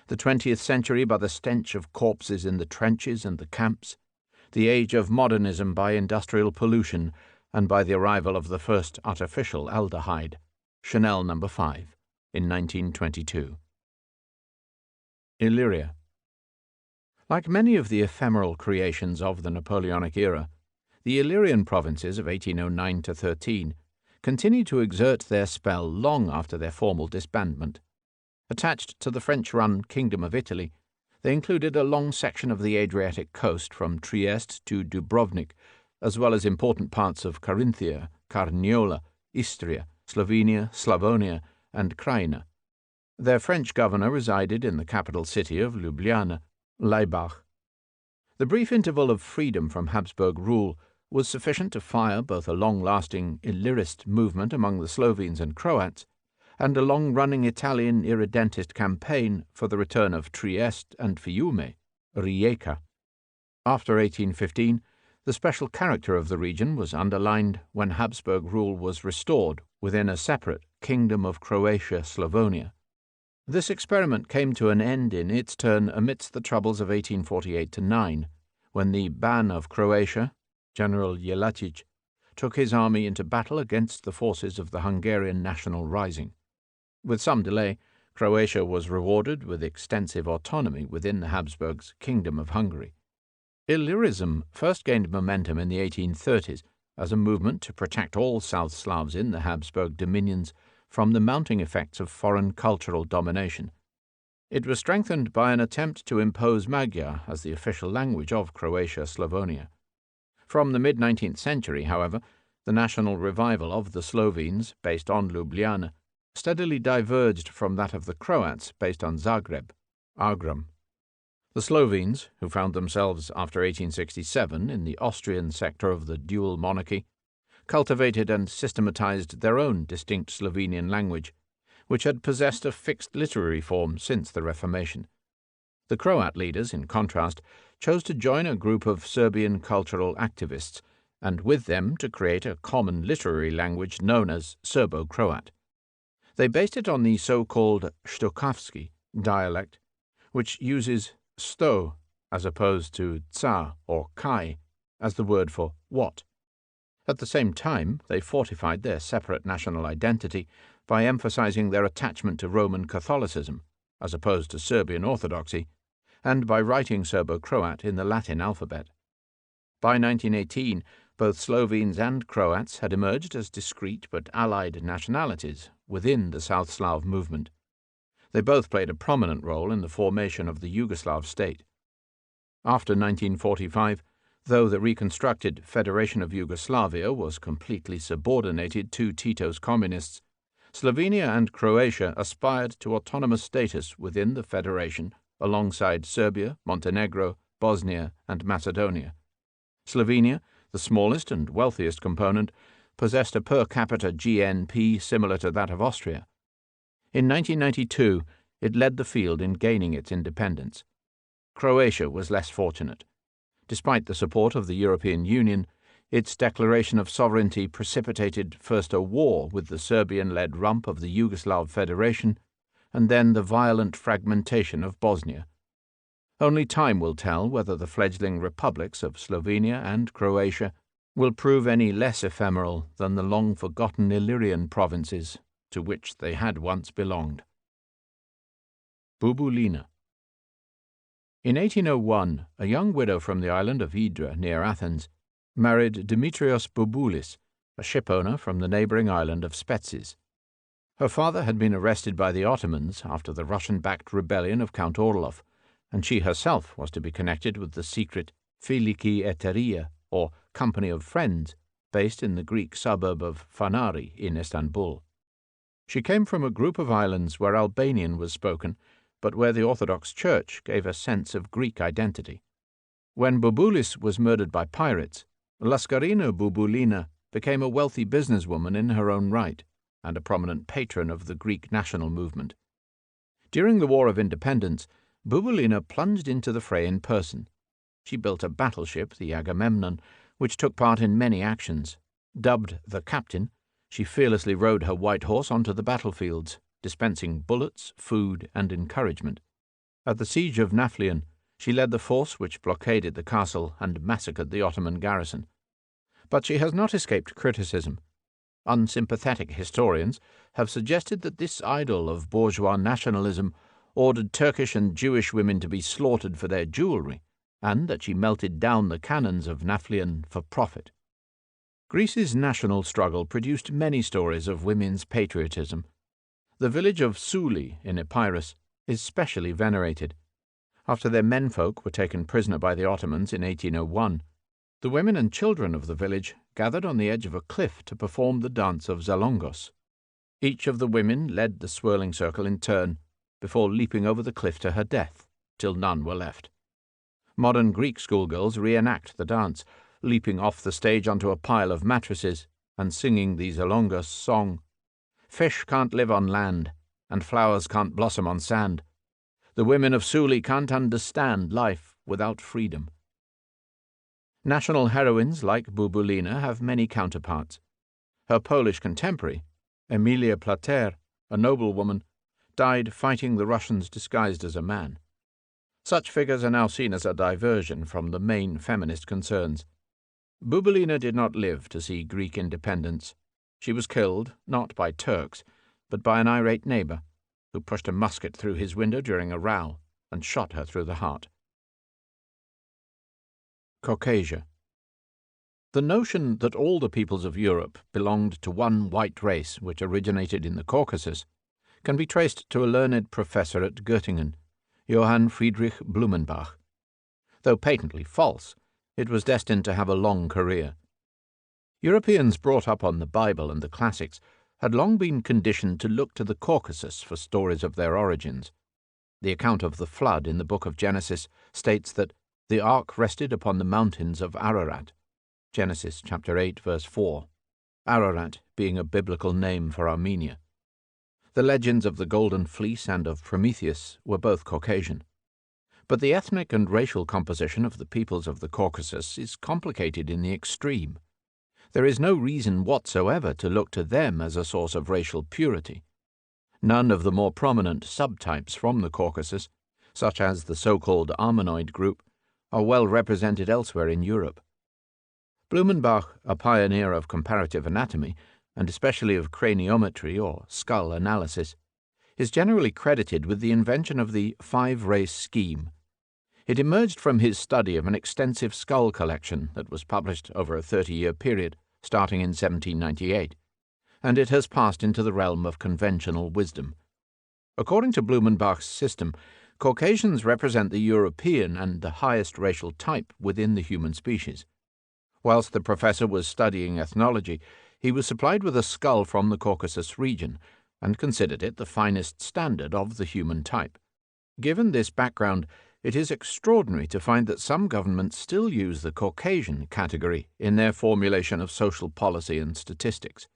the 20th century by the stench of corpses in the trenches and the camps, the age of modernism by industrial pollution, and by the arrival of the first artificial aldehyde, Chanel No. 5, in 1922. Illyria. Like many of the ephemeral creations of the Napoleonic era, the Illyrian provinces of 1809 to 13 continued to exert their spell long after their formal disbandment. Attached to the French-run Kingdom of Italy, they included a long section of the Adriatic coast from Trieste to Dubrovnik, as well as important parts of Carinthia, Carniola, Istria, Slovenia, Slavonia, and Kraina. Their French governor resided in the capital city of Ljubljana, Laibach. The brief interval of freedom from Habsburg rule was sufficient to fire both a long-lasting Illyrist movement among the Slovenes and Croats and a long-running Italian irredentist campaign for the return of Trieste and Fiume, Rijeka. After 1815, the special character of the region was underlined when Habsburg rule was restored within a separate Kingdom of Croatia-Slavonia. This experiment came to an end in its turn amidst the troubles of 1848-9, when the Ban of Croatia, General Jelačić, took his army into battle against the forces of the Hungarian national rising. With some delay, Croatia was rewarded with extensive autonomy within the Habsburgs' Kingdom of Hungary. Illyrism first gained momentum in the 1830s as a movement to protect all South Slavs in the Habsburg dominions from the mounting effects of foreign cultural domination. It was strengthened by an attempt to impose Magyar as the official language of Croatia-Slavonia. From the mid-19th century, however, the national revival of the Slovenes, based on Ljubljana, steadily diverged from that of the Croats, based on Zagreb, Agram. The Slovenes, who found themselves after 1867 in the Austrian sector of the dual monarchy, cultivated and systematized their own distinct Slovenian language, which had possessed a fixed literary form since the Reformation. The Croat leaders, in contrast, chose to join a group of Serbian cultural activists, and with them to create a common literary language known as Serbo-Croat. They based it on the so-called Štokavski dialect, which uses sto as opposed to ca or kai as the word for what. At the same time, they fortified their separate national identity by emphasizing their attachment to Roman Catholicism, as opposed to Serbian Orthodoxy, and by writing Serbo-Croat in the Latin alphabet. By 1918, both Slovenes and Croats had emerged as discrete but allied nationalities within the South Slav movement. They both played a prominent role in the formation of the Yugoslav state. After 1945, though the reconstructed Federation of Yugoslavia was completely subordinated to Tito's communists, Slovenia and Croatia aspired to autonomous status within the Federation alongside Serbia, Montenegro, Bosnia, and Macedonia. Slovenia, the smallest and wealthiest component, possessed a per capita GNP similar to that of Austria. In 1992, it led the field in gaining its independence. Croatia was less fortunate. Despite the support of the European Union, Its declaration of sovereignty precipitated first a war with the Serbian-led rump of the Yugoslav Federation, and then the violent fragmentation of Bosnia. Only time will tell whether the fledgling republics of Slovenia and Croatia will prove any less ephemeral than the long-forgotten Illyrian provinces to which they had once belonged. Bubulina. In 1801, a young widow from the island of Hydra near Athens married Dimitrios Buboulis, a shipowner from the neighbouring island of Spetses. Her father had been arrested by the Ottomans after the Russian-backed rebellion of Count Orlov, and she herself was to be connected with the secret Filiki Eteria, or Company of Friends, based in the Greek suburb of Fanari in Istanbul. She came from a group of islands where Albanian was spoken, but where the Orthodox Church gave a sense of Greek identity. When Buboulis was murdered by pirates, Laskarina Bubulina became a wealthy businesswoman in her own right, and a prominent patron of the Greek national movement. During the War of Independence, Bubulina plunged into the fray in person. She built a battleship, the Agamemnon, which took part in many actions. Dubbed the Captain, she fearlessly rode her white horse onto the battlefields, dispensing bullets, food, and encouragement. At the siege of Nafplion, she led the force which blockaded the castle and massacred the Ottoman garrison. But she has not escaped criticism. Unsympathetic historians have suggested that this idol of bourgeois nationalism ordered Turkish and Jewish women to be slaughtered for their jewellery, and that she melted down the cannons of Nafplion for profit. Greece's national struggle produced many stories of women's patriotism. The village of Souli in Epirus is specially venerated. After their menfolk were taken prisoner by the Ottomans in 1801, the women and children of the village gathered on the edge of a cliff to perform the dance of Zalongos. Each of the women led the swirling circle in turn, before leaping over the cliff to her death, till none were left. Modern Greek schoolgirls reenact the dance, leaping off the stage onto a pile of mattresses and singing the Zalongos song. Fish can't live on land, and flowers can't blossom on sand. The women of Souli can't understand life without freedom. National heroines like Bubulina have many counterparts. Her Polish contemporary, Emilia Plater, a noblewoman, died fighting the Russians disguised as a man. Such figures are now seen as a diversion from the main feminist concerns. Bubulina did not live to see Greek independence. She was killed, not by Turks, but by an irate neighbour, who pushed a musket through his window during a row and shot her through the heart. Caucasia. The notion that all the peoples of Europe belonged to one white race which originated in the Caucasus can be traced to a learned professor at Göttingen, Johann Friedrich Blumenbach. Though patently false, it was destined to have a long career. Europeans brought up on the Bible and the classics had long been conditioned to look to the Caucasus for stories of their origins. The account of the flood in the book of Genesis states that the ark rested upon the mountains of Ararat, Genesis chapter 8, verse 4, Ararat being a biblical name for Armenia. The legends of the Golden Fleece and of Prometheus were both Caucasian. But the ethnic and racial composition of the peoples of the Caucasus is complicated in the extreme. There is no reason whatsoever to look to them as a source of racial purity. None of the more prominent subtypes from the Caucasus, such as the so-called Armenoid group, are well represented elsewhere in Europe. Blumenbach, a pioneer of comparative anatomy, and especially of craniometry or skull analysis, is generally credited with the invention of the five-race scheme. It emerged from his study of an extensive skull collection that was published over a 30-year period, starting in 1798, and it has passed into the realm of conventional wisdom. According to Blumenbach's system, Caucasians represent the European and the highest racial type within the human species. Whilst the professor was studying ethnology, he was supplied with a skull from the Caucasus region and considered it the finest standard of the human type. Given this background, it is extraordinary to find that some governments still use the Caucasian category in their formulation of social policy and statistics.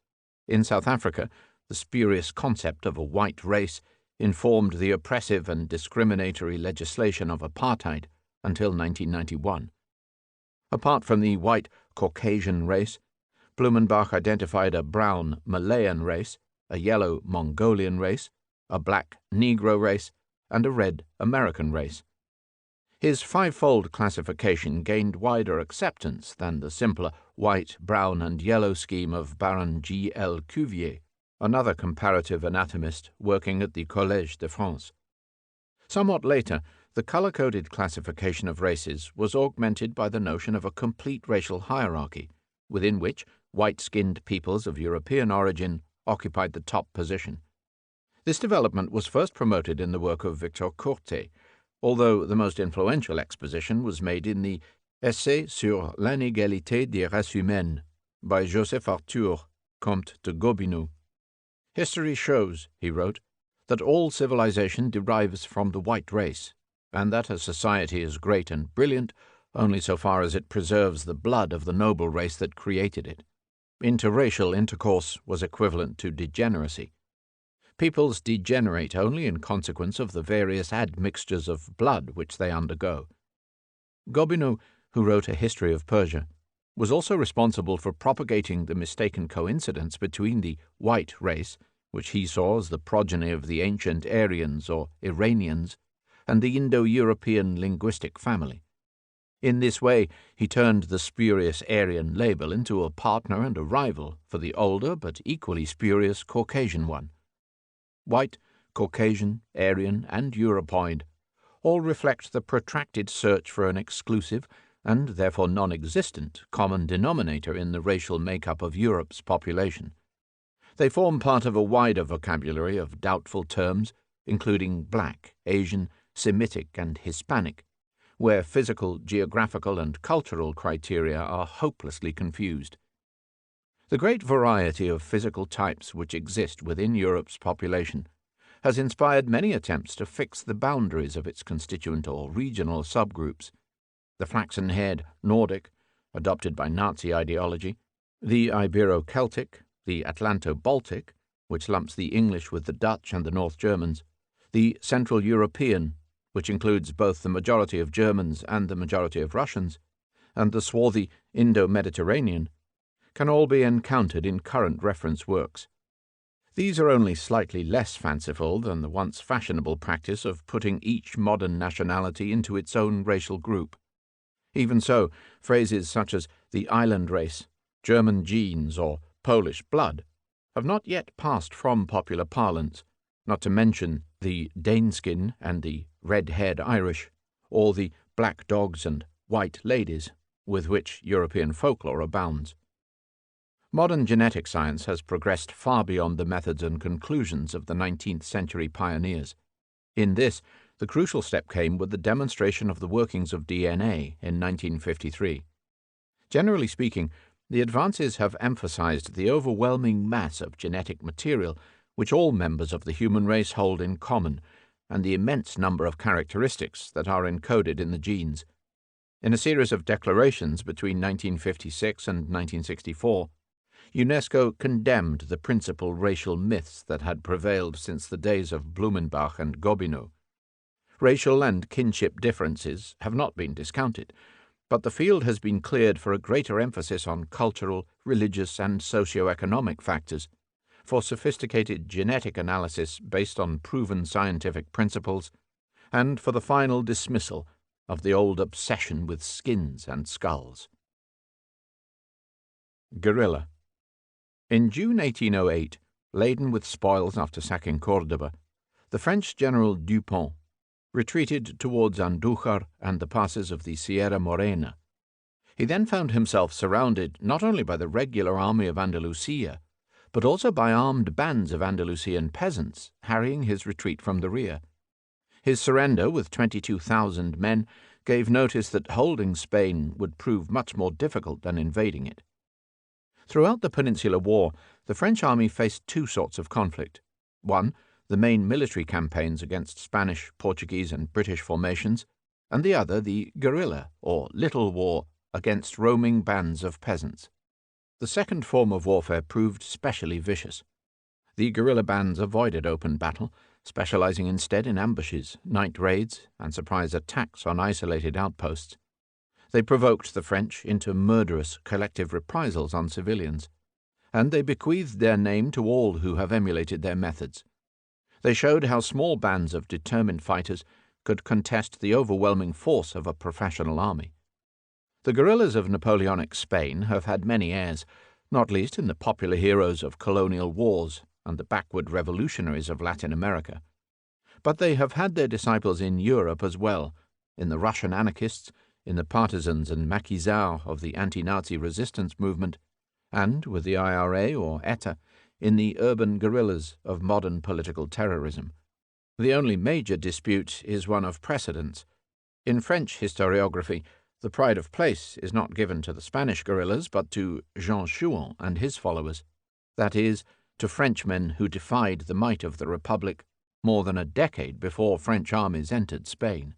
In South Africa, the spurious concept of a white race informed the oppressive and discriminatory legislation of apartheid until 1991. Apart from the white Caucasian race, Blumenbach identified a brown Malayan race, a yellow Mongolian race, a black Negro race, and a red American race. His fivefold classification gained wider acceptance than the simpler white, brown, and yellow scheme of Baron G. L. Cuvier, another comparative anatomist working at the Collège de France. Somewhat later, the color-coded classification of races was augmented by the notion of a complete racial hierarchy, within which white-skinned peoples of European origin occupied the top position. This development was first promoted in the work of Victor Courtet, although the most influential exposition was made in the Essai sur l'inégalité des races humaines by Joseph Arthur, Comte de Gobineau. History shows, he wrote, that all civilization derives from the white race, and that a society is great and brilliant only so far as it preserves the blood of the noble race that created it. Interracial intercourse was equivalent to degeneracy. Peoples degenerate only in consequence of the various admixtures of blood which they undergo. Gobineau, who wrote a history of Persia, was also responsible for propagating the mistaken coincidence between the white race, which he saw as the progeny of the ancient Aryans or Iranians, and the Indo-European linguistic family. In this way, he turned the spurious Aryan label into a partner and a rival for the older but equally spurious Caucasian one. White, Caucasian, Aryan, and Europoid all reflect the protracted search for an exclusive, and therefore non-existent, common denominator in the racial makeup of Europe's population. They form part of a wider vocabulary of doubtful terms, including black, Asian, Semitic, and Hispanic, where physical, geographical, and cultural criteria are hopelessly confused. The great variety of physical types which exist within Europe's population has inspired many attempts to fix the boundaries of its constituent or regional subgroups. The flaxen-haired Nordic, adopted by Nazi ideology, the Ibero-Celtic, the Atlanto-Baltic, which lumps the English with the Dutch and the North Germans, the Central European, which includes both the majority of Germans and the majority of Russians, and the swarthy Indo-Mediterranean, can all be encountered in current reference works. These are only slightly less fanciful than the once fashionable practice of putting each modern nationality into its own racial group. Even so, phrases such as the island race, German genes, or Polish blood have not yet passed from popular parlance, not to mention the Daneskin and the red-haired Irish, or the black dogs and white ladies, with which European folklore abounds. Modern genetic science has progressed far beyond the methods and conclusions of the 19th century pioneers. In this, the crucial step came with the demonstration of the workings of DNA in 1953. Generally speaking, the advances have emphasized the overwhelming mass of genetic material which all members of the human race hold in common, and the immense number of characteristics that are encoded in the genes. In a series of declarations between 1956 and 1964, UNESCO condemned the principal racial myths that had prevailed since the days of Blumenbach and Gobineau. Racial and kinship differences have not been discounted, but the field has been cleared for a greater emphasis on cultural, religious, and socio-economic factors, for sophisticated genetic analysis based on proven scientific principles, and for the final dismissal of the old obsession with skins and skulls. Guerrilla. In June 1808, laden with spoils after sacking Córdoba, the French General Dupont retreated towards Andújar and the passes of the Sierra Morena. He then found himself surrounded not only by the regular army of Andalusia, but also by armed bands of Andalusian peasants harrying his retreat from the rear. His surrender with 22,000 men gave notice that holding Spain would prove much more difficult than invading it. Throughout the Peninsular War, the French army faced two sorts of conflict. One, the main military campaigns against Spanish, Portuguese, and British formations, and the other, the guerrilla, or little war, against roaming bands of peasants. The second form of warfare proved specially vicious. The guerrilla bands avoided open battle, specializing instead in ambushes, night raids, and surprise attacks on isolated outposts. They provoked the French into murderous collective reprisals on civilians, and they bequeathed their name to all who have emulated their methods. They showed how small bands of determined fighters could contest the overwhelming force of a professional army. The guerrillas of Napoleonic Spain have had many heirs, not least in the popular heroes of colonial wars and the backward revolutionaries of Latin America. But they have had their disciples in Europe as well, in the Russian anarchists, in the partisans and maquisards of the anti-Nazi resistance movement, and, with the IRA or ETA, in the urban guerrillas of modern political terrorism. The only major dispute is one of precedence. In French historiography, the pride of place is not given to the Spanish guerrillas, but to Jean Chouan and his followers, that is, to Frenchmen who defied the might of the Republic more than a decade before French armies entered Spain.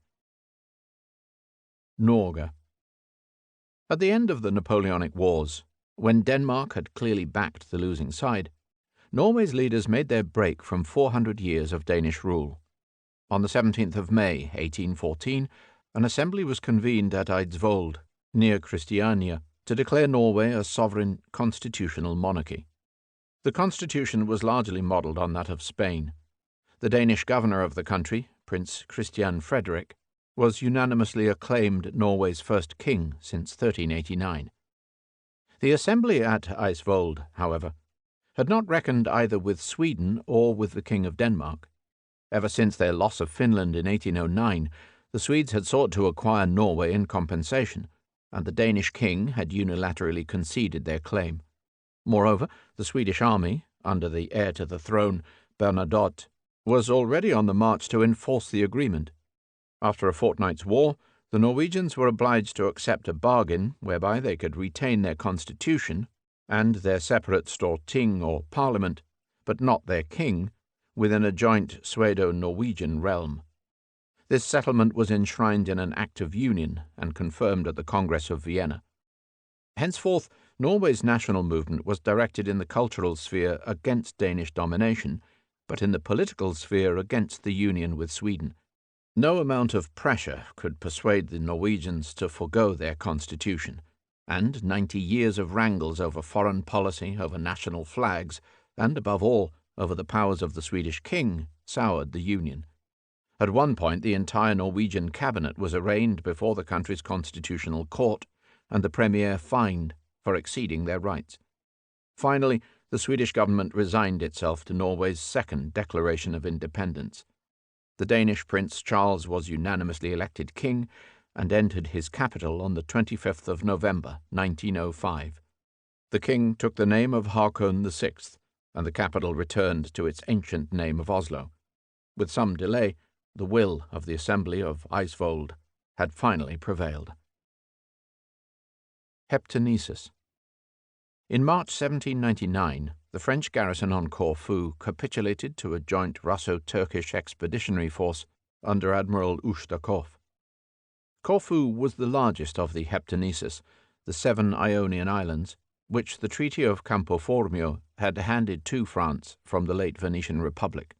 Norge. At the end of the Napoleonic Wars, when Denmark had clearly backed the losing side, Norway's leaders made their break from 400 years of Danish rule. On the 17th of May, 1814, an assembly was convened at Eidsvold, near Christiania, to declare Norway a sovereign constitutional monarchy. The constitution was largely modelled on that of Spain. The Danish governor of the country, Prince Christian Frederick, was unanimously acclaimed Norway's first king since 1389. The assembly at Eidsvold, however, had not reckoned either with Sweden or with the King of Denmark. Ever since their loss of Finland in 1809, the Swedes had sought to acquire Norway in compensation, and the Danish king had unilaterally conceded their claim. Moreover, the Swedish army, under the heir to the throne, Bernadotte, was already on the march to enforce the agreement. After a fortnight's war, the Norwegians were obliged to accept a bargain whereby they could retain their constitution and their separate Storting or parliament, but not their king, within a joint Swado-Norwegian realm. This settlement was enshrined in an Act of Union and confirmed at the Congress of Vienna. Henceforth, Norway's national movement was directed in the cultural sphere against Danish domination, but in the political sphere against the union with Sweden. No amount of pressure could persuade the Norwegians to forego their constitution, and 90 years of wrangles over foreign policy, over national flags, and, above all, over the powers of the Swedish king, soured the union. At one point, the entire Norwegian cabinet was arraigned before the country's constitutional court, and the premier fined for exceeding their rights. Finally, the Swedish government resigned itself to Norway's second declaration of independence. The Danish Prince Charles was unanimously elected king and entered his capital on the 25th of November, 1905. The king took the name of Haakon VI, and the capital returned to its ancient name of Oslo. With some delay, the will of the Assembly of Eidsvold had finally prevailed. Heptanesis. In March 1799, the French garrison on Corfu capitulated to a joint Russo-Turkish expeditionary force under Admiral Ustakov. Corfu was the largest of the Heptanesis, the 7 Ionian islands, which the Treaty of Campo Formio had handed to France from the late Venetian Republic.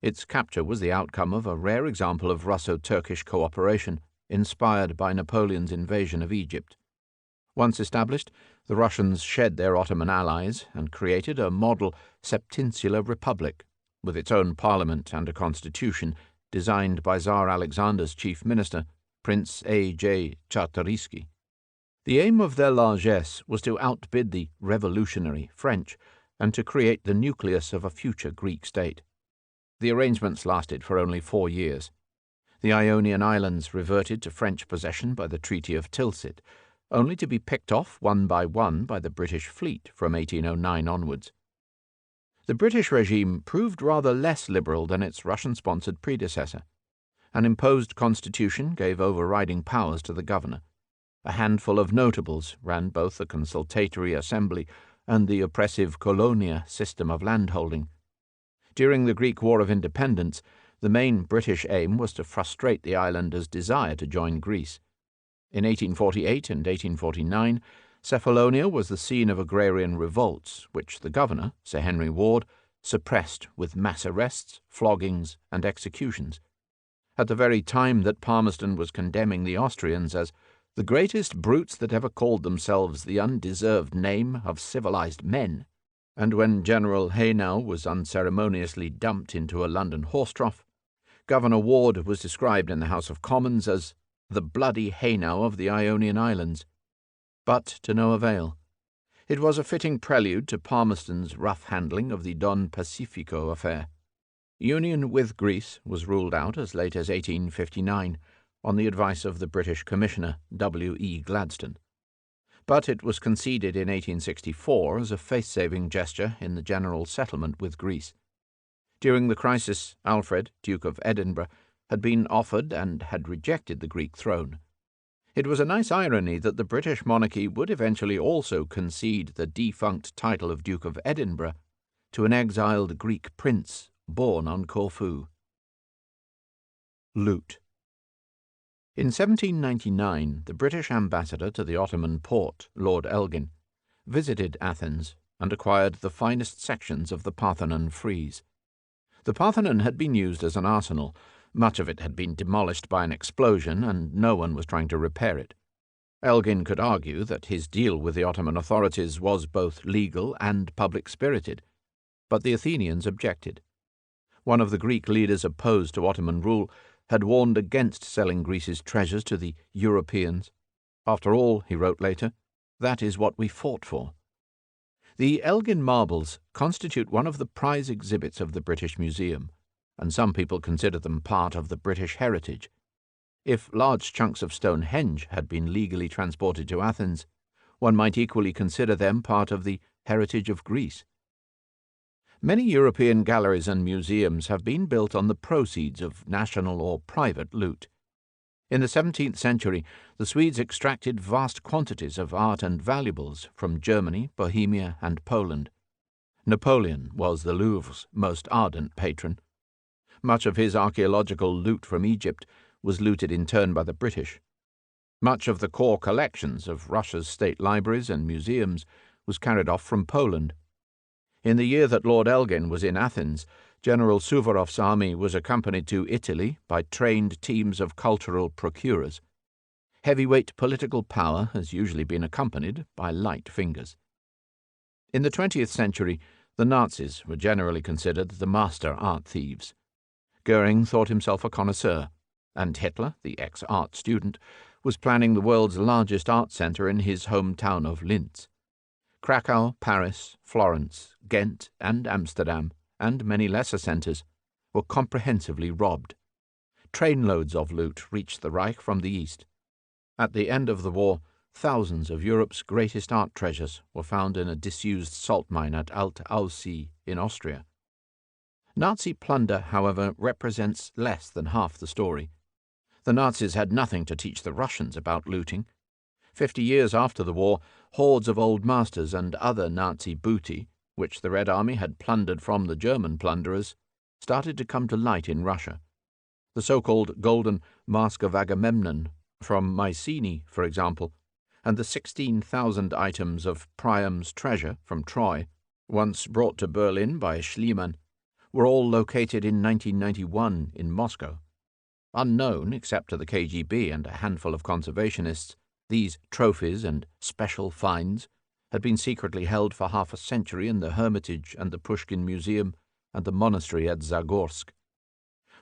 Its capture was the outcome of a rare example of Russo-Turkish cooperation, inspired by Napoleon's invasion of Egypt. Once established, the Russians shed their Ottoman allies and created a model septinsular republic, with its own parliament and a constitution designed by Tsar Alexander's chief minister, Prince A.J. Czartoryski. The aim of their largesse was to outbid the revolutionary French and to create the nucleus of a future Greek state. The arrangements lasted for only 4 years. The Ionian Islands reverted to French possession by the Treaty of Tilsit, only to be picked off one by the British fleet from 1809 onwards. The British regime proved rather less liberal than its Russian-sponsored predecessor. An imposed constitution gave overriding powers to the governor. A handful of notables ran both the consultatory assembly and the oppressive colonia system of landholding. During the Greek War of Independence, the main British aim was to frustrate the islanders' desire to join Greece. In 1848 and 1849, Cephalonia was the scene of agrarian revolts, which the governor, Sir Henry Ward, suppressed with mass arrests, floggings, and executions. At the very time that Palmerston was condemning the Austrians as the greatest brutes that ever called themselves the undeserved name of civilized men, and when General Haynau was unceremoniously dumped into a London horse trough, Governor Ward was described in the House of Commons as the bloody Haynau of the Ionian Islands. But to no avail. It was a fitting prelude to Palmerston's rough handling of the Don Pacifico affair. Union with Greece was ruled out as late as 1859, on the advice of the British Commissioner W. E. Gladstone. But it was conceded in 1864 as a face-saving gesture in the general settlement with Greece. During the crisis, Alfred, Duke of Edinburgh, had been offered and had rejected the Greek throne. It was a nice irony that the British monarchy would eventually also concede the defunct title of Duke of Edinburgh to an exiled Greek prince born on Corfu. Loot. In 1799, the British ambassador to the Ottoman Porte, Lord Elgin, visited Athens and acquired the finest sections of the Parthenon frieze. The Parthenon had been used as an arsenal. Much of it had been demolished by an explosion, and no one was trying to repair it. Elgin could argue that his deal with the Ottoman authorities was both legal and public-spirited, but the Athenians objected. One of the Greek leaders opposed to Ottoman rule had warned against selling Greece's treasures to the Europeans. After all, he wrote later, that is what we fought for. The Elgin marbles constitute one of the prize exhibits of the British Museum, and some people consider them part of the British heritage. If large chunks of Stonehenge had been legally transported to Athens, one might equally consider them part of the heritage of Greece. Many European galleries and museums have been built on the proceeds of national or private loot. In the 17th century, the Swedes extracted vast quantities of art and valuables from Germany, Bohemia, and Poland. Napoleon was the Louvre's most ardent patron. Much of his archaeological loot from Egypt was looted in turn by the British. Much of the core collections of Russia's state libraries and museums was carried off from Poland. In the year that Lord Elgin was in Athens, General Suvorov's army was accompanied to Italy by trained teams of cultural procurers. Heavyweight political power has usually been accompanied by light fingers. In the 20th century, the Nazis were generally considered the master art thieves. Goering thought himself a connoisseur, and Hitler, the ex-art student, was planning the world's largest art centre in his hometown of Linz. Krakow, Paris, Florence, Ghent, and Amsterdam, and many lesser centres, were comprehensively robbed. Trainloads of loot reached the Reich from the east. At the end of the war, thousands of Europe's greatest art treasures were found in a disused salt mine at Alt-Aussee in Austria. Nazi plunder, however, represents less than half the story. The Nazis had nothing to teach the Russians about looting. 50 years after the war, hordes of old masters and other Nazi booty, which the Red Army had plundered from the German plunderers, started to come to light in Russia. The so-called Golden Mask of Agamemnon from Mycenae, for example, and the 16,000 items of Priam's treasure from Troy, once brought to Berlin by Schliemann, were all located in 1991 in Moscow. Unknown, except to the KGB and a handful of conservationists, these trophies and special finds had been secretly held for half a century in the Hermitage and the Pushkin Museum and the monastery at Zagorsk.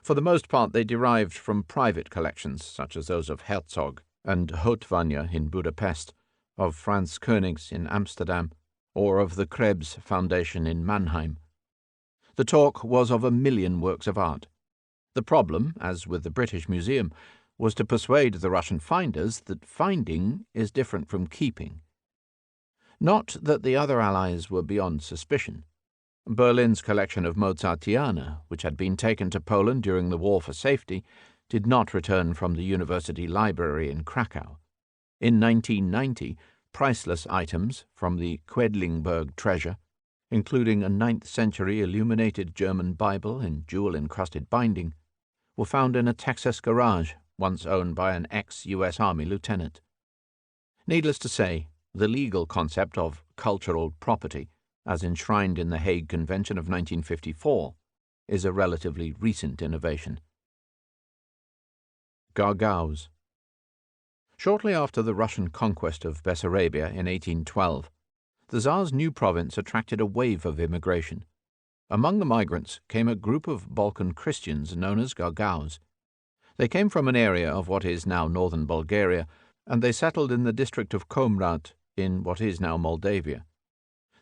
For the most part they derived from private collections, such as those of Herzog and Hotwanja in Budapest, of Franz Königs in Amsterdam, or of the Krebs Foundation in Mannheim. The talk was of 1 million works of art. The problem, as with the British Museum, was to persuade the Russian finders that finding is different from keeping. Not that the other allies were beyond suspicion. Berlin's collection of Mozartiana, which had been taken to Poland during the war for safety, did not return from the university library in Krakow. In 1990, priceless items from the Quedlinburg treasure, including a 9th-century illuminated German Bible in jewel-encrusted binding, were found in a Texas garage once owned by an ex-U.S. Army lieutenant. Needless to say, the legal concept of cultural property, as enshrined in the Hague Convention of 1954, is a relatively recent innovation. Gargaus. Shortly after the Russian conquest of Bessarabia in 1812, the Tsar's new province attracted a wave of immigration. Among the migrants came a group of Balkan Christians known as Gagauz. They came from an area of what is now northern Bulgaria, and they settled in the district of Comrat in what is now Moldavia.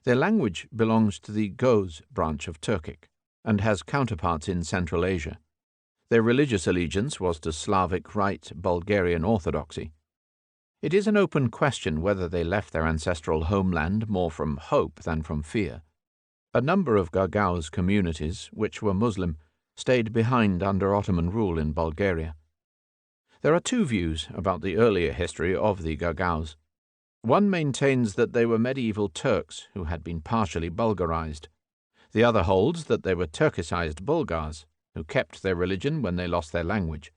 Their language belongs to the Goz branch of Turkic and has counterparts in Central Asia. Their religious allegiance was to Slavic Rite Bulgarian Orthodoxy. It is an open question whether they left their ancestral homeland more from hope than from fear. A number of Gagauz communities, which were Muslim, stayed behind under Ottoman rule in Bulgaria. There are two views about the earlier history of the Gagauz. One maintains that they were medieval Turks who had been partially Bulgarized. The other holds that they were Turkicized Bulgars who kept their religion when they lost their language.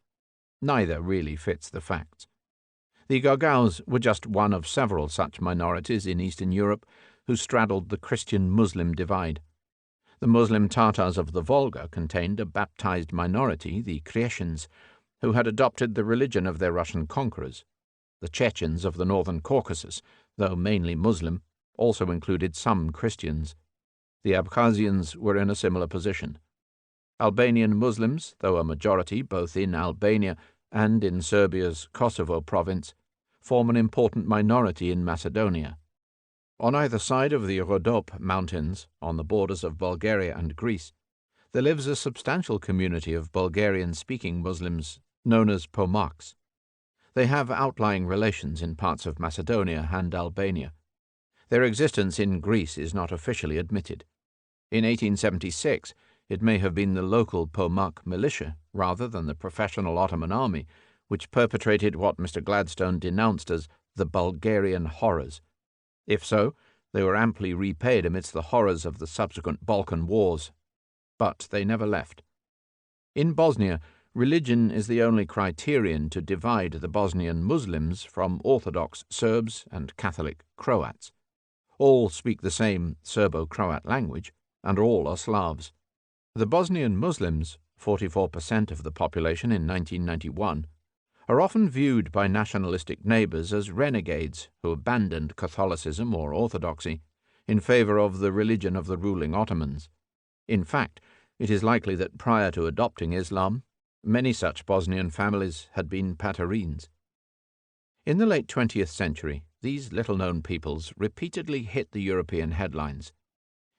Neither really fits the facts. The Gagauz were just one of several such minorities in Eastern Europe who straddled the Christian-Muslim divide. The Muslim Tatars of the Volga contained a baptized minority, the Chechens, who had adopted the religion of their Russian conquerors. The Chechens of the northern Caucasus, though mainly Muslim, also included some Christians. The Abkhazians were in a similar position. Albanian Muslims, though a majority both in Albania and in Serbia's Kosovo province, form an important minority in Macedonia. On either side of the Rhodop Mountains, on the borders of Bulgaria and Greece, there lives a substantial community of Bulgarian-speaking Muslims known as Pomaks. They have outlying relations in parts of Macedonia and Albania. Their existence in Greece is not officially admitted. In 1876, it may have been the local Pomak militia, rather than the professional Ottoman army, which perpetrated what Mr. Gladstone denounced as the Bulgarian horrors. If so, they were amply repaid amidst the horrors of the subsequent Balkan Wars. But they never left. In Bosnia, religion is the only criterion to divide the Bosnian Muslims from Orthodox Serbs and Catholic Croats. All speak the same Serbo-Croat language, and all are Slavs. The Bosnian Muslims, 44% of the population in 1991, are often viewed by nationalistic neighbors as renegades who abandoned Catholicism or Orthodoxy in favor of the religion of the ruling Ottomans. In fact, it is likely that prior to adopting Islam, many such Bosnian families had been Patarines. In the late 20th century, these little-known peoples repeatedly hit the European headlines.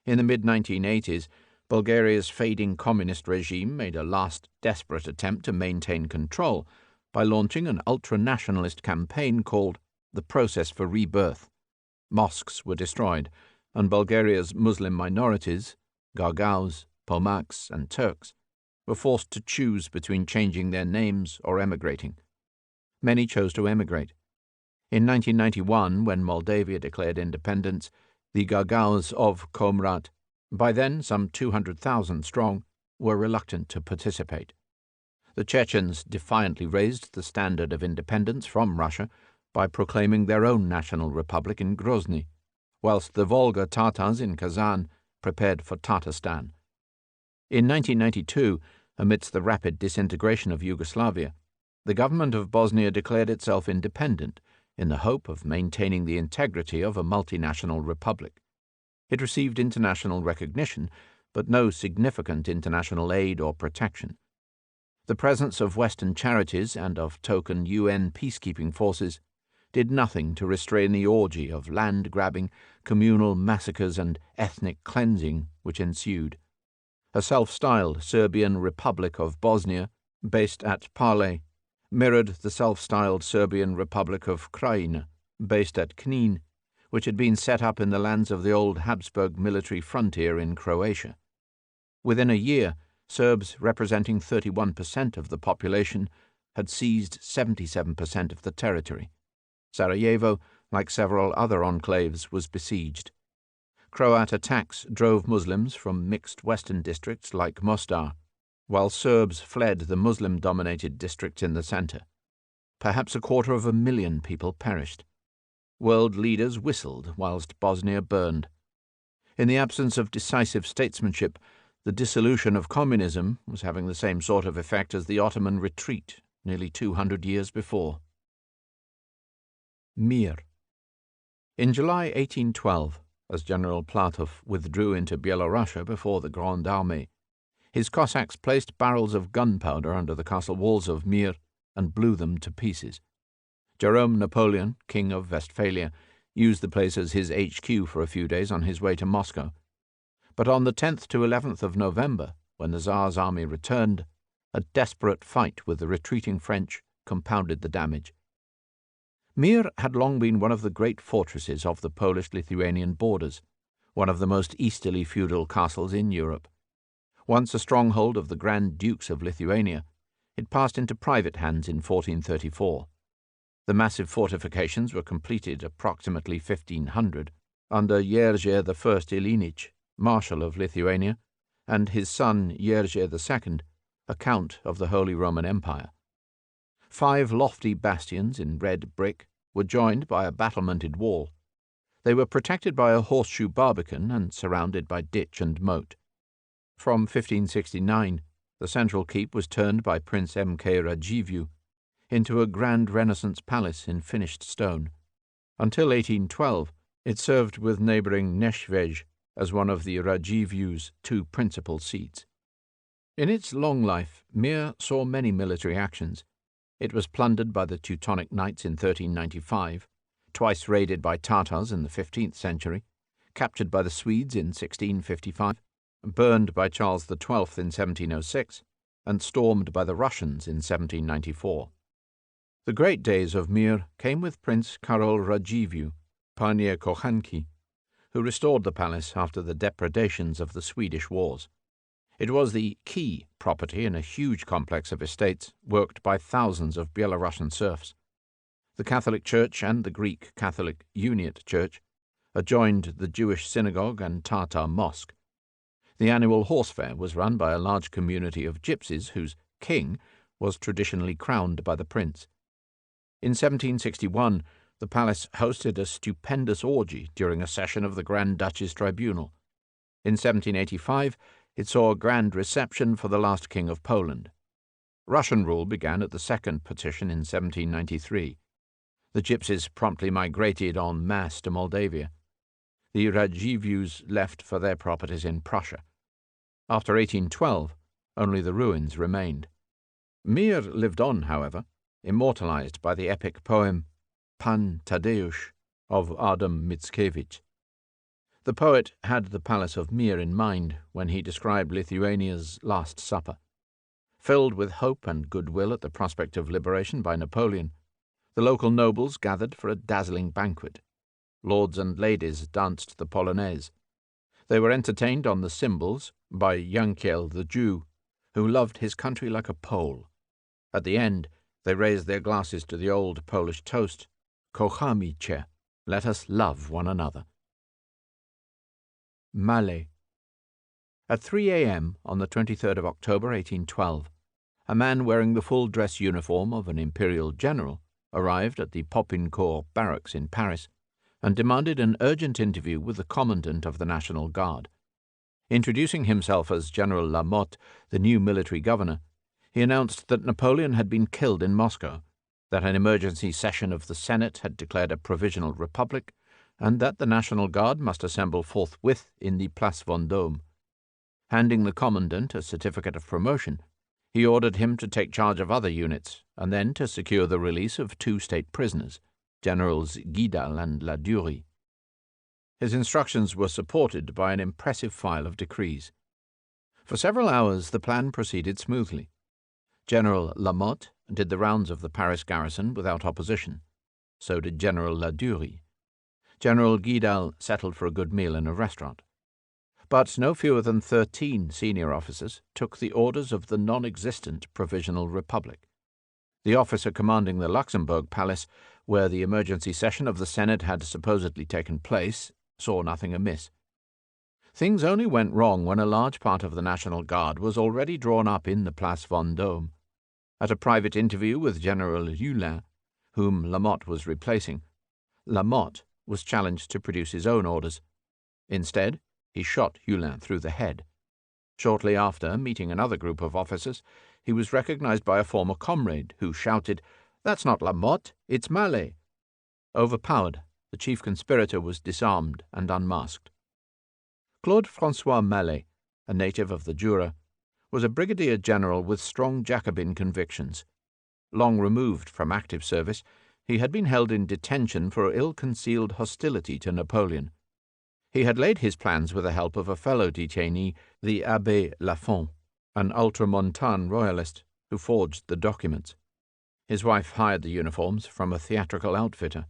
In the mid-1980s, Bulgaria's fading communist regime made a last desperate attempt to maintain control by launching an ultra-nationalist campaign called the Process for Rebirth. Mosques were destroyed, and Bulgaria's Muslim minorities, Gagauz, Pomaks, and Turks, were forced to choose between changing their names or emigrating. Many chose to emigrate. In 1991, when Moldavia declared independence, the Gagauz of Comrat, by then some 200,000 strong, were reluctant to participate. The Chechens defiantly raised the standard of independence from Russia by proclaiming their own national republic in Grozny, whilst the Volga Tatars in Kazan prepared for Tatarstan. In 1992, amidst the rapid disintegration of Yugoslavia, the government of Bosnia declared itself independent in the hope of maintaining the integrity of a multinational republic. It received international recognition, but no significant international aid or protection. The presence of Western charities and of token UN peacekeeping forces did nothing to restrain the orgy of land-grabbing, communal massacres and ethnic cleansing which ensued. A self-styled Serbian Republic of Bosnia, based at Pale, mirrored the self-styled Serbian Republic of Krajina, based at Knin, which had been set up in the lands of the old Habsburg military frontier in Croatia. Within a year, Serbs representing 31% of the population had seized 77% of the territory. Sarajevo, like several other enclaves, was besieged. Croat attacks drove Muslims from mixed western districts like Mostar, while Serbs fled the Muslim-dominated districts in the center. Perhaps 250,000 people perished. World leaders whistled whilst Bosnia burned. In the absence of decisive statesmanship, the dissolution of communism was having the same sort of effect as the Ottoman retreat nearly 200 years before. Mir. In July 1812, as General Platov withdrew into Byelorussia before the Grande Armée, his Cossacks placed barrels of gunpowder under the castle walls of Mir and blew them to pieces. Jerome Napoleon, King of Westphalia, used the place as his HQ for a few days on his way to Moscow. But on the 10th to 11th of November, when the Tsar's army returned, a desperate fight with the retreating French compounded the damage. Mir had long been one of the great fortresses of the Polish-Lithuanian borders, one of the most easterly feudal castles in Europe. Once a stronghold of the Grand Dukes of Lithuania, it passed into private hands in 1434. The massive fortifications were completed approximately 1500 under Jerzy I Ilinich, Marshal of Lithuania, and his son Jerzy II, a Count of the Holy Roman Empire. 5 lofty bastions in red brick were joined by a battlemented wall. They were protected by a horseshoe barbican and surrounded by ditch and moat. From 1569, the central keep was turned by Prince M.K. Radziwiłł into a grand Renaissance palace in finished stone. Until 1812, it served with neighbouring Neshwej as one of the Radziwiłł's 2 principal seats. In its long life, Mir saw many military actions. It was plundered by the Teutonic Knights in 1395, twice raided by Tatars in the 15th century, captured by the Swedes in 1655, burned by Charles XII in 1706, and stormed by the Russians in 1794. The great days of Mir came with Prince Karol Radziwiłł, Panie Kochanki, who restored the palace after the depredations of the Swedish wars. It was the key property in a huge complex of estates worked by thousands of Belarusian serfs. The Catholic Church and the Greek Catholic Uniate Church adjoined the Jewish synagogue and Tatar mosque. The annual horse fair was run by a large community of Gypsies whose king was traditionally crowned by the prince. In 1761, the palace hosted a stupendous orgy during a session of the Grand Duchy's tribunal. In 1785, it saw a grand reception for the last king of Poland. Russian rule began at the Second Partition in 1793. The Gypsies promptly migrated en masse to Moldavia. The Radziwiłłs left for their properties in Prussia. After 1812, only the ruins remained. Mir lived on, however, immortalized by the epic poem Pan Tadeusz of Adam Mickiewicz. The poet had the palace of Mir in mind when he described Lithuania's Last Supper. Filled with hope and goodwill at the prospect of liberation by Napoleon, the local nobles gathered for a dazzling banquet. Lords and ladies danced the polonaise. They were entertained on the cymbals by Yankiel the Jew, who loved his country like a Pole. At the end, they raised their glasses to the old Polish toast, Kochamy cię, let us love one another. Malé. At 3 a.m. on the 23rd of October 1812, a man wearing the full dress uniform of an imperial general arrived at the Popincourt barracks in Paris and demanded an urgent interview with the commandant of the National Guard. Introducing himself as General Lamotte, the new military governor, he announced that Napoleon had been killed in Moscow, that an emergency session of the Senate had declared a provisional republic, and that the National Guard must assemble forthwith in the Place Vendôme. Handing the commandant a certificate of promotion, he ordered him to take charge of other units and then to secure the release of 2 state prisoners, Generals Guidal and Ladurie. His instructions were supported by an impressive file of decrees. For several hours the plan proceeded smoothly. General Lamotte did the rounds of the Paris garrison without opposition. So did General Ladurie. General Guidal settled for a good meal in a restaurant. But no fewer than 13 senior officers took the orders of the non-existent Provisional Republic. The officer commanding the Luxembourg Palace, where the emergency session of the Senate had supposedly taken place, saw nothing amiss. Things only went wrong when a large part of the National Guard was already drawn up in the Place Vendôme. At a private interview with General Hulin, whom Lamotte was replacing, Lamotte was challenged to produce his own orders. Instead, he shot Hulin through the head. Shortly after, meeting another group of officers, he was recognized by a former comrade who shouted, "That's not Lamotte, it's Malé." Overpowered, the chief conspirator was disarmed and unmasked. Claude-François Mallet, a native of the Jura, was a brigadier general with strong Jacobin convictions. Long removed from active service, he had been held in detention for ill-concealed hostility to Napoleon. He had laid his plans with the help of a fellow detainee, the Abbé Lafont, an ultramontane royalist, who forged the documents. His wife hired the uniforms from a theatrical outfitter.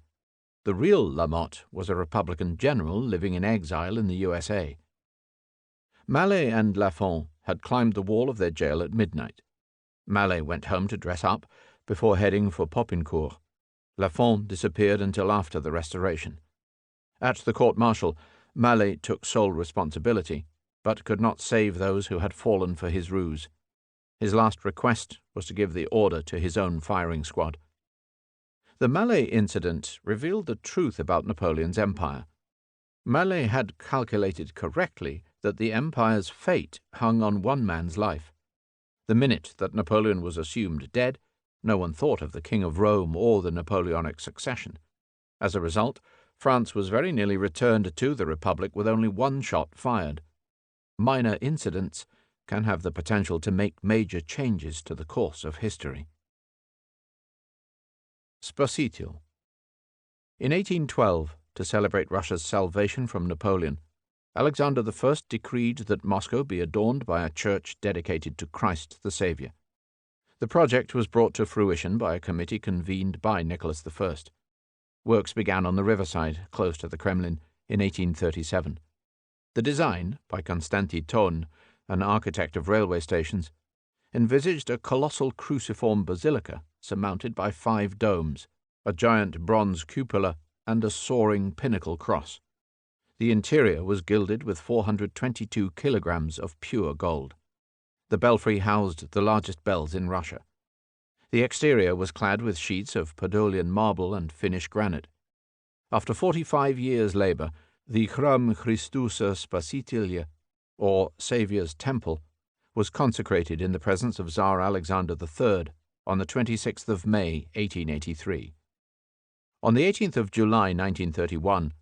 The real Lamotte was a Republican general living in exile in the USA. Mallet and Lafont had climbed the wall of their jail at midnight. Mallet went home to dress up before heading for Popincourt. Lafont disappeared until after the Restoration. At the court-martial, Mallet took sole responsibility, but could not save those who had fallen for his ruse. His last request was to give the order to his own firing squad. The Mallet incident revealed the truth about Napoleon's empire. Mallet had calculated correctly that the empire's fate hung on one man's life. The minute that Napoleon was assumed dead, no one thought of the King of Rome or the Napoleonic succession. As a result, France was very nearly returned to the Republic with only one shot fired. Minor incidents can have the potential to make major changes to the course of history. Spositial. In 1812, to celebrate Russia's salvation from Napoleon, Alexander I decreed that Moscow be adorned by a church dedicated to Christ the Saviour. The project was brought to fruition by a committee convened by Nicholas I. Works began on the riverside, close to the Kremlin, in 1837. The design, by Konstantin Thon, an architect of railway stations, envisaged a colossal cruciform basilica surmounted by 5 domes, a giant bronze cupola, and a soaring pinnacle cross. The interior was gilded with 422 kilograms of pure gold. The belfry housed the largest bells in Russia. The exterior was clad with sheets of Podolian marble and Finnish granite. After 45 years' labor, the Chram Christus Spasitelia, or Saviour's Temple, was consecrated in the presence of Tsar Alexander III on the 26th of May, 1883. On the 18th of July, 1931,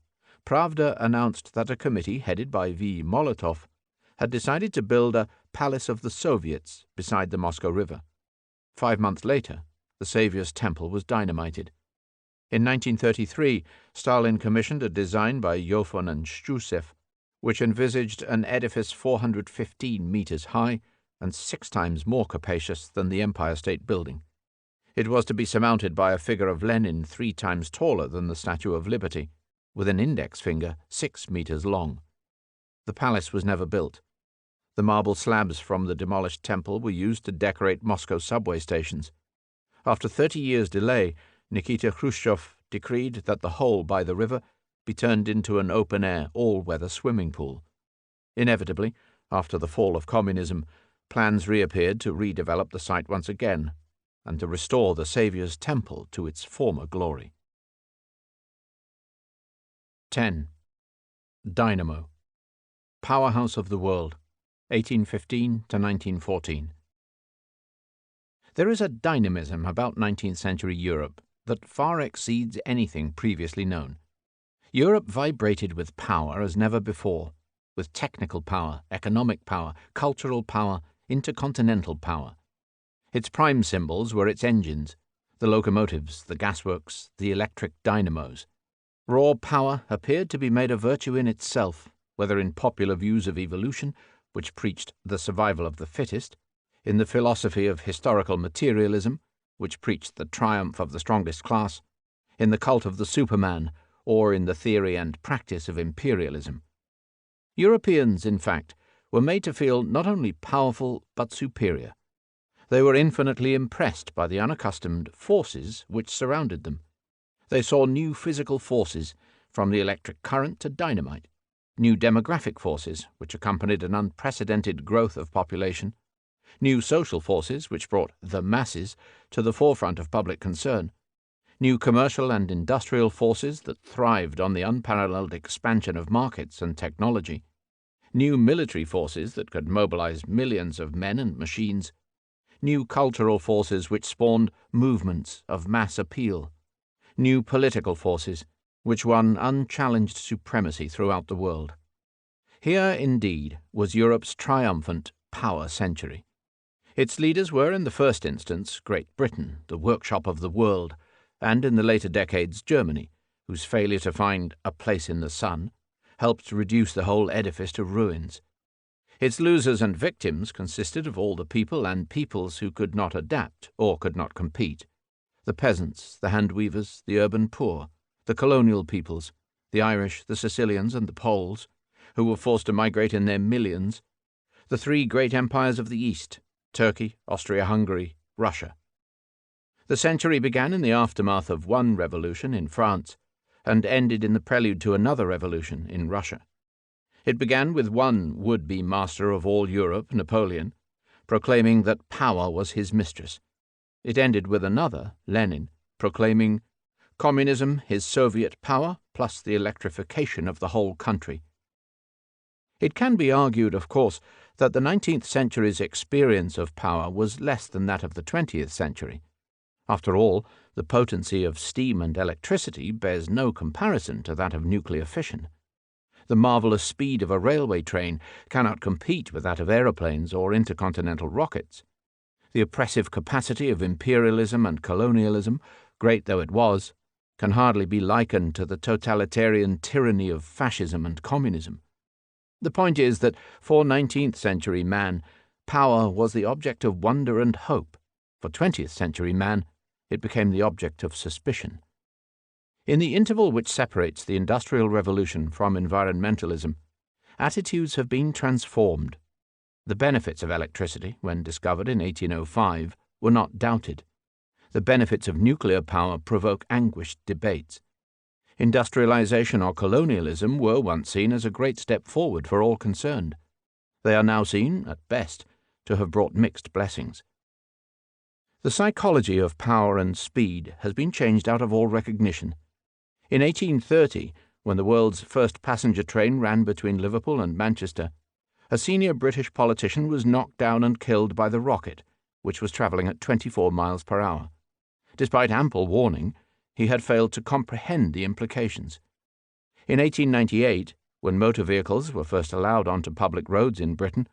Pravda announced that a committee headed by V. Molotov had decided to build a Palace of the Soviets beside the Moscow River. 5 months later, the Saviour's Temple was dynamited. In 1933, Stalin commissioned a design by Yofun and Shchusev, which envisaged an edifice 415 meters high and 6 times more capacious than the Empire State Building. It was to be surmounted by a figure of Lenin 3 times taller than the Statue of Liberty, with an index finger 6 meters long. The palace was never built. The marble slabs from the demolished temple were used to decorate Moscow subway stations. After 30 years' delay, Nikita Khrushchev decreed that the hole by the river be turned into an open-air, all-weather swimming pool. Inevitably, after the fall of communism, plans reappeared to redevelop the site once again and to restore the Saviour's Temple to its former glory. 10. Dynamo. Powerhouse of the world, 1815 to 1914. There is a dynamism about 19th century Europe that far exceeds anything previously known. Europe vibrated with power as never before, with technical power, economic power, cultural power, intercontinental power. Its prime symbols were its engines, the locomotives, the gasworks, the electric dynamos. Raw power appeared to be made a virtue in itself, whether in popular views of evolution, which preached the survival of the fittest, in the philosophy of historical materialism, which preached the triumph of the strongest class, in the cult of the Superman, or in the theory and practice of imperialism. Europeans, in fact, were made to feel not only powerful but superior. They were infinitely impressed by the unaccustomed forces which surrounded them. They saw new physical forces, from the electric current to dynamite, new demographic forces which accompanied an unprecedented growth of population, new social forces which brought the masses to the forefront of public concern, new commercial and industrial forces that thrived on the unparalleled expansion of markets and technology, new military forces that could mobilize millions of men and machines, new cultural forces which spawned movements of mass appeal, new political forces, which won unchallenged supremacy throughout the world. Here, indeed, was Europe's triumphant power century. Its leaders were, in the first instance, Great Britain, the workshop of the world, and in the later decades, Germany, whose failure to find a place in the sun helped reduce the whole edifice to ruins. Its losers and victims consisted of all the people and peoples who could not adapt or could not compete: the peasants, the hand-weavers, the urban poor, the colonial peoples, the Irish, the Sicilians, and the Poles, who were forced to migrate in their millions, the three great empires of the East: Turkey, Austria-Hungary, Russia. The century began in the aftermath of one revolution in France and ended in the prelude to another revolution in Russia. It began with one would-be master of all Europe, Napoleon, proclaiming that power was his mistress. It ended with another, Lenin, proclaiming communism his Soviet power plus the electrification of the whole country. It can be argued, of course, that the 19th century's experience of power was less than that of the 20th century. After all, the potency of steam and electricity bears no comparison to that of nuclear fission. The marvelous speed of a railway train cannot compete with that of aeroplanes or intercontinental rockets. The oppressive capacity of imperialism and colonialism, great though it was, can hardly be likened to the totalitarian tyranny of fascism and communism. The point is that for 19th century man, power was the object of wonder and hope. For 20th century man, it became the object of suspicion. In the interval which separates the Industrial Revolution from environmentalism, attitudes have been transformed. The benefits of electricity, when discovered in 1805, were not doubted. The benefits of nuclear power provoke anguished debates. Industrialization or colonialism were once seen as a great step forward for all concerned. They are now seen, at best, to have brought mixed blessings. The psychology of power and speed has been changed out of all recognition. In 1830, when the world's first passenger train ran between Liverpool and Manchester, a senior British politician was knocked down and killed by the rocket, which was travelling at 24 miles per hour. Despite ample warning, he had failed to comprehend the implications. In 1898, when motor vehicles were first allowed onto public roads in Britain,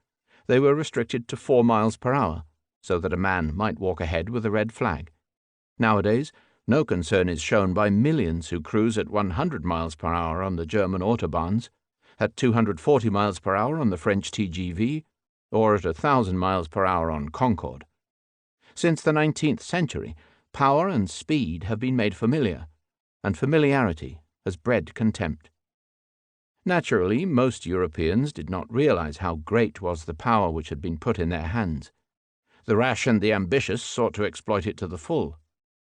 they were restricted to 4 miles per hour, so that a man might walk ahead with a red flag. Nowadays, no concern is shown by millions who cruise at 100 miles per hour on the German autobahns, at 240 miles per hour on the French TGV, or at 1,000 miles per hour on Concorde. Since the 19th century, power and speed have been made familiar, and familiarity has bred contempt. Naturally, most Europeans did not realize how great was the power which had been put in their hands. The rash and the ambitious sought to exploit it to the full.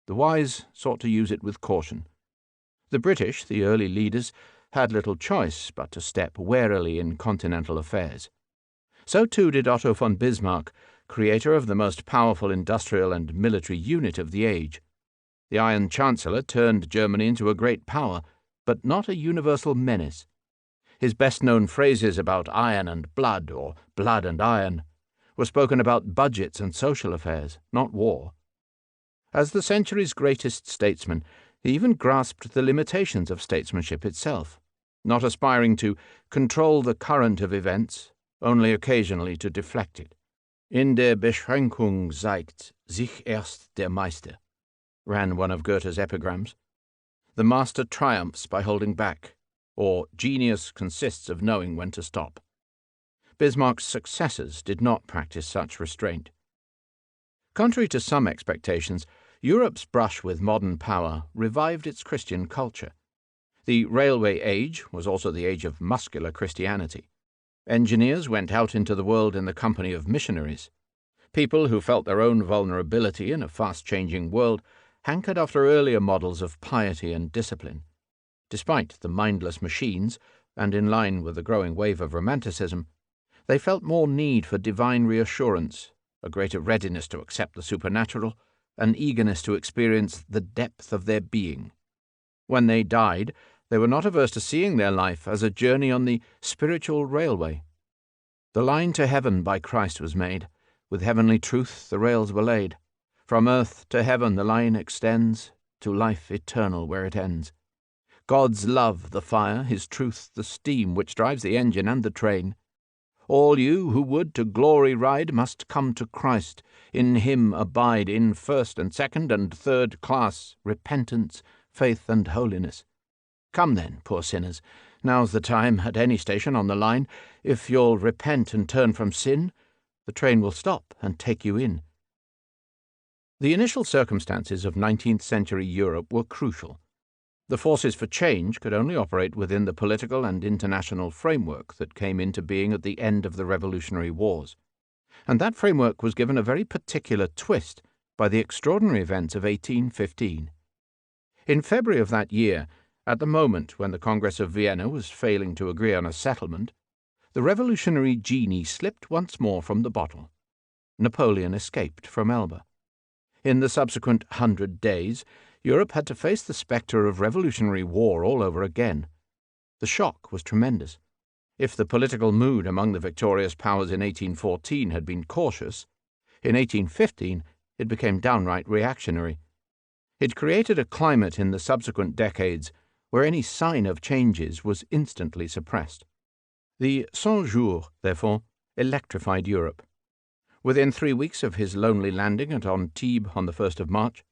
The wise sought to use it with caution. The British, the early leaders, had little choice but to step warily in continental affairs. So too did Otto von Bismarck, creator of the most powerful industrial and military unit of the age. The Iron Chancellor turned Germany into a great power, but not a universal menace. His best-known phrases about iron and blood, or blood and iron, were spoken about budgets and social affairs, not war. As the century's greatest statesman, he even grasped the limitations of statesmanship itself, not aspiring to control the current of events, only occasionally to deflect it. In der Beschränkung zeigt sich erst der Meister, ran one of Goethe's epigrams. The master triumphs by holding back, or genius consists of knowing when to stop. Bismarck's successors did not practice such restraint. Contrary to some expectations, Europe's brush with modern power revived its Christian culture. The railway age was also the age of muscular Christianity. Engineers went out into the world in the company of missionaries. People who felt their own vulnerability in a fast-changing world hankered after earlier models of piety and discipline. Despite the mindless machines, and in line with the growing wave of Romanticism, they felt more need for divine reassurance, a greater readiness to accept the supernatural, an eagerness to experience the depth of their being. When they died, they were not averse to seeing their life as a journey on the spiritual railway. The line to heaven by Christ was made. With heavenly truth the rails were laid. From earth to heaven the line extends. to life eternal where it ends. God's love, the fire, his truth, the steam which drives the engine and the train. All you who would to glory ride must come to Christ, in him abide, in first and second and third class, repentance, faith and holiness. Come then, poor sinners, now's the time, at any station on the line. If you'll repent and turn from sin, the train will stop and take you in. The initial circumstances of 19th century Europe were crucial. The forces for change could only operate within the political and international framework that came into being at the end of the Revolutionary Wars, and that framework was given a very particular twist by the extraordinary events of 1815. In February of that year, at the moment when the Congress of Vienna was failing to agree on a settlement, the revolutionary genie slipped once more from the bottle. Napoleon escaped from Elba. In the subsequent 100 days, Europe had to face the spectre of revolutionary war all over again. The shock was tremendous. If the political mood among the victorious powers in 1814 had been cautious, in 1815 it became downright reactionary. It created a climate in the subsequent decades where any sign of changes was instantly suppressed. The 100 Jours, therefore, electrified Europe. Within 3 weeks of his lonely landing at Antibes on the 1st of March,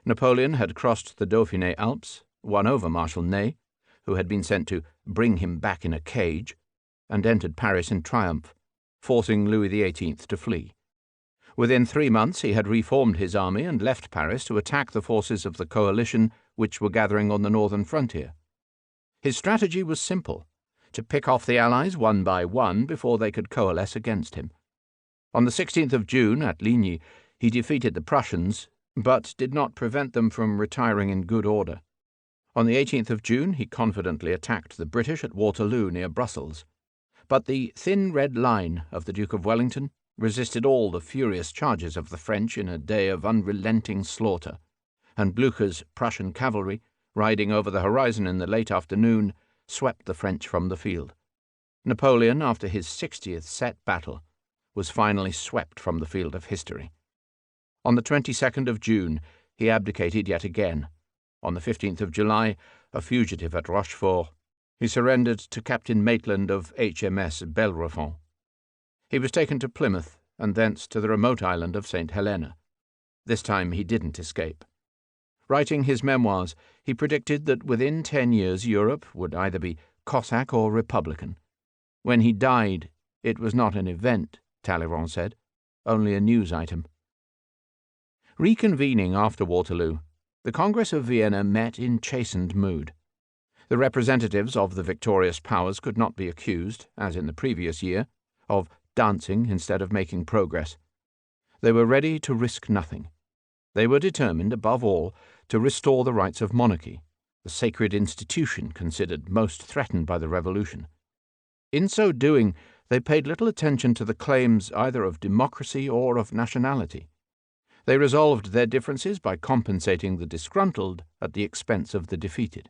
Napoleon had crossed the Dauphiné Alps, won over Marshal Ney, who had been sent to bring him back in a cage, and entered Paris in triumph, forcing Louis XVIII to flee. Within 3 months he had reformed his army and left Paris to attack the forces of the coalition which were gathering on the northern frontier. His strategy was simple: to pick off the Allies one by one before they could coalesce against him. On the 16th of June, at Ligny, he defeated the Prussians, but did not prevent them from retiring in good order. On the 18th of June he confidently attacked the British at Waterloo near Brussels, but the thin red line of the Duke of Wellington resisted all the furious charges of the French in a day of unrelenting slaughter, and Blücher's Prussian cavalry, riding over the horizon in the late afternoon, swept the French from the field. Napoleon, after his 60th set battle, was finally swept from the field of history. On the 22nd of June, he abdicated yet again. On the 15th of July, a fugitive at Rochefort, he surrendered to Captain Maitland of HMS Bellerophon. He was taken to Plymouth, and thence to the remote island of St. Helena. This time he didn't escape. Writing his memoirs, he predicted that within 10 years Europe would either be Cossack or Republican. When he died, it was not an event, Talleyrand said, only a news item. Reconvening after Waterloo, the Congress of Vienna met in chastened mood. The representatives of the victorious powers could not be accused, as in the previous year, of dancing instead of making progress. They were ready to risk nothing. They were determined, above all, to restore the rights of monarchy, the sacred institution considered most threatened by the Revolution. In so doing, they paid little attention to the claims either of democracy or of nationality. They resolved their differences by compensating the disgruntled at the expense of the defeated.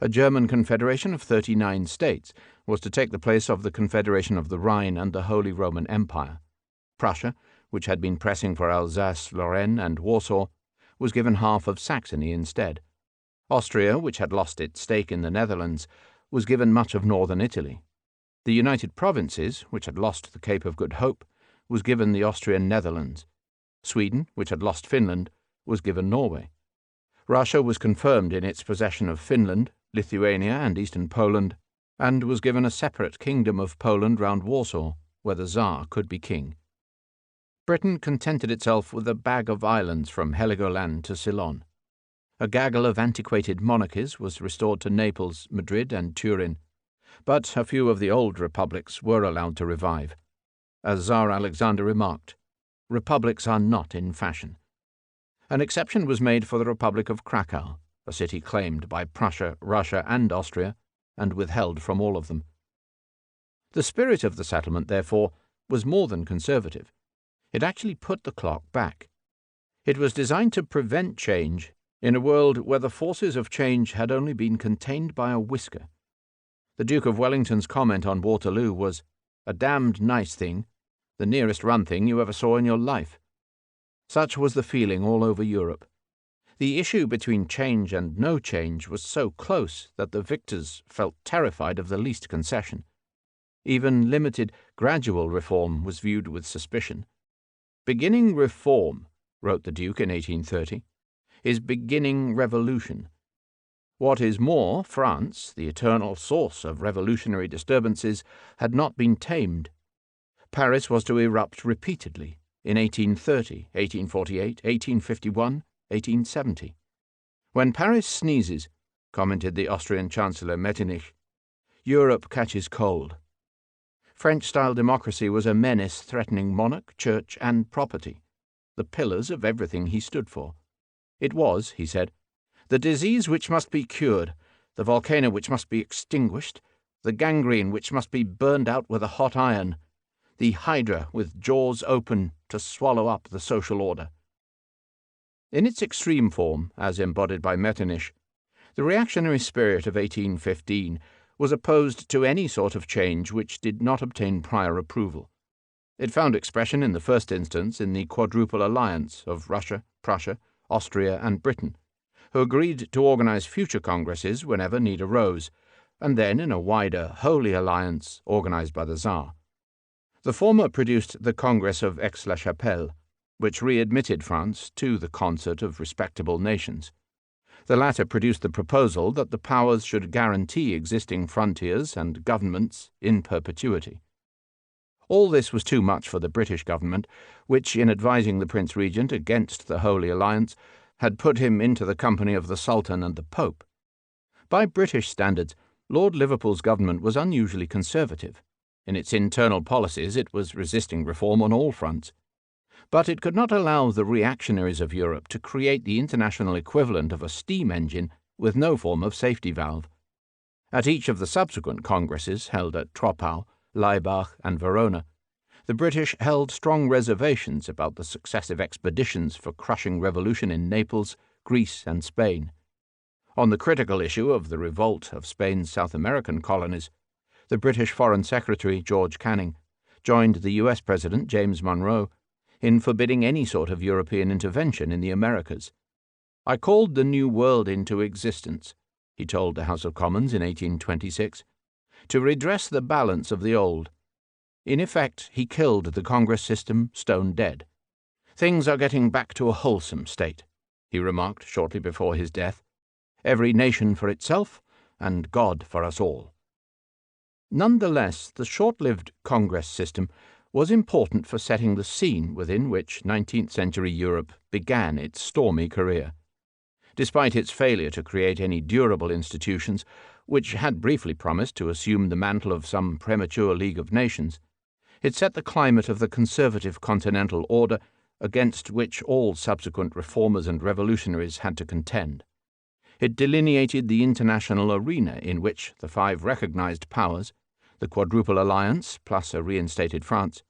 A German confederation of 39 states was to take the place of the Confederation of the Rhine and the Holy Roman Empire. Prussia, which had been pressing for Alsace, Lorraine, and Warsaw, was given half of Saxony instead. Austria, which had lost its stake in the Netherlands, was given much of northern Italy. The United Provinces, which had lost the Cape of Good Hope, was given the Austrian Netherlands. Sweden, which had lost Finland, was given Norway. Russia was confirmed in its possession of Finland, Lithuania, and eastern Poland, and was given a separate kingdom of Poland round Warsaw, where the Tsar could be king. Britain contented itself with a bag of islands from Heligoland to Ceylon. A gaggle of antiquated monarchies was restored to Naples, Madrid, and Turin, but a few of the old republics were allowed to revive. As Tsar Alexander remarked, republics are not in fashion. An exception was made for the Republic of Krakow, a city claimed by Prussia, Russia, and Austria, and withheld from all of them. The spirit of the settlement, therefore, was more than conservative. It actually put the clock back. It was designed to prevent change in a world where the forces of change had only been contained by a whisker. The Duke of Wellington's comment on Waterloo was, "A damned nice thing, the nearest run thing you ever saw in your life." Such was the feeling all over Europe. The issue between change and no change was so close that the victors felt terrified of the least concession. Even limited, gradual reform was viewed with suspicion. "Beginning reform," wrote the Duke in 1830, "is beginning revolution. What is more, France, the eternal source of revolutionary disturbances, had not been tamed. Paris was to erupt repeatedly in 1830, 1848, 1851, 1870. When Paris sneezes," commented the Austrian Chancellor Metternich, "Europe catches cold." French-style democracy was a menace threatening monarch, church, and property, the pillars of everything he stood for. It was, he said, "the disease which must be cured, the volcano which must be extinguished, the gangrene which must be burned out with a hot iron, the hydra with jaws open to swallow up the social order." In its extreme form, as embodied by Metternich, the reactionary spirit of 1815 was opposed to any sort of change which did not obtain prior approval. It found expression in the first instance in the Quadruple Alliance of Russia, Prussia, Austria, and Britain, who agreed to organize future congresses whenever need arose, and then in a wider Holy Alliance organized by the Tsar. The former produced the Congress of Aix-la-Chapelle, which readmitted France to the concert of respectable nations. The latter produced the proposal that the powers should guarantee existing frontiers and governments in perpetuity. All this was too much for the British government, which, in advising the Prince Regent against the Holy Alliance, had put him into the company of the Sultan and the Pope. By British standards, Lord Liverpool's government was unusually conservative. In its internal policies it was resisting reform on all fronts. But it could not allow the reactionaries of Europe to create the international equivalent of a steam engine with no form of safety valve. At each of the subsequent congresses held at Troppau, Laibach, and Verona, the British held strong reservations about the successive expeditions for crushing revolution in Naples, Greece, and Spain. On the critical issue of the revolt of Spain's South American colonies, the British Foreign Secretary, George Canning, joined the U.S. President, James Monroe, in forbidding any sort of European intervention in the Americas. "I called the New World into existence," he told the House of Commons in 1826, "to redress the balance of the old. In effect, he killed the Congress system stone dead. Things are getting back to a wholesome state," he remarked shortly before his death. "Every nation for itself, and God for us all." Nonetheless, the short-lived Congress system was important for setting the scene within which 19th-century Europe began its stormy career. Despite its failure to create any durable institutions, which had briefly promised to assume the mantle of some premature League of Nations, it set the climate of the conservative continental order against which all subsequent reformers and revolutionaries had to contend. It delineated the international arena in which the five recognized powers, the Quadruple Alliance plus a reinstated France,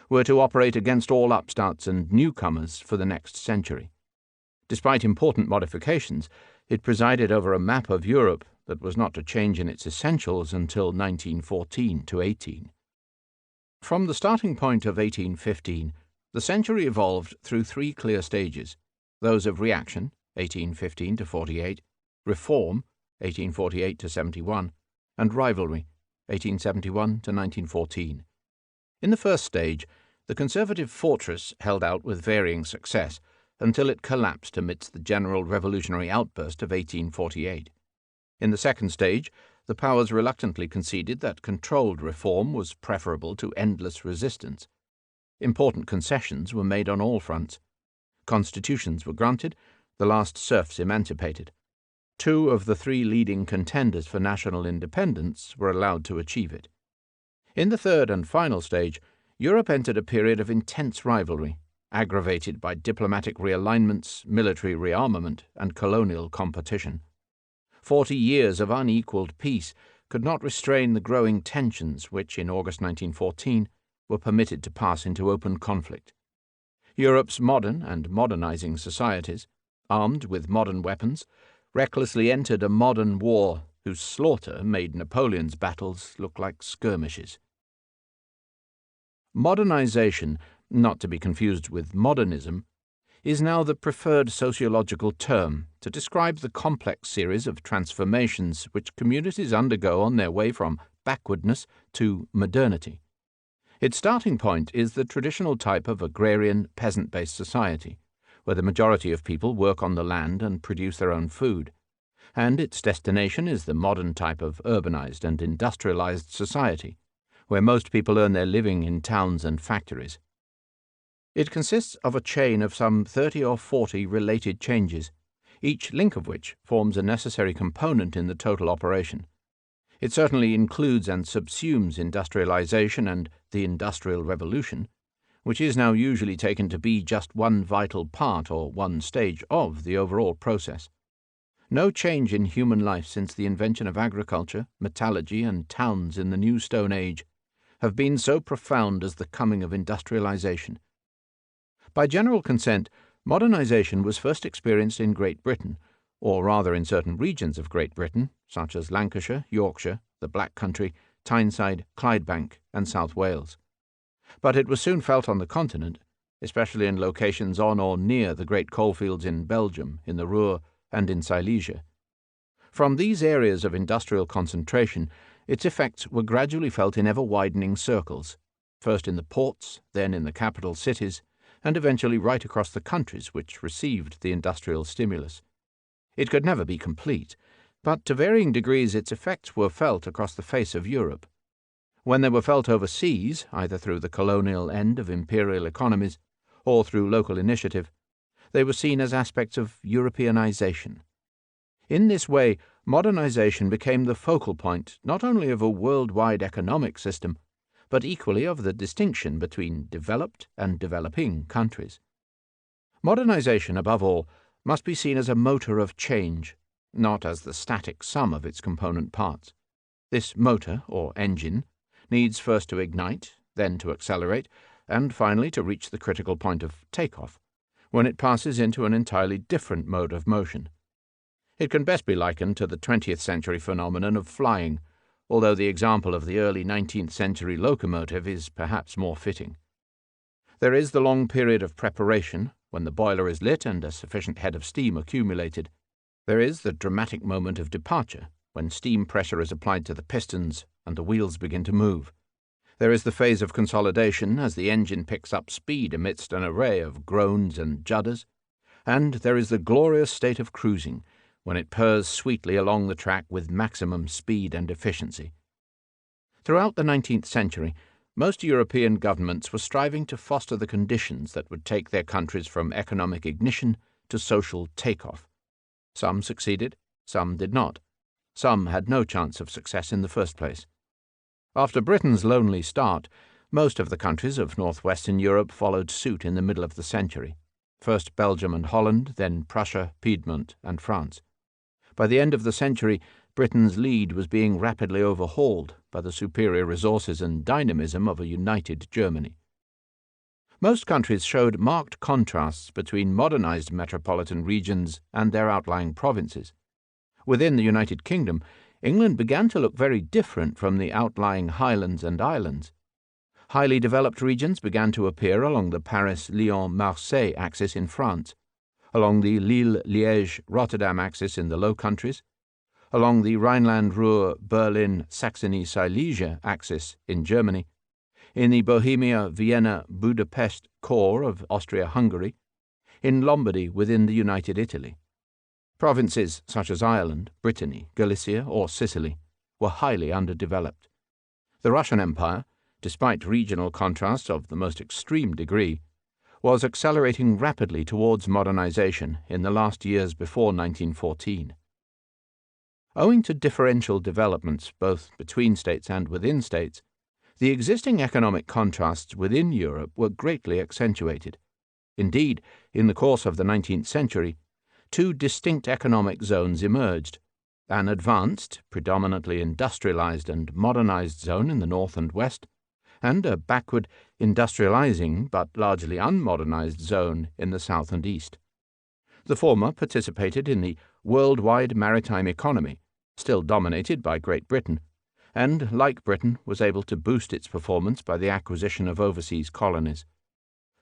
were to operate against all upstarts and newcomers for the next century. Despite important modifications, it presided over a map of Europe that was not to change in its essentials until 1914–18. From the starting point of 1815, the century evolved through three clear stages: those of reaction, 1815–48, reform, 1848–71, and rivalry, 1871–1914. In the first stage, the conservative fortress held out with varying success until it collapsed amidst the general revolutionary outburst of 1848. In the second stage, the powers reluctantly conceded that controlled reform was preferable to endless resistance. Important concessions were made on all fronts. Constitutions were granted, the last serfs emancipated. Two of the three leading contenders for national independence were allowed to achieve it. In the third and final stage, Europe entered a period of intense rivalry, aggravated by diplomatic realignments, military rearmament, and colonial competition. 40 years of unequaled peace could not restrain the growing tensions which, in August 1914, were permitted to pass into open conflict. Europe's modern and modernizing societies, armed with modern weapons, recklessly entered a modern war whose slaughter made Napoleon's battles look like skirmishes. Modernization, not to be confused with modernism, is now the preferred sociological term to describe the complex series of transformations which communities undergo on their way from backwardness to modernity. Its starting point is the traditional type of agrarian, peasant-based society, where the majority of people work on the land and produce their own food, and its destination is the modern type of urbanized and industrialized society, where most people earn their living in towns and factories. It consists of a chain of some 30 or 40 related changes, each link of which forms a necessary component in the total operation. It certainly includes and subsumes industrialization and the Industrial Revolution, which is now usually taken to be just one vital part or one stage of the overall process. No change in human life since the invention of agriculture, metallurgy, and towns in the New Stone Age have been so profound as the coming of industrialization. By general consent, modernization was first experienced in Great Britain, or rather in certain regions of Great Britain, such as Lancashire, Yorkshire, the Black Country, Tyneside, Clydebank, and South Wales. But it was soon felt on the continent, especially in locations on or near the great coalfields in Belgium, in the Ruhr, and in Silesia. From these areas of industrial concentration, its effects were gradually felt in ever-widening circles, first in the ports, then in the capital cities, and eventually right across the countries which received the industrial stimulus. It could never be complete, but to varying degrees its effects were felt across the face of Europe. When they were felt overseas, either through the colonial end of imperial economies or through local initiative, they were seen as aspects of Europeanization. In this way, modernization became the focal point not only of a worldwide economic system, but equally of the distinction between developed and developing countries. Modernization, above all, must be seen as a motor of change, not as the static sum of its component parts. This motor, or engine, needs first to ignite, then to accelerate, and finally to reach the critical point of takeoff, when it passes into an entirely different mode of motion. It can best be likened to the 20th century phenomenon of flying, although the example of the early 19th century locomotive is perhaps more fitting. There is the long period of preparation, when the boiler is lit and a sufficient head of steam accumulated. There is the dramatic moment of departure, when steam pressure is applied to the pistons and the wheels begin to move. There is the phase of consolidation as the engine picks up speed amidst an array of groans and judders, and there is the glorious state of cruising, when it purrs sweetly along the track with maximum speed and efficiency. Throughout the 19th century, most European governments were striving to foster the conditions that would take their countries from economic ignition to social takeoff. Some succeeded, some did not. Some had no chance of success in the first place. After Britain's lonely start, most of the countries of northwestern Europe followed suit in the middle of the century. First Belgium and Holland, then Prussia, Piedmont, and France. By the end of the century, Britain's lead was being rapidly overhauled by the superior resources and dynamism of a united Germany. Most countries showed marked contrasts between modernized metropolitan regions and their outlying provinces. Within the United Kingdom, England began to look very different from the outlying highlands and islands. Highly developed regions began to appear along the Paris-Lyon-Marseille axis in France, along the Lille-Liège-Rotterdam axis in the Low Countries, along the Rhineland-Ruhr-Berlin-Saxony-Silesia axis in Germany, in the Bohemia-Vienna-Budapest core of Austria-Hungary, in Lombardy within the United Italy. Provinces such as Ireland, Brittany, Galicia, or Sicily were highly underdeveloped. The Russian Empire, despite regional contrasts of the most extreme degree, was accelerating rapidly towards modernization in the last years before 1914. Owing to differential developments both between states and within states, the existing economic contrasts within Europe were greatly accentuated. Indeed, in the course of the 19th century, two distinct economic zones emerged, an advanced, predominantly industrialized and modernized zone in the north and west, and a backward, industrializing but largely unmodernized zone in the south and east. The former participated in the worldwide maritime economy, still dominated by Great Britain, and, like Britain, was able to boost its performance by the acquisition of overseas colonies.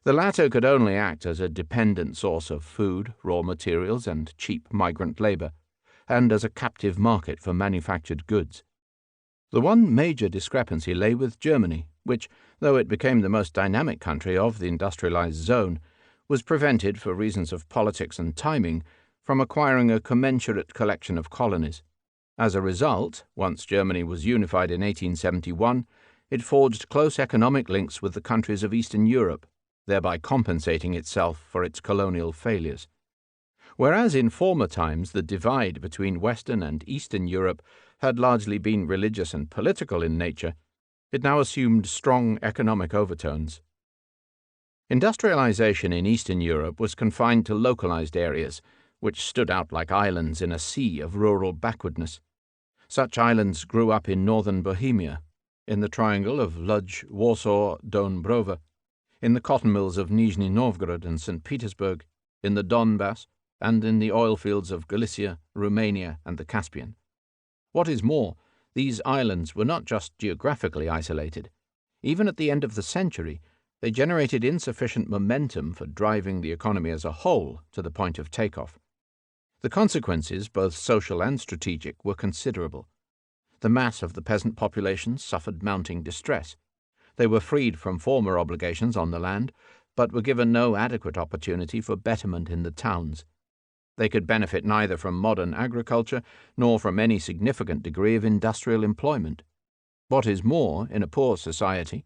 The latter could only act as a dependent source of food, raw materials, and cheap migrant labor, and as a captive market for manufactured goods. The one major discrepancy lay with Germany, which, though it became the most dynamic country of the industrialized zone, was prevented, for reasons of politics and timing, from acquiring a commensurate collection of colonies. As a result, once Germany was unified in 1871, it forged close economic links with the countries of Eastern Europe, thereby compensating itself for its colonial failures. Whereas in former times the divide between Western and Eastern Europe had largely been religious and political in nature, it now assumed strong economic overtones. Industrialization in Eastern Europe was confined to localized areas, which stood out like islands in a sea of rural backwardness. Such islands grew up in northern Bohemia, in the triangle of Lodz, Warsaw, Dąbrowa, in the cotton mills of Nizhny Novgorod and St. Petersburg, in the Donbass, and in the oil fields of Galicia, Romania, and the Caspian. What is more, these islands were not just geographically isolated. Even at the end of the century, they generated insufficient momentum for driving the economy as a whole to the point of takeoff. The consequences, both social and strategic, were considerable. The mass of the peasant population suffered mounting distress. They were freed from former obligations on the land, but were given no adequate opportunity for betterment in the towns. They could benefit neither from modern agriculture nor from any significant degree of industrial employment. What is more, in a poor society,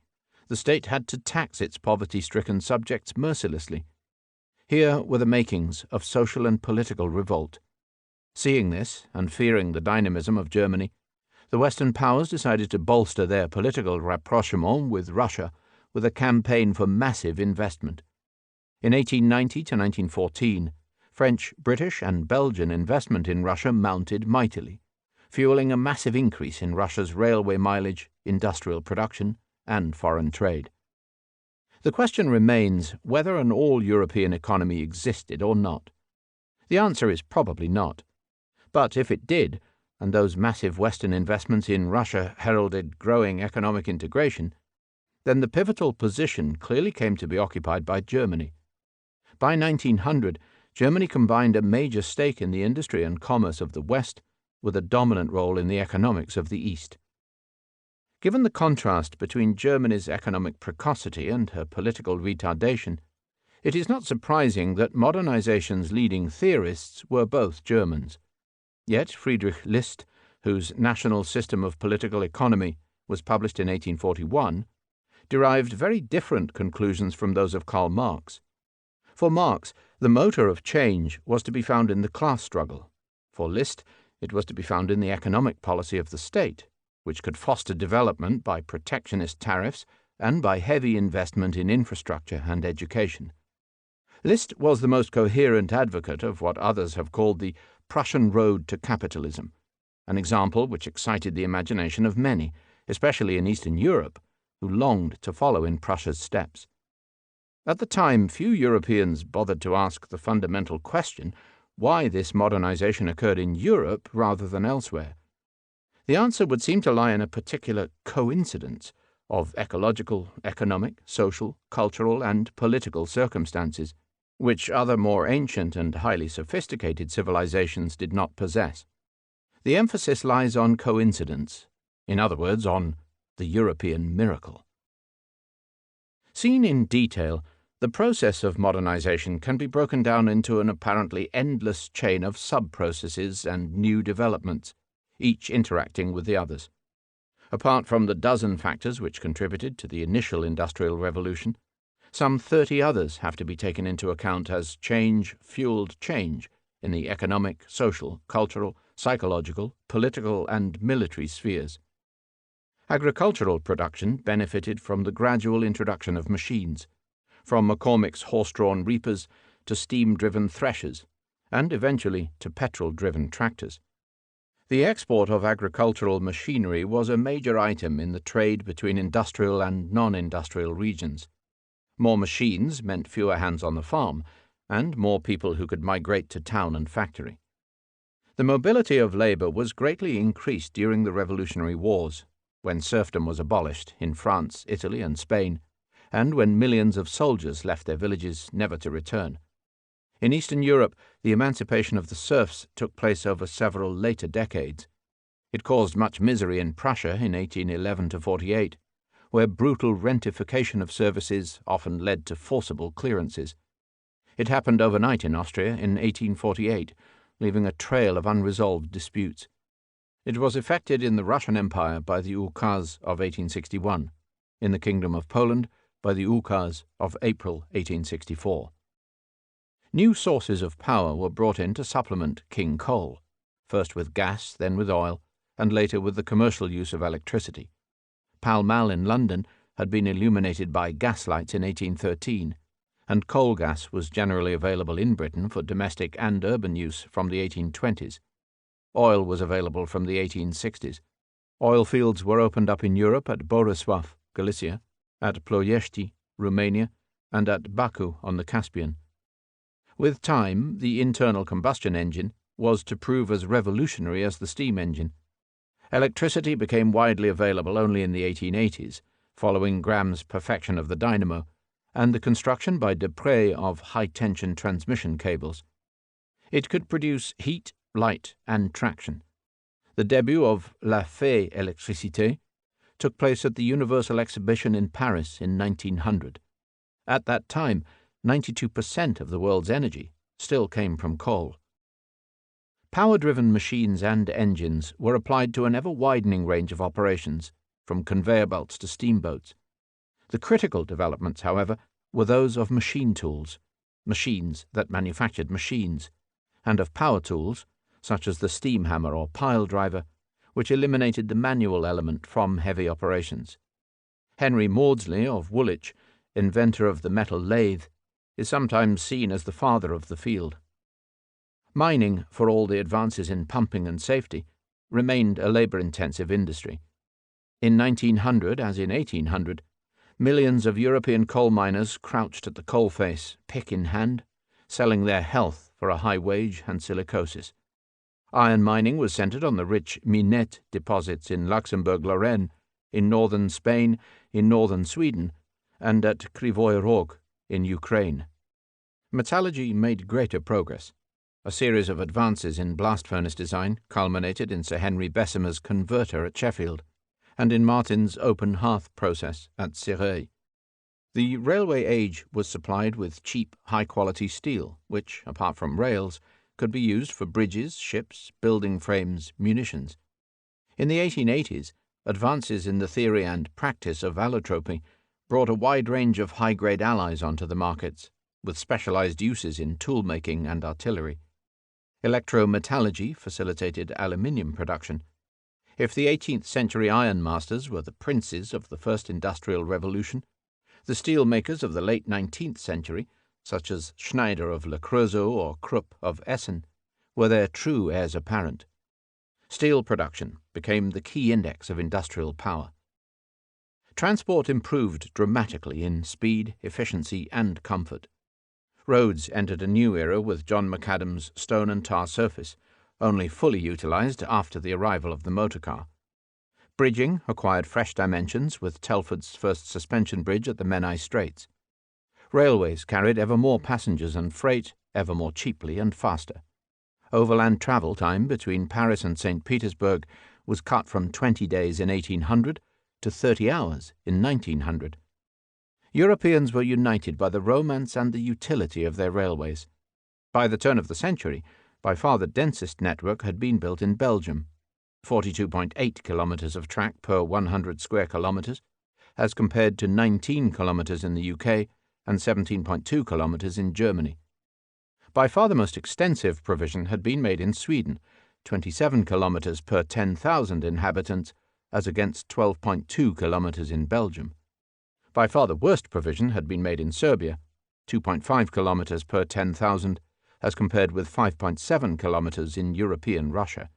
the state had to tax its poverty-stricken subjects mercilessly. Here were the makings of social and political revolt. Seeing this, and fearing the dynamism of Germany, the Western powers decided to bolster their political rapprochement with Russia with a campaign for massive investment. In 1890 to 1914, French, British, and Belgian investment in Russia mounted mightily, fueling a massive increase in Russia's railway mileage, industrial production, and foreign trade. The question remains whether an all-European economy existed or not. The answer is probably not. But if it did, and those massive Western investments in Russia heralded growing economic integration, then the pivotal position clearly came to be occupied by Germany. By 1900, Germany combined a major stake in the industry and commerce of the West with a dominant role in the economics of the East. Given the contrast between Germany's economic precocity and her political retardation, it is not surprising that modernization's leading theorists were both Germans. Yet Friedrich List, whose National System of Political Economy was published in 1841, derived very different conclusions from those of Karl Marx. For Marx, the motor of change was to be found in the class struggle. For List, it was to be found in the economic policy of the state, which could foster development by protectionist tariffs and by heavy investment in infrastructure and education. List was the most coherent advocate of what others have called the Prussian road to capitalism, an example which excited the imagination of many, especially in Eastern Europe, who longed to follow in Prussia's steps. At the time, few Europeans bothered to ask the fundamental question why this modernization occurred in Europe rather than elsewhere. The answer would seem to lie in a particular coincidence of ecological, economic, social, cultural, and political circumstances, which other more ancient and highly sophisticated civilizations did not possess. The emphasis lies on coincidence, in other words, on the European miracle. Seen in detail, the process of modernization can be broken down into an apparently endless chain of sub-processes and new developments, each interacting with the others. Apart from the dozen factors which contributed to the initial Industrial Revolution, some 30 others have to be taken into account as change fueled change in the economic, social, cultural, psychological, political, and military spheres. Agricultural production benefited from the gradual introduction of machines, from McCormick's horse-drawn reapers to steam-driven threshers, and eventually to petrol-driven tractors. The export of agricultural machinery was a major item in the trade between industrial and non-industrial regions. More machines meant fewer hands on the farm, and more people who could migrate to town and factory. The mobility of labor was greatly increased during the Revolutionary Wars, when serfdom was abolished in France, Italy, and Spain, and when millions of soldiers left their villages never to return. In Eastern Europe, the emancipation of the serfs took place over several later decades. It caused much misery in Prussia in 1811–48, where brutal rentification of services often led to forcible clearances. It happened overnight in Austria in 1848, leaving a trail of unresolved disputes. It was effected in the Russian Empire by the Ukaz of 1861, in the Kingdom of Poland by the Ukaz of April 1864. New sources of power were brought in to supplement king coal, first with gas, then with oil, and later with the commercial use of electricity. Pall Mall in London had been illuminated by gaslights in 1813, and coal gas was generally available in Britain for domestic and urban use from the 1820s. Oil was available from the 1860s. Oil fields were opened up in Europe at Borisov, Galicia, at Ploiești, Romania, and at Baku on the Caspian. With time, the internal combustion engine was to prove as revolutionary as the steam engine. Electricity became widely available only in the 1880s, following Graham's perfection of the dynamo, and the construction by Deprez of high-tension transmission cables. It could produce heat, light, and traction. The debut of La Fée Électricité took place at the Universal Exhibition in Paris in 1900. At that time, 92% of the world's energy still came from coal. Power-driven machines and engines were applied to an ever-widening range of operations, from conveyor belts to steamboats. The critical developments, however, were those of machine tools, machines that manufactured machines, and of power tools, such as the steam hammer or pile driver, which eliminated the manual element from heavy operations. Henry Maudslay of Woolwich, inventor of the metal lathe, is sometimes seen as the father of the field. Mining, for all the advances in pumping and safety, remained a labor-intensive industry. In 1900, as in 1800, millions of European coal miners crouched at the coalface, pick in hand, selling their health for a high wage and silicosis. Iron mining was centered on the rich Minette deposits in Luxembourg-Lorraine, in northern Spain, in northern Sweden, and at Krivoy Rog in Ukraine. Metallurgy made greater progress. A series of advances in blast furnace design culminated in Sir Henry Bessemer's converter at Sheffield, and in Martin's open hearth process at Cirey. The railway age was supplied with cheap, high-quality steel, which, apart from rails, could be used for bridges, ships, building frames, munitions. In the 1880s, advances in the theory and practice of allotropy brought a wide range of high-grade alloys onto the markets, with specialized uses in tool-making and artillery. Electrometallurgy facilitated aluminium production. If the 18th century ironmasters were the princes of the first industrial revolution, the steel makers of the late 19th century, such as Schneider of Le Creusot or Krupp of Essen, were their true heirs apparent. Steel production became the key index of industrial power. Transport improved dramatically in speed, efficiency, and comfort. Roads entered a new era with John Macadam's stone and tar surface, only fully utilized after the arrival of the motor car. Bridging acquired fresh dimensions with Telford's first suspension bridge at the Menai Straits. Railways carried ever more passengers and freight ever more cheaply and faster. Overland travel time between Paris and St. Petersburg was cut from 20 days in 1800 to 30 hours in 1900. Europeans were united by the romance and the utility of their railways. By the turn of the century, by far the densest network had been built in Belgium, 42.8 kilometres of track per 100 square kilometres, as compared to 19 kilometres in the UK and 17.2 kilometres in Germany. By far the most extensive provision had been made in Sweden, 27 kilometres per 10,000 inhabitants, as against 12.2 kilometres in Belgium. By far the worst provision had been made in Serbia, 2.5 kilometres per 10,000, as compared with 5.7 kilometres in European Russia.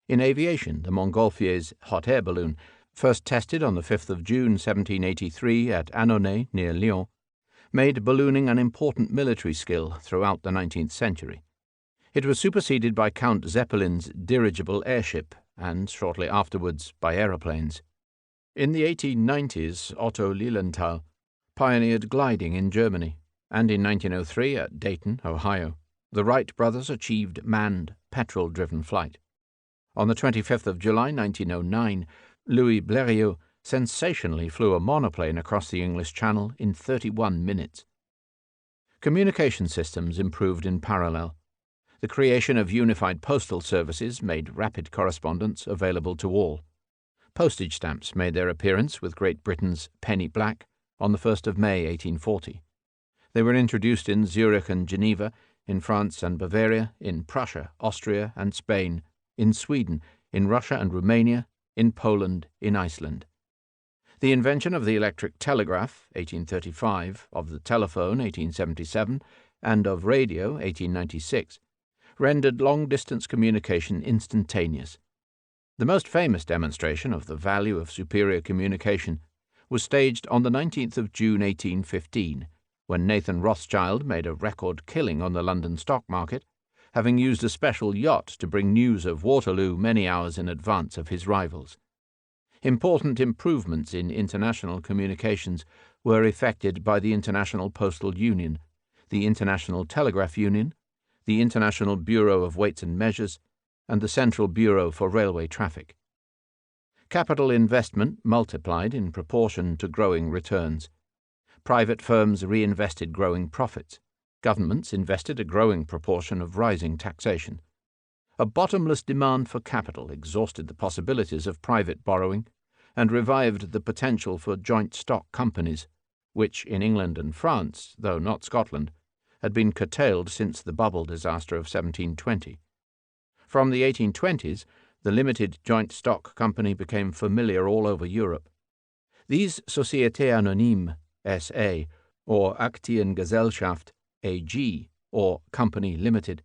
In aviation, the Montgolfier's hot air balloon, first tested on the 5th of June 1783 at Annonay near Lyon, made ballooning an important military skill throughout the 19th century. It was superseded by Count Zeppelin's dirigible airship and, shortly afterwards, by aeroplanes. In the 1890s, Otto Lilienthal, pioneered gliding in Germany, and in 1903 at Dayton, Ohio, the Wright brothers achieved manned, petrol-driven flight. On the 25th of July 1909, Louis Blériot sensationally flew a monoplane across the English Channel in 31 minutes. Communication systems improved in parallel. The creation of unified postal services made rapid correspondence available to all. Postage stamps made their appearance with Great Britain's penny black on the 1st of May 1840. They were introduced in Zurich and Geneva, in France and Bavaria, in Prussia, Austria and Spain, in Sweden, in Russia and Romania, in Poland, in Iceland. The invention of the electric telegraph, 1835, of the telephone, 1877, and of radio, 1896, rendered long-distance communication instantaneous. The most famous demonstration of the value of superior communication was staged on the 19th of June 1815, when Nathan Rothschild made a record killing on the London stock market, having used a special yacht to bring news of Waterloo many hours in advance of his rivals. Important improvements in international communications were effected by the International Postal Union, the International Telegraph Union, the International Bureau of Weights and Measures, and the Central Bureau for Railway Traffic. Capital investment multiplied in proportion to growing returns. Private firms reinvested growing profits. Governments invested a growing proportion of rising taxation. A bottomless demand for capital exhausted the possibilities of private borrowing and revived the potential for joint stock companies, which in England and France, though not Scotland, had been curtailed since the bubble disaster of 1720. From the 1820s, the limited joint stock company became familiar all over Europe. These Sociétés Anonymes, S.A., or Aktiengesellschaft, A.G., or Company Limited,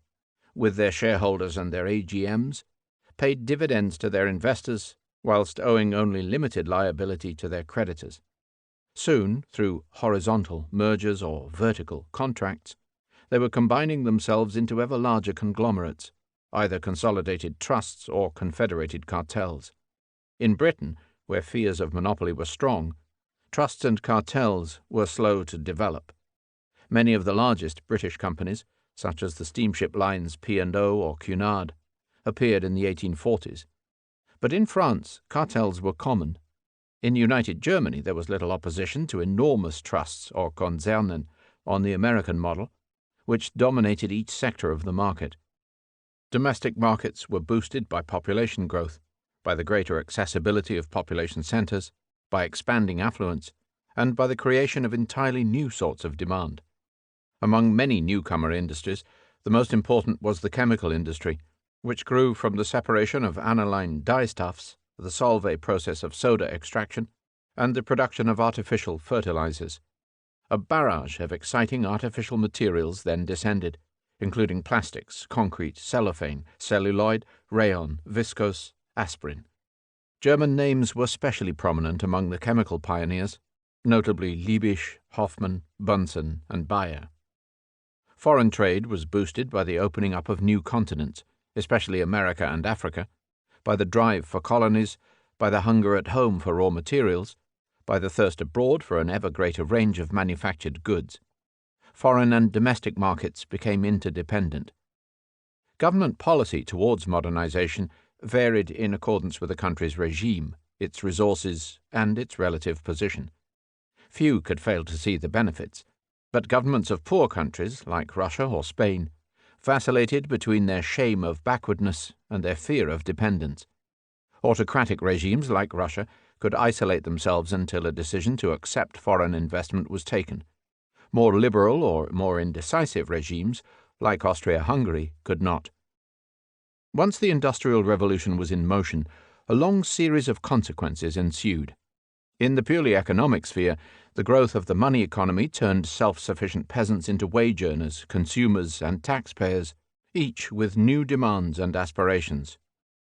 with their shareholders and their AGMs, paid dividends to their investors whilst owing only limited liability to their creditors. Soon, through horizontal mergers or vertical contracts, they were combining themselves into ever larger conglomerates, either consolidated trusts or confederated cartels. In Britain, where fears of monopoly were strong, trusts and cartels were slow to develop. Many of the largest British companies, such as the steamship lines P&O or Cunard, appeared in the 1840s. But in France, cartels were common. In United Germany there was little opposition to enormous trusts or Konzernen on the American model, which dominated each sector of the market. Domestic markets were boosted by population growth, by the greater accessibility of population centers, by expanding affluence, and by the creation of entirely new sorts of demand. Among many newcomer industries, the most important was the chemical industry, which grew from the separation of aniline dyestuffs, the Solvay process of soda extraction, and the production of artificial fertilizers. A barrage of exciting artificial materials then descended, including plastics, concrete, cellophane, celluloid, rayon, viscose, aspirin. German names were specially prominent among the chemical pioneers, notably Liebig, Hoffmann, Bunsen, and Bayer. Foreign trade was boosted by the opening up of new continents, especially America and Africa, by the drive for colonies, by the hunger at home for raw materials, by the thirst abroad for an ever greater range of manufactured goods. Foreign and domestic markets became interdependent. Government policy towards modernization varied in accordance with a country's regime, its resources, and its relative position. Few could fail to see the benefits, but governments of poor countries, like Russia or Spain, vacillated between their shame of backwardness and their fear of dependence. Autocratic regimes like Russia could isolate themselves until a decision to accept foreign investment was taken. More liberal or more indecisive regimes, like Austria-Hungary, could not. Once the Industrial Revolution was in motion, a long series of consequences ensued. In the purely economic sphere, the growth of the money economy turned self-sufficient peasants into wage earners, consumers, and taxpayers, each with new demands and aspirations.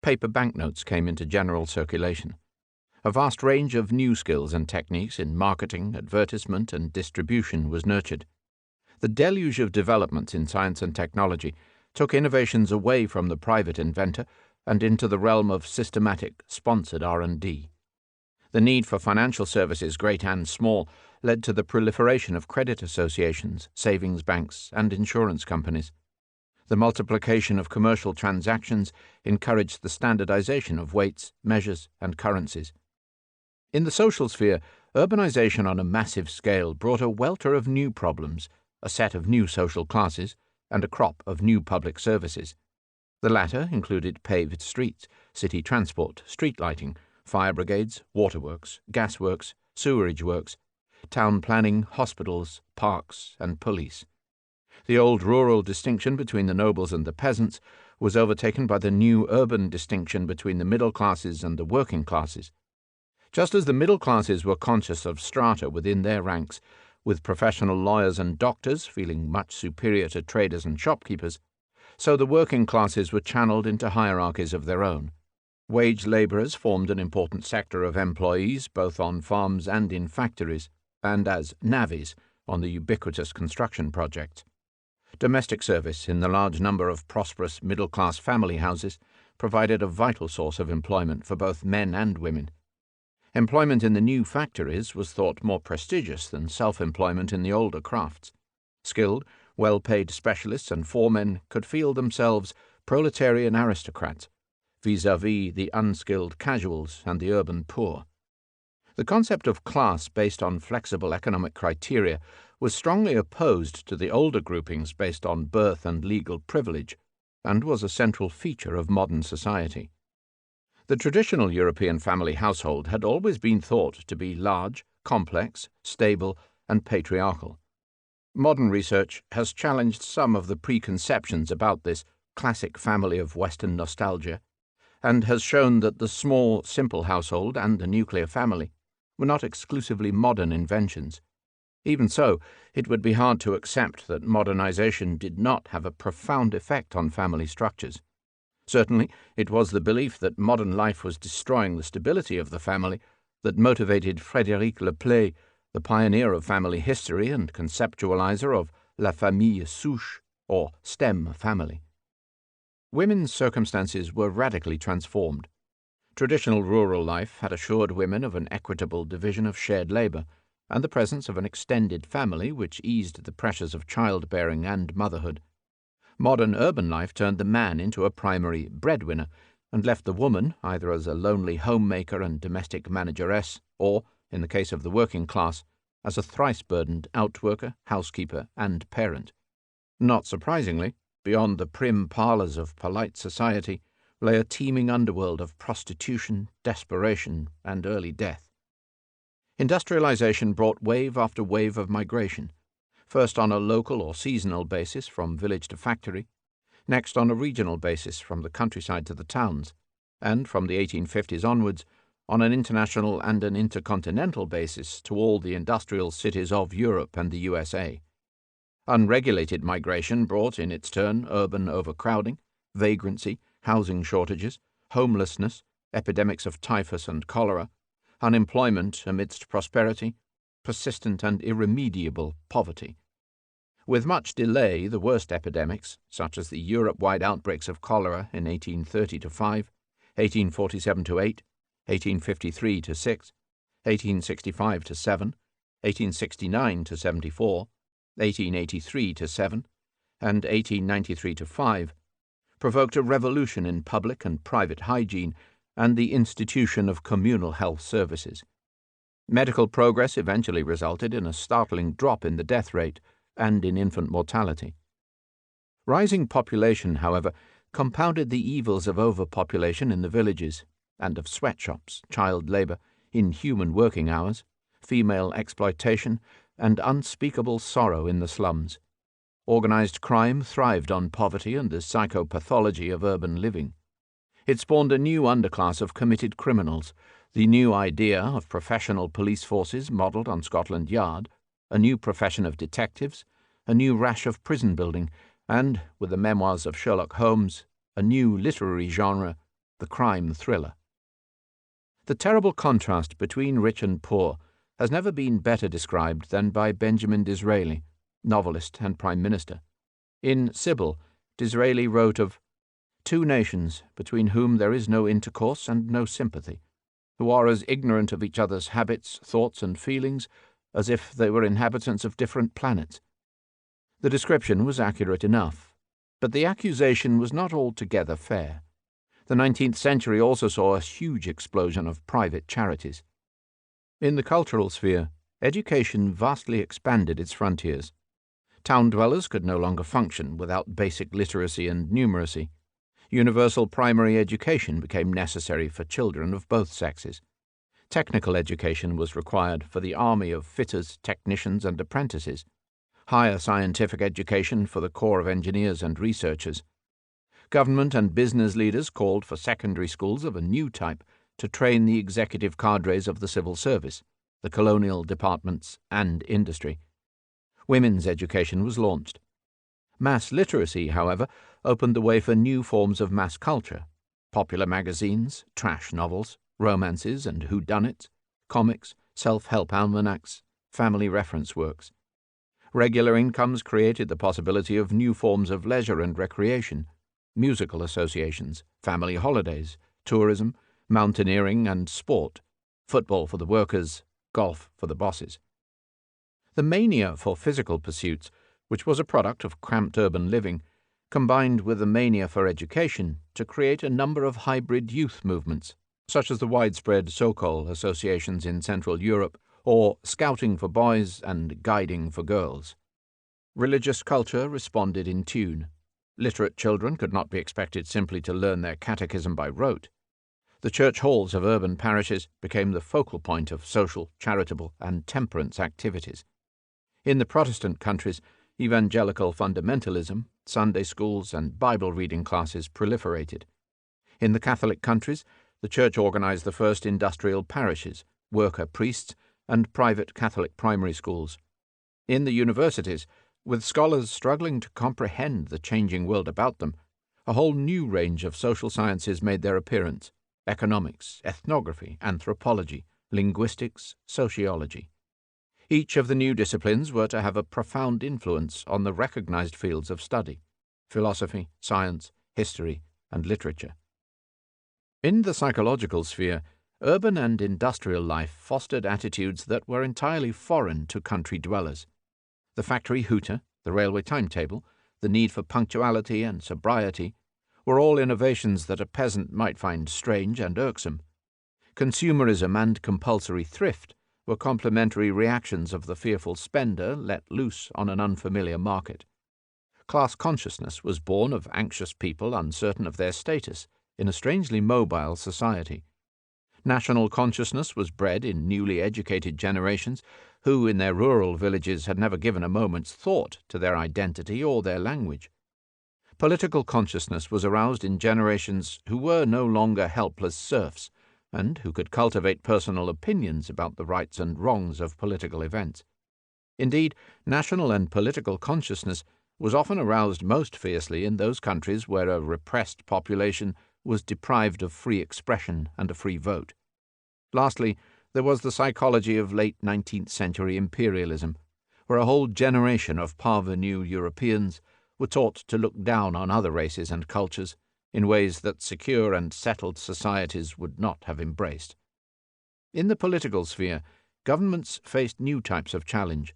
Paper banknotes came into general circulation. A vast range of new skills and techniques in marketing, advertisement, and distribution was nurtured. The deluge of developments in science and technology took innovations away from the private inventor and into the realm of systematic, sponsored R&D. The need for financial services, great and small, led to the proliferation of credit associations, savings banks, and insurance companies. The multiplication of commercial transactions encouraged the standardization of weights, measures, and currencies. In the social sphere, urbanization on a massive scale brought a welter of new problems, a set of new social classes, and a crop of new public services. The latter included paved streets, city transport, street lighting, fire brigades, waterworks, gasworks, sewerage works, town planning, hospitals, parks, and police. The old rural distinction between the nobles and the peasants was overtaken by the new urban distinction between the middle classes and the working classes. Just as the middle classes were conscious of strata within their ranks, with professional lawyers and doctors feeling much superior to traders and shopkeepers, so the working classes were channeled into hierarchies of their own. Wage labourers formed an important sector of employees both on farms and in factories, and as navvies on the ubiquitous construction projects. Domestic service in the large number of prosperous middle-class family houses provided a vital source of employment for both men and women. Employment in the new factories was thought more prestigious than self-employment in the older crafts. Skilled, well-paid specialists and foremen could feel themselves proletarian aristocrats, vis-à-vis the unskilled casuals and the urban poor. The concept of class based on flexible economic criteria was strongly opposed to the older groupings based on birth and legal privilege, and was a central feature of modern society. The traditional European family household had always been thought to be large, complex, stable, and patriarchal. Modern research has challenged some of the preconceptions about this classic family of Western nostalgia, and has shown that the small, simple household and the nuclear family were not exclusively modern inventions. Even so, it would be hard to accept that modernization did not have a profound effect on family structures. Certainly, it was the belief that modern life was destroying the stability of the family that motivated Frédéric Leplay, the pioneer of family history and conceptualizer of la famille souche, or stem family. Women's circumstances were radically transformed. Traditional rural life had assured women of an equitable division of shared labor, and the presence of an extended family which eased the pressures of childbearing and motherhood. Modern urban life turned the man into a primary breadwinner, and left the woman either as a lonely homemaker and domestic manageress, or, in the case of the working class, as a thrice-burdened outworker, housekeeper, and parent. Not surprisingly, beyond the prim parlours of polite society lay a teeming underworld of prostitution, desperation, and early death. Industrialization brought wave after wave of migration, first on a local or seasonal basis from village to factory, next on a regional basis from the countryside to the towns, and from the 1850s onwards on an international and an intercontinental basis to all the industrial cities of Europe and the USA. Unregulated migration brought in its turn urban overcrowding, vagrancy, housing shortages, homelessness, epidemics of typhus and cholera, unemployment amidst prosperity, persistent and irremediable poverty. With much delay, the worst epidemics, such as the Europe-wide outbreaks of cholera in 1830-5, 1847-8, 1853-6, 1865-7, 1869-74, 1883-7, and 1893-5, provoked a revolution in public and private hygiene and the institution of communal health services. Medical progress eventually resulted in a startling drop in the death rate and in infant mortality. Rising population, however, compounded the evils of overpopulation in the villages, and of sweatshops, child labour, inhuman working hours, female exploitation, and unspeakable sorrow in the slums. Organized crime thrived on poverty and the psychopathology of urban living. It spawned a new underclass of committed criminals, the new idea of professional police forces modelled on Scotland Yard, a new profession of detectives, a new rash of prison building, and, with the memoirs of Sherlock Holmes, a new literary genre, the crime thriller. The terrible contrast between rich and poor has never been better described than by Benjamin Disraeli, novelist and Prime Minister. In Sybil, Disraeli wrote of two nations between whom there is no intercourse and no sympathy, who are as ignorant of each other's habits, thoughts, and feelings as if they were inhabitants of different planets. The description was accurate enough, but the accusation was not altogether fair. The 19th century also saw a huge explosion of private charities. In the cultural sphere, education vastly expanded its frontiers. Town dwellers could no longer function without basic literacy and numeracy. Universal primary education became necessary for children of both sexes. Technical education was required for the army of fitters, technicians, and apprentices. Higher scientific education for the corps of engineers and researchers. Government and business leaders called for secondary schools of a new type to train the executive cadres of the civil service, the colonial departments, and industry. Women's education was launched. Mass literacy, however, opened the way for new forms of mass culture: popular magazines, trash novels, romances and whodunits, comics, self-help almanacs, family reference works. Regular incomes created the possibility of new forms of leisure and recreation: musical associations, family holidays, tourism, mountaineering and sport, football for the workers, golf for the bosses. The mania for physical pursuits, which was a product of cramped urban living, combined with the mania for education to create a number of hybrid youth movements, such as the widespread Sokol associations in Central Europe, or Scouting for Boys and Guiding for Girls. Religious culture responded in tune. Literate children could not be expected simply to learn their catechism by rote. The church halls of urban parishes became the focal point of social, charitable, and temperance activities. In the Protestant countries, evangelical fundamentalism, Sunday schools, and Bible reading classes proliferated. In the Catholic countries, the Church organized the first industrial parishes, worker priests, and private Catholic primary schools. In the universities, with scholars struggling to comprehend the changing world about them, a whole new range of social sciences made their appearance: economics, ethnography, anthropology, linguistics, sociology. Each of the new disciplines were to have a profound influence on the recognized fields of study: philosophy, science, history, and literature. In the psychological sphere, urban and industrial life fostered attitudes that were entirely foreign to country dwellers. The factory hooter, the railway timetable, the need for punctuality and sobriety were all innovations that a peasant might find strange and irksome. Consumerism and compulsory thrift were complementary reactions of the fearful spender let loose on an unfamiliar market. Class consciousness was born of anxious people uncertain of their status in a strangely mobile society. National consciousness was bred in newly educated generations who in their rural villages had never given a moment's thought to their identity or their language. Political consciousness was aroused in generations who were no longer helpless serfs, and who could cultivate personal opinions about the rights and wrongs of political events. Indeed, national and political consciousness was often aroused most fiercely in those countries where a repressed population was deprived of free expression and a free vote. Lastly, there was the psychology of late 19th century imperialism, where a whole generation of parvenu Europeans were taught to look down on other races and cultures in ways that secure and settled societies would not have embraced. In the political sphere, governments faced new types of challenge.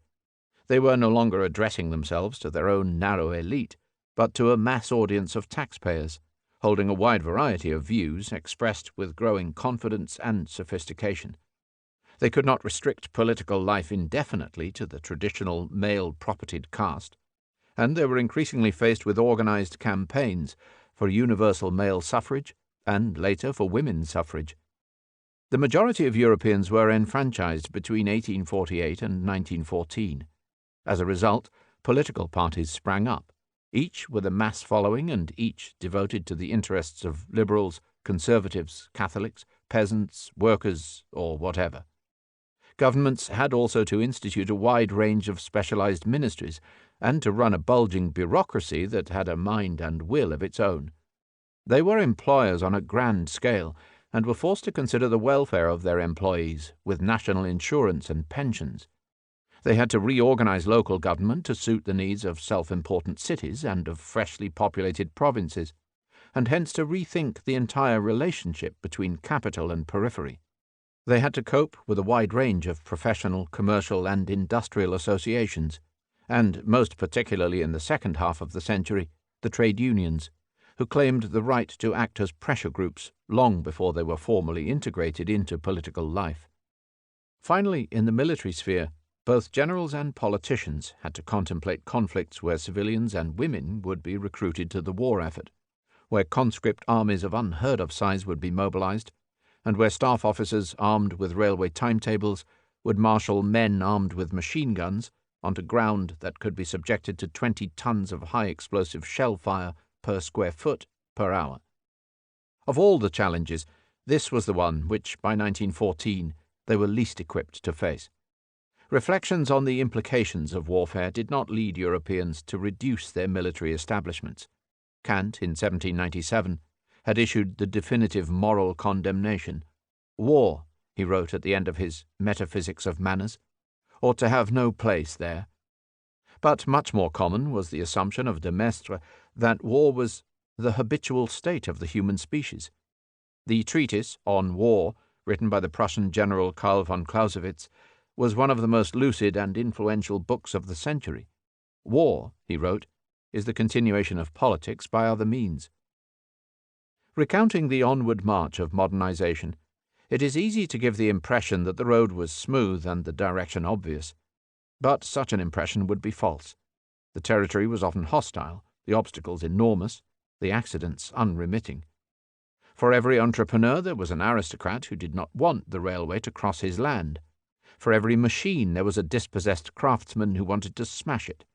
They were no longer addressing themselves to their own narrow elite, but to a mass audience of taxpayers, holding a wide variety of views expressed with growing confidence and sophistication. They could not restrict political life indefinitely to the traditional male-propertied caste, and they were increasingly faced with organized campaigns for universal male suffrage and later for women's suffrage. The majority of Europeans were enfranchised between 1848 and 1914. As a result, political parties sprang up, each with a mass following and each devoted to the interests of liberals, conservatives, Catholics, peasants, workers, or whatever. Governments had also to institute a wide range of specialized ministries and to run a bulging bureaucracy that had a mind and will of its own. They were employers on a grand scale and were forced to consider the welfare of their employees with national insurance and pensions. They had to reorganize local government to suit the needs of self-important cities and of freshly populated provinces, and hence to rethink the entire relationship between capital and periphery. They had to cope with a wide range of professional, commercial, and industrial associations, and, most particularly in the second half of the century, the trade unions, who claimed the right to act as pressure groups long before they were formally integrated into political life. Finally, in the military sphere, both generals and politicians had to contemplate conflicts where civilians and women would be recruited to the war effort, where conscript armies of unheard-of size would be mobilized, and where staff officers armed with railway timetables would marshal men armed with machine guns onto ground that could be subjected to 20 tons of high-explosive shell fire per square foot per hour. Of all the challenges, this was the one which, by 1914, they were least equipped to face. Reflections on the implications of warfare did not lead Europeans to reduce their military establishments. Kant, in 1797, had issued the definitive moral condemnation. War, he wrote at the end of his Metaphysics of Manners, ought to have no place there. But much more common was the assumption of de Maistre that war was the habitual state of the human species. The treatise on war, written by the Prussian general Karl von Clausewitz, was one of the most lucid and influential books of the century. War, he wrote, is the continuation of politics by other means. Recounting the onward march of modernization, it is easy to give the impression that the road was smooth and the direction obvious. But such an impression would be false. The territory was often hostile, the obstacles enormous, the accidents unremitting. For every entrepreneur there was an aristocrat who did not want the railway to cross his land. For every machine there was a dispossessed craftsman who wanted to smash it.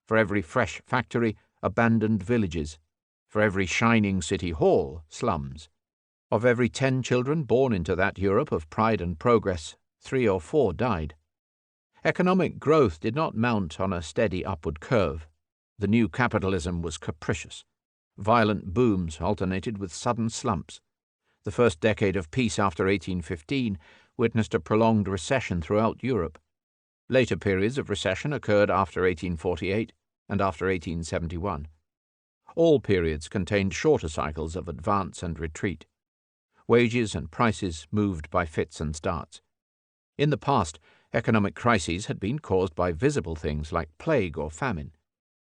For every fresh factory, abandoned villages. For every shining city hall, slums. Of every 10 children born into that Europe of pride and progress, 3 or 4 died. Economic growth did not mount on a steady upward curve. The new capitalism was capricious. Violent booms alternated with sudden slumps. The first decade of peace after 1815 witnessed a prolonged recession throughout Europe. Later periods of recession occurred after 1848 and after 1871. All periods contained shorter cycles of advance and retreat. Wages and prices moved by fits and starts. In the past, economic crises had been caused by visible things like plague or famine.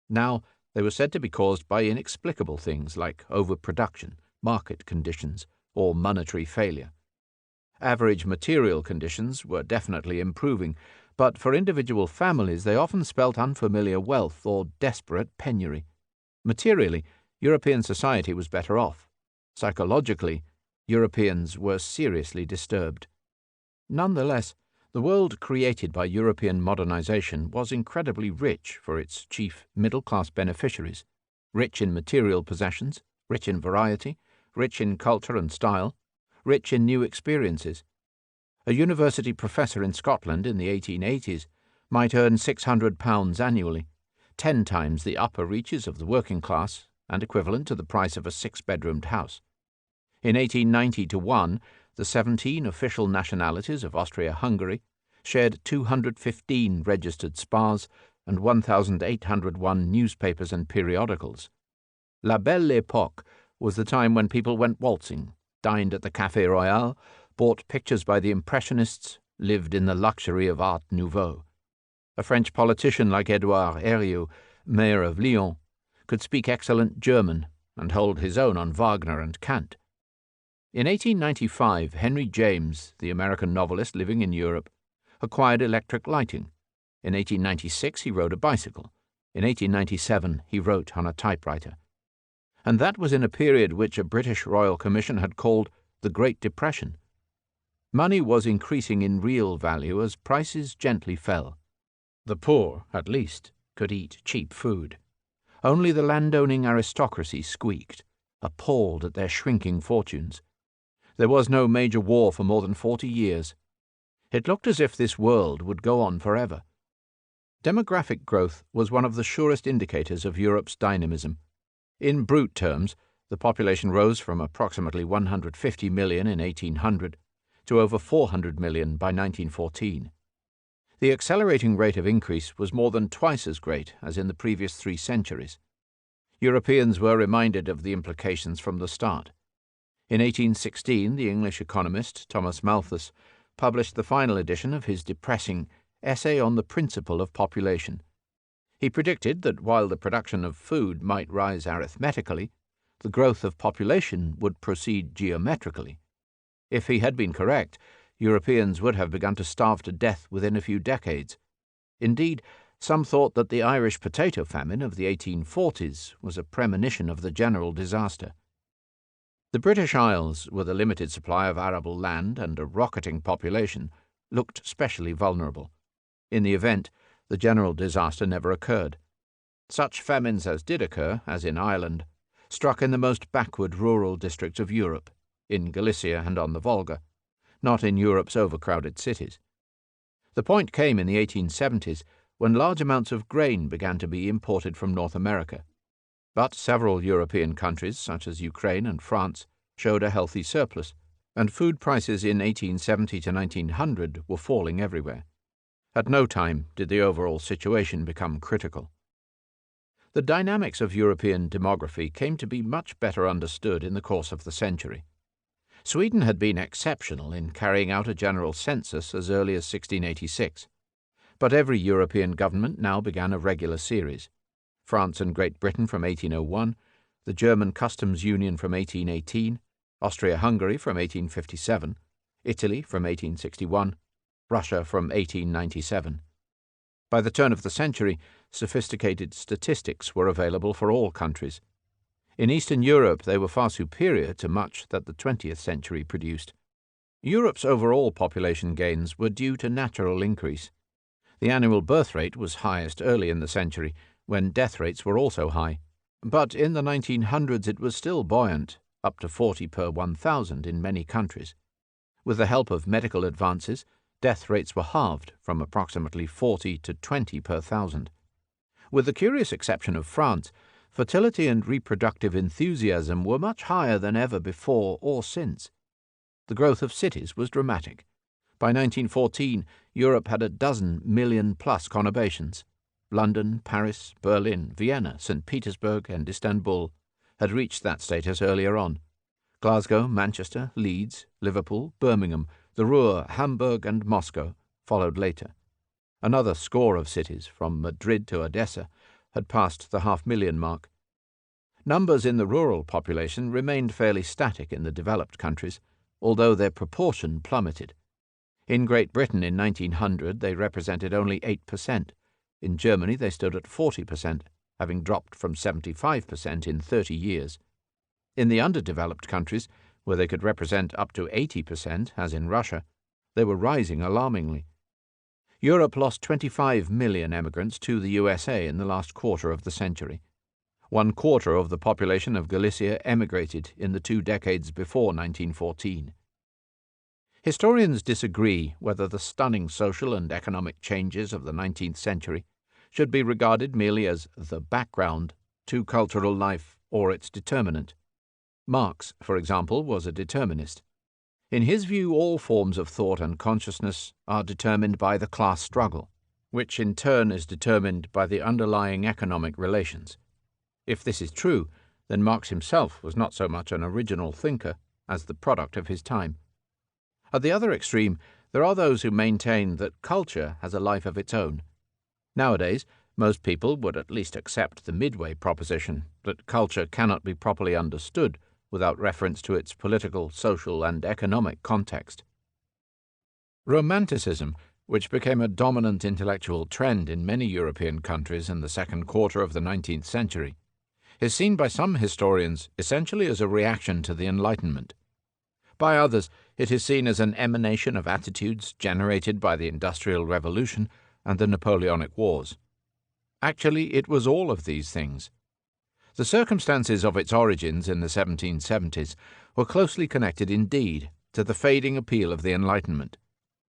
Now, they were said to be caused by inexplicable things like overproduction, market conditions, or monetary failure. Average material conditions were definitely improving, but for individual families they often spelt unfamiliar wealth or desperate penury. Materially, European society was better off. Psychologically, Europeans were seriously disturbed. Nonetheless, the world created by European modernization was incredibly rich for its chief middle-class beneficiaries, rich in material possessions, rich in variety, rich in culture and style, rich in new experiences. A university professor in Scotland in the 1880s might earn £600 annually, 10 times the upper reaches of the working class and equivalent to the price of a 6-bedroomed house. In 1890-1, the 17 official nationalities of Austria-Hungary shared 215 registered spas and 1,801 newspapers and periodicals. La Belle Époque was the time when people went waltzing, dined at the Café Royal, bought pictures by the Impressionists, lived in the luxury of Art Nouveau. A French politician like Édouard Herriot, mayor of Lyon, could speak excellent German and hold his own on Wagner and Kant. In 1895, Henry James, the American novelist living in Europe, acquired electric lighting. In 1896, he rode a bicycle. In 1897, he wrote on a typewriter. And that was in a period which a British Royal Commission had called the Great Depression. Money was increasing in real value as prices gently fell. The poor, at least, could eat cheap food. Only the landowning aristocracy squeaked, appalled at their shrinking fortunes. There was no major war for more than 40 years. It looked as if this world would go on forever. Demographic growth was one of the surest indicators of Europe's dynamism. In brute terms, the population rose from approximately 150 million in 1800 to over 400 million by 1914. The accelerating rate of increase was more than twice as great as in the previous 3 centuries. Europeans were reminded of the implications from the start. In 1816, the English economist Thomas Malthus published the final edition of his depressing Essay on the Principle of Population. He predicted that while the production of food might rise arithmetically, the growth of population would proceed geometrically. If he had been correct, Europeans would have begun to starve to death within a few decades. Indeed, some thought that the Irish potato famine of the 1840s was a premonition of the general disaster. The British Isles, with a limited supply of arable land and a rocketing population, looked specially vulnerable. In the event, the general disaster never occurred. Such famines as did occur, as in Ireland, struck in the most backward rural districts of Europe, in Galicia and on the Volga, not in Europe's overcrowded cities. The point came in the 1870s when large amounts of grain began to be imported from North America. But several European countries, such as Ukraine and France, showed a healthy surplus, and food prices in 1870 to 1900 were falling everywhere. At no time did the overall situation become critical. The dynamics of European demography came to be much better understood in the course of the century. Sweden had been exceptional in carrying out a general census as early as 1686, but every European government now began a regular series. France and Great Britain from 1801, the German Customs Union from 1818, Austria-Hungary from 1857, Italy from 1861, Russia from 1897. By the turn of the century, sophisticated statistics were available for all countries. In Eastern Europe, they were far superior to much that the 20th century produced. Europe's overall population gains were due to natural increase. The annual birth rate was highest early in the century, when death rates were also high. But in the 1900s it was still buoyant, up to 40 per 1,000 in many countries. With the help of medical advances, death rates were halved from approximately 40 to 20 per 1,000. With the curious exception of France, fertility and reproductive enthusiasm were much higher than ever before or since. The growth of cities was dramatic. By 1914, Europe had 12 million-plus conurbations. London, Paris, Berlin, Vienna, St. Petersburg, and Istanbul had reached that status earlier on. Glasgow, Manchester, Leeds, Liverpool, Birmingham, the Ruhr, Hamburg, and Moscow followed later. Another score of cities, from Madrid to Odessa, had passed the half-million mark. Numbers in the rural population remained fairly static in the developed countries, although their proportion plummeted. In Great Britain in 1900 they represented only 8%. In Germany they stood at 40%, having dropped from 75% in 30 years. In the underdeveloped countries, where they could represent up to 80%, as in Russia, they were rising alarmingly. Europe lost 25 million emigrants to the USA in the last quarter of the century. 1/4 of the population of Galicia emigrated in the 2 decades before 1914. Historians disagree whether the stunning social and economic changes of the 19th century should be regarded merely as the background to cultural life or its determinant. Marx, for example, was a determinist. In his view, all forms of thought and consciousness are determined by the class struggle, which in turn is determined by the underlying economic relations. If this is true, then Marx himself was not so much an original thinker as the product of his time. At the other extreme, there are those who maintain that culture has a life of its own. Nowadays, most people would at least accept the midway proposition that culture cannot be properly understood without reference to its political, social, and economic context. Romanticism, which became a dominant intellectual trend in many European countries in the second quarter of the 19th century, is seen by some historians essentially as a reaction to the Enlightenment. By others, it is seen as an emanation of attitudes generated by the Industrial Revolution and the Napoleonic Wars. Actually, it was all of these things. The circumstances of its origins in the 1770s were closely connected indeed to the fading appeal of the Enlightenment.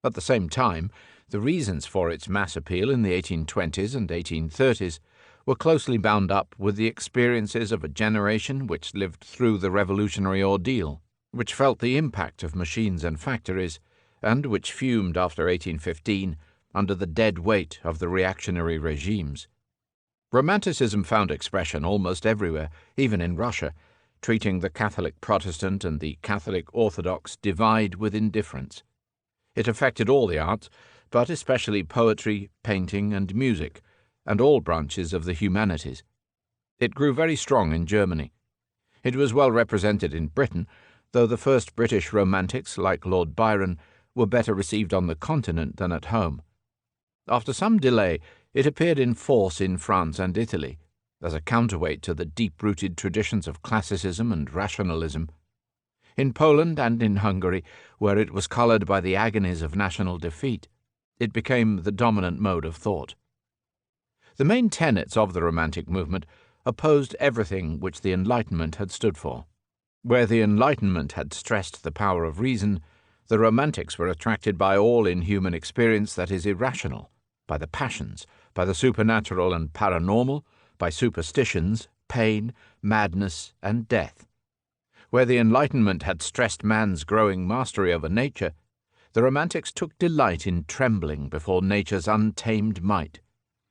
At the same time, the reasons for its mass appeal in the 1820s and 1830s were closely bound up with the experiences of a generation which lived through the revolutionary ordeal, which felt the impact of machines and factories, and which fumed after 1815 under the dead weight of the reactionary regimes. Romanticism found expression almost everywhere, even in Russia, treating the Catholic Protestant and the Catholic Orthodox divide with indifference. It affected all the arts, but especially poetry, painting, and music, and all branches of the humanities. It grew very strong in Germany. It was well represented in Britain, though the first British romantics, like Lord Byron, were better received on the continent than at home. After some delay, it appeared in force in France and Italy, as a counterweight to the deep-rooted traditions of classicism and rationalism. In Poland and in Hungary, where it was coloured by the agonies of national defeat, it became the dominant mode of thought. The main tenets of the Romantic movement opposed everything which the Enlightenment had stood for. Where the Enlightenment had stressed the power of reason, the Romantics were attracted by all in human experience that is irrational, by the passions, by the supernatural and paranormal, by superstitions, pain, madness, and death. Where the Enlightenment had stressed man's growing mastery over nature, the Romantics took delight in trembling before nature's untamed might,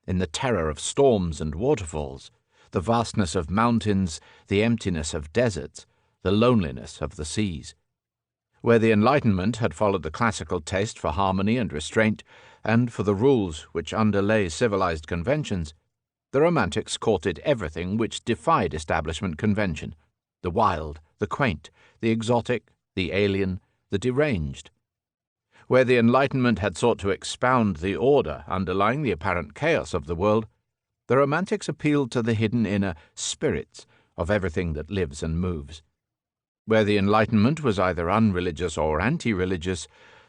in the terror of storms and waterfalls, the vastness of mountains, the emptiness of deserts, the loneliness of the seas. Where the Enlightenment had followed the classical taste for harmony and restraint, and for the rules which underlay civilized conventions, the Romantics courted everything which defied establishment convention, the wild, the quaint, the exotic, the alien, the deranged. Where the Enlightenment had sought to expound the order underlying the apparent chaos of the world, the Romantics appealed to the hidden inner spirits of everything that lives and moves. Where the Enlightenment was either unreligious or anti-religious,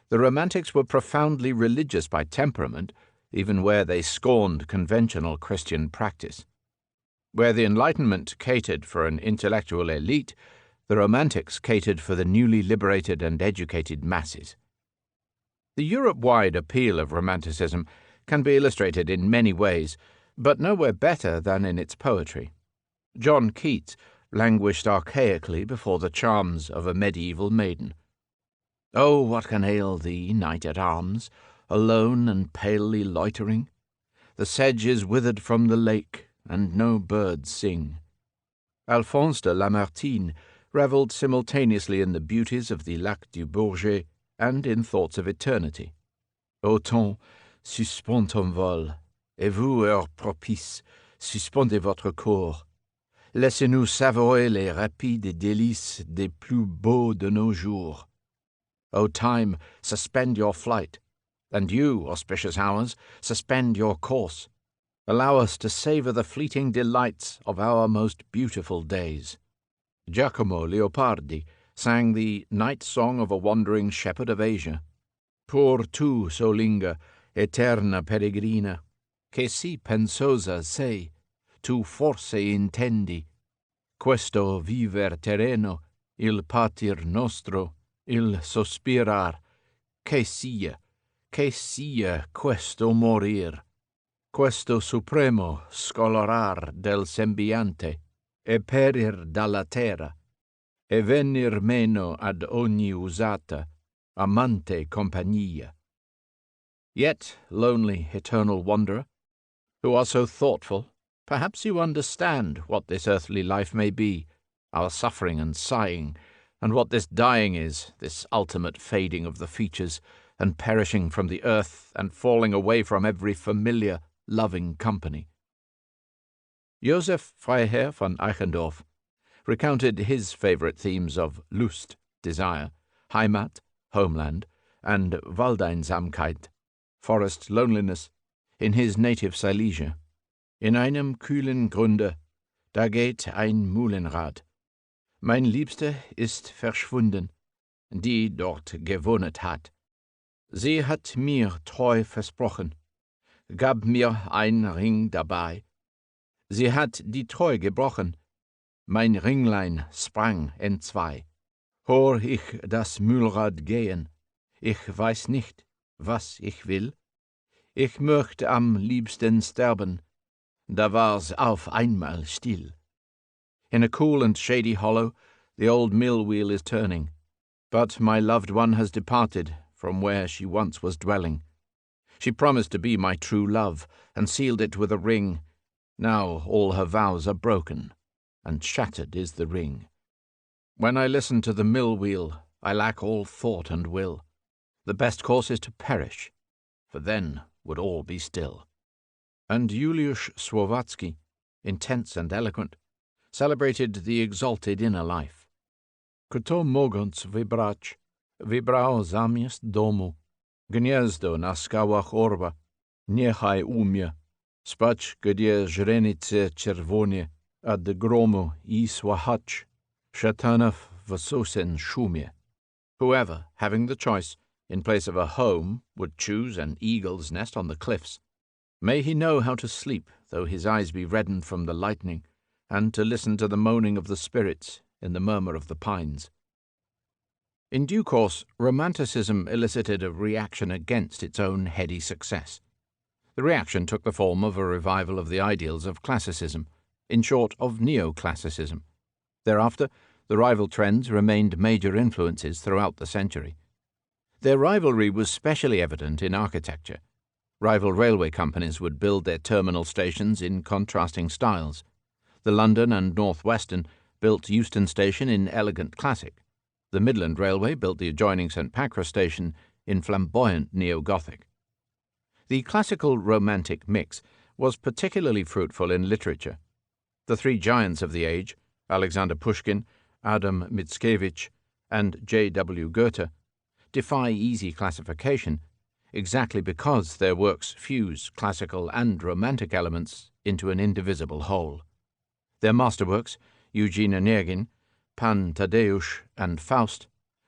the Romantics were profoundly religious by temperament, even where they scorned conventional Christian practice. Where the Enlightenment catered for an intellectual elite, the Romantics catered for the newly liberated and educated masses. The Europe-wide appeal of Romanticism can be illustrated in many ways, but nowhere better than in its poetry. John Keats languished archaically before the charms of a medieval maiden. "Oh, what can ail thee, knight-at-arms, alone and palely loitering? The sedge is withered from the lake, and no birds sing." Alphonse de Lamartine revelled simultaneously in the beauties of the Lac du Bourget and in thoughts of eternity. "Ô temps, suspends ton vol, et vous, heure propice, suspendez votre cours. Laissez-nous savourer les rapides délices des plus beaux de nos jours. O time, suspend your flight, and you, auspicious hours, suspend your course. Allow us to savour the fleeting delights of our most beautiful days." Giacomo Leopardi sang the night song of a wandering shepherd of Asia. "Pur tu, solinga, eterna peregrina, che si pensosa sei, tu forse intendi, questo viver terreno, il patir nostro, il sospirar, che sia questo morir, questo supremo scolorar del sembiante, e perir dalla terra, e venir meno ad ogni usata, amante compagnia." Yet, lonely eternal wanderer, who are so thoughtful, perhaps you understand what this earthly life may be, our suffering and sighing, and what this dying is, this ultimate fading of the features, and perishing from the earth, and falling away from every familiar, loving company. Joseph Freiherr von Eichendorff recounted his favourite themes of Lust, desire, Heimat, homeland, and Waldeinsamkeit, forest loneliness, in his native Silesia. "In einem kühlen Grunde, da geht ein Mühlenrad. Mein Liebster ist verschwunden, die dort gewohnet hat. Sie hat mir treu versprochen, gab mir ein Ring dabei. Sie hat die Treu gebrochen, mein Ringlein sprang entzwei. Hör ich das Mühlrad gehen, ich weiß nicht, was ich will. Ich möchte am liebsten sterben, da war's auf einmal still." In a cool and shady hollow, the old mill wheel is turning, but my loved one has departed from where she once was dwelling. She promised to be my true love, and sealed it with a ring. Now all her vows are broken, and shattered is the ring. When I listen to the mill wheel, I lack all thought and will. The best course is to perish, for then would all be still. And Juliusz Słowacki, intense and eloquent, celebrated the exalted inner life. Kto mogąc wybrać, wybrał zamiast domu, gniazdo na skałach orła, niechaj umie, spać gdzie źrenice czerwonie, a do gromu I słachać, szatanów w sosen szumie. Whoever, having the choice, in place of a home, would choose an eagle's nest on the cliffs, may he know how to sleep, though his eyes be reddened from the lightning, and to listen to the moaning of the spirits in the murmur of the pines. In due course, Romanticism elicited a reaction against its own heady success. The reaction took the form of a revival of the ideals of classicism, in short, of neoclassicism. Thereafter, the rival trends remained major influences throughout the century. Their rivalry was specially evident in architecture. Rival railway companies would build their terminal stations in contrasting styles. The London and North Western built Euston Station in elegant classic. The Midland Railway built the adjoining St Pancras Station in flamboyant neo-Gothic. The classical romantic mix was particularly fruitful in literature. The three giants of the age, Alexander Pushkin, Adam Mickiewicz, and J.W. Goethe, defy easy classification exactly because their works fuse classical and romantic elements into an indivisible whole. Their masterworks, Eugene Onegin, Pan Tadeusz, and Faust,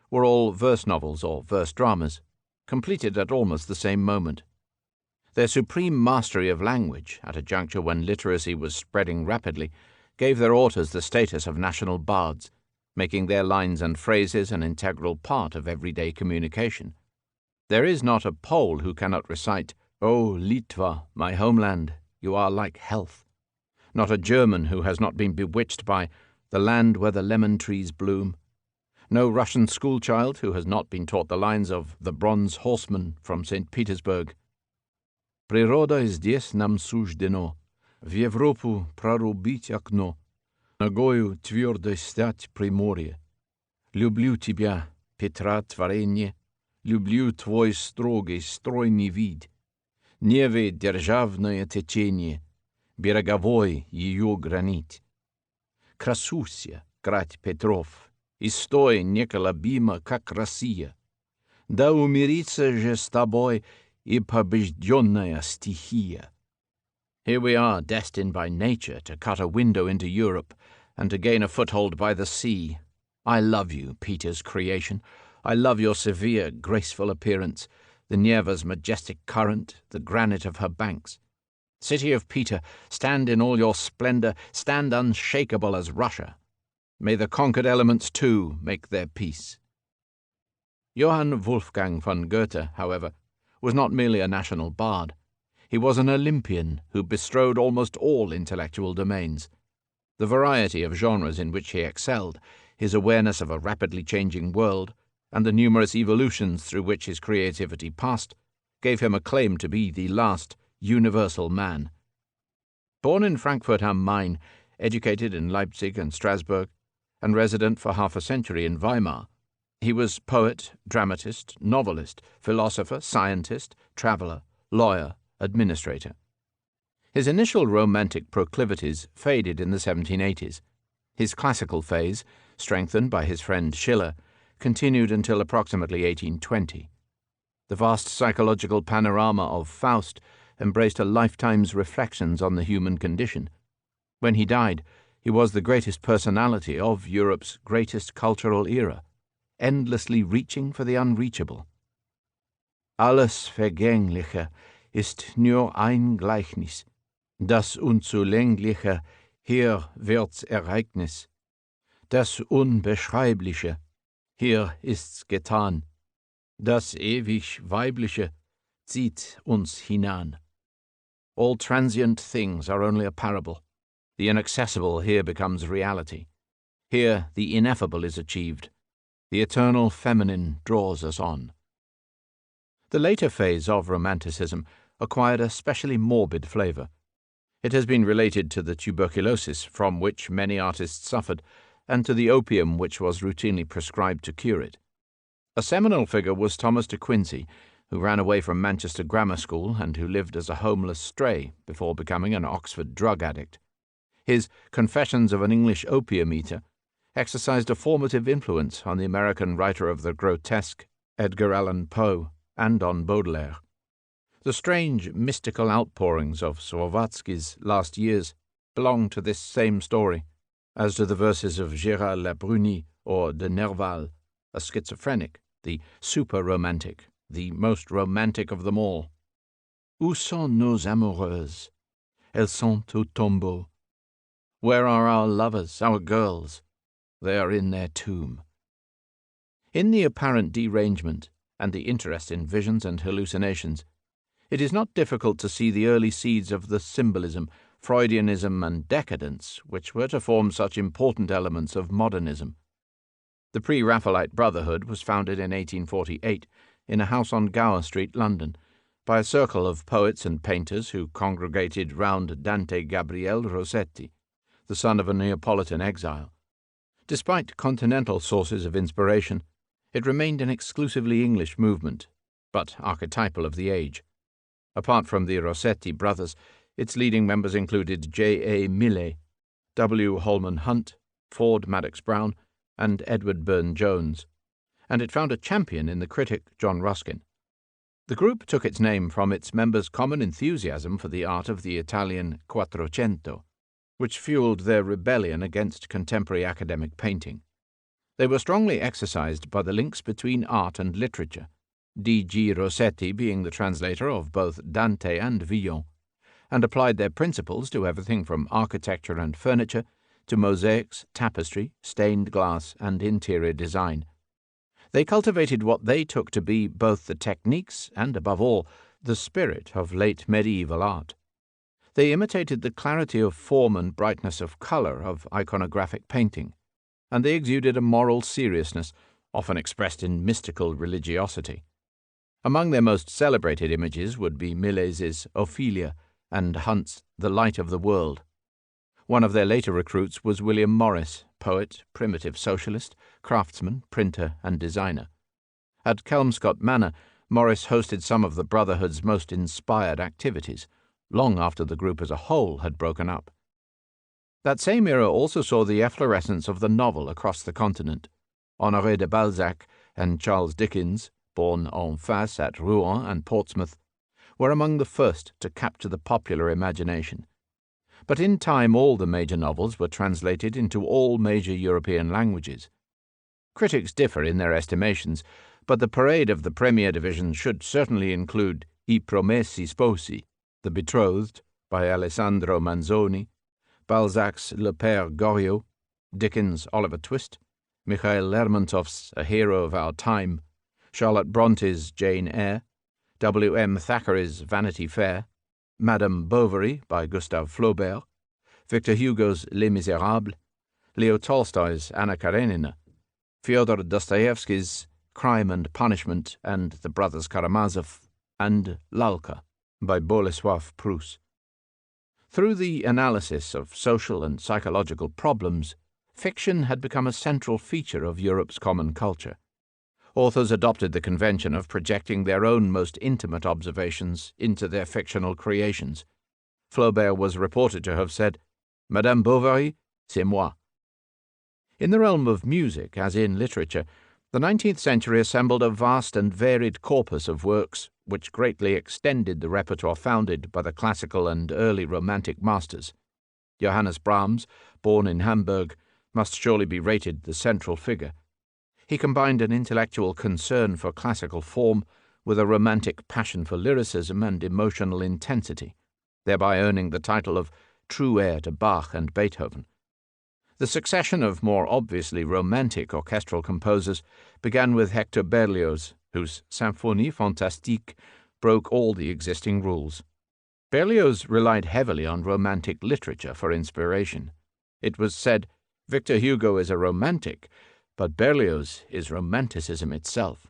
were all verse novels or verse dramas, completed at almost the same moment. Their supreme mastery of language, at a juncture when literacy was spreading rapidly, gave their authors the status of national bards, making their lines and phrases an integral part of everyday communication. There is not a Pole who cannot recite, "O Litva, my homeland, you are like health," not a German who has not been bewitched by "the land where the lemon trees bloom," no Russian schoolchild who has not been taught the lines of "The Bronze Horseman" from St. Petersburg. Природа здесь нам суждено, в Европу прорубить окно, ногою твердо стать приморье. Люблю тебя, Петра творенье, люблю твой строгий, стройный вид. Невы державное течение, береговой ее гранит. Красуйся, град Петров, и стой неколебимо, как Россия. Да умириться же с тобой и побежденная стихия. Here we are, destined by nature to cut a window into Europe and to gain a foothold by the sea. I love you, Peter's creation. I love your severe, graceful appearance, the Neva's majestic current, the granite of her banks. City of Peter, stand in all your splendor, stand unshakable as Russia. May the conquered elements, too, make their peace. Johann Wolfgang von Goethe, however, was not merely a national bard. He was an Olympian who bestrode almost all intellectual domains. The variety of genres in which he excelled, his awareness of a rapidly changing world, and the numerous evolutions through which his creativity passed, gave him a claim to be the last universal man. Born in Frankfurt am Main, educated in Leipzig and Strasbourg, and resident for half a century in Weimar, he was poet, dramatist, novelist, philosopher, scientist, traveller, lawyer, administrator. His initial romantic proclivities faded in the 1780s. His classical phase, strengthened by his friend Schiller, continued until approximately 1820. The vast psychological panorama of Faust embraced a lifetime's reflections on the human condition. When he died, he was the greatest personality of Europe's greatest cultural era, endlessly reaching for the unreachable. Alles Vergängliche ist nur ein Gleichnis. Das Unzulängliche, hier wird's Ereignis. Das Unbeschreibliche, hier ist's getan. Das ewig Weibliche zieht uns hinan. All transient things are only a parable. The inaccessible here becomes reality. Here the ineffable is achieved. The eternal feminine draws us on. The later phase of Romanticism acquired a specially morbid flavour. It has been related to the tuberculosis from which many artists suffered, and to the opium which was routinely prescribed to cure it. A seminal figure was Thomas de Quincey, who ran away from Manchester Grammar School and who lived as a homeless stray before becoming an Oxford drug addict. His Confessions of an English Opium Eater exercised a formative influence on the American writer of the grotesque, Edgar Allan Poe, and on Baudelaire. The strange, mystical outpourings of Słowatsky's last years belong to this same story, as do the verses of Gérard Labruni or de Nerval, a schizophrenic, the super-romantic, the most romantic of them all. Où sont nos amoureuses? Elles sont au tombeau. Where are our lovers, our girls? They are in their tomb. In the apparent derangement and the interest in visions and hallucinations, it is not difficult to see the early seeds of the symbolism, Freudianism, and decadence which were to form such important elements of modernism. The Pre-Raphaelite Brotherhood was founded in 1848 in a house on Gower Street, London, by a circle of poets and painters who congregated round Dante Gabriel Rossetti, the son of a Neapolitan exile. Despite continental sources of inspiration, it remained an exclusively English movement, but archetypal of the age. Apart from the Rossetti brothers, its leading members included J. A. Millais, W. Holman Hunt, Ford Madox Brown, and Edward Burne-Jones, and it found a champion in the critic John Ruskin. The group took its name from its members' common enthusiasm for the art of the Italian Quattrocento, which fueled their rebellion against contemporary academic painting. They were strongly exercised by the links between art and literature, D. G. Rossetti being the translator of both Dante and Villon, and applied their principles to everything from architecture and furniture to mosaics, tapestry, stained glass, and interior design. They cultivated what they took to be both the techniques and, above all, the spirit of late medieval art. They imitated the clarity of form and brightness of color of iconographic painting, and they exuded a moral seriousness, often expressed in mystical religiosity. Among their most celebrated images would be Millais' Ophelia and Hunt's The Light of the World. One of their later recruits was William Morris, poet, primitive socialist, craftsman, printer, and designer. At Kelmscott Manor, Morris hosted some of the Brotherhood's most inspired activities, long after the group as a whole had broken up. That same era also saw the efflorescence of the novel across the continent. Honoré de Balzac and Charles Dickens, born en face at Rouen and Portsmouth, were among the first to capture the popular imagination. But in time all the major novels were translated into all major European languages. Critics differ in their estimations, but the parade of the Premier Division should certainly include I Promessi Sposi, The Betrothed, by Alessandro Manzoni, Balzac's Le Père Goriot, Dickens' Oliver Twist, Mikhail Lermontov's A Hero of Our Time, Charlotte Bronte's Jane Eyre, W. M. Thackeray's Vanity Fair, Madame Bovary by Gustave Flaubert, Victor Hugo's Les Miserables, Leo Tolstoy's Anna Karenina, Fyodor Dostoevsky's Crime and Punishment and The Brothers Karamazov, and Lalka by Boleslav Prus. Through the analysis of social and psychological problems, fiction had become a central feature of Europe's common culture. Authors adopted the convention of projecting their own most intimate observations into their fictional creations. Flaubert was reported to have said, "Madame Bovary, c'est moi." In the realm of music, as in literature, the 19th century assembled a vast and varied corpus of works which greatly extended the repertoire founded by the classical and early Romantic masters. Johannes Brahms, born in Hamburg, must surely be rated the central figure. He combined an intellectual concern for classical form with a romantic passion for lyricism and emotional intensity, thereby earning the title of true heir to Bach and Beethoven. The succession of more obviously romantic orchestral composers began with Hector Berlioz, whose Symphonie Fantastique broke all the existing rules. Berlioz relied heavily on romantic literature for inspiration. It was said, Victor Hugo is a romantic, but Berlioz is romanticism itself.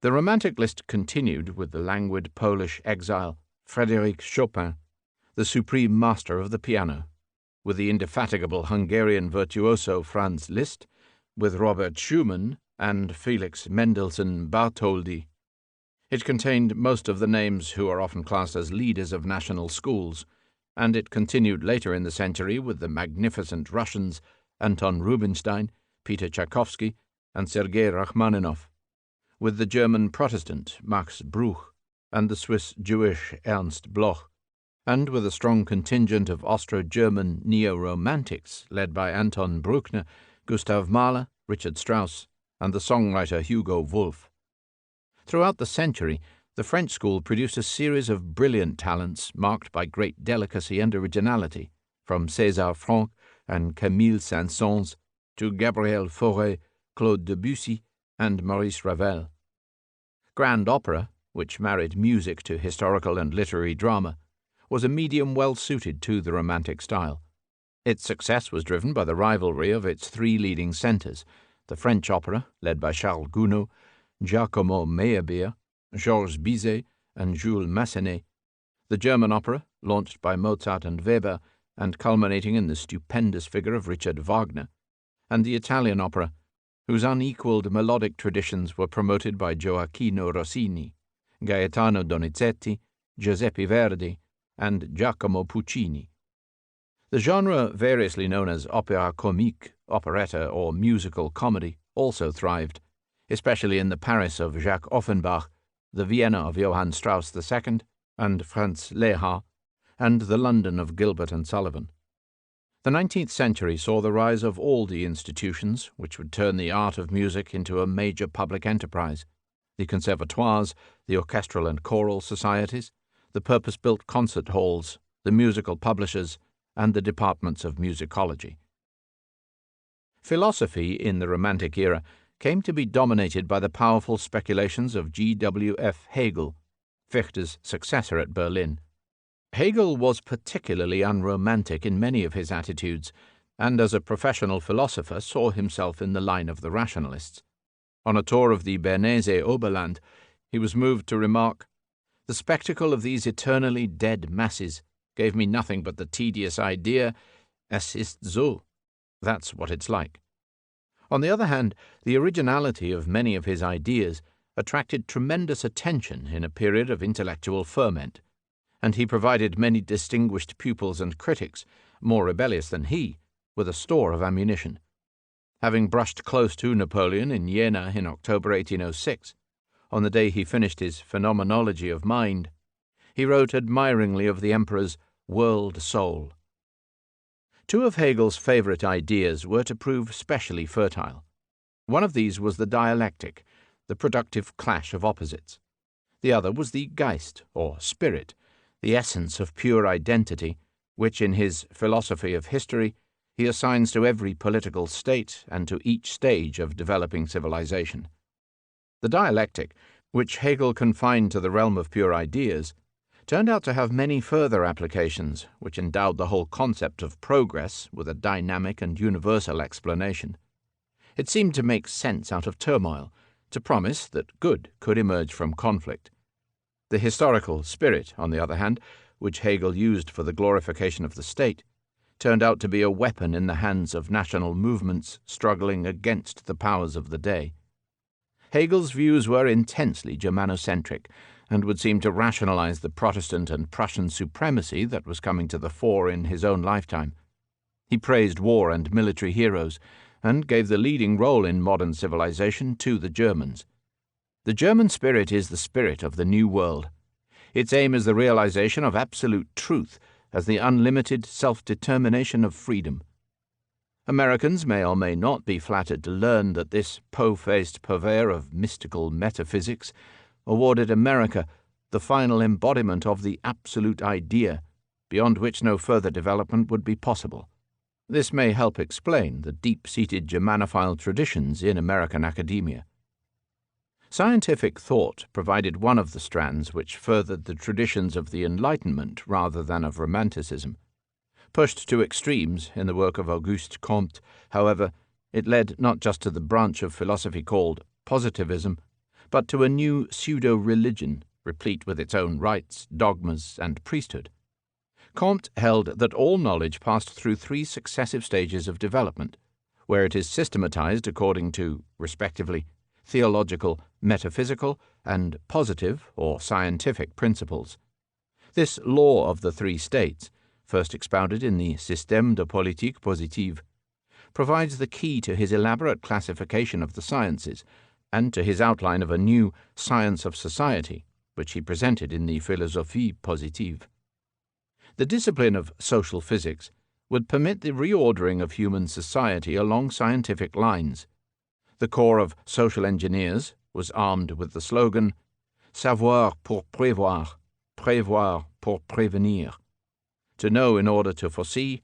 The romantic list continued with the languid Polish exile Frédéric Chopin, the supreme master of the piano, with the indefatigable Hungarian virtuoso Franz Liszt, with Robert Schumann, and Felix Mendelssohn Bartholdy. It contained most of the names who are often classed as leaders of national schools, and it continued later in the century with the magnificent Russians Anton Rubinstein, Peter Tchaikovsky, and Sergei Rachmaninoff, with the German Protestant Max Bruch and the Swiss Jewish Ernst Bloch, and with a strong contingent of Austro-German neo-romantics led by Anton Bruckner, Gustav Mahler, Richard Strauss, and the songwriter Hugo Wolf. Throughout the century, the French school produced a series of brilliant talents marked by great delicacy and originality, from César Franck and Camille Saint-Saëns to Gabriel Fauré, Claude Debussy, and Maurice Ravel. Grand opera, which married music to historical and literary drama, was a medium well suited to the Romantic style. Its success was driven by the rivalry of its three leading centres: the French opera, led by Charles Gounod, Giacomo Meyerbeer, Georges Bizet, and Jules Massenet; the German opera, launched by Mozart and Weber, and culminating in the stupendous figure of Richard Wagner; and the Italian opera, whose unequalled melodic traditions were promoted by Gioacchino Rossini, Gaetano Donizetti, Giuseppe Verdi, and Giacomo Puccini. The genre, variously known as opéra comique, operetta, or musical comedy, also thrived, especially in the Paris of Jacques Offenbach, the Vienna of Johann Strauss II and Franz Lehár, and the London of Gilbert and Sullivan. The 19th century saw the rise of all the institutions which would turn the art of music into a major public enterprise: the conservatoires, the orchestral and choral societies, the purpose-built concert halls, the musical publishers, and the departments of musicology. Philosophy in the Romantic era came to be dominated by the powerful speculations of G.W.F. Hegel, Fichte's successor at Berlin. Hegel was particularly unromantic in many of his attitudes, and as a professional philosopher saw himself in the line of the rationalists. On a tour of the Bernese Oberland, he was moved to remark, "The spectacle of these eternally dead masses gave me nothing but the tedious idea, es ist so, that's what it's like." On the other hand, the originality of many of his ideas attracted tremendous attention in a period of intellectual ferment, and he provided many distinguished pupils and critics, more rebellious than he, with a store of ammunition. Having brushed close to Napoleon in Jena in October 1806, on the day he finished his Phenomenology of Mind, he wrote admiringly of the Emperor's world soul. Two of Hegel's favourite ideas were to prove specially fertile. One of these was the dialectic, the productive clash of opposites. The other was the Geist, or spirit, the essence of pure identity, which in his philosophy of history he assigns to every political state and to each stage of developing civilization. The dialectic, which Hegel confined to the realm of pure ideas, turned out to have many further applications which endowed the whole concept of progress with a dynamic and universal explanation. It seemed to make sense out of turmoil, to promise that good could emerge from conflict. The historical spirit, on the other hand, which Hegel used for the glorification of the state, turned out to be a weapon in the hands of national movements struggling against the powers of the day. Hegel's views were intensely Germanocentric, and would seem to rationalize the Protestant and Prussian supremacy that was coming to the fore in his own lifetime. He praised war and military heroes, and gave the leading role in modern civilization to the Germans. The German spirit is the spirit of the New World. Its aim is the realization of absolute truth as the unlimited self-determination of freedom. Americans may or may not be flattered to learn that this po-faced purveyor of mystical metaphysics awarded America the final embodiment of the absolute idea, beyond which no further development would be possible. This may help explain the deep-seated Germanophile traditions in American academia. Scientific thought provided one of the strands which furthered the traditions of the Enlightenment rather than of Romanticism. Pushed to extremes in the work of Auguste Comte, however, it led not just to the branch of philosophy called positivism, but to a new pseudo-religion replete with its own rites, dogmas, and priesthood. Comte held that all knowledge passed through three successive stages of development: where it is systematized according to, respectively, theological, metaphysical, and positive or scientific principles. This law of the three states, first expounded in the Système de politique positive, provides the key to his elaborate classification of the sciences and to his outline of a new science of society, which he presented in the Philosophie positive. The discipline of social physics would permit the reordering of human society along scientific lines. The corps of social engineers was armed with the slogan "Savoir pour prévoir, prévoir pour prévenir," to know in order to foresee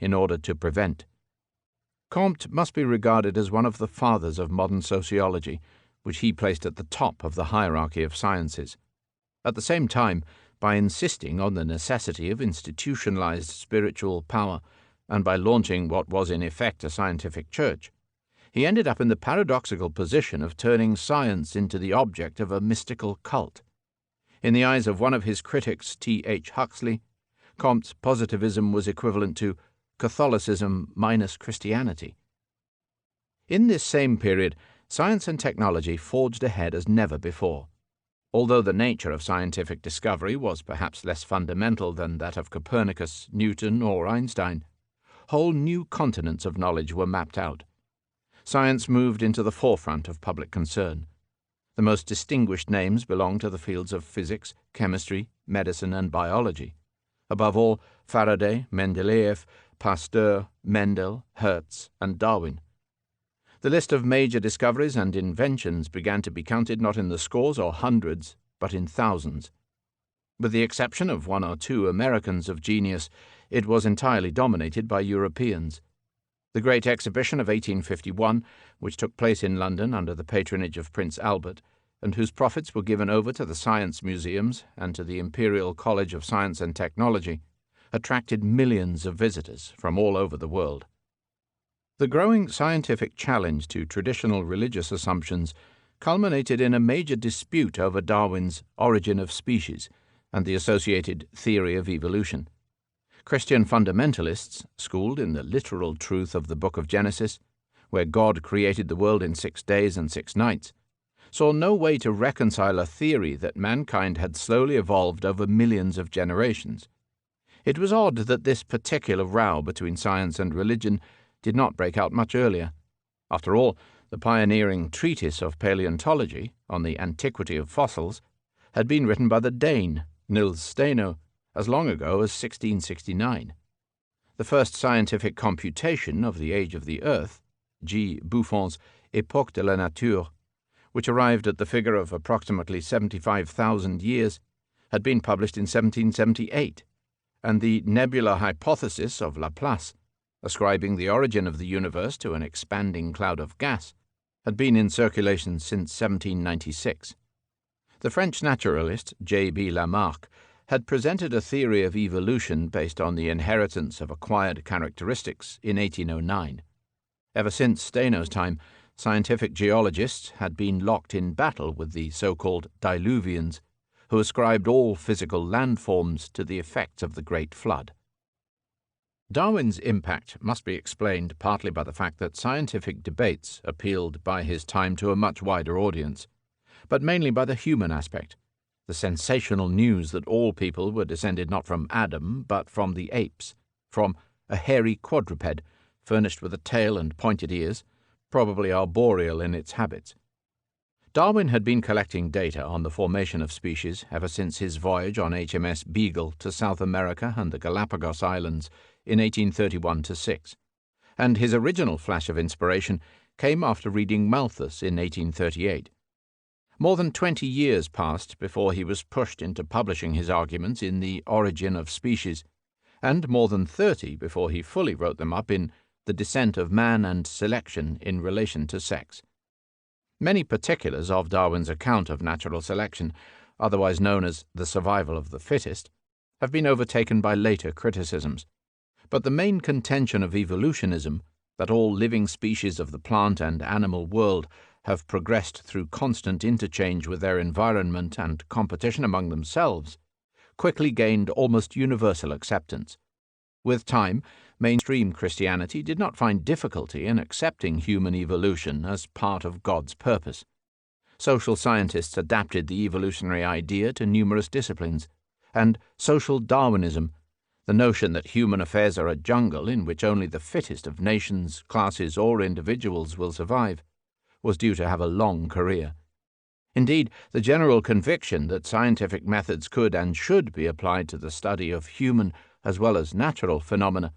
in order to prevent. Comte must be regarded as one of the fathers of modern sociology, which he placed at the top of the hierarchy of sciences. At the same time, by insisting on the necessity of institutionalized spiritual power, and by launching what was in effect a scientific church, he ended up in the paradoxical position of turning science into the object of a mystical cult. In the eyes of one of his critics, T.H. Huxley, Comte's positivism was equivalent to Catholicism minus Christianity. In this same period, science and technology forged ahead as never before. Although the nature of scientific discovery was perhaps less fundamental than that of Copernicus, Newton, or Einstein, whole new continents of knowledge were mapped out. Science moved into the forefront of public concern. The most distinguished names belonged to the fields of physics, chemistry, medicine, and biology. Above all, Faraday, Mendeleev, Pasteur, Mendel, Hertz, and Darwin. The list of major discoveries and inventions began to be counted not in the scores or hundreds, but in thousands. With the exception of one or two Americans of genius, it was entirely dominated by Europeans. The Great Exhibition of 1851, which took place in London under the patronage of Prince Albert, and whose profits were given over to the science museums and to the Imperial College of Science and Technology, attracted millions of visitors from all over the world. The growing scientific challenge to traditional religious assumptions culminated in a major dispute over Darwin's Origin of Species and the associated theory of evolution. Christian fundamentalists, schooled in the literal truth of the Book of Genesis, where God created the world in 6 days and 6 nights, saw no way to reconcile a theory that mankind had slowly evolved over millions of generations. It was odd that this particular row between science and religion did not break out much earlier. After all, the pioneering treatise of paleontology on the antiquity of fossils had been written by the Dane, Niels Steno, as long ago as 1669. The first scientific computation of the age of the Earth, G. Buffon's Époque de la Nature, which arrived at the figure of approximately 75,000 years, had been published in 1778, and the nebular hypothesis of Laplace, ascribing the origin of the universe to an expanding cloud of gas, had been in circulation since 1796. The French naturalist J.B. Lamarck had presented a theory of evolution based on the inheritance of acquired characteristics in 1809. Ever since Steno's time, scientific geologists had been locked in battle with the so-called Diluvians, who ascribed all physical landforms to the effects of the Great Flood. Darwin's impact must be explained partly by the fact that scientific debates appealed by his time to a much wider audience, but mainly by the human aspect, the sensational news that all people were descended not from Adam but from the apes, from a hairy quadruped furnished with a tail and pointed ears, probably arboreal in its habits. Darwin had been collecting data on the formation of species ever since his voyage on HMS Beagle to South America and the Galapagos Islands in 1831-6, and his original flash of inspiration came after reading Malthus in 1838. More than 20 years passed before he was pushed into publishing his arguments in The Origin of Species, and more than 30 before he fully wrote them up in The Descent of Man and Selection in Relation to Sex. Many particulars of Darwin's account of natural selection, otherwise known as the survival of the fittest, have been overtaken by later criticisms. But the main contention of evolutionism, that all living species of the plant and animal world have progressed through constant interchange with their environment and competition among themselves, quickly gained almost universal acceptance. With time, Mainstream Christianity did not find difficulty in accepting human evolution as part of God's purpose. Social scientists adapted the evolutionary idea to numerous disciplines, and social Darwinism, the notion that human affairs are a jungle in which only the fittest of nations, classes, or individuals will survive, was due to have a long career. Indeed, the general conviction that scientific methods could and should be applied to the study of human as well as natural phenomena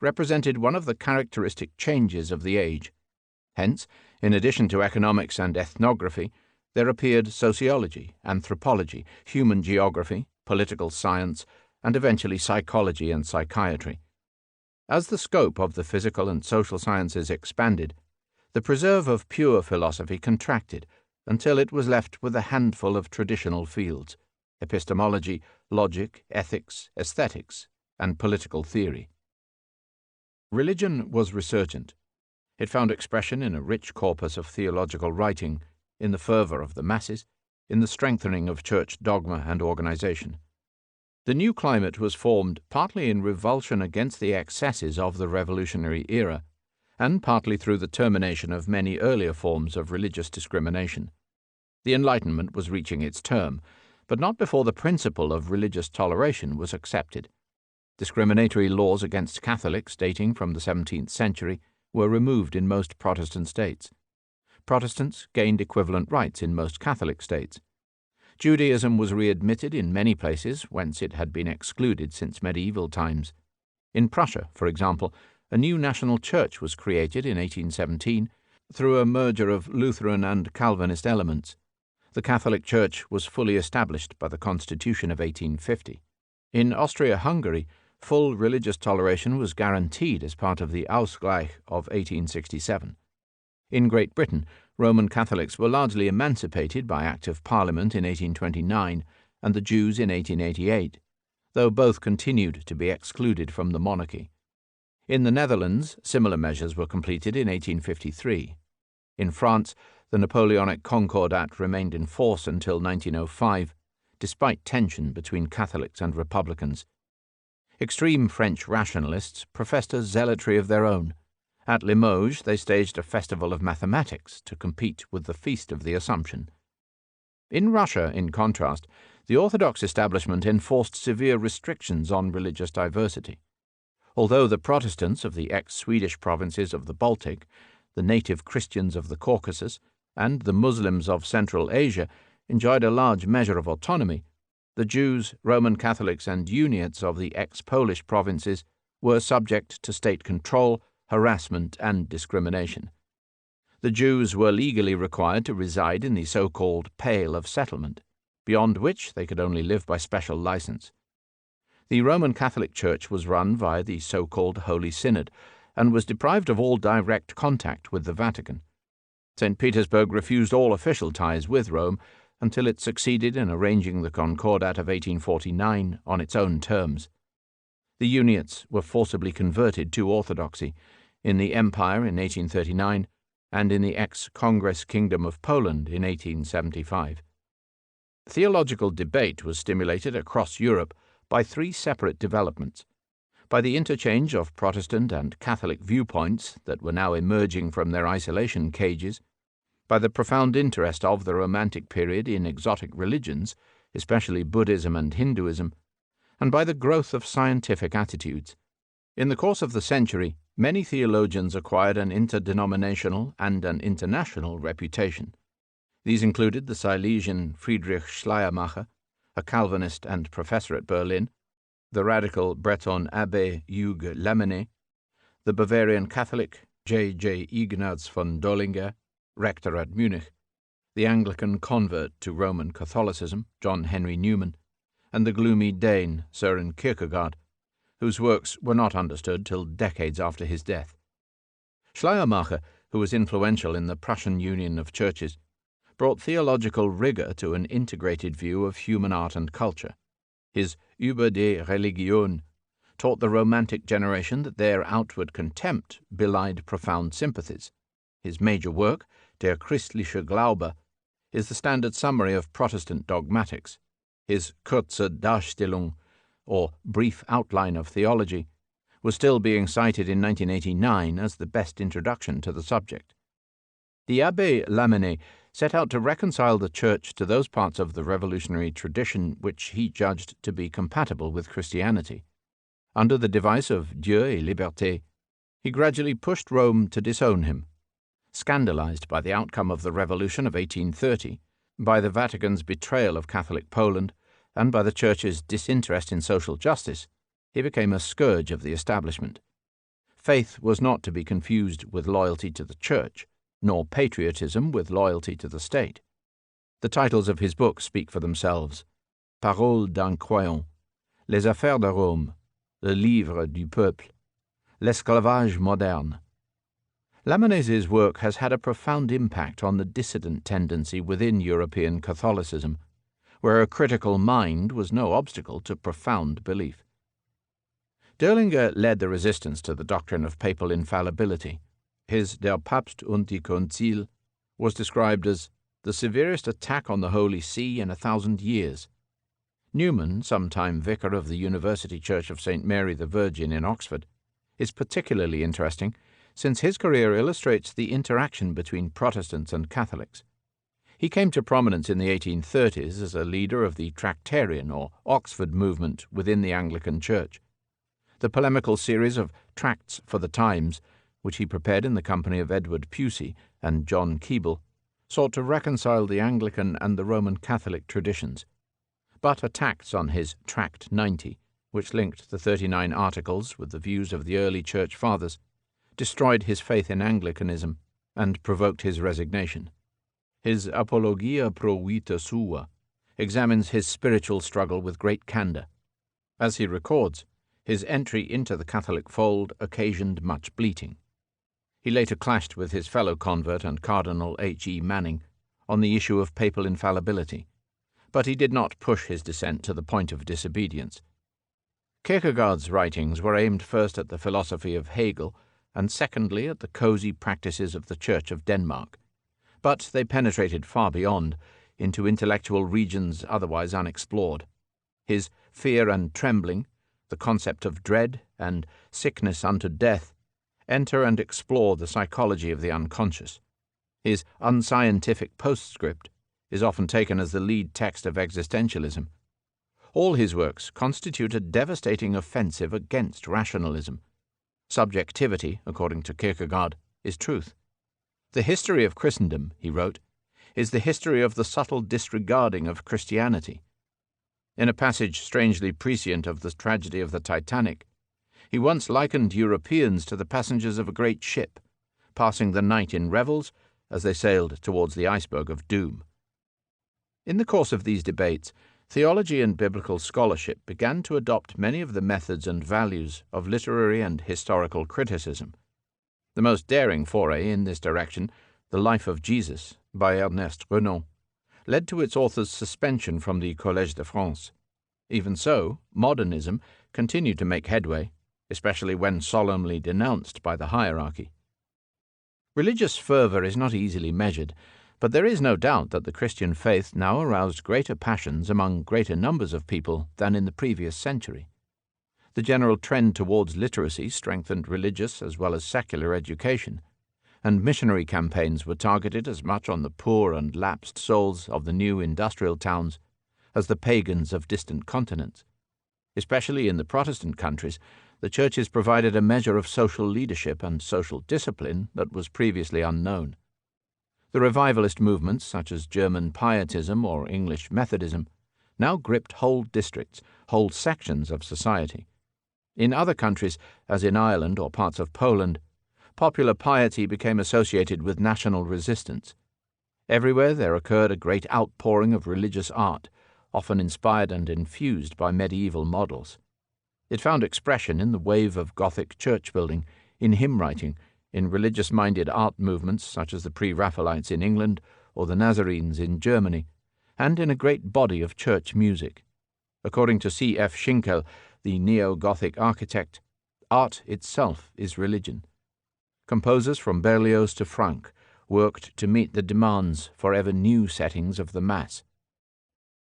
represented one of the characteristic changes of the age. Hence, in addition to economics and ethnography, there appeared sociology, anthropology, human geography, political science, and eventually psychology and psychiatry. As the scope of the physical and social sciences expanded, the preserve of pure philosophy contracted until it was left with a handful of traditional fields: epistemology, logic, ethics, aesthetics, and political theory. Religion was resurgent. It found expression in a rich corpus of theological writing, in the fervor of the masses, in the strengthening of church dogma and organization. The new climate was formed partly in revulsion against the excesses of the revolutionary era, and partly through the termination of many earlier forms of religious discrimination. The Enlightenment was reaching its term, but not before the principle of religious toleration was accepted. Discriminatory laws against Catholics dating from the 17th century were removed in most Protestant states. Protestants gained equivalent rights in most Catholic states. Judaism was readmitted in many places whence it had been excluded since medieval times. In Prussia, for example, a new national church was created in 1817 through a merger of Lutheran and Calvinist elements. The Catholic Church was fully established by the Constitution of 1850. In Austria-Hungary, full religious toleration was guaranteed as part of the Ausgleich of 1867. In Great Britain, Roman Catholics were largely emancipated by Act of Parliament in 1829 and the Jews in 1888, though both continued to be excluded from the monarchy. In the Netherlands, similar measures were completed in 1853. In France, the Napoleonic Concordat remained in force until 1905, despite tension between Catholics and Republicans. Extreme French rationalists professed a zealotry of their own. At Limoges, they staged a festival of mathematics to compete with the Feast of the Assumption. In Russia, in contrast, the Orthodox establishment enforced severe restrictions on religious diversity. Although the Protestants of the ex-Swedish provinces of the Baltic, the native Christians of the Caucasus, and the Muslims of Central Asia enjoyed a large measure of autonomy, the Jews, Roman Catholics, and Uniates of the ex-Polish provinces were subject to state control, harassment, and discrimination. The Jews were legally required to reside in the so-called Pale of Settlement, beyond which they could only live by special license. The Roman Catholic Church was run via the so-called Holy Synod, and was deprived of all direct contact with the Vatican. St. Petersburg refused all official ties with Rome until it succeeded in arranging the Concordat of 1849 on its own terms. The Uniates were forcibly converted to Orthodoxy, in the Empire in 1839, and in the ex-Congress Kingdom of Poland in 1875. Theological debate was stimulated across Europe by three separate developments: by the interchange of Protestant and Catholic viewpoints that were now emerging from their isolation cages, by the profound interest of the Romantic period in exotic religions, especially Buddhism and Hinduism, and by the growth of scientific attitudes. In the course of the century, many theologians acquired an interdenominational and an international reputation. These included the Silesian Friedrich Schleiermacher, a Calvinist and professor at Berlin, the radical Breton Abbé Hugues Lamennais, the Bavarian Catholic J. Ignaz von Dollinger, rector at Munich, the Anglican convert to Roman Catholicism, John Henry Newman, and the gloomy Dane, Søren Kierkegaard, whose works were not understood till decades after his death. Schleiermacher, who was influential in the Prussian Union of Churches, brought theological rigor to an integrated view of human art and culture. His Über die Religion taught the Romantic generation that their outward contempt belied profound sympathies. His major work, Der christliche Glaube, is the standard summary of Protestant dogmatics. His Kurze Darstellung, or Brief Outline of Theology, was still being cited in 1989 as the best introduction to the subject. The Abbé Lamennais set out to reconcile the Church to those parts of the revolutionary tradition which he judged to be compatible with Christianity. Under the device of Dieu et Liberté, he gradually pushed Rome to disown him. Scandalized by the outcome of the Revolution of 1830, by the Vatican's betrayal of Catholic Poland, and by the Church's disinterest in social justice, he became a scourge of the establishment. Faith was not to be confused with loyalty to the Church, nor patriotism with loyalty to the state. The titles of his books speak for themselves: Paroles d'un croyant, Les affaires de Rome, Le livre du peuple, L'esclavage moderne. Lamennais' work has had a profound impact on the dissident tendency within European Catholicism, where a critical mind was no obstacle to profound belief. Derlinger led the resistance to the doctrine of papal infallibility. His Der Papst und die Konzil was described as the severest attack on the Holy See in 1,000 years. Newman, sometime vicar of the University Church of St. Mary the Virgin in Oxford, is particularly interesting since his career illustrates the interaction between Protestants and Catholics. He came to prominence in the 1830s as a leader of the Tractarian or Oxford movement within the Anglican Church. The polemical series of Tracts for the Times, which he prepared in the company of Edward Pusey and John Keble, sought to reconcile the Anglican and the Roman Catholic traditions. But attacks on his Tract 90, which linked the 39 Articles with the views of the early Church Fathers, destroyed his faith in Anglicanism and provoked his resignation. His Apologia pro vita sua examines his spiritual struggle with great candor. As he records, his entry into the Catholic fold occasioned much bleating. He later clashed with his fellow convert and Cardinal H.E. Manning on the issue of papal infallibility, but he did not push his dissent to the point of disobedience. Kierkegaard's writings were aimed first at the philosophy of Hegel and secondly at the cosy practices of the Church of Denmark, but they penetrated far beyond, into intellectual regions otherwise unexplored. His Fear and Trembling, the concept of dread, and Sickness unto Death enter and explore the psychology of the unconscious. His unscientific postscript is often taken as the lead text of existentialism. All his works constitute a devastating offensive against rationalism. Subjectivity, according to Kierkegaard, is truth. The history of Christendom, he wrote, is the history of the subtle disregarding of Christianity. In a passage strangely prescient of the tragedy of the Titanic, he once likened Europeans to the passengers of a great ship, passing the night in revels as they sailed towards the iceberg of doom. In the course of these debates, theology and biblical scholarship began to adopt many of the methods and values of literary and historical criticism. The most daring foray in this direction, The Life of Jesus, by Ernest Renan, led to its author's suspension from the Collège de France. Even so, modernism continued to make headway, especially when solemnly denounced by the hierarchy. Religious fervor is not easily measured, but there is no doubt that the Christian faith now aroused greater passions among greater numbers of people than in the previous century. The general trend towards literacy strengthened religious as well as secular education, and missionary campaigns were targeted as much on the poor and lapsed souls of the new industrial towns as the pagans of distant continents. Especially in the Protestant countries, the churches provided a measure of social leadership and social discipline that was previously unknown. The revivalist movements, such as German Pietism or English Methodism, now gripped whole districts, whole sections of society. In other countries, as in Ireland or parts of Poland, popular piety became associated with national resistance. Everywhere there occurred a great outpouring of religious art, often inspired and infused by medieval models. It found expression in the wave of Gothic church building, in hymn writing, in religious-minded art movements such as the Pre-Raphaelites in England or the Nazarenes in Germany, and in a great body of church music. According to C.F. Schinkel, the neo-Gothic architect, art itself is religion. Composers from Berlioz to Franck worked to meet the demands for ever new settings of the Mass.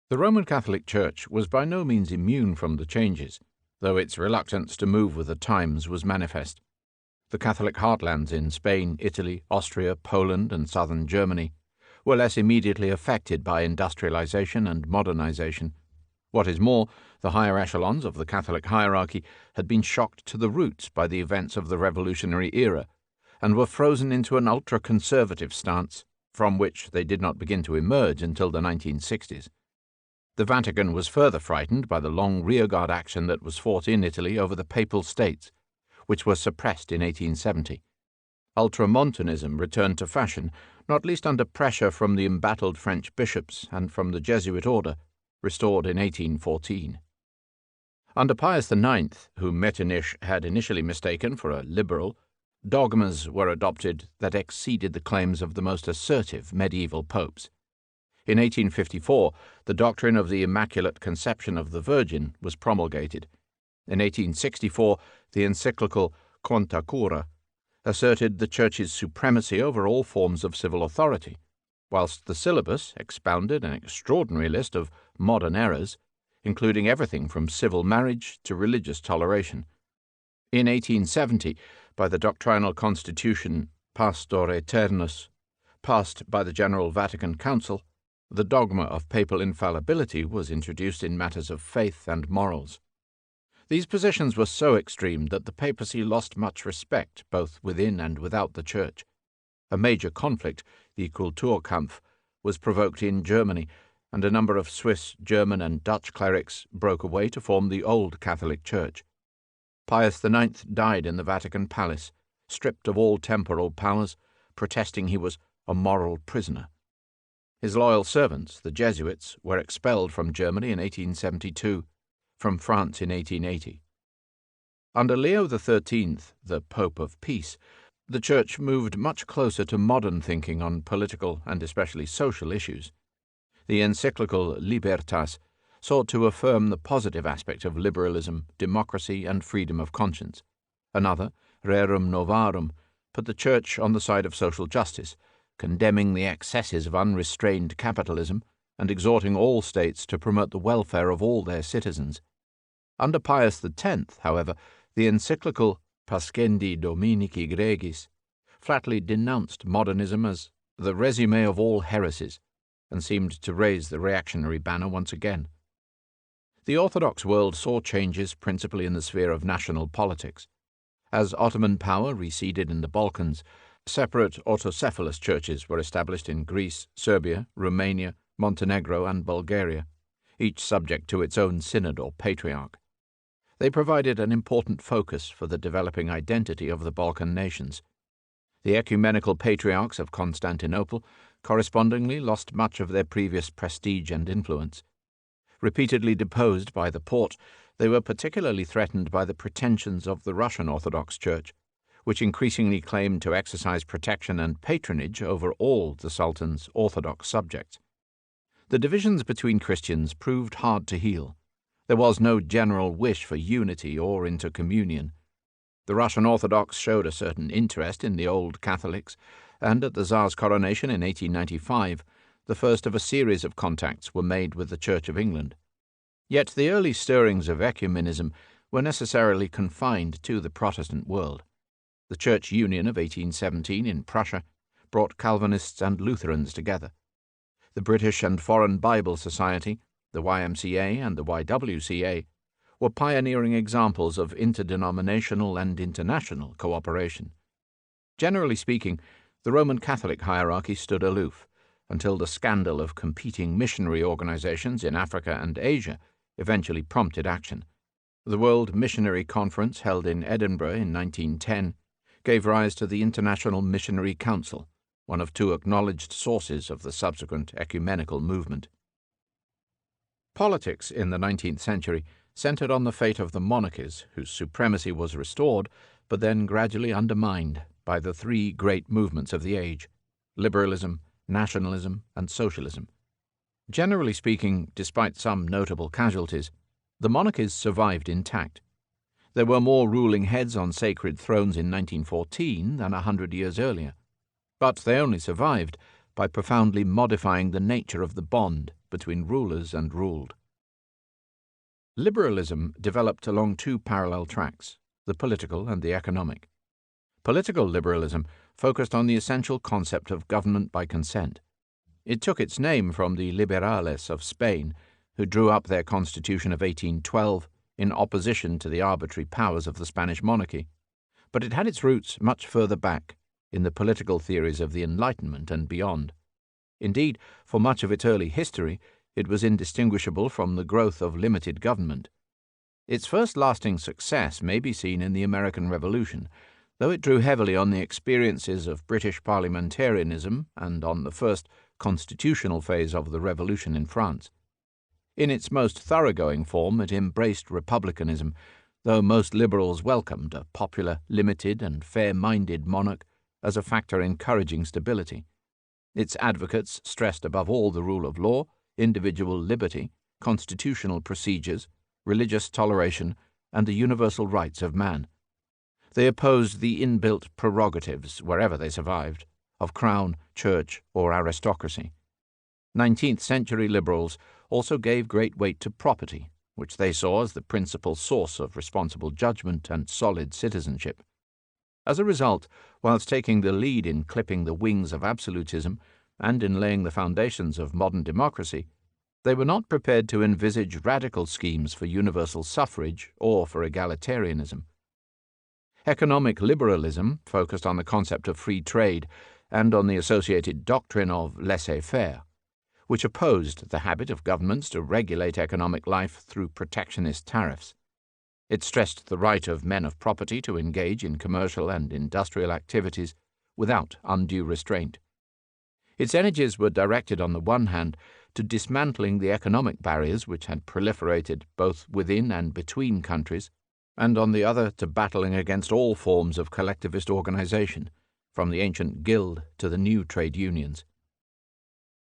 The Roman Catholic Church was by no means immune from the changes. though its reluctance to move with the times was manifest. The Catholic heartlands in Spain, Italy, Austria, Poland, and southern Germany were less immediately affected by industrialization and modernization. What is more, the higher echelons of the Catholic hierarchy had been shocked to the roots by the events of the Revolutionary era, and were frozen into an ultra-conservative stance, from which they did not begin to emerge until the 1960s. The Vatican was further frightened by the long rearguard action that was fought in Italy over the Papal States, which was suppressed in 1870. Ultramontanism returned to fashion, not least under pressure from the embattled French bishops and from the Jesuit order, restored in 1814. Under Pius IX, whom Metternich had initially mistaken for a liberal, dogmas were adopted that exceeded the claims of the most assertive medieval popes. In 1854, the doctrine of the Immaculate Conception of the Virgin was promulgated. In 1864, the encyclical Quanta Cura asserted the Church's supremacy over all forms of civil authority, whilst the syllabus expounded an extraordinary list of modern errors, including everything from civil marriage to religious toleration. In 1870, by the doctrinal constitution Pastor Aeternus, passed by the General Vatican Council, the dogma of papal infallibility was introduced in matters of faith and morals. These positions were so extreme that the papacy lost much respect both within and without the Church. A major conflict, the Kulturkampf, was provoked in Germany, and a number of Swiss, German, and Dutch clerics broke away to form the Old Catholic Church. Pius IX died in the Vatican Palace, stripped of all temporal powers, protesting he was a moral prisoner. His loyal servants, the Jesuits, were expelled from Germany in 1872, from France in 1880. Under Leo XIII, the Pope of Peace, the Church moved much closer to modern thinking on political and especially social issues. The encyclical Libertas sought to affirm the positive aspect of liberalism, democracy, and freedom of conscience. Another, Rerum Novarum, put the Church on the side of social justice, condemning the excesses of unrestrained capitalism and exhorting all states to promote the welfare of all their citizens. Under Pius X, however, the encyclical Pascendi Dominici Gregis flatly denounced modernism as the resume of all heresies, and seemed to raise the reactionary banner once again. The Orthodox world saw changes principally in the sphere of national politics. As Ottoman power receded in the Balkans, separate autocephalous churches were established in Greece, Serbia, Romania, Montenegro, and Bulgaria, each subject to its own synod or patriarch. They provided an important focus for the developing identity of the Balkan nations. The ecumenical patriarchs of Constantinople correspondingly lost much of their previous prestige and influence. Repeatedly deposed by the Porte, they were particularly threatened by the pretensions of the Russian Orthodox Church, which increasingly claimed to exercise protection and patronage over all the Sultan's Orthodox subjects. The divisions between Christians proved hard to heal. There was no general wish for unity or intercommunion. The Russian Orthodox showed a certain interest in the old Catholics, and at the Tsar's coronation in 1895, the first of a series of contacts were made with the Church of England. Yet the early stirrings of ecumenism were necessarily confined to the Protestant world. The Church Union of 1817 in Prussia brought Calvinists and Lutherans together. The British and Foreign Bible Society, the YMCA and the YWCA, were pioneering examples of interdenominational and international cooperation. Generally speaking, the Roman Catholic hierarchy stood aloof, until the scandal of competing missionary organizations in Africa and Asia eventually prompted action. The World Missionary Conference, held in Edinburgh in 1910, gave rise to the International Missionary Council, one of two acknowledged sources of the subsequent ecumenical movement. Politics in the 19th century centered on the fate of the monarchies, whose supremacy was restored, but then gradually undermined by the three great movements of the age: liberalism, nationalism, and socialism. Generally speaking, despite some notable casualties, the monarchies survived intact. There were more ruling heads on sacred thrones in 1914 than 100 years earlier, but they only survived by profoundly modifying the nature of the bond between rulers and ruled. Liberalism developed along two parallel tracks, the political and the economic. Political liberalism focused on the essential concept of government by consent. It took its name from the liberales of Spain, who drew up their constitution of 1812 in opposition to the arbitrary powers of the Spanish monarchy, but it had its roots much further back, in the political theories of the Enlightenment and beyond. Indeed, for much of its early history, it was indistinguishable from the growth of limited government. Its first lasting success may be seen in the American Revolution, though it drew heavily on the experiences of British parliamentarianism and on the first constitutional phase of the Revolution in France. In its most thoroughgoing form, it embraced republicanism, though most liberals welcomed a popular, limited, and fair-minded monarch as a factor encouraging stability. Its advocates stressed above all the rule of law, individual liberty, constitutional procedures, religious toleration, and the universal rights of man. They opposed the inbuilt prerogatives, wherever they survived, of crown, church, or aristocracy. 19th-century liberals also gave great weight to property, which they saw as the principal source of responsible judgment and solid citizenship. As a result, whilst taking the lead in clipping the wings of absolutism and in laying the foundations of modern democracy, they were not prepared to envisage radical schemes for universal suffrage or for egalitarianism. Economic liberalism focused on the concept of free trade and on the associated doctrine of laissez-faire, which opposed the habit of governments to regulate economic life through protectionist tariffs. It stressed the right of men of property to engage in commercial and industrial activities without undue restraint. Its energies were directed on the one hand to dismantling the economic barriers which had proliferated both within and between countries, and on the other to battling against all forms of collectivist organization, from the ancient guild to the new trade unions.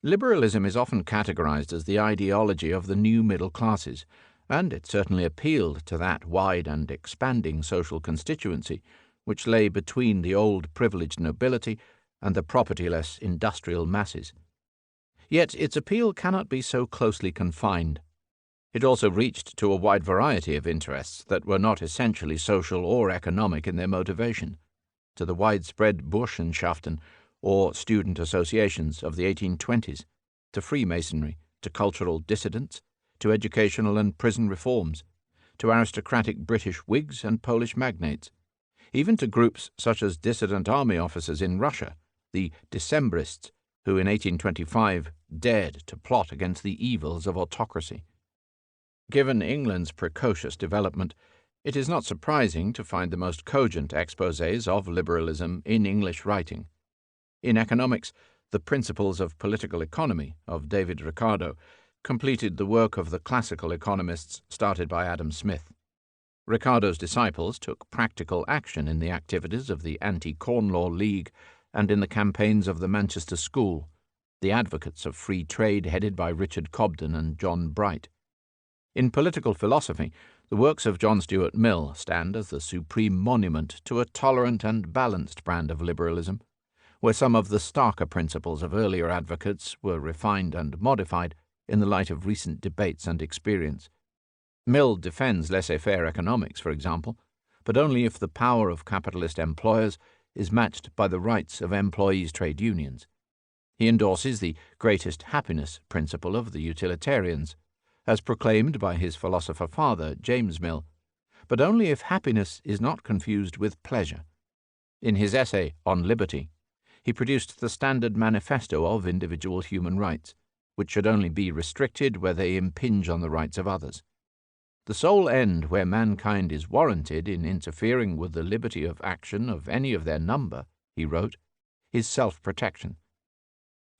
Liberalism is often categorized as the ideology of the new middle classes, and it certainly appealed to that wide and expanding social constituency which lay between the old privileged nobility and the propertyless industrial masses. Yet its appeal cannot be so closely confined. It also reached to a wide variety of interests that were not essentially social or economic in their motivation, to the widespread Burschenschaften, or student associations of the 1820s, to Freemasonry, to cultural dissidents, to educational and prison reforms, to aristocratic British Whigs and Polish magnates, even to groups such as dissident army officers in Russia, the Decembrists, who in 1825 dared to plot against the evils of autocracy. Given England's precocious development, it is not surprising to find the most cogent exposés of liberalism in English writing. In economics, the Principles of Political Economy of David Ricardo completed the work of the classical economists started by Adam Smith. Ricardo's disciples took practical action in the activities of the Anti-Corn Law League and in the campaigns of the Manchester School, the advocates of free trade headed by Richard Cobden and John Bright. In political philosophy, the works of John Stuart Mill stand as the supreme monument to a tolerant and balanced brand of liberalism, where some of the starker principles of earlier advocates were refined and modified in the light of recent debates and experience. Mill defends laissez-faire economics, for example, but only if the power of capitalist employers is matched by the rights of employees' trade unions. He endorses the greatest happiness principle of the utilitarians, as proclaimed by his philosopher father, James Mill, but only if happiness is not confused with pleasure. In his essay on liberty, he produced the standard manifesto of individual human rights, which should only be restricted where they impinge on the rights of others. The sole end where mankind is warranted in interfering with the liberty of action of any of their number, he wrote, is self-protection.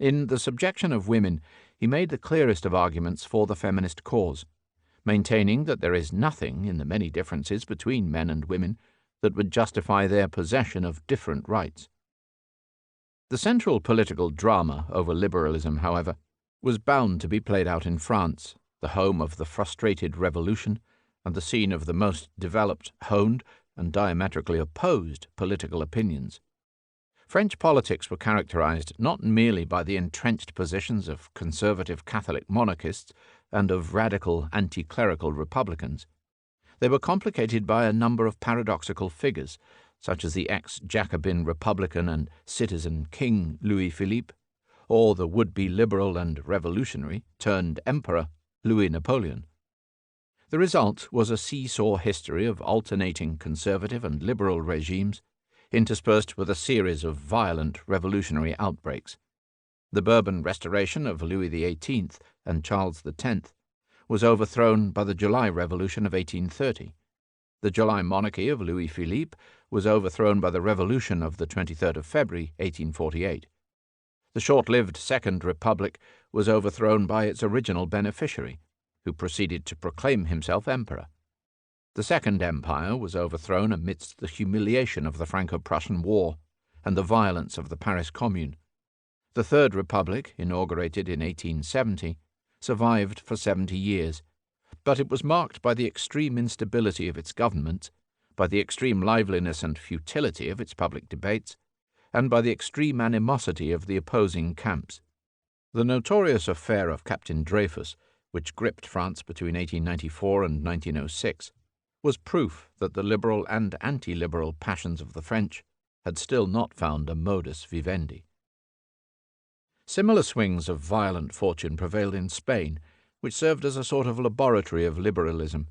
In The Subjection of Women, he made the clearest of arguments for the feminist cause, maintaining that there is nothing in the many differences between men and women that would justify their possession of different rights. The central political drama over liberalism, however, was bound to be played out in France, the home of the frustrated revolution and the scene of the most developed, honed, and diametrically opposed political opinions. French politics were characterized not merely by the entrenched positions of conservative Catholic monarchists and of radical anti-clerical republicans. They were complicated by a number of paradoxical figures, such as the ex-Jacobin republican and citizen King Louis-Philippe, or the would-be liberal and revolutionary turned emperor Louis Napoleon. The result was a seesaw history of alternating conservative and liberal regimes, interspersed with a series of violent revolutionary outbreaks. The Bourbon restoration of Louis XVIII and Charles X was overthrown by the July Revolution of 1830. The July monarchy of Louis-Philippe was overthrown by the Revolution of the 23rd of February, 1848. The short-lived Second Republic was overthrown by its original beneficiary, who proceeded to proclaim himself emperor. The Second Empire was overthrown amidst the humiliation of the Franco-Prussian War and the violence of the Paris Commune. The Third Republic, inaugurated in 1870, survived for 70 years, but it was marked by the extreme instability of its government, by the extreme liveliness and futility of its public debates, and by the extreme animosity of the opposing camps. The notorious affair of Captain Dreyfus, which gripped France between 1894 and 1906, was proof that the liberal and anti-liberal passions of the French had still not found a modus vivendi. Similar swings of violent fortune prevailed in Spain, which served as a sort of laboratory of liberalism.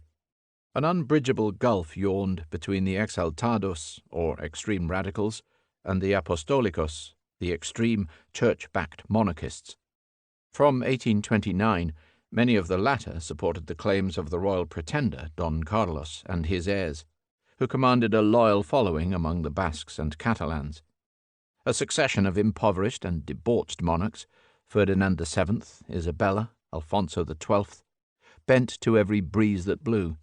An unbridgeable gulf yawned between the exaltados, or extreme radicals, and the apostolicos, the extreme church-backed monarchists. From 1829, many of the latter supported the claims of the royal pretender, Don Carlos, and his heirs, who commanded a loyal following among the Basques and Catalans. A succession of impoverished and debauched monarchs, Ferdinand VII, Isabella, Alfonso XII, bent to every breeze that blew.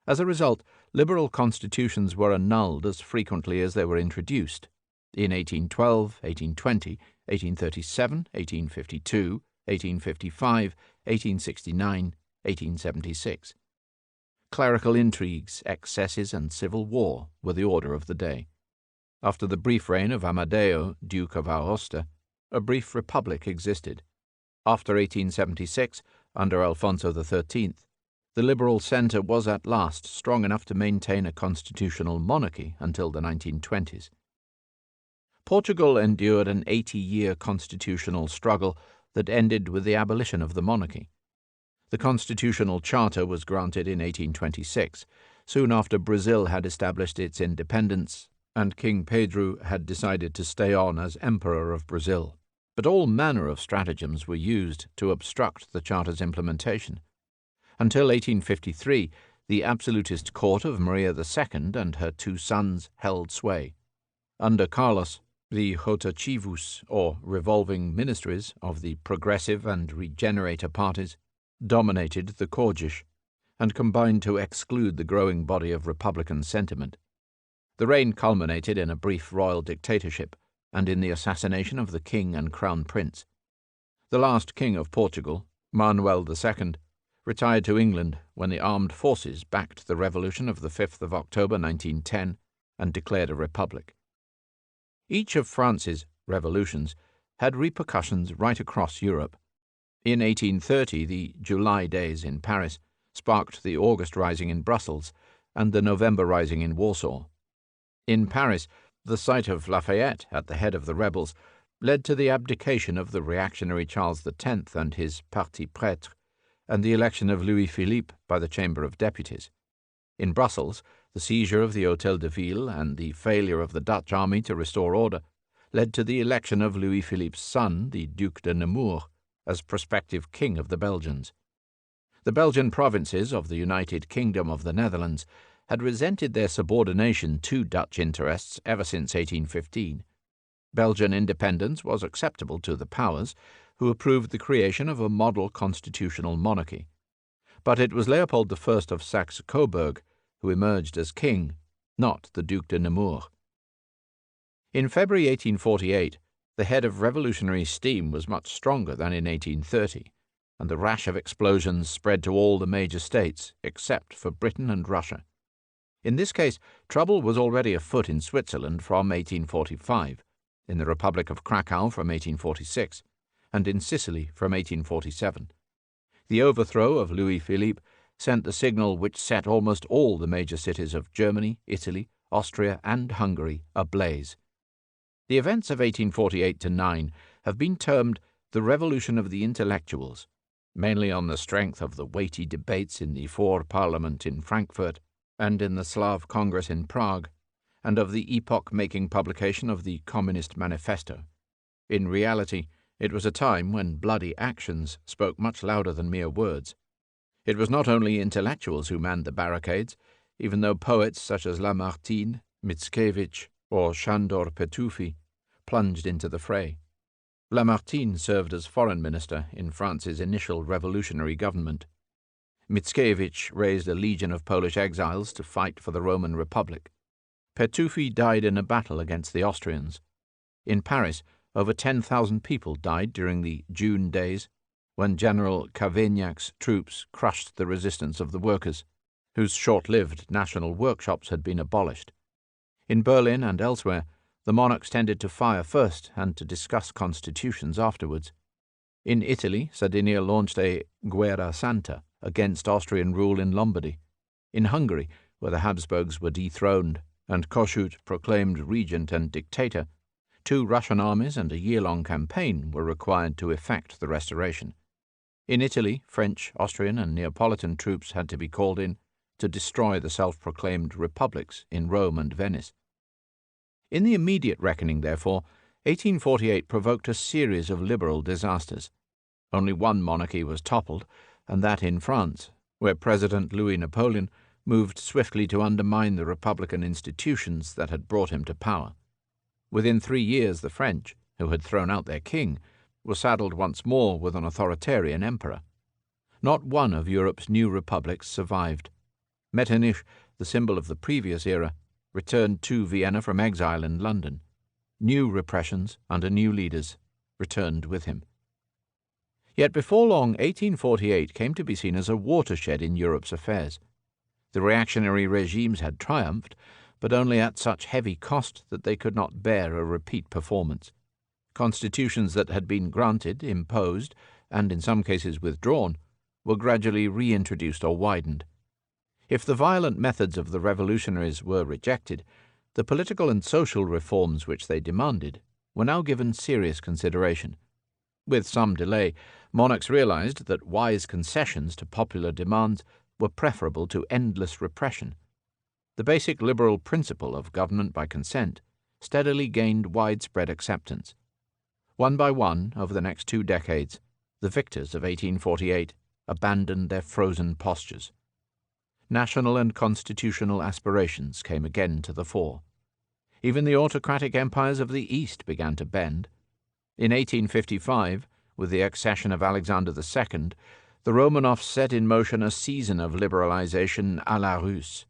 As a result, liberal constitutions were annulled as frequently as they were introduced, in 1812, 1820, 1837, 1852, 1855, 1869, 1876. Clerical intrigues, excesses, and civil war were the order of the day. After the brief reign of Amadeo, Duke of Aosta, a brief republic existed. After 1876, under Alfonso XIII, the liberal centre was at last strong enough to maintain a constitutional monarchy until the 1920s. Portugal endured an 80-year constitutional struggle that ended with the abolition of the monarchy. The constitutional charter was granted in 1826, soon after Brazil had established its independence and King Pedro had decided to stay on as Emperor of Brazil. But all manner of stratagems were used to obstruct the charter's implementation. Until 1853, the absolutist court of Maria II and her two sons held sway. Under Carlos, the rotativos, or revolving ministries, of the progressive and regenerator parties dominated the Corgish and combined to exclude the growing body of republican sentiment. The reign culminated in a brief royal dictatorship and in the assassination of the king and crown prince. The last king of Portugal, Manuel II, retired to England when the armed forces backed the revolution of the 5th of October 1910 and declared a republic. Each of France's revolutions had repercussions right across Europe. In 1830, the July days in Paris sparked the August Rising in Brussels and the November Rising in Warsaw. In Paris, the sight of Lafayette at the head of the rebels led to the abdication of the reactionary Charles X and his parti prêtre, and the election of Louis-Philippe by the Chamber of Deputies. In Brussels, the seizure of the Hôtel de Ville and the failure of the Dutch army to restore order led to the election of Louis-Philippe's son, the Duc de Nemours, as prospective king of the Belgians. The Belgian provinces of the United Kingdom of the Netherlands had resented their subordination to Dutch interests ever since 1815. Belgian independence was acceptable to the powers, who approved the creation of a model constitutional monarchy. But it was Leopold I of Saxe-Coburg who emerged as king, not the Duc de Nemours. In February 1848, the head of revolutionary steam was much stronger than in 1830, and the rash of explosions spread to all the major states except for Britain and Russia. In this case, trouble was already afoot in Switzerland from 1845, in the Republic of Krakow from 1846, and in Sicily from 1847. The overthrow of Louis-Philippe sent the signal which set almost all the major cities of Germany, Italy, Austria, and Hungary ablaze. The events of 1848-9 have been termed the Revolution of the Intellectuals, mainly on the strength of the weighty debates in the Four Parliament in Frankfurt and in the Slav Congress in Prague, and of the epoch-making publication of the Communist Manifesto. In reality, it was a time when bloody actions spoke much louder than mere words. It was not only intellectuals who manned the barricades, even though poets such as Lamartine, Mickiewicz, or Sándor Petőfi plunged into the fray. Lamartine served as foreign minister in France's initial revolutionary government. Mickiewicz raised a legion of Polish exiles to fight for the Roman Republic. Petőfi died in a battle against the Austrians. In Paris, over 10,000 people died during the June days, when General Cavaignac's troops crushed the resistance of the workers, whose short-lived national workshops had been abolished. In Berlin and elsewhere, the monarchs tended to fire first and to discuss constitutions afterwards. In Italy, Sardinia launched a Guerra Santa against Austrian rule in Lombardy. In Hungary, where the Habsburgs were dethroned and Kossuth proclaimed regent and dictator, 2 Russian armies and a year-long campaign were required to effect the restoration. In Italy, French, Austrian, and Neapolitan troops had to be called in to destroy the self-proclaimed republics in Rome and Venice. In the immediate reckoning, therefore, 1848 provoked a series of liberal disasters. Only one monarchy was toppled, and that in France, where President Louis Napoleon moved swiftly to undermine the republican institutions that had brought him to power. Within 3 years, the French, who had thrown out their king, were saddled once more with an authoritarian emperor. Not one of Europe's new republics survived. Metternich, the symbol of the previous era, returned to Vienna from exile in London. New repressions, under new leaders, returned with him. Yet before long, 1848 came to be seen as a watershed in Europe's affairs. The reactionary regimes had triumphed, but only at such heavy cost that they could not bear a repeat performance. Constitutions that had been granted, imposed, and in some cases withdrawn, were gradually reintroduced or widened. If the violent methods of the revolutionaries were rejected, the political and social reforms which they demanded were now given serious consideration. With some delay, monarchs realized that wise concessions to popular demands were preferable to endless repression. The basic liberal principle of government by consent steadily gained widespread acceptance. One by one, over the next 2 decades, the victors of 1848 abandoned their frozen postures. National and constitutional aspirations came again to the fore. Even the autocratic empires of the East began to bend. In 1855, with the accession of Alexander II, the Romanovs set in motion a season of liberalization à la Russe.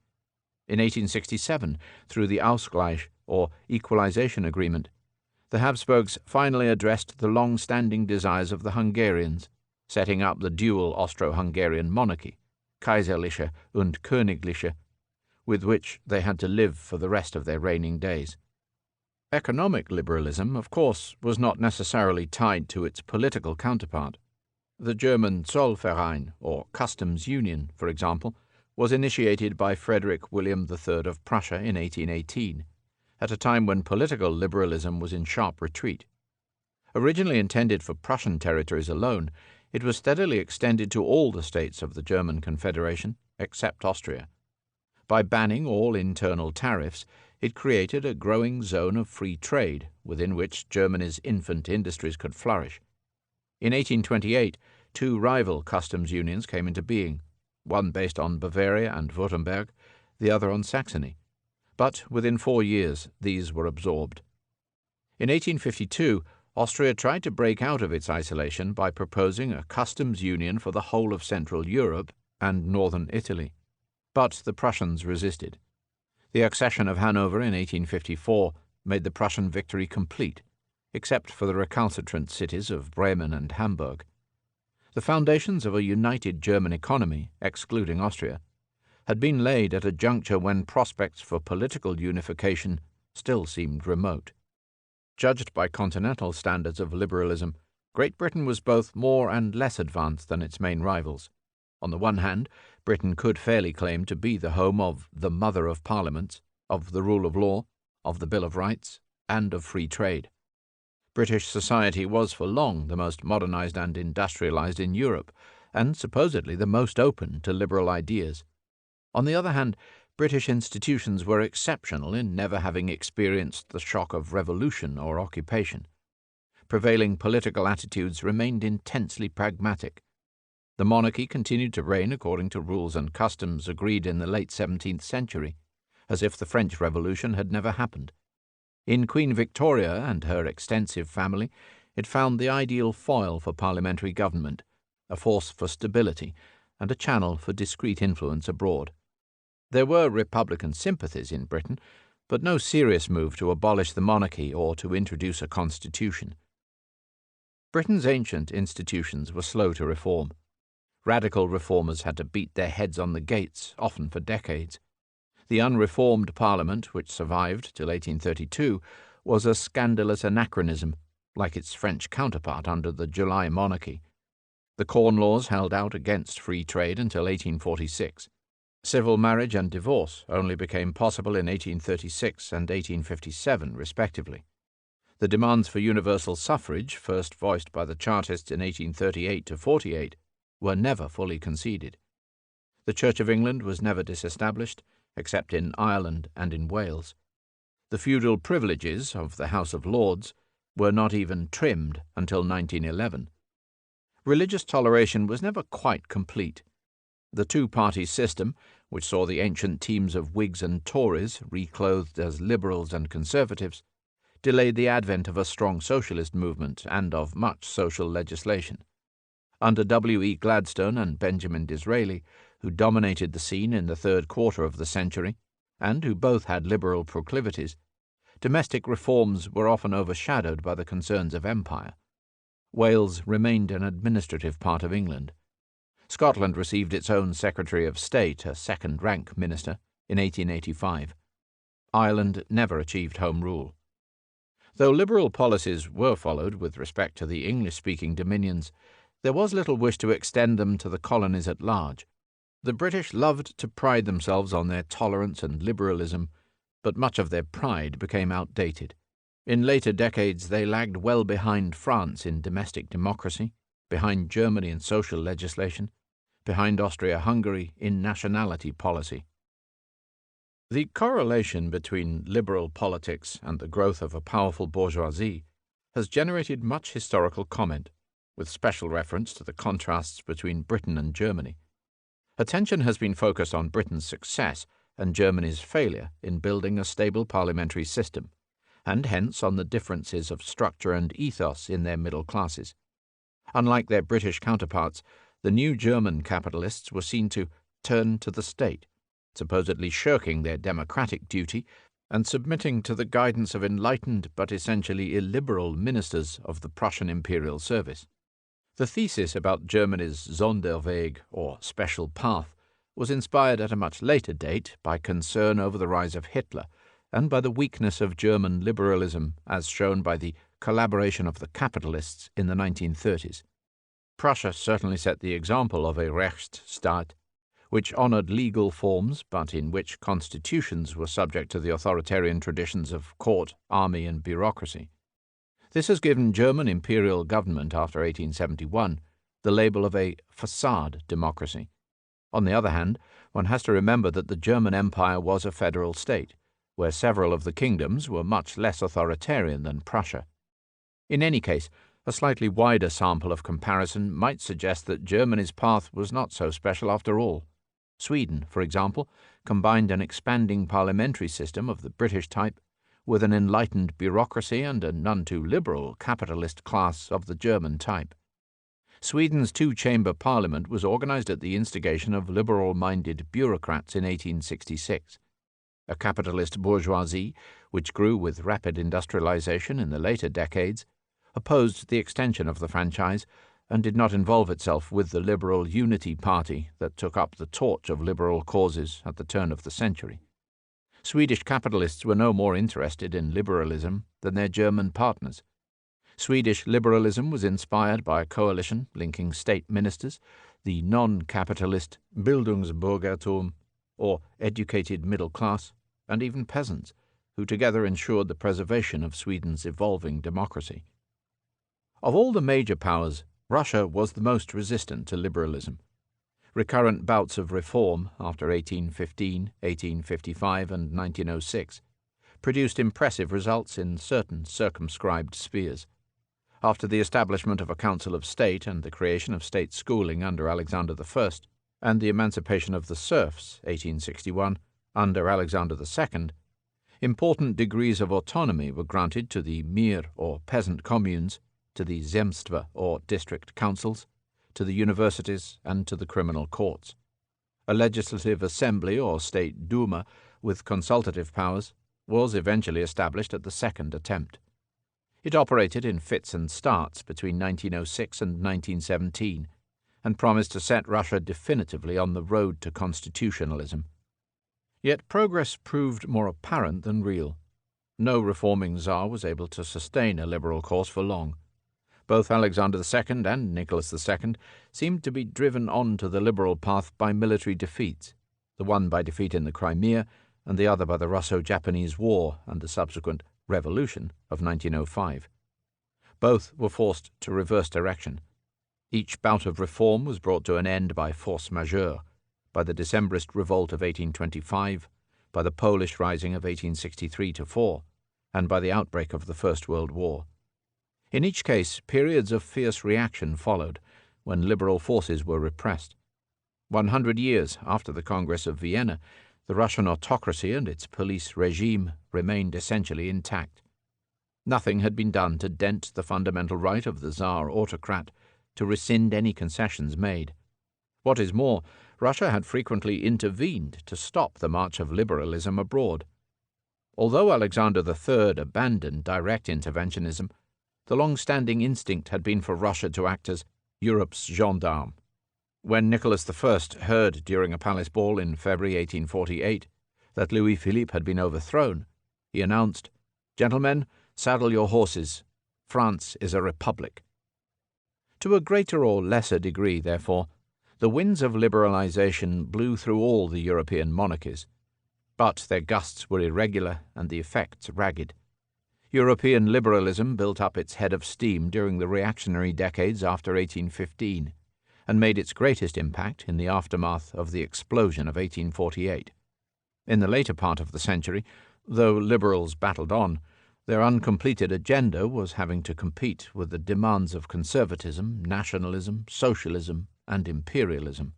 In 1867, through the Ausgleich, or equalization agreement, the Habsburgs finally addressed the long-standing desires of the Hungarians, setting up the dual Austro-Hungarian monarchy, Kaiserliche und Königliche, with which they had to live for the rest of their reigning days. Economic liberalism, of course, was not necessarily tied to its political counterpart. The German Zollverein, or Customs Union, for example, was initiated by Frederick William III of Prussia in 1818, at a time when political liberalism was in sharp retreat. Originally intended for Prussian territories alone, it was steadily extended to all the states of the German Confederation, except Austria. By banning all internal tariffs, it created a growing zone of free trade within which Germany's infant industries could flourish. In 1828, 2 rival customs unions came into being, one based on Bavaria and Württemberg, the other on Saxony. But within 4 years, these were absorbed. In 1852, Austria tried to break out of its isolation by proposing a customs union for the whole of Central Europe and northern Italy. But the Prussians resisted. The accession of Hanover in 1854 made the Prussian victory complete, except for the recalcitrant cities of Bremen and Hamburg. The foundations of a united German economy, excluding Austria, had been laid at a juncture when prospects for political unification still seemed remote. Judged by continental standards of liberalism, Great Britain was both more and less advanced than its main rivals. On the one hand, Britain could fairly claim to be the home of the mother of parliaments, of the rule of law, of the Bill of Rights, and of free trade. British society was for long the most modernized and industrialized in Europe, and supposedly the most open to liberal ideas. On the other hand, British institutions were exceptional in never having experienced the shock of revolution or occupation. Prevailing political attitudes remained intensely pragmatic. The monarchy continued to reign according to rules and customs agreed in the late 17th century, as if the French Revolution had never happened. In Queen Victoria and her extensive family, it found the ideal foil for parliamentary government, a force for stability, and a channel for discreet influence abroad. There were Republican sympathies in Britain, but no serious move to abolish the monarchy or to introduce a constitution. Britain's ancient institutions were slow to reform. Radical reformers had to beat their heads on the gates, often for decades. The unreformed Parliament, which survived till 1832, was a scandalous anachronism, like its French counterpart under the July monarchy. The Corn Laws held out against free trade until 1846. Civil marriage and divorce only became possible in 1836 and 1857, respectively. The demands for universal suffrage, first voiced by the Chartists in 1838–48, were never fully conceded. The Church of England was never disestablished, except in Ireland and in Wales. The feudal privileges of the House of Lords were not even trimmed until 1911. Religious toleration was never quite complete. The two-party system, which saw the ancient teams of Whigs and Tories reclothed as liberals and conservatives, delayed the advent of a strong socialist movement and of much social legislation. Under W. E. Gladstone and Benjamin Disraeli, who dominated the scene in the third quarter of the century, and who both had liberal proclivities, domestic reforms were often overshadowed by the concerns of empire. Wales remained an administrative part of England. Scotland received its own Secretary of State, a second-rank minister, in 1885. Ireland never achieved Home Rule. Though liberal policies were followed with respect to the English-speaking dominions, there was little wish to extend them to the colonies at large. The British loved to pride themselves on their tolerance and liberalism, but much of their pride became outdated. In later decades they lagged well behind France in domestic democracy, behind Germany in social legislation, behind Austria-Hungary in nationality policy. The correlation between liberal politics and the growth of a powerful bourgeoisie has generated much historical comment, with special reference to the contrasts between Britain and Germany. Attention has been focused on Britain's success and Germany's failure in building a stable parliamentary system, and hence on the differences of structure and ethos in their middle classes. Unlike their British counterparts, the new German capitalists were seen to turn to the state, supposedly shirking their democratic duty and submitting to the guidance of enlightened but essentially illiberal ministers of the Prussian imperial service. The thesis about Germany's Sonderweg, or special path, was inspired at a much later date by concern over the rise of Hitler and by the weakness of German liberalism as shown by the collaboration of the capitalists in the 1930s. Prussia certainly set the example of a Rechtsstaat, which honored legal forms but in which constitutions were subject to the authoritarian traditions of court, army, and bureaucracy. This has given German imperial government after 1871 the label of a facade democracy. On the other hand, one has to remember that the German Empire was a federal state, where several of the kingdoms were much less authoritarian than Prussia. In any case, a slightly wider sample of comparison might suggest that Germany's path was not so special after all. Sweden, for example, combined an expanding parliamentary system of the British type with an enlightened bureaucracy and a none-too-liberal capitalist class of the German type. Sweden's two-chamber parliament was organized at the instigation of liberal-minded bureaucrats in 1866. A capitalist bourgeoisie, which grew with rapid industrialization in the later decades, opposed the extension of the franchise and did not involve itself with the Liberal Unity Party that took up the torch of liberal causes at the turn of the century. Swedish capitalists were no more interested in liberalism than their German partners. Swedish liberalism was inspired by a coalition linking state ministers, the non-capitalist Bildungsbürgertum, or educated middle class, and even peasants, who together ensured the preservation of Sweden's evolving democracy. Of all the major powers, Russia was the most resistant to liberalism. Recurrent bouts of reform after 1815, 1855, and 1906 produced impressive results in certain circumscribed spheres. After the establishment of a Council of State and the creation of state schooling under Alexander I, and the emancipation of the serfs, 1861, under Alexander II, important degrees of autonomy were granted to the mir or peasant communes, to the zemstva or district councils, to the universities, and to the criminal courts. A legislative assembly or state Duma with consultative powers was eventually established at the second attempt. It operated in fits and starts between 1906 and 1917 and promised to set Russia definitively on the road to constitutionalism. Yet progress proved more apparent than real. No reforming Tsar was able to sustain a liberal course for long. Both Alexander II and Nicholas II seemed to be driven on to the liberal path by military defeats, the one by defeat in the Crimea and the other by the Russo-Japanese War and the subsequent Revolution of 1905. Both were forced to reverse direction. Each bout of reform was brought to an end by force majeure, by the Decembrist revolt of 1825, by the Polish rising of 1863-4, and by the outbreak of the First World War. In each case, periods of fierce reaction followed, when liberal forces were repressed. 100 years after the Congress of Vienna, the Russian autocracy and its police regime remained essentially intact. Nothing had been done to dent the fundamental right of the Tsar autocrat to rescind any concessions made. What is more, Russia had frequently intervened to stop the march of liberalism abroad. Although Alexander III abandoned direct interventionism, the long-standing instinct had been for Russia to act as Europe's gendarme. When Nicholas I heard during a palace ball in February 1848 that Louis-Philippe had been overthrown, he announced, "Gentlemen, saddle your horses. France is a republic." To a greater or lesser degree, therefore, the winds of liberalization blew through all the European monarchies, but their gusts were irregular and the effects ragged. European liberalism built up its head of steam during the reactionary decades after 1815, and made its greatest impact in the aftermath of the explosion of 1848. In the later part of the century, though liberals battled on, their uncompleted agenda was having to compete with the demands of conservatism, nationalism, socialism, and imperialism.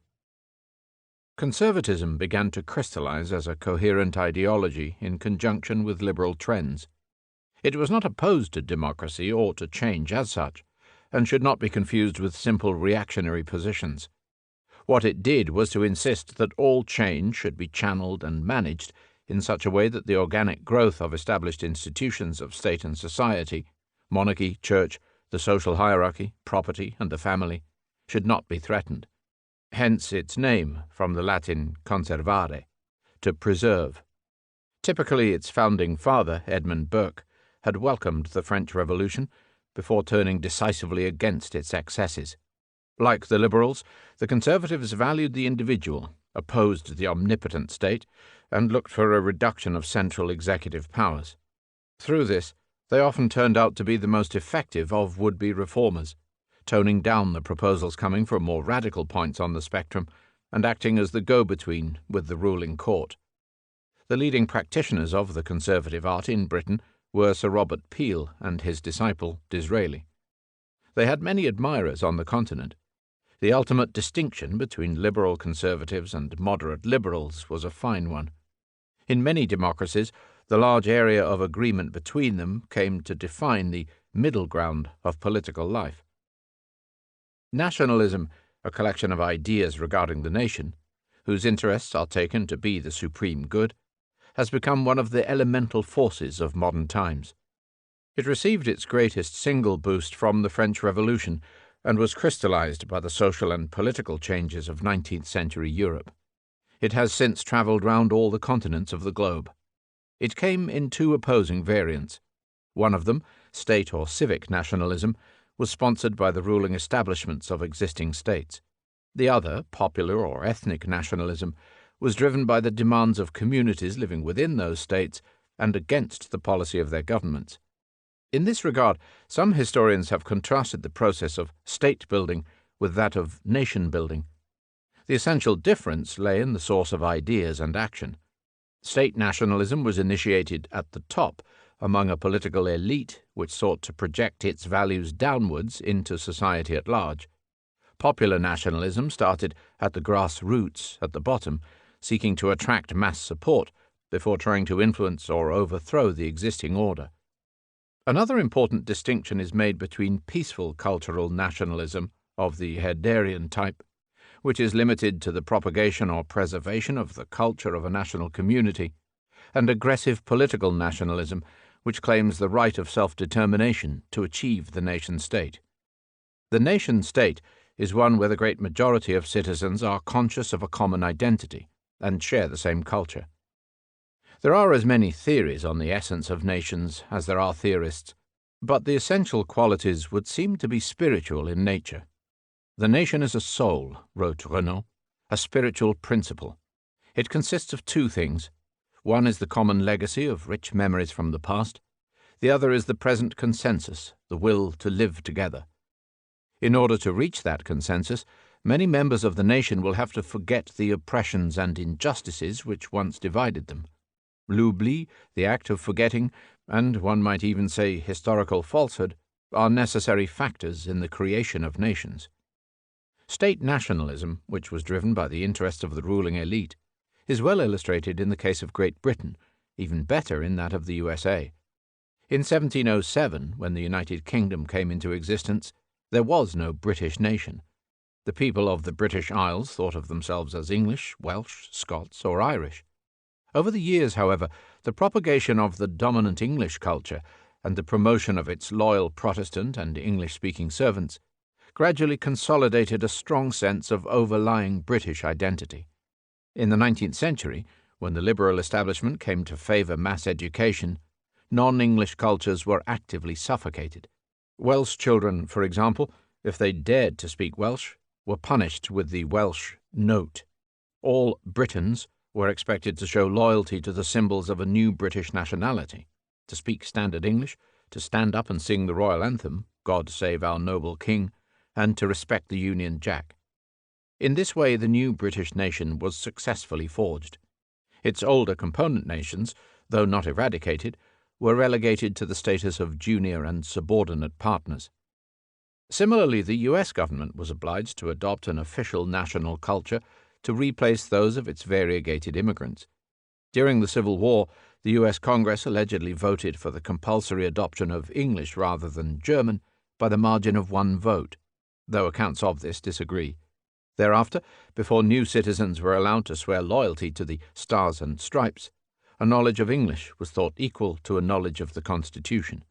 Conservatism began to crystallize as a coherent ideology in conjunction with liberal trends. It was not opposed to democracy or to change as such, and should not be confused with simple reactionary positions. What it did was to insist that all change should be channeled and managed in such a way that the organic growth of established institutions of state and society, monarchy, church, the social hierarchy, property, and the family, should not be threatened. Hence its name, from the Latin conservare, to preserve. Typically, its founding father, Edmund Burke, had welcomed the French Revolution before turning decisively against its excesses. Like the liberals, the conservatives valued the individual, opposed the omnipotent state, and looked for a reduction of central executive powers. Through this, they often turned out to be the most effective of would-be reformers, toning down the proposals coming from more radical points on the spectrum and acting as the go-between with the ruling court. The leading practitioners of the conservative art in Britain were Sir Robert Peel and his disciple Disraeli. They had many admirers on the continent. The ultimate distinction between liberal conservatives and moderate liberals was a fine one. In many democracies, the large area of agreement between them came to define the middle ground of political life. Nationalism, a collection of ideas regarding the nation, whose interests are taken to be the supreme good, has become one of the elemental forces of modern times. It received its greatest single boost from the French Revolution and was crystallized by the social and political changes of 19th-century Europe. It has since traveled round all the continents of the globe. It came in two opposing variants. One of them, state or civic nationalism, was sponsored by the ruling establishments of existing states. The other, popular or ethnic nationalism, was driven by the demands of communities living within those states and against the policy of their governments. In this regard, some historians have contrasted the process of state-building with that of nation-building. The essential difference lay in the source of ideas and action. State nationalism was initiated at the top, among a political elite which sought to project its values downwards into society at large. Popular nationalism started at the grassroots, at the bottom, seeking to attract mass support before trying to influence or overthrow the existing order. Another important distinction is made between peaceful cultural nationalism of the Herderian type, which is limited to the propagation or preservation of the culture of a national community, and aggressive political nationalism, which claims the right of self-determination to achieve the nation-state. The nation-state is one where the great majority of citizens are conscious of a common identity and share the same culture. There are as many theories on the essence of nations as there are theorists, but the essential qualities would seem to be spiritual in nature. The nation is a soul, wrote Renan, a spiritual principle. It consists of two things. One is the common legacy of rich memories from the past. The other is the present consensus, the will to live together. In order to reach that consensus, many members of the nation will have to forget the oppressions and injustices which once divided them. L'oubli, the act of forgetting, and one might even say historical falsehood, are necessary factors in the creation of nations. State nationalism, which was driven by the interests of the ruling elite, is well illustrated in the case of Great Britain, even better in that of the USA. In 1707, when the United Kingdom came into existence, there was no British nation. The people of the British Isles thought of themselves as English, Welsh, Scots, or Irish. Over the years, however, the propagation of the dominant English culture and the promotion of its loyal Protestant and English-speaking servants gradually consolidated a strong sense of overlying British identity. In the 19th century, when the liberal establishment came to favour mass education, non-English cultures were actively suffocated. Welsh children, for example, if they dared to speak Welsh, were punished with the Welsh note. All Britons were expected to show loyalty to the symbols of a new British nationality, to speak standard English, to stand up and sing the royal anthem, God Save Our Noble King, and to respect the Union Jack. In this way the new British nation was successfully forged. Its older component nations, though not eradicated, were relegated to the status of junior and subordinate partners. Similarly, the U.S. government was obliged to adopt an official national culture to replace those of its variegated immigrants. During the Civil War, the U.S. Congress allegedly voted for the compulsory adoption of English rather than German by the margin of 1 vote, though accounts of this disagree. Thereafter, before new citizens were allowed to swear loyalty to the Stars and Stripes, a knowledge of English was thought equal to a knowledge of the Constitution.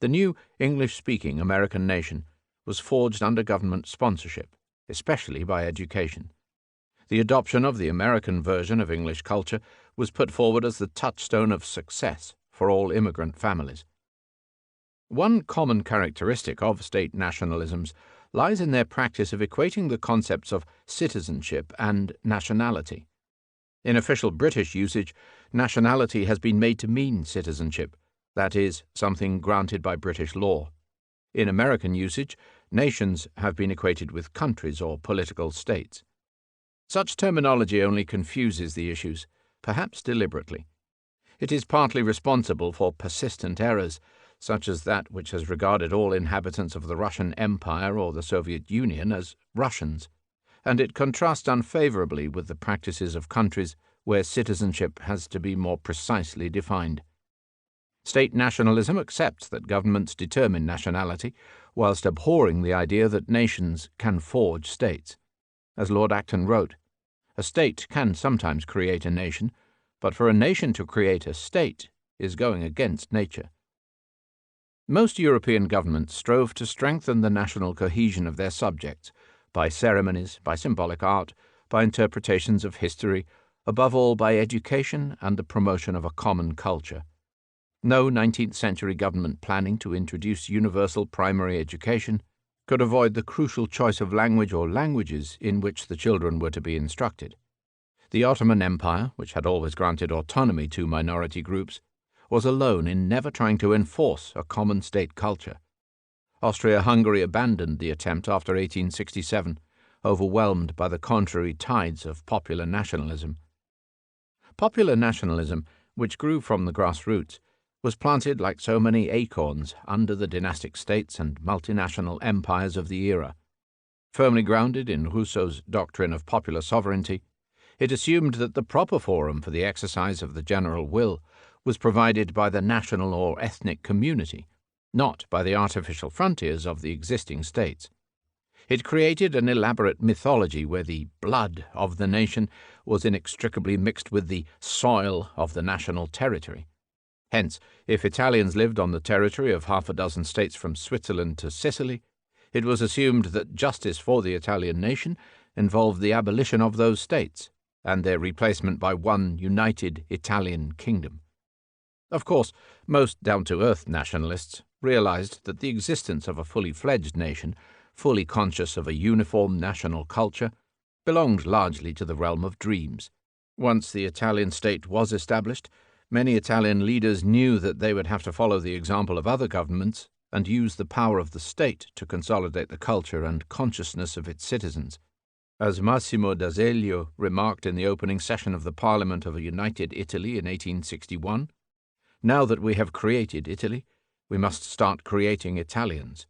The new English-speaking American nation was forged under government sponsorship, especially by education. The adoption of the American version of English culture was put forward as the touchstone of success for all immigrant families. One common characteristic of state nationalisms lies in their practice of equating the concepts of citizenship and nationality. In official British usage, nationality has been made to mean citizenship, that is, something granted by British law. In American usage, nations have been equated with countries or political states. Such terminology only confuses the issues, perhaps deliberately. It is partly responsible for persistent errors, such as that which has regarded all inhabitants of the Russian Empire or the Soviet Union as Russians, and it contrasts unfavorably with the practices of countries where citizenship has to be more precisely defined. State nationalism accepts that governments determine nationality, whilst abhorring the idea that nations can forge states. As Lord Acton wrote, "A state can sometimes create a nation, but for a nation to create a state is going against nature." Most European governments strove to strengthen the national cohesion of their subjects by ceremonies, by symbolic art, by interpretations of history, above all by education and the promotion of a common culture. No 19th century government planning to introduce universal primary education could avoid the crucial choice of language or languages in which the children were to be instructed. The Ottoman Empire, which had always granted autonomy to minority groups, was alone in never trying to enforce a common state culture. Austria-Hungary abandoned the attempt after 1867, overwhelmed by the contrary tides of popular nationalism. Popular nationalism, which grew from the grassroots, was planted like so many acorns under the dynastic states and multinational empires of the era. Firmly grounded in Rousseau's doctrine of popular sovereignty, it assumed that the proper forum for the exercise of the general will was provided by the national or ethnic community, not by the artificial frontiers of the existing states. It created an elaborate mythology where the blood of the nation was inextricably mixed with the soil of the national territory. Hence, if Italians lived on the territory of half a dozen states from Switzerland to Sicily, it was assumed that justice for the Italian nation involved the abolition of those states and their replacement by one united Italian kingdom. Of course, most down-to-earth nationalists realized that the existence of a fully fledged nation, fully conscious of a uniform national culture, belonged largely to the realm of dreams. Once the Italian state was established, many Italian leaders knew that they would have to follow the example of other governments and use the power of the state to consolidate the culture and consciousness of its citizens. As Massimo d'Azeglio remarked in the opening session of the Parliament of a United Italy in 1861, "Now that we have created Italy, we must start creating Italians."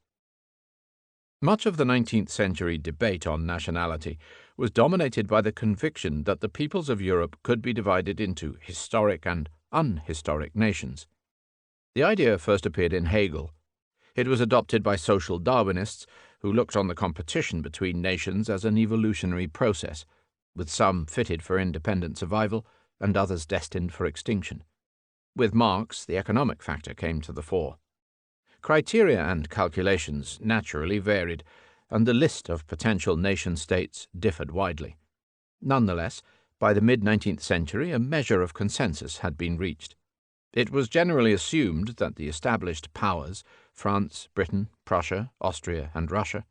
Much of the 19th century debate on nationality was dominated by the conviction that the peoples of Europe could be divided into historic and unhistoric nations. The idea first appeared in Hegel. It was adopted by social Darwinists who looked on the competition between nations as an evolutionary process, with some fitted for independent survival and others destined for extinction. With Marx, the economic factor came to the fore. Criteria and calculations naturally varied, and the list of potential nation-states differed widely. Nonetheless, by the mid-19th century, a measure of consensus had been reached. It was generally assumed that the established powers, France, Britain, Prussia, Austria, and Russia,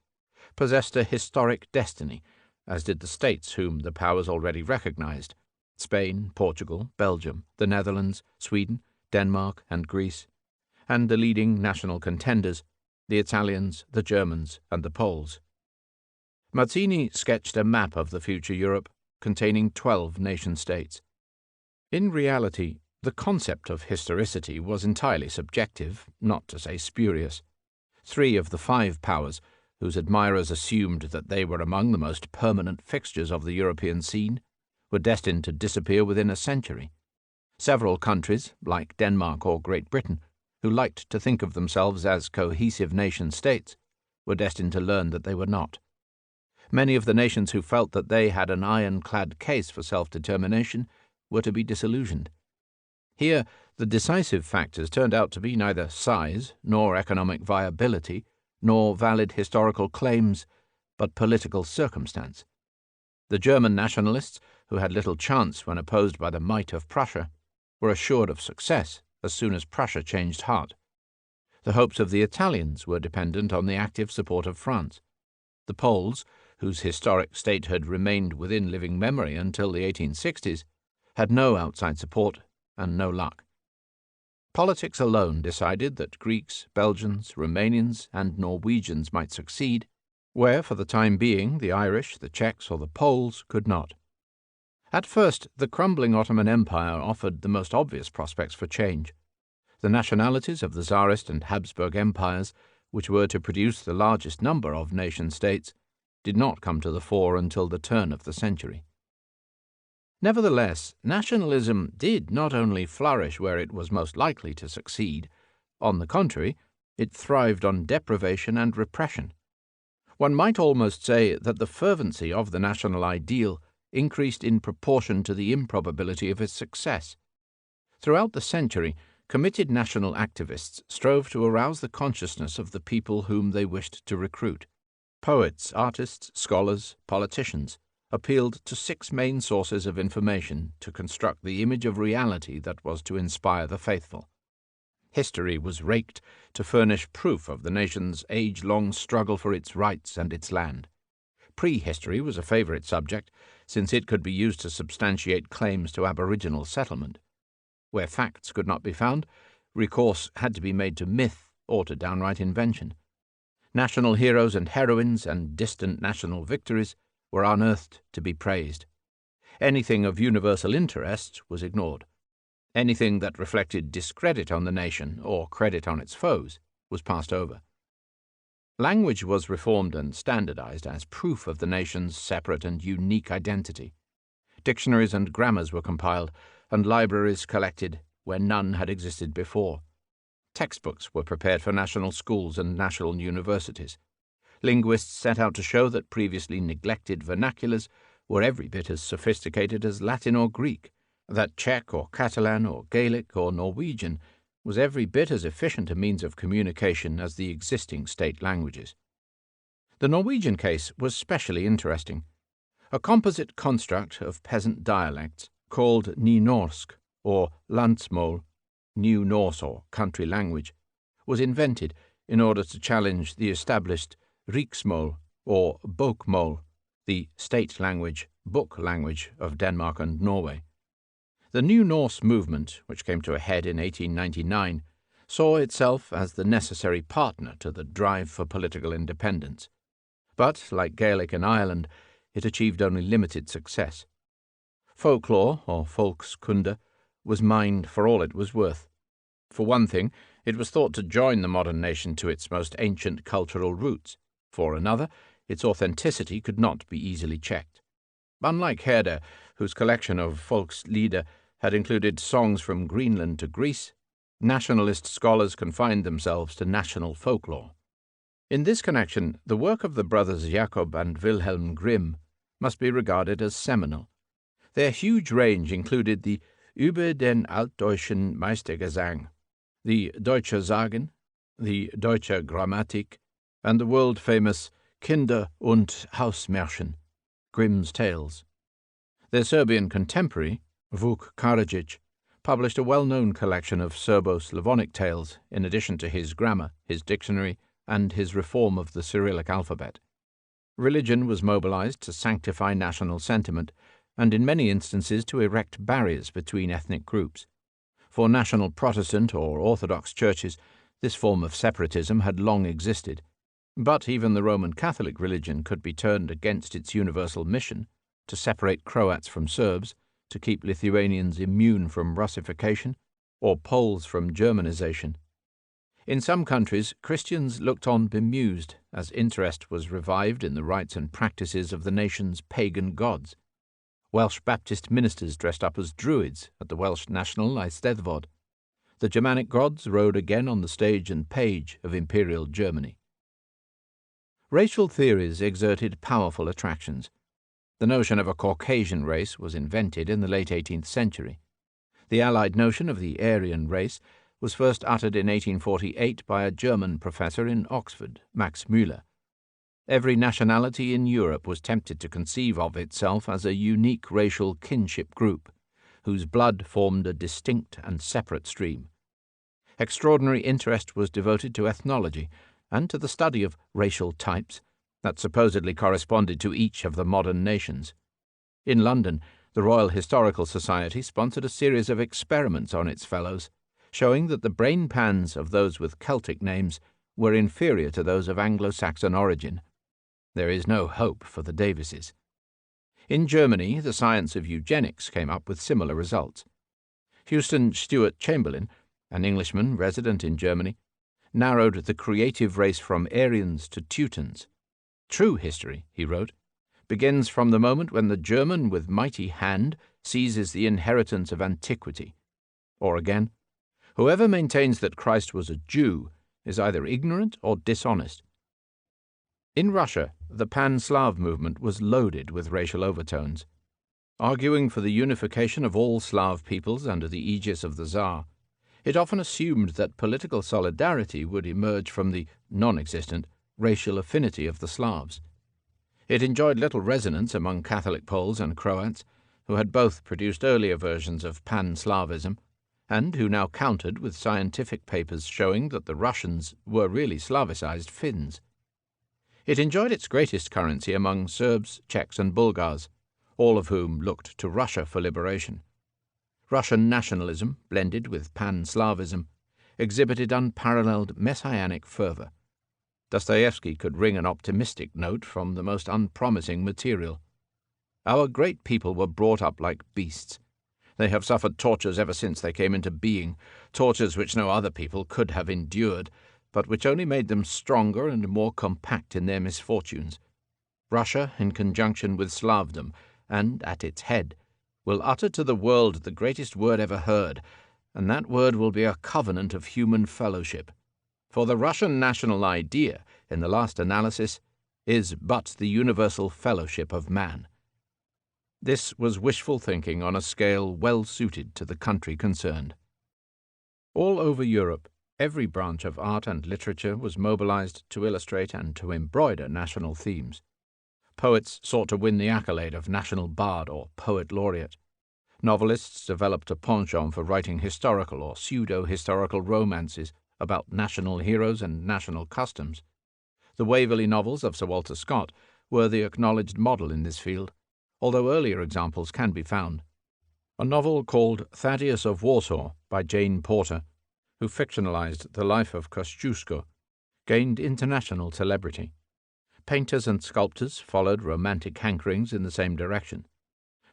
possessed a historic destiny, as did the states whom the powers already recognized: Spain, Portugal, Belgium, the Netherlands, Sweden, Denmark, and Greece, and the leading national contenders, the Italians, the Germans, and the Poles. Mazzini sketched a map of the future Europe containing 12 nation-states. In reality, the concept of historicity was entirely subjective, not to say spurious. 3 of the 5 powers, whose admirers assumed that they were among the most permanent fixtures of the European scene, were destined to disappear within a century. Several countries, like Denmark or Great Britain, who liked to think of themselves as cohesive nation-states, were destined to learn that they were not. Many of the nations who felt that they had an ironclad case for self-determination were to be disillusioned. Here, the decisive factors turned out to be neither size, nor economic viability, nor valid historical claims, but political circumstance. The German nationalists, who had little chance when opposed by the might of Prussia, were assured of success as soon as Prussia changed heart. The hopes of the Italians were dependent on the active support of France. The Poles, whose historic statehood remained within living memory until the 1860s, had no outside support and no luck. Politics alone decided that Greeks, Belgians, Romanians, and Norwegians might succeed, where for the time being the Irish, the Czechs, or the Poles could not. At first, the crumbling Ottoman Empire offered the most obvious prospects for change. The nationalities of the Tsarist and Habsburg empires, which were to produce the largest number of nation-states, did not come to the fore until the turn of the century. Nevertheless, nationalism did not only flourish where it was most likely to succeed. On the contrary, it thrived on deprivation and repression. One might almost say that the fervency of the national ideal increased in proportion to the improbability of its success. Throughout the century, committed national activists strove to arouse the consciousness of the people whom they wished to recruit. Poets, artists, scholars, politicians appealed to 6 main sources of information to construct the image of reality that was to inspire the faithful. History was raked to furnish proof of the nation's age-long struggle for its rights and its land. Prehistory was a favourite subject, since it could be used to substantiate claims to aboriginal settlement. Where facts could not be found, recourse had to be made to myth or to downright invention. National heroes and heroines and distant national victories were unearthed to be praised. Anything of universal interest was ignored. Anything that reflected discredit on the nation or credit on its foes was passed over. Language was reformed and standardized as proof of the nation's separate and unique identity. Dictionaries and grammars were compiled, and libraries collected where none had existed before. Textbooks were prepared for national schools and national universities. Linguists set out to show that previously neglected vernaculars were every bit as sophisticated as Latin or Greek, that Czech or Catalan or Gaelic or Norwegian was every bit as efficient a means of communication as the existing state languages. The Norwegian case was specially interesting. A composite construct of peasant dialects, called Nynorsk or Landsmål, New Norse or country language, was invented in order to challenge the established Riksmål or Bokmål, the state language, book language of Denmark and Norway. The New Norse movement, which came to a head in 1899, saw itself as the necessary partner to the drive for political independence. But, like Gaelic in Ireland, it achieved only limited success. Folklore, or volkskunde, was mined for all it was worth. For one thing, it was thought to join the modern nation to its most ancient cultural roots. For another, its authenticity could not be easily checked. Unlike Herder, whose collection of Volkslieder had included songs from Greenland to Greece, nationalist scholars confined themselves to national folklore. In this connection, the work of the brothers Jacob and Wilhelm Grimm must be regarded as seminal. Their huge range included the Über den altdeutschen Meistergesang, the Deutsche Sagen, the Deutsche Grammatik, and the world-famous Kinder- und Hausmärchen, Grimm's Tales. Their Serbian contemporary, Vuk Karadžić, published a well-known collection of Serbo-Slavonic tales in addition to his grammar, his dictionary, and his reform of the Cyrillic alphabet. Religion was mobilized to sanctify national sentiment and in many instances to erect barriers between ethnic groups. For national Protestant or Orthodox churches, this form of separatism had long existed, but even the Roman Catholic religion could be turned against its universal mission to separate Croats from Serbs, to keep Lithuanians immune from Russification, or Poles from Germanization. In some countries, Christians looked on bemused as interest was revived in the rites and practices of the nation's pagan gods. Welsh Baptist ministers dressed up as druids at the Welsh National Eisteddfod. The Germanic gods rode again on the stage and page of Imperial Germany. Racial theories exerted powerful attractions. The notion of a Caucasian race was invented in the late 18th century. The Allied notion of the Aryan race was first uttered in 1848 by a German professor in Oxford, Max Müller. Every nationality in Europe was tempted to conceive of itself as a unique racial kinship group, whose blood formed a distinct and separate stream. Extraordinary interest was devoted to ethnology and to the study of racial types that supposedly corresponded to each of the modern nations. In London, the Royal Historical Society sponsored a series of experiments on its fellows, showing that the brain pans of those with Celtic names were inferior to those of Anglo-Saxon origin. There is no hope for the Davies. In Germany, the science of eugenics came up with similar results. Houston Stewart Chamberlain, an Englishman resident in Germany, narrowed the creative race from Aryans to Teutons. True history, he wrote, begins from the moment when the German with mighty hand seizes the inheritance of antiquity. Or again, whoever maintains that Christ was a Jew is either ignorant or dishonest. In Russia, the Pan-Slav movement was loaded with racial overtones. Arguing for the unification of all Slav peoples under the aegis of the Tsar, it often assumed that political solidarity would emerge from the non-existent racial affinity of the Slavs. It enjoyed little resonance among Catholic Poles and Croats, who had both produced earlier versions of Pan-Slavism, and who now countered with scientific papers showing that the Russians were really Slavicized Finns. It enjoyed its greatest currency among Serbs, Czechs, and Bulgars, all of whom looked to Russia for liberation. Russian nationalism, blended with pan-Slavism, exhibited unparalleled messianic fervor. Dostoevsky could wring an optimistic note from the most unpromising material. Our great people were brought up like beasts. They have suffered tortures ever since they came into being, tortures which no other people could have endured, but which only made them stronger and more compact in their misfortunes. Russia, in conjunction with Slavdom, and at its head, will utter to the world the greatest word ever heard, and that word will be a covenant of human fellowship. For the Russian national idea, in the last analysis, is but the universal fellowship of man. This was wishful thinking on a scale well suited to the country concerned. All over Europe, every branch of art and literature was mobilized to illustrate and to embroider national themes. Poets sought to win the accolade of national bard or poet laureate. Novelists developed a penchant for writing historical or pseudo-historical romances about national heroes and national customs. The Waverley novels of Sir Walter Scott were the acknowledged model in this field, although earlier examples can be found. A novel called Thaddeus of Warsaw by Jane Porter, who fictionalized the life of Kosciuszko, gained international celebrity. Painters and sculptors followed romantic hankerings in the same direction.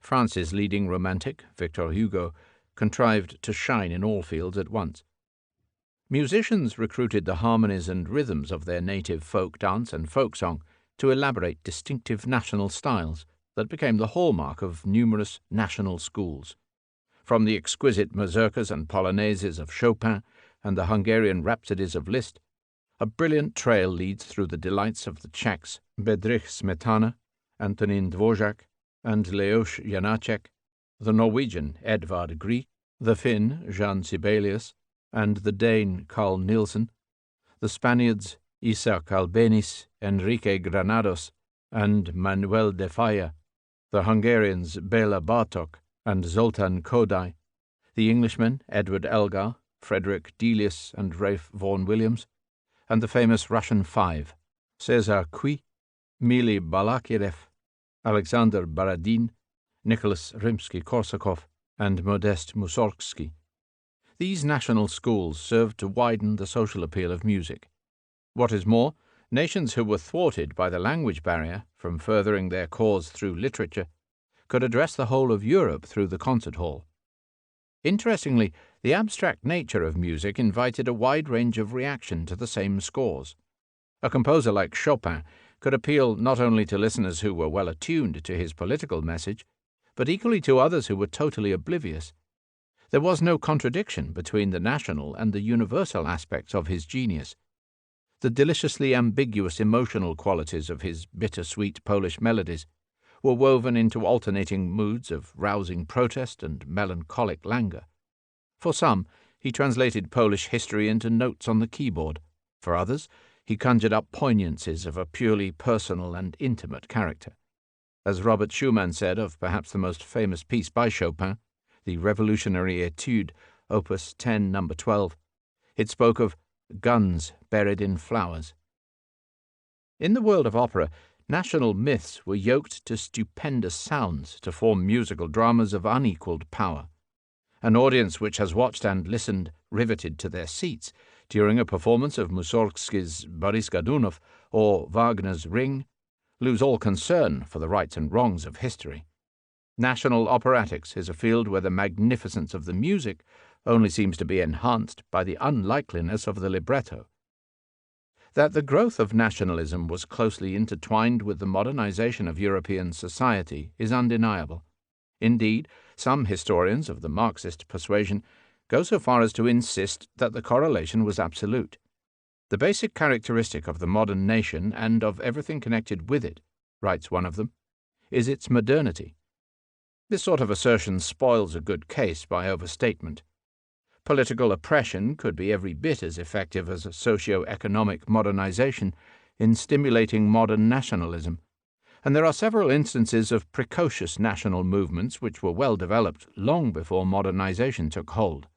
France's leading romantic, Victor Hugo, contrived to shine in all fields at once. Musicians recruited the harmonies and rhythms of their native folk dance and folk song to elaborate distinctive national styles that became the hallmark of numerous national schools. From the exquisite mazurkas and polonaises of Chopin and the Hungarian rhapsodies of Liszt, a brilliant trail leads through the delights of the Czechs Bedřich Smetana, Antonín Dvořák, and Leoš Janáček, the Norwegian Edvard Grieg, the Finn Jan Sibelius, and the Dane Carl Nielsen, the Spaniards Isaac Albéniz, Enrique Granados, and Manuel de Falla, the Hungarians Béla Bartók and Zoltán Kodály, the Englishmen Edward Elgar, Frederick Delius, and Ralph Vaughan Williams, and the famous Russian Five, César Cui, Mily Balakirev, Alexander Baradin, Nicholas Rimsky-Korsakov, and Modest Mussorgsky. These national schools served to widen the social appeal of music. What is more, nations who were thwarted by the language barrier from furthering their cause through literature could address the whole of Europe through the concert hall. Interestingly, the abstract nature of music invited a wide range of reaction to the same scores. A composer like Chopin could appeal not only to listeners who were well attuned to his political message, but equally to others who were totally oblivious. There was no contradiction between the national and the universal aspects of his genius. The deliciously ambiguous emotional qualities of his bitter-sweet Polish melodies were woven into alternating moods of rousing protest and melancholic languor. For some, he translated Polish history into notes on the keyboard. For others, he conjured up poignancies of a purely personal and intimate character. As Robert Schumann said of perhaps the most famous piece by Chopin, the Revolutionary Etude, Opus 10, No. 12, it spoke of guns buried in flowers. In the world of opera, national myths were yoked to stupendous sounds to form musical dramas of unequalled power. An audience which has watched and listened riveted to their seats during a performance of Mussorgsky's Boris Godunov or Wagner's Ring lose all concern for the rights and wrongs of history. National operatics is a field where the magnificence of the music only seems to be enhanced by the unlikeliness of the libretto. That the growth of nationalism was closely intertwined with the modernization of European society is undeniable. Indeed, some historians of the Marxist persuasion go so far as to insist that the correlation was absolute. The basic characteristic of the modern nation and of everything connected with it, writes one of them, is its modernity. This sort of assertion spoils a good case by overstatement. Political oppression could be every bit as effective as a socio-economic modernization in stimulating modern nationalism, and there are several instances of precocious national movements which were well developed long before modernization took hold.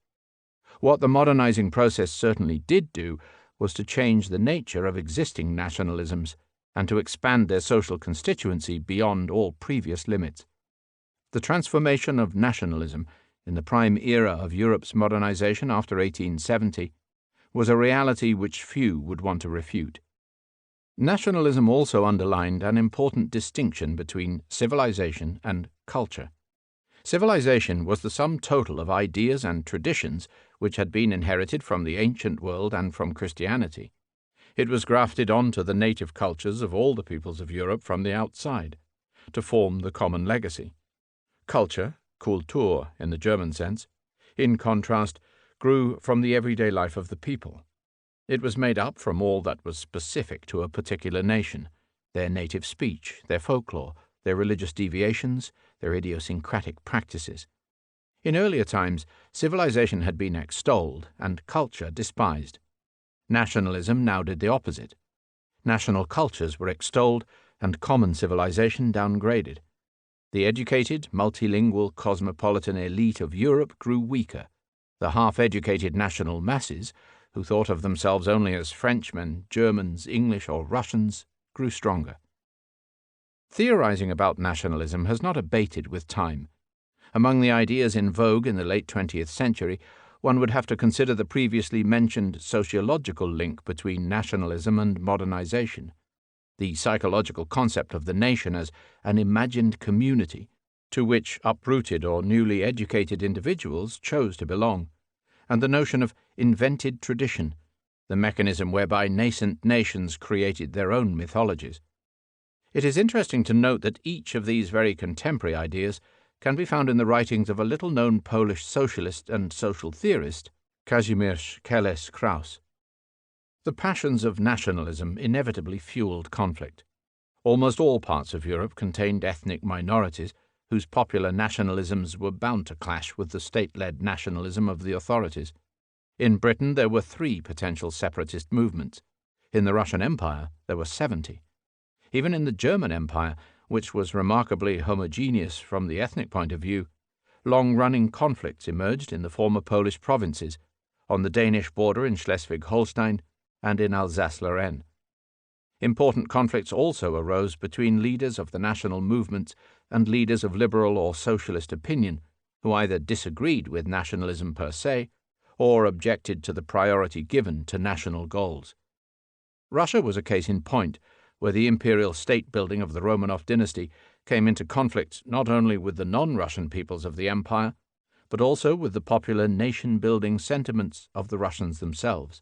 What the modernizing process certainly did do was to change the nature of existing nationalisms and to expand their social constituency beyond all previous limits. The transformation of nationalism in the prime era of Europe's modernization after 1870 was a reality which few would want to refute. Nationalism also underlined an important distinction between civilization and culture. Civilization was the sum total of ideas and traditions which had been inherited from the ancient world and from Christianity. It was grafted onto the native cultures of all the peoples of Europe from the outside, to form the common legacy. Culture, Kultur in the German sense, in contrast, grew from the everyday life of the people. It was made up from all that was specific to a particular nation, their native speech, their folklore, their religious deviations, their idiosyncratic practices. In earlier times, civilization had been extolled and culture despised. Nationalism now did the opposite. National cultures were extolled and common civilization downgraded. The educated, multilingual, cosmopolitan elite of Europe grew weaker. The half-educated national masses, who thought of themselves only as Frenchmen, Germans, English, or Russians, grew stronger. Theorizing about nationalism has not abated with time. Among the ideas in vogue in the late 20th century, one would have to consider the previously mentioned sociological link between nationalism and modernization, the psychological concept of the nation as an imagined community to which uprooted or newly educated individuals chose to belong, and the notion of invented tradition, the mechanism whereby nascent nations created their own mythologies. It is interesting to note that each of these very contemporary ideas can be found in the writings of a little-known Polish socialist and social theorist, Kazimierz Keles-Krauss. The passions of nationalism inevitably fueled conflict. Almost all parts of Europe contained ethnic minorities whose popular nationalisms were bound to clash with the state-led nationalism of the authorities. In Britain there were 3 potential separatist movements. In the Russian Empire there were 70. Even in the German Empire, which was remarkably homogeneous from the ethnic point of view, long-running conflicts emerged in the former Polish provinces, on the Danish border in Schleswig-Holstein, and in Alsace-Lorraine. Important conflicts also arose between leaders of the national movements and leaders of liberal or socialist opinion, who either disagreed with nationalism per se or objected to the priority given to national goals. Russia was a case in point, where the imperial state-building of the Romanov dynasty came into conflict not only with the non-Russian peoples of the empire, but also with the popular nation-building sentiments of the Russians themselves.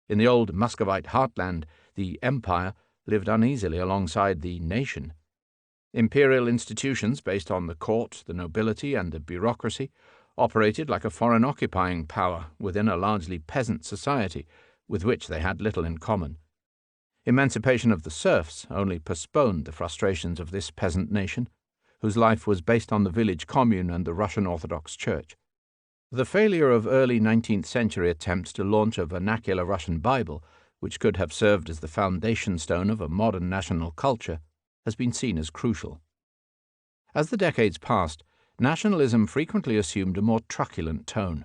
In the old Muscovite heartland, the empire lived uneasily alongside the nation. Imperial institutions based on the court, the nobility, and the bureaucracy operated like a foreign occupying power within a largely peasant society with which they had little in common. Emancipation of the serfs only postponed the frustrations of this peasant nation, whose life was based on the village commune and the Russian Orthodox Church. The failure of early 19th century attempts to launch a vernacular Russian Bible, which could have served as the foundation stone of a modern national culture, has been seen as crucial. As the decades passed, nationalism frequently assumed a more truculent tone.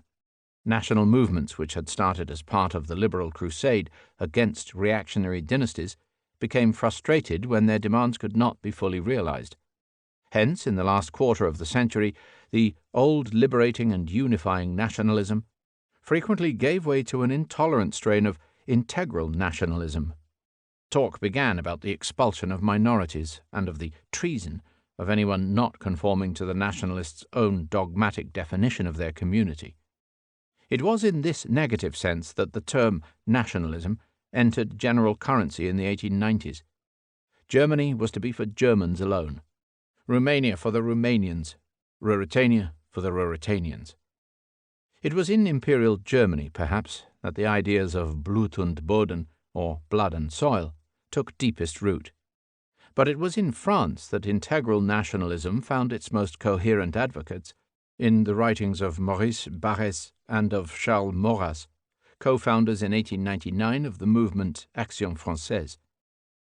National movements which had started as part of the liberal crusade against reactionary dynasties became frustrated when their demands could not be fully realized. Hence, in the last quarter of the century, the old liberating and unifying nationalism frequently gave way to an intolerant strain of integral nationalism. Talk began about the expulsion of minorities and of the treason of anyone not conforming to the nationalists' own dogmatic definition of their community. It was in this negative sense that the term nationalism entered general currency in the 1890s. Germany was to be for Germans alone, Romania for the Romanians, Ruritania for the Ruritanians. It was in Imperial Germany, perhaps, that the ideas of Blut und Boden, or blood and soil, took deepest root. But it was in France that integral nationalism found its most coherent advocates, in the writings of Maurice Barrès and of Charles Maurras, co-founders in 1899 of the movement Action Française.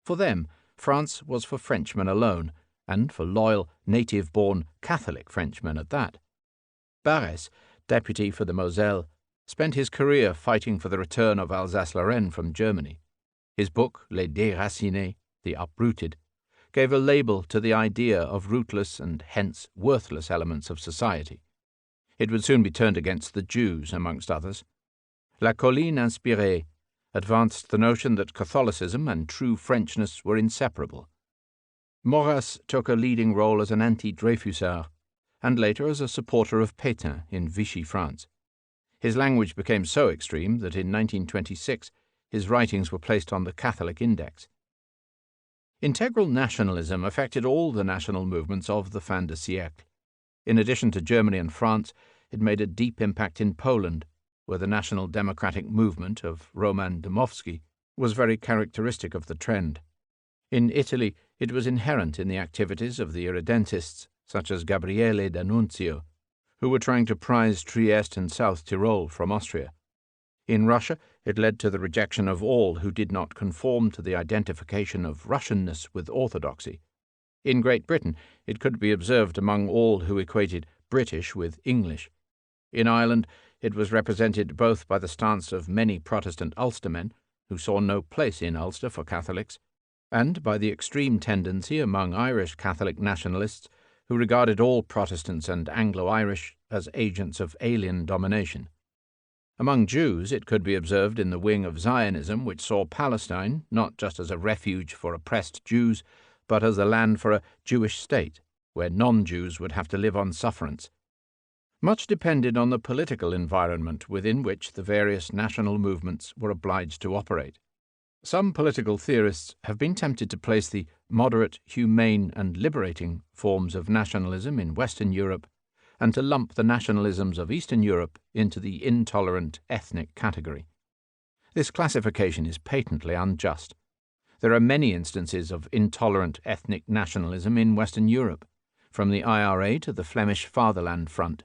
For them, France was for Frenchmen alone, and for loyal, native-born Catholic Frenchmen at that. Barrès, deputy for the Moselle, spent his career fighting for the return of Alsace-Lorraine from Germany. His book, Les Déracinés, The Uprooted, gave a label to the idea of rootless and hence worthless elements of society. It would soon be turned against the Jews, amongst others. La Colline Inspirée advanced the notion that Catholicism and true Frenchness were inseparable. Maurras took a leading role as an anti-Dreyfusard, and later as a supporter of Pétain in Vichy France. His language became so extreme that in 1926 his writings were placed on the Catholic Index. Integral nationalism affected all the national movements of the fin de siècle. In addition to Germany and France, it made a deep impact in Poland, where the national democratic movement of Roman Dmowski was very characteristic of the trend. In Italy, it was inherent in the activities of the irredentists, such as Gabriele D'Annunzio, who were trying to prize Trieste and South Tyrol from Austria. In Russia, it led to the rejection of all who did not conform to the identification of Russianness with orthodoxy. In Great Britain, it could be observed among all who equated British with English. In Ireland, it was represented both by the stance of many Protestant Ulstermen, who saw no place in Ulster for Catholics, and by the extreme tendency among Irish Catholic nationalists who regarded all Protestants and Anglo-Irish as agents of alien domination. Among Jews, it could be observed in the wing of Zionism which saw Palestine not just as a refuge for oppressed Jews, but as a land for a Jewish state, where non-Jews would have to live on sufferance. Much depended on the political environment within which the various national movements were obliged to operate. Some political theorists have been tempted to place the moderate, humane, and liberating forms of nationalism in Western Europe and to lump the nationalisms of Eastern Europe into the intolerant ethnic category. This classification is patently unjust. There are many instances of intolerant ethnic nationalism in Western Europe, from the IRA to the Flemish Fatherland Front.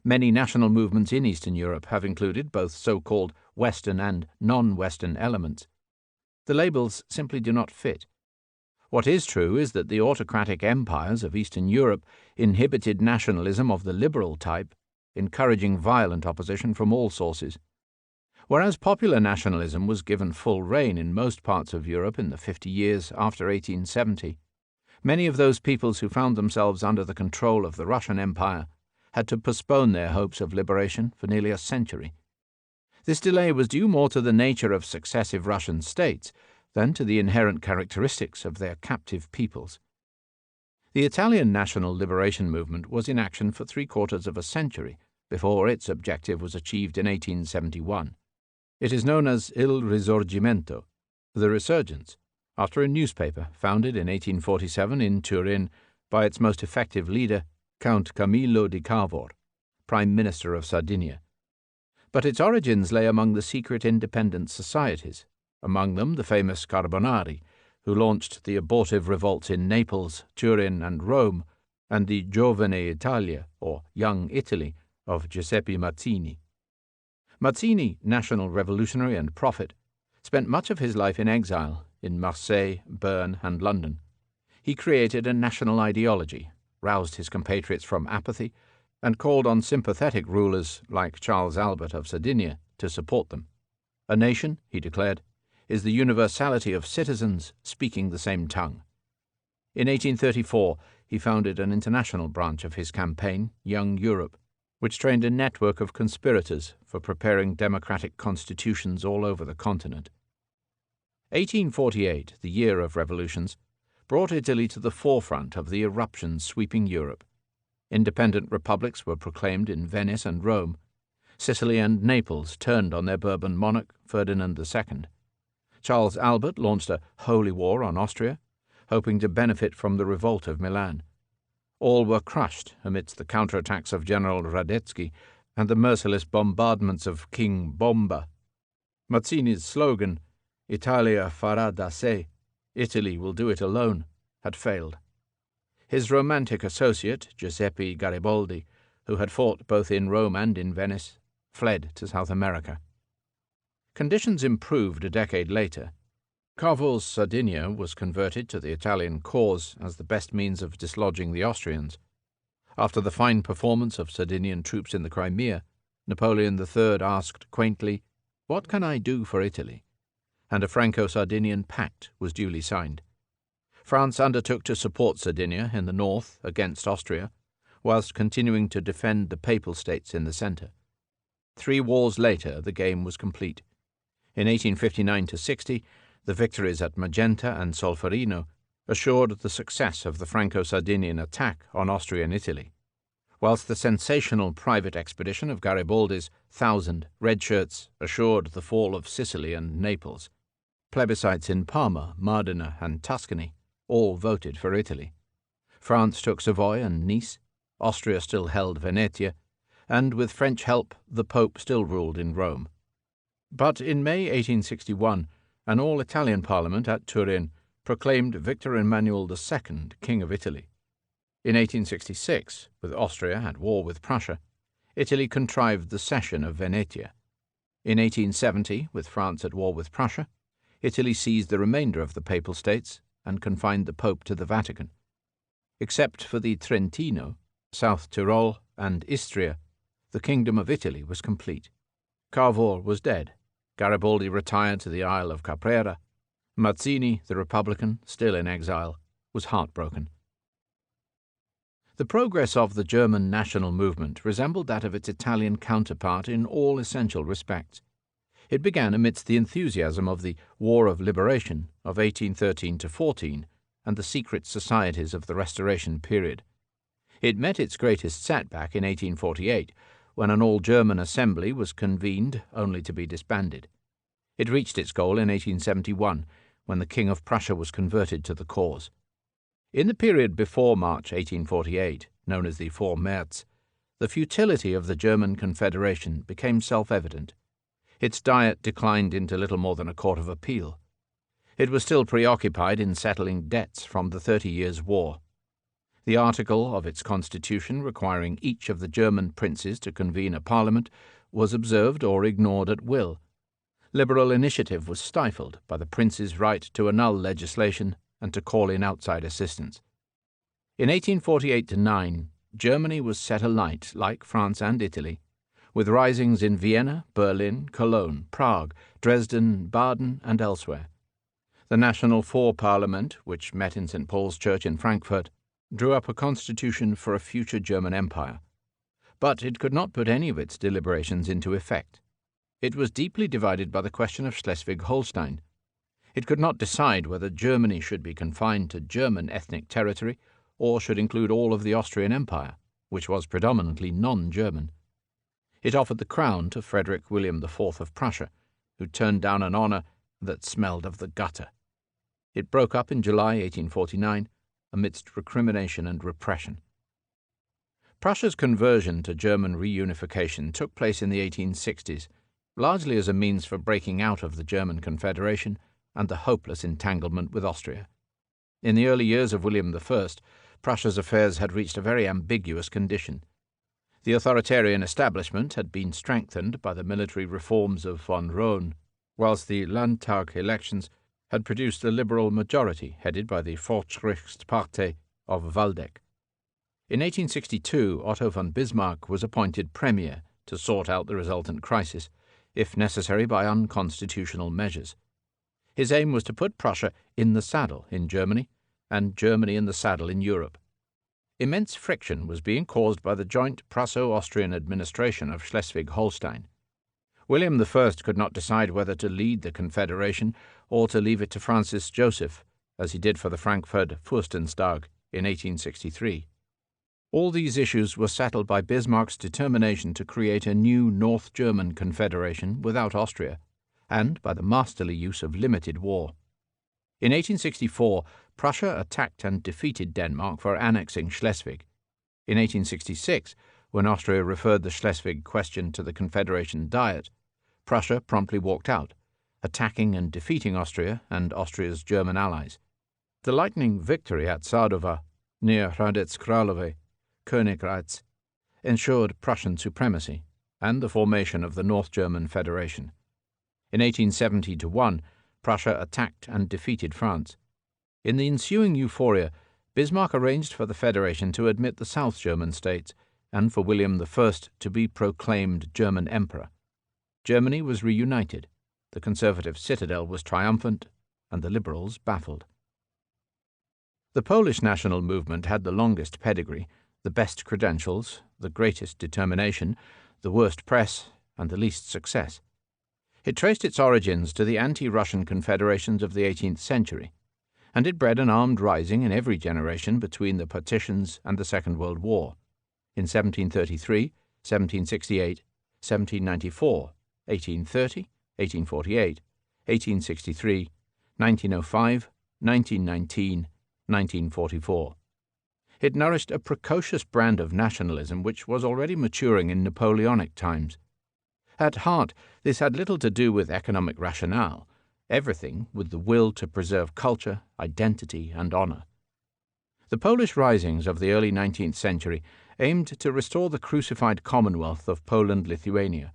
Many national movements in Eastern Europe have included both so-called Western and non-Western elements. The labels simply do not fit. What is true is that the autocratic empires of Eastern Europe inhibited nationalism of the liberal type, encouraging violent opposition from all sources. Whereas popular nationalism was given full rein in most parts of Europe in the 50 years after 1870, many of those peoples who found themselves under the control of the Russian Empire had to postpone their hopes of liberation for nearly a century. This delay was due more to the nature of successive Russian states than to the inherent characteristics of their captive peoples. The Italian national liberation movement was in action for 3/4 of a century before its objective was achieved in 1871. It is known as Il Risorgimento, the Resurgence, after a newspaper founded in 1847 in Turin by its most effective leader, Count Camillo di Cavour, Prime Minister of Sardinia. But its origins lay among the secret independent societies, among them the famous Carbonari, who launched the abortive revolts in Naples, Turin, and Rome, and the Giovane Italia, or Young Italy, of Giuseppe Mazzini. Mazzini, national revolutionary and prophet, spent much of his life in exile in Marseille, Bern, and London. He created a national ideology, roused his compatriots from apathy, and called on sympathetic rulers like Charles Albert of Sardinia to support them. A nation, he declared, is the universality of citizens speaking the same tongue. In 1834, he founded an international branch of his campaign, Young Europe, which trained a network of conspirators for preparing democratic constitutions all over the continent. 1848, the year of revolutions, brought Italy to the forefront of the eruptions sweeping Europe. Independent republics were proclaimed in Venice and Rome. Sicily and Naples turned on their Bourbon monarch, Ferdinand II. Charles Albert launched a holy war on Austria, hoping to benefit from the revolt of Milan. All were crushed amidst the counterattacks of General Radetzky and the merciless bombardments of King Bomba. Mazzini's slogan, Italia farà da sé, Italy will do it alone, had failed. His romantic associate, Giuseppe Garibaldi, who had fought both in Rome and in Venice, fled to South America. Conditions improved a decade later. Cavour's Sardinia was converted to the Italian cause as the best means of dislodging the Austrians. After the fine performance of Sardinian troops in the Crimea, Napoleon III asked quaintly, "What can I do for Italy?" and a Franco-Sardinian pact was duly signed. France undertook to support Sardinia in the north against Austria, whilst continuing to defend the Papal States in the centre. 3 wars later, the game was complete. In 1859–60, the victories at Magenta and Solferino assured the success of the Franco-Sardinian attack on Austrian Italy, whilst the sensational private expedition of Garibaldi's 1,000 red shirts assured the fall of Sicily and Naples. Plebiscites in Parma, Modena, and Tuscany all voted for Italy. France took Savoy and Nice, Austria still held Venetia, and with French help the Pope still ruled in Rome. But in May 1861, an all-Italian parliament at Turin proclaimed Victor Emmanuel II King of Italy. In 1866, with Austria at war with Prussia, Italy contrived the cession of Venetia. In 1870, with France at war with Prussia, Italy seized the remainder of the Papal States and confined the Pope to the Vatican. Except for the Trentino, South Tyrol, and Istria, the Kingdom of Italy was complete. Cavour was dead. Garibaldi retired to the Isle of Caprera. Mazzini, the Republican, still in exile, was heartbroken. The progress of the German national movement resembled that of its Italian counterpart in all essential respects. It began amidst the enthusiasm of the War of Liberation of 1813–14 and the secret societies of the Restoration period. It met its greatest setback in 1848, when an all-German assembly was convened only to be disbanded. It reached its goal in 1871, when the King of Prussia was converted to the cause. In the period before March 1848, known as the 4 März, the futility of the German Confederation became self-evident. Its diet declined into little more than a court of appeal. It was still preoccupied in settling debts from the 30 Years' War. The article of its constitution requiring each of the German princes to convene a parliament was observed or ignored at will. Liberal initiative was stifled by the princes' right to annul legislation and to call in outside assistance. In 1848–9, Germany was set alight, like France and Italy, with risings in Vienna, Berlin, Cologne, Prague, Dresden, Baden, and elsewhere. The National Four Parliament, which met in St. Paul's Church in Frankfurt, drew up a constitution for a future German empire. But it could not put any of its deliberations into effect. It was deeply divided by the question of Schleswig-Holstein. It could not decide whether Germany should be confined to German ethnic territory or should include all of the Austrian Empire, which was predominantly non-German. It offered the crown to Frederick William IV of Prussia, who turned down an honour that smelled of the gutter. It broke up in July 1849, amidst recrimination and repression. Prussia's conversion to German reunification took place in the 1860s, largely as a means for breaking out of the German Confederation and the hopeless entanglement with Austria. In the early years of William I, Prussia's affairs had reached a very ambiguous condition. The authoritarian establishment had been strengthened by the military reforms of von Roon, whilst the Landtag elections had produced a liberal majority headed by the Fortschrittspartei of Waldeck. In 1862, Otto von Bismarck was appointed premier to sort out the resultant crisis, if necessary by unconstitutional measures. His aim was to put Prussia in the saddle in Germany, and Germany in the saddle in Europe. Immense friction was being caused by the joint Prusso-Austrian administration of Schleswig-Holstein. William I could not decide whether to lead the Confederation or to leave it to Francis Joseph, as he did for the Frankfurt Fürstenstag in 1863. All these issues were settled by Bismarck's determination to create a new North German Confederation without Austria, and by the masterly use of limited war. In 1864, Prussia attacked and defeated Denmark for annexing Schleswig. In 1866, when Austria referred the Schleswig question to the Confederation Diet, Prussia promptly walked out, attacking and defeating Austria and Austria's German allies. The lightning victory at Sadova, near Hradec Králové, Königgrätz, ensured Prussian supremacy and the formation of the North German Federation. In 1870–1, Prussia attacked and defeated France. In the ensuing euphoria, Bismarck arranged for the Federation to admit the South German states, and for William I to be proclaimed German emperor. Germany was reunited, the conservative citadel was triumphant, and the liberals baffled. The Polish national movement had the longest pedigree, the best credentials, the greatest determination, the worst press, and the least success. It traced its origins to the anti-Russian confederations of the 18th century, and it bred an armed rising in every generation between the partitions and the Second World War, in 1733, 1768, 1794, 1830, 1848, 1863, 1905, 1919, 1944. It nourished a precocious brand of nationalism which was already maturing in Napoleonic times. At heart, this had little to do with economic rationale, everything with the will to preserve culture, identity, and honor. The Polish risings of the early 19th century aimed to restore the crucified commonwealth of Poland-Lithuania.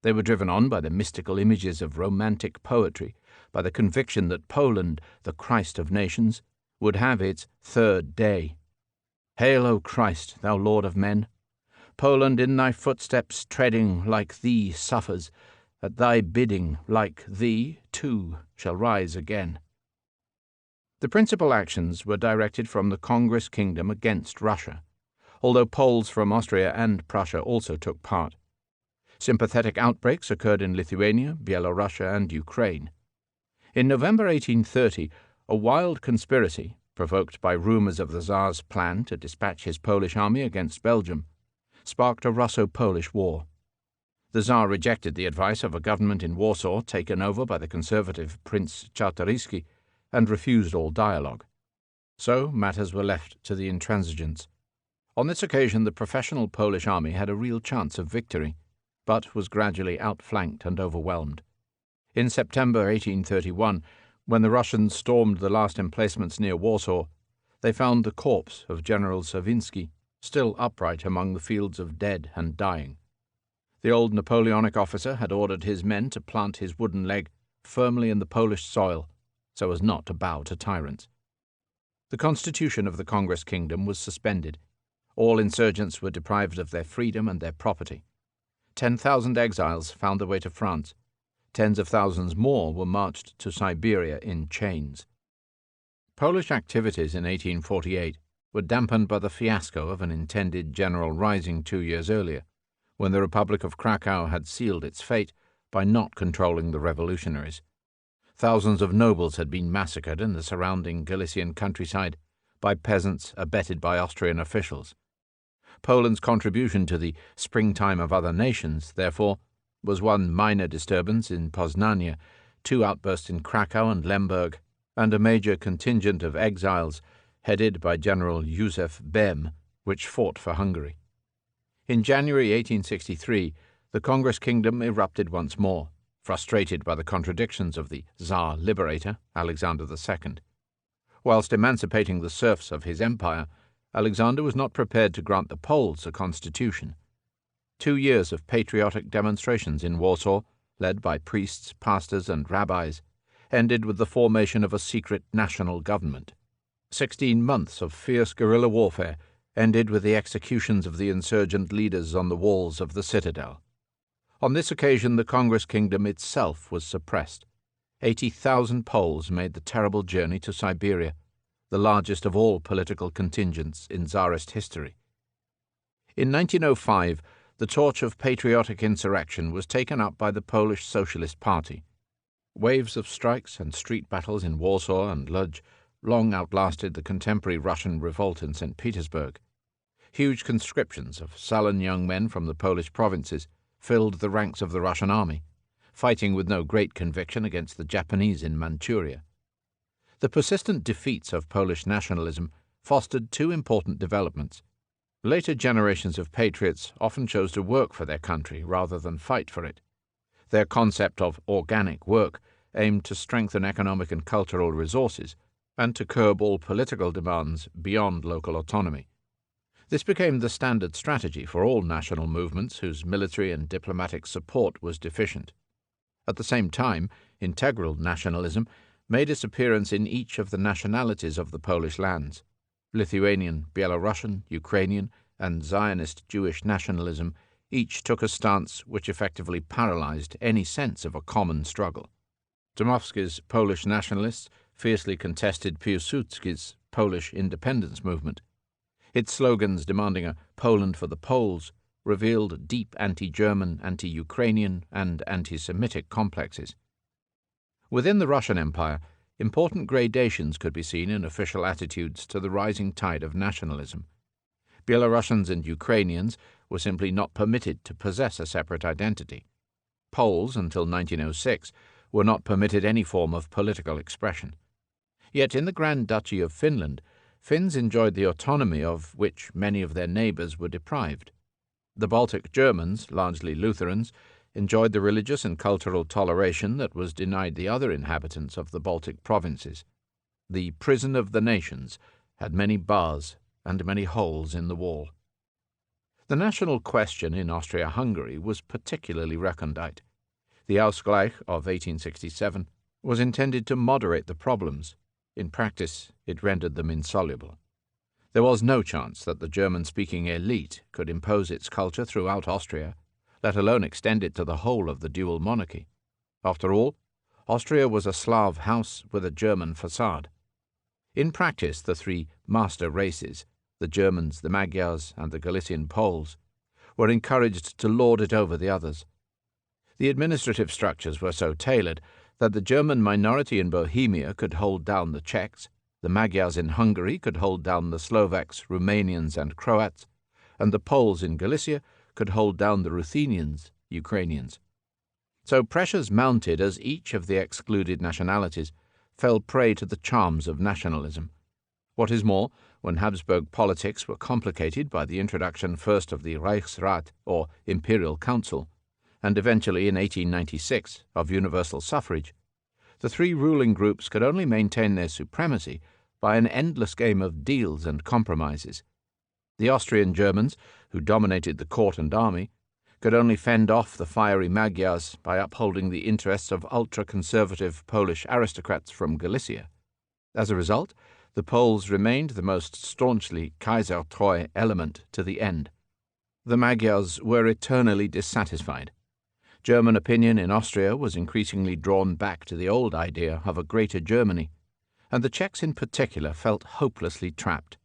They were driven on by the mystical images of romantic poetry, by the conviction that Poland, the Christ of nations, would have its third day. Hail, O Christ, thou Lord of men! Poland in thy footsteps treading like thee suffers, at thy bidding like thee, too, shall rise again. The principal actions were directed from the Congress kingdom against Russia, although Poles from Austria and Prussia also took part. Sympathetic outbreaks occurred in Lithuania, Byelorussia, and Ukraine. In November 1830, a wild conspiracy, provoked by rumors of the Tsar's plan to dispatch his Polish army against Belgium, sparked a Russo-Polish war. The Tsar rejected the advice of a government in Warsaw taken over by the conservative Prince Czartoryski and refused all dialogue. So matters were left to the intransigents. On this occasion the professional Polish army had a real chance of victory, but was gradually outflanked and overwhelmed. In September 1831, when the Russians stormed the last emplacements near Warsaw, they found the corpse of General Savinsky still upright among the fields of dead and dying. The old Napoleonic officer had ordered his men to plant his wooden leg firmly in the Polish soil so as not to bow to tyrants. The constitution of the Congress Kingdom was suspended. All insurgents were deprived of their freedom and their property. 10,000 exiles found their way to France. Tens of thousands more were marched to Siberia in chains. Polish activities in 1848 were dampened by the fiasco of an intended general rising 2 years earlier, when the Republic of Krakow had sealed its fate by not controlling the revolutionaries. Thousands of nobles had been massacred in the surrounding Galician countryside by peasants abetted by Austrian officials. Poland's contribution to the springtime of other nations, therefore, was one minor disturbance in Poznania, 2 outbursts in Krakow and Lemberg, and a major contingent of exiles headed by General Józef Bem, which fought for Hungary. In January 1863, the Congress Kingdom erupted once more, frustrated by the contradictions of the Tsar Liberator, Alexander II. Whilst emancipating the serfs of his empire, Alexander was not prepared to grant the Poles a constitution. 2 years of patriotic demonstrations in Warsaw, led by priests, pastors, and rabbis, ended with the formation of a secret national government. 16 months of fierce guerrilla warfare ended with the executions of the insurgent leaders on the walls of the citadel. On this occasion the Congress Kingdom itself was suppressed. 80,000 Poles made the terrible journey to Siberia, the largest of all political contingents in Tsarist history. In 1905, the torch of patriotic insurrection was taken up by the Polish Socialist Party. Waves of strikes and street battles in Warsaw and Lodz long outlasted the contemporary Russian revolt in St. Petersburg. Huge conscriptions of sullen young men from the Polish provinces filled the ranks of the Russian army, fighting with no great conviction against the Japanese in Manchuria. The persistent defeats of Polish nationalism fostered 2 important developments. Later generations of patriots often chose to work for their country rather than fight for it. Their concept of organic work aimed to strengthen economic and cultural resources and to curb all political demands beyond local autonomy. This became the standard strategy for all national movements whose military and diplomatic support was deficient. At the same time, integral nationalism made its appearance in each of the nationalities of the Polish lands: Lithuanian, Belarusian, Ukrainian, and Zionist Jewish nationalism each took a stance which effectively paralyzed any sense of a common struggle. Dmowski's Polish nationalists fiercely contested Piłsudski's Polish independence movement. Its slogans demanding a Poland for the Poles revealed deep anti-German, anti-Ukrainian, and anti-Semitic complexes. Within the Russian Empire, important gradations could be seen in official attitudes to the rising tide of nationalism. Belarusians and Ukrainians were simply not permitted to possess a separate identity. Poles, until 1906, were not permitted any form of political expression. Yet in the Grand Duchy of Finland, Finns enjoyed the autonomy of which many of their neighbours were deprived. The Baltic Germans, largely Lutherans, enjoyed the religious and cultural toleration that was denied the other inhabitants of the Baltic provinces. The prison of the nations had many bars and many holes in the wall. The national question in Austria-Hungary was particularly recondite. The Ausgleich of 1867 was intended to moderate the problems. In practice, it rendered them insoluble. There was no chance that the German-speaking elite could impose its culture throughout Austria, let alone extend it to the whole of the dual monarchy. After all, Austria was a Slav house with a German facade. In practice, the three master races, the Germans, the Magyars, and the Galician Poles, were encouraged to lord it over the others. The administrative structures were so tailored that the German minority in Bohemia could hold down the Czechs, the Magyars in Hungary could hold down the Slovaks, Romanians, and Croats, and the Poles in Galicia could hold down the Ruthenians, Ukrainians. So pressures mounted as each of the excluded nationalities fell prey to the charms of nationalism. What is more, when Habsburg politics were complicated by the introduction first of the Reichsrat, or Imperial Council, and eventually in 1896 of universal suffrage, the three ruling groups could only maintain their supremacy by an endless game of deals and compromises. The Austrian Germans, who dominated the court and army, could only fend off the fiery Magyars by upholding the interests of ultra-conservative Polish aristocrats from Galicia. As a result, the Poles remained the most staunchly Kaisertreu element to the end. The Magyars were eternally dissatisfied. German opinion in Austria was increasingly drawn back to the old idea of a greater Germany, and the Czechs in particular felt hopelessly trapped.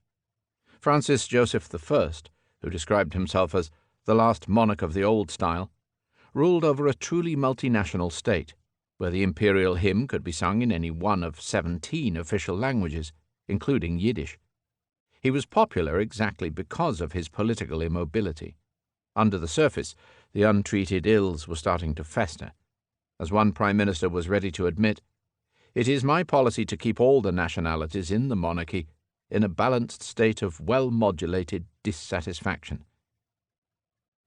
Francis Joseph I, who described himself as the last monarch of the old style, ruled over a truly multinational state, where the imperial hymn could be sung in any one of 17 official languages, including Yiddish. He was popular exactly because of his political immobility. Under the surface, the untreated ills were starting to fester. As one prime minister was ready to admit, "It is my policy to keep all the nationalities in the monarchy in a balanced state of well-modulated dissatisfaction."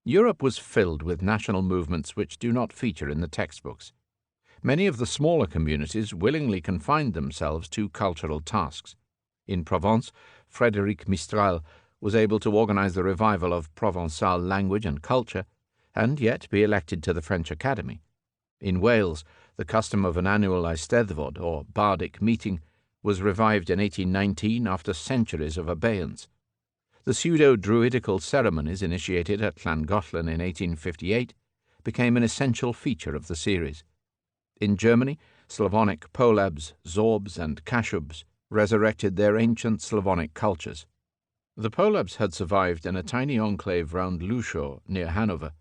Europe was filled with national movements which do not feature in the textbooks. Many of the smaller communities willingly confined themselves to cultural tasks. In Provence, Frédéric Mistral was able to organize the revival of Provençal language and culture, and yet be elected to the French Academy. In Wales, the custom of an annual Eisteddfod, or bardic meeting, was revived in 1819 after centuries of abeyance. The pseudo-druidical ceremonies initiated at Llangollen in 1858 became an essential feature of the series. In Germany, Slavonic Polabs, Zorbs, and Kashubs resurrected their ancient Slavonic cultures. The Polabs had survived in a tiny enclave round Lushow, near Hanover.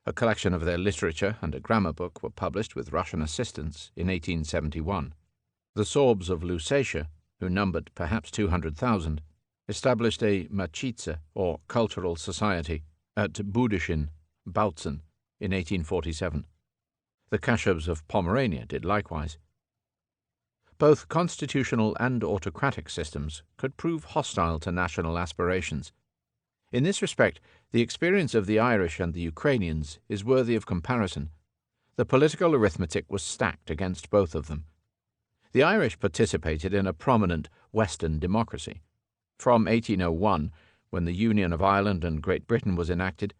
A collection of their literature and a grammar book were published with Russian assistance in 1871. The Sorbs of Lusatia, who numbered perhaps 200,000, established a machitsa, or cultural society, at Budyszyn, Bautzen, in 1847. The Kashubs of Pomerania did likewise. Both constitutional and autocratic systems could prove hostile to national aspirations. In this respect, the experience of the Irish and the Ukrainians is worthy of comparison. The political arithmetic was stacked against both of them. The Irish participated in a prominent Western democracy. From 1801, when the Union of Ireland and Great Britain was enacted,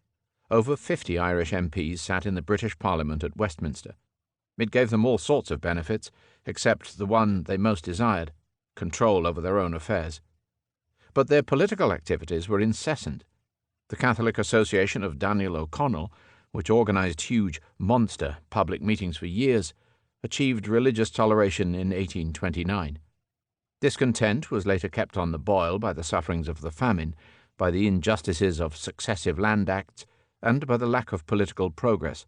over 50 Irish MPs sat in the British Parliament at Westminster. It gave them all sorts of benefits, except the one they most desired, control over their own affairs. But their political activities were incessant. The Catholic Association of Daniel O'Connell, which organized huge monster public meetings for years, achieved religious toleration in 1829. Discontent was later kept on the boil by the sufferings of the famine, by the injustices of successive land acts, and by the lack of political progress.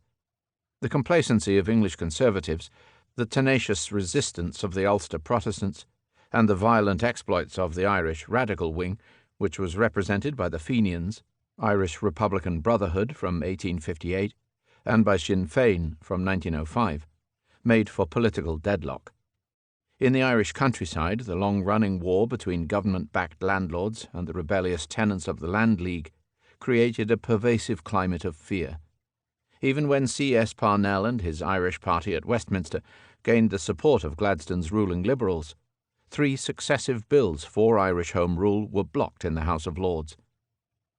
The complacency of English conservatives, the tenacious resistance of the Ulster Protestants, and the violent exploits of the Irish radical wing, which was represented by the Fenians, Irish Republican Brotherhood from 1858, and by Sinn Féin from 1905, made for political deadlock. In the Irish countryside, the long-running war between government-backed landlords and the rebellious tenants of the Land League created a pervasive climate of fear. Even when C.S. Parnell and his Irish party at Westminster gained the support of Gladstone's ruling Liberals, 3 successive bills for Irish Home Rule were blocked in the House of Lords.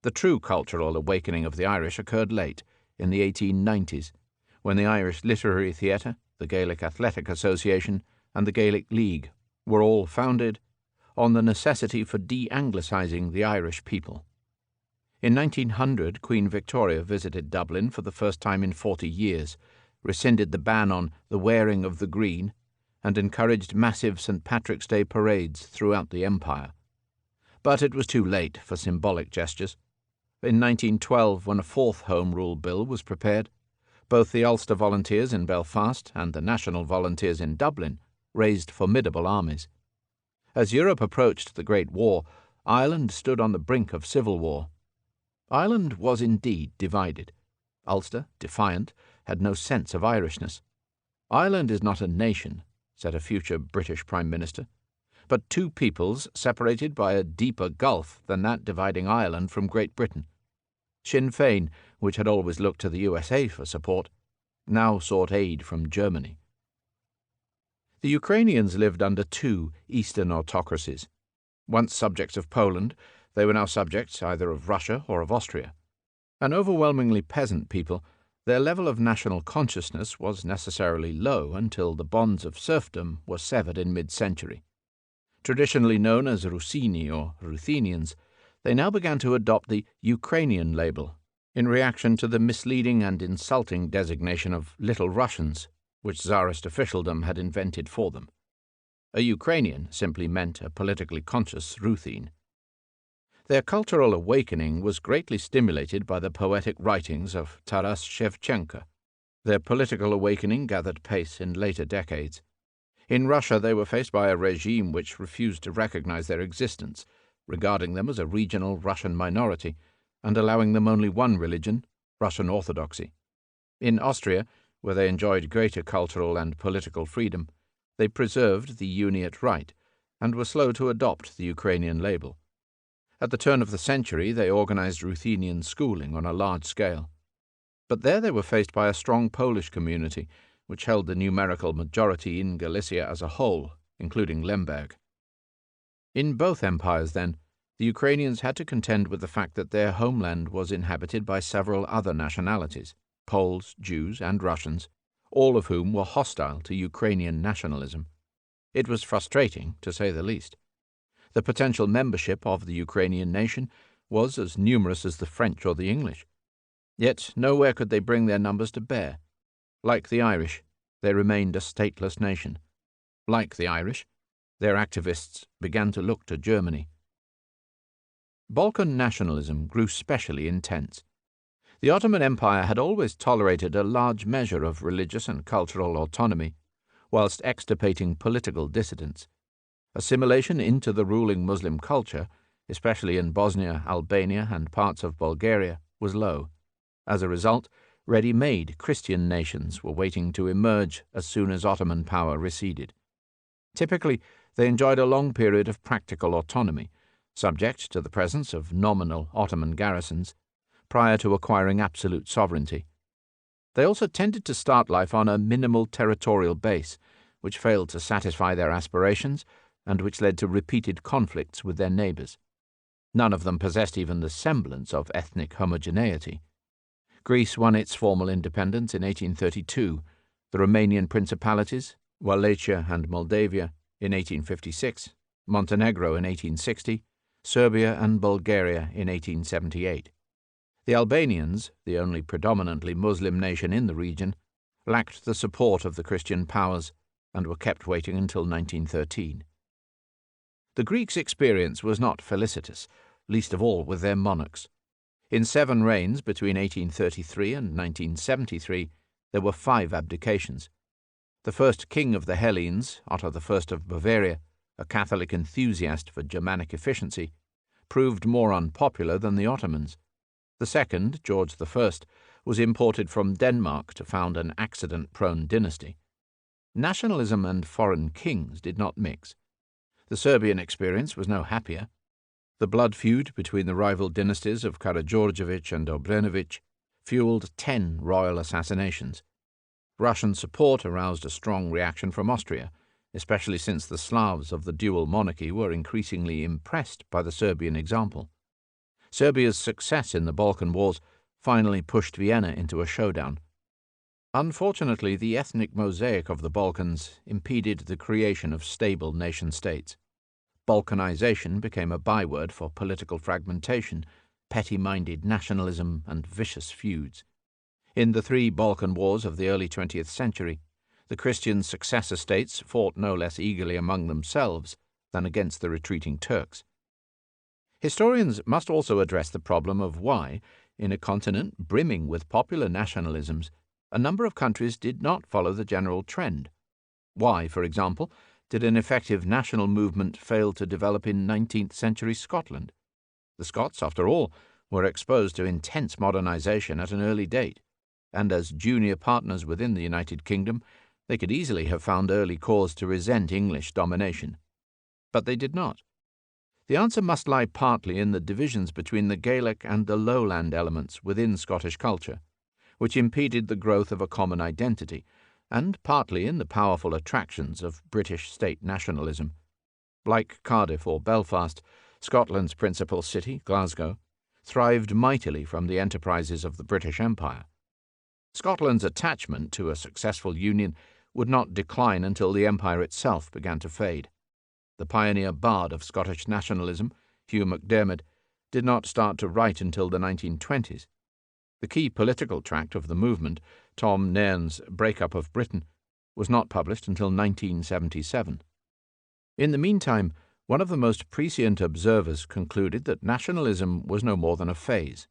The true cultural awakening of the Irish occurred late, in the 1890s, when the Irish Literary Theatre, the Gaelic Athletic Association, and the Gaelic League were all founded on the necessity for de-Anglicising the Irish people. In 1900, Queen Victoria visited Dublin for the first time in 40 years, rescinded the ban on the wearing of the green, and encouraged massive St. Patrick's Day parades throughout the empire. But it was too late for symbolic gestures. In 1912, when a 4th Home Rule Bill was prepared, both the Ulster Volunteers in Belfast and the National Volunteers in Dublin raised formidable armies. As Europe approached the Great War, Ireland stood on the brink of civil war. Ireland was indeed divided. Ulster, defiant, had no sense of Irishness. "Ireland is not a nation," said a future British Prime Minister, "but 2 peoples separated by a deeper gulf than that dividing Ireland from Great Britain." Sinn Féin, which had always looked to the USA for support, now sought aid from Germany. The Ukrainians lived under 2 Eastern autocracies. Once subjects of Poland, they were now subjects either of Russia or of Austria. An overwhelmingly peasant people, their level of national consciousness was necessarily low until the bonds of serfdom were severed in mid-century. Traditionally known as Russini or Ruthenians, they now began to adopt the Ukrainian label, in reaction to the misleading and insulting designation of Little Russians, which Tsarist officialdom had invented for them. A Ukrainian simply meant a politically conscious Ruthene. Their cultural awakening was greatly stimulated by the poetic writings of Taras Shevchenko. Their political awakening gathered pace in later decades. In Russia, they were faced by a regime which refused to recognize their existence, regarding them as a regional Russian minority, and allowing them only one religion, Russian Orthodoxy. In Austria, where they enjoyed greater cultural and political freedom, they preserved the Uniate Rite and were slow to adopt the Ukrainian label. At the turn of the century, they organized Ruthenian schooling on a large scale. But there they were faced by a strong Polish community, which held the numerical majority in Galicia as a whole, including Lemberg. In both empires, then, the Ukrainians had to contend with the fact that their homeland was inhabited by several other nationalities, Poles, Jews, and Russians, all of whom were hostile to Ukrainian nationalism. It was frustrating, to say the least. The potential membership of the Ukrainian nation was as numerous as the French or the English. Yet nowhere could they bring their numbers to bear. Like the Irish, they remained a stateless nation. Like the Irish, their activists began to look to Germany. Balkan nationalism grew specially intense. The Ottoman Empire had always tolerated a large measure of religious and cultural autonomy, whilst extirpating political dissidents. Assimilation into the ruling Muslim culture, especially in Bosnia, Albania, and parts of Bulgaria, was low. As a result, ready-made Christian nations were waiting to emerge as soon as Ottoman power receded. Typically, they enjoyed a long period of practical autonomy, subject to the presence of nominal Ottoman garrisons, prior to acquiring absolute sovereignty. They also tended to start life on a minimal territorial base, which failed to satisfy their aspirations and which led to repeated conflicts with their neighbours. None of them possessed even the semblance of ethnic homogeneity. Greece won its formal independence in 1832, the Romanian principalities, Wallachia and Moldavia, in 1856, Montenegro in 1860, Serbia and Bulgaria in 1878. The Albanians, the only predominantly Muslim nation in the region, lacked the support of the Christian powers and were kept waiting until 1913. The Greeks' experience was not felicitous, least of all with their monarchs. In 7 reigns between 1833 and 1973, there were 5 abdications. The first king of the Hellenes, Otto I of Bavaria, a Catholic enthusiast for Germanic efficiency, proved more unpopular than the Ottomans. The second, George I, was imported from Denmark to found an accident-prone dynasty. Nationalism and foreign kings did not mix. The Serbian experience was no happier. The blood feud between the rival dynasties of Karađorđević and Obrenović fueled 10 royal assassinations. Russian support aroused a strong reaction from Austria, especially since the Slavs of the dual monarchy were increasingly impressed by the Serbian example. Serbia's success in the Balkan Wars finally pushed Vienna into a showdown. Unfortunately, the ethnic mosaic of the Balkans impeded the creation of stable nation-states. Balkanization became a byword for political fragmentation, petty-minded nationalism, and vicious feuds. In the 3 Balkan Wars of the early 20th century, the Christian successor states fought no less eagerly among themselves than against the retreating Turks. Historians must also address the problem of why, in a continent brimming with popular nationalisms, a number of countries did not follow the general trend. Why, for example, did an effective national movement fail to develop in 19th century Scotland? The Scots, after all, were exposed to intense modernization at an early date, and as junior partners within the United Kingdom, they could easily have found early cause to resent English domination. But they did not. The answer must lie partly in the divisions between the Gaelic and the lowland elements within Scottish culture, which impeded the growth of a common identity, and partly in the powerful attractions of British state nationalism. Like Cardiff or Belfast, Scotland's principal city, Glasgow, thrived mightily from the enterprises of the British Empire. Scotland's attachment to a successful union would not decline until the empire itself began to fade. The pioneer bard of Scottish nationalism, Hugh MacDiarmid, did not start to write until the 1920s. The key political tract of the movement, Tom Nairn's Break-up of Britain, was not published until 1977. In the meantime, one of the most prescient observers concluded that nationalism was no more than a phase.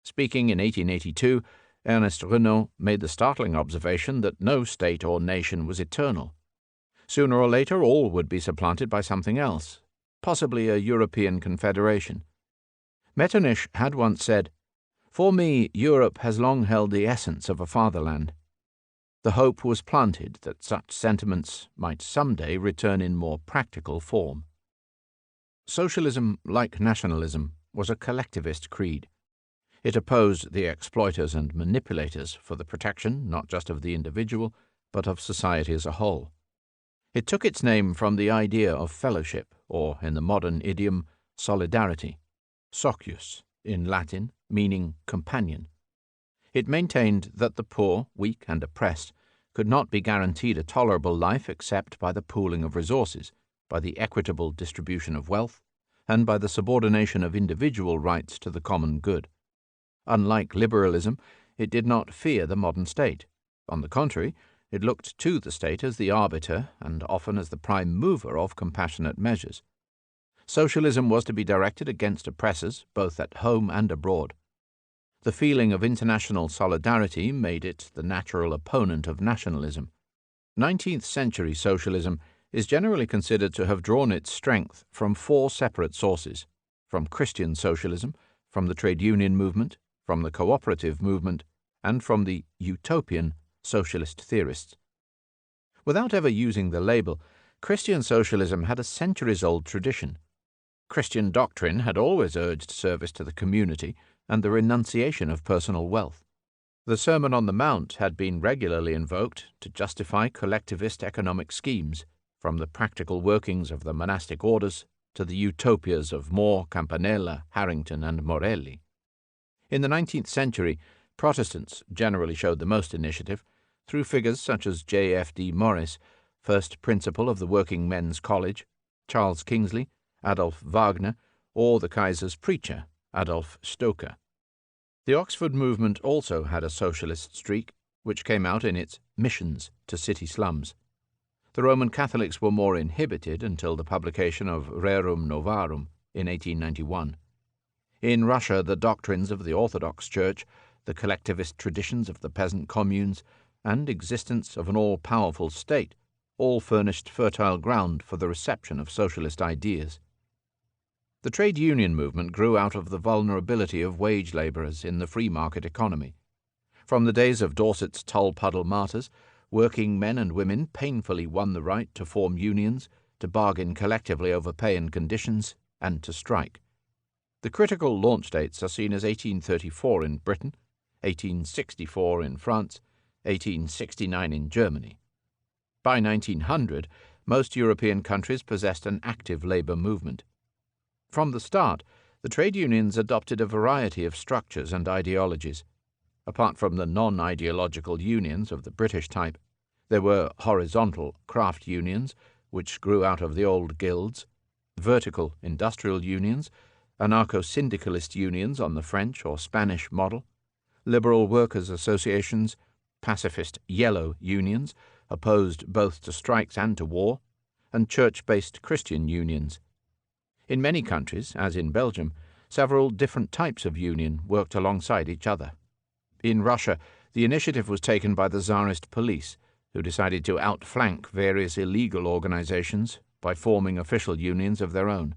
Speaking in 1882, Ernest Renan made the startling observation that no state or nation was eternal. Sooner or later all would be supplanted by something else, possibly a European confederation. Metternich had once said, "For me, Europe has long held the essence of a fatherland." The hope was planted that such sentiments might someday return in more practical form. Socialism, like nationalism, was a collectivist creed. It opposed the exploiters and manipulators for the protection not just of the individual, but of society as a whole. It took its name from the idea of fellowship, or, in the modern idiom, solidarity, socius, in Latin, meaning companion. It maintained that the poor, weak, and oppressed could not be guaranteed a tolerable life except by the pooling of resources, by the equitable distribution of wealth, and by the subordination of individual rights to the common good. Unlike liberalism, it did not fear the modern state. On the contrary, it looked to the state as the arbiter and often as the prime mover of compassionate measures. Socialism was to be directed against oppressors, both at home and abroad. The feeling of international solidarity made it the natural opponent of nationalism. 19th century socialism is generally considered to have drawn its strength from 4 separate sources: from Christian socialism, from the trade union movement, from the cooperative movement, and from the utopian socialist theorists. Without ever using the label, Christian socialism had a centuries-old tradition. Christian doctrine had always urged service to the community and the renunciation of personal wealth. The Sermon on the Mount had been regularly invoked to justify collectivist economic schemes, from the practical workings of the monastic orders to the utopias of More, Campanella, Harrington, and Morelli. In the 19th century, Protestants generally showed the most initiative, through figures such as J.F.D. Morris, first principal of the Working Men's College, Charles Kingsley, Adolf Wagner, or the Kaiser's preacher, Adolf Stoker. The Oxford movement also had a socialist streak, which came out in its missions to city slums. The Roman Catholics were more inhibited until the publication of Rerum Novarum in 1891. In Russia, the doctrines of the Orthodox Church, the collectivist traditions of the peasant communes, and existence of an all-powerful state all furnished fertile ground for the reception of socialist ideas. The trade union movement grew out of the vulnerability of wage labourers in the free market economy. From the days of Dorset's Tull-Puddle martyrs, working men and women painfully won the right to form unions, to bargain collectively over pay and conditions, and to strike. The critical launch dates are seen as 1834 in Britain, 1864 in France, 1869 in Germany. By 1900, most European countries possessed an active labour movement. From the start, the trade unions adopted a variety of structures and ideologies. Apart from the non-ideological unions of the British type, there were horizontal craft unions, which grew out of the old guilds, vertical industrial unions, anarcho-syndicalist unions on the French or Spanish model, liberal workers' associations, pacifist yellow unions, opposed both to strikes and to war, and church-based Christian unions. In many countries, as in Belgium, several different types of union worked alongside each other. In Russia, the initiative was taken by the Tsarist police, who decided to outflank various illegal organizations by forming official unions of their own.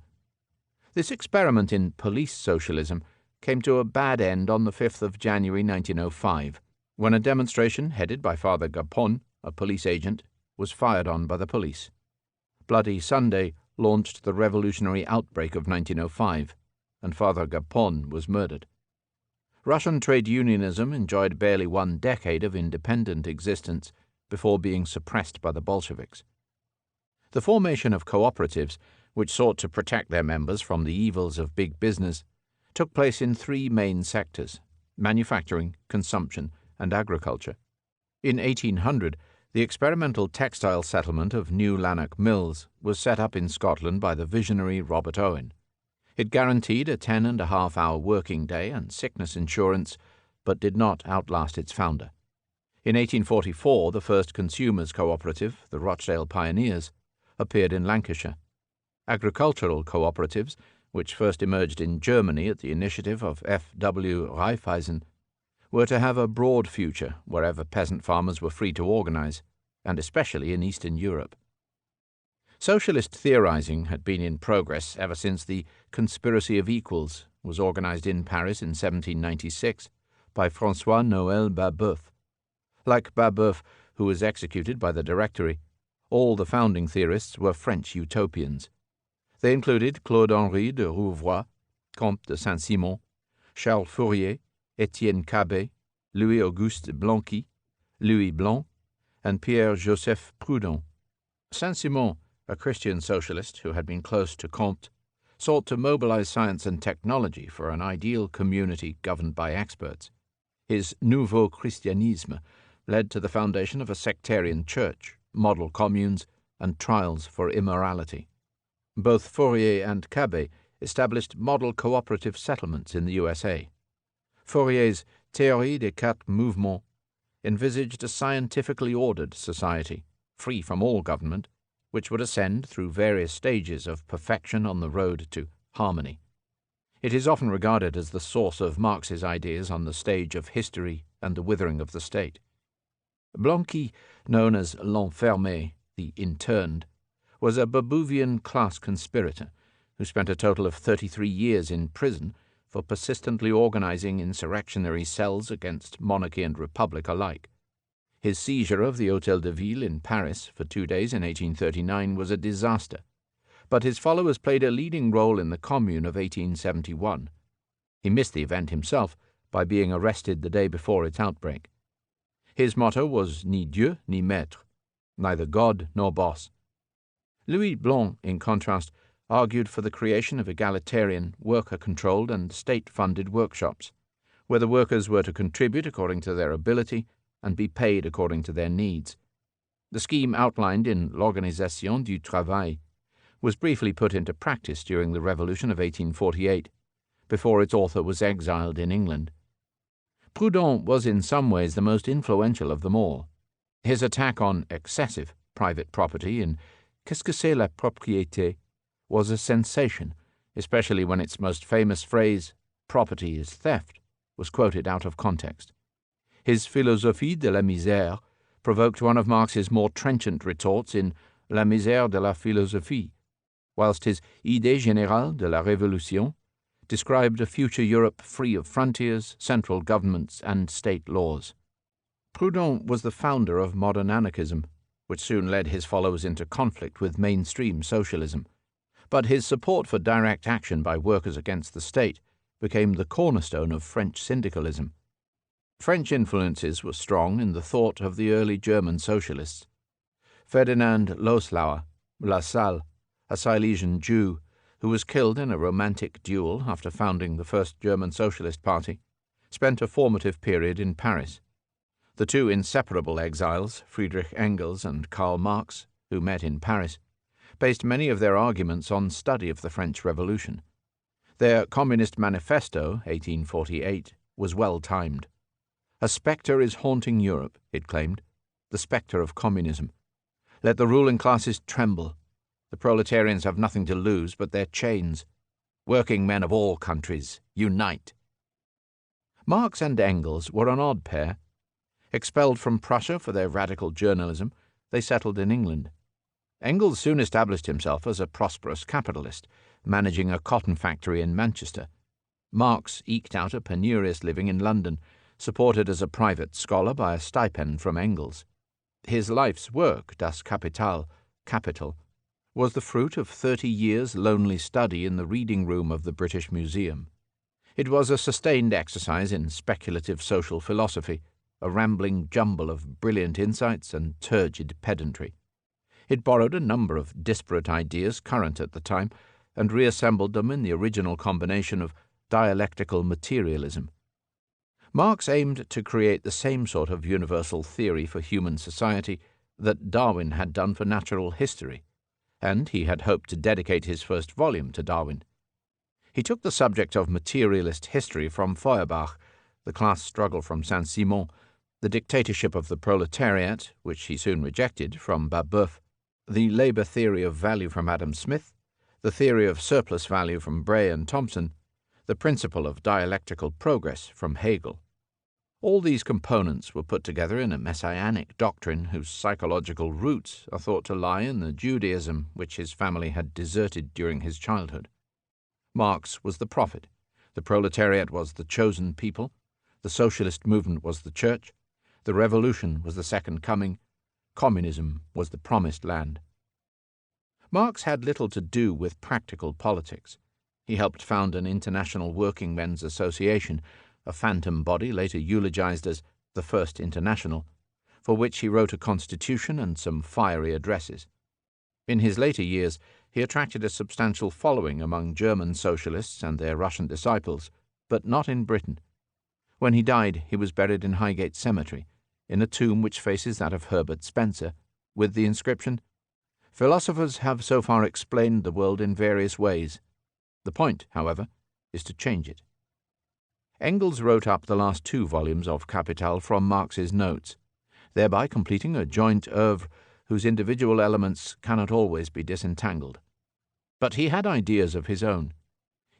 This experiment in police socialism came to a bad end on the 5th of January 1905, when a demonstration headed by Father Gapon, a police agent, was fired on by the police. Bloody Sunday launched the revolutionary outbreak of 1905, and Father Gapon was murdered. Russian trade unionism enjoyed barely 1 decade of independent existence before being suppressed by the Bolsheviks. The formation of cooperatives, which sought to protect their members from the evils of big business, took place in 3 main sectors: manufacturing, consumption, and agriculture. In 1800, the experimental textile settlement of New Lanark Mills was set up in Scotland by the visionary Robert Owen. It guaranteed a 10.5-hour working day and sickness insurance, but did not outlast its founder. In 1844, the first consumers' cooperative, the Rochdale Pioneers, appeared in Lancashire. Agricultural cooperatives, which first emerged in Germany at the initiative of F. W. Raiffeisen, were to have a broad future wherever peasant farmers were free to organize, and especially in Eastern Europe. Socialist theorizing had been in progress ever since the Conspiracy of Equals was organized in Paris in 1796 by François-Noël Babeuf. Like Babeuf, who was executed by the Directory, all the founding theorists were French utopians. They included Claude-Henri de Rouvroy, Comte de Saint-Simon, Charles Fourier, Étienne Cabet, Louis-Auguste Blanqui, Louis Blanc, and Pierre-Joseph Proudhon. Saint-Simon, a Christian socialist who had been close to Comte, sought to mobilize science and technology for an ideal community governed by experts. His Nouveau Christianisme led to the foundation of a sectarian church, model communes, and trials for immorality. Both Fourier and Cabet established model cooperative settlements in the USA. Fourier's Théorie des Quatre Mouvements envisaged a scientifically ordered society, free from all government, which would ascend through various stages of perfection on the road to harmony. It is often regarded as the source of Marx's ideas on the stage of history and the withering of the state. Blanqui, known as l'enfermé, the interned, was a Babeauvian class conspirator who spent a total of 33 years in prison for persistently organizing insurrectionary cells against monarchy and republic alike. His seizure of the Hôtel de Ville in Paris for 2 days in 1839 was a disaster, but his followers played a leading role in the Commune of 1871. He missed the event himself by being arrested the day before its outbreak. His motto was ni Dieu ni maître, neither God nor boss. Louis Blanc, in contrast, argued for the creation of egalitarian, worker-controlled and state-funded workshops, where the workers were to contribute according to their ability and be paid according to their needs. The scheme outlined in L'Organisation du Travail was briefly put into practice during the Revolution of 1848, before its author was exiled in England. Proudhon was in some ways the most influential of them all. His attack on excessive private property in Qu'est-ce que c'est la propriété was a sensation, especially when its most famous phrase, property is theft, was quoted out of context. His Philosophie de la misère provoked one of Marx's more trenchant retorts in La misère de la philosophie, whilst his Idée générale de la révolution described a future Europe free of frontiers, central governments, and state laws. Proudhon was the founder of modern anarchism, which soon led his followers into conflict with mainstream socialism. But his support for direct action by workers against the state became the cornerstone of French syndicalism. French influences were strong in the thought of the early German socialists. Ferdinand Loslauer, Lassalle, a Silesian Jew who was killed in a romantic duel after founding the first German Socialist Party, spent a formative period in Paris. The two inseparable exiles, Friedrich Engels and Karl Marx, who met in Paris, based many of their arguments on study of the French Revolution. Their Communist Manifesto, 1848, was well timed. A spectre is haunting Europe, it claimed, the spectre of communism. Let the ruling classes tremble. The proletarians have nothing to lose but their chains. Working men of all countries, unite. Marx and Engels were an odd pair. Expelled from Prussia for their radical journalism, they settled in England. Engels soon established himself as a prosperous capitalist, managing a cotton factory in Manchester. Marx eked out a penurious living in London, supported as a private scholar by a stipend from Engels. His life's work, Das Kapital, Capital, was the fruit of 30 years' lonely study in the reading room of the British Museum. It was a sustained exercise in speculative social philosophy, a rambling jumble of brilliant insights and turgid pedantry. It borrowed a number of disparate ideas current at the time and reassembled them in the original combination of dialectical materialism. Marx aimed to create the same sort of universal theory for human society that Darwin had done for natural history, and he had hoped to dedicate his first volume to Darwin. He took the subject of materialist history from Feuerbach, the class struggle from Saint-Simon, the dictatorship of the proletariat, which he soon rejected, from Babeuf, the labour theory of value from Adam Smith, the theory of surplus value from Bray and Thompson, the principle of dialectical progress from Hegel. All these components were put together in a messianic doctrine whose psychological roots are thought to lie in the Judaism which his family had deserted during his childhood. Marx was the prophet, the proletariat was the chosen people, the socialist movement was the church, the revolution was the second coming, communism was the promised land. Marx had little to do with practical politics. He helped found an International Working Men's Association, a phantom body later eulogized as the First International, for which he wrote a constitution and some fiery addresses. In his later years, he attracted a substantial following among German socialists and their Russian disciples, but not in Britain. When he died, he was buried in Highgate Cemetery, in a tomb which faces that of Herbert Spencer, with the inscription, "Philosophers have so far explained the world in various ways. The point, however, is to change it." Engels wrote up the last 2 volumes of Capital from Marx's notes, thereby completing a joint oeuvre whose individual elements cannot always be disentangled. But he had ideas of his own.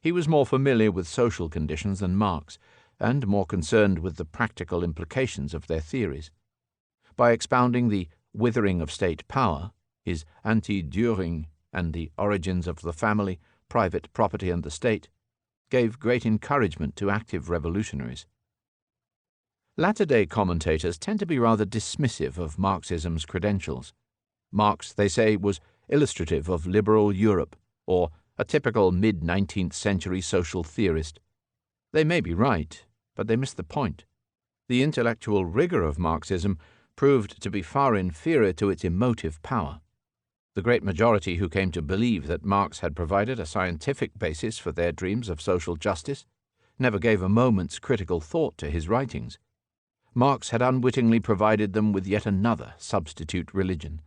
He was more familiar with social conditions than Marx, and more concerned with the practical implications of their theories. By expounding the withering of state power, his Anti-Düring and the origins of the family, private property and the state, gave great encouragement to active revolutionaries. Latter-day commentators tend to be rather dismissive of Marxism's credentials. Marx, they say, was illustrative of liberal Europe, or a typical mid-19th century social theorist. They may be right, but they miss the point. The intellectual rigor of Marxism proved to be far inferior to its emotive power. The great majority who came to believe that Marx had provided a scientific basis for their dreams of social justice never gave a moment's critical thought to his writings. Marx had unwittingly provided them with yet another substitute religion.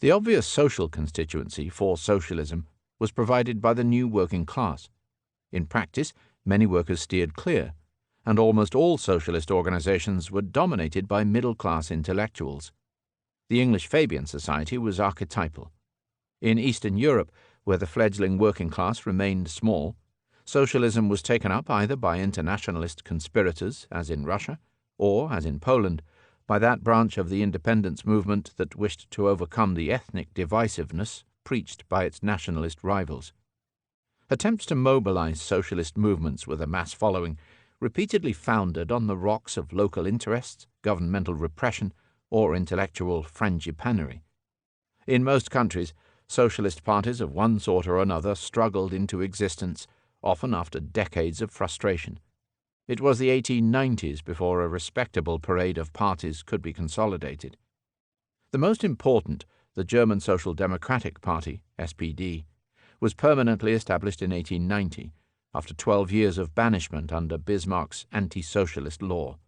The obvious social constituency for socialism was provided by the new working class. In practice, many workers steered clear, and almost all socialist organizations were dominated by middle-class intellectuals. The English Fabian Society was archetypal. In Eastern Europe, where the fledgling working class remained small, socialism was taken up either by internationalist conspirators, as in Russia, or, as in Poland, by that branch of the independence movement that wished to overcome the ethnic divisiveness preached by its nationalist rivals. Attempts to mobilize socialist movements with a mass following repeatedly foundered on the rocks of local interests, governmental repression, or intellectual frangipanery. In most countries, socialist parties of one sort or another struggled into existence, often after decades of frustration. It was the 1890s before a respectable parade of parties could be consolidated. The most important, the German Social Democratic Party, SPD, was permanently established in 1890, after 12 years of banishment under Bismarck's anti-socialist law.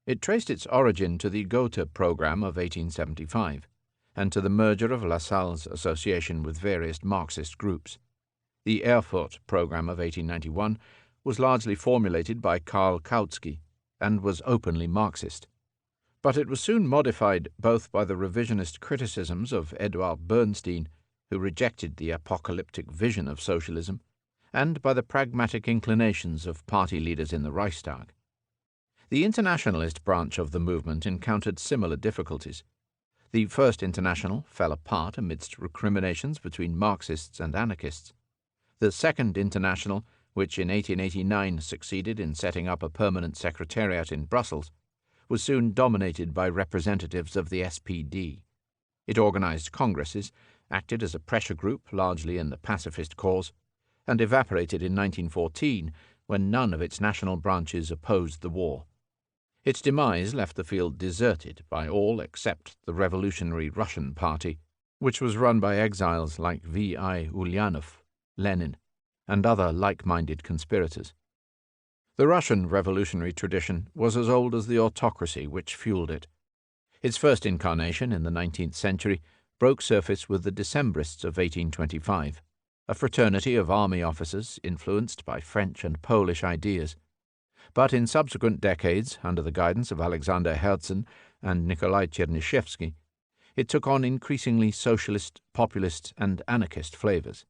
It traced its origin to the Gotha program of 1875, and to the merger of Lassalle's association with various Marxist groups. The Erfurt program of 1891 was largely formulated by Karl Kautsky and was openly Marxist. But it was soon modified both by the revisionist criticisms of Eduard Bernstein, who rejected the apocalyptic vision of socialism, and by the pragmatic inclinations of party leaders in the Reichstag. The internationalist branch of the movement encountered similar difficulties. The First International fell apart amidst recriminations between Marxists and anarchists. The Second International, which in 1889 succeeded in setting up a permanent secretariat in Brussels, was soon dominated by representatives of the SPD. It organized congresses, acted as a pressure group largely in the pacifist cause, and evaporated in 1914 when none of its national branches opposed the war. Its demise left the field deserted by all except the Revolutionary Russian Party, which was run by exiles like V.I. Ulyanov, Lenin, and other like-minded conspirators. The Russian revolutionary tradition was as old as the autocracy which fueled it. Its first incarnation in the 19th century broke surface with the Decembrists of 1825, a fraternity of army officers influenced by French and Polish ideas. But in subsequent decades, under the guidance of Alexander Herzen and Nikolai Chernyshevsky, it took on increasingly socialist, populist, and anarchist flavors.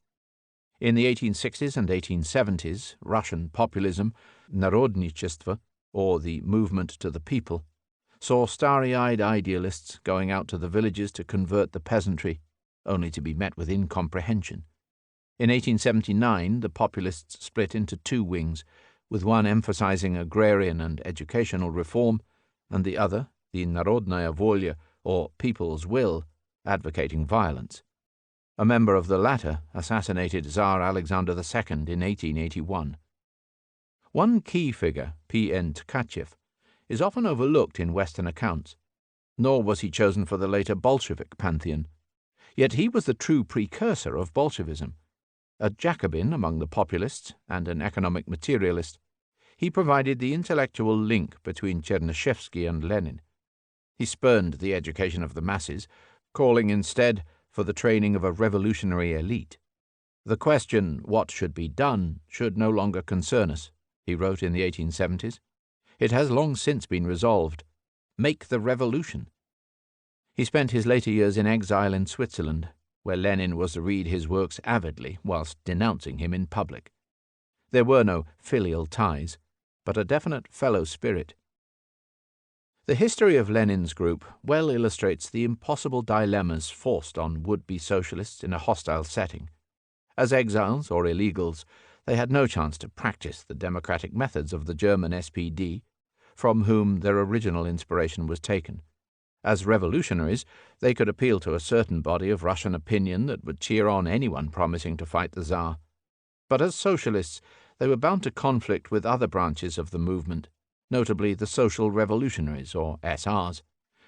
In the 1860s and 1870s, Russian populism, narodnichestvo, or the movement to the people, saw starry-eyed idealists going out to the villages to convert the peasantry, only to be met with incomprehension. In 1879, the populists split into two wings, with one emphasizing agrarian and educational reform, and the other, the Narodnaya Volya, or People's Will, advocating violence. A member of the latter assassinated Tsar Alexander II in 1881. One key figure, P.N. Tkachev, is often overlooked in Western accounts, nor was he chosen for the later Bolshevik pantheon. Yet he was the true precursor of Bolshevism. A Jacobin among the populists and an economic materialist, he provided the intellectual link between Chernyshevsky and Lenin. He spurned the education of the masses, calling instead for the training of a revolutionary elite. The question, what should be done, should no longer concern us, he wrote in the 1870s. It has long since been resolved. Make the revolution. He spent his later years in exile in Switzerland, where Lenin was to read his works avidly whilst denouncing him in public. There were no filial ties, but a definite fellow spirit. The history of Lenin's group well illustrates the impossible dilemmas forced on would-be socialists in a hostile setting. As exiles or illegals, they had no chance to practice the democratic methods of the German SPD, from whom their original inspiration was taken. As revolutionaries, they could appeal to a certain body of Russian opinion that would cheer on anyone promising to fight the Tsar. But as socialists, they were bound to conflict with other branches of the movement, notably the social revolutionaries, or SRs,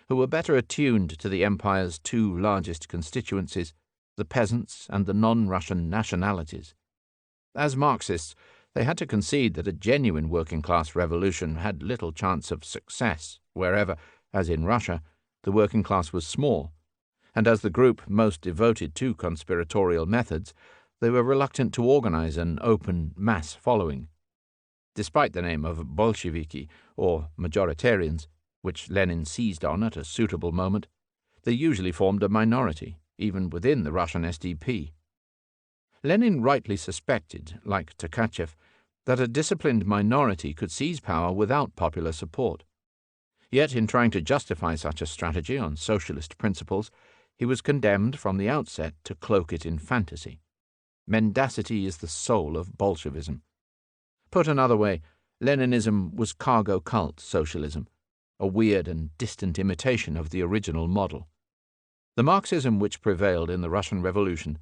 who were better attuned to the empire's two largest constituencies, the peasants and the non-Russian nationalities. As Marxists, they had to concede that a genuine working-class revolution had little chance of success wherever, as in Russia, the working class was small, and as the group most devoted to conspiratorial methods, they were reluctant to organize an open mass following. Despite the name of Bolsheviki, or majoritarians, which Lenin seized on at a suitable moment, they usually formed a minority, even within the Russian SDP. Lenin rightly suspected, like Tkachev, that a disciplined minority could seize power without popular support. Yet in trying to justify such a strategy on socialist principles, he was condemned from the outset to cloak it in fantasy. Mendacity is the soul of Bolshevism. Put another way, Leninism was cargo cult socialism, a weird and distant imitation of the original model. The Marxism which prevailed in the Russian Revolution,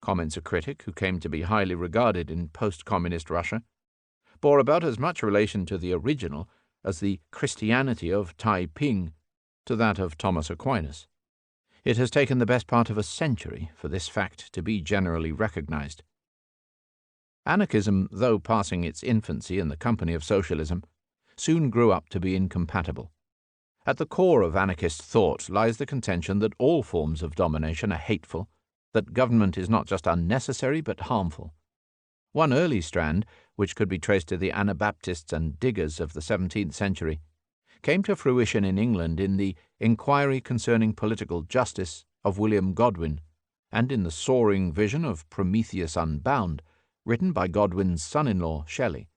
comments a critic who came to be highly regarded in post-communist Russia, bore about as much relation to the original as the Christianity of Taiping to that of Thomas Aquinas. It has taken the best part of a century for this fact to be generally recognized. Anarchism, though passing its infancy in the company of socialism, soon grew up to be incompatible. At the core of anarchist thought lies the contention that all forms of domination are hateful, that government is not just unnecessary but harmful. One early strand, which could be traced to the Anabaptists and Diggers of the 17th century, came to fruition in England in the Inquiry Concerning Political Justice of William Godwin, and in the soaring vision of Prometheus Unbound, written by Godwin's son-in-law Shelley.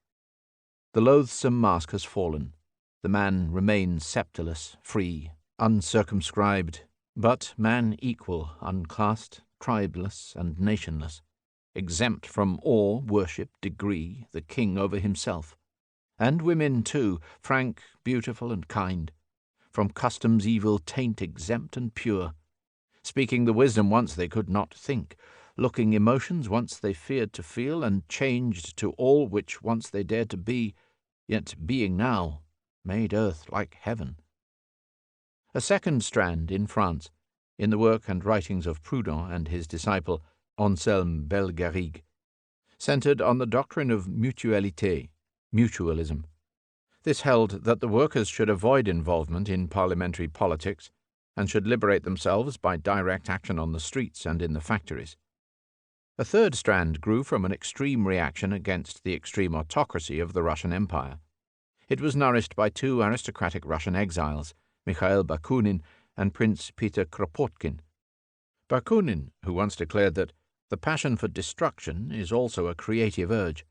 The loathsome mask has fallen. The man remains scepterless, free, uncircumscribed, but man equal, unclassed, tribeless, and nationless, exempt from awe, worship, degree, the king over himself. And women, too, frank, beautiful, and kind, from custom's evil taint exempt and pure, speaking the wisdom once they could not think, looking emotions once they feared to feel, and changed to all which once they dared to be, yet being now, made earth like heaven. A second strand in France, in the work and writings of Proudhon and his disciple Anselme Bellegarrigue, centered on the doctrine of mutualité, mutualism. This held that the workers should avoid involvement in parliamentary politics and should liberate themselves by direct action on the streets and in the factories. A third strand grew from an extreme reaction against the extreme autocracy of the Russian Empire. It was nourished by two aristocratic Russian exiles, Mikhail Bakunin and Prince Peter Kropotkin. Bakunin, who once declared that the passion for destruction is also a creative urge,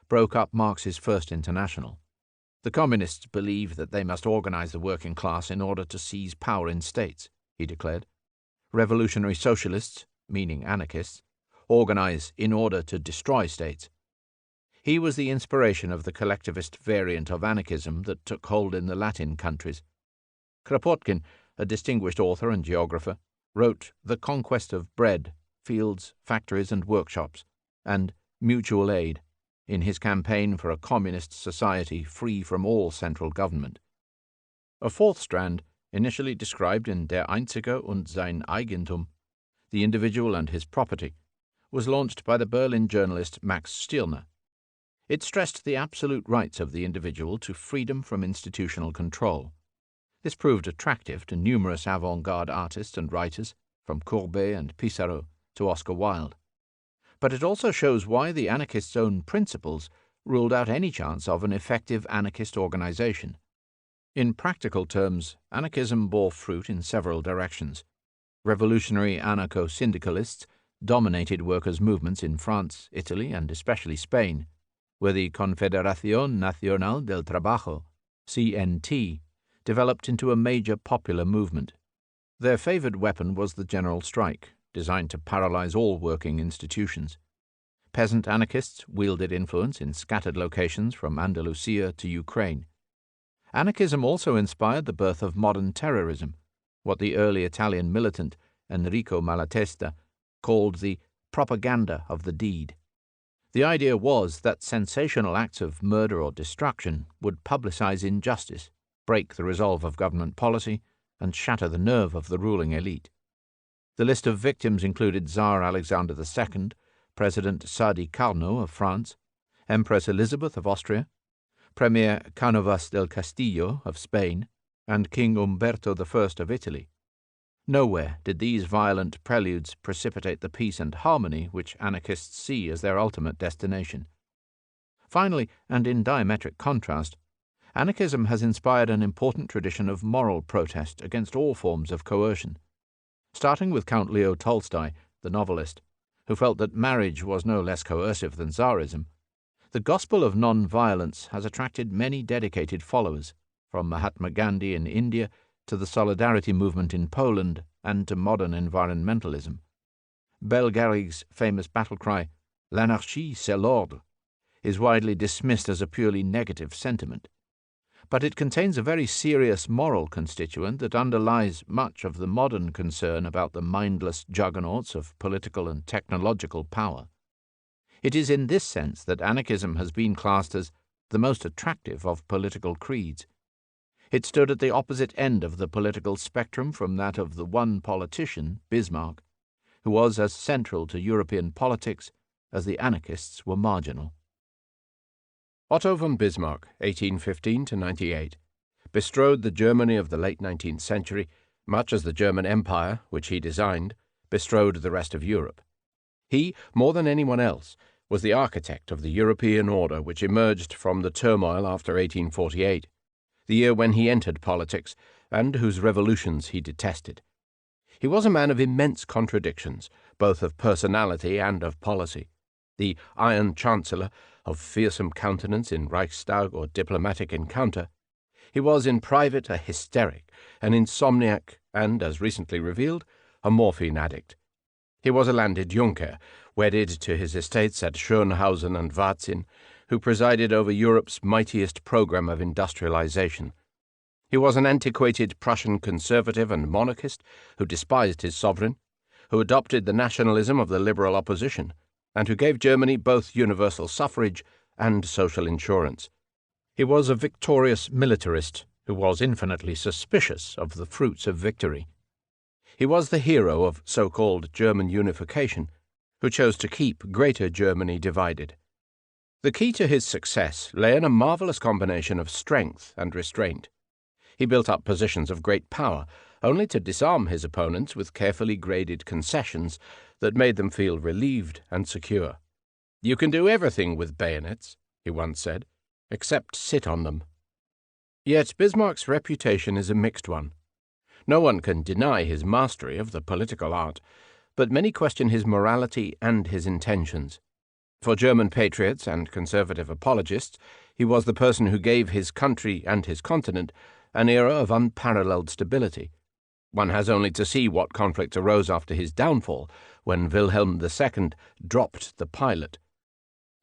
broke up Marx's First International. The communists believe that they must organize the working class in order to seize power in states, he declared. Revolutionary socialists, meaning anarchists, organize in order to destroy states. He was the inspiration of the collectivist variant of anarchism that took hold in the Latin countries. Kropotkin, a distinguished author and geographer, wrote The Conquest of Bread, Fields, Factories and Workshops, and Mutual Aid, in his campaign for a communist society free from all central government. A fourth strand, initially described in Der Einzige und sein Eigentum, the individual and his property, was launched by the Berlin journalist Max Stirner. It stressed the absolute rights of the individual to freedom from institutional control. This proved attractive to numerous avant-garde artists and writers, from Courbet and Pissarro to Oscar Wilde. But it also shows why the anarchists' own principles ruled out any chance of an effective anarchist organization. In practical terms, anarchism bore fruit in several directions. Revolutionary anarcho-syndicalists dominated workers' movements in France, Italy, and especially Spain, where the Confederación Nacional del Trabajo, CNT, developed into a major popular movement. Their favored weapon was the general strike, designed to paralyze all working institutions. Peasant anarchists wielded influence in scattered locations from Andalusia to Ukraine. Anarchism also inspired the birth of modern terrorism, what the early Italian militant Enrico Malatesta called the propaganda of the deed. The idea was that sensational acts of murder or destruction would publicize injustice, break the resolve of government policy, and shatter the nerve of the ruling elite. The list of victims included Tsar Alexander II, President Sadi Carnot of France, Empress Elizabeth of Austria, Premier Cánovas del Castillo of Spain, and King Umberto I of Italy. Nowhere did these violent preludes precipitate the peace and harmony which anarchists see as their ultimate destination. Finally, and in diametric contrast, anarchism has inspired an important tradition of moral protest against all forms of coercion, starting with Count Leo Tolstoy, the novelist, who felt that marriage was no less coercive than Tsarism. The gospel of non-violence has attracted many dedicated followers, from Mahatma Gandhi in India to the Solidarity movement in Poland and to modern environmentalism. Bellegarrigue's famous battle cry, "L'anarchie, c'est l'ordre," is widely dismissed as a purely negative sentiment, but it contains a very serious moral constituent that underlies much of the modern concern about the mindless juggernauts of political and technological power. It is in this sense that anarchism has been classed as the most attractive of political creeds. It stood at the opposite end of the political spectrum from that of the one politician, Bismarck, who was as central to European politics as the anarchists were marginal. Otto von Bismarck, 1815–98, bestrode the Germany of the late 19th century, much as the German Empire, which he designed, bestrode the rest of Europe. He, more than anyone else, was the architect of the European order which emerged from the turmoil after 1848, the year when he entered politics, and whose revolutions he detested. He was a man of immense contradictions, both of personality and of policy. The Iron Chancellor, of fearsome countenance in Reichstag or diplomatic encounter, he was in private a hysteric, an insomniac, and, as recently revealed, a morphine addict. He was a landed Junker, wedded to his estates at Schönhausen and Varzin, who presided over Europe's mightiest program of industrialization. He was an antiquated Prussian conservative and monarchist who despised his sovereign, who adopted the nationalism of the liberal opposition, and who gave Germany both universal suffrage and social insurance. He was a victorious militarist who was infinitely suspicious of the fruits of victory. He was the hero of so-called German unification, who chose to keep Greater Germany divided. The key to his success lay in a marvelous combination of strength and restraint. He built up positions of great power, only to disarm his opponents with carefully graded concessions that made them feel relieved and secure. "You can do everything with bayonets," he once said, "except sit on them." Yet Bismarck's reputation is a mixed one. No one can deny his mastery of the political art, but many question his morality and his intentions. For German patriots and conservative apologists, he was the person who gave his country and his continent an era of unparalleled stability. One has only to see what conflicts arose after his downfall, when Wilhelm II dropped the pilot.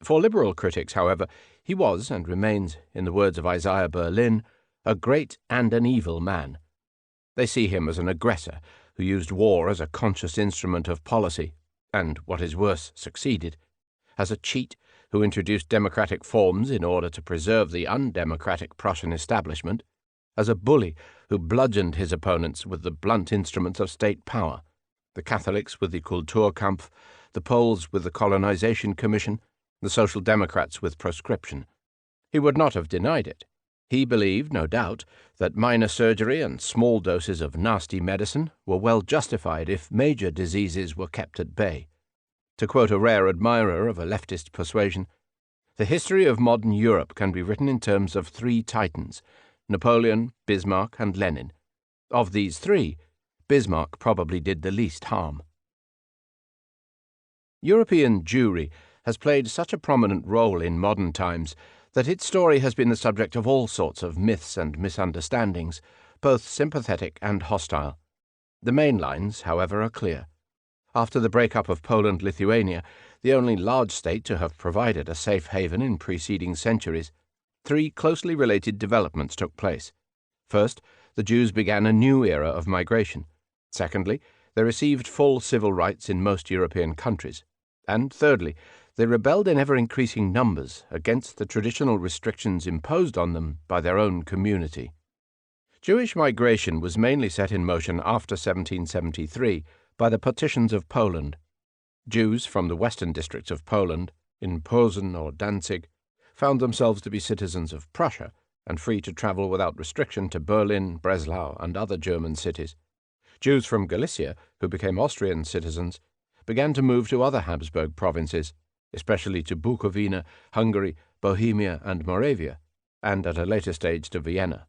For liberal critics, however, he was, and remains, in the words of Isaiah Berlin, a great and an evil man. They see him as an aggressor who used war as a conscious instrument of policy, and, what is worse, succeeded, as a cheat who introduced democratic forms in order to preserve the undemocratic Prussian establishment, as a bully who bludgeoned his opponents with the blunt instruments of state power, the Catholics with the Kulturkampf, the Poles with the Colonization Commission, the Social Democrats with proscription. He would not have denied it. He believed, no doubt, that minor surgery and small doses of nasty medicine were well justified if major diseases were kept at bay. To quote a rare admirer of a leftist persuasion, "The history of modern Europe can be written in terms of three titans, Napoleon, Bismarck, and Lenin. Of these three, Bismarck probably did the least harm." European Jewry has played such a prominent role in modern times that its story has been the subject of all sorts of myths and misunderstandings, both sympathetic and hostile. The main lines, however, are clear. After the breakup of Poland-Lithuania, the only large state to have provided a safe haven in preceding centuries, three closely related developments took place. First, the Jews began a new era of migration. Secondly, they received full civil rights in most European countries. And thirdly, they rebelled in ever-increasing numbers against the traditional restrictions imposed on them by their own community. Jewish migration was mainly set in motion after 1773 by the partitions of Poland. Jews from the western districts of Poland, in Posen or Danzig, found themselves to be citizens of Prussia and free to travel without restriction to Berlin, Breslau, and other German cities. Jews from Galicia, who became Austrian citizens, began to move to other Habsburg provinces, especially to Bukovina, Hungary, Bohemia, and Moravia, and at a later stage to Vienna.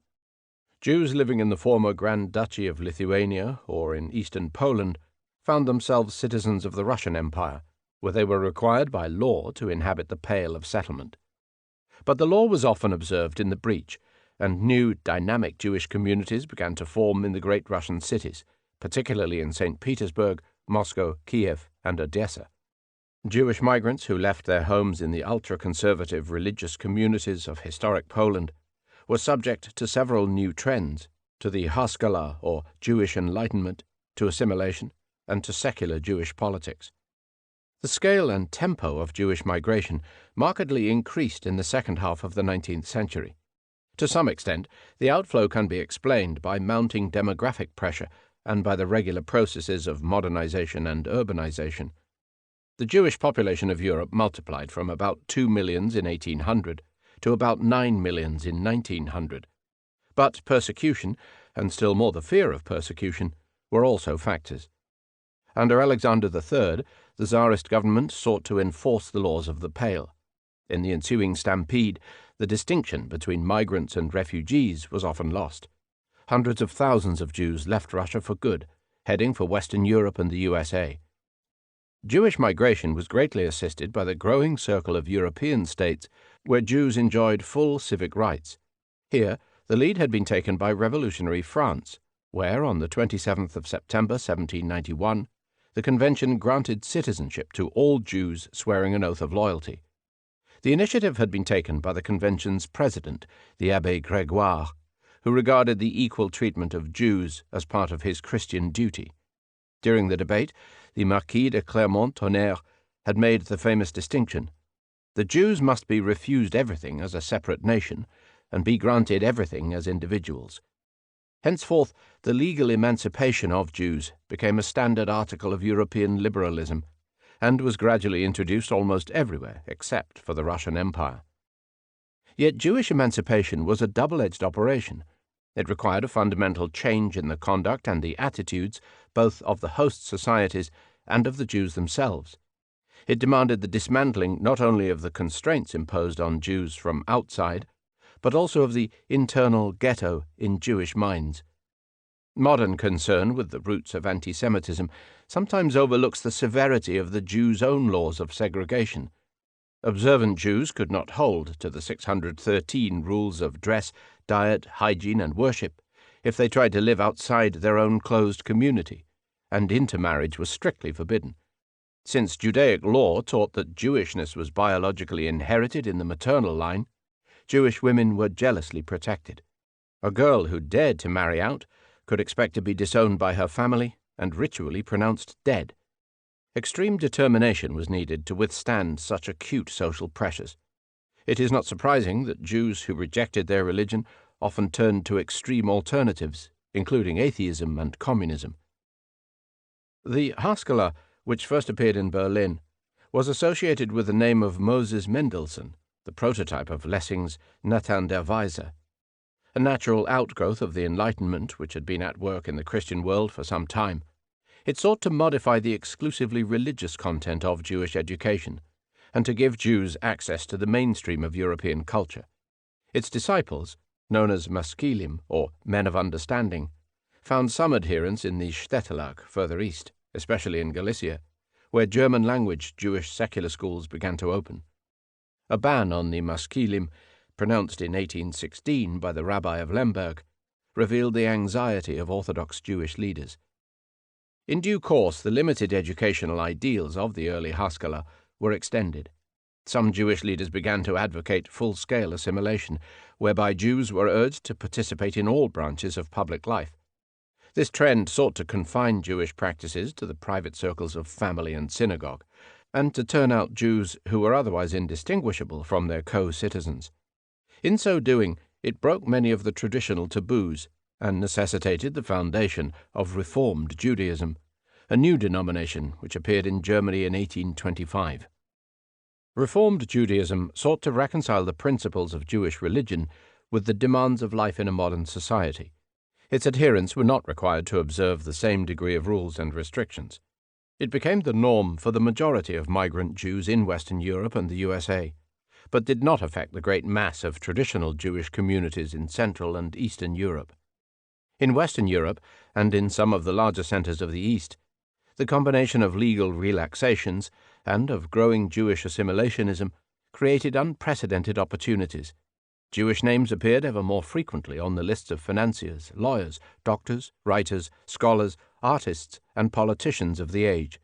Jews living in the former Grand Duchy of Lithuania or in eastern Poland found themselves citizens of the Russian Empire, where they were required by law to inhabit the Pale of settlement. But the law was often observed in the breach, and new, dynamic Jewish communities began to form in the great Russian cities, particularly in St. Petersburg, Moscow, Kiev, and Odessa. Jewish migrants who left their homes in the ultra-conservative religious communities of historic Poland were subject to several new trends, to the Haskalah, or Jewish Enlightenment, to assimilation, and to secular Jewish politics. The scale and tempo of Jewish migration markedly increased in the second half of the 19th century. To some extent, the outflow can be explained by mounting demographic pressure and by the regular processes of modernization and urbanization. The Jewish population of Europe multiplied from about 2 millions in 1800 to about 9 millions in 1900. But persecution, and still more the fear of persecution, were also factors. Under Alexander III, the Tsarist government sought to enforce the laws of the Pale. In the ensuing stampede, the distinction between migrants and refugees was often lost. Hundreds of thousands of Jews left Russia for good, heading for Western Europe and the USA. Jewish migration was greatly assisted by the growing circle of European states where Jews enjoyed full civic rights. Here, the lead had been taken by revolutionary France, where, on the 27th of September 1791, the convention granted citizenship to all Jews swearing an oath of loyalty. The initiative had been taken by the convention's president, the Abbé Grégoire, who regarded the equal treatment of Jews as part of his Christian duty. During the debate, the Marquis de Clermont-Tonnerre had made the famous distinction: the Jews must be refused everything as a separate nation, and be granted everything as individuals. Henceforth, the legal emancipation of Jews became a standard article of European liberalism, and was gradually introduced almost everywhere except for the Russian Empire. Yet Jewish emancipation was a double-edged operation. It required a fundamental change in the conduct and the attitudes both of the host societies and of the Jews themselves. It demanded the dismantling not only of the constraints imposed on Jews from outside, but also of the internal ghetto in Jewish minds. Modern concern with the roots of anti-Semitism sometimes overlooks the severity of the Jews' own laws of segregation. Observant Jews could not hold to the 613 rules of dress, diet, hygiene, and worship if they tried to live outside their own closed community, and intermarriage was strictly forbidden. Since Judaic law taught that Jewishness was biologically inherited in the maternal line, Jewish women were jealously protected. A girl who dared to marry out could expect to be disowned by her family and ritually pronounced dead. Extreme determination was needed to withstand such acute social pressures. It is not surprising that Jews who rejected their religion often turned to extreme alternatives, including atheism and communism. The Haskalah, which first appeared in Berlin, was associated with the name of Moses Mendelssohn, the prototype of Lessing's Nathan der Weise. A natural outgrowth of the Enlightenment which had been at work in the Christian world for some time, it sought to modify the exclusively religious content of Jewish education, and to give Jews access to the mainstream of European culture. Its disciples, known as Maskilim, or men of understanding, found some adherents in the Städtelag further east, especially in Galicia, where German-language Jewish secular schools began to open. A ban on the Maskilim, pronounced in 1816 by the Rabbi of Lemberg, revealed the anxiety of Orthodox Jewish leaders. In due course, the limited educational ideals of the early Haskalah were extended. Some Jewish leaders began to advocate full-scale assimilation, whereby Jews were urged to participate in all branches of public life. This trend sought to confine Jewish practices to the private circles of family and synagogue, and to turn out Jews who were otherwise indistinguishable from their co-citizens. In so doing, it broke many of the traditional taboos and necessitated the foundation of Reformed Judaism, a new denomination which appeared in Germany in 1825. Reformed Judaism sought to reconcile the principles of Jewish religion with the demands of life in a modern society. Its adherents were not required to observe the same degree of rules and restrictions. It became the norm for the majority of migrant Jews in Western Europe and the USA, but did not affect the great mass of traditional Jewish communities in Central and Eastern Europe. In Western Europe, and in some of the larger centers of the East, the combination of legal relaxations and of growing Jewish assimilationism created unprecedented opportunities. Jewish names appeared ever more frequently on the lists of financiers, lawyers, doctors, writers, scholars, artists, and politicians of the age.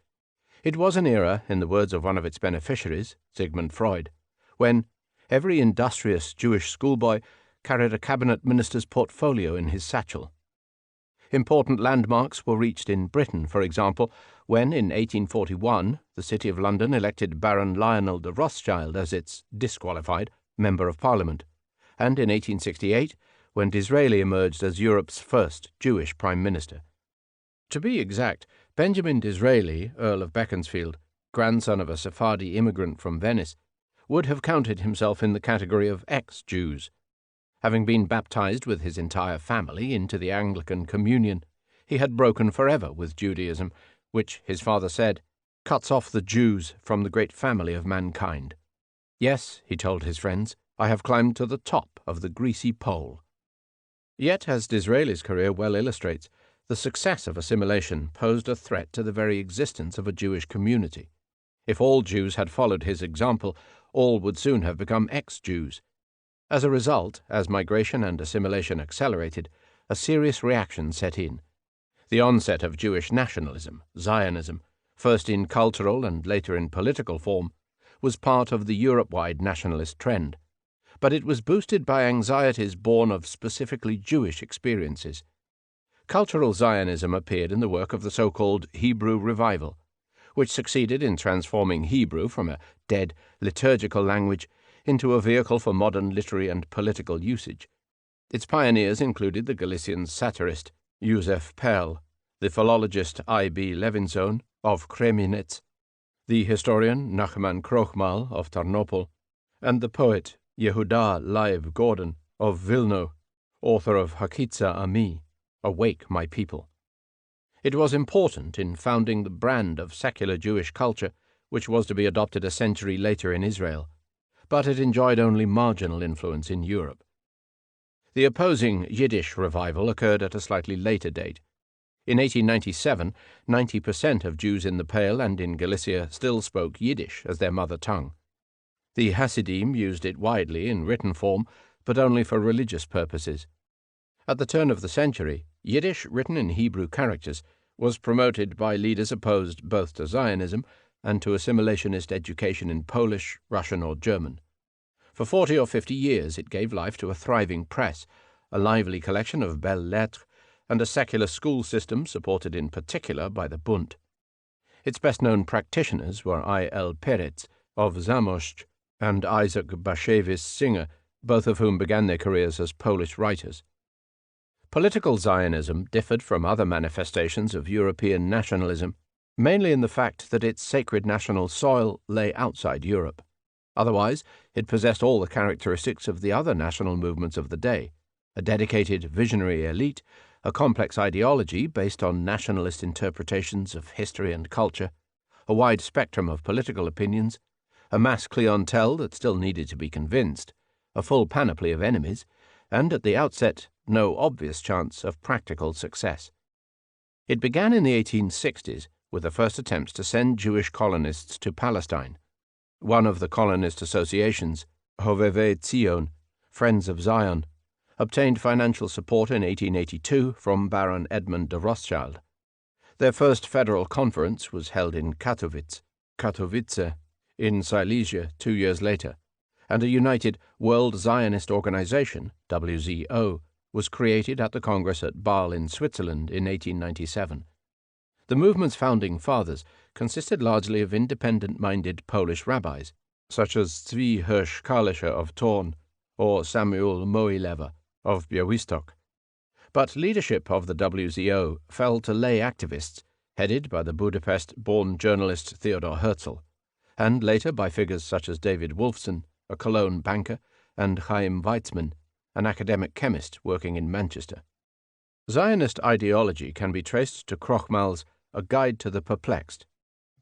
It was an era, in the words of one of its beneficiaries, Sigmund Freud, when every industrious Jewish schoolboy carried a cabinet minister's portfolio in his satchel. Important landmarks were reached in Britain, for example, when in 1841 the City of London elected Baron Lionel de Rothschild as its disqualified Member of Parliament, and in 1868 when Disraeli emerged as Europe's first Jewish Prime Minister. To be exact, Benjamin Disraeli, Earl of Beaconsfield, grandson of a Sephardi immigrant from Venice, would have counted himself in the category of ex-Jews. Having been baptized with his entire family into the Anglican Communion, he had broken forever with Judaism, which, his father said, cuts off the Jews from the great family of mankind. Yes, he told his friends, I have climbed to the top of the greasy pole. Yet, as Disraeli's career well illustrates, the success of assimilation posed a threat to the very existence of a Jewish community. If all Jews had followed his example, all would soon have become ex-Jews. As a result, as migration and assimilation accelerated, a serious reaction set in. The onset of Jewish nationalism, Zionism, first in cultural and later in political form, was part of the Europe-wide nationalist trend, but it was boosted by anxieties born of specifically Jewish experiences. Cultural Zionism appeared in the work of the so-called Hebrew Revival, which succeeded in transforming Hebrew from a dead liturgical language into a vehicle for modern literary and political usage. Its pioneers included the Galician satirist Józef Perl, the philologist I.B. Levinsohn of Kreminec, the historian Nachman Krochmal of Tarnopol, and the poet Yehuda Leib Gordon of Vilno, author of Hakitza Ami, Awake, My People. It was important in founding the brand of secular Jewish culture which was to be adopted a century later in Israel, but it enjoyed only marginal influence in Europe. The opposing Yiddish revival occurred at a slightly later date. In 1897, 90% of Jews in the Pale and in Galicia still spoke Yiddish as their mother tongue. The Hasidim used it widely in written form, but only for religious purposes. At the turn of the century, Yiddish written in Hebrew characters was promoted by leaders opposed both to Zionism and to assimilationist education in Polish, Russian, or German. For 40 or 50 years it gave life to a thriving press, a lively collection of belles lettres, and a secular school system supported in particular by the Bund. Its best-known practitioners were I. L. Peretz of Zamość and Isaac Bashevis Singer, both of whom began their careers as Polish writers. Political Zionism differed from other manifestations of European nationalism, mainly in the fact that its sacred national soil lay outside Europe. Otherwise, it possessed all the characteristics of the other national movements of the day: a dedicated visionary elite, a complex ideology based on nationalist interpretations of history and culture, a wide spectrum of political opinions, a mass clientele that still needed to be convinced, a full panoply of enemies, and at the outset, no obvious chance of practical success. It began in the 1860s with the first attempts to send Jewish colonists to Palestine. One of the colonist associations, Hovevei Zion, Friends of Zion, obtained financial support in 1882 from Baron Edmund de Rothschild. Their first federal conference was held in Katowice, in Silesia 2 years later, and a united World Zionist Organization, WZO, was created at the Congress at Basel in Switzerland in 1897. The movement's founding fathers consisted largely of independent-minded Polish rabbis, such as Zvi Hirsch Kalischer of Thorn or Samuel Mohilever of Białystok. But leadership of the WZO fell to lay activists, headed by the Budapest-born journalist Theodor Herzl, and later by figures such as David Wolfson, a Cologne banker, and Chaim Weizmann, an academic chemist working in Manchester. Zionist ideology can be traced to Krochmal's A Guide to the Perplexed,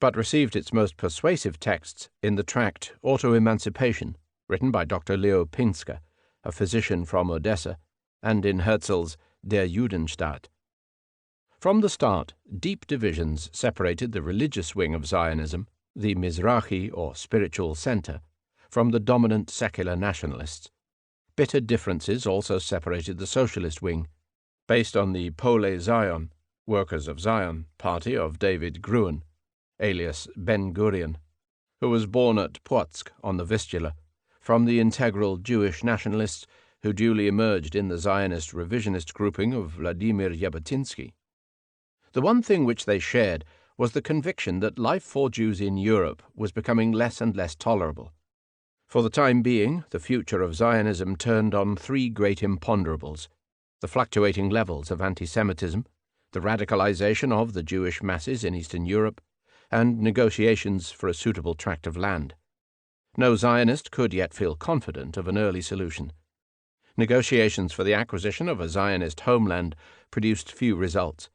but received its most persuasive texts in the tract Auto-Emancipation, written by Dr. Leo Pinsker, a physician from Odessa, and in Herzl's Der Judenstaat. From the start, deep divisions separated the religious wing of Zionism, the Mizrahi or spiritual center, from the dominant secular nationalists. Bitter differences also separated the socialist wing, based on the Pole Zion, Workers of Zion party of David Gruen, alias Ben-Gurion, who was born at Płotsk on the Vistula, from the integral Jewish nationalists who duly emerged in the Zionist revisionist grouping of Vladimir Jabotinsky. The one thing which they shared was the conviction that life for Jews in Europe was becoming less and less tolerable. For the time being, the future of Zionism turned on three great imponderables: the fluctuating levels of anti-Semitism, the radicalization of the Jewish masses in Eastern Europe, and negotiations for a suitable tract of land. No Zionist could yet feel confident of an early solution. Negotiations for the acquisition of a Zionist homeland produced few results.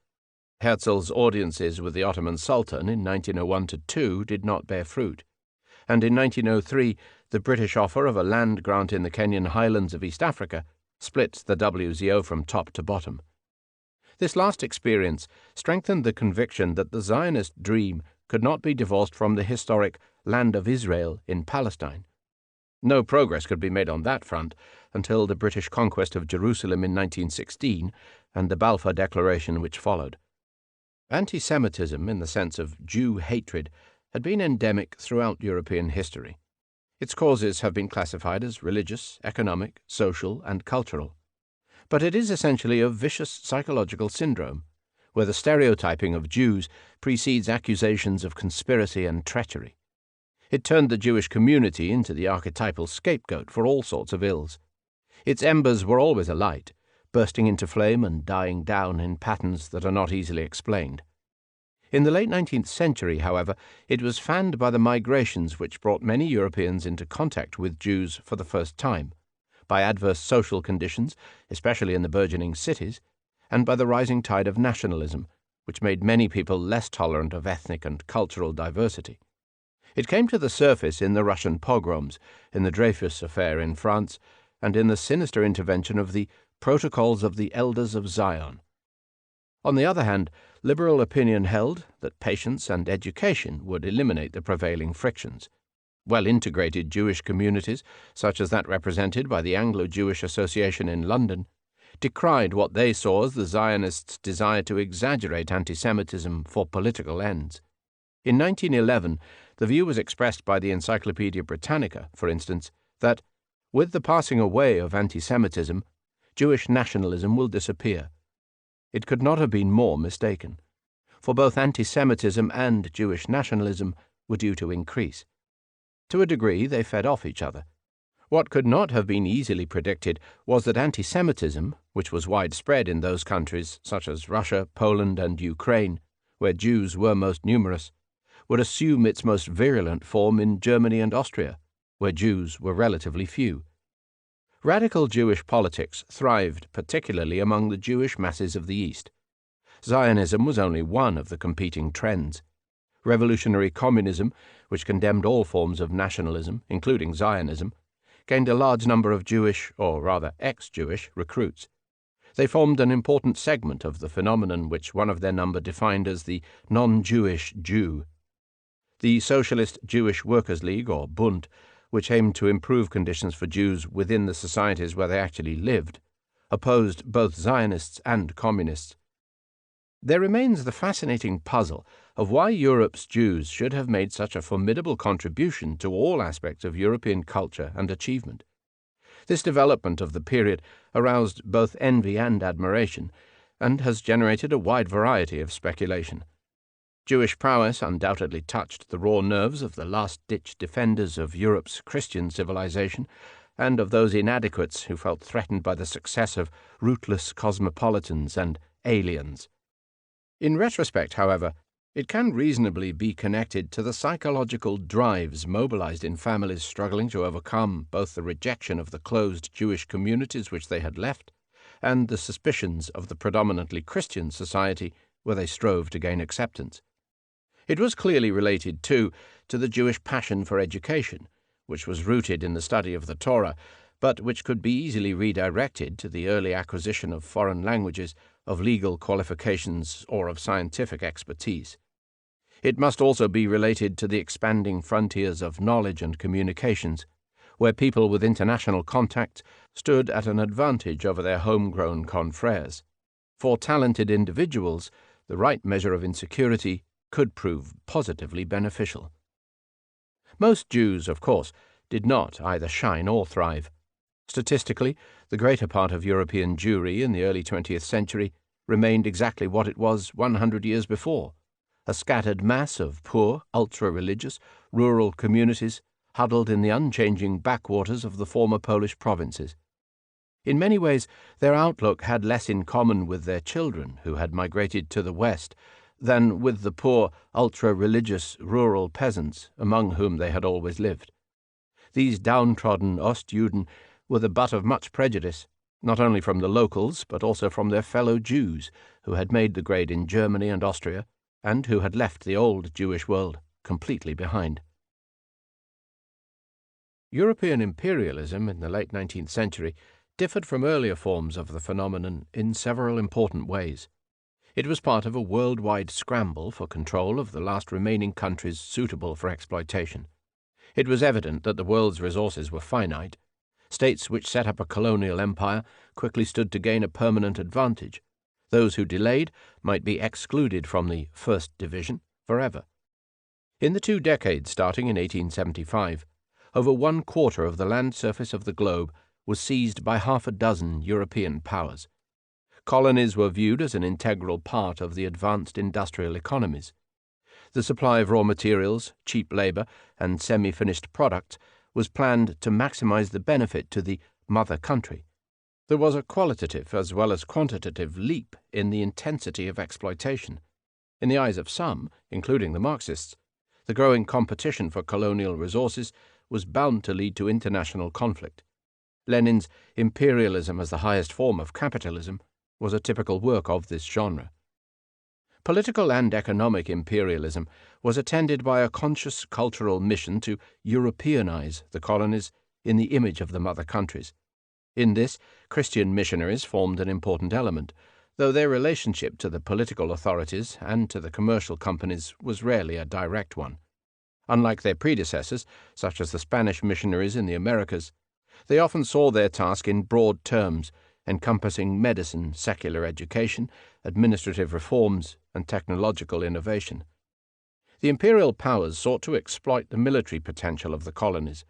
Herzl's audiences with the Ottoman Sultan in 1901–2 did not bear fruit, and in 1903 the British offer of a land grant in the Kenyan highlands of East Africa split the WZO from top to bottom. This last experience strengthened the conviction that the Zionist dream could not be divorced from the historic Land of Israel in Palestine. No progress could be made on that front until the British conquest of Jerusalem in 1916 and the Balfour Declaration which followed. Anti-Semitism, in the sense of Jew hatred, had been endemic throughout European history. Its causes have been classified as religious, economic, social, and cultural. But it is essentially a vicious psychological syndrome, where the stereotyping of Jews precedes accusations of conspiracy and treachery. It turned the Jewish community into the archetypal scapegoat for all sorts of ills. Its embers were always alight, bursting into flame and dying down in patterns that are not easily explained. In the late 19th century, however, it was fanned by the migrations which brought many Europeans into contact with Jews for the first time, by adverse social conditions, especially in the burgeoning cities, and by the rising tide of nationalism, which made many people less tolerant of ethnic and cultural diversity. It came to the surface in the Russian pogroms, in the Dreyfus affair in France, and in the sinister intervention of the Protocols of the Elders of Zion. On the other hand, liberal opinion held that patience and education would eliminate the prevailing frictions. Well-integrated Jewish communities, such as that represented by the Anglo-Jewish Association in London, decried what they saw as the Zionists' desire to exaggerate anti-Semitism for political ends. In 1911, the view was expressed by the Encyclopaedia Britannica, for instance, that, with the passing away of anti-Semitism, Jewish nationalism will disappear. It could not have been more mistaken, for both anti-Semitism and Jewish nationalism were due to increase. To a degree, they fed off each other. What could not have been easily predicted was that anti-Semitism, which was widespread in those countries such as Russia, Poland, and Ukraine, where Jews were most numerous, would assume its most virulent form in Germany and Austria, where Jews were relatively few. Radical Jewish politics thrived particularly among the Jewish masses of the East. Zionism was only one of the competing trends. Revolutionary communism, which condemned all forms of nationalism, including Zionism, gained a large number of Jewish, or rather ex-Jewish, recruits. They formed an important segment of the phenomenon which one of their number defined as the non-Jewish Jew. The Socialist Jewish Workers' League, or Bund, which aimed to improve conditions for Jews within the societies where they actually lived, opposed both Zionists and communists. There remains the fascinating puzzle of why Europe's Jews should have made such a formidable contribution to all aspects of European culture and achievement. This development of the period aroused both envy and admiration, and has generated a wide variety of speculation. Jewish prowess undoubtedly touched the raw nerves of the last-ditch defenders of Europe's Christian civilization, and of those inadequates who felt threatened by the success of rootless cosmopolitans and aliens. In retrospect, however, it can reasonably be connected to the psychological drives mobilized in families struggling to overcome both the rejection of the closed Jewish communities which they had left, and the suspicions of the predominantly Christian society where they strove to gain acceptance. It was clearly related, too, to the Jewish passion for education, which was rooted in the study of the Torah, but which could be easily redirected to the early acquisition of foreign languages, of legal qualifications, or of scientific expertise. It must also be related to the expanding frontiers of knowledge and communications, where people with international contacts stood at an advantage over their homegrown confrères. For talented individuals, the right measure of insecurity could prove positively beneficial. Most Jews, of course, did not either shine or thrive. Statistically, the greater part of European Jewry in the early 20th century remained exactly what it was 100 years before, a scattered mass of poor, ultra-religious, rural communities huddled in the unchanging backwaters of the former Polish provinces. In many ways, their outlook had less in common with their children who had migrated to the West than with the poor, ultra-religious, rural peasants among whom they had always lived. These downtrodden Ostjuden were the butt of much prejudice, not only from the locals, but also from their fellow Jews who had made the grade in Germany and Austria, and who had left the old Jewish world completely behind. European imperialism in the late 19th century differed from earlier forms of the phenomenon in several important ways. It was part of a worldwide scramble for control of the last remaining countries suitable for exploitation. It was evident that the world's resources were finite. States which set up a colonial empire quickly stood to gain a permanent advantage. Those who delayed might be excluded from the First Division forever. In the 2 decades starting in 1875, over 1/4 of the land surface of the globe was seized by half a dozen European powers. Colonies were viewed as an integral part of the advanced industrial economies. The supply of raw materials, cheap labor, and semi-finished products was planned to maximize the benefit to the mother country. There was a qualitative as well as quantitative leap in the intensity of exploitation. In the eyes of some, including the Marxists, the growing competition for colonial resources was bound to lead to international conflict. Lenin's Imperialism as the highest form of capitalism was a typical work of this genre. Political and economic imperialism was attended by a conscious cultural mission to Europeanize the colonies in the image of the mother countries. In this, Christian missionaries formed an important element, though their relationship to the political authorities and to the commercial companies was rarely a direct one. Unlike their predecessors, such as the Spanish missionaries in the Americas, they often saw their task in broad terms, encompassing medicine, secular education, administrative reforms, and technological innovation. The imperial powers sought to exploit the military potential of the colonies.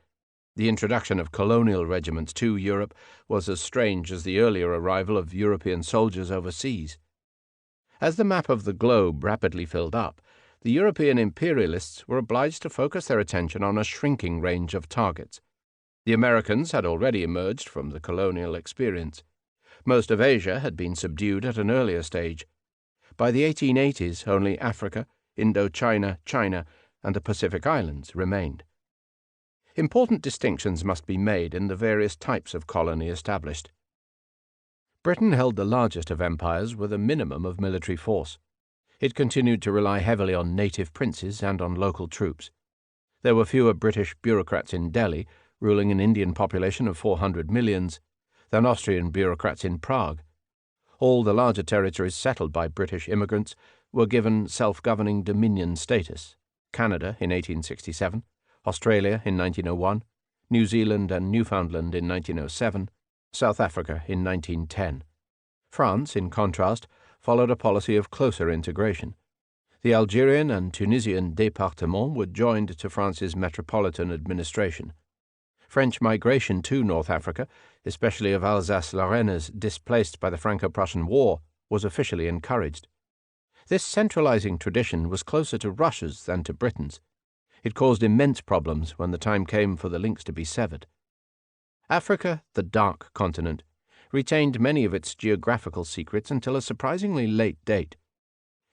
The introduction of colonial regiments to Europe was as strange as the earlier arrival of European soldiers overseas. As the map of the globe rapidly filled up, the European imperialists were obliged to focus their attention on a shrinking range of targets. The Americans had already emerged from the colonial experience. Most of Asia had been subdued at an earlier stage. By the 1880s, only Africa, Indochina, China, and the Pacific Islands remained. Important distinctions must be made in the various types of colony established. Britain held the largest of empires with a minimum of military force. It continued to rely heavily on native princes and on local troops. There were fewer British bureaucrats in Delhi, ruling an Indian population of 400 millions, than Austrian bureaucrats in Prague. All the larger territories settled by British immigrants were given self-governing dominion status: Canada in 1867, Australia in 1901, New Zealand and Newfoundland in 1907, South Africa in 1910. France, in contrast, followed a policy of closer integration. The Algerian and Tunisian départements were joined to France's metropolitan administration. French migration to North Africa, especially of Alsace-Lorrainers displaced by the Franco-Prussian War, was officially encouraged. This centralizing tradition was closer to Russia's than to Britain's. It caused immense problems when the time came for the links to be severed. Africa, the Dark Continent, retained many of its geographical secrets until a surprisingly late date.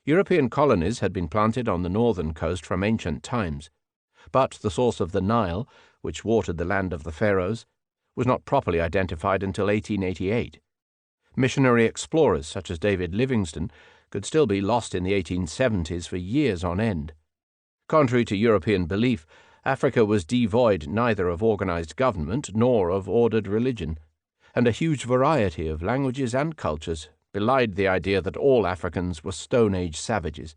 European colonies had been planted on the northern coast from ancient times, but the source of the Nile, which watered the land of the Pharaohs, was not properly identified until 1888. Missionary explorers such as David Livingstone could still be lost in the 1870s for years on end. Contrary to European belief, Africa was devoid neither of organized government nor of ordered religion, and a huge variety of languages and cultures belied the idea that all Africans were Stone Age savages.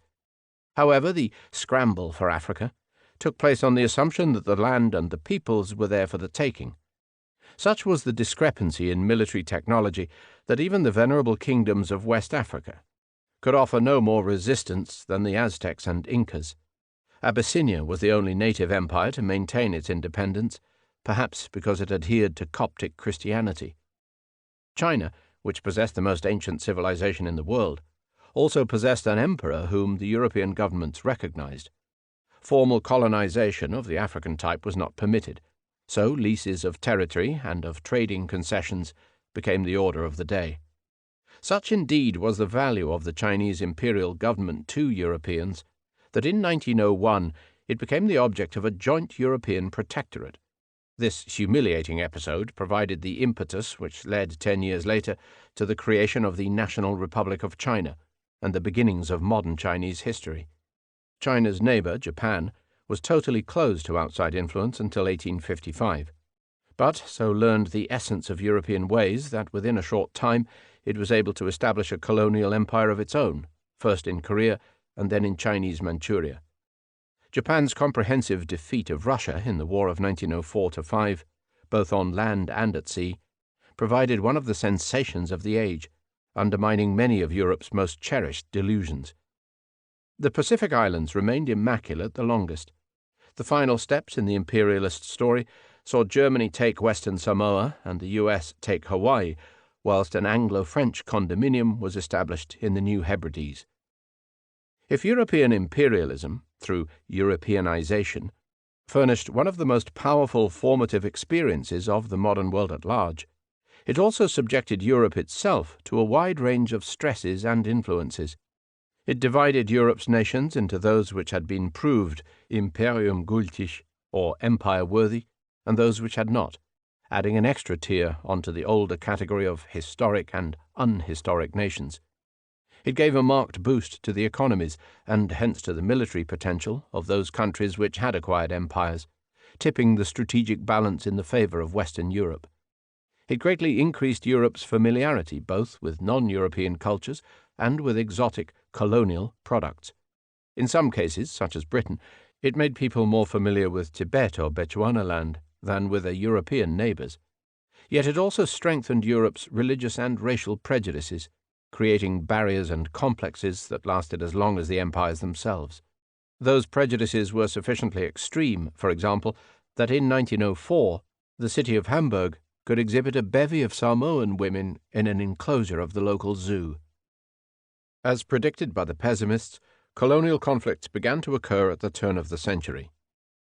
However, the scramble for Africa took place on the assumption that the land and the peoples were there for the taking. Such was the discrepancy in military technology that even the venerable kingdoms of West Africa could offer no more resistance than the Aztecs and Incas. Abyssinia was the only native empire to maintain its independence, perhaps because it adhered to Coptic Christianity. China, which possessed the most ancient civilization in the world, also possessed an emperor whom the European governments recognized. Formal colonization of the African type was not permitted, so leases of territory and of trading concessions became the order of the day. Such indeed was the value of the Chinese imperial government to Europeans that in 1901 it became the object of a joint European protectorate. This humiliating episode provided the impetus which led 10 years later to the creation of the National Republic of China and the beginnings of modern Chinese history. China's neighbor, Japan, was totally closed to outside influence until 1855, but so learned the essence of European ways that within a short time it was able to establish a colonial empire of its own, first in Korea and then in Chinese Manchuria. Japan's comprehensive defeat of Russia in the War of 1904-05, both on land and at sea, provided one of the sensations of the age, undermining many of Europe's most cherished delusions. The Pacific Islands remained immaculate the longest. The final steps in the imperialist story saw Germany take Western Samoa and the US take Hawaii, whilst an Anglo-French condominium was established in the New Hebrides. If European imperialism, through Europeanization, furnished one of the most powerful formative experiences of the modern world at large, it also subjected Europe itself to a wide range of stresses and influences. It divided Europe's nations into those which had been proved imperium gültig, or empire-worthy, and those which had not, adding an extra tier onto the older category of historic and unhistoric nations. It gave a marked boost to the economies, and hence to the military potential, of those countries which had acquired empires, tipping the strategic balance in the favor of Western Europe. It greatly increased Europe's familiarity both with non-European cultures and with exotic colonial products. In some cases, such as Britain, it made people more familiar with Tibet or Bechuanaland than with their European neighbors. Yet it also strengthened Europe's religious and racial prejudices, creating barriers and complexes that lasted as long as the empires themselves. Those prejudices were sufficiently extreme, for example, that in 1904 the city of Hamburg could exhibit a bevy of Samoan women in an enclosure of the local zoo. As predicted by the pessimists, colonial conflicts began to occur at the turn of the century.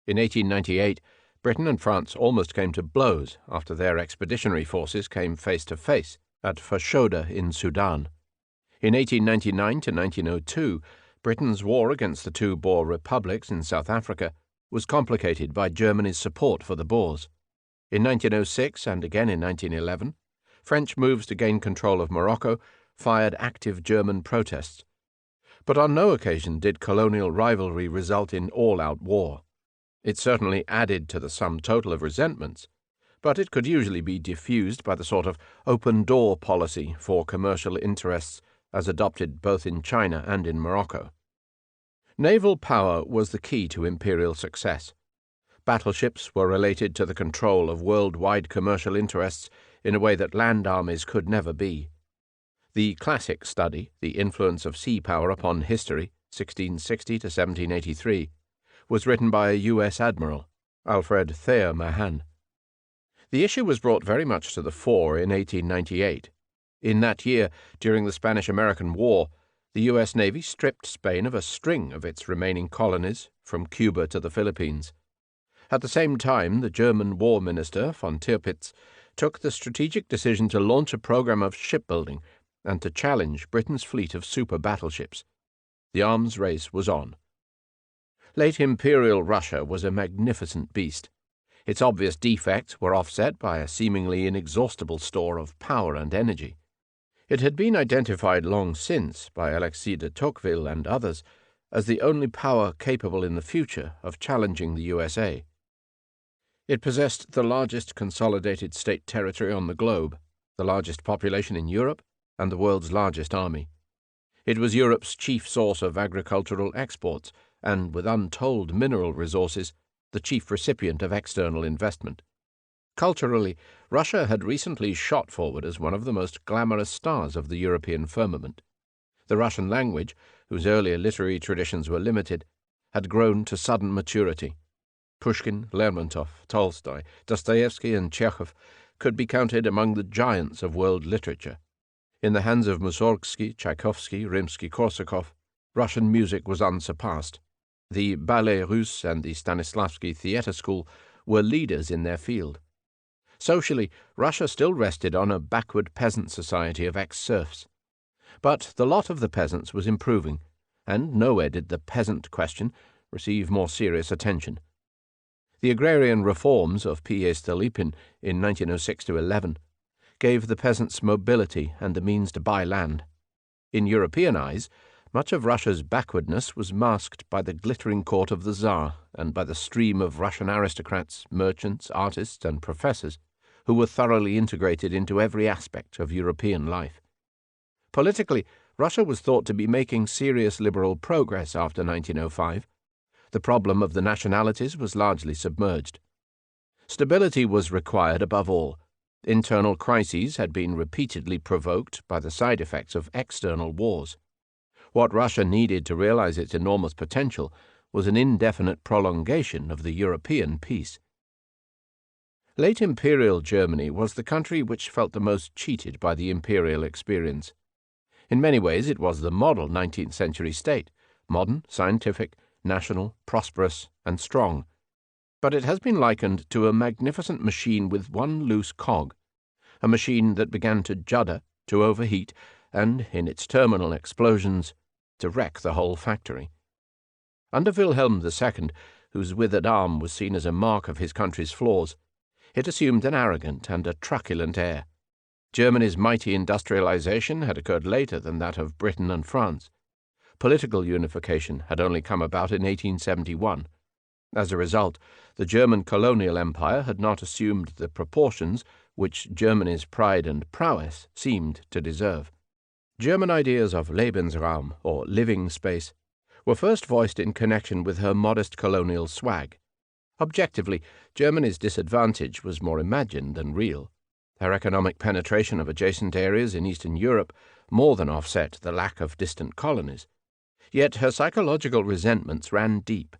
In 1898, Britain and France almost came to blows after their expeditionary forces came face to face at Fashoda in Sudan. In 1899 to 1902, Britain's war against the two Boer republics in South Africa was complicated by Germany's support for the Boers. In 1906 and again in 1911, French moves to gain control of Morocco fired active German protests. But on no occasion did colonial rivalry result in all-out war. It certainly added to the sum total of resentments, but it could usually be diffused by the sort of open-door policy for commercial interests as adopted both in China and in Morocco. Naval power was the key to imperial success. Battleships were related to the control of worldwide commercial interests in a way that land armies could never be. The classic study, The Influence of Sea Power upon History, 1660 to 1783, was written by a U.S. admiral, Alfred Thayer Mahan. The issue was brought very much to the fore in 1898. In that year, during the Spanish-American War, the U.S. Navy stripped Spain of a string of its remaining colonies, from Cuba to the Philippines. At the same time, the German War Minister, von Tirpitz, took the strategic decision to launch a program of shipbuilding and to challenge Britain's fleet of super battleships. The arms race was on. Late imperial Russia was a magnificent beast. Its obvious defects were offset by a seemingly inexhaustible store of power and energy. It had been identified long since by Alexis de Tocqueville and others as the only power capable in the future of challenging the USA. It possessed the largest consolidated state territory on the globe, the largest population in Europe, and the world's largest army. It was Europe's chief source of agricultural exports, and with untold mineral resources, the chief recipient of external investment. Culturally, Russia had recently shot forward as one of the most glamorous stars of the European firmament. The Russian language, whose earlier literary traditions were limited, had grown to sudden maturity. Pushkin, Lermontov, Tolstoy, Dostoevsky, and Chekhov could be counted among the giants of world literature. In the hands of Mussorgsky, Tchaikovsky, Rimsky-Korsakov, Russian music was unsurpassed. The Ballet Russe and the Stanislavski Theatre School were leaders in their field. Socially, Russia still rested on a backward peasant society of ex-serfs. But the lot of the peasants was improving, and nowhere did the peasant question receive more serious attention. The agrarian reforms of P. A. Stolypin in 1906-11 gave the peasants mobility and the means to buy land. In European eyes, much of Russia's backwardness was masked by the glittering court of the Tsar and by the stream of Russian aristocrats, merchants, artists, and professors who were thoroughly integrated into every aspect of European life. Politically, Russia was thought to be making serious liberal progress after 1905. The problem of the nationalities was largely submerged. Stability was required above all. Internal crises had been repeatedly provoked by the side effects of external wars. What Russia needed to realize its enormous potential was an indefinite prolongation of the European peace. Late imperial Germany was the country which felt the most cheated by the imperial experience. In many ways it was the model 19th century state, modern, scientific, national, prosperous, and strong. But it has been likened to a magnificent machine with one loose cog, a machine that began to judder, to overheat, and, in its terminal explosions, to wreck the whole factory. Under Wilhelm II, whose withered arm was seen as a mark of his country's flaws, it assumed an arrogant and a truculent air. Germany's mighty industrialization had occurred later than that of Britain and France. Political unification had only come about in 1871. As a result, the German colonial empire had not assumed the proportions which Germany's pride and prowess seemed to deserve. German ideas of Lebensraum, or living space, were first voiced in connection with her modest colonial swag. Objectively, Germany's disadvantage was more imagined than real. Her economic penetration of adjacent areas in Eastern Europe more than offset the lack of distant colonies. Yet her psychological resentments ran deep.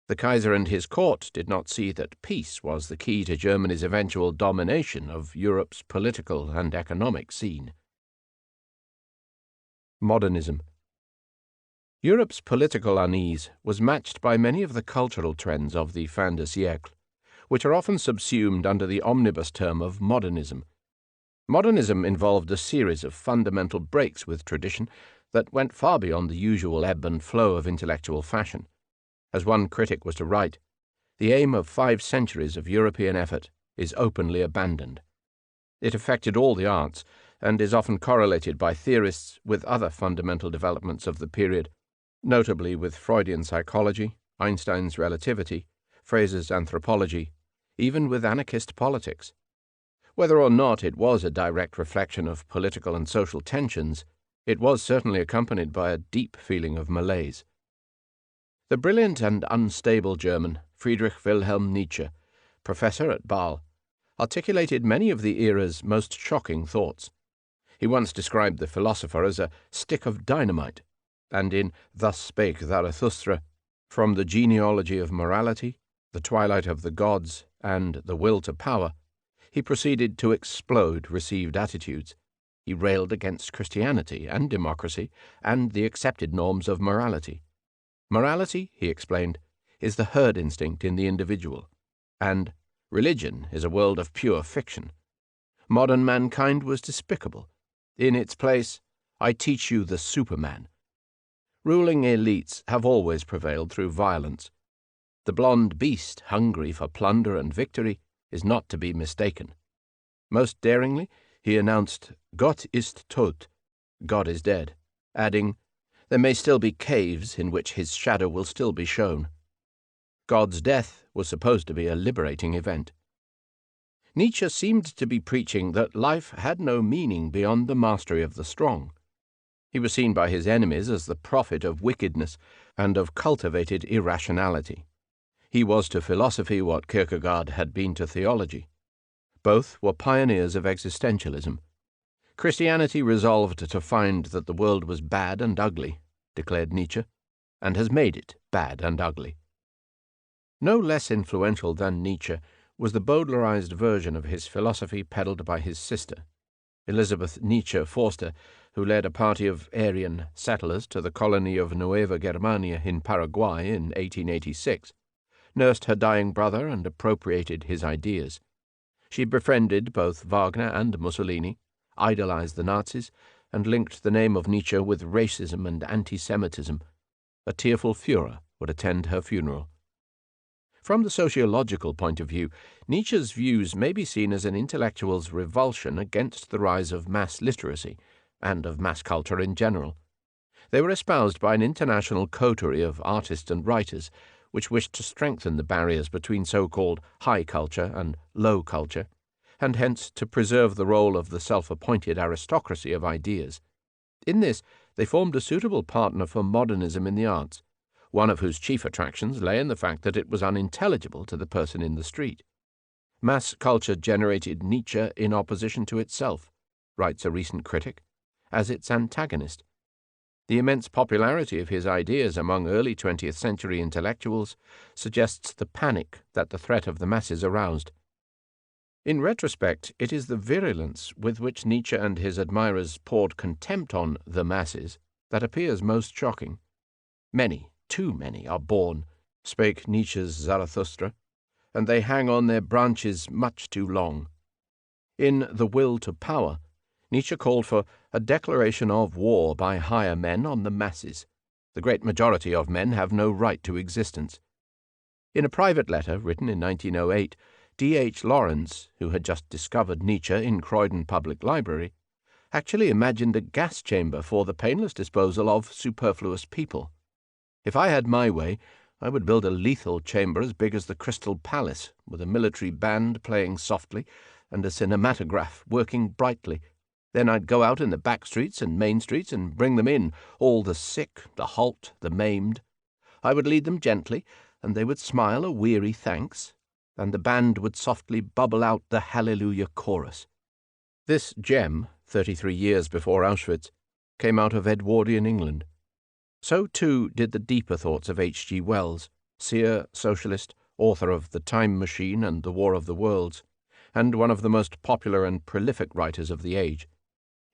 The Kaiser and his court did not see that peace was the key to Germany's eventual domination of Europe's political and economic scene. Modernism. Europe's political unease was matched by many of the cultural trends of the fin de siècle, which are often subsumed under the omnibus term of modernism. Modernism involved a series of fundamental breaks with tradition that went far beyond the usual ebb and flow of intellectual fashion. As one critic was to write, the aim of 5 centuries of European effort is openly abandoned. It affected all the arts, and is often correlated by theorists with other fundamental developments of the period, notably with Freudian psychology, Einstein's relativity, Fraser's anthropology, even with anarchist politics. Whether or not it was a direct reflection of political and social tensions, it was certainly accompanied by a deep feeling of malaise. The brilliant and unstable German, Friedrich Wilhelm Nietzsche, professor at Basel, articulated many of the era's most shocking thoughts. He once described the philosopher as a stick of dynamite, and in Thus Spake Zarathustra, from the genealogy of morality, the twilight of the gods, and the will to power, he proceeded to explode received attitudes. He railed against Christianity and democracy and the accepted norms of morality. Morality, he explained, is the herd instinct in the individual, and religion is a world of pure fiction. Modern mankind was despicable. In its place, I teach you the Superman. Ruling elites have always prevailed through violence. The blonde beast, hungry for plunder and victory, is not to be mistaken. Most daringly, he announced, Gott ist tot, God is dead, adding, There may still be caves in which his shadow will still be shown. God's death was supposed to be a liberating event. Nietzsche seemed to be preaching that life had no meaning beyond the mastery of the strong. He was seen by his enemies as the prophet of wickedness and of cultivated irrationality. He was to philosophy what Kierkegaard had been to theology. Both were pioneers of existentialism. Christianity resolved to find that the world was bad and ugly, declared Nietzsche, and has made it bad and ugly. No less influential than Nietzsche was the Baudelarized version of his philosophy peddled by his sister, Elizabeth Nietzsche Forster, who led a party of Aryan settlers to the colony of Nueva Germania in Paraguay in 1886, nursed her dying brother and appropriated his ideas. She befriended both Wagner and Mussolini, idolized the Nazis, and linked the name of Nietzsche with racism and anti-Semitism. A tearful Führer would attend her funeral. From the sociological point of view, Nietzsche's views may be seen as an intellectual's revulsion against the rise of mass literacy and of mass culture in general. They were espoused by an international coterie of artists and writers which wished to strengthen the barriers between so-called high culture and low culture, and hence to preserve the role of the self-appointed aristocracy of ideas. In this, they formed a suitable partner for modernism in the arts, one of whose chief attractions lay in the fact that it was unintelligible to the person in the street. Mass culture generated Nietzsche in opposition to itself, writes a recent critic, as its antagonist. The immense popularity of his ideas among early 20th century intellectuals suggests the panic that the threat of the masses aroused. In retrospect, it is the virulence with which Nietzsche and his admirers poured contempt on the masses that appears most shocking. Many, too many, are born, spake Nietzsche's Zarathustra, and they hang on their branches much too long. In The Will to Power, Nietzsche called for a declaration of war by higher men on the masses. The great majority of men have no right to existence. In a private letter written in 1908, D.H. Lawrence, who had just discovered Nietzsche in Croydon Public Library, actually imagined a gas chamber for the painless disposal of superfluous people. If I had my way, I would build a lethal chamber as big as the Crystal Palace, with a military band playing softly and a cinematograph working brightly. Then I'd go out in the back streets and main streets and bring them in, all the sick, the halt, the maimed. I would lead them gently, and they would smile a weary thanks, and the band would softly bubble out the Hallelujah chorus. This gem, 33 years before Auschwitz, came out of Edwardian England. So, too, did the deeper thoughts of H.G. Wells, seer, socialist, author of The Time Machine and The War of the Worlds, and one of the most popular and prolific writers of the age.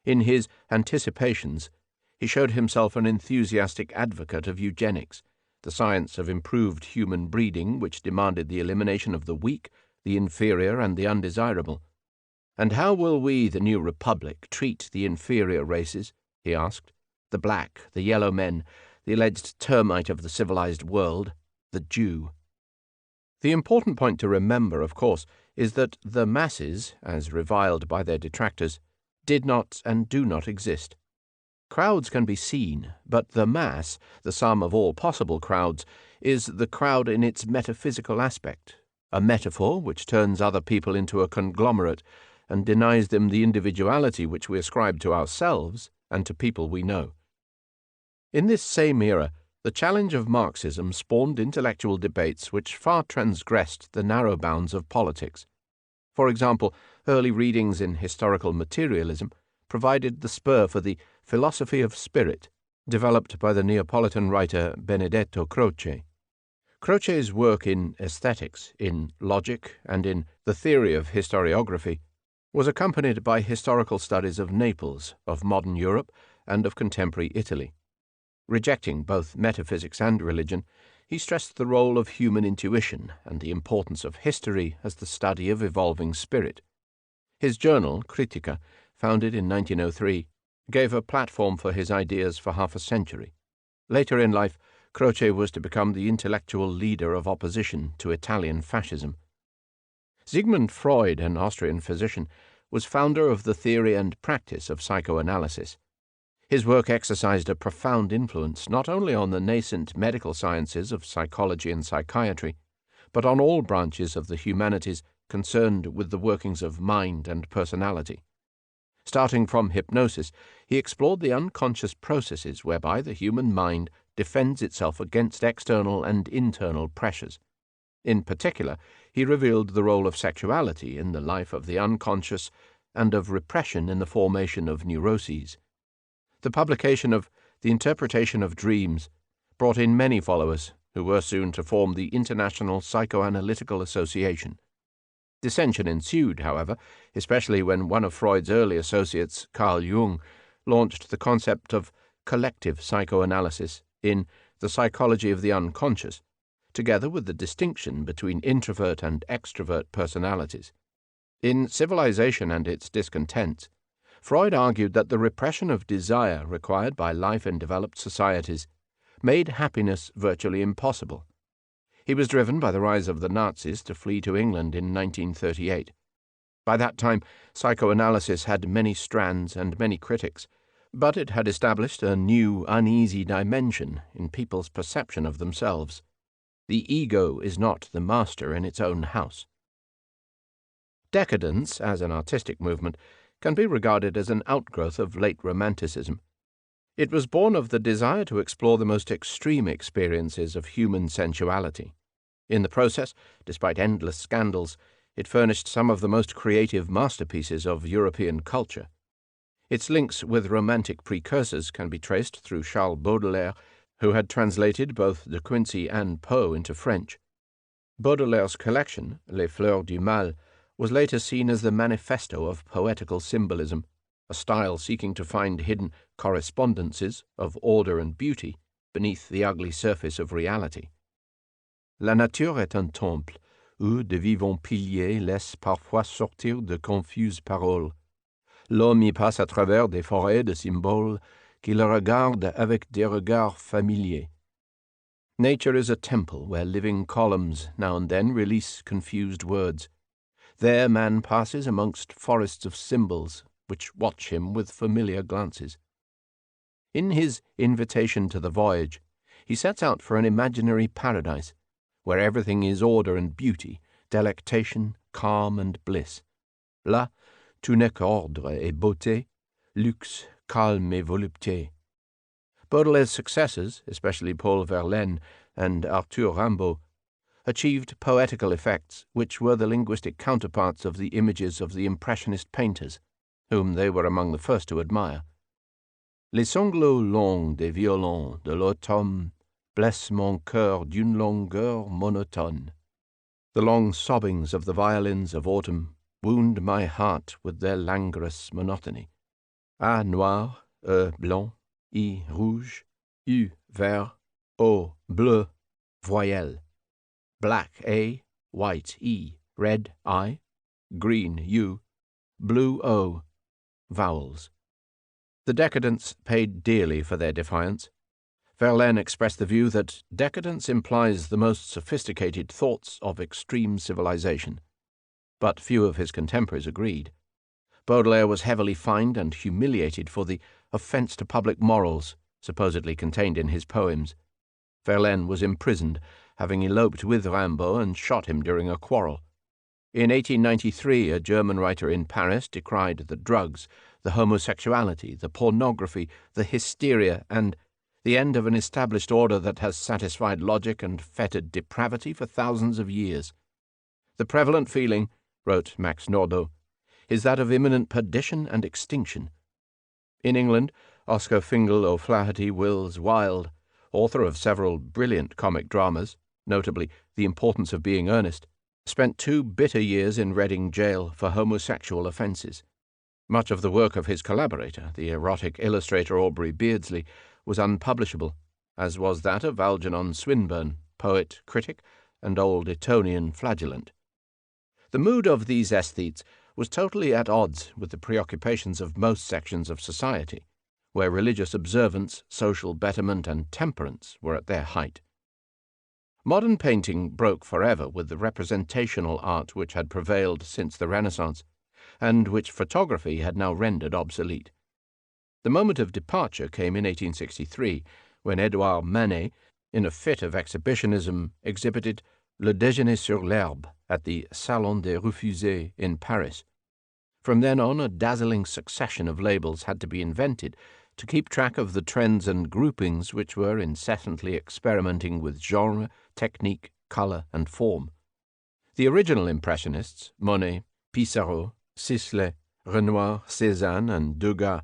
In his Anticipations, he showed himself an enthusiastic advocate of eugenics, the science of improved human breeding which demanded the elimination of the weak, the inferior, and the undesirable. And how will we, the new republic, treat the inferior races? He asked. The black, the yellow men, the alleged termite of the civilized world, the Jew. The important point to remember, of course, is that the masses, as reviled by their detractors, did not and do not exist. Crowds can be seen, but the mass, the sum of all possible crowds, is the crowd in its metaphysical aspect, a metaphor which turns other people into a conglomerate and denies them the individuality which we ascribe to ourselves and to people we know. In this same era, the challenge of Marxism spawned intellectual debates which far transgressed the narrow bounds of politics. For example, early readings in historical materialism provided the spur for the philosophy of spirit, developed by the Neapolitan writer Benedetto Croce. Croce's work in aesthetics, in logic, and in the theory of historiography was accompanied by historical studies of Naples, of modern Europe, and of contemporary Italy. Rejecting both metaphysics and religion, he stressed the role of human intuition and the importance of history as the study of evolving spirit. His journal, Critica, founded in 1903, gave a platform for his ideas for half a century. Later in life, Croce was to become the intellectual leader of opposition to Italian fascism. Sigmund Freud, an Austrian physician, was founder of the theory and practice of psychoanalysis. His work exercised a profound influence not only on the nascent medical sciences of psychology and psychiatry, but on all branches of the humanities concerned with the workings of mind and personality. Starting from hypnosis, he explored the unconscious processes whereby the human mind defends itself against external and internal pressures. In particular, he revealed the role of sexuality in the life of the unconscious and of repression in the formation of neuroses. The publication of The Interpretation of Dreams brought in many followers who were soon to form the International Psychoanalytical Association. Dissension ensued, however, especially when one of Freud's early associates, Carl Jung, launched the concept of collective psychoanalysis in The Psychology of the Unconscious, together with the distinction between introvert and extrovert personalities. In Civilization and Its Discontents, Freud argued that the repression of desire required by life in developed societies made happiness virtually impossible. He was driven by the rise of the Nazis to flee to England in 1938. By that time, psychoanalysis had many strands and many critics, but it had established a new, uneasy dimension in people's perception of themselves. The ego is not the master in its own house. Decadence, as an artistic movement, can be regarded as an outgrowth of late Romanticism. It was born of the desire to explore the most extreme experiences of human sensuality. In the process, despite endless scandals, it furnished some of the most creative masterpieces of European culture. Its links with Romantic precursors can be traced through Charles Baudelaire, who had translated both De Quincey and Poe into French. Baudelaire's collection, Les Fleurs du Mal, was later seen as the manifesto of poetical symbolism, a style seeking to find hidden correspondences of order and beauty beneath the ugly surface of reality. La nature est un temple où de vivants piliers laissent parfois sortir de confuses paroles. L'homme y passe à travers des forêts de symboles qui le regardent avec des regards familiers. Nature is a temple where living columns now and then release confused words. There man passes amongst forests of symbols which watch him with familiar glances. In his Invitation to the Voyage, he sets out for an imaginary paradise, where everything is order and beauty, delectation, calm and bliss. Là, tout n'est qu'ordre et beauté, luxe, calme et volupté. Baudelaire's successors, especially Paul Verlaine and Arthur Rimbaud, achieved poetical effects which were the linguistic counterparts of the images of the Impressionist painters, whom they were among the first to admire. Les sanglots longs des violons de l'automne blessent mon cœur d'une longueur monotone. The long sobbings of the violins of autumn wound my heart with their languorous monotony. A noir, E blanc, I rouge, U vert, O bleu, voyelle. Black A, white E, red I, green U, blue O, vowels. The decadents paid dearly for their defiance. Verlaine expressed the view that decadence implies the most sophisticated thoughts of extreme civilization, but few of his contemporaries agreed. Baudelaire was heavily fined and humiliated for the offence to public morals supposedly contained in his poems. Verlaine was imprisoned, having eloped with Rimbaud and shot him during a quarrel. In 1893, a German writer in Paris decried the drugs, the homosexuality, the pornography, the hysteria, and the end of an established order that has satisfied logic and fettered depravity for thousands of years. The prevalent feeling, wrote Max Nordau, is that of imminent perdition and extinction. In England, Oscar Fingal O'Flaherty Wills Wilde, author of several brilliant comic dramas, notably The Importance of Being Earnest, spent 2 bitter years in Reading jail for homosexual offences. Much of the work of his collaborator, the erotic illustrator Aubrey Beardsley, was unpublishable, as was that of Algernon Swinburne, poet, critic, and old Etonian flagellant. The mood of these aesthetes was totally at odds with the preoccupations of most sections of society, where religious observance, social betterment, and temperance were at their height. Modern painting broke forever with the representational art which had prevailed since the Renaissance, and which photography had now rendered obsolete. The moment of departure came in 1863, when Édouard Manet, in a fit of exhibitionism, exhibited Le Déjeuner sur l'Herbe at the Salon des Refusés in Paris. From then on, a dazzling succession of labels had to be invented to keep track of the trends and groupings which were incessantly experimenting with genre, technique, colour, and form. The original Impressionists, Monet, Pissarro, Sisley, Renoir, Cézanne, and Degas,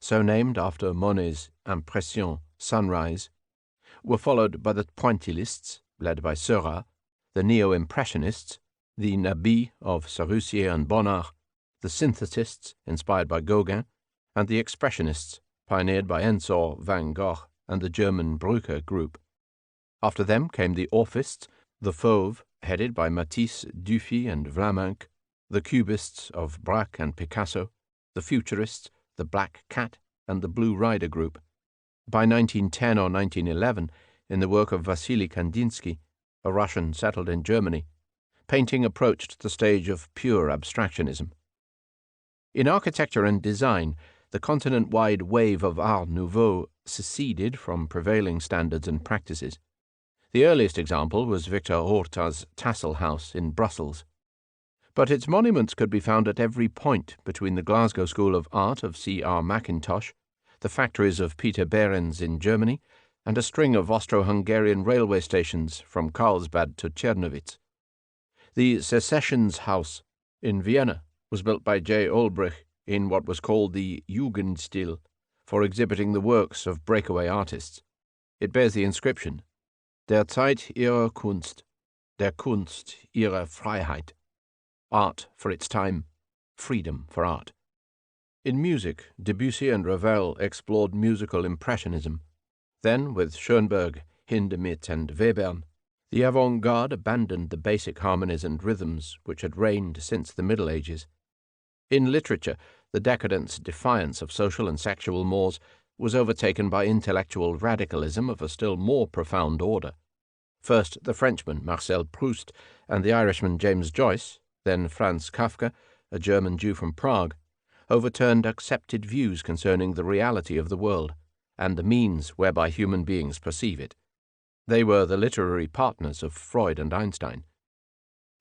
so named after Monet's Impression, Sunrise, were followed by the Pointillists, led by Seurat, the Neo-Impressionists, the Nabis of Sarusier and Bonnard, the Synthetists, inspired by Gauguin, and the Expressionists, pioneered by Ensor, Van Gogh, and the German Brücke group. After them came the Orphists, the Fauves, headed by Matisse, Dufy, and Vlaminck, the Cubists of Braque and Picasso, the Futurists, the Black Cat, and the Blue Rider group. By 1910 or 1911, in the work of Vassily Kandinsky, a Russian settled in Germany, painting approached the stage of pure abstractionism. In architecture and design, the continent-wide wave of Art Nouveau seceded from prevailing standards and practices. The earliest example was Victor Horta's Tassel House in Brussels. But its monuments could be found at every point between the Glasgow School of Art of C.R. Mackintosh, the factories of Peter Behrens in Germany, and a string of Austro-Hungarian railway stations from Carlsbad to Czernowitz. The Secessions House in Vienna was built by J. Ulbrich in what was called the Jugendstil, for exhibiting the works of breakaway artists. It bears the inscription, Der Zeit ihrer Kunst, der Kunst ihrer Freiheit. Art for its time, freedom for art. In music, Debussy and Ravel explored musical impressionism. Then, with Schoenberg, Hindemith, and Webern, the avant-garde abandoned the basic harmonies and rhythms which had reigned since the Middle Ages. In literature, the decadent's defiance of social and sexual mores was overtaken by intellectual radicalism of a still more profound order. First the Frenchman Marcel Proust and the Irishman James Joyce, then Franz Kafka, a German Jew from Prague, overturned accepted views concerning the reality of the world and the means whereby human beings perceive it. They were the literary partners of Freud and Einstein.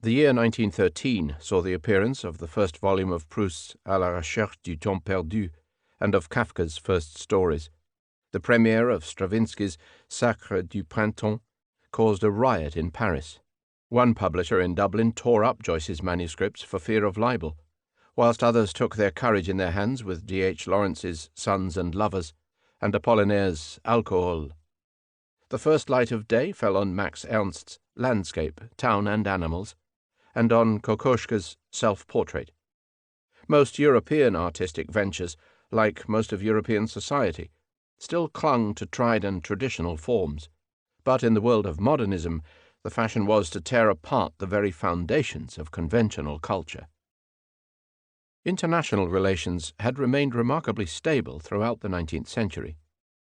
The year 1913 saw the appearance of the first volume of Proust's À la recherche du temps perdu and of Kafka's first stories. The premiere of Stravinsky's Sacre du Printemps caused a riot in Paris. One publisher in Dublin tore up Joyce's manuscripts for fear of libel, whilst others took their courage in their hands with D.H. Lawrence's Sons and Lovers and Apollinaire's Alcohol. The first light of day fell on Max Ernst's Landscape, Town and Animals, and on Kokoschka's Self-Portrait. Most European artistic ventures, like most of European society, still clung to tried and traditional forms, but in the world of modernism, the fashion was to tear apart the very foundations of conventional culture. International relations had remained remarkably stable throughout the 19th century.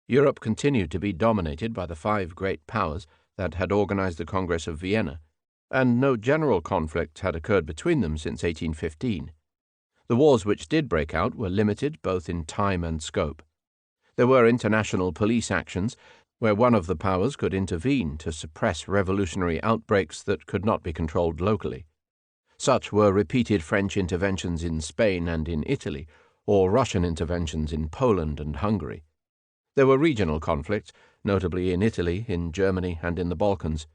Europe continued to be dominated by the five great powers that had organized the Congress of Vienna, and no general conflict had occurred between them since 1815. The wars which did break out were limited both in time and scope. There were international police actions where one of the powers could intervene to suppress revolutionary outbreaks that could not be controlled locally. Such were repeated French interventions in Spain and in Italy, or Russian interventions in Poland and Hungary. There were regional conflicts, notably in Italy, in Germany, and in the Balkans.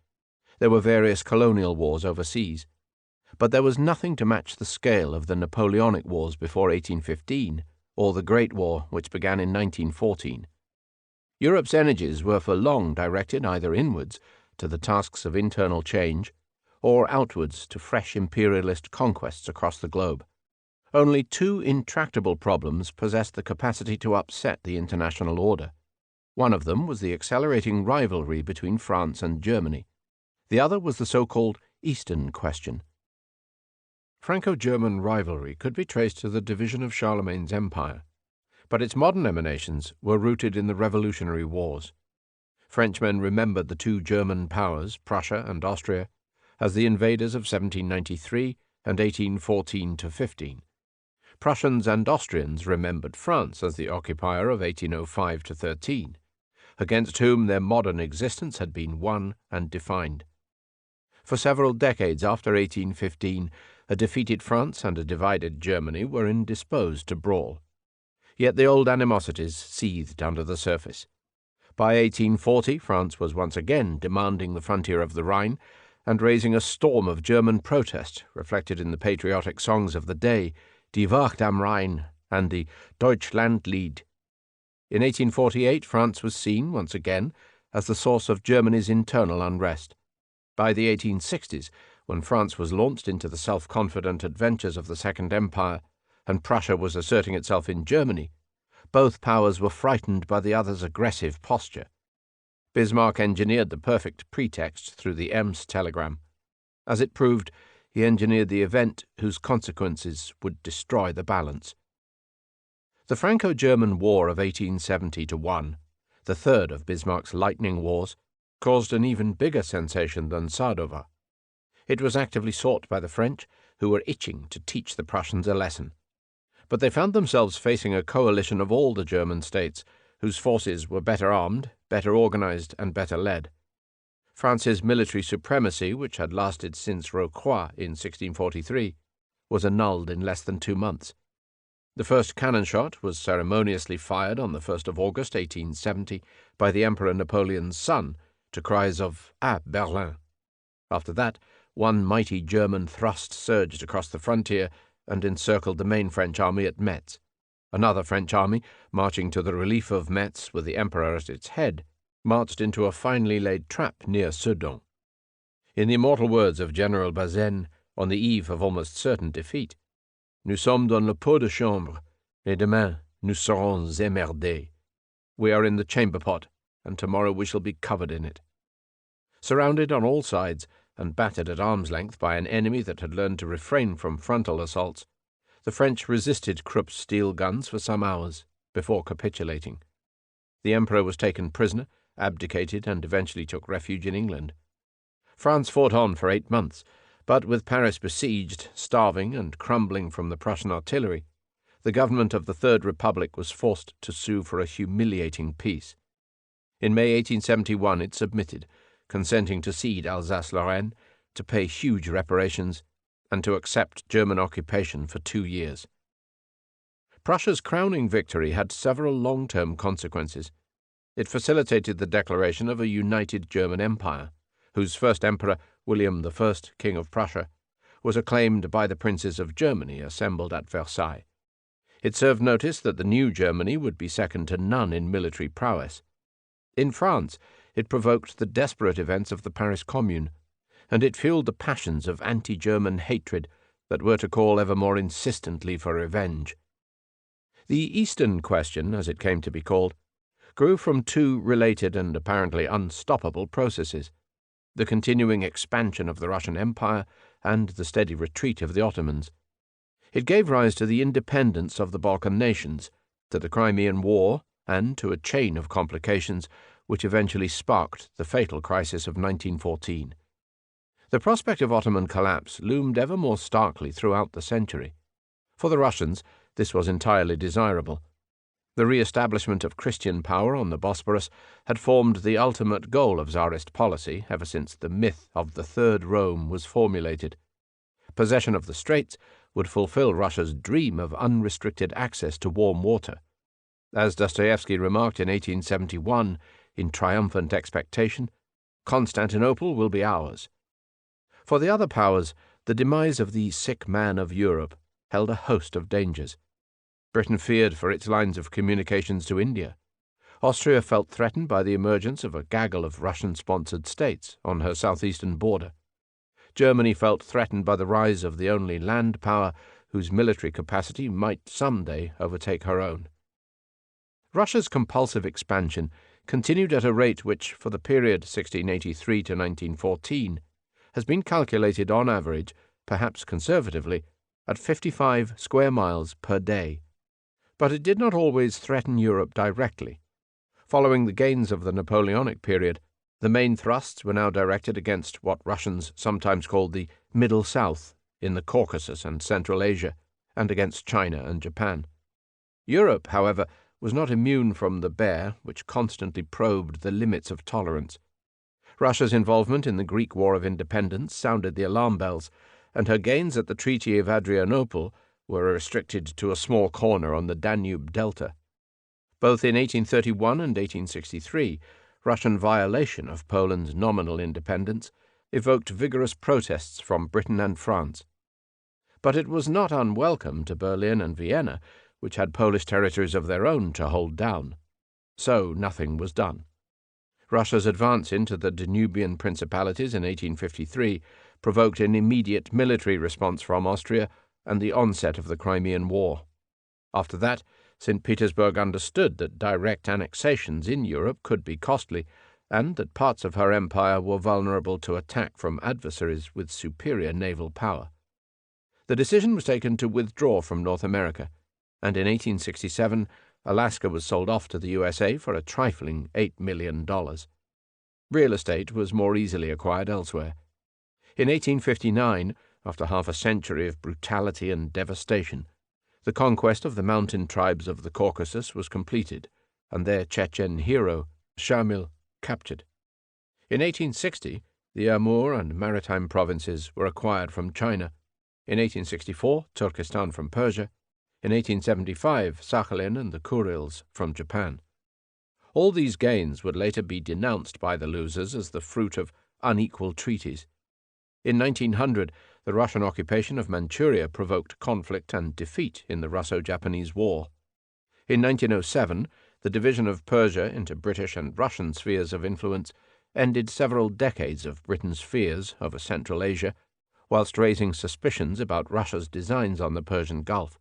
There were various colonial wars overseas. But there was nothing to match the scale of the Napoleonic Wars before 1815, or the Great War, which began in 1914. Europe's energies were for long directed either inwards, to the tasks of internal change, or outwards to fresh imperialist conquests across the globe. Only two intractable problems possessed the capacity to upset the international order. One of them was the accelerating rivalry between France and Germany. The other was the so-called Eastern Question. Franco-German rivalry could be traced to the division of Charlemagne's empire, but its modern emanations were rooted in the Revolutionary Wars. Frenchmen remembered the two German powers, Prussia and Austria, as the invaders of 1793 and 1814-15. Prussians and Austrians remembered France as the occupier of 1805 to 13, against whom their modern existence had been won and defined. For several decades after 1815, a defeated France and a divided Germany were indisposed to brawl. Yet the old animosities seethed under the surface. By 1840, France was once again demanding the frontier of the Rhine and raising a storm of German protest reflected in the patriotic songs of the day, Die Wacht am Rhein and the Deutschlandlied. In 1848, France was seen, once again, as the source of Germany's internal unrest. By the 1860s, when France was launched into the self-confident adventures of the Second Empire, and Prussia was asserting itself in Germany, both powers were frightened by the other's aggressive posture. Bismarck engineered the perfect pretext through the Ems telegram. As it proved, he engineered the event whose consequences would destroy the balance. The Franco-German War of 1870-1, the third of Bismarck's lightning wars, caused an even bigger sensation than Sadowa. It was actively sought by the French, who were itching to teach the Prussians a lesson. But they found themselves facing a coalition of all the German states, whose forces were better armed, better organized, and better led. France's military supremacy, which had lasted since Rocroi in 1643, was annulled in less than 2 months. The first cannon shot was ceremoniously fired on the 1st of August 1870 by the Emperor Napoleon's son, to cries of "À Berlin." After that, one mighty German thrust surged across the frontier and encircled the main French army at Metz. Another French army, marching to the relief of Metz with the Emperor at its head, marched into a finely laid trap near Sedan. In the immortal words of General Bazaine, on the eve of almost certain defeat, "Nous sommes dans le pot de chambre, et demain nous serons emmerdés." We are in the chamber pot, and tomorrow we shall be covered in it. Surrounded on all sides and battered at arm's length by an enemy that had learned to refrain from frontal assaults, the French resisted Krupp's steel guns for some hours before capitulating. The Emperor was taken prisoner, abdicated, and eventually took refuge in England. France fought on for 8 months, but with Paris besieged, starving, and crumbling from the Prussian artillery, the government of the Third Republic was forced to sue for a humiliating peace. In May 1871 it submitted, consenting to cede Alsace-Lorraine, to pay huge reparations, and to accept German occupation for 2 years. Prussia's crowning victory had several long-term consequences. It facilitated the declaration of a united German Empire, whose first emperor, William I, King of Prussia, was acclaimed by the princes of Germany assembled at Versailles. It served notice that the new Germany would be second to none in military prowess. In France, it provoked the desperate events of the Paris Commune, and it fueled the passions of anti-German hatred that were to call ever more insistently for revenge. The Eastern question, as it came to be called, grew from 2 related and apparently unstoppable processes: the continuing expansion of the Russian Empire and the steady retreat of the Ottomans. It gave rise to the independence of the Balkan nations, to the Crimean War, and to a chain of complications which eventually sparked the fatal crisis of 1914. The prospect of Ottoman collapse loomed ever more starkly throughout the century. For the Russians, this was entirely desirable. The re-establishment of Christian power on the Bosporus had formed the ultimate goal of Tsarist policy ever since the myth of the Third Rome was formulated. Possession of the Straits would fulfill Russia's dream of unrestricted access to warm water. As Dostoevsky remarked in 1871, in triumphant expectation, "Constantinople will be ours." For the other powers, the demise of the sick man of Europe held a host of dangers. Britain feared for its lines of communications to India. Austria felt threatened by the emergence of a gaggle of Russian-sponsored states on her southeastern border. Germany felt threatened by the rise of the only land power whose military capacity might someday overtake her own. Russia's compulsive expansion continued at a rate which, for the period 1683 to 1914, has been calculated on average, perhaps conservatively, at 55 square miles per day. But it did not always threaten Europe directly. Following the gains of the Napoleonic period, the main thrusts were now directed against what Russians sometimes called the Middle South, in the Caucasus and Central Asia, and against China and Japan. Europe, however, was not immune from the bear, which constantly probed the limits of tolerance. Russia's involvement in the Greek War of Independence sounded the alarm bells, and her gains at the Treaty of Adrianople were restricted to a small corner on the Danube Delta. Both in 1831 and 1863, Russian violation of Poland's nominal independence evoked vigorous protests from Britain and France. But it was not unwelcome to Berlin and Vienna, which had Polish territories of their own to hold down. So nothing was done. Russia's advance into the Danubian principalities in 1853 provoked an immediate military response from Austria and the onset of the Crimean War. After that, St. Petersburg understood that direct annexations in Europe could be costly, and that parts of her empire were vulnerable to attack from adversaries with superior naval power. The decision was taken to withdraw from North America, and in 1867 Alaska was sold off to the USA for a trifling $8 million. Real estate was more easily acquired elsewhere. In 1859, after half a century of brutality and devastation, the conquest of the mountain tribes of the Caucasus was completed, and their Chechen hero, Shamil, captured. In 1860, the Amur and Maritime provinces were acquired from China. In 1864, Turkestan from Persia. In 1875, Sakhalin and the Kurils from Japan. All these gains would later be denounced by the losers as the fruit of unequal treaties. In 1900, the Russian occupation of Manchuria provoked conflict and defeat in the Russo-Japanese War. In 1907, the division of Persia into British and Russian spheres of influence ended several decades of Britain's fears over Central Asia, whilst raising suspicions about Russia's designs on the Persian Gulf.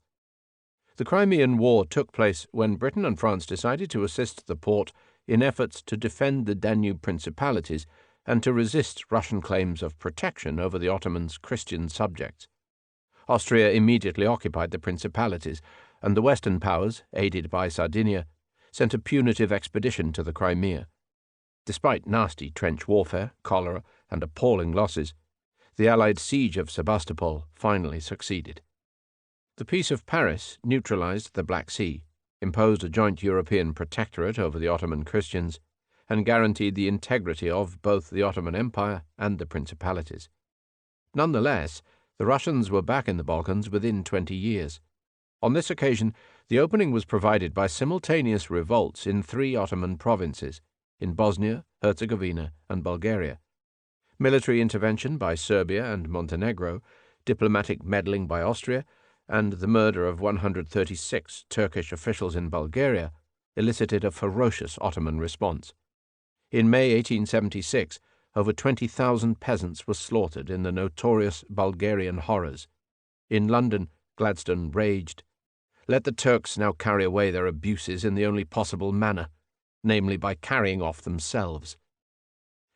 The Crimean War took place when Britain and France decided to assist the Porte in efforts to defend the Danube principalities and to resist Russian claims of protection over the Ottomans' Christian subjects. Austria immediately occupied the principalities, and the Western powers, aided by Sardinia, sent a punitive expedition to the Crimea. Despite nasty trench warfare, cholera, and appalling losses, the Allied siege of Sebastopol finally succeeded. The Peace of Paris neutralized the Black Sea, imposed a joint European protectorate over the Ottoman Christians, and guaranteed the integrity of both the Ottoman Empire and the principalities. Nonetheless, the Russians were back in the Balkans within 20 years. On this occasion, the opening was provided by simultaneous revolts in 3 Ottoman provinces, in Bosnia, Herzegovina, and Bulgaria. Military intervention by Serbia and Montenegro, diplomatic meddling by Austria, and the murder of 136 Turkish officials in Bulgaria elicited a ferocious Ottoman response. In May 1876, over 20,000 peasants were slaughtered in the notorious Bulgarian horrors. In London, Gladstone raged, "Let the Turks now carry away their abuses in the only possible manner, namely by carrying off themselves."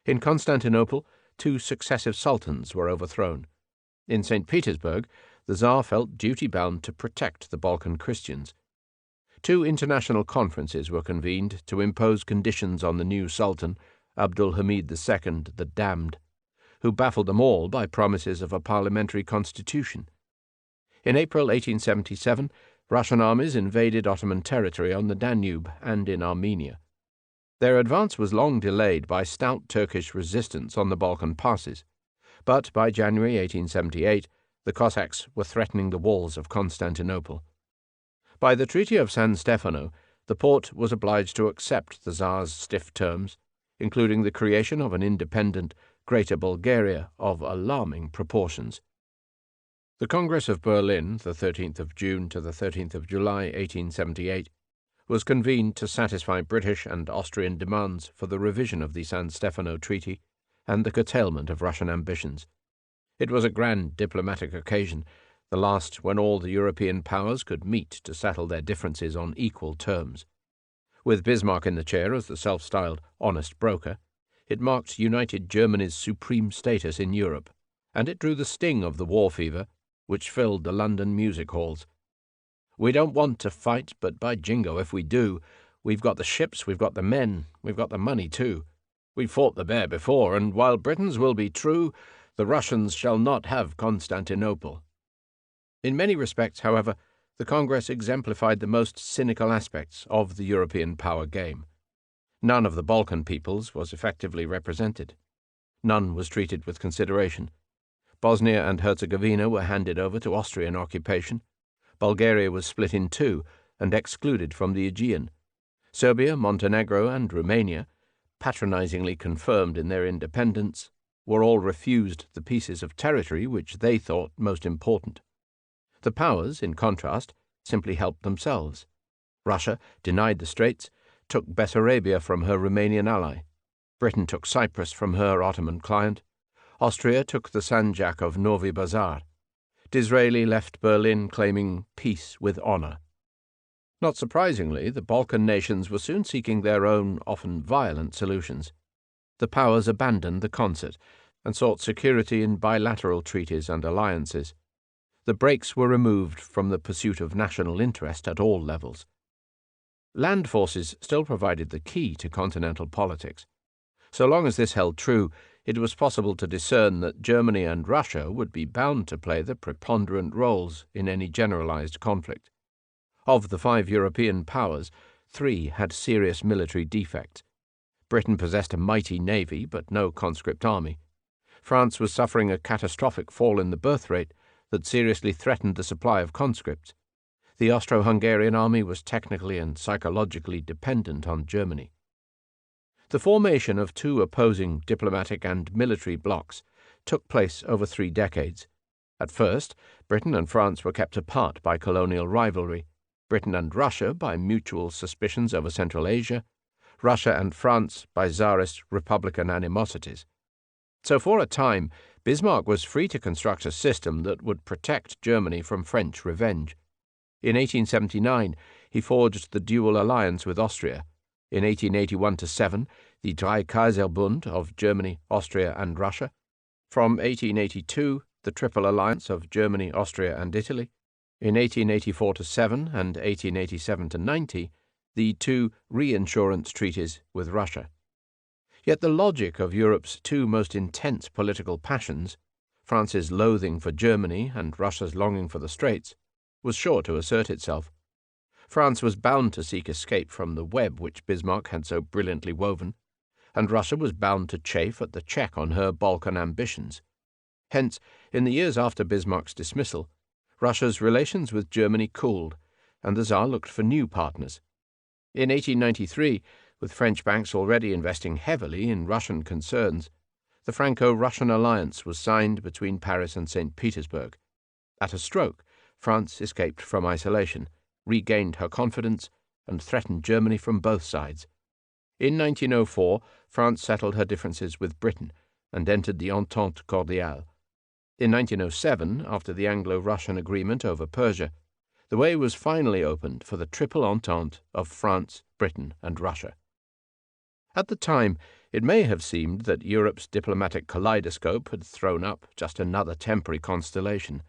In Constantinople, 2 successive sultans were overthrown. In St. Petersburg, the Tsar felt duty-bound to protect the Balkan Christians. 2 international conferences were convened to impose conditions on the new Sultan, Abdul Hamid II the Damned, who baffled them all by promises of a parliamentary constitution. In April 1877, Russian armies invaded Ottoman territory on the Danube and in Armenia. Their advance was long delayed by stout Turkish resistance on the Balkan passes, but by January 1878, the Cossacks were threatening the walls of Constantinople. By the Treaty of San Stefano, the Porte was obliged to accept the Tsar's stiff terms, including the creation of an independent Greater Bulgaria of alarming proportions. The Congress of Berlin, the 13th of June to the 13th of July 1878, was convened to satisfy British and Austrian demands for the revision of the San Stefano Treaty and the curtailment of Russian ambitions. It was a grand diplomatic occasion, the last when all the European powers could meet to settle their differences on equal terms. With Bismarck in the chair as the self-styled honest broker, it marked united Germany's supreme status in Europe, and it drew the sting of the war fever, which filled the London music halls. "We don't want to fight, but by jingo if we do, we've got the ships, we've got the men, we've got the money too. We've fought the bear before, and while Britons will be true, the Russians shall not have Constantinople." In many respects, however, the Congress exemplified the most cynical aspects of the European power game. None of the Balkan peoples was effectively represented. None was treated with consideration. Bosnia and Herzegovina were handed over to Austrian occupation. Bulgaria was split in two and excluded from the Aegean. Serbia, Montenegro, and Romania, patronizingly confirmed in their independence, were all refused the pieces of territory which they thought most important. The powers, in contrast, simply helped themselves. Russia denied the Straits, took Bessarabia from her Romanian ally. Britain took Cyprus from her Ottoman client. Austria took the Sanjak of Novi Bazar. Disraeli left Berlin claiming peace with honor. Not surprisingly, the Balkan nations were soon seeking their own, often violent, solutions. The powers abandoned the concert and sought security in bilateral treaties and alliances. The brakes were removed from the pursuit of national interest at all levels. Land forces still provided the key to continental politics. So long as this held true, it was possible to discern that Germany and Russia would be bound to play the preponderant roles in any generalized conflict. Of the 5 European powers, 3 had serious military defects. Britain possessed a mighty navy, but no conscript army. France was suffering a catastrophic fall in the birth rate that seriously threatened the supply of conscripts. The Austro-Hungarian army was technically and psychologically dependent on Germany. The formation of 2 opposing diplomatic and military blocs took place over 3 decades. At first, Britain and France were kept apart by colonial rivalry, Britain and Russia by mutual suspicions over Central Asia, Russia and France by Tsarist republican animosities. So for a time, Bismarck was free to construct a system that would protect Germany from French revenge. In 1879, he forged the dual alliance with Austria. In 1881-7, the Dreikaiserbund of Germany, Austria, and Russia. From 1882, the Triple Alliance of Germany, Austria, and Italy. In 1884-7 and 1887-90, the 2 reinsurance treaties with Russia. Yet the logic of Europe's 2 most intense political passions, France's loathing for Germany and Russia's longing for the Straits, was sure to assert itself. France was bound to seek escape from the web which Bismarck had so brilliantly woven, and Russia was bound to chafe at the check on her Balkan ambitions. Hence, in the years after Bismarck's dismissal, Russia's relations with Germany cooled, and the Tsar looked for new partners. In 1893, with French banks already investing heavily in Russian concerns, the Franco-Russian alliance was signed between Paris and St. Petersburg. At a stroke, France escaped from isolation, regained her confidence, and threatened Germany from both sides. In 1904, France settled her differences with Britain and entered the Entente Cordiale. In 1907, after the Anglo-Russian agreement over Persia, the way was finally opened for the Triple Entente of France, Britain, and Russia. At the time, it may have seemed that Europe's diplomatic kaleidoscope had thrown up just another temporary constellation.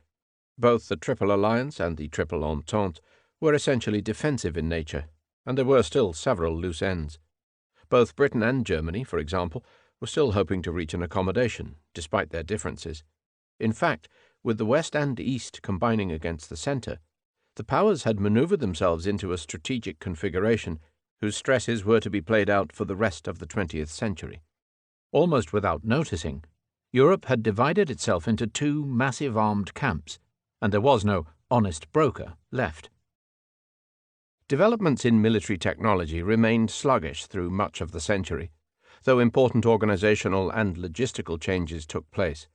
Both the Triple Alliance and the Triple Entente were essentially defensive in nature, and there were still several loose ends. Both Britain and Germany, for example, were still hoping to reach an accommodation, despite their differences. In fact, with the West and East combining against the centre, the powers had manoeuvred themselves into a strategic configuration whose stresses were to be played out for the rest of the 20th century. Almost without noticing, Europe had divided itself into 2 massive armed camps, and there was no honest broker left. Developments in military technology remained sluggish through much of the century, though important organizational and logistical changes took place.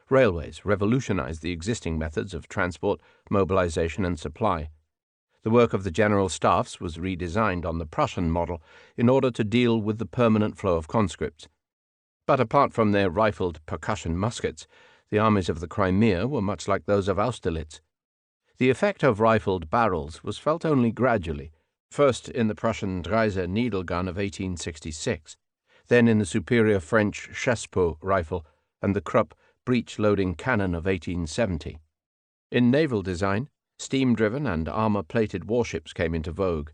Railways revolutionized the existing methods of transport, mobilization, and supply. The work of the general staffs was redesigned on the Prussian model in order to deal with the permanent flow of conscripts. But apart from their rifled percussion muskets, the armies of the Crimea were much like those of Austerlitz. The effect of rifled barrels was felt only gradually, first in the Prussian Dreiser needle gun of 1866, then in the superior French Chassepot rifle and the Krupp breech-loading cannon of 1870. In naval design, steam-driven and armor-plated warships came into vogue.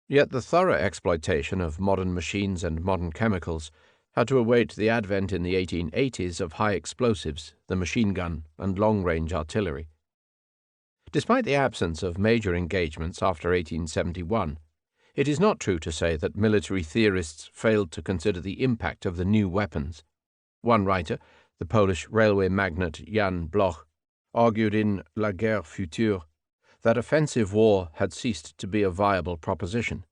Yet the thorough exploitation of modern machines and modern chemicals had to await the advent in the 1880s of high explosives, the machine gun, and long-range artillery. Despite the absence of major engagements after 1871, it is not true to say that military theorists failed to consider the impact of the new weapons. One writer, the Polish railway magnate Jan Bloch, argued in La Guerre Future that offensive war had ceased to be a viable proposition.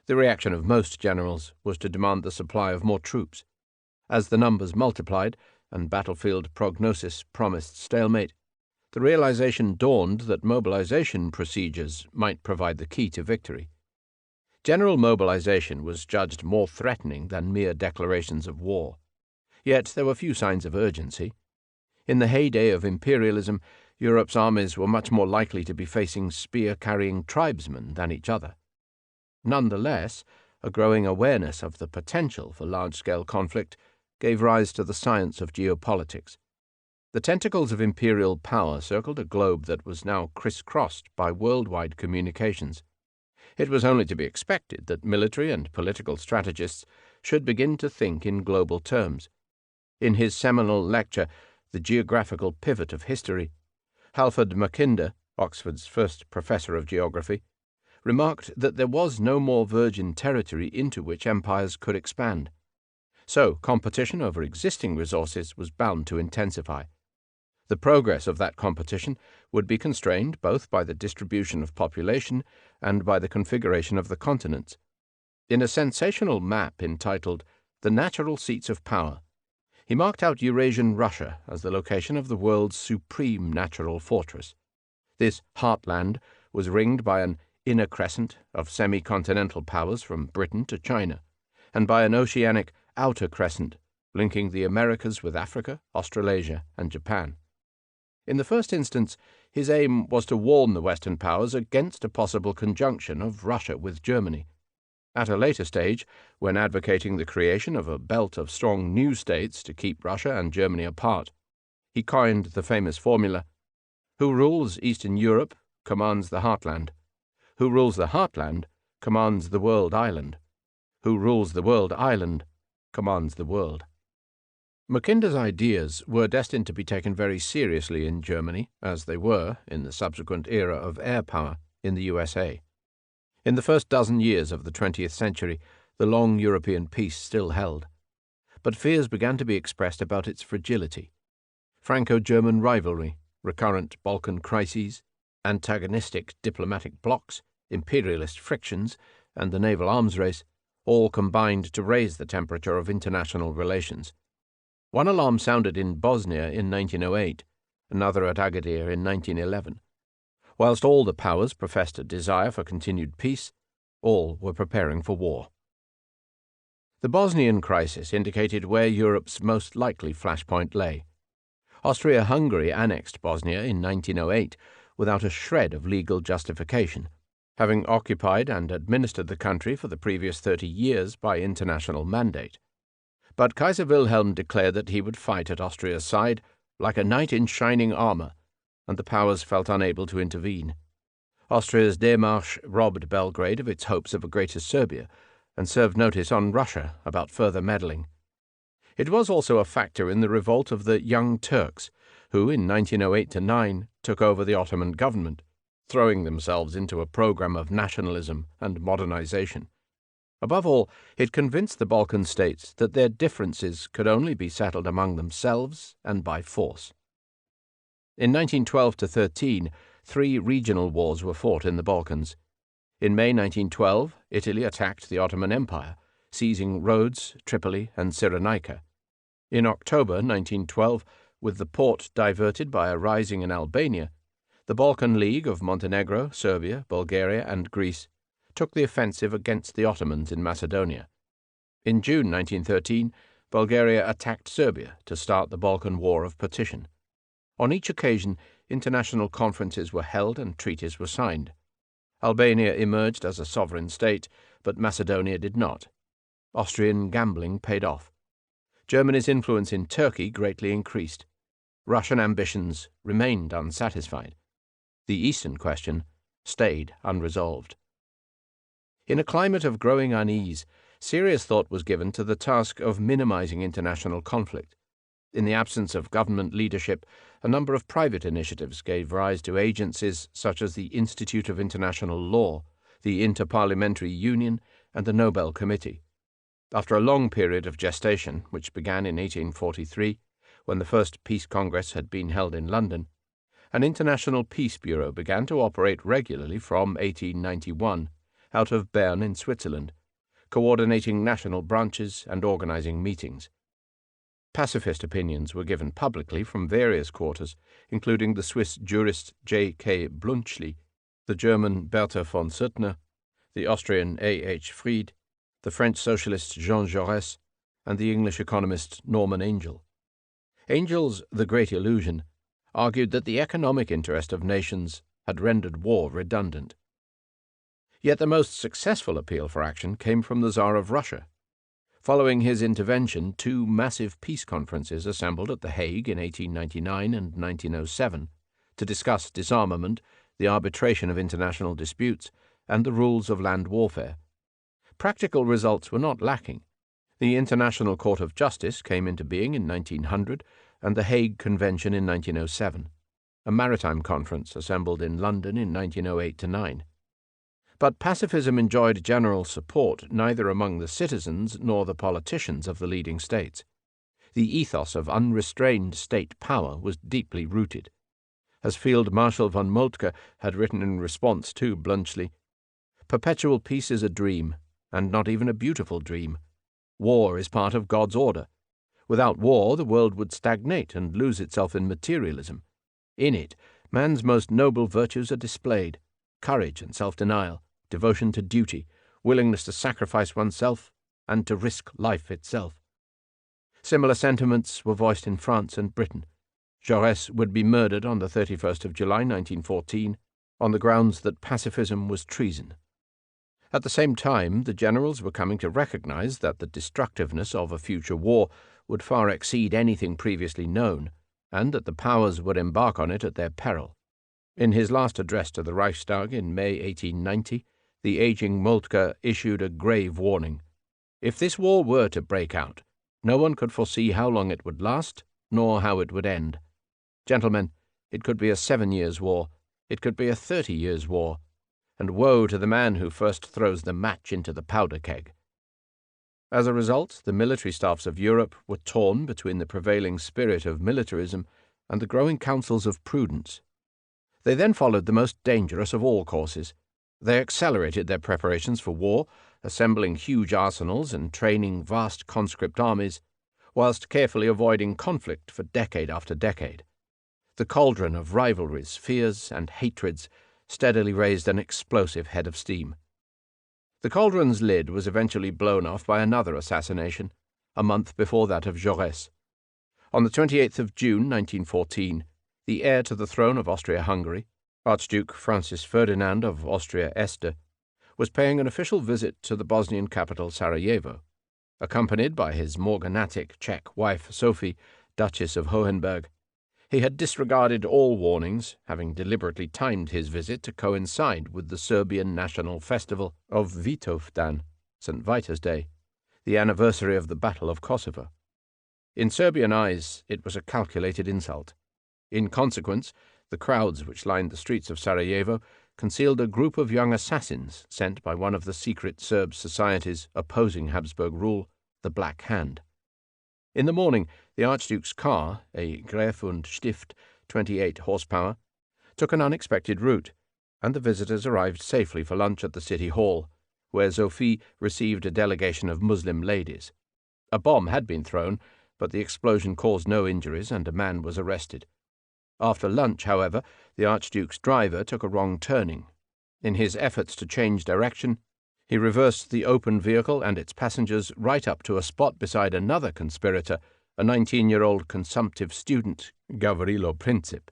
The reaction of most generals was to demand the supply of more troops. As the numbers multiplied and battlefield prognosis promised stalemate, the realization dawned that mobilization procedures might provide the key to victory. General mobilization was judged more threatening than mere declarations of war. Yet there were few signs of urgency. In the heyday of imperialism, Europe's armies were much more likely to be facing spear-carrying tribesmen than each other. Nonetheless, a growing awareness of the potential for large-scale conflict gave rise to the science of geopolitics. The tentacles of imperial power circled a globe that was now crisscrossed by worldwide communications. It was only to be expected that military and political strategists should begin to think in global terms. In his seminal lecture, The Geographical Pivot of History, Halford Mackinder, Oxford's first professor of geography, remarked that there was no more virgin territory into which empires could expand. So competition over existing resources was bound to intensify. The progress of that competition would be constrained both by the distribution of population and by the configuration of the continents. In a sensational map entitled The Natural Seats of Power, he marked out Eurasian Russia as the location of the world's supreme natural fortress. This heartland was ringed by an inner crescent of semi-continental powers from Britain to China, and by an oceanic outer crescent linking the Americas with Africa, Australasia, and Japan. In the first instance, his aim was to warn the Western powers against a possible conjunction of Russia with Germany. At a later stage, when advocating the creation of a belt of strong new states to keep Russia and Germany apart, he coined the famous formula, "Who rules Eastern Europe commands the heartland. Who rules the heartland commands the world island. Who rules the world island commands the world." Mackinder's ideas were destined to be taken very seriously in Germany, as they were, in the subsequent era of air power, in the USA. In the first dozen years of the 20th century, the long European peace still held. But fears began to be expressed about its fragility. Franco-German rivalry, recurrent Balkan crises, antagonistic diplomatic blocs, imperialist frictions, and the naval arms race all combined to raise the temperature of international relations. One alarm sounded in Bosnia in 1908, another at Agadir in 1911. Whilst all the powers professed a desire for continued peace, all were preparing for war. The Bosnian crisis indicated where Europe's most likely flashpoint lay. Austria-Hungary annexed Bosnia in 1908 without a shred of legal justification, having occupied and administered the country for the previous 30 years by international mandate. But Kaiser Wilhelm declared that he would fight at Austria's side like a knight in shining armor, and the powers felt unable to intervene. Austria's démarche robbed Belgrade of its hopes of a greater Serbia, and served notice on Russia about further meddling. It was also a factor in the revolt of the Young Turks, who in 1908-9 took over the Ottoman government, throwing themselves into a program of nationalism and modernization. Above all, it convinced the Balkan states that their differences could only be settled among themselves and by force. In 1912-13, 3 regional wars were fought in the Balkans. In May 1912, Italy attacked the Ottoman Empire, seizing Rhodes, Tripoli, and Cyrenaica. In October 1912, with the port diverted by a rising in Albania, the Balkan League of Montenegro, Serbia, Bulgaria, and Greece took the offensive against the Ottomans in Macedonia. In June 1913, Bulgaria attacked Serbia to start the Balkan War of Partition. On each occasion, international conferences were held and treaties were signed. Albania emerged as a sovereign state, but Macedonia did not. Austrian gambling paid off. Germany's influence in Turkey greatly increased. Russian ambitions remained unsatisfied. The Eastern question stayed unresolved. In a climate of growing unease, serious thought was given to the task of minimizing international conflict. In the absence of government leadership, a number of private initiatives gave rise to agencies such as the Institute of International Law, the Interparliamentary Union, and the Nobel Committee. After a long period of gestation, which began in 1843, when the first Peace Congress had been held in London, an International Peace Bureau began to operate regularly from 1891, out of Bern in Switzerland, coordinating national branches and organizing meetings. Pacifist opinions were given publicly from various quarters, including the Swiss jurist J. K. Bluntschli, the German Bertha von Suttner, the Austrian A. H. Fried, the French socialist Jean Jaurès, and the English economist Norman Angell. Angell's The Great Illusion argued that the economic interest of nations had rendered war redundant. Yet the most successful appeal for action came from the Tsar of Russia. Following his intervention, two massive peace conferences assembled at The Hague in 1899 and 1907 to discuss disarmament, the arbitration of international disputes, and the rules of land warfare. Practical results were not lacking. The International Court of Justice came into being in 1900 and the Hague Convention in 1907. A maritime conference assembled in London in 1908–9. But pacifism enjoyed general support neither among the citizens nor the politicians of the leading states. The ethos of unrestrained state power was deeply rooted. As Field Marshal von Moltke had written in response to Bluntschli, "Perpetual peace is a dream, and not even a beautiful dream. War is part of God's order. Without war, the world would stagnate and lose itself in materialism. In it, man's most noble virtues are displayed: courage and self-denial, devotion to duty, willingness to sacrifice oneself, and to risk life itself." Similar sentiments were voiced in France and Britain. Jaurès would be murdered on the 31st of July 1914 on the grounds that pacifism was treason. At the same time, the generals were coming to recognize that the destructiveness of a future war would far exceed anything previously known, and that the powers would embark on it at their peril. In his last address to the Reichstag in May 1890, the aging Moltke issued a grave warning. If this war were to break out, no one could foresee how long it would last, nor how it would end. Gentlemen, it could be a 7 years' war, it could be a 30 years' war, and woe to the man who first throws the match into the powder keg. As a result, the military staffs of Europe were torn between the prevailing spirit of militarism and the growing counsels of prudence. They then followed the most dangerous of all courses. They accelerated their preparations for war, assembling huge arsenals and training vast conscript armies, whilst carefully avoiding conflict for decade after decade. The cauldron of rivalries, fears, and hatreds steadily raised an explosive head of steam. The cauldron's lid was eventually blown off by another assassination, a month before that of Jaurès. On the 28th of June 1914, the heir to the throne of Austria-Hungary, Archduke Francis Ferdinand of Austria-Este, was paying an official visit to the Bosnian capital Sarajevo. Accompanied by his morganatic Czech wife Sophie, Duchess of Hohenberg, he had disregarded all warnings, having deliberately timed his visit to coincide with the Serbian national festival of Vitovdan, St. Vitus Day, the anniversary of the Battle of Kosovo. In Serbian eyes, it was a calculated insult. In consequence, the crowds which lined the streets of Sarajevo concealed a group of young assassins sent by one of the secret Serb societies opposing Habsburg rule, the Black Hand. In the morning, the Archduke's car, a Gräf und Stift 28 horsepower, took an unexpected route, and the visitors arrived safely for lunch at the City Hall, where Sophie received a delegation of Muslim ladies. A bomb had been thrown, but the explosion caused no injuries and a man was arrested. After lunch, however, the Archduke's driver took a wrong turning. In his efforts to change direction, he reversed the open vehicle and its passengers right up to a spot beside another conspirator, a 19-year-old consumptive student, Gavrilo Princip.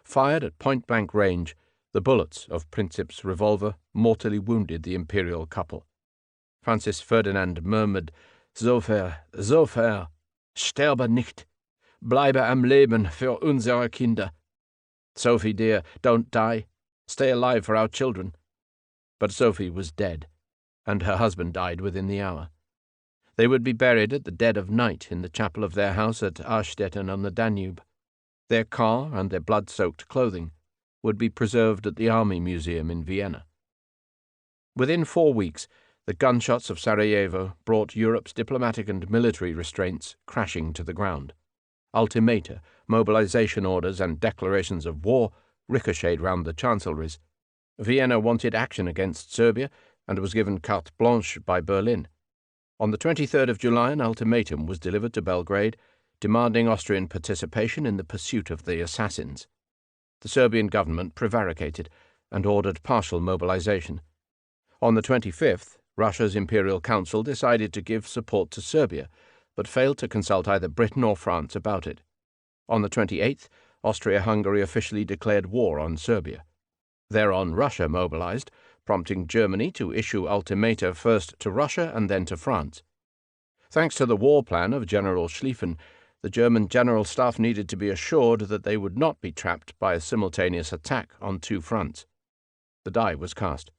Fired at point-blank range, the bullets of Princip's revolver mortally wounded the imperial couple. Francis Ferdinand murmured, "Sofer, Sofer, sterbe nicht, bleibe am Leben für unsere Kinder." Sophie, dear, don't die. Stay alive for our children. But Sophie was dead, and her husband died within the hour. They would be buried at the dead of night in the chapel of their house at Arstetten on the Danube. Their car and their blood-soaked clothing would be preserved at the Army Museum in Vienna. Within 4 weeks, the gunshots of Sarajevo brought Europe's diplomatic and military restraints crashing to the ground. Ultimata, mobilization orders, and declarations of war ricocheted round the chancelleries. Vienna wanted action against Serbia and was given carte blanche by Berlin. On the 23rd of July, an ultimatum was delivered to Belgrade, demanding Austrian participation in the pursuit of the assassins. The Serbian government prevaricated and ordered partial mobilization. On the 25th, Russia's Imperial Council decided to give support to Serbia, but failed to consult either Britain or France about it. On the 28th, Austria-Hungary officially declared war on Serbia. Thereon Russia mobilized, prompting Germany to issue ultimata first to Russia and then to France. Thanks to the war plan of General Schlieffen, the German General Staff needed to be assured that they would not be trapped by a simultaneous attack on 2 fronts. The die was cast.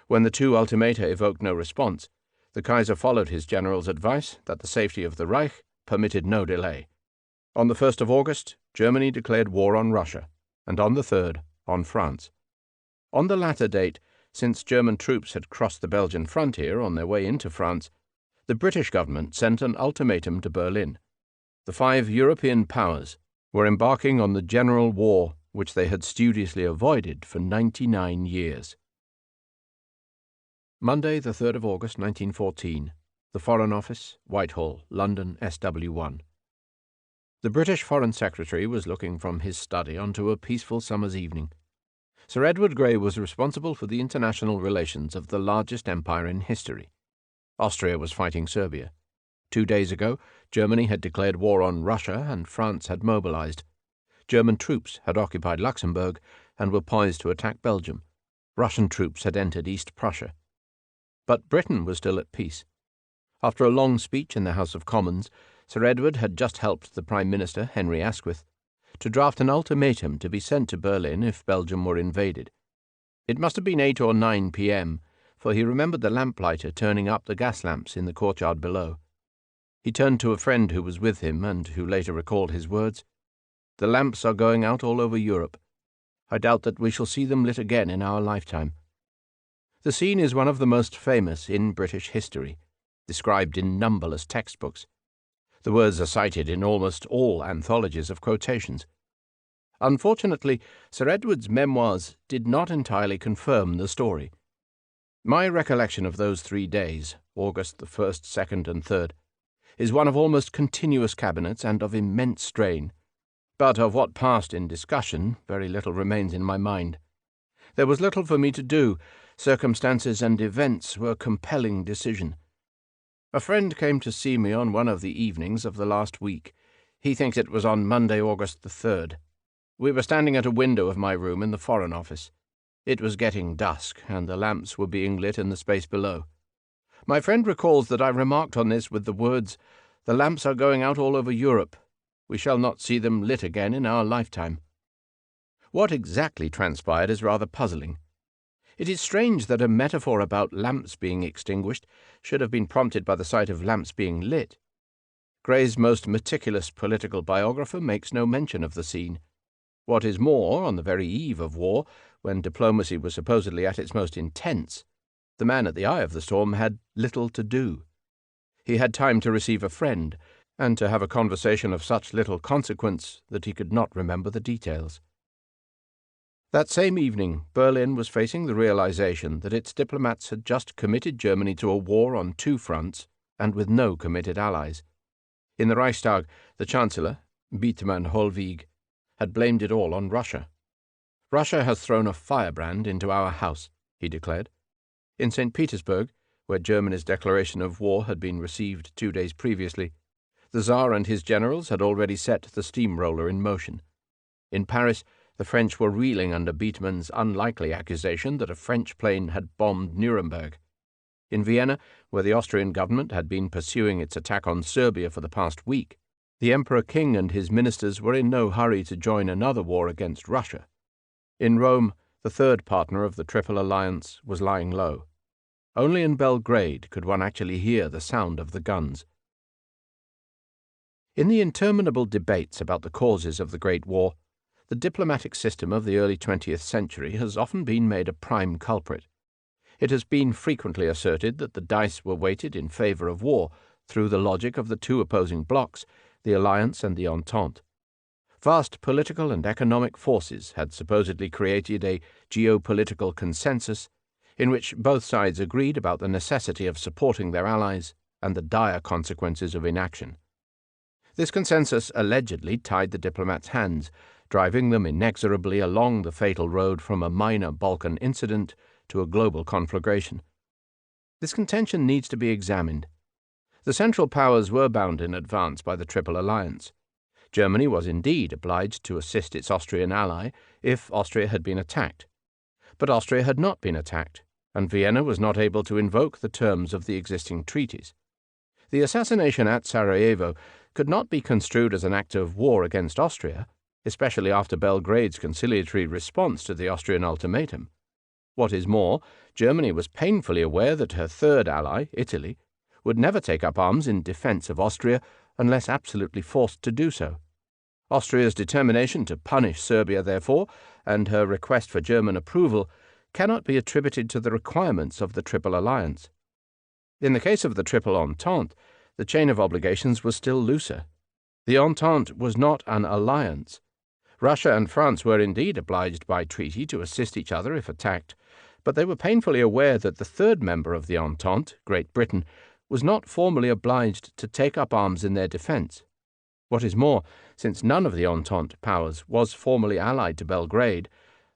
When the 2 ultimata evoked no response, the Kaiser followed his general's advice that the safety of the Reich permitted no delay. On the 1st of August, Germany declared war on Russia, and on the 3rd, on France. On the latter date, since German troops had crossed the Belgian frontier on their way into France, the British government sent an ultimatum to Berlin. The 5 European powers were embarking on the general war which they had studiously avoided for 99 years. Monday, the 3rd of August, 1914. The Foreign Office, Whitehall, London, SW1. The British Foreign Secretary was looking from his study onto a peaceful summer's evening. Sir Edward Grey was responsible for the international relations of the largest empire in history. Austria was fighting Serbia. 2 days ago, Germany had declared war on Russia and France had mobilized. German troops had occupied Luxembourg and were poised to attack Belgium. Russian troops had entered East Prussia. But Britain was still at peace. After a long speech in the House of Commons, Sir Edward had just helped the Prime Minister, Henry Asquith, to draft an ultimatum to be sent to Berlin if Belgium were invaded. It must have been 8 or 9 p.m., for he remembered the lamplighter turning up the gas lamps in the courtyard below. He turned to a friend who was with him and who later recalled his words. "The lamps are going out all over Europe. I doubt that we shall see them lit again in our lifetime." The scene is one of the most famous in British history, described in numberless textbooks. The words are cited in almost all anthologies of quotations. Unfortunately, Sir Edward's memoirs did not entirely confirm the story. My recollection of those 3 days, August the 1st, 2nd, and 3rd, is one of almost continuous cabinets and of immense strain. But of what passed in discussion, very little remains in my mind. There was little for me to do. Circumstances and events were compelling decision. A friend came to see me on one of the evenings of the last week. He thinks it was on Monday, August the 3rd. We were standing at a window of my room in the Foreign Office. It was getting dusk, and the lamps were being lit in the space below. My friend recalls that I remarked on this with the words, "The lamps are going out all over Europe. We shall not see them lit again in our lifetime." What exactly transpired is rather puzzling. It is strange that a metaphor about lamps being extinguished should have been prompted by the sight of lamps being lit. Gray's most meticulous political biographer makes no mention of the scene. What is more, on the very eve of war, when diplomacy was supposedly at its most intense, the man at the eye of the storm had little to do. He had time to receive a friend, and to have a conversation of such little consequence that he could not remember the details. That same evening, Berlin was facing the realization that its diplomats had just committed Germany to a war on 2 fronts and with no committed allies. In the Reichstag, the Chancellor, Bethmann Hollweg, had blamed it all on Russia. "Russia has thrown a firebrand into our house," he declared. In St. Petersburg, where Germany's declaration of war had been received 2 days previously, the Tsar and his generals had already set the steamroller in motion. In Paris, the French were reeling under Bethmann's unlikely accusation that a French plane had bombed Nuremberg. In Vienna, where the Austrian government had been pursuing its attack on Serbia for the past week, the Emperor King and his ministers were in no hurry to join another war against Russia. In Rome, the third partner of the Triple Alliance was lying low. Only in Belgrade could one actually hear the sound of the guns. In the interminable debates about the causes of the Great War, the diplomatic system of the early 20th century has often been made a prime culprit. It has been frequently asserted that the dice were weighted in favor of war through the logic of the two opposing blocs, the Alliance and the Entente. Vast political and economic forces had supposedly created a geopolitical consensus in which both sides agreed about the necessity of supporting their allies and the dire consequences of inaction. This consensus allegedly tied the diplomats' hands, driving them inexorably along the fatal road from a minor Balkan incident to a global conflagration. This contention needs to be examined. The Central Powers were bound in advance by the Triple Alliance. Germany was indeed obliged to assist its Austrian ally if Austria had been attacked. But Austria had not been attacked, and Vienna was not able to invoke the terms of the existing treaties. The assassination at Sarajevo could not be construed as an act of war against Austria, especially after Belgrade's conciliatory response to the Austrian ultimatum. What is more, Germany was painfully aware that her third ally, Italy, would never take up arms in defense of Austria unless absolutely forced to do so. Austria's determination to punish Serbia, therefore, and her request for German approval cannot be attributed to the requirements of the Triple Alliance. In the case of the Triple Entente, the chain of obligations was still looser. The Entente was not an alliance. Russia and France were indeed obliged by treaty to assist each other if attacked, but they were painfully aware that the third member of the Entente, Great Britain, was not formally obliged to take up arms in their defense. What is more, since none of the Entente powers was formally allied to Belgrade,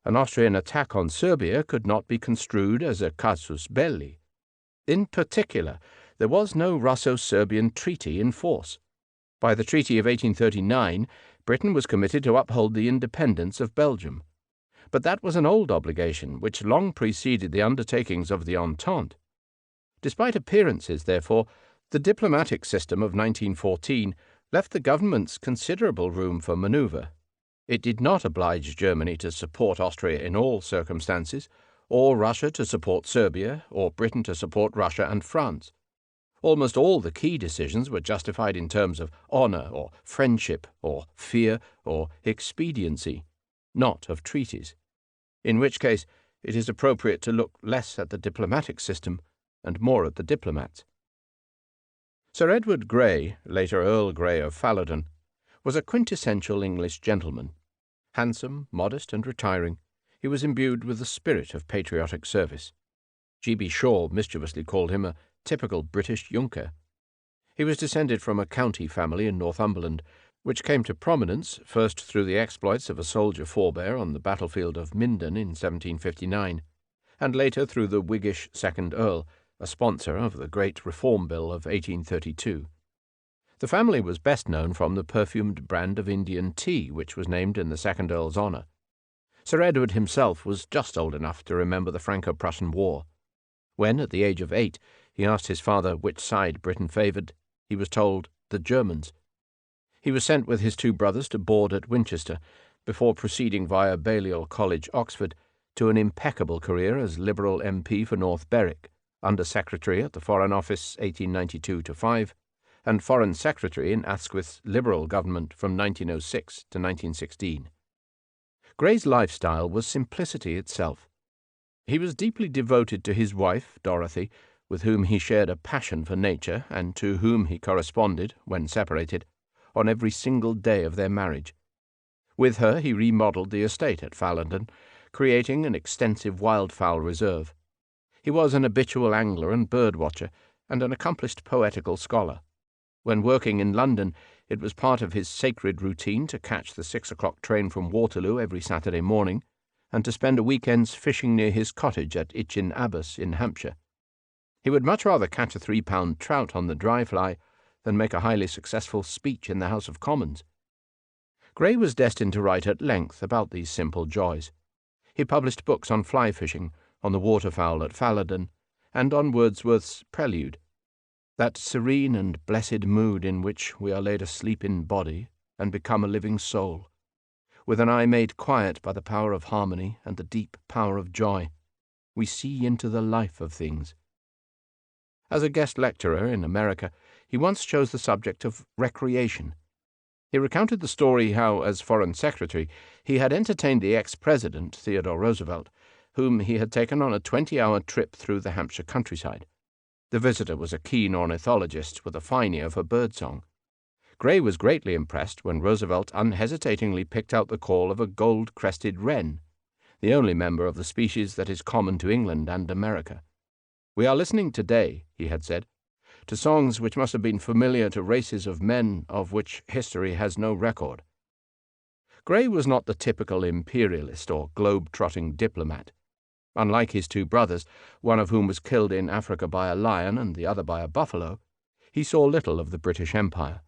an Austrian attack on Serbia could not be construed as a casus belli. In particular, there was no Russo-Serbian treaty in force. By the Treaty of 1839, Britain was committed to uphold the independence of Belgium. But that was an old obligation which long preceded the undertakings of the Entente. Despite appearances, therefore, the diplomatic system of 1914 left the governments considerable room for manoeuvre. It did not oblige Germany to support Austria in all circumstances, or Russia to support Serbia, or Britain to support Russia and France. Almost all the key decisions were justified in terms of honor or friendship or fear or expediency, not of treaties, in which case it is appropriate to look less at the diplomatic system and more at the diplomats. Sir Edward Grey, later Earl Grey of Falodon, was a quintessential English gentleman. Handsome, modest, and retiring, he was imbued with the spirit of patriotic service. G.B. Shaw mischievously called him a typical British Junker. He was descended from a county family in Northumberland, which came to prominence first through the exploits of a soldier forebear on the battlefield of Minden in 1759, and later through the Whiggish second Earl, a sponsor of the Great Reform Bill of 1832. The family was best known from the perfumed brand of Indian tea which was named in the second Earl's honour. Sir Edward himself was just old enough to remember the Franco-Prussian War. When, at the age of 8, he asked his father which side Britain favoured, he was told the Germans. He was sent with his two brothers to board at Winchester, before proceeding via Balliol College, Oxford, to an impeccable career as Liberal MP for North Berwick, Under-Secretary at the Foreign Office 1892-5, and Foreign Secretary in Asquith's Liberal government from 1906 to 1916. Grey's lifestyle was simplicity itself. He was deeply devoted to his wife, Dorothy, with whom he shared a passion for nature and to whom he corresponded, when separated, on every single day of their marriage. With her he remodelled the estate at Falodon, creating an extensive wildfowl reserve. He was an habitual angler and bird-watcher, and an accomplished poetical scholar. When working in London, it was part of his sacred routine to catch the 6 o'clock train from Waterloo every Saturday morning, and to spend a weekends fishing near his cottage at Itchen Abbas in Hampshire. He would much rather catch a 3-pound trout on the dry fly than make a highly successful speech in the House of Commons. Grey was destined to write at length about these simple joys. He published books on fly fishing, on the waterfowl at Falodon, and on Wordsworth's Prelude, that serene and blessed mood in which we are laid asleep in body and become a living soul, with an eye made quiet by the power of harmony and the deep power of joy. We see into the life of things, As a guest lecturer in America, he once chose the subject of recreation. He recounted the story how, as Foreign Secretary, he had entertained the ex-president, Theodore Roosevelt, whom he had taken on a 20-hour trip through the Hampshire countryside. The visitor was a keen ornithologist with a fine ear for birdsong. Gray was greatly impressed when Roosevelt unhesitatingly picked out the call of a gold-crested wren, the only member of the species that is common to England and America. "We are listening today," he had said, "to songs which must have been familiar to races of men of which history has no record." Gray was not the typical imperialist or globe-trotting diplomat. Unlike his two brothers, one of whom was killed in Africa by a lion and the other by a buffalo, he saw little of the British Empire.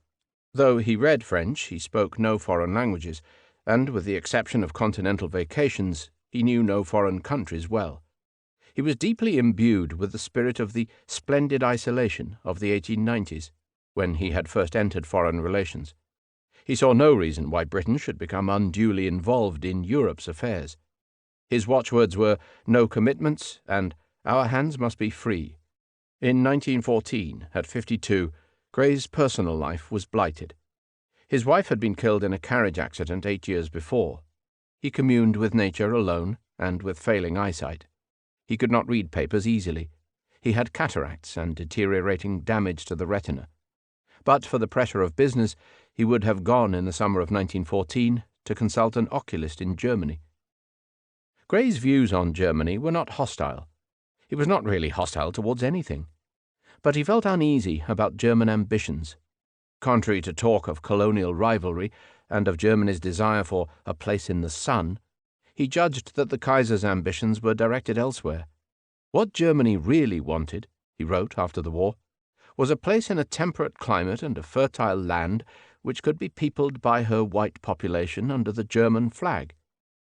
Though he read French, he spoke no foreign languages, and, with the exception of continental vacations, he knew no foreign countries well. He was deeply imbued with the spirit of the splendid isolation of the 1890s, when he had first entered foreign relations. He saw no reason why Britain should become unduly involved in Europe's affairs. His watchwords were "no commitments" and "our hands must be free." In 1914, at 52, Gray's personal life was blighted. His wife had been killed in a carriage accident 8 years before. He communed with nature alone and with failing eyesight. He could not read papers easily. He had cataracts and deteriorating damage to the retina. But for the pressure of business, he would have gone in the summer of 1914 to consult an oculist in Germany. Gray's views on Germany were not hostile. He was not really hostile towards anything. But he felt uneasy about German ambitions. Contrary to talk of colonial rivalry and of Germany's desire for a place in the sun, he judged that the Kaiser's ambitions were directed elsewhere. What Germany really wanted, he wrote after the war, was a place in a temperate climate and a fertile land which could be peopled by her white population under the German flag.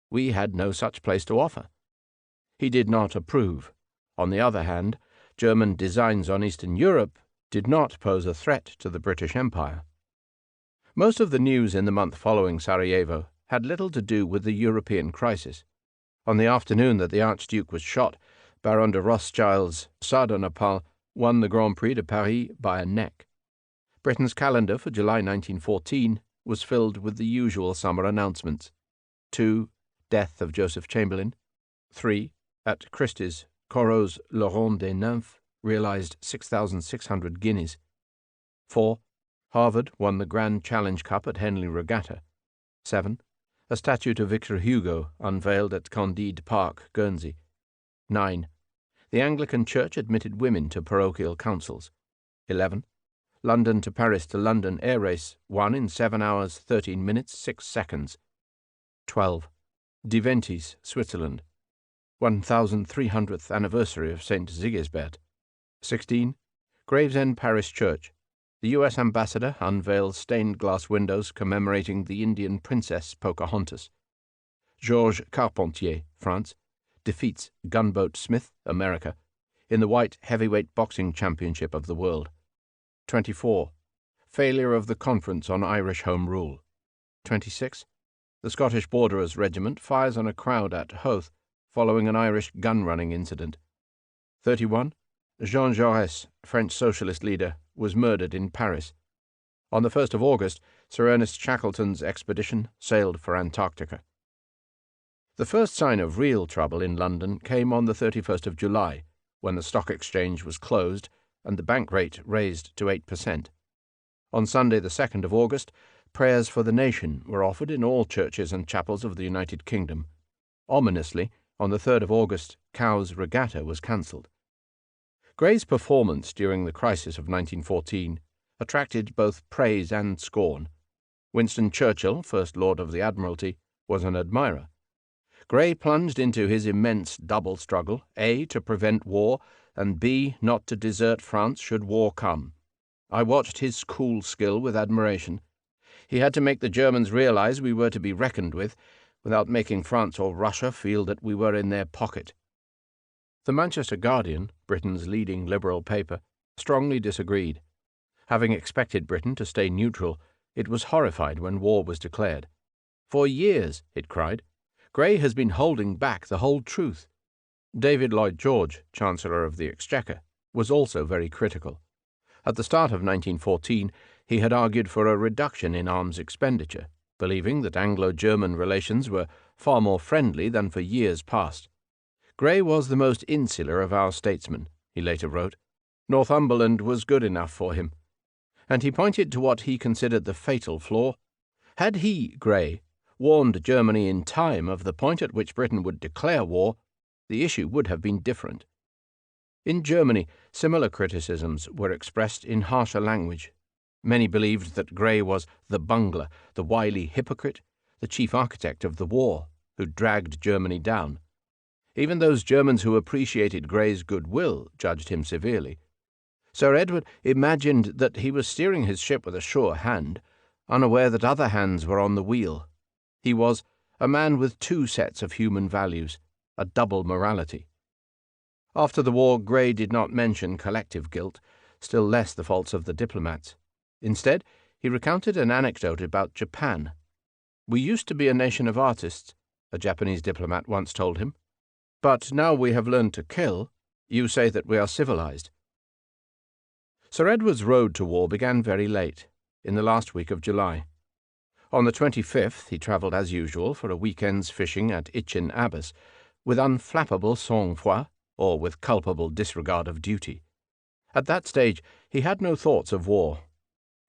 We had no such place to offer. He did not approve. On the other hand, German designs on Eastern Europe did not pose a threat to the British Empire. Most of the news in the month following Sarajevo had little to do with the European crisis. On the afternoon that the Archduke was shot, Baron de Rothschild's Sardanapal won the Grand Prix de Paris by a neck. Britain's calendar for July 1914 was filled with the usual summer announcements. 2. Death of Joseph Chamberlain. 3. At Christie's, Corot's Le Rond des Nymphes realized 6,600 guineas. 4. Harvard won the Grand Challenge Cup at Henley Regatta. 7. A statue to Victor Hugo unveiled at Candide Park, Guernsey. 9. The Anglican Church admitted women to parochial councils. 11. London to Paris to London air race won in 7 hours 13 minutes 6 seconds. 12. Diventis, Switzerland. 1300th anniversary of St. Sigisbert. 16. Gravesend Parish Church. The U.S. ambassador unveils stained glass windows commemorating the Indian princess Pocahontas. Georges Carpentier, France, defeats Gunboat Smith, America, in the White Heavyweight Boxing Championship of the World. 24. Failure of the Conference on Irish Home Rule. 26. The Scottish Borderers Regiment fires on a crowd at Howth following an Irish gun-running incident. 31. Jean Jaurès, French socialist leader, was murdered in Paris. On the 1st of August, Sir Ernest Shackleton's expedition sailed for Antarctica. The first sign of real trouble in London came on the 31st of July, when the stock exchange was closed and the bank rate raised to 8%. On Sunday the 2nd of August, prayers for the nation were offered in all churches and chapels of the United Kingdom. Ominously, on the 3rd of August, Cowes Regatta was cancelled. Gray's performance during the crisis of 1914 attracted both praise and scorn. Winston Churchill, First Lord of the Admiralty, was an admirer. Gray plunged into his immense double struggle, A, to prevent war, and B, not to desert France should war come. I watched his cool skill with admiration. He had to make the Germans realize we were to be reckoned with, without making France or Russia feel that we were in their pocket. The Manchester Guardian, Britain's leading liberal paper, strongly disagreed. Having expected Britain to stay neutral, it was horrified when war was declared. For years, it cried, Gray has been holding back the whole truth. David Lloyd George, Chancellor of the Exchequer, was also very critical. At the start of 1914, he had argued for a reduction in arms expenditure, believing that Anglo-German relations were far more friendly than for years past. Grey was the most insular of our statesmen, he later wrote. Northumberland was good enough for him. And he pointed to what he considered the fatal flaw. Had he, Grey, warned Germany in time of the point at which Britain would declare war, the issue would have been different. In Germany, similar criticisms were expressed in harsher language. Many believed that Grey was the bungler, the wily hypocrite, the chief architect of the war, who dragged Germany down. Even those Germans who appreciated Grey's goodwill judged him severely. Sir Edward imagined that he was steering his ship with a sure hand, unaware that other hands were on the wheel. He was a man with two sets of human values, a double morality. After the war, Grey did not mention collective guilt, still less the faults of the diplomats. Instead, he recounted an anecdote about Japan. "We used to be a nation of artists," a Japanese diplomat once told him. "But now we have learned to kill, you say that we are civilized." Sir Edward's road to war began very late, in the last week of July. On the 25th he travelled as usual for a weekend's fishing at Itchen Abbas, with unflappable sang-froid, or with culpable disregard of duty. At that stage he had no thoughts of war.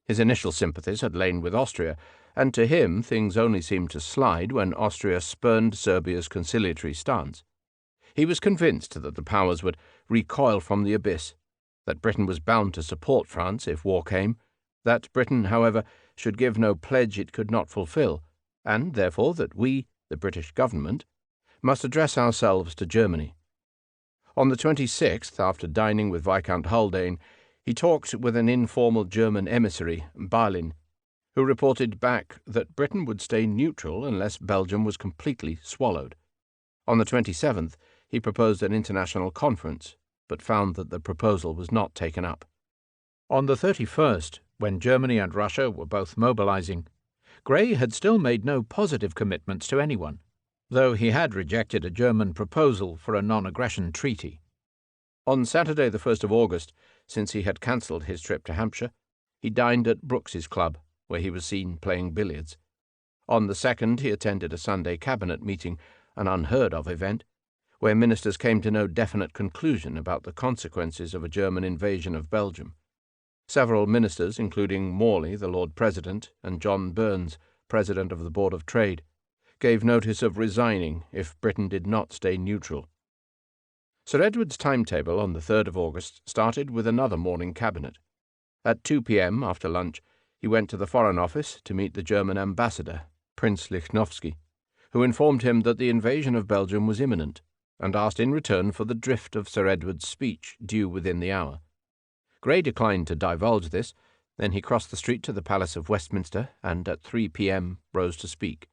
His initial sympathies had lain with Austria, and to him things only seemed to slide when Austria spurned Serbia's conciliatory stance. He was convinced that the powers would recoil from the abyss, that Britain was bound to support France if war came, that Britain, however, should give no pledge it could not fulfill, and therefore that we, the British government, must address ourselves to Germany. On the 26th, after dining with Viscount Haldane, he talked with an informal German emissary, Balin, who reported back that Britain would stay neutral unless Belgium was completely swallowed. On the 27th, he proposed an international conference, but found that the proposal was not taken up. On the 31st, when Germany and Russia were both mobilizing, Grey had still made no positive commitments to anyone, though he had rejected a German proposal for a non-aggression treaty. On Saturday the 1st of August, since he had cancelled his trip to Hampshire, he dined at Brooks's club, where he was seen playing billiards. On the 2nd he attended a Sunday cabinet meeting, an unheard-of event, where ministers came to no definite conclusion about the consequences of a German invasion of Belgium. Several ministers, including Morley, the Lord President, and John Burns, President of the Board of Trade, gave notice of resigning if Britain did not stay neutral. Sir Edward's timetable on the 3rd of August started with another morning cabinet. At 2 p.m. after lunch, he went to the Foreign Office to meet the German ambassador, Prince Lichnowsky, who informed him that the invasion of Belgium was imminent, and asked in return for the drift of Sir Edward's speech due within the hour. Grey declined to divulge this. Then he crossed the street to the Palace of Westminster, and at 3 p.m. rose to speak.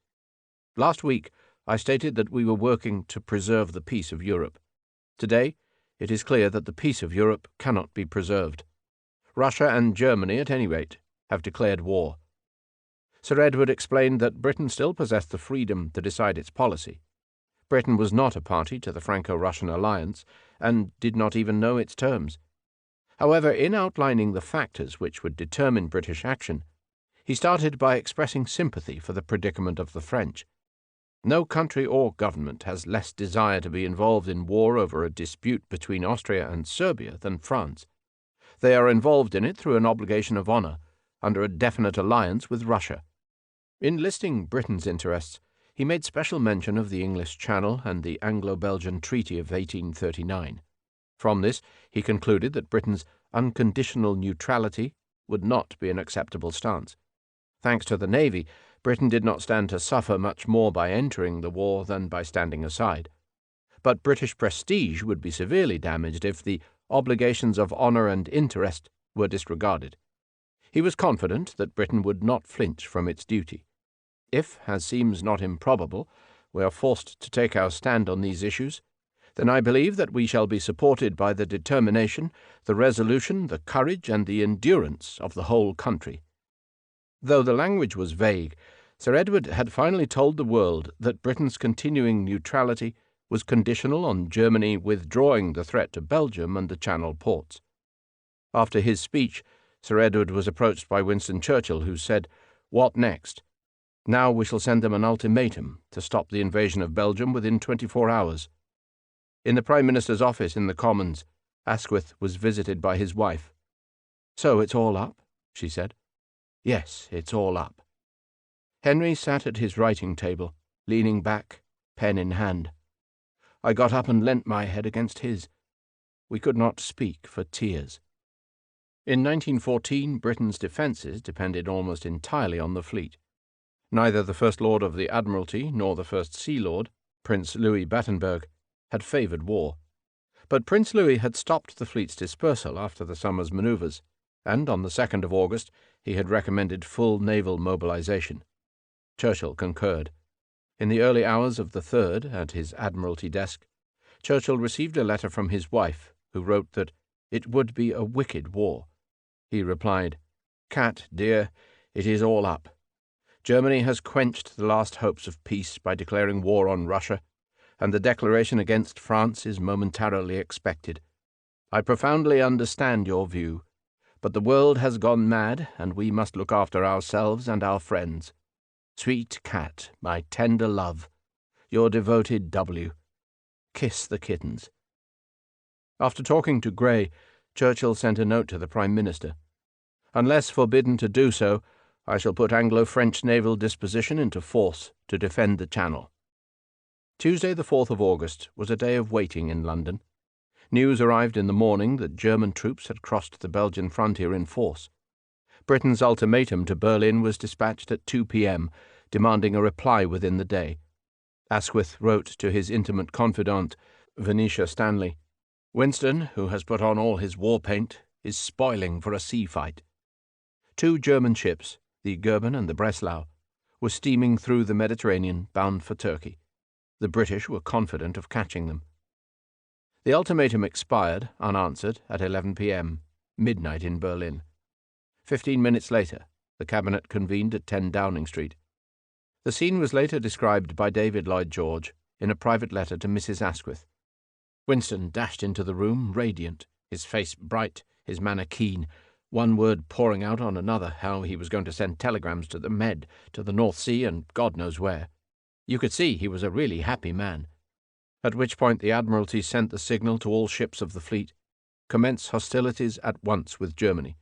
"Last week I stated that we were working to preserve the peace of Europe. Today it is clear that the peace of Europe cannot be preserved. Russia and Germany, at any rate, have declared war." Sir Edward explained that Britain still possessed the freedom to decide its policy. Britain was not a party to the Franco-Russian alliance, and did not even know its terms. However, in outlining the factors which would determine British action, he started by expressing sympathy for the predicament of the French. No country or government has less desire to be involved in war over a dispute between Austria and Serbia than France. They are involved in it through an obligation of honour, under a definite alliance with Russia. In listing Britain's interests, he made special mention of the English Channel and the Anglo-Belgian Treaty of 1839. From this, he concluded that Britain's unconditional neutrality would not be an acceptable stance. Thanks to the Navy, Britain did not stand to suffer much more by entering the war than by standing aside. But British prestige would be severely damaged if the obligations of honour and interest were disregarded. He was confident that Britain would not flinch from its duty. If, as seems not improbable, we are forced to take our stand on these issues, then I believe that we shall be supported by the determination, the resolution, the courage, and the endurance of the whole country. Though the language was vague, Sir Edward had finally told the world that Britain's continuing neutrality was conditional on Germany withdrawing the threat to Belgium and the Channel ports. After his speech, Sir Edward was approached by Winston Churchill, who said, "What next? Now we shall send them an ultimatum to stop the invasion of Belgium within 24 hours. In the Prime Minister's office in the Commons, Asquith was visited by his wife. "So it's all up?" she said. "Yes, it's all up." Henry sat at his writing table, leaning back, pen in hand. I got up and leant my head against his. We could not speak for tears. In 1914, Britain's defences depended almost entirely on the fleet. Neither the First Lord of the Admiralty nor the First Sea Lord, Prince Louis Battenberg, had favoured war. But Prince Louis had stopped the fleet's dispersal after the summer's manoeuvres, and on the 2nd of August he had recommended full naval mobilisation. Churchill concurred. In the early hours of the 3rd, at his Admiralty desk, Churchill received a letter from his wife, who wrote that it would be a wicked war. He replied, "Cat, dear, it is all up. Germany has quenched the last hopes of peace by declaring war on Russia, and the declaration against France is momentarily expected. I profoundly understand your view, but the world has gone mad, and we must look after ourselves and our friends. Sweet cat, my tender love, your devoted W. Kiss the kittens." After talking to Grey, Churchill sent a note to the Prime Minister. "Unless forbidden to do so, I shall put Anglo-French naval disposition into force to defend the Channel." Tuesday, the 4th of August, was a day of waiting in London. News arrived in the morning that German troops had crossed the Belgian frontier in force. Britain's ultimatum to Berlin was dispatched at 2 p.m., demanding a reply within the day. Asquith wrote to his intimate confidant, Venetia Stanley, "Winston, who has put on all his war paint, is spoiling for a sea fight." 2 German ships, the Goeben and the Breslau, were steaming through the Mediterranean bound for Turkey. The British were confident of catching them. The ultimatum expired, unanswered, at 11 p.m., midnight in Berlin. 15 minutes later, the Cabinet convened at 10 Downing Street. The scene was later described by David Lloyd George in a private letter to Mrs. Asquith. Winston dashed into the room, radiant, his face bright, his manner keen, one word pouring out on another, how he was going to send telegrams to the Med, to the North Sea, and God knows where. You could see he was a really happy man. At which point the Admiralty sent the signal to all ships of the fleet, "Commence hostilities at once with Germany."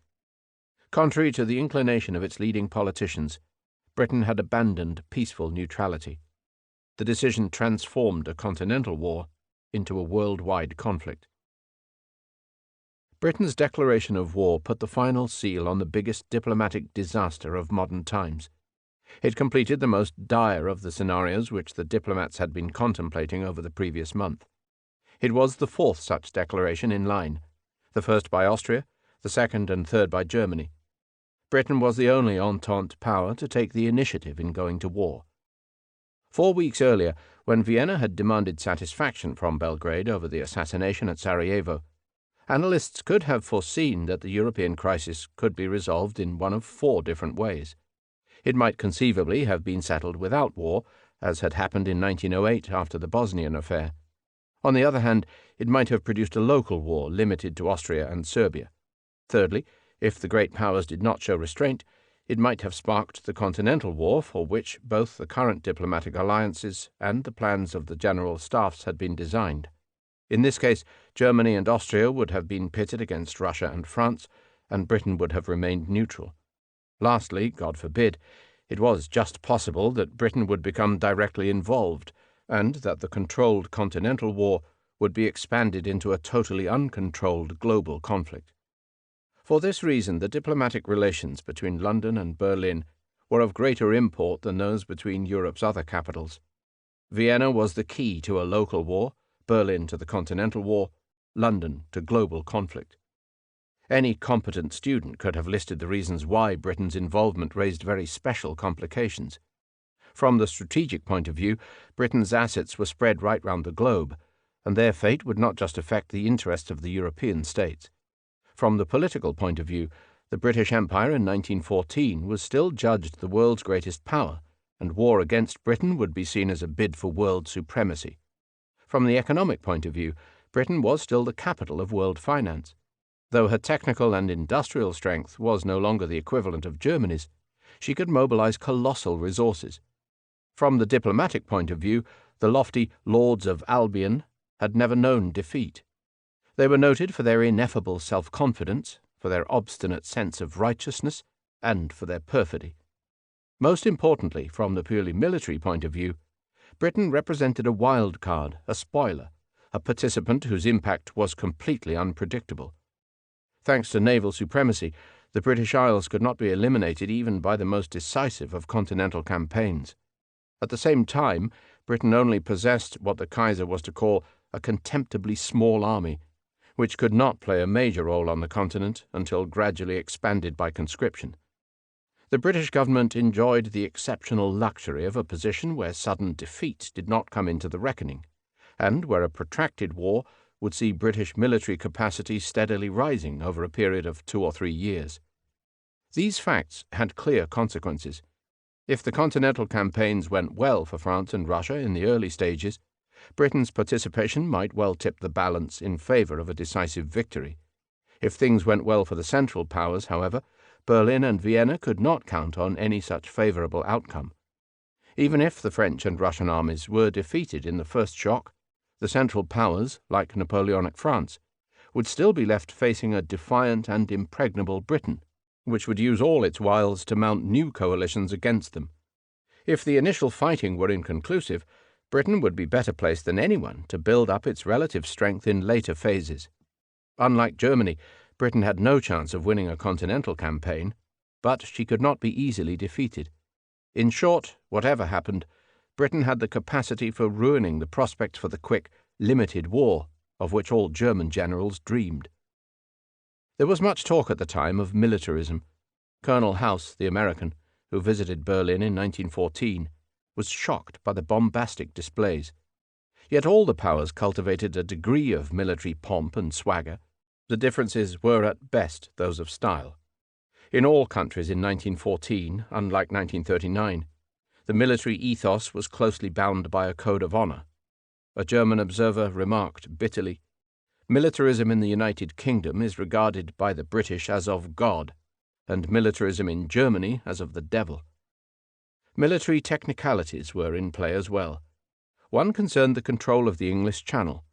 Contrary to the inclination of its leading politicians, Britain had abandoned peaceful neutrality. The decision transformed a continental war into a worldwide conflict. Britain's declaration of war put the final seal on the biggest diplomatic disaster of modern times. It completed the most dire of the scenarios which the diplomats had been contemplating over the previous month. It was the 4th such declaration in line, the first by Austria, the 2nd and 3rd by Germany. Britain was the only Entente power to take the initiative in going to war. 4 weeks earlier, when Vienna had demanded satisfaction from Belgrade over the assassination at Sarajevo, analysts could have foreseen that the European crisis could be resolved in one of 4 different ways. It might conceivably have been settled without war, as had happened in 1908 after the Bosnian affair. On the other hand, it might have produced a local war limited to Austria and Serbia. Thirdly, if the great powers did not show restraint, it might have sparked the continental war for which both the current diplomatic alliances and the plans of the general staffs had been designed. In this case, Germany and Austria would have been pitted against Russia and France, and Britain would have remained neutral. Lastly, God forbid, it was just possible that Britain would become directly involved, and that the controlled continental war would be expanded into a totally uncontrolled global conflict. For this reason, the diplomatic relations between London and Berlin were of greater import than those between Europe's other capitals. Vienna was the key to a local war, Berlin to the continental war, London to global conflict. Any competent student could have listed the reasons why Britain's involvement raised very special complications. From the strategic point of view, Britain's assets were spread right round the globe, and their fate would not just affect the interests of the European states. From the political point of view, the British Empire in 1914 was still judged the world's greatest power, and war against Britain would be seen as a bid for world supremacy. From the economic point of view, Britain was still the capital of world finance. Though her technical and industrial strength was no longer the equivalent of Germany's, she could mobilize colossal resources. From the diplomatic point of view, the lofty Lords of Albion had never known defeat. They were noted for their ineffable self-confidence, for their obstinate sense of righteousness, and for their perfidy. Most importantly, from the purely military point of view, Britain represented a wild card, a spoiler, a participant whose impact was completely unpredictable. Thanks to naval supremacy, the British Isles could not be eliminated even by the most decisive of continental campaigns. At the same time, Britain only possessed what the Kaiser was to call a contemptibly small army, which could not play a major role on the continent until gradually expanded by conscription. The British government enjoyed the exceptional luxury of a position where sudden defeat did not come into the reckoning, and where a protracted war would see British military capacity steadily rising over a period of 2 or 3 years. These facts had clear consequences. If the continental campaigns went well for France and Russia in the early stages, Britain's participation might well tip the balance in favor of a decisive victory. If things went well for the Central Powers, however, Berlin and Vienna could not count on any such favorable outcome. Even if the French and Russian armies were defeated in the first shock, the Central Powers, like Napoleonic France, would still be left facing a defiant and impregnable Britain, which would use all its wiles to mount new coalitions against them. If the initial fighting were inconclusive, Britain would be better placed than anyone to build up its relative strength in later phases. Unlike Germany, Britain had no chance of winning a continental campaign, but she could not be easily defeated. In short, whatever happened, Britain had the capacity for ruining the prospect for the quick, limited war of which all German generals dreamed. There was much talk at the time of militarism. Colonel House, the American, who visited Berlin in 1914, was shocked by the bombastic displays. Yet all the powers cultivated a degree of military pomp and swagger. The differences were at best those of style. In all countries in 1914, unlike 1939, the military ethos was closely bound by a code of honor. A German observer remarked bitterly, "Militarism in the United Kingdom is regarded by the British as of God, and militarism in Germany as of the devil." Military technicalities were in play as well. One concerned the control of the English Channel.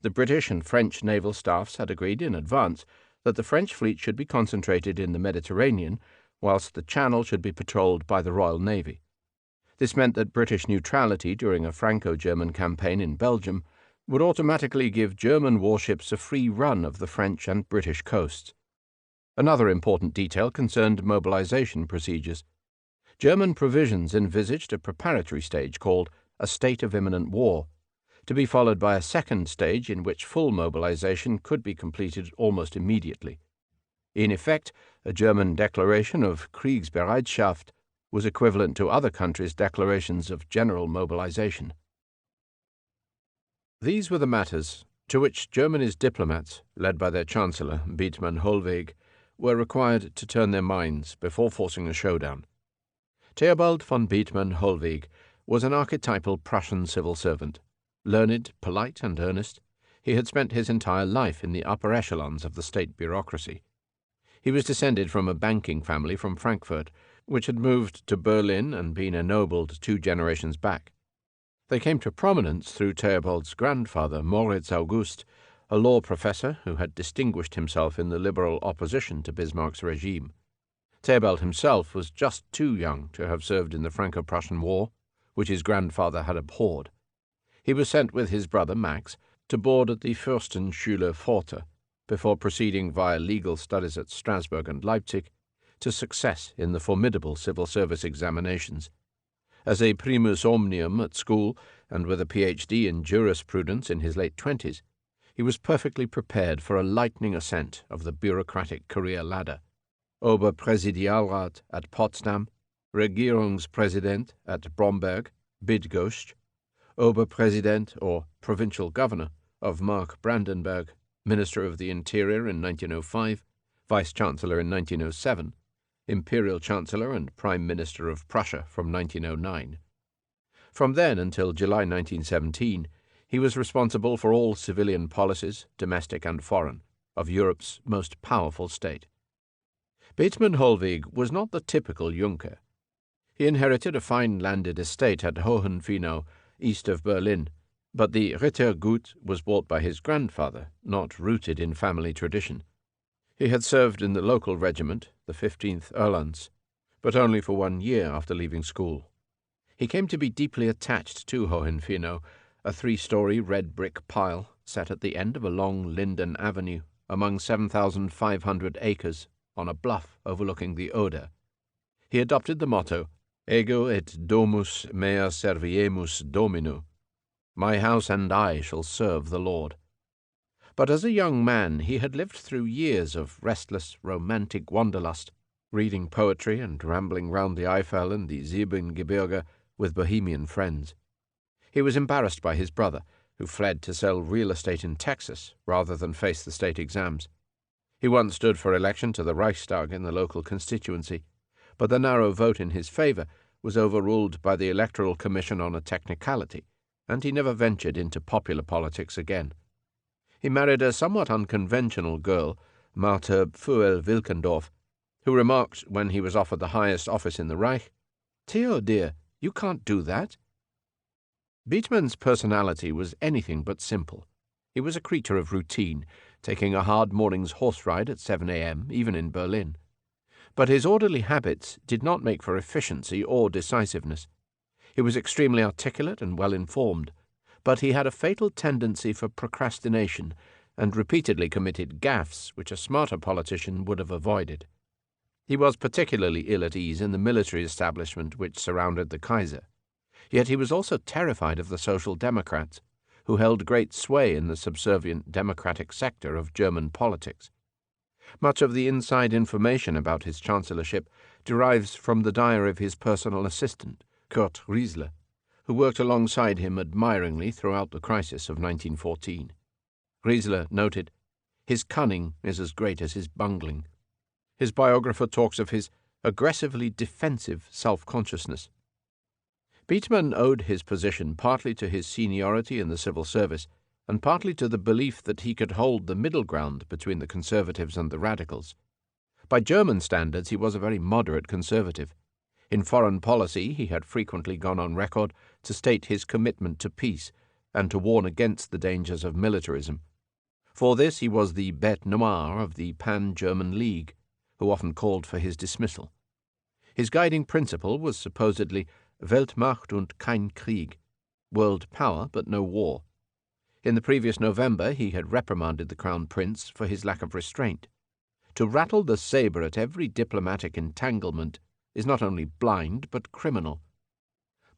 The British and French naval staffs had agreed in advance that the French fleet should be concentrated in the Mediterranean, whilst the Channel should be patrolled by the Royal Navy. This meant that British neutrality during a Franco-German campaign in Belgium would automatically give German warships a free run of the French and British coasts. Another important detail concerned mobilization procedures. German provisions envisaged a preparatory stage called a state of imminent war, to be followed by a second stage in which full mobilization could be completed almost immediately. In effect, a German declaration of Kriegsbereitschaft was equivalent to other countries' declarations of general mobilization. These were the matters to which Germany's diplomats, led by their Chancellor, Bethmann Hollweg, were required to turn their minds before forcing a showdown. Theobald von Bethmann Hollweg was an archetypal Prussian civil servant. Learned, polite, and earnest, he had spent his entire life in the upper echelons of the state bureaucracy. He was descended from a banking family from Frankfurt, which had moved to Berlin and been ennobled 2 generations back. They came to prominence through Theobald's grandfather, Moritz August, a law professor who had distinguished himself in the liberal opposition to Bismarck's regime. Theobald himself was just too young to have served in the Franco-Prussian War, which his grandfather had abhorred. He was sent with his brother Max to board at the Fürstenschule Pforte, before proceeding via legal studies at Strasbourg and Leipzig to success in the formidable civil service examinations. As a primus omnium at school, and with a Ph.D. in jurisprudence in his late 20s, he was perfectly prepared for a lightning ascent of the bureaucratic career ladder. Oberpräsidialrat at Potsdam, Regierungspräsident at Bromberg, Bydgoszcz, Oberpräsident or provincial governor of Mark Brandenburg, Minister of the Interior in 1905, Vice-Chancellor in 1907, Imperial Chancellor and Prime Minister of Prussia from 1909. From then until July 1917, He was responsible for all civilian policies, domestic and foreign, of Europe's most powerful state. Bateman Holweg was not the typical Junker. He inherited a fine landed estate at Hohenfinow, east of Berlin, but the Rittergut was bought by his grandfather, not rooted in family tradition. He had served in the local regiment, the 15th Uhlans, but only for 1 year after leaving school. He came to be deeply attached to Hohenfinow, a 3-story red brick pile set at the end of a long linden avenue among 7,500 acres on a bluff overlooking the Oder. He adopted the motto, Ego et domus mea serviemus Domino, my house and I shall serve the Lord. But as a young man he had lived through years of restless, romantic wanderlust, reading poetry and rambling round the Eifel and the Siebengebirge with bohemian friends. He was embarrassed by his brother, who fled to sell real estate in Texas rather than face the state exams. He once stood for election to the Reichstag in the local constituency, but the narrow vote in his favor was overruled by the Electoral Commission on a technicality, and he never ventured into popular politics again. He married a somewhat unconventional girl, Martha Pfuel-Wilkendorf, who remarked when he was offered the highest office in the Reich, "Theo, dear, you can't do that." Beetman's personality was anything but simple. He was a creature of routine, taking a hard morning's horse ride at 7 a.m., even in Berlin. But his orderly habits did not make for efficiency or decisiveness. He was extremely articulate and well-informed, but he had a fatal tendency for procrastination and repeatedly committed gaffes which a smarter politician would have avoided. He was particularly ill at ease in the military establishment which surrounded the Kaiser. Yet he was also terrified of the Social Democrats, who held great sway in the subservient democratic sector of German politics. Much of the inside information about his chancellorship derives from the diary of his personal assistant, Kurt Riesler, who worked alongside him admiringly throughout the crisis of 1914. Riesler noted, "His cunning is as great as his bungling." His biographer talks of his aggressively defensive self-consciousness. Beetman owed his position partly to his seniority in the civil service and partly to the belief that he could hold the middle ground between the conservatives and the radicals. By German standards he was a very moderate conservative. In foreign policy he had frequently gone on record to state his commitment to peace and to warn against the dangers of militarism. For this he was the bête noire of the Pan-German League, who often called for his dismissal. His guiding principle was supposedly Weltmacht und kein Krieg, world power but no war. In the previous November he had reprimanded the Crown Prince for his lack of restraint. To rattle the sabre at every diplomatic entanglement is not only blind but criminal.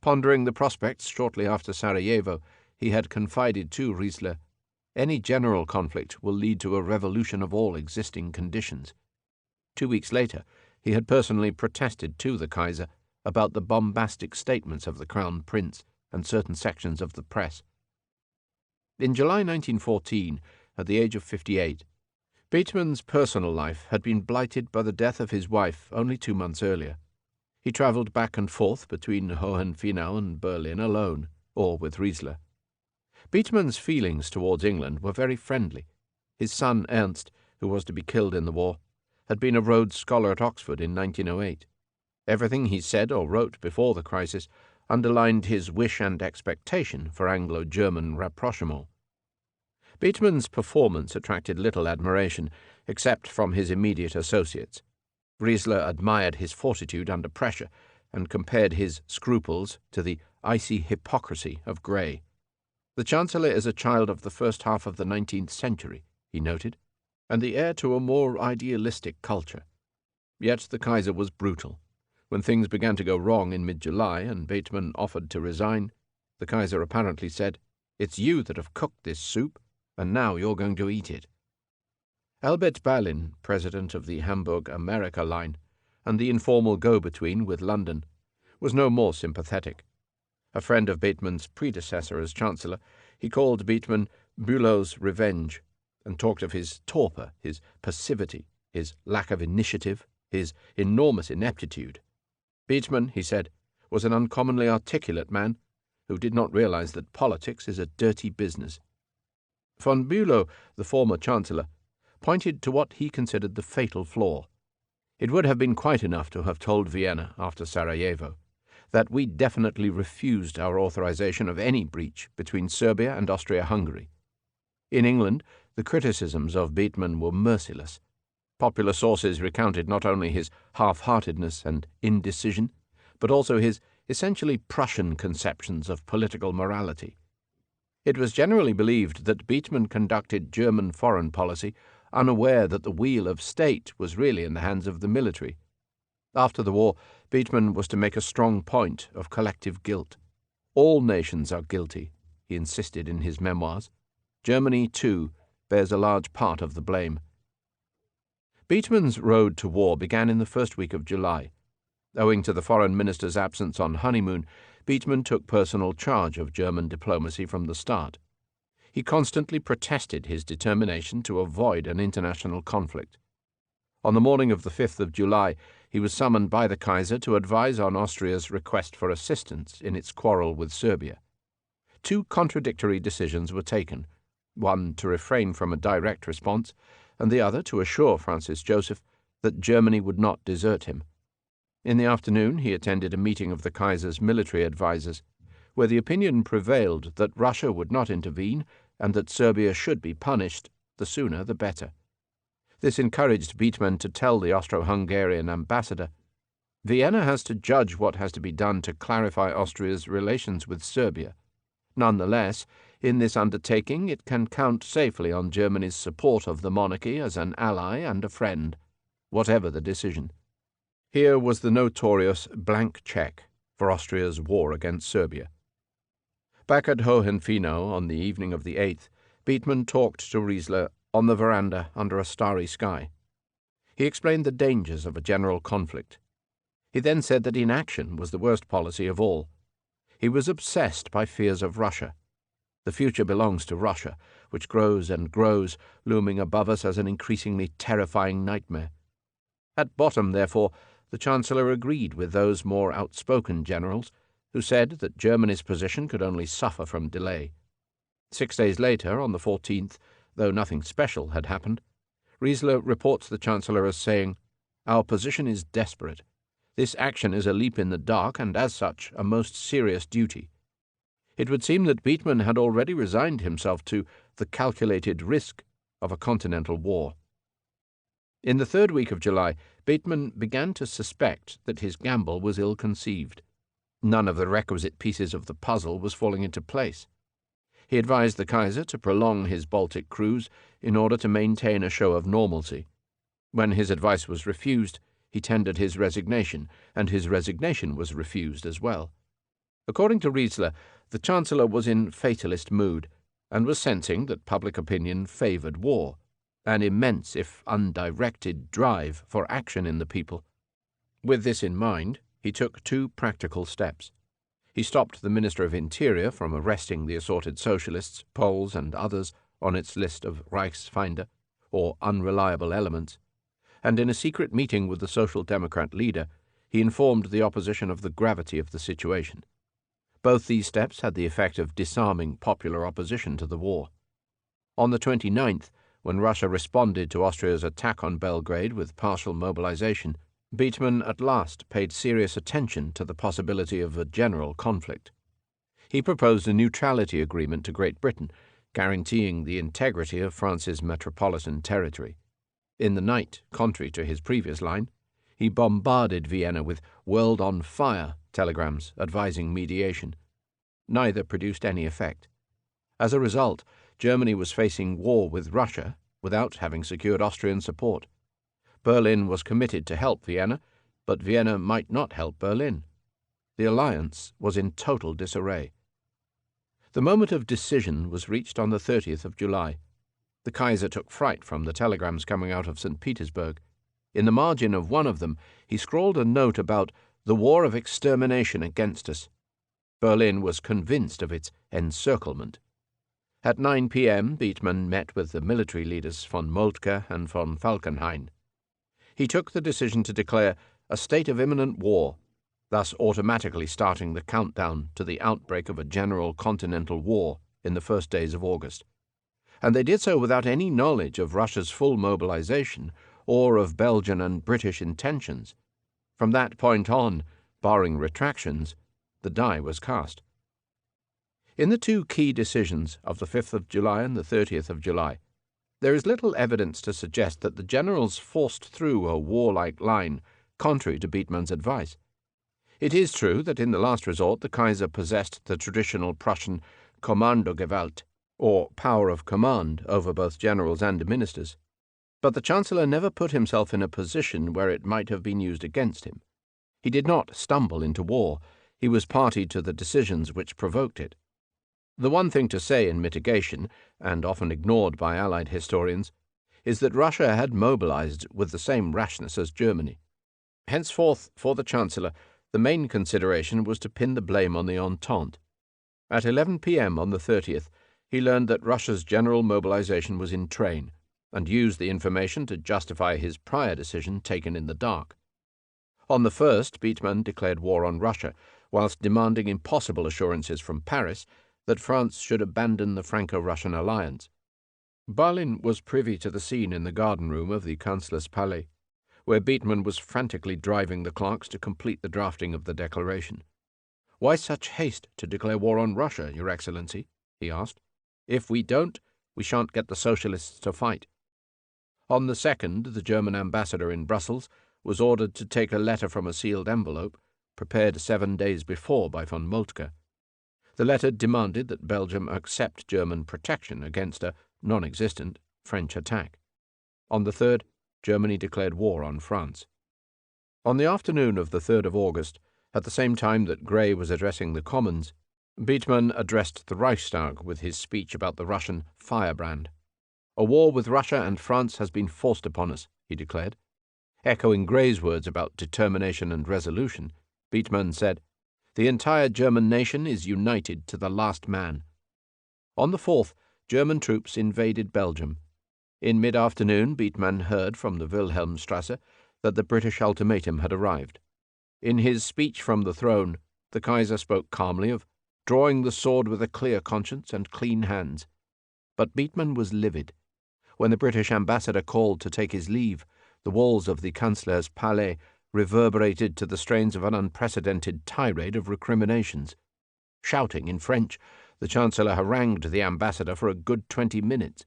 Pondering the prospects shortly after Sarajevo, he had confided to Riesler, "Any general conflict will lead to a revolution of all existing conditions." 2 weeks later, he had personally protested to the Kaiser about the bombastic statements of the Crown Prince and certain sections of the press. In July 1914, at the age of 58, Beetman's personal life had been blighted by the death of his wife only 2 months earlier. He travelled back and forth between Hohenfinow and Berlin alone, or with Riesler. Beetman's feelings towards England were very friendly. His son Ernst, who was to be killed in the war, had been a Rhodes Scholar at Oxford in 1908. Everything he said or wrote before the crisis underlined his wish and expectation for Anglo-German rapprochement. Beetman's performance attracted little admiration, except from his immediate associates. Riesler admired his fortitude under pressure and compared his scruples to the icy hypocrisy of Grey. "The Chancellor is a child of the first half of the 19th century," he noted, "and the heir to a more idealistic culture." Yet the Kaiser was brutal. When things began to go wrong in mid-July and Beetman offered to resign, the Kaiser apparently said, "It's you that have cooked this soup, and now you're going to eat it." Albert Ballin, president of the Hamburg-America line, and the informal go-between with London, was no more sympathetic. A friend of Beetman's predecessor as Chancellor, he called Beetman Bülow's revenge, and talked of his torpor, his passivity, his lack of initiative, his enormous ineptitude. Beetman, he said, was an uncommonly articulate man, who did not realize that politics is a dirty business. Von Bülow, the former Chancellor, pointed to what he considered the fatal flaw. It would have been quite enough to have told Vienna after Sarajevo that we definitely refused our authorization of any breach between Serbia and Austria-Hungary. In England, the criticisms of Bethmann were merciless. Popular sources recounted not only his half-heartedness and indecision, but also his essentially Prussian conceptions of political morality. It was generally believed that Bethmann conducted German foreign policy unaware that the wheel of state was really in the hands of the military. After the war, Bethmann was to make a strong point of collective guilt. All nations are guilty, he insisted in his memoirs. Germany, too, bears a large part of the blame. Bethmann's road to war began in the first week of July. Owing to the foreign minister's absence on honeymoon, Bethmann took personal charge of German diplomacy from the start. He constantly protested his determination to avoid an international conflict. On the morning of the 5th of July, he was summoned by the Kaiser to advise on Austria's request for assistance in its quarrel with Serbia. Two contradictory decisions were taken, one to refrain from a direct response, and the other to assure Francis Joseph that Germany would not desert him. In the afternoon he attended a meeting of the Kaiser's military advisers, where the opinion prevailed that Russia would not intervene and that Serbia should be punished, the sooner the better. This encouraged Bethmann to tell the Austro-Hungarian ambassador, "Vienna has to judge what has to be done to clarify Austria's relations with Serbia. Nonetheless, in this undertaking it can count safely on Germany's support of the monarchy as an ally and a friend, whatever the decision." Here was the notorious blank check for Austria's war against Serbia. Back at Hohenfinow on the evening of the 8th, Bethmann talked to Riesler on the veranda under a starry sky. He explained the dangers of a general conflict. He then said that inaction was the worst policy of all. He was obsessed by fears of Russia. The future belongs to Russia, which grows and grows, looming above us as an increasingly terrifying nightmare. At bottom, therefore, the Chancellor agreed with those more outspoken generals who said that Germany's position could only suffer from delay. 6 days later, on the 14th, though nothing special had happened, Riesler reports the Chancellor as saying, "Our position is desperate. This action is a leap in the dark and, as such, a most serious duty." It would seem that Bethmann had already resigned himself to the calculated risk of a continental war. In the third week of July, Bethmann began to suspect that his gamble was ill-conceived. None of the requisite pieces of the puzzle was falling into place. He advised the Kaiser to prolong his Baltic cruise in order to maintain a show of normalcy. When his advice was refused, he tendered his resignation, and his resignation was refused as well. According to Riesler, the Chancellor was in fatalist mood, and was sensing that public opinion favoured war, an immense, if undirected, drive for action in the people. With this in mind, he took two practical steps. He stopped the Minister of Interior from arresting the assorted socialists, Poles and others on its list of Reichsfeinde, or unreliable elements, and in a secret meeting with the Social Democrat leader, he informed the opposition of the gravity of the situation. Both these steps had the effect of disarming popular opposition to the war. On the 29th, when Russia responded to Austria's attack on Belgrade with partial mobilization, Bethmann at last paid serious attention to the possibility of a general conflict. He proposed a neutrality agreement to Great Britain, guaranteeing the integrity of France's metropolitan territory. In the night, contrary to his previous line, he bombarded Vienna with "world on fire" telegrams advising mediation. Neither produced any effect. As a result, Germany was facing war with Russia without having secured Austrian support. Berlin was committed to help Vienna, but Vienna might not help Berlin. The alliance was in total disarray. The moment of decision was reached on the 30th of July. The Kaiser took fright from the telegrams coming out of St. Petersburg. In the margin of one of them, he scrawled a note about the war of extermination against us. Berlin was convinced of its encirclement. At 9 p.m., Bethmann met with the military leaders von Moltke and von Falkenhayn. He took the decision to declare a state of imminent war thus automatically starting the countdown to the outbreak of a general continental war in the first days of August. And they did so without any knowledge of Russia's full mobilization or of Belgian and British intentions. From that point on, barring retractions, the die was cast. In the two key decisions of the 5th of July and the 30th of July, there is little evidence to suggest that the generals forced through a warlike line, contrary to Beetman's advice. It is true that in the last resort the Kaiser possessed the traditional Prussian Kommandogewalt, or power of command over both generals and ministers, but the Chancellor never put himself in a position where it might have been used against him. He did not stumble into war. He was party to the decisions which provoked it. The one thing to say in mitigation, and often ignored by Allied historians, is that Russia had mobilized with the same rashness as Germany. Henceforth, for the Chancellor, the main consideration was to pin the blame on the Entente. At 11 p.m. on the 30th, he learned that Russia's general mobilization was in train, and used the information to justify his prior decision taken in the dark. On the 1st, Beetman declared war on Russia, whilst demanding impossible assurances from Paris that France should abandon the Franco-Russian alliance. Berlin was privy to the scene in the garden room of the Chancellor's Palais, where Beetman was frantically driving the clerks to complete the drafting of the declaration. "Why such haste to declare war on Russia, Your Excellency?" he asked. "If we don't, we shan't get the Socialists to fight." On the 2nd, the German ambassador in Brussels was ordered to take a letter from a sealed envelope, prepared 7 days before by von Moltke. The letter demanded that Belgium accept German protection against a non-existent French attack. On the 3rd, Germany declared war on France. On the afternoon of the 3rd of August, at the same time that Grey was addressing the Commons, Beetman addressed the Reichstag with his speech about the Russian firebrand. "A war with Russia and France has been forced upon us," he declared. Echoing Grey's words about determination and resolution, Beetman said, "The entire German nation is united to the last man." On the 4th, German troops invaded Belgium. In mid-afternoon, Beetman heard from the Wilhelmstrasse that the British ultimatum had arrived. In his speech from the throne, the Kaiser spoke calmly of drawing the sword with a clear conscience and clean hands. But Beetman was livid. When the British ambassador called to take his leave, the walls of the Chancellor's Palais reverberated to the strains of an unprecedented tirade of recriminations. Shouting in French, the Chancellor harangued the ambassador for a good 20 minutes.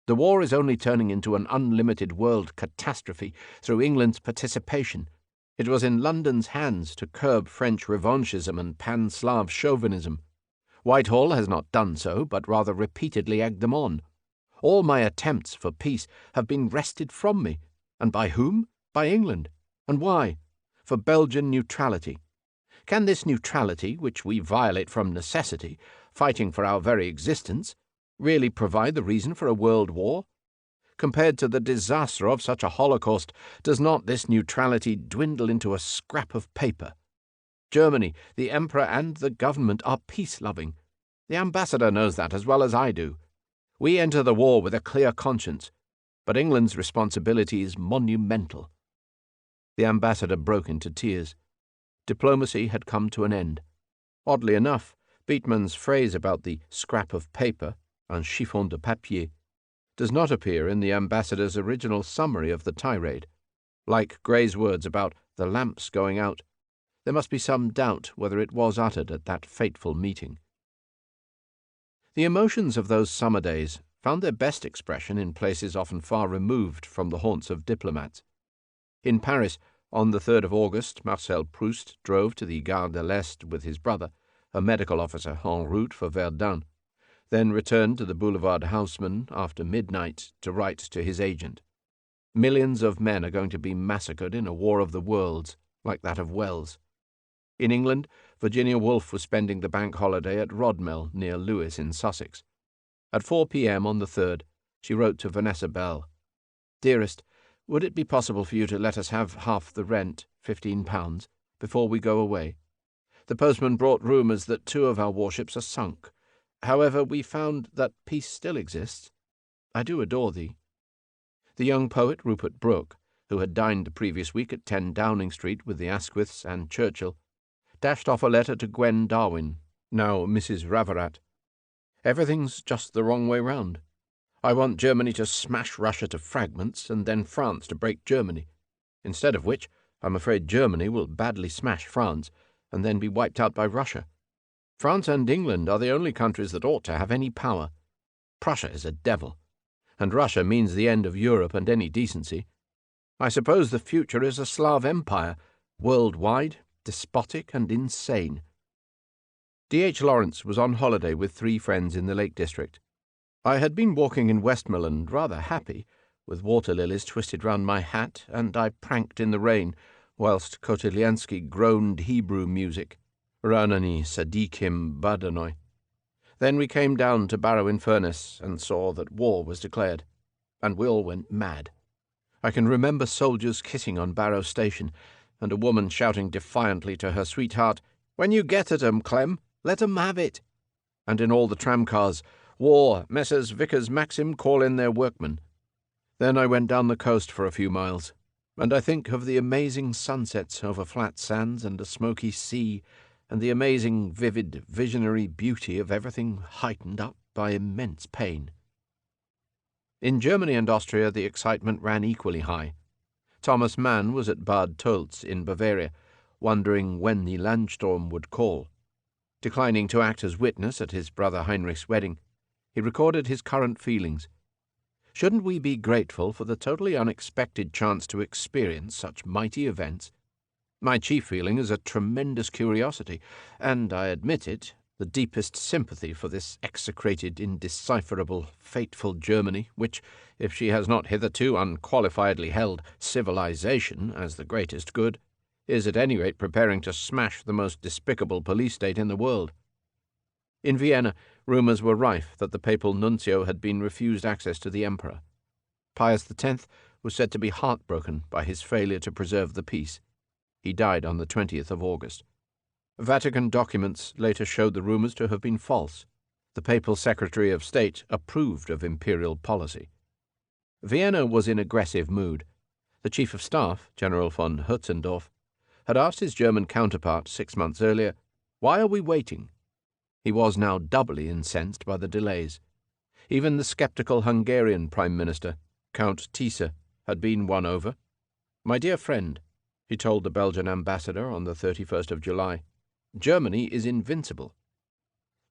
The war is only turning into an unlimited world catastrophe through England's participation. It was in London's hands to curb French revanchism and pan-Slav chauvinism. Whitehall has not done so, but rather repeatedly egged them on. All my attempts for peace have been wrested from me. And by whom? By England. And why? For Belgian neutrality. Can this neutrality, which we violate from necessity, fighting for our very existence, really provide the reason for a world war? Compared to the disaster of such a holocaust, does not this neutrality dwindle into a scrap of paper? Germany, the Emperor and the government are peace-loving. The ambassador knows that as well as I do. We enter the war with a clear conscience, but England's responsibility is monumental." The ambassador broke into tears. Diplomacy had come to an end. Oddly enough, Beetman's phrase about the scrap of paper, un chiffon de papier, does not appear in the ambassador's original summary of the tirade. Like Grey's words about the lamps going out, there must be some doubt whether it was uttered at that fateful meeting. The emotions of those summer days found their best expression in places often far removed from the haunts of diplomats. In Paris, on the 3rd of August, Marcel Proust drove to the Gare de l'Est with his brother, a medical officer en route for Verdun, then returned to the Boulevard Haussmann after midnight to write to his agent. Millions of men are going to be massacred in a war of the worlds, like that of Wells. In England, Virginia Woolf was spending the bank holiday at Rodmell, near Lewes in Sussex. At 4 p.m. on the 3rd, she wrote to Vanessa Bell, "Dearest, would it be possible for you to let us have half the rent, £15, before we go away? The postman brought rumours that 2 of our warships are sunk. However, we found that peace still exists. I do adore thee." The young poet Rupert Brooke, who had dined the previous week at 10 Downing Street with the Asquiths and Churchill, dashed off a letter to Gwen Darwin, now Mrs. Ravarat. Everything's just the wrong way round. I want Germany to smash Russia to fragments, and then France to break Germany. Instead of which, I'm afraid Germany will badly smash France, and then be wiped out by Russia. France and England are the only countries that ought to have any power. Prussia is a devil, and Russia means the end of Europe and any decency. I suppose the future is a Slav empire, worldwide, despotic, and insane. D.H. Lawrence was on holiday with 3 friends in the Lake District. I had been walking in Westmoreland rather happy, with water lilies twisted round my hat, and I pranked in the rain, whilst Kotylyansky groaned Hebrew music, Ranani Sadikim Badanoi. Then we came down to Barrow-in-Furness and saw that war was declared, and we all went mad. I can remember soldiers kissing on Barrow Station, and a woman shouting defiantly to her sweetheart, "When you get at 'em, Clem, let 'em have it." And in all the tramcars, "War, Messrs. Vickers Maxim call in their workmen." Then I went down the coast for a few miles, and I think of the amazing sunsets over flat sands and a smoky sea, and the amazing, vivid, visionary beauty of everything heightened up by immense pain. In Germany and Austria the excitement ran equally high. Thomas Mann was at Bad Tölz in Bavaria, wondering when the Landsturm would call. Declining to act as witness at his brother Heinrich's wedding, he recorded his current feelings. Shouldn't we be grateful for the totally unexpected chance to experience such mighty events? My chief feeling is a tremendous curiosity, and, I admit it, the deepest sympathy for this execrated, indecipherable, fateful Germany, which, if she has not hitherto unqualifiedly held civilization as the greatest good, is at any rate preparing to smash the most despicable police state in the world. In Vienna, rumours were rife that the papal nuncio had been refused access to the emperor. Pius X was said to be heartbroken by his failure to preserve the peace. He died on the 20th of August. Vatican documents later showed the rumours to have been false. The papal Secretary of State approved of imperial policy. Vienna was in aggressive mood. The Chief of Staff, General von Hötzendorf, had asked his German counterpart 6 months earlier, "Why are we waiting?" He was now doubly incensed by the delays. Even the sceptical Hungarian Prime Minister, Count Tiese, had been won over. "My dear friend," he told the Belgian ambassador on the 31st of July, "Germany is invincible."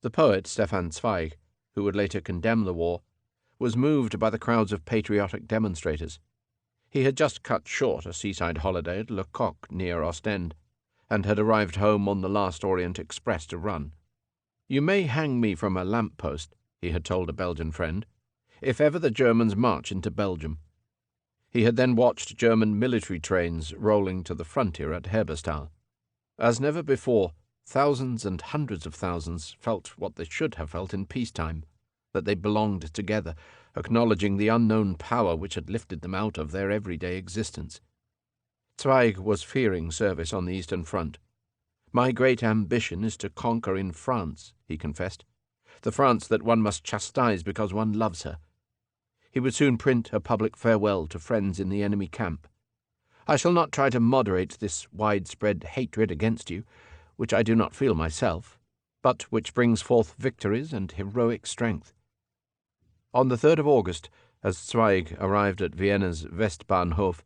The poet Stefan Zweig, who would later condemn the war, was moved by the crowds of patriotic demonstrators. He had just cut short a seaside holiday at Le Coq near Ostend, and had arrived home on the last Orient Express to run. "You may hang me from a lamp-post," he had told a Belgian friend, "if ever the Germans march into Belgium." He had then watched German military trains rolling to the frontier at Herbestal. As never before, thousands and hundreds of thousands felt what they should have felt in peacetime, that they belonged together, acknowledging the unknown power which had lifted them out of their everyday existence. Zweig was fearing service on the Eastern Front. "My great ambition is to conquer in France," he confessed, "the France that one must chastise because one loves her." He would soon print a public farewell to friends in the enemy camp. "I shall not try to moderate this widespread hatred against you, which I do not feel myself, but which brings forth victories and heroic strength." On the 3rd of August, as Zweig arrived at Vienna's Westbahnhof,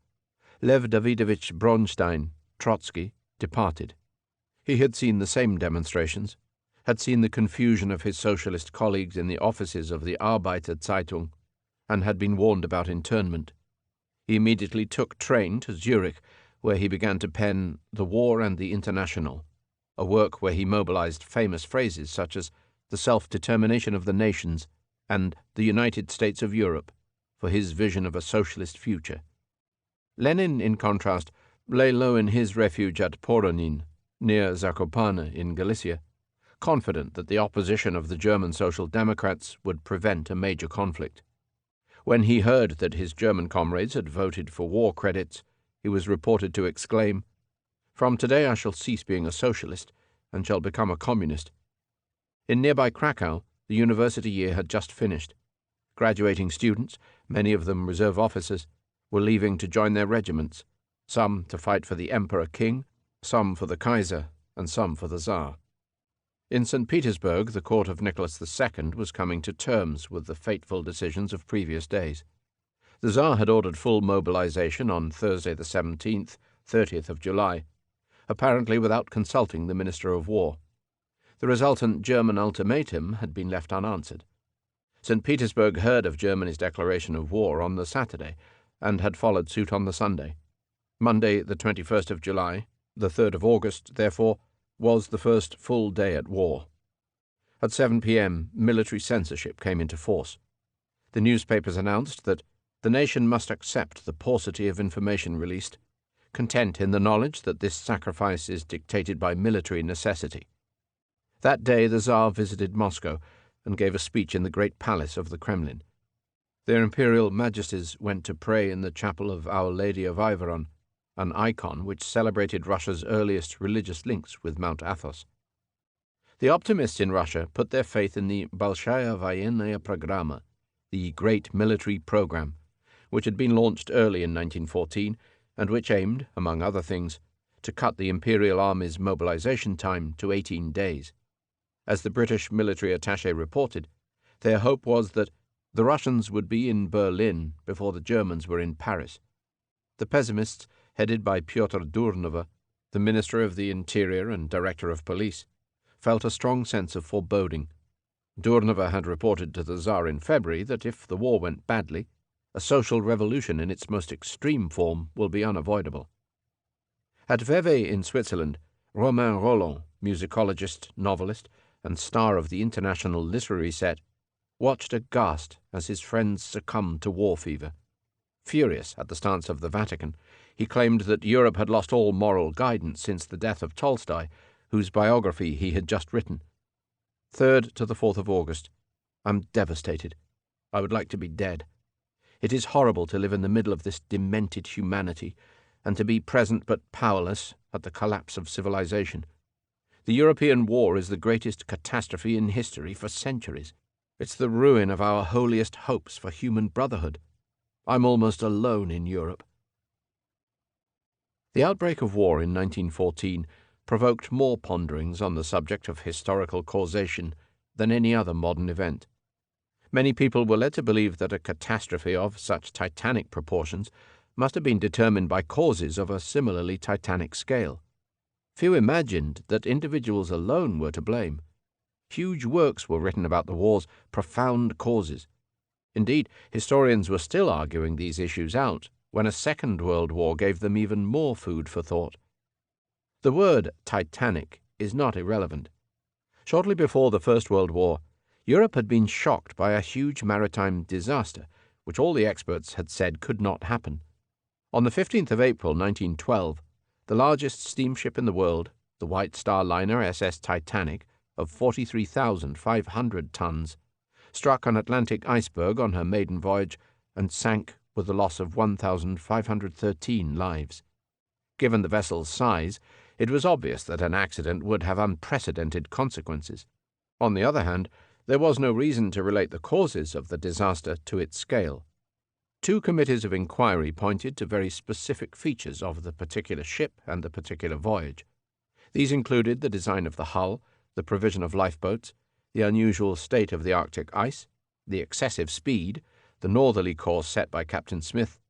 Lev Davidovich Bronstein, Trotsky, departed. He had seen the same demonstrations, had seen the confusion of his socialist colleagues in the offices of the Arbeiter Zeitung, and had been warned about internment. He immediately took train to Zurich, where he began to pen The War and the International, a work where he mobilized famous phrases such as the self-determination of the nations and the United States of Europe for his vision of a socialist future. Lenin, in contrast, lay low in his refuge at Poronin, near Zakopane in Galicia, confident that the opposition of the German Social Democrats would prevent a major conflict. When he heard that his German comrades had voted for war credits, he was reported to exclaim, "From today I shall cease being a socialist and shall become a communist." In nearby Krakow, the university year had just finished. Graduating students, many of them reserve officers, were leaving to join their regiments, some to fight for the Emperor King, some for the Kaiser, and some for the Tsar. In St. Petersburg, the court of Nicholas II was coming to terms with the fateful decisions of previous days. The Tsar had ordered full mobilization on Thursday the 17th, 30th of July, apparently without consulting the Minister of War. The resultant German ultimatum had been left unanswered. St. Petersburg heard of Germany's declaration of war on the Saturday, and had followed suit on the Sunday. Monday, the 21st of July, the 3rd of August, therefore, was the first full day at war. At 7 p.m., military censorship came into force. The newspapers announced that the nation must accept the paucity of information released, content in the knowledge that this sacrifice is dictated by military necessity. That day the Tsar visited Moscow and gave a speech in the great palace of the Kremlin. Their Imperial Majesties went to pray in the chapel of Our Lady of Iveron, an icon which celebrated Russia's earliest religious links with Mount Athos. The optimists in Russia put their faith in the Bolshaya Voyenная Programa, the Great Military Program, which had been launched early in 1914 and which aimed, among other things, to cut the Imperial Army's mobilization time to 18 days. As the British military attaché reported, their hope was that the Russians would be in Berlin before the Germans were in Paris. The pessimists, headed by Pyotr Durnova, the Minister of the Interior and Director of Police, felt a strong sense of foreboding. Durnova had reported to the Tsar in February that if the war went badly, a social revolution in its most extreme form will be unavoidable. At Vevey in Switzerland, Romain Rolland, musicologist, novelist, and star of the international literary set, watched aghast as his friends succumbed to war fever. Furious at the stance of the Vatican, he claimed that Europe had lost all moral guidance since the death of Tolstoy, whose biography he had just written. 3rd to the 4th of August. I'm devastated. I would like to be dead. It is horrible to live in the middle of this demented humanity, and to be present but powerless at the collapse of civilization. The European war is the greatest catastrophe in history for centuries. It's the ruin of our holiest hopes for human brotherhood. I'm almost alone in Europe. The outbreak of war in 1914 provoked more ponderings on the subject of historical causation than any other modern event. Many people were led to believe that a catastrophe of such titanic proportions must have been determined by causes of a similarly titanic scale. Few imagined that individuals alone were to blame. Huge works were written about the war's profound causes. Indeed, historians were still arguing these issues out when a Second World War gave them even more food for thought. The word Titanic is not irrelevant. Shortly before the First World War, Europe had been shocked by a huge maritime disaster, which all the experts had said could not happen. On the 15th of April 1912, the largest steamship in the world, the White Star liner SS Titanic, of 43,500 tons, struck an Atlantic iceberg on her maiden voyage and sank with the loss of 1,513 lives. Given the vessel's size, it was obvious that an accident would have unprecedented consequences. On the other hand, there was no reason to relate the causes of the disaster to its scale. 2 committees of inquiry pointed to very specific features of the particular ship and the particular voyage. These included the design of the hull, the provision of lifeboats, the unusual state of the Arctic ice, the excessive speed, the northerly course set by Captain Smith,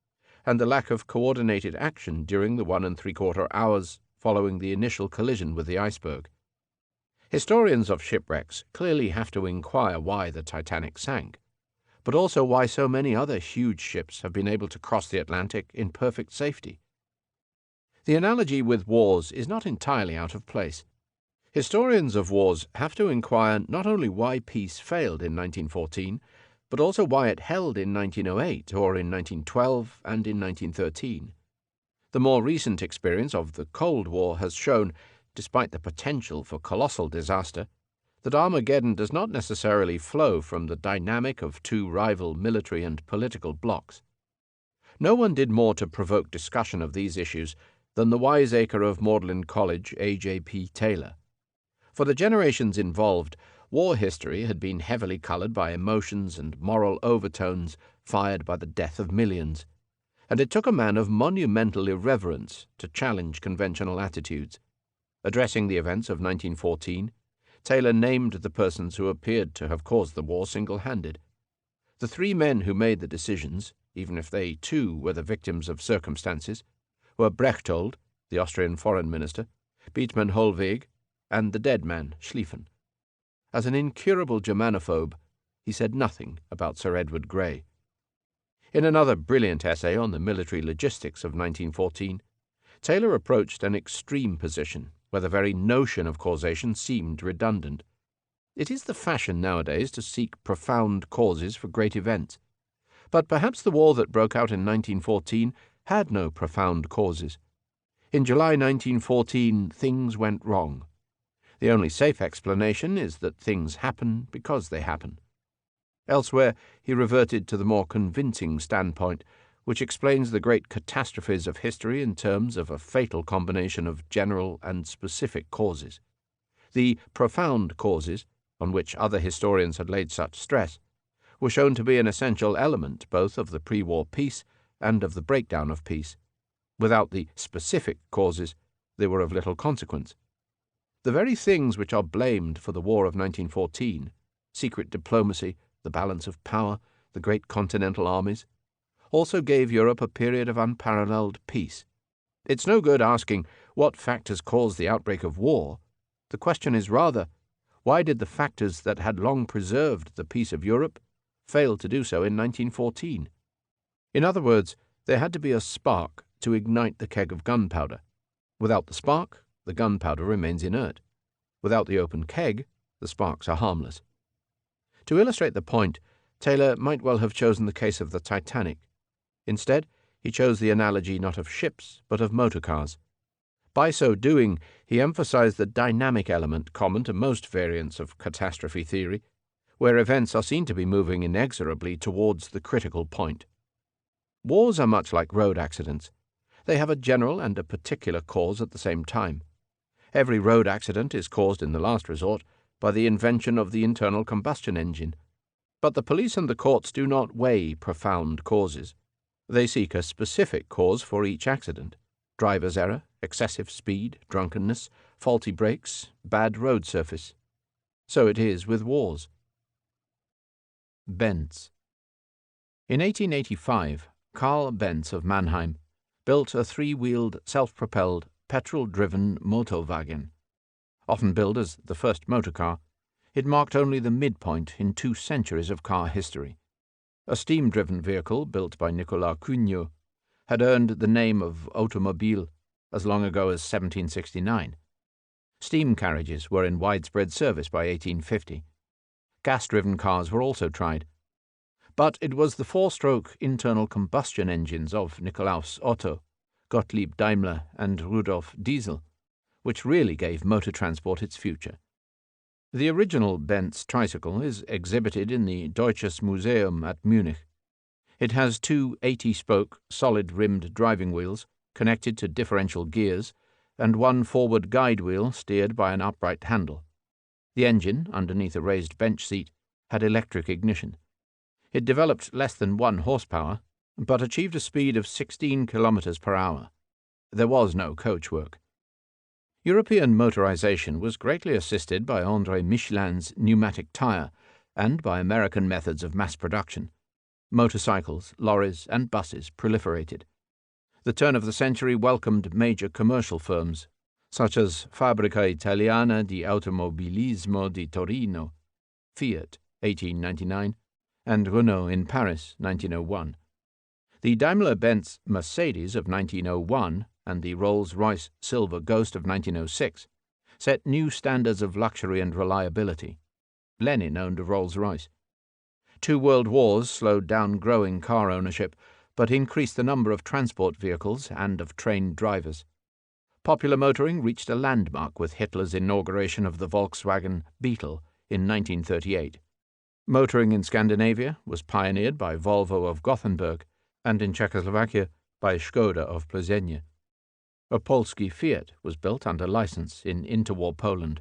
and the lack of coordinated action during the 1 3/4 hours following the initial collision with the iceberg. Historians of shipwrecks clearly have to inquire why the Titanic sank, but also why so many other huge ships have been able to cross the Atlantic in perfect safety. The analogy with wars is not entirely out of place. Historians of wars have to inquire not only why peace failed in 1914, but also why it held in 1908 or in 1912 and in 1913. The more recent experience of the Cold War has shown, despite the potential for colossal disaster, that Armageddon does not necessarily flow from the dynamic of 2 rival military and political blocs. No one did more to provoke discussion of these issues than the wiseacre of Magdalen College, A.J.P. Taylor. For the generations involved, war history had been heavily colored by emotions and moral overtones fired by the death of millions, and it took a man of monumental irreverence to challenge conventional attitudes. Addressing the events of 1914, Taylor named the persons who appeared to have caused the war single-handed. The three men who made the decisions, even if they too were the victims of circumstances, were Berchtold, the Austrian foreign minister, Beetman Hollweg, and the dead man, Schlieffen. As an incurable Germanophobe, he said nothing about Sir Edward Grey. In another brilliant essay on the military logistics of 1914, Taylor approached an extreme position where the very notion of causation seemed redundant. It is the fashion nowadays to seek profound causes for great events, but perhaps the war that broke out in 1914 had no profound causes. In July 1914, things went wrong. The only safe explanation is that things happen because they happen. Elsewhere, he reverted to the more convincing standpoint, which explains the great catastrophes of history in terms of a fatal combination of general and specific causes. The profound causes, on which other historians had laid such stress, were shown to be an essential element both of the pre-war peace and of the breakdown of peace. Without the specific causes, they were of little consequence. The very things which are blamed for the War of 1914, secret diplomacy, the balance of power, the great continental armies, also gave Europe a period of unparalleled peace. It's no good asking what factors caused the outbreak of war. The question is rather, why did the factors that had long preserved the peace of Europe fail to do so in 1914? In other words, there had to be a spark to ignite the keg of gunpowder. Without the spark, the gunpowder remains inert. Without the open keg, the sparks are harmless. To illustrate the point, Taylor might well have chosen the case of the Titanic. Instead, he chose the analogy not of ships, but of motor cars. By so doing, he emphasized the dynamic element common to most variants of catastrophe theory, where events are seen to be moving inexorably towards the critical point. Wars are much like road accidents. They have a general and a particular cause at the same time. Every road accident is caused in the last resort by the invention of the internal combustion engine. But the police and the courts do not weigh profound causes. They seek a specific cause for each accident: driver's error, excessive speed, drunkenness, faulty brakes, bad road surface. So it is with wars. Benz. In 1885, Karl Benz of Mannheim built a three-wheeled, self-propelled, petrol-driven Motorwagen. Often billed as the first motor car, it marked only the midpoint in 2 centuries of car history. A steam-driven vehicle built by Nicolas Cugnot had earned the name of automobile as long ago as 1769. Steam carriages were in widespread service by 1850. Gas-driven cars were also tried. But it was the 4-stroke internal combustion engines of Nikolaus Otto, Gottlieb Daimler, and Rudolf Diesel which really gave motor transport its future. The original Benz tricycle is exhibited in the Deutsches Museum at Munich. It has 2 80-spoke, solid-rimmed driving wheels connected to differential gears and 1 forward guide wheel steered by an upright handle. The engine, underneath a raised bench seat, had electric ignition. It developed less than 1 horsepower, but achieved a speed of 16 kilometers per hour. There was no coachwork. European motorization was greatly assisted by André Michelin's pneumatic tire and by American methods of mass production. Motorcycles, lorries, and buses proliferated. The turn of the century welcomed major commercial firms, such as Fabbrica Italiana di Automobilismo di Torino, Fiat, 1899, and Renault in Paris, 1901. The Daimler-Benz Mercedes of 1901 and the Rolls-Royce Silver Ghost of 1906 set new standards of luxury and reliability. Lenin owned a Rolls-Royce. 2 world wars slowed down growing car ownership, but increased the number of transport vehicles and of trained drivers. Popular motoring reached a landmark with Hitler's inauguration of the Volkswagen Beetle in 1938. Motoring in Scandinavia was pioneered by Volvo of Gothenburg, and in Czechoslovakia by Škoda of Plzeň. A Polski Fiat was built under license in interwar Poland.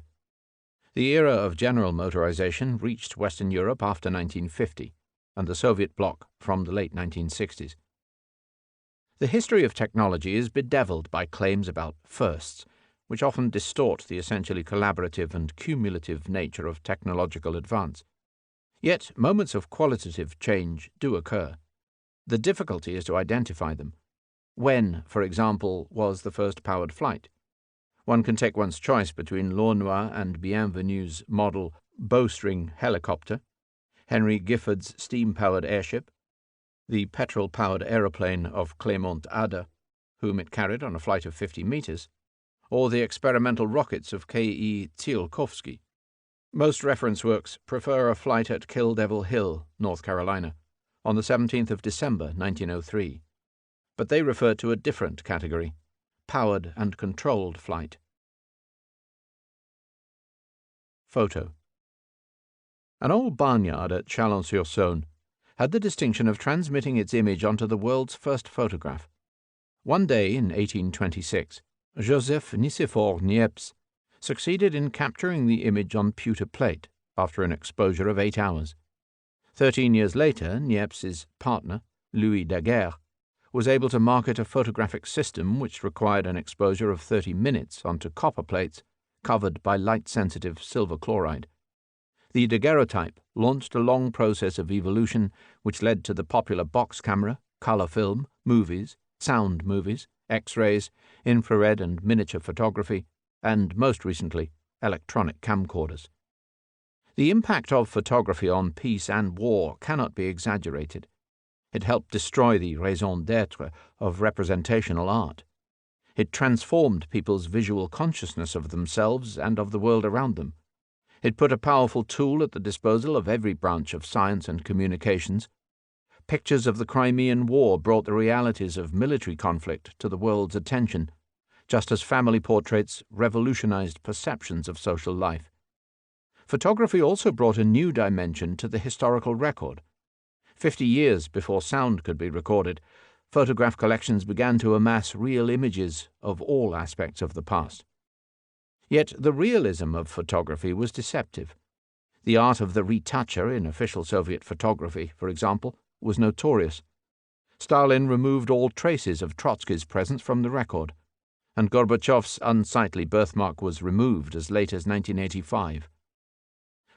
The era of general motorization reached Western Europe after 1950, and the Soviet bloc from the late 1960s. The history of technology is bedeviled by claims about firsts, which often distort the essentially collaborative and cumulative nature of technological advance. Yet moments of qualitative change do occur. The difficulty is to identify them. When, for example, was the first powered flight? One can take one's choice between Launois and Bienvenu's model bowstring helicopter, Henry Gifford's steam-powered airship, the petrol-powered aeroplane of Clément Ader, whom it carried on a flight of 50 meters, or the experimental rockets of K.E. Tsiolkovsky. Most reference works prefer a flight at Kill Devil Hill, North Carolina, on the 17th of December 1903, but they refer to a different category, powered and controlled flight. Photo. An old barnyard at Chalon-sur-Saône had the distinction of transmitting its image onto the world's first photograph. One day in 1826, Joseph Nicéphore Niepce succeeded in capturing the image on pewter plate after an exposure of 8 hours. 13 years later, Niepce's partner, Louis Daguerre, was able to market a photographic system which required an exposure of 30 minutes onto copper plates covered by light-sensitive silver chloride. The daguerreotype launched a long process of evolution which led to the popular box camera, color film, movies, sound movies, X-rays, infrared and miniature photography, and, most recently, electronic camcorders. The impact of photography on peace and war cannot be exaggerated. It helped destroy the raison d'être of representational art. It transformed people's visual consciousness of themselves and of the world around them. It put a powerful tool at the disposal of every branch of science and communications. Pictures of the Crimean War brought the realities of military conflict to the world's attention, just as family portraits revolutionized perceptions of social life. Photography also brought a new dimension to the historical record. 50 years before sound could be recorded, photograph collections began to amass real images of all aspects of the past. Yet the realism of photography was deceptive. The art of the retoucher in official Soviet photography, for example, was notorious. Stalin removed all traces of Trotsky's presence from the record, and Gorbachev's unsightly birthmark was removed as late as 1985.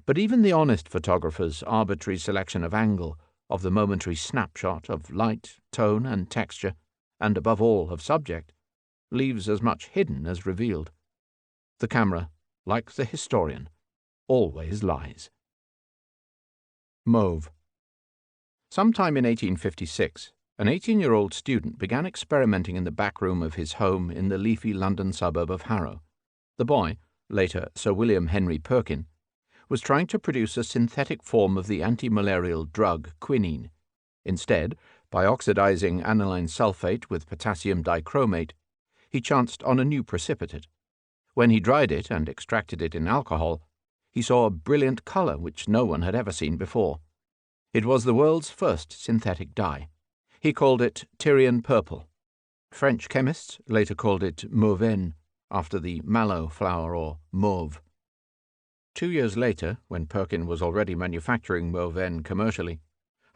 But even the honest photographer's arbitrary selection of angle, of the momentary snapshot, of light, tone, and texture, and above all of subject, leaves as much hidden as revealed. The camera, like the historian, always lies. Mauve. Sometime in 1856, an 18-year-old student began experimenting in the back room of his home in the leafy London suburb of Harrow. The boy, later Sir William Henry Perkin, was trying to produce a synthetic form of the anti-malarial drug quinine. Instead, by oxidizing aniline sulfate with potassium dichromate, he chanced on a new precipitate. When he dried it and extracted it in alcohol, he saw a brilliant color which no one had ever seen before. It was the world's first synthetic dye. He called it Tyrian purple. French chemists later called it mauvaine, after the mallow flower or mauve. 2 years later, when Perkin was already manufacturing mauvaine commercially,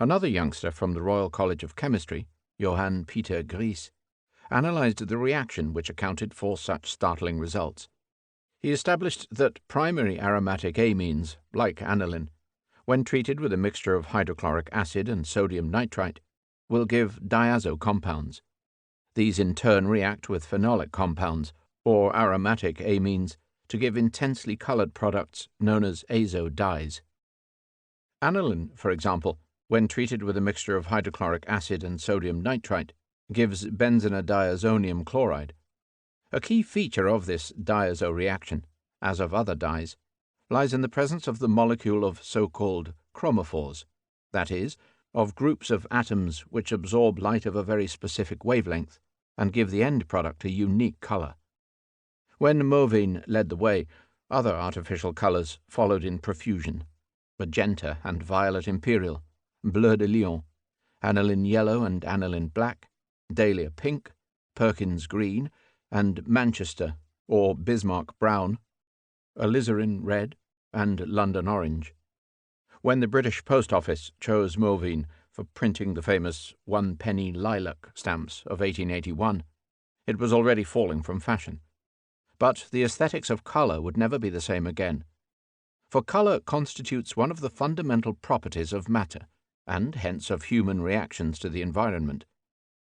another youngster from the Royal College of Chemistry, Johann Peter Gries, analyzed the reaction which accounted for such startling results. He established that primary aromatic amines, like aniline, when treated with a mixture of hydrochloric acid and sodium nitrite, will give diazo compounds. These in turn react with phenolic compounds, or aromatic amines, to give intensely colored products known as azo dyes. Aniline, for example, when treated with a mixture of hydrochloric acid and sodium nitrite, gives benzene-diazonium chloride. A key feature of this diazo reaction, as of other dyes, lies in the presence of the molecule of so-called chromophores, that is, of groups of atoms which absorb light of a very specific wavelength and give the end product a unique color. When mauveine led the way, other artificial colors followed in profusion: magenta and violet imperial, bleu de lion, aniline yellow and aniline black, dahlia pink, Perkins green, and Manchester or Bismarck brown, alizarin red, and London orange. When the British Post Office chose mauveine for printing the famous one-penny lilac stamps of 1881, it was already falling from fashion. But the aesthetics of colour would never be the same again. For colour constitutes one of the fundamental properties of matter, and hence of human reactions to the environment.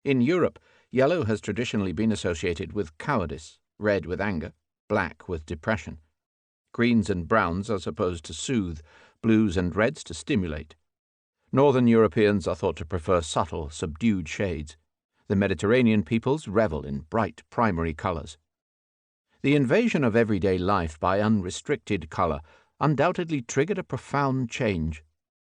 In Europe, yellow has traditionally been associated with cowardice, red with anger, black with depression. Greens and browns are supposed to soothe, blues and reds to stimulate. Northern Europeans are thought to prefer subtle, subdued shades. The Mediterranean peoples revel in bright primary colours. The invasion of everyday life by unrestricted colour undoubtedly triggered a profound change.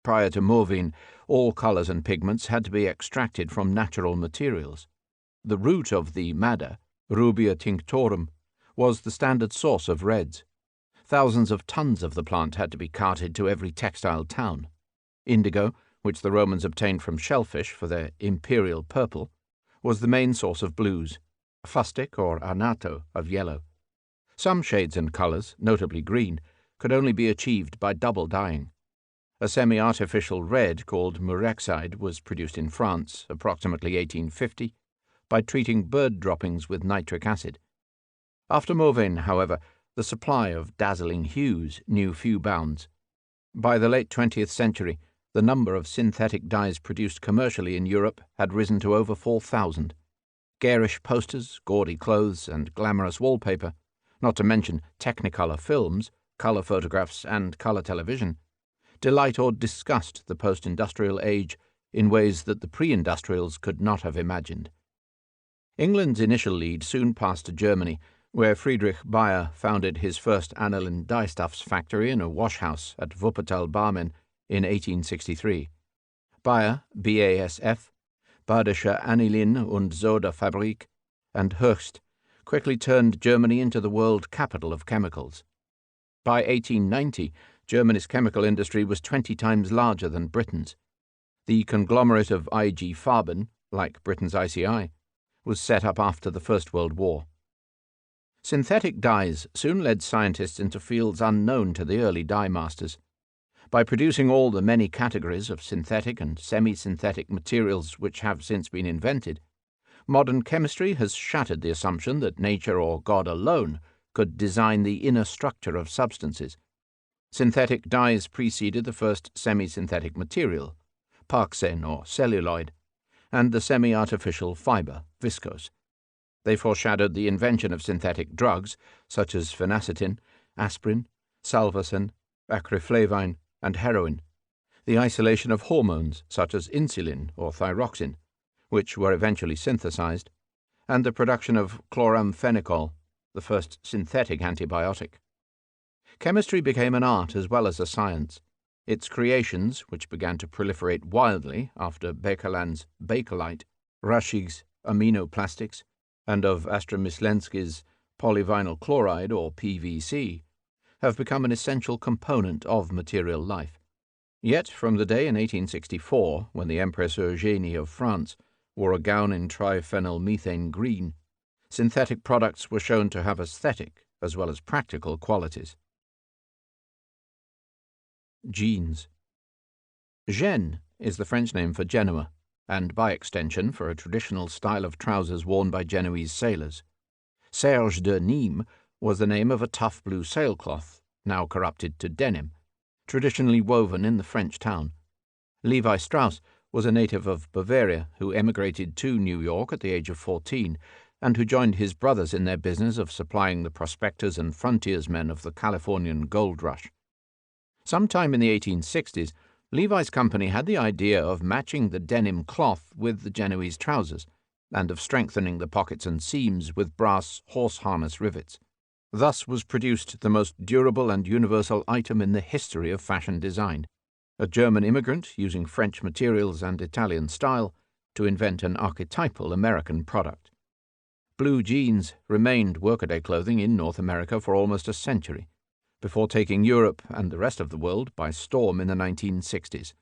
Prior to Morvine, all colours and pigments had to be extracted from natural materials. The root of the madder, Rubia tinctorum, was the standard source of reds. Thousands of tons of the plant had to be carted to every textile town. Indigo, which the Romans obtained from shellfish for their imperial purple, was the main source of blues, fustic or arnato of yellow. Some shades and colours, notably green, could only be achieved by double dyeing. A semi-artificial red called murexide was produced in France, approximately 1850, by treating bird droppings with nitric acid. After Morvine, however, the supply of dazzling hues knew few bounds. By the late 20th century, the number of synthetic dyes produced commercially in Europe had risen to over 4,000. Garish posters, gaudy clothes, and glamorous wallpaper, not to mention Technicolor films, color photographs, and color television, delight or disgust the post-industrial age in ways that the pre-industrials could not have imagined. England's initial lead soon passed to Germany, where Friedrich Bayer founded his first aniline dyestuffs factory in a washhouse at Wuppertal-Barmen in 1863. Bayer, BASF, Badische Anilin- und Soda-Fabrik, and Hoechst quickly turned Germany into the world capital of chemicals. By 1890, Germany's chemical industry was 20 times larger than Britain's. The conglomerate of IG Farben, like Britain's ICI, was set up after the First World War. Synthetic dyes soon led scientists into fields unknown to the early dye masters. By producing all the many categories of synthetic and semi-synthetic materials which have since been invented, modern chemistry has shattered the assumption that nature or God alone could design the inner structure of substances. Synthetic dyes preceded the first semi-synthetic material, parxene or celluloid, and the semi-artificial fibre, viscose. They foreshadowed the invention of synthetic drugs such as phenacetin, aspirin, salvarsan, acrylflavine, and heroin, the isolation of hormones such as insulin or thyroxine, which were eventually synthesized, and the production of chloramphenicol, the first synthetic antibiotic. Chemistry became an art as well as a science. Its creations, which began to proliferate wildly after Bekeland's Bakelite, Raschig's aminoplastics, and of Astromislensky's polyvinyl chloride or PVC, have become an essential component of material life. Yet from the day in 1864 when the Empress Eugénie of France wore a gown in triphenylmethane green, synthetic products were shown to have aesthetic as well as practical qualities. Jeans. Gêne is the French name for Genoa, and by extension for a traditional style of trousers worn by Genoese sailors. Serge de Nîmes was the name of a tough blue sailcloth, now corrupted to denim, traditionally woven in the French town. Levi Strauss was a native of Bavaria who emigrated to New York at the age of 14 and who joined his brothers in their business of supplying the prospectors and frontiersmen of the Californian gold rush. Sometime in the 1860s, Levi's company had the idea of matching the denim cloth with the Genoese trousers, and of strengthening the pockets and seams with brass horse harness rivets. Thus was produced the most durable and universal item in the history of fashion design, a German immigrant using French materials and Italian style to invent an archetypal American product. Blue jeans remained workaday clothing in North America for almost a century, before taking Europe and the rest of the world by storm in the 1960s,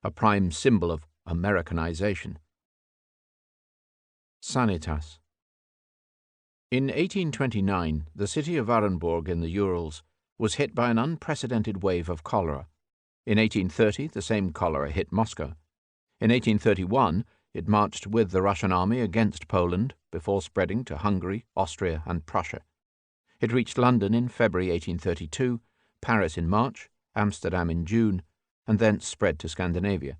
a prime symbol of Americanization. Sanitas. In 1829, the city of Orenburg in the Urals was hit by an unprecedented wave of cholera. In 1830, the same cholera hit Moscow. In 1831, it marched with the Russian army against Poland before spreading to Hungary, Austria, and Prussia. It reached London in February 1832, Paris in March, Amsterdam in June, and thence spread to Scandinavia.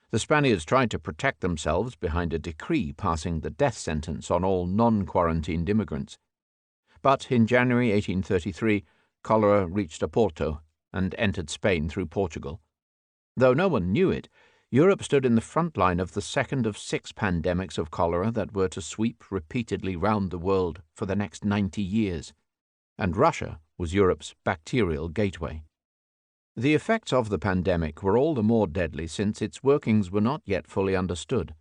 The Spaniards tried to protect themselves behind a decree passing the death sentence on all non-quarantined immigrants. But in January 1833, cholera reached Oporto and entered Spain through Portugal. Though no one knew it, Europe stood in the front line of the second of 6 pandemics of cholera that were to sweep repeatedly round the world for the next 90 years, and Russia was Europe's bacterial gateway. The effects of the pandemic were all the more deadly since its workings were not yet fully understood.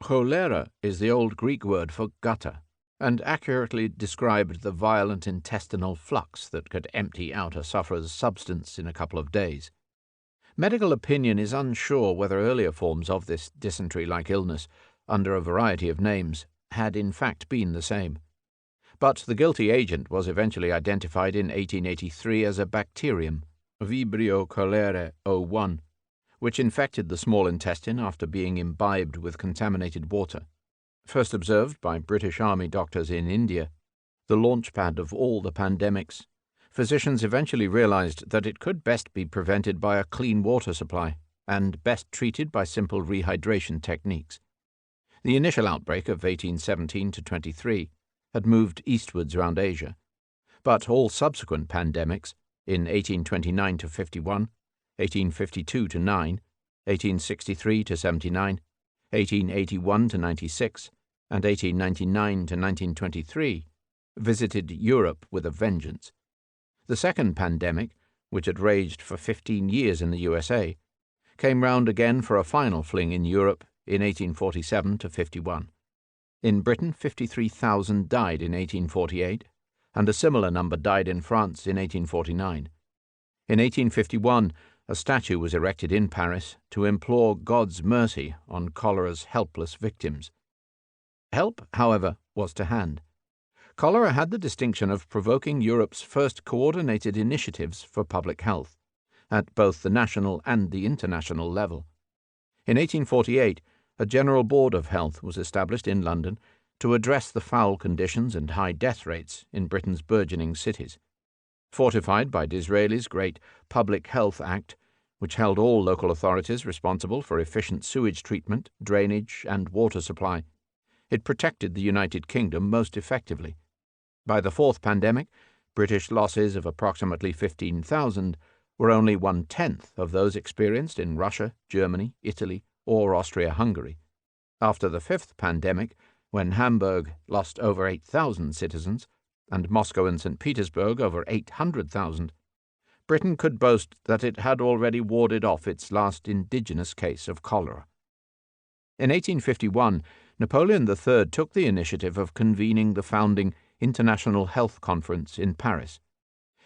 Cholera is the old Greek word for gutter, and accurately described the violent intestinal flux that could empty out a sufferer's substance in a couple of days. Medical opinion is unsure whether earlier forms of this dysentery-like illness, under a variety of names, had in fact been the same. But the guilty agent was eventually identified in 1883 as a bacterium, Vibrio cholerae 01, which infected the small intestine after being imbibed with contaminated water. First observed by British Army doctors in India, the launchpad of all the pandemics, physicians eventually realized that it could best be prevented by a clean water supply and best treated by simple rehydration techniques. The initial outbreak of 1817 to 23 had moved eastwards round Asia, but all subsequent pandemics, in 1829 to 51, 1852 to 9, 1863 to 79, 1881 to 96, and 1899 to 1923, visited Europe with a vengeance. The second pandemic, which had raged for 15 years in the USA, came round again for a final fling in Europe in 1847 to 51. In Britain, 53,000 died in 1848, and a similar number died in France in 1849. In 1851, a statue was erected in Paris to implore God's mercy on cholera's helpless victims. Help, however, was to hand. Cholera had the distinction of provoking Europe's first coordinated initiatives for public health, at both the national and the international level. In 1848, a General Board of Health was established in London to address the foul conditions and high death rates in Britain's burgeoning cities. Fortified by Disraeli's great Public Health Act, which held all local authorities responsible for efficient sewage treatment, drainage, and water supply, it protected the United Kingdom most effectively. By the fourth pandemic, British losses of approximately 15,000 were only 1/10 of those experienced in Russia, Germany, Italy, or Austria-Hungary. After the fifth pandemic, when Hamburg lost over 8,000 citizens, and Moscow and St. Petersburg over 800,000, Britain could boast that it had already warded off its last indigenous case of cholera. In 1851, Napoleon III took the initiative of convening the founding International Health Conference in Paris.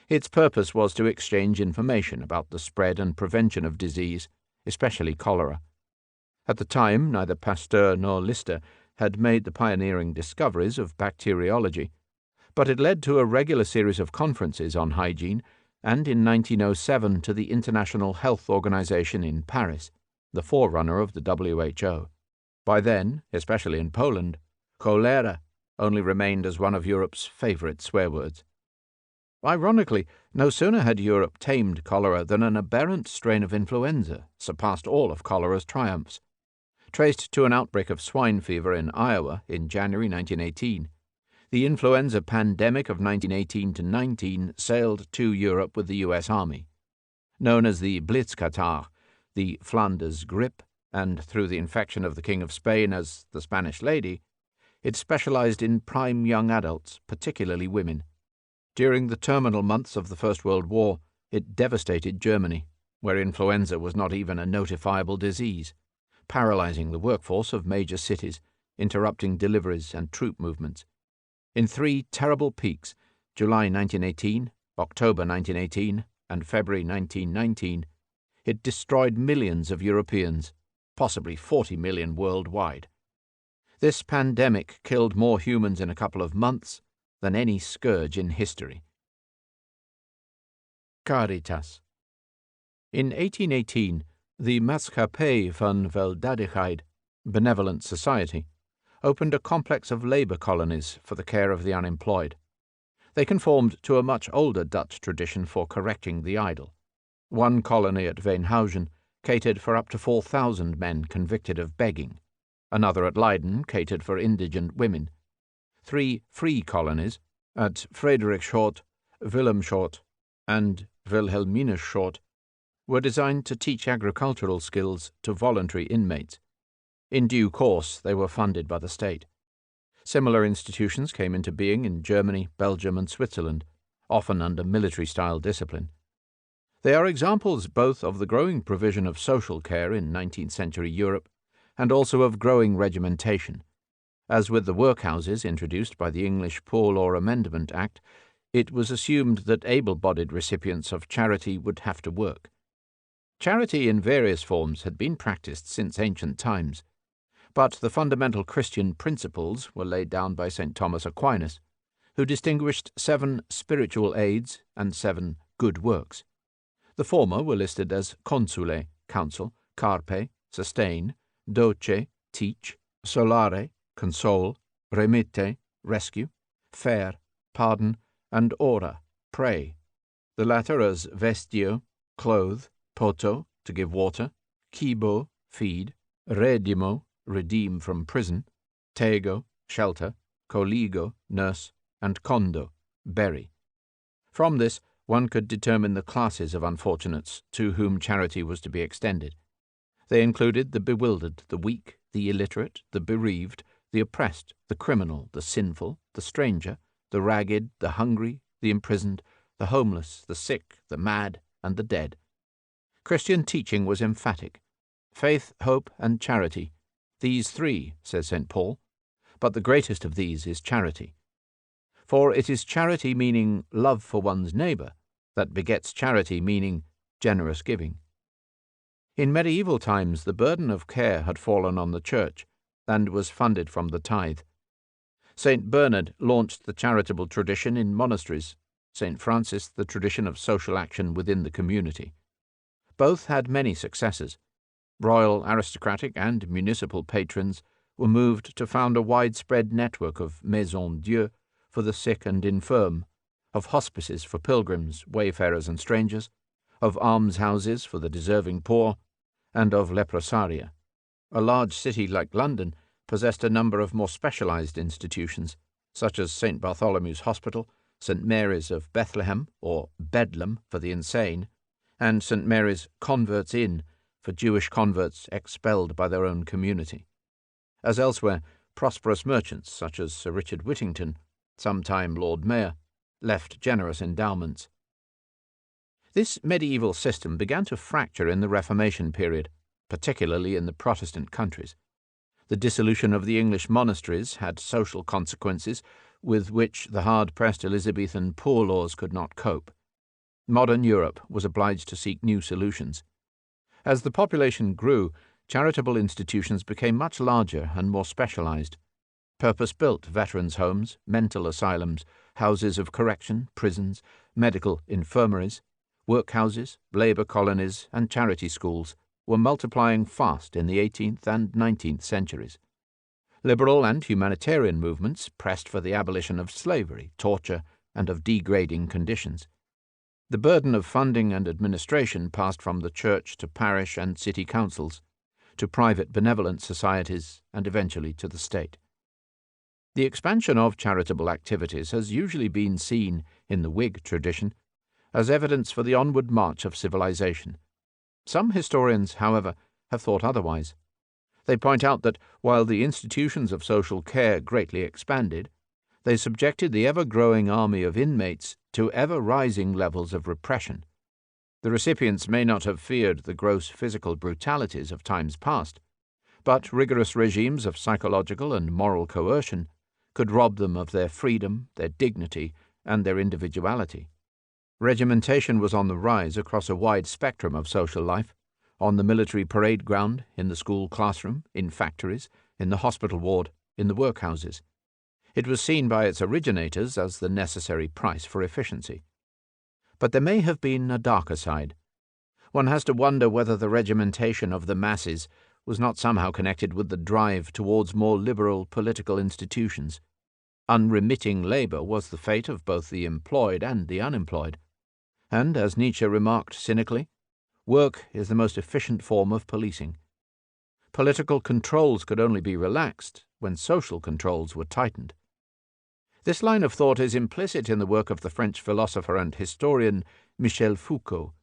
Its purpose was to exchange information about the spread and prevention of disease, especially cholera. At the time, neither Pasteur nor Lister had made the pioneering discoveries of bacteriology, but it led to a regular series of conferences on hygiene, and in 1907 to the International Health Organization in Paris, the forerunner of the WHO. By then, especially in Poland, cholera only remained as one of Europe's favorite swear words. Ironically, no sooner had Europe tamed cholera than an aberrant strain of influenza surpassed all of cholera's triumphs. Traced to an outbreak of swine fever in Iowa in January 1918, the influenza pandemic of 1918 to 19 sailed to Europe with the U.S. Army. Known as the Blitzkatar, the Flanders grippe, and through the infection of the King of Spain as the Spanish Lady, it specialized in prime young adults, particularly women. During the terminal months of the First World War, it devastated Germany, where influenza was not even a notifiable disease, paralyzing the workforce of major cities, interrupting deliveries and troop movements. In 3 terrible peaks, July 1918, October 1918, and February 1919, it destroyed millions of Europeans, possibly 40 million worldwide. This pandemic killed more humans in a couple of months than any scourge in history. Caritas. In 1818, the Maatschappij van Weldadigheid, Benevolent Society, opened a complex of labor colonies for the care of the unemployed. They conformed to a much older Dutch tradition for correcting the idle. One colony at Veenhuizen catered for up to 4,000 men convicted of begging. Another at Leiden catered for indigent women. 3 free colonies, at Frederikshort, Willemshort, and Wilhelminashort, were designed to teach agricultural skills to voluntary inmates. In due course, they were funded by the state. Similar institutions came into being in Germany, Belgium, and Switzerland, often under military-style discipline. They are examples both of the growing provision of social care in 19th-century Europe and also of growing regimentation. As with the workhouses introduced by the English Poor Law Amendment Act, it was assumed that able-bodied recipients of charity would have to work. Charity in various forms had been practiced since ancient times, but the fundamental Christian principles were laid down by St. Thomas Aquinas, who distinguished 7 spiritual aids and 7 good works. The former were listed as consule, counsel, carpe, sustain, doce, teach, solare, console, remitte, rescue, faire, pardon, and ora, pray. The latter as vestio, clothe, poto, to give water, cibo, feed, redimo, redeem from prison, tego, shelter, coligo, nurse, and condo, bury. From this, one could determine the classes of unfortunates to whom charity was to be extended. They included the bewildered, the weak, the illiterate, the bereaved, the oppressed, the criminal, the sinful, the stranger, the ragged, the hungry, the imprisoned, the homeless, the sick, the mad, and the dead. Christian teaching was emphatic. Faith, hope, and charity. These 3, says St. Paul, but the greatest of these is charity. For it is charity meaning love for one's neighbour that begets charity meaning generous giving. In medieval times the burden of care had fallen on the Church and was funded from the tithe. St. Bernard launched the charitable tradition in monasteries, St. Francis the tradition of social action within the community. Both had many successors. Royal, aristocratic, and municipal patrons were moved to found a widespread network of Maisons Dieu for the sick and infirm, of hospices for pilgrims, wayfarers, and strangers, of almshouses for the deserving poor, and of leprosaria. A large city like London possessed a number of more specialized institutions, such as St. Bartholomew's Hospital, St. Mary's of Bethlehem, or Bedlam for the insane, and St. Mary's Converts Inn for Jewish converts expelled by their own community. As elsewhere, prosperous merchants, such as Sir Richard Whittington, sometime Lord Mayor, left generous endowments. This medieval system began to fracture in the Reformation period, particularly in the Protestant countries. The dissolution of the English monasteries had social consequences with which the hard-pressed Elizabethan poor laws could not cope. Modern Europe was obliged to seek new solutions. As the population grew, charitable institutions became much larger and more specialized. Purpose-built veterans' homes, mental asylums, houses of correction, prisons, medical infirmaries, workhouses, labor colonies, and charity schools were multiplying fast in the 18th and 19th centuries. Liberal and humanitarian movements pressed for the abolition of slavery, torture, and of degrading conditions. The burden of funding and administration passed from the church to parish and city councils, to private benevolent societies, and eventually to the state. The expansion of charitable activities has usually been seen, in the Whig tradition, as evidence for the onward march of civilization. Some historians, however, have thought otherwise. They point out that while the institutions of social care greatly expanded, they subjected the ever-growing army of inmates to ever-rising levels of repression. The recipients may not have feared the gross physical brutalities of times past, but rigorous regimes of psychological and moral coercion could rob them of their freedom, their dignity, and their individuality. Regimentation was on the rise across a wide spectrum of social life, on the military parade ground, in the school classroom, in factories, in the hospital ward, in the workhouses. It was seen by its originators as the necessary price for efficiency. But there may have been a darker side. One has to wonder whether the regimentation of the masses was not somehow connected with the drive towards more liberal political institutions. Unremitting labour was the fate of both the employed and the unemployed. And, as Nietzsche remarked cynically, work is the most efficient form of policing. Political controls could only be relaxed when social controls were tightened. This line of thought is implicit in the work of the French philosopher and historian Michel Foucault.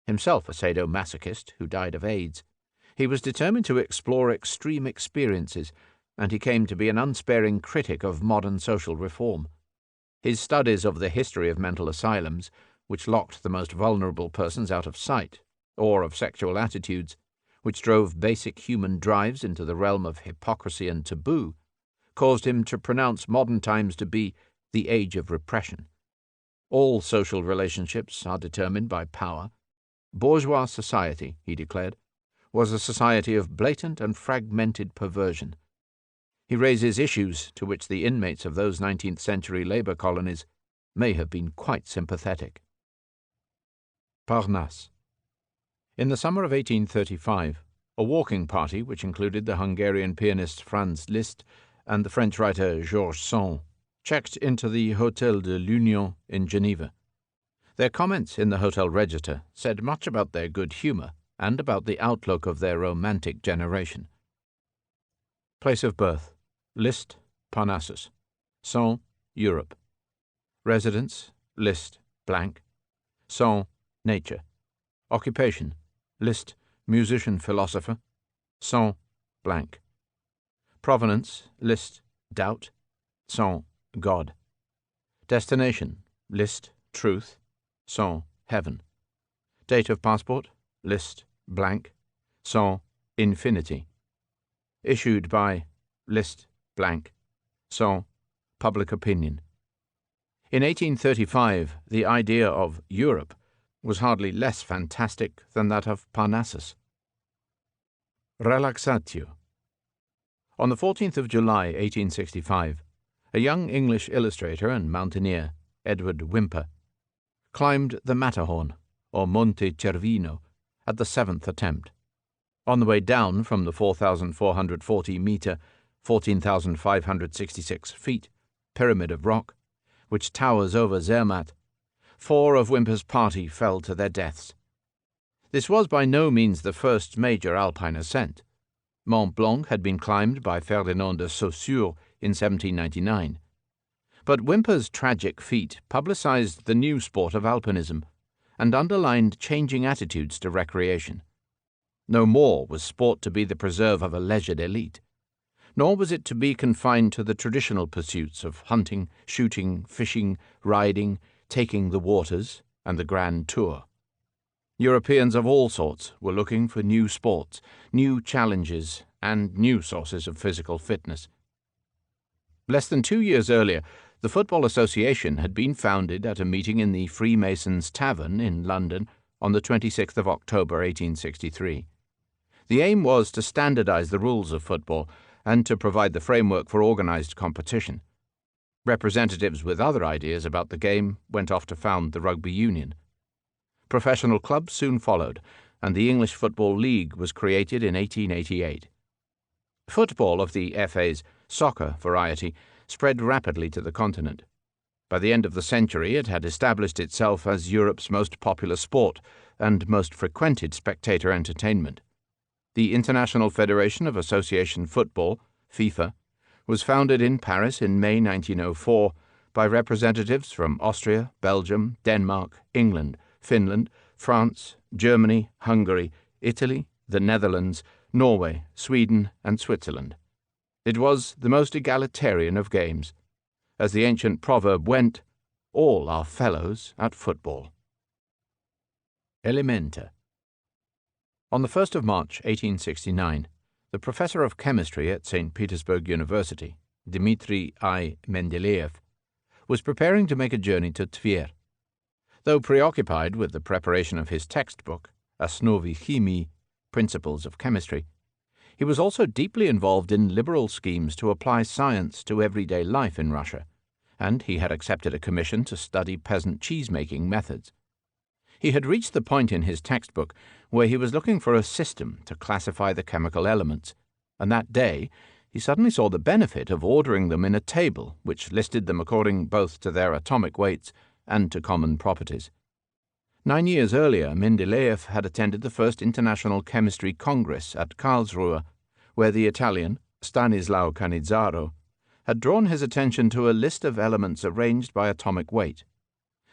Himself a sadomasochist who died of AIDS, he was determined to explore extreme experiences, and he came to be an unsparing critic of modern social reform. His studies of the history of mental asylums, which locked the most vulnerable persons out of sight, or of sexual attitudes, which drove basic human drives into the realm of hypocrisy and taboo, caused him to pronounce modern times to be the age of repression. All social relationships are determined by power. Bourgeois society, he declared, was a society of blatant and fragmented perversion. He raises issues to which the inmates of those 19th-century labour colonies may have been quite sympathetic. Parnasse. In the summer of 1835, a walking party which included the Hungarian pianist Franz Liszt and the French writer Georges Sand checked into the Hôtel de l'Union in Geneva. Their comments in the hotel register said much about their good humour and about the outlook of their romantic generation. Place of birth: Liszt, Parnassus. Sand, Europe. Residence: Liszt, blank. Sand, nature. Occupation: Liszt, musician-philosopher. Sand, blank. Provenance: Liszt, doubt. Sand, God. Destination: Liszt, truth. Sand, heaven. Date of passport: Liszt, blank. Sand, infinity. Issued by Liszt, blank. Sand, public opinion. In 1835, the idea of Europe was hardly less fantastic than that of Parnassus. Relaxatio. On the 14th of July, 1865, a young English illustrator and mountaineer, Edward Whymper, climbed the Matterhorn, or Monte Cervino, at the 7th attempt. On the way down from the 4,440-metre, 14,566 feet, pyramid of rock, which towers over Zermatt, 4 of Whymper's party fell to their deaths. This was by no means the first major alpine ascent. Mont Blanc had been climbed by Ferdinand de Saussure in 1799. But Whymper's tragic feat publicized the new sport of alpinism and underlined changing attitudes to recreation. No more was sport to be the preserve of a leisured elite, nor was it to be confined to the traditional pursuits of hunting, shooting, fishing, riding, taking the waters, and the grand tour. Europeans of all sorts were looking for new sports, new challenges, and new sources of physical fitness. Less than 2 years earlier, the Football Association had been founded at a meeting in the Freemasons' Tavern in London on the 26th of October 1863. The aim was to standardize the rules of football and to provide the framework for organized competition. Representatives with other ideas about the game went off to found the Rugby Union. Professional clubs soon followed, and the English Football League was created in 1888. Football of the FA's soccer variety spread rapidly to the continent. By the end of the century, it had established itself as Europe's most popular sport and most frequented spectator entertainment. The International Federation of Association Football, FIFA, was founded in Paris in May 1904 by representatives from Austria, Belgium, Denmark, England, Finland, France, Germany, Hungary, Italy, the Netherlands, Norway, Sweden, and Switzerland. It was the most egalitarian of games. As the ancient proverb went, all are fellows at football. Elementa. On the 1st of March, 1869, the professor of chemistry at St. Petersburg University, Dmitri I. Mendeleev, was preparing to make a journey to Tver. Though preoccupied with the preparation of his textbook, Osnovy Chemii, Principles of Chemistry, he was also deeply involved in liberal schemes to apply science to everyday life in Russia, and he had accepted a commission to study peasant cheese-making methods. He had reached the point in his textbook where he was looking for a system to classify the chemical elements, and that day he suddenly saw the benefit of ordering them in a table which listed them according both to their atomic weights and to common properties. 9 years earlier, Mendeleev had attended the first International Chemistry Congress at Karlsruhe, where the Italian, Stanislao Canizzaro, had drawn his attention to a list of elements arranged by atomic weight.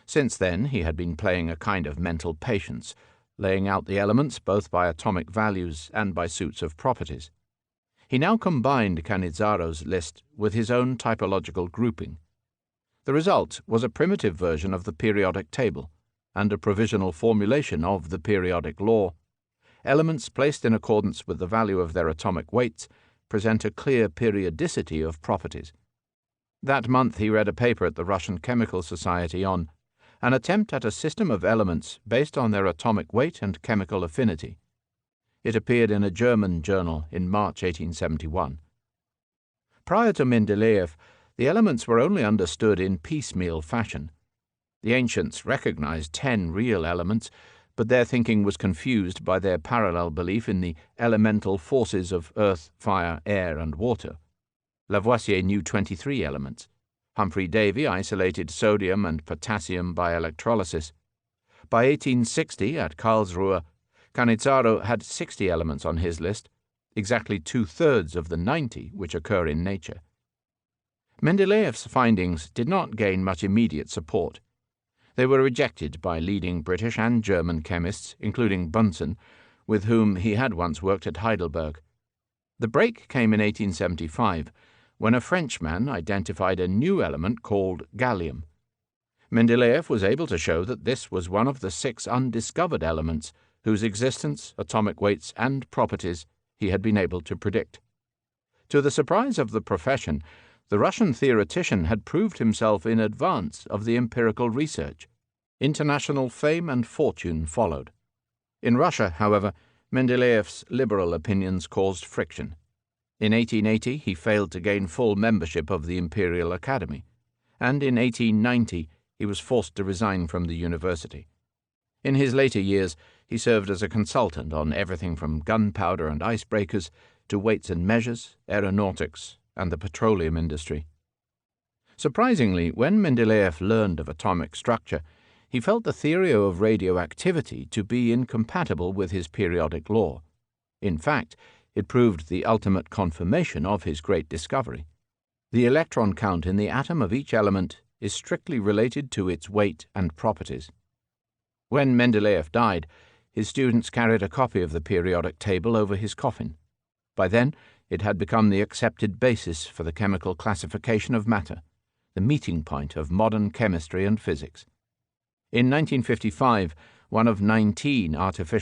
Since then, he had been playing a kind of mental patience, laying out the elements both by atomic values and by suits of properties. He now combined Canizzaro's list with his own typological grouping. The result was a primitive version of the periodic table and a provisional formulation of the periodic law. Elements placed in accordance with the value of their atomic weights present a clear periodicity of properties. That month he read a paper at the Russian Chemical Society on an attempt at a system of elements based on their atomic weight and chemical affinity. It appeared in a German journal in March 1871. Prior to Mendeleev, the elements were only understood in piecemeal fashion. The ancients recognized 10 real elements, but their thinking was confused by their parallel belief in the elemental forces of earth, fire, air, and water. Lavoisier knew 23 elements. Humphrey Davy isolated sodium and potassium by electrolysis. By 1860, at Karlsruhe, Canizzaro had 60 elements on his list, exactly 2/3 of the 90 which occur in nature. Mendeleev's findings did not gain much immediate support. They were rejected by leading British and German chemists, including Bunsen, with whom he had once worked at Heidelberg. The break came in 1875, when a Frenchman identified a new element called gallium. Mendeleev was able to show that this was one of the 6 undiscovered elements whose existence, atomic weights, and properties he had been able to predict. To the surprise of the profession, the Russian theoretician had proved himself in advance of the empirical research. International fame and fortune followed. In Russia, however, Mendeleev's liberal opinions caused friction. In 1880 he failed to gain full membership of the Imperial Academy, and in 1890 he was forced to resign from the university. In his later years, he served as a consultant on everything from gunpowder and icebreakers to weights and measures, aeronautics, and the petroleum industry. Surprisingly, when Mendeleev learned of atomic structure, he felt the theory of radioactivity to be incompatible with his periodic law. In fact, it proved the ultimate confirmation of his great discovery. The electron count in the atom of each element is strictly related to its weight and properties. When Mendeleev died, his students carried a copy of the periodic table over his coffin. By then, it had become the accepted basis for the chemical classification of matter, the meeting point of modern chemistry and physics. In 1955, one of 19 artificial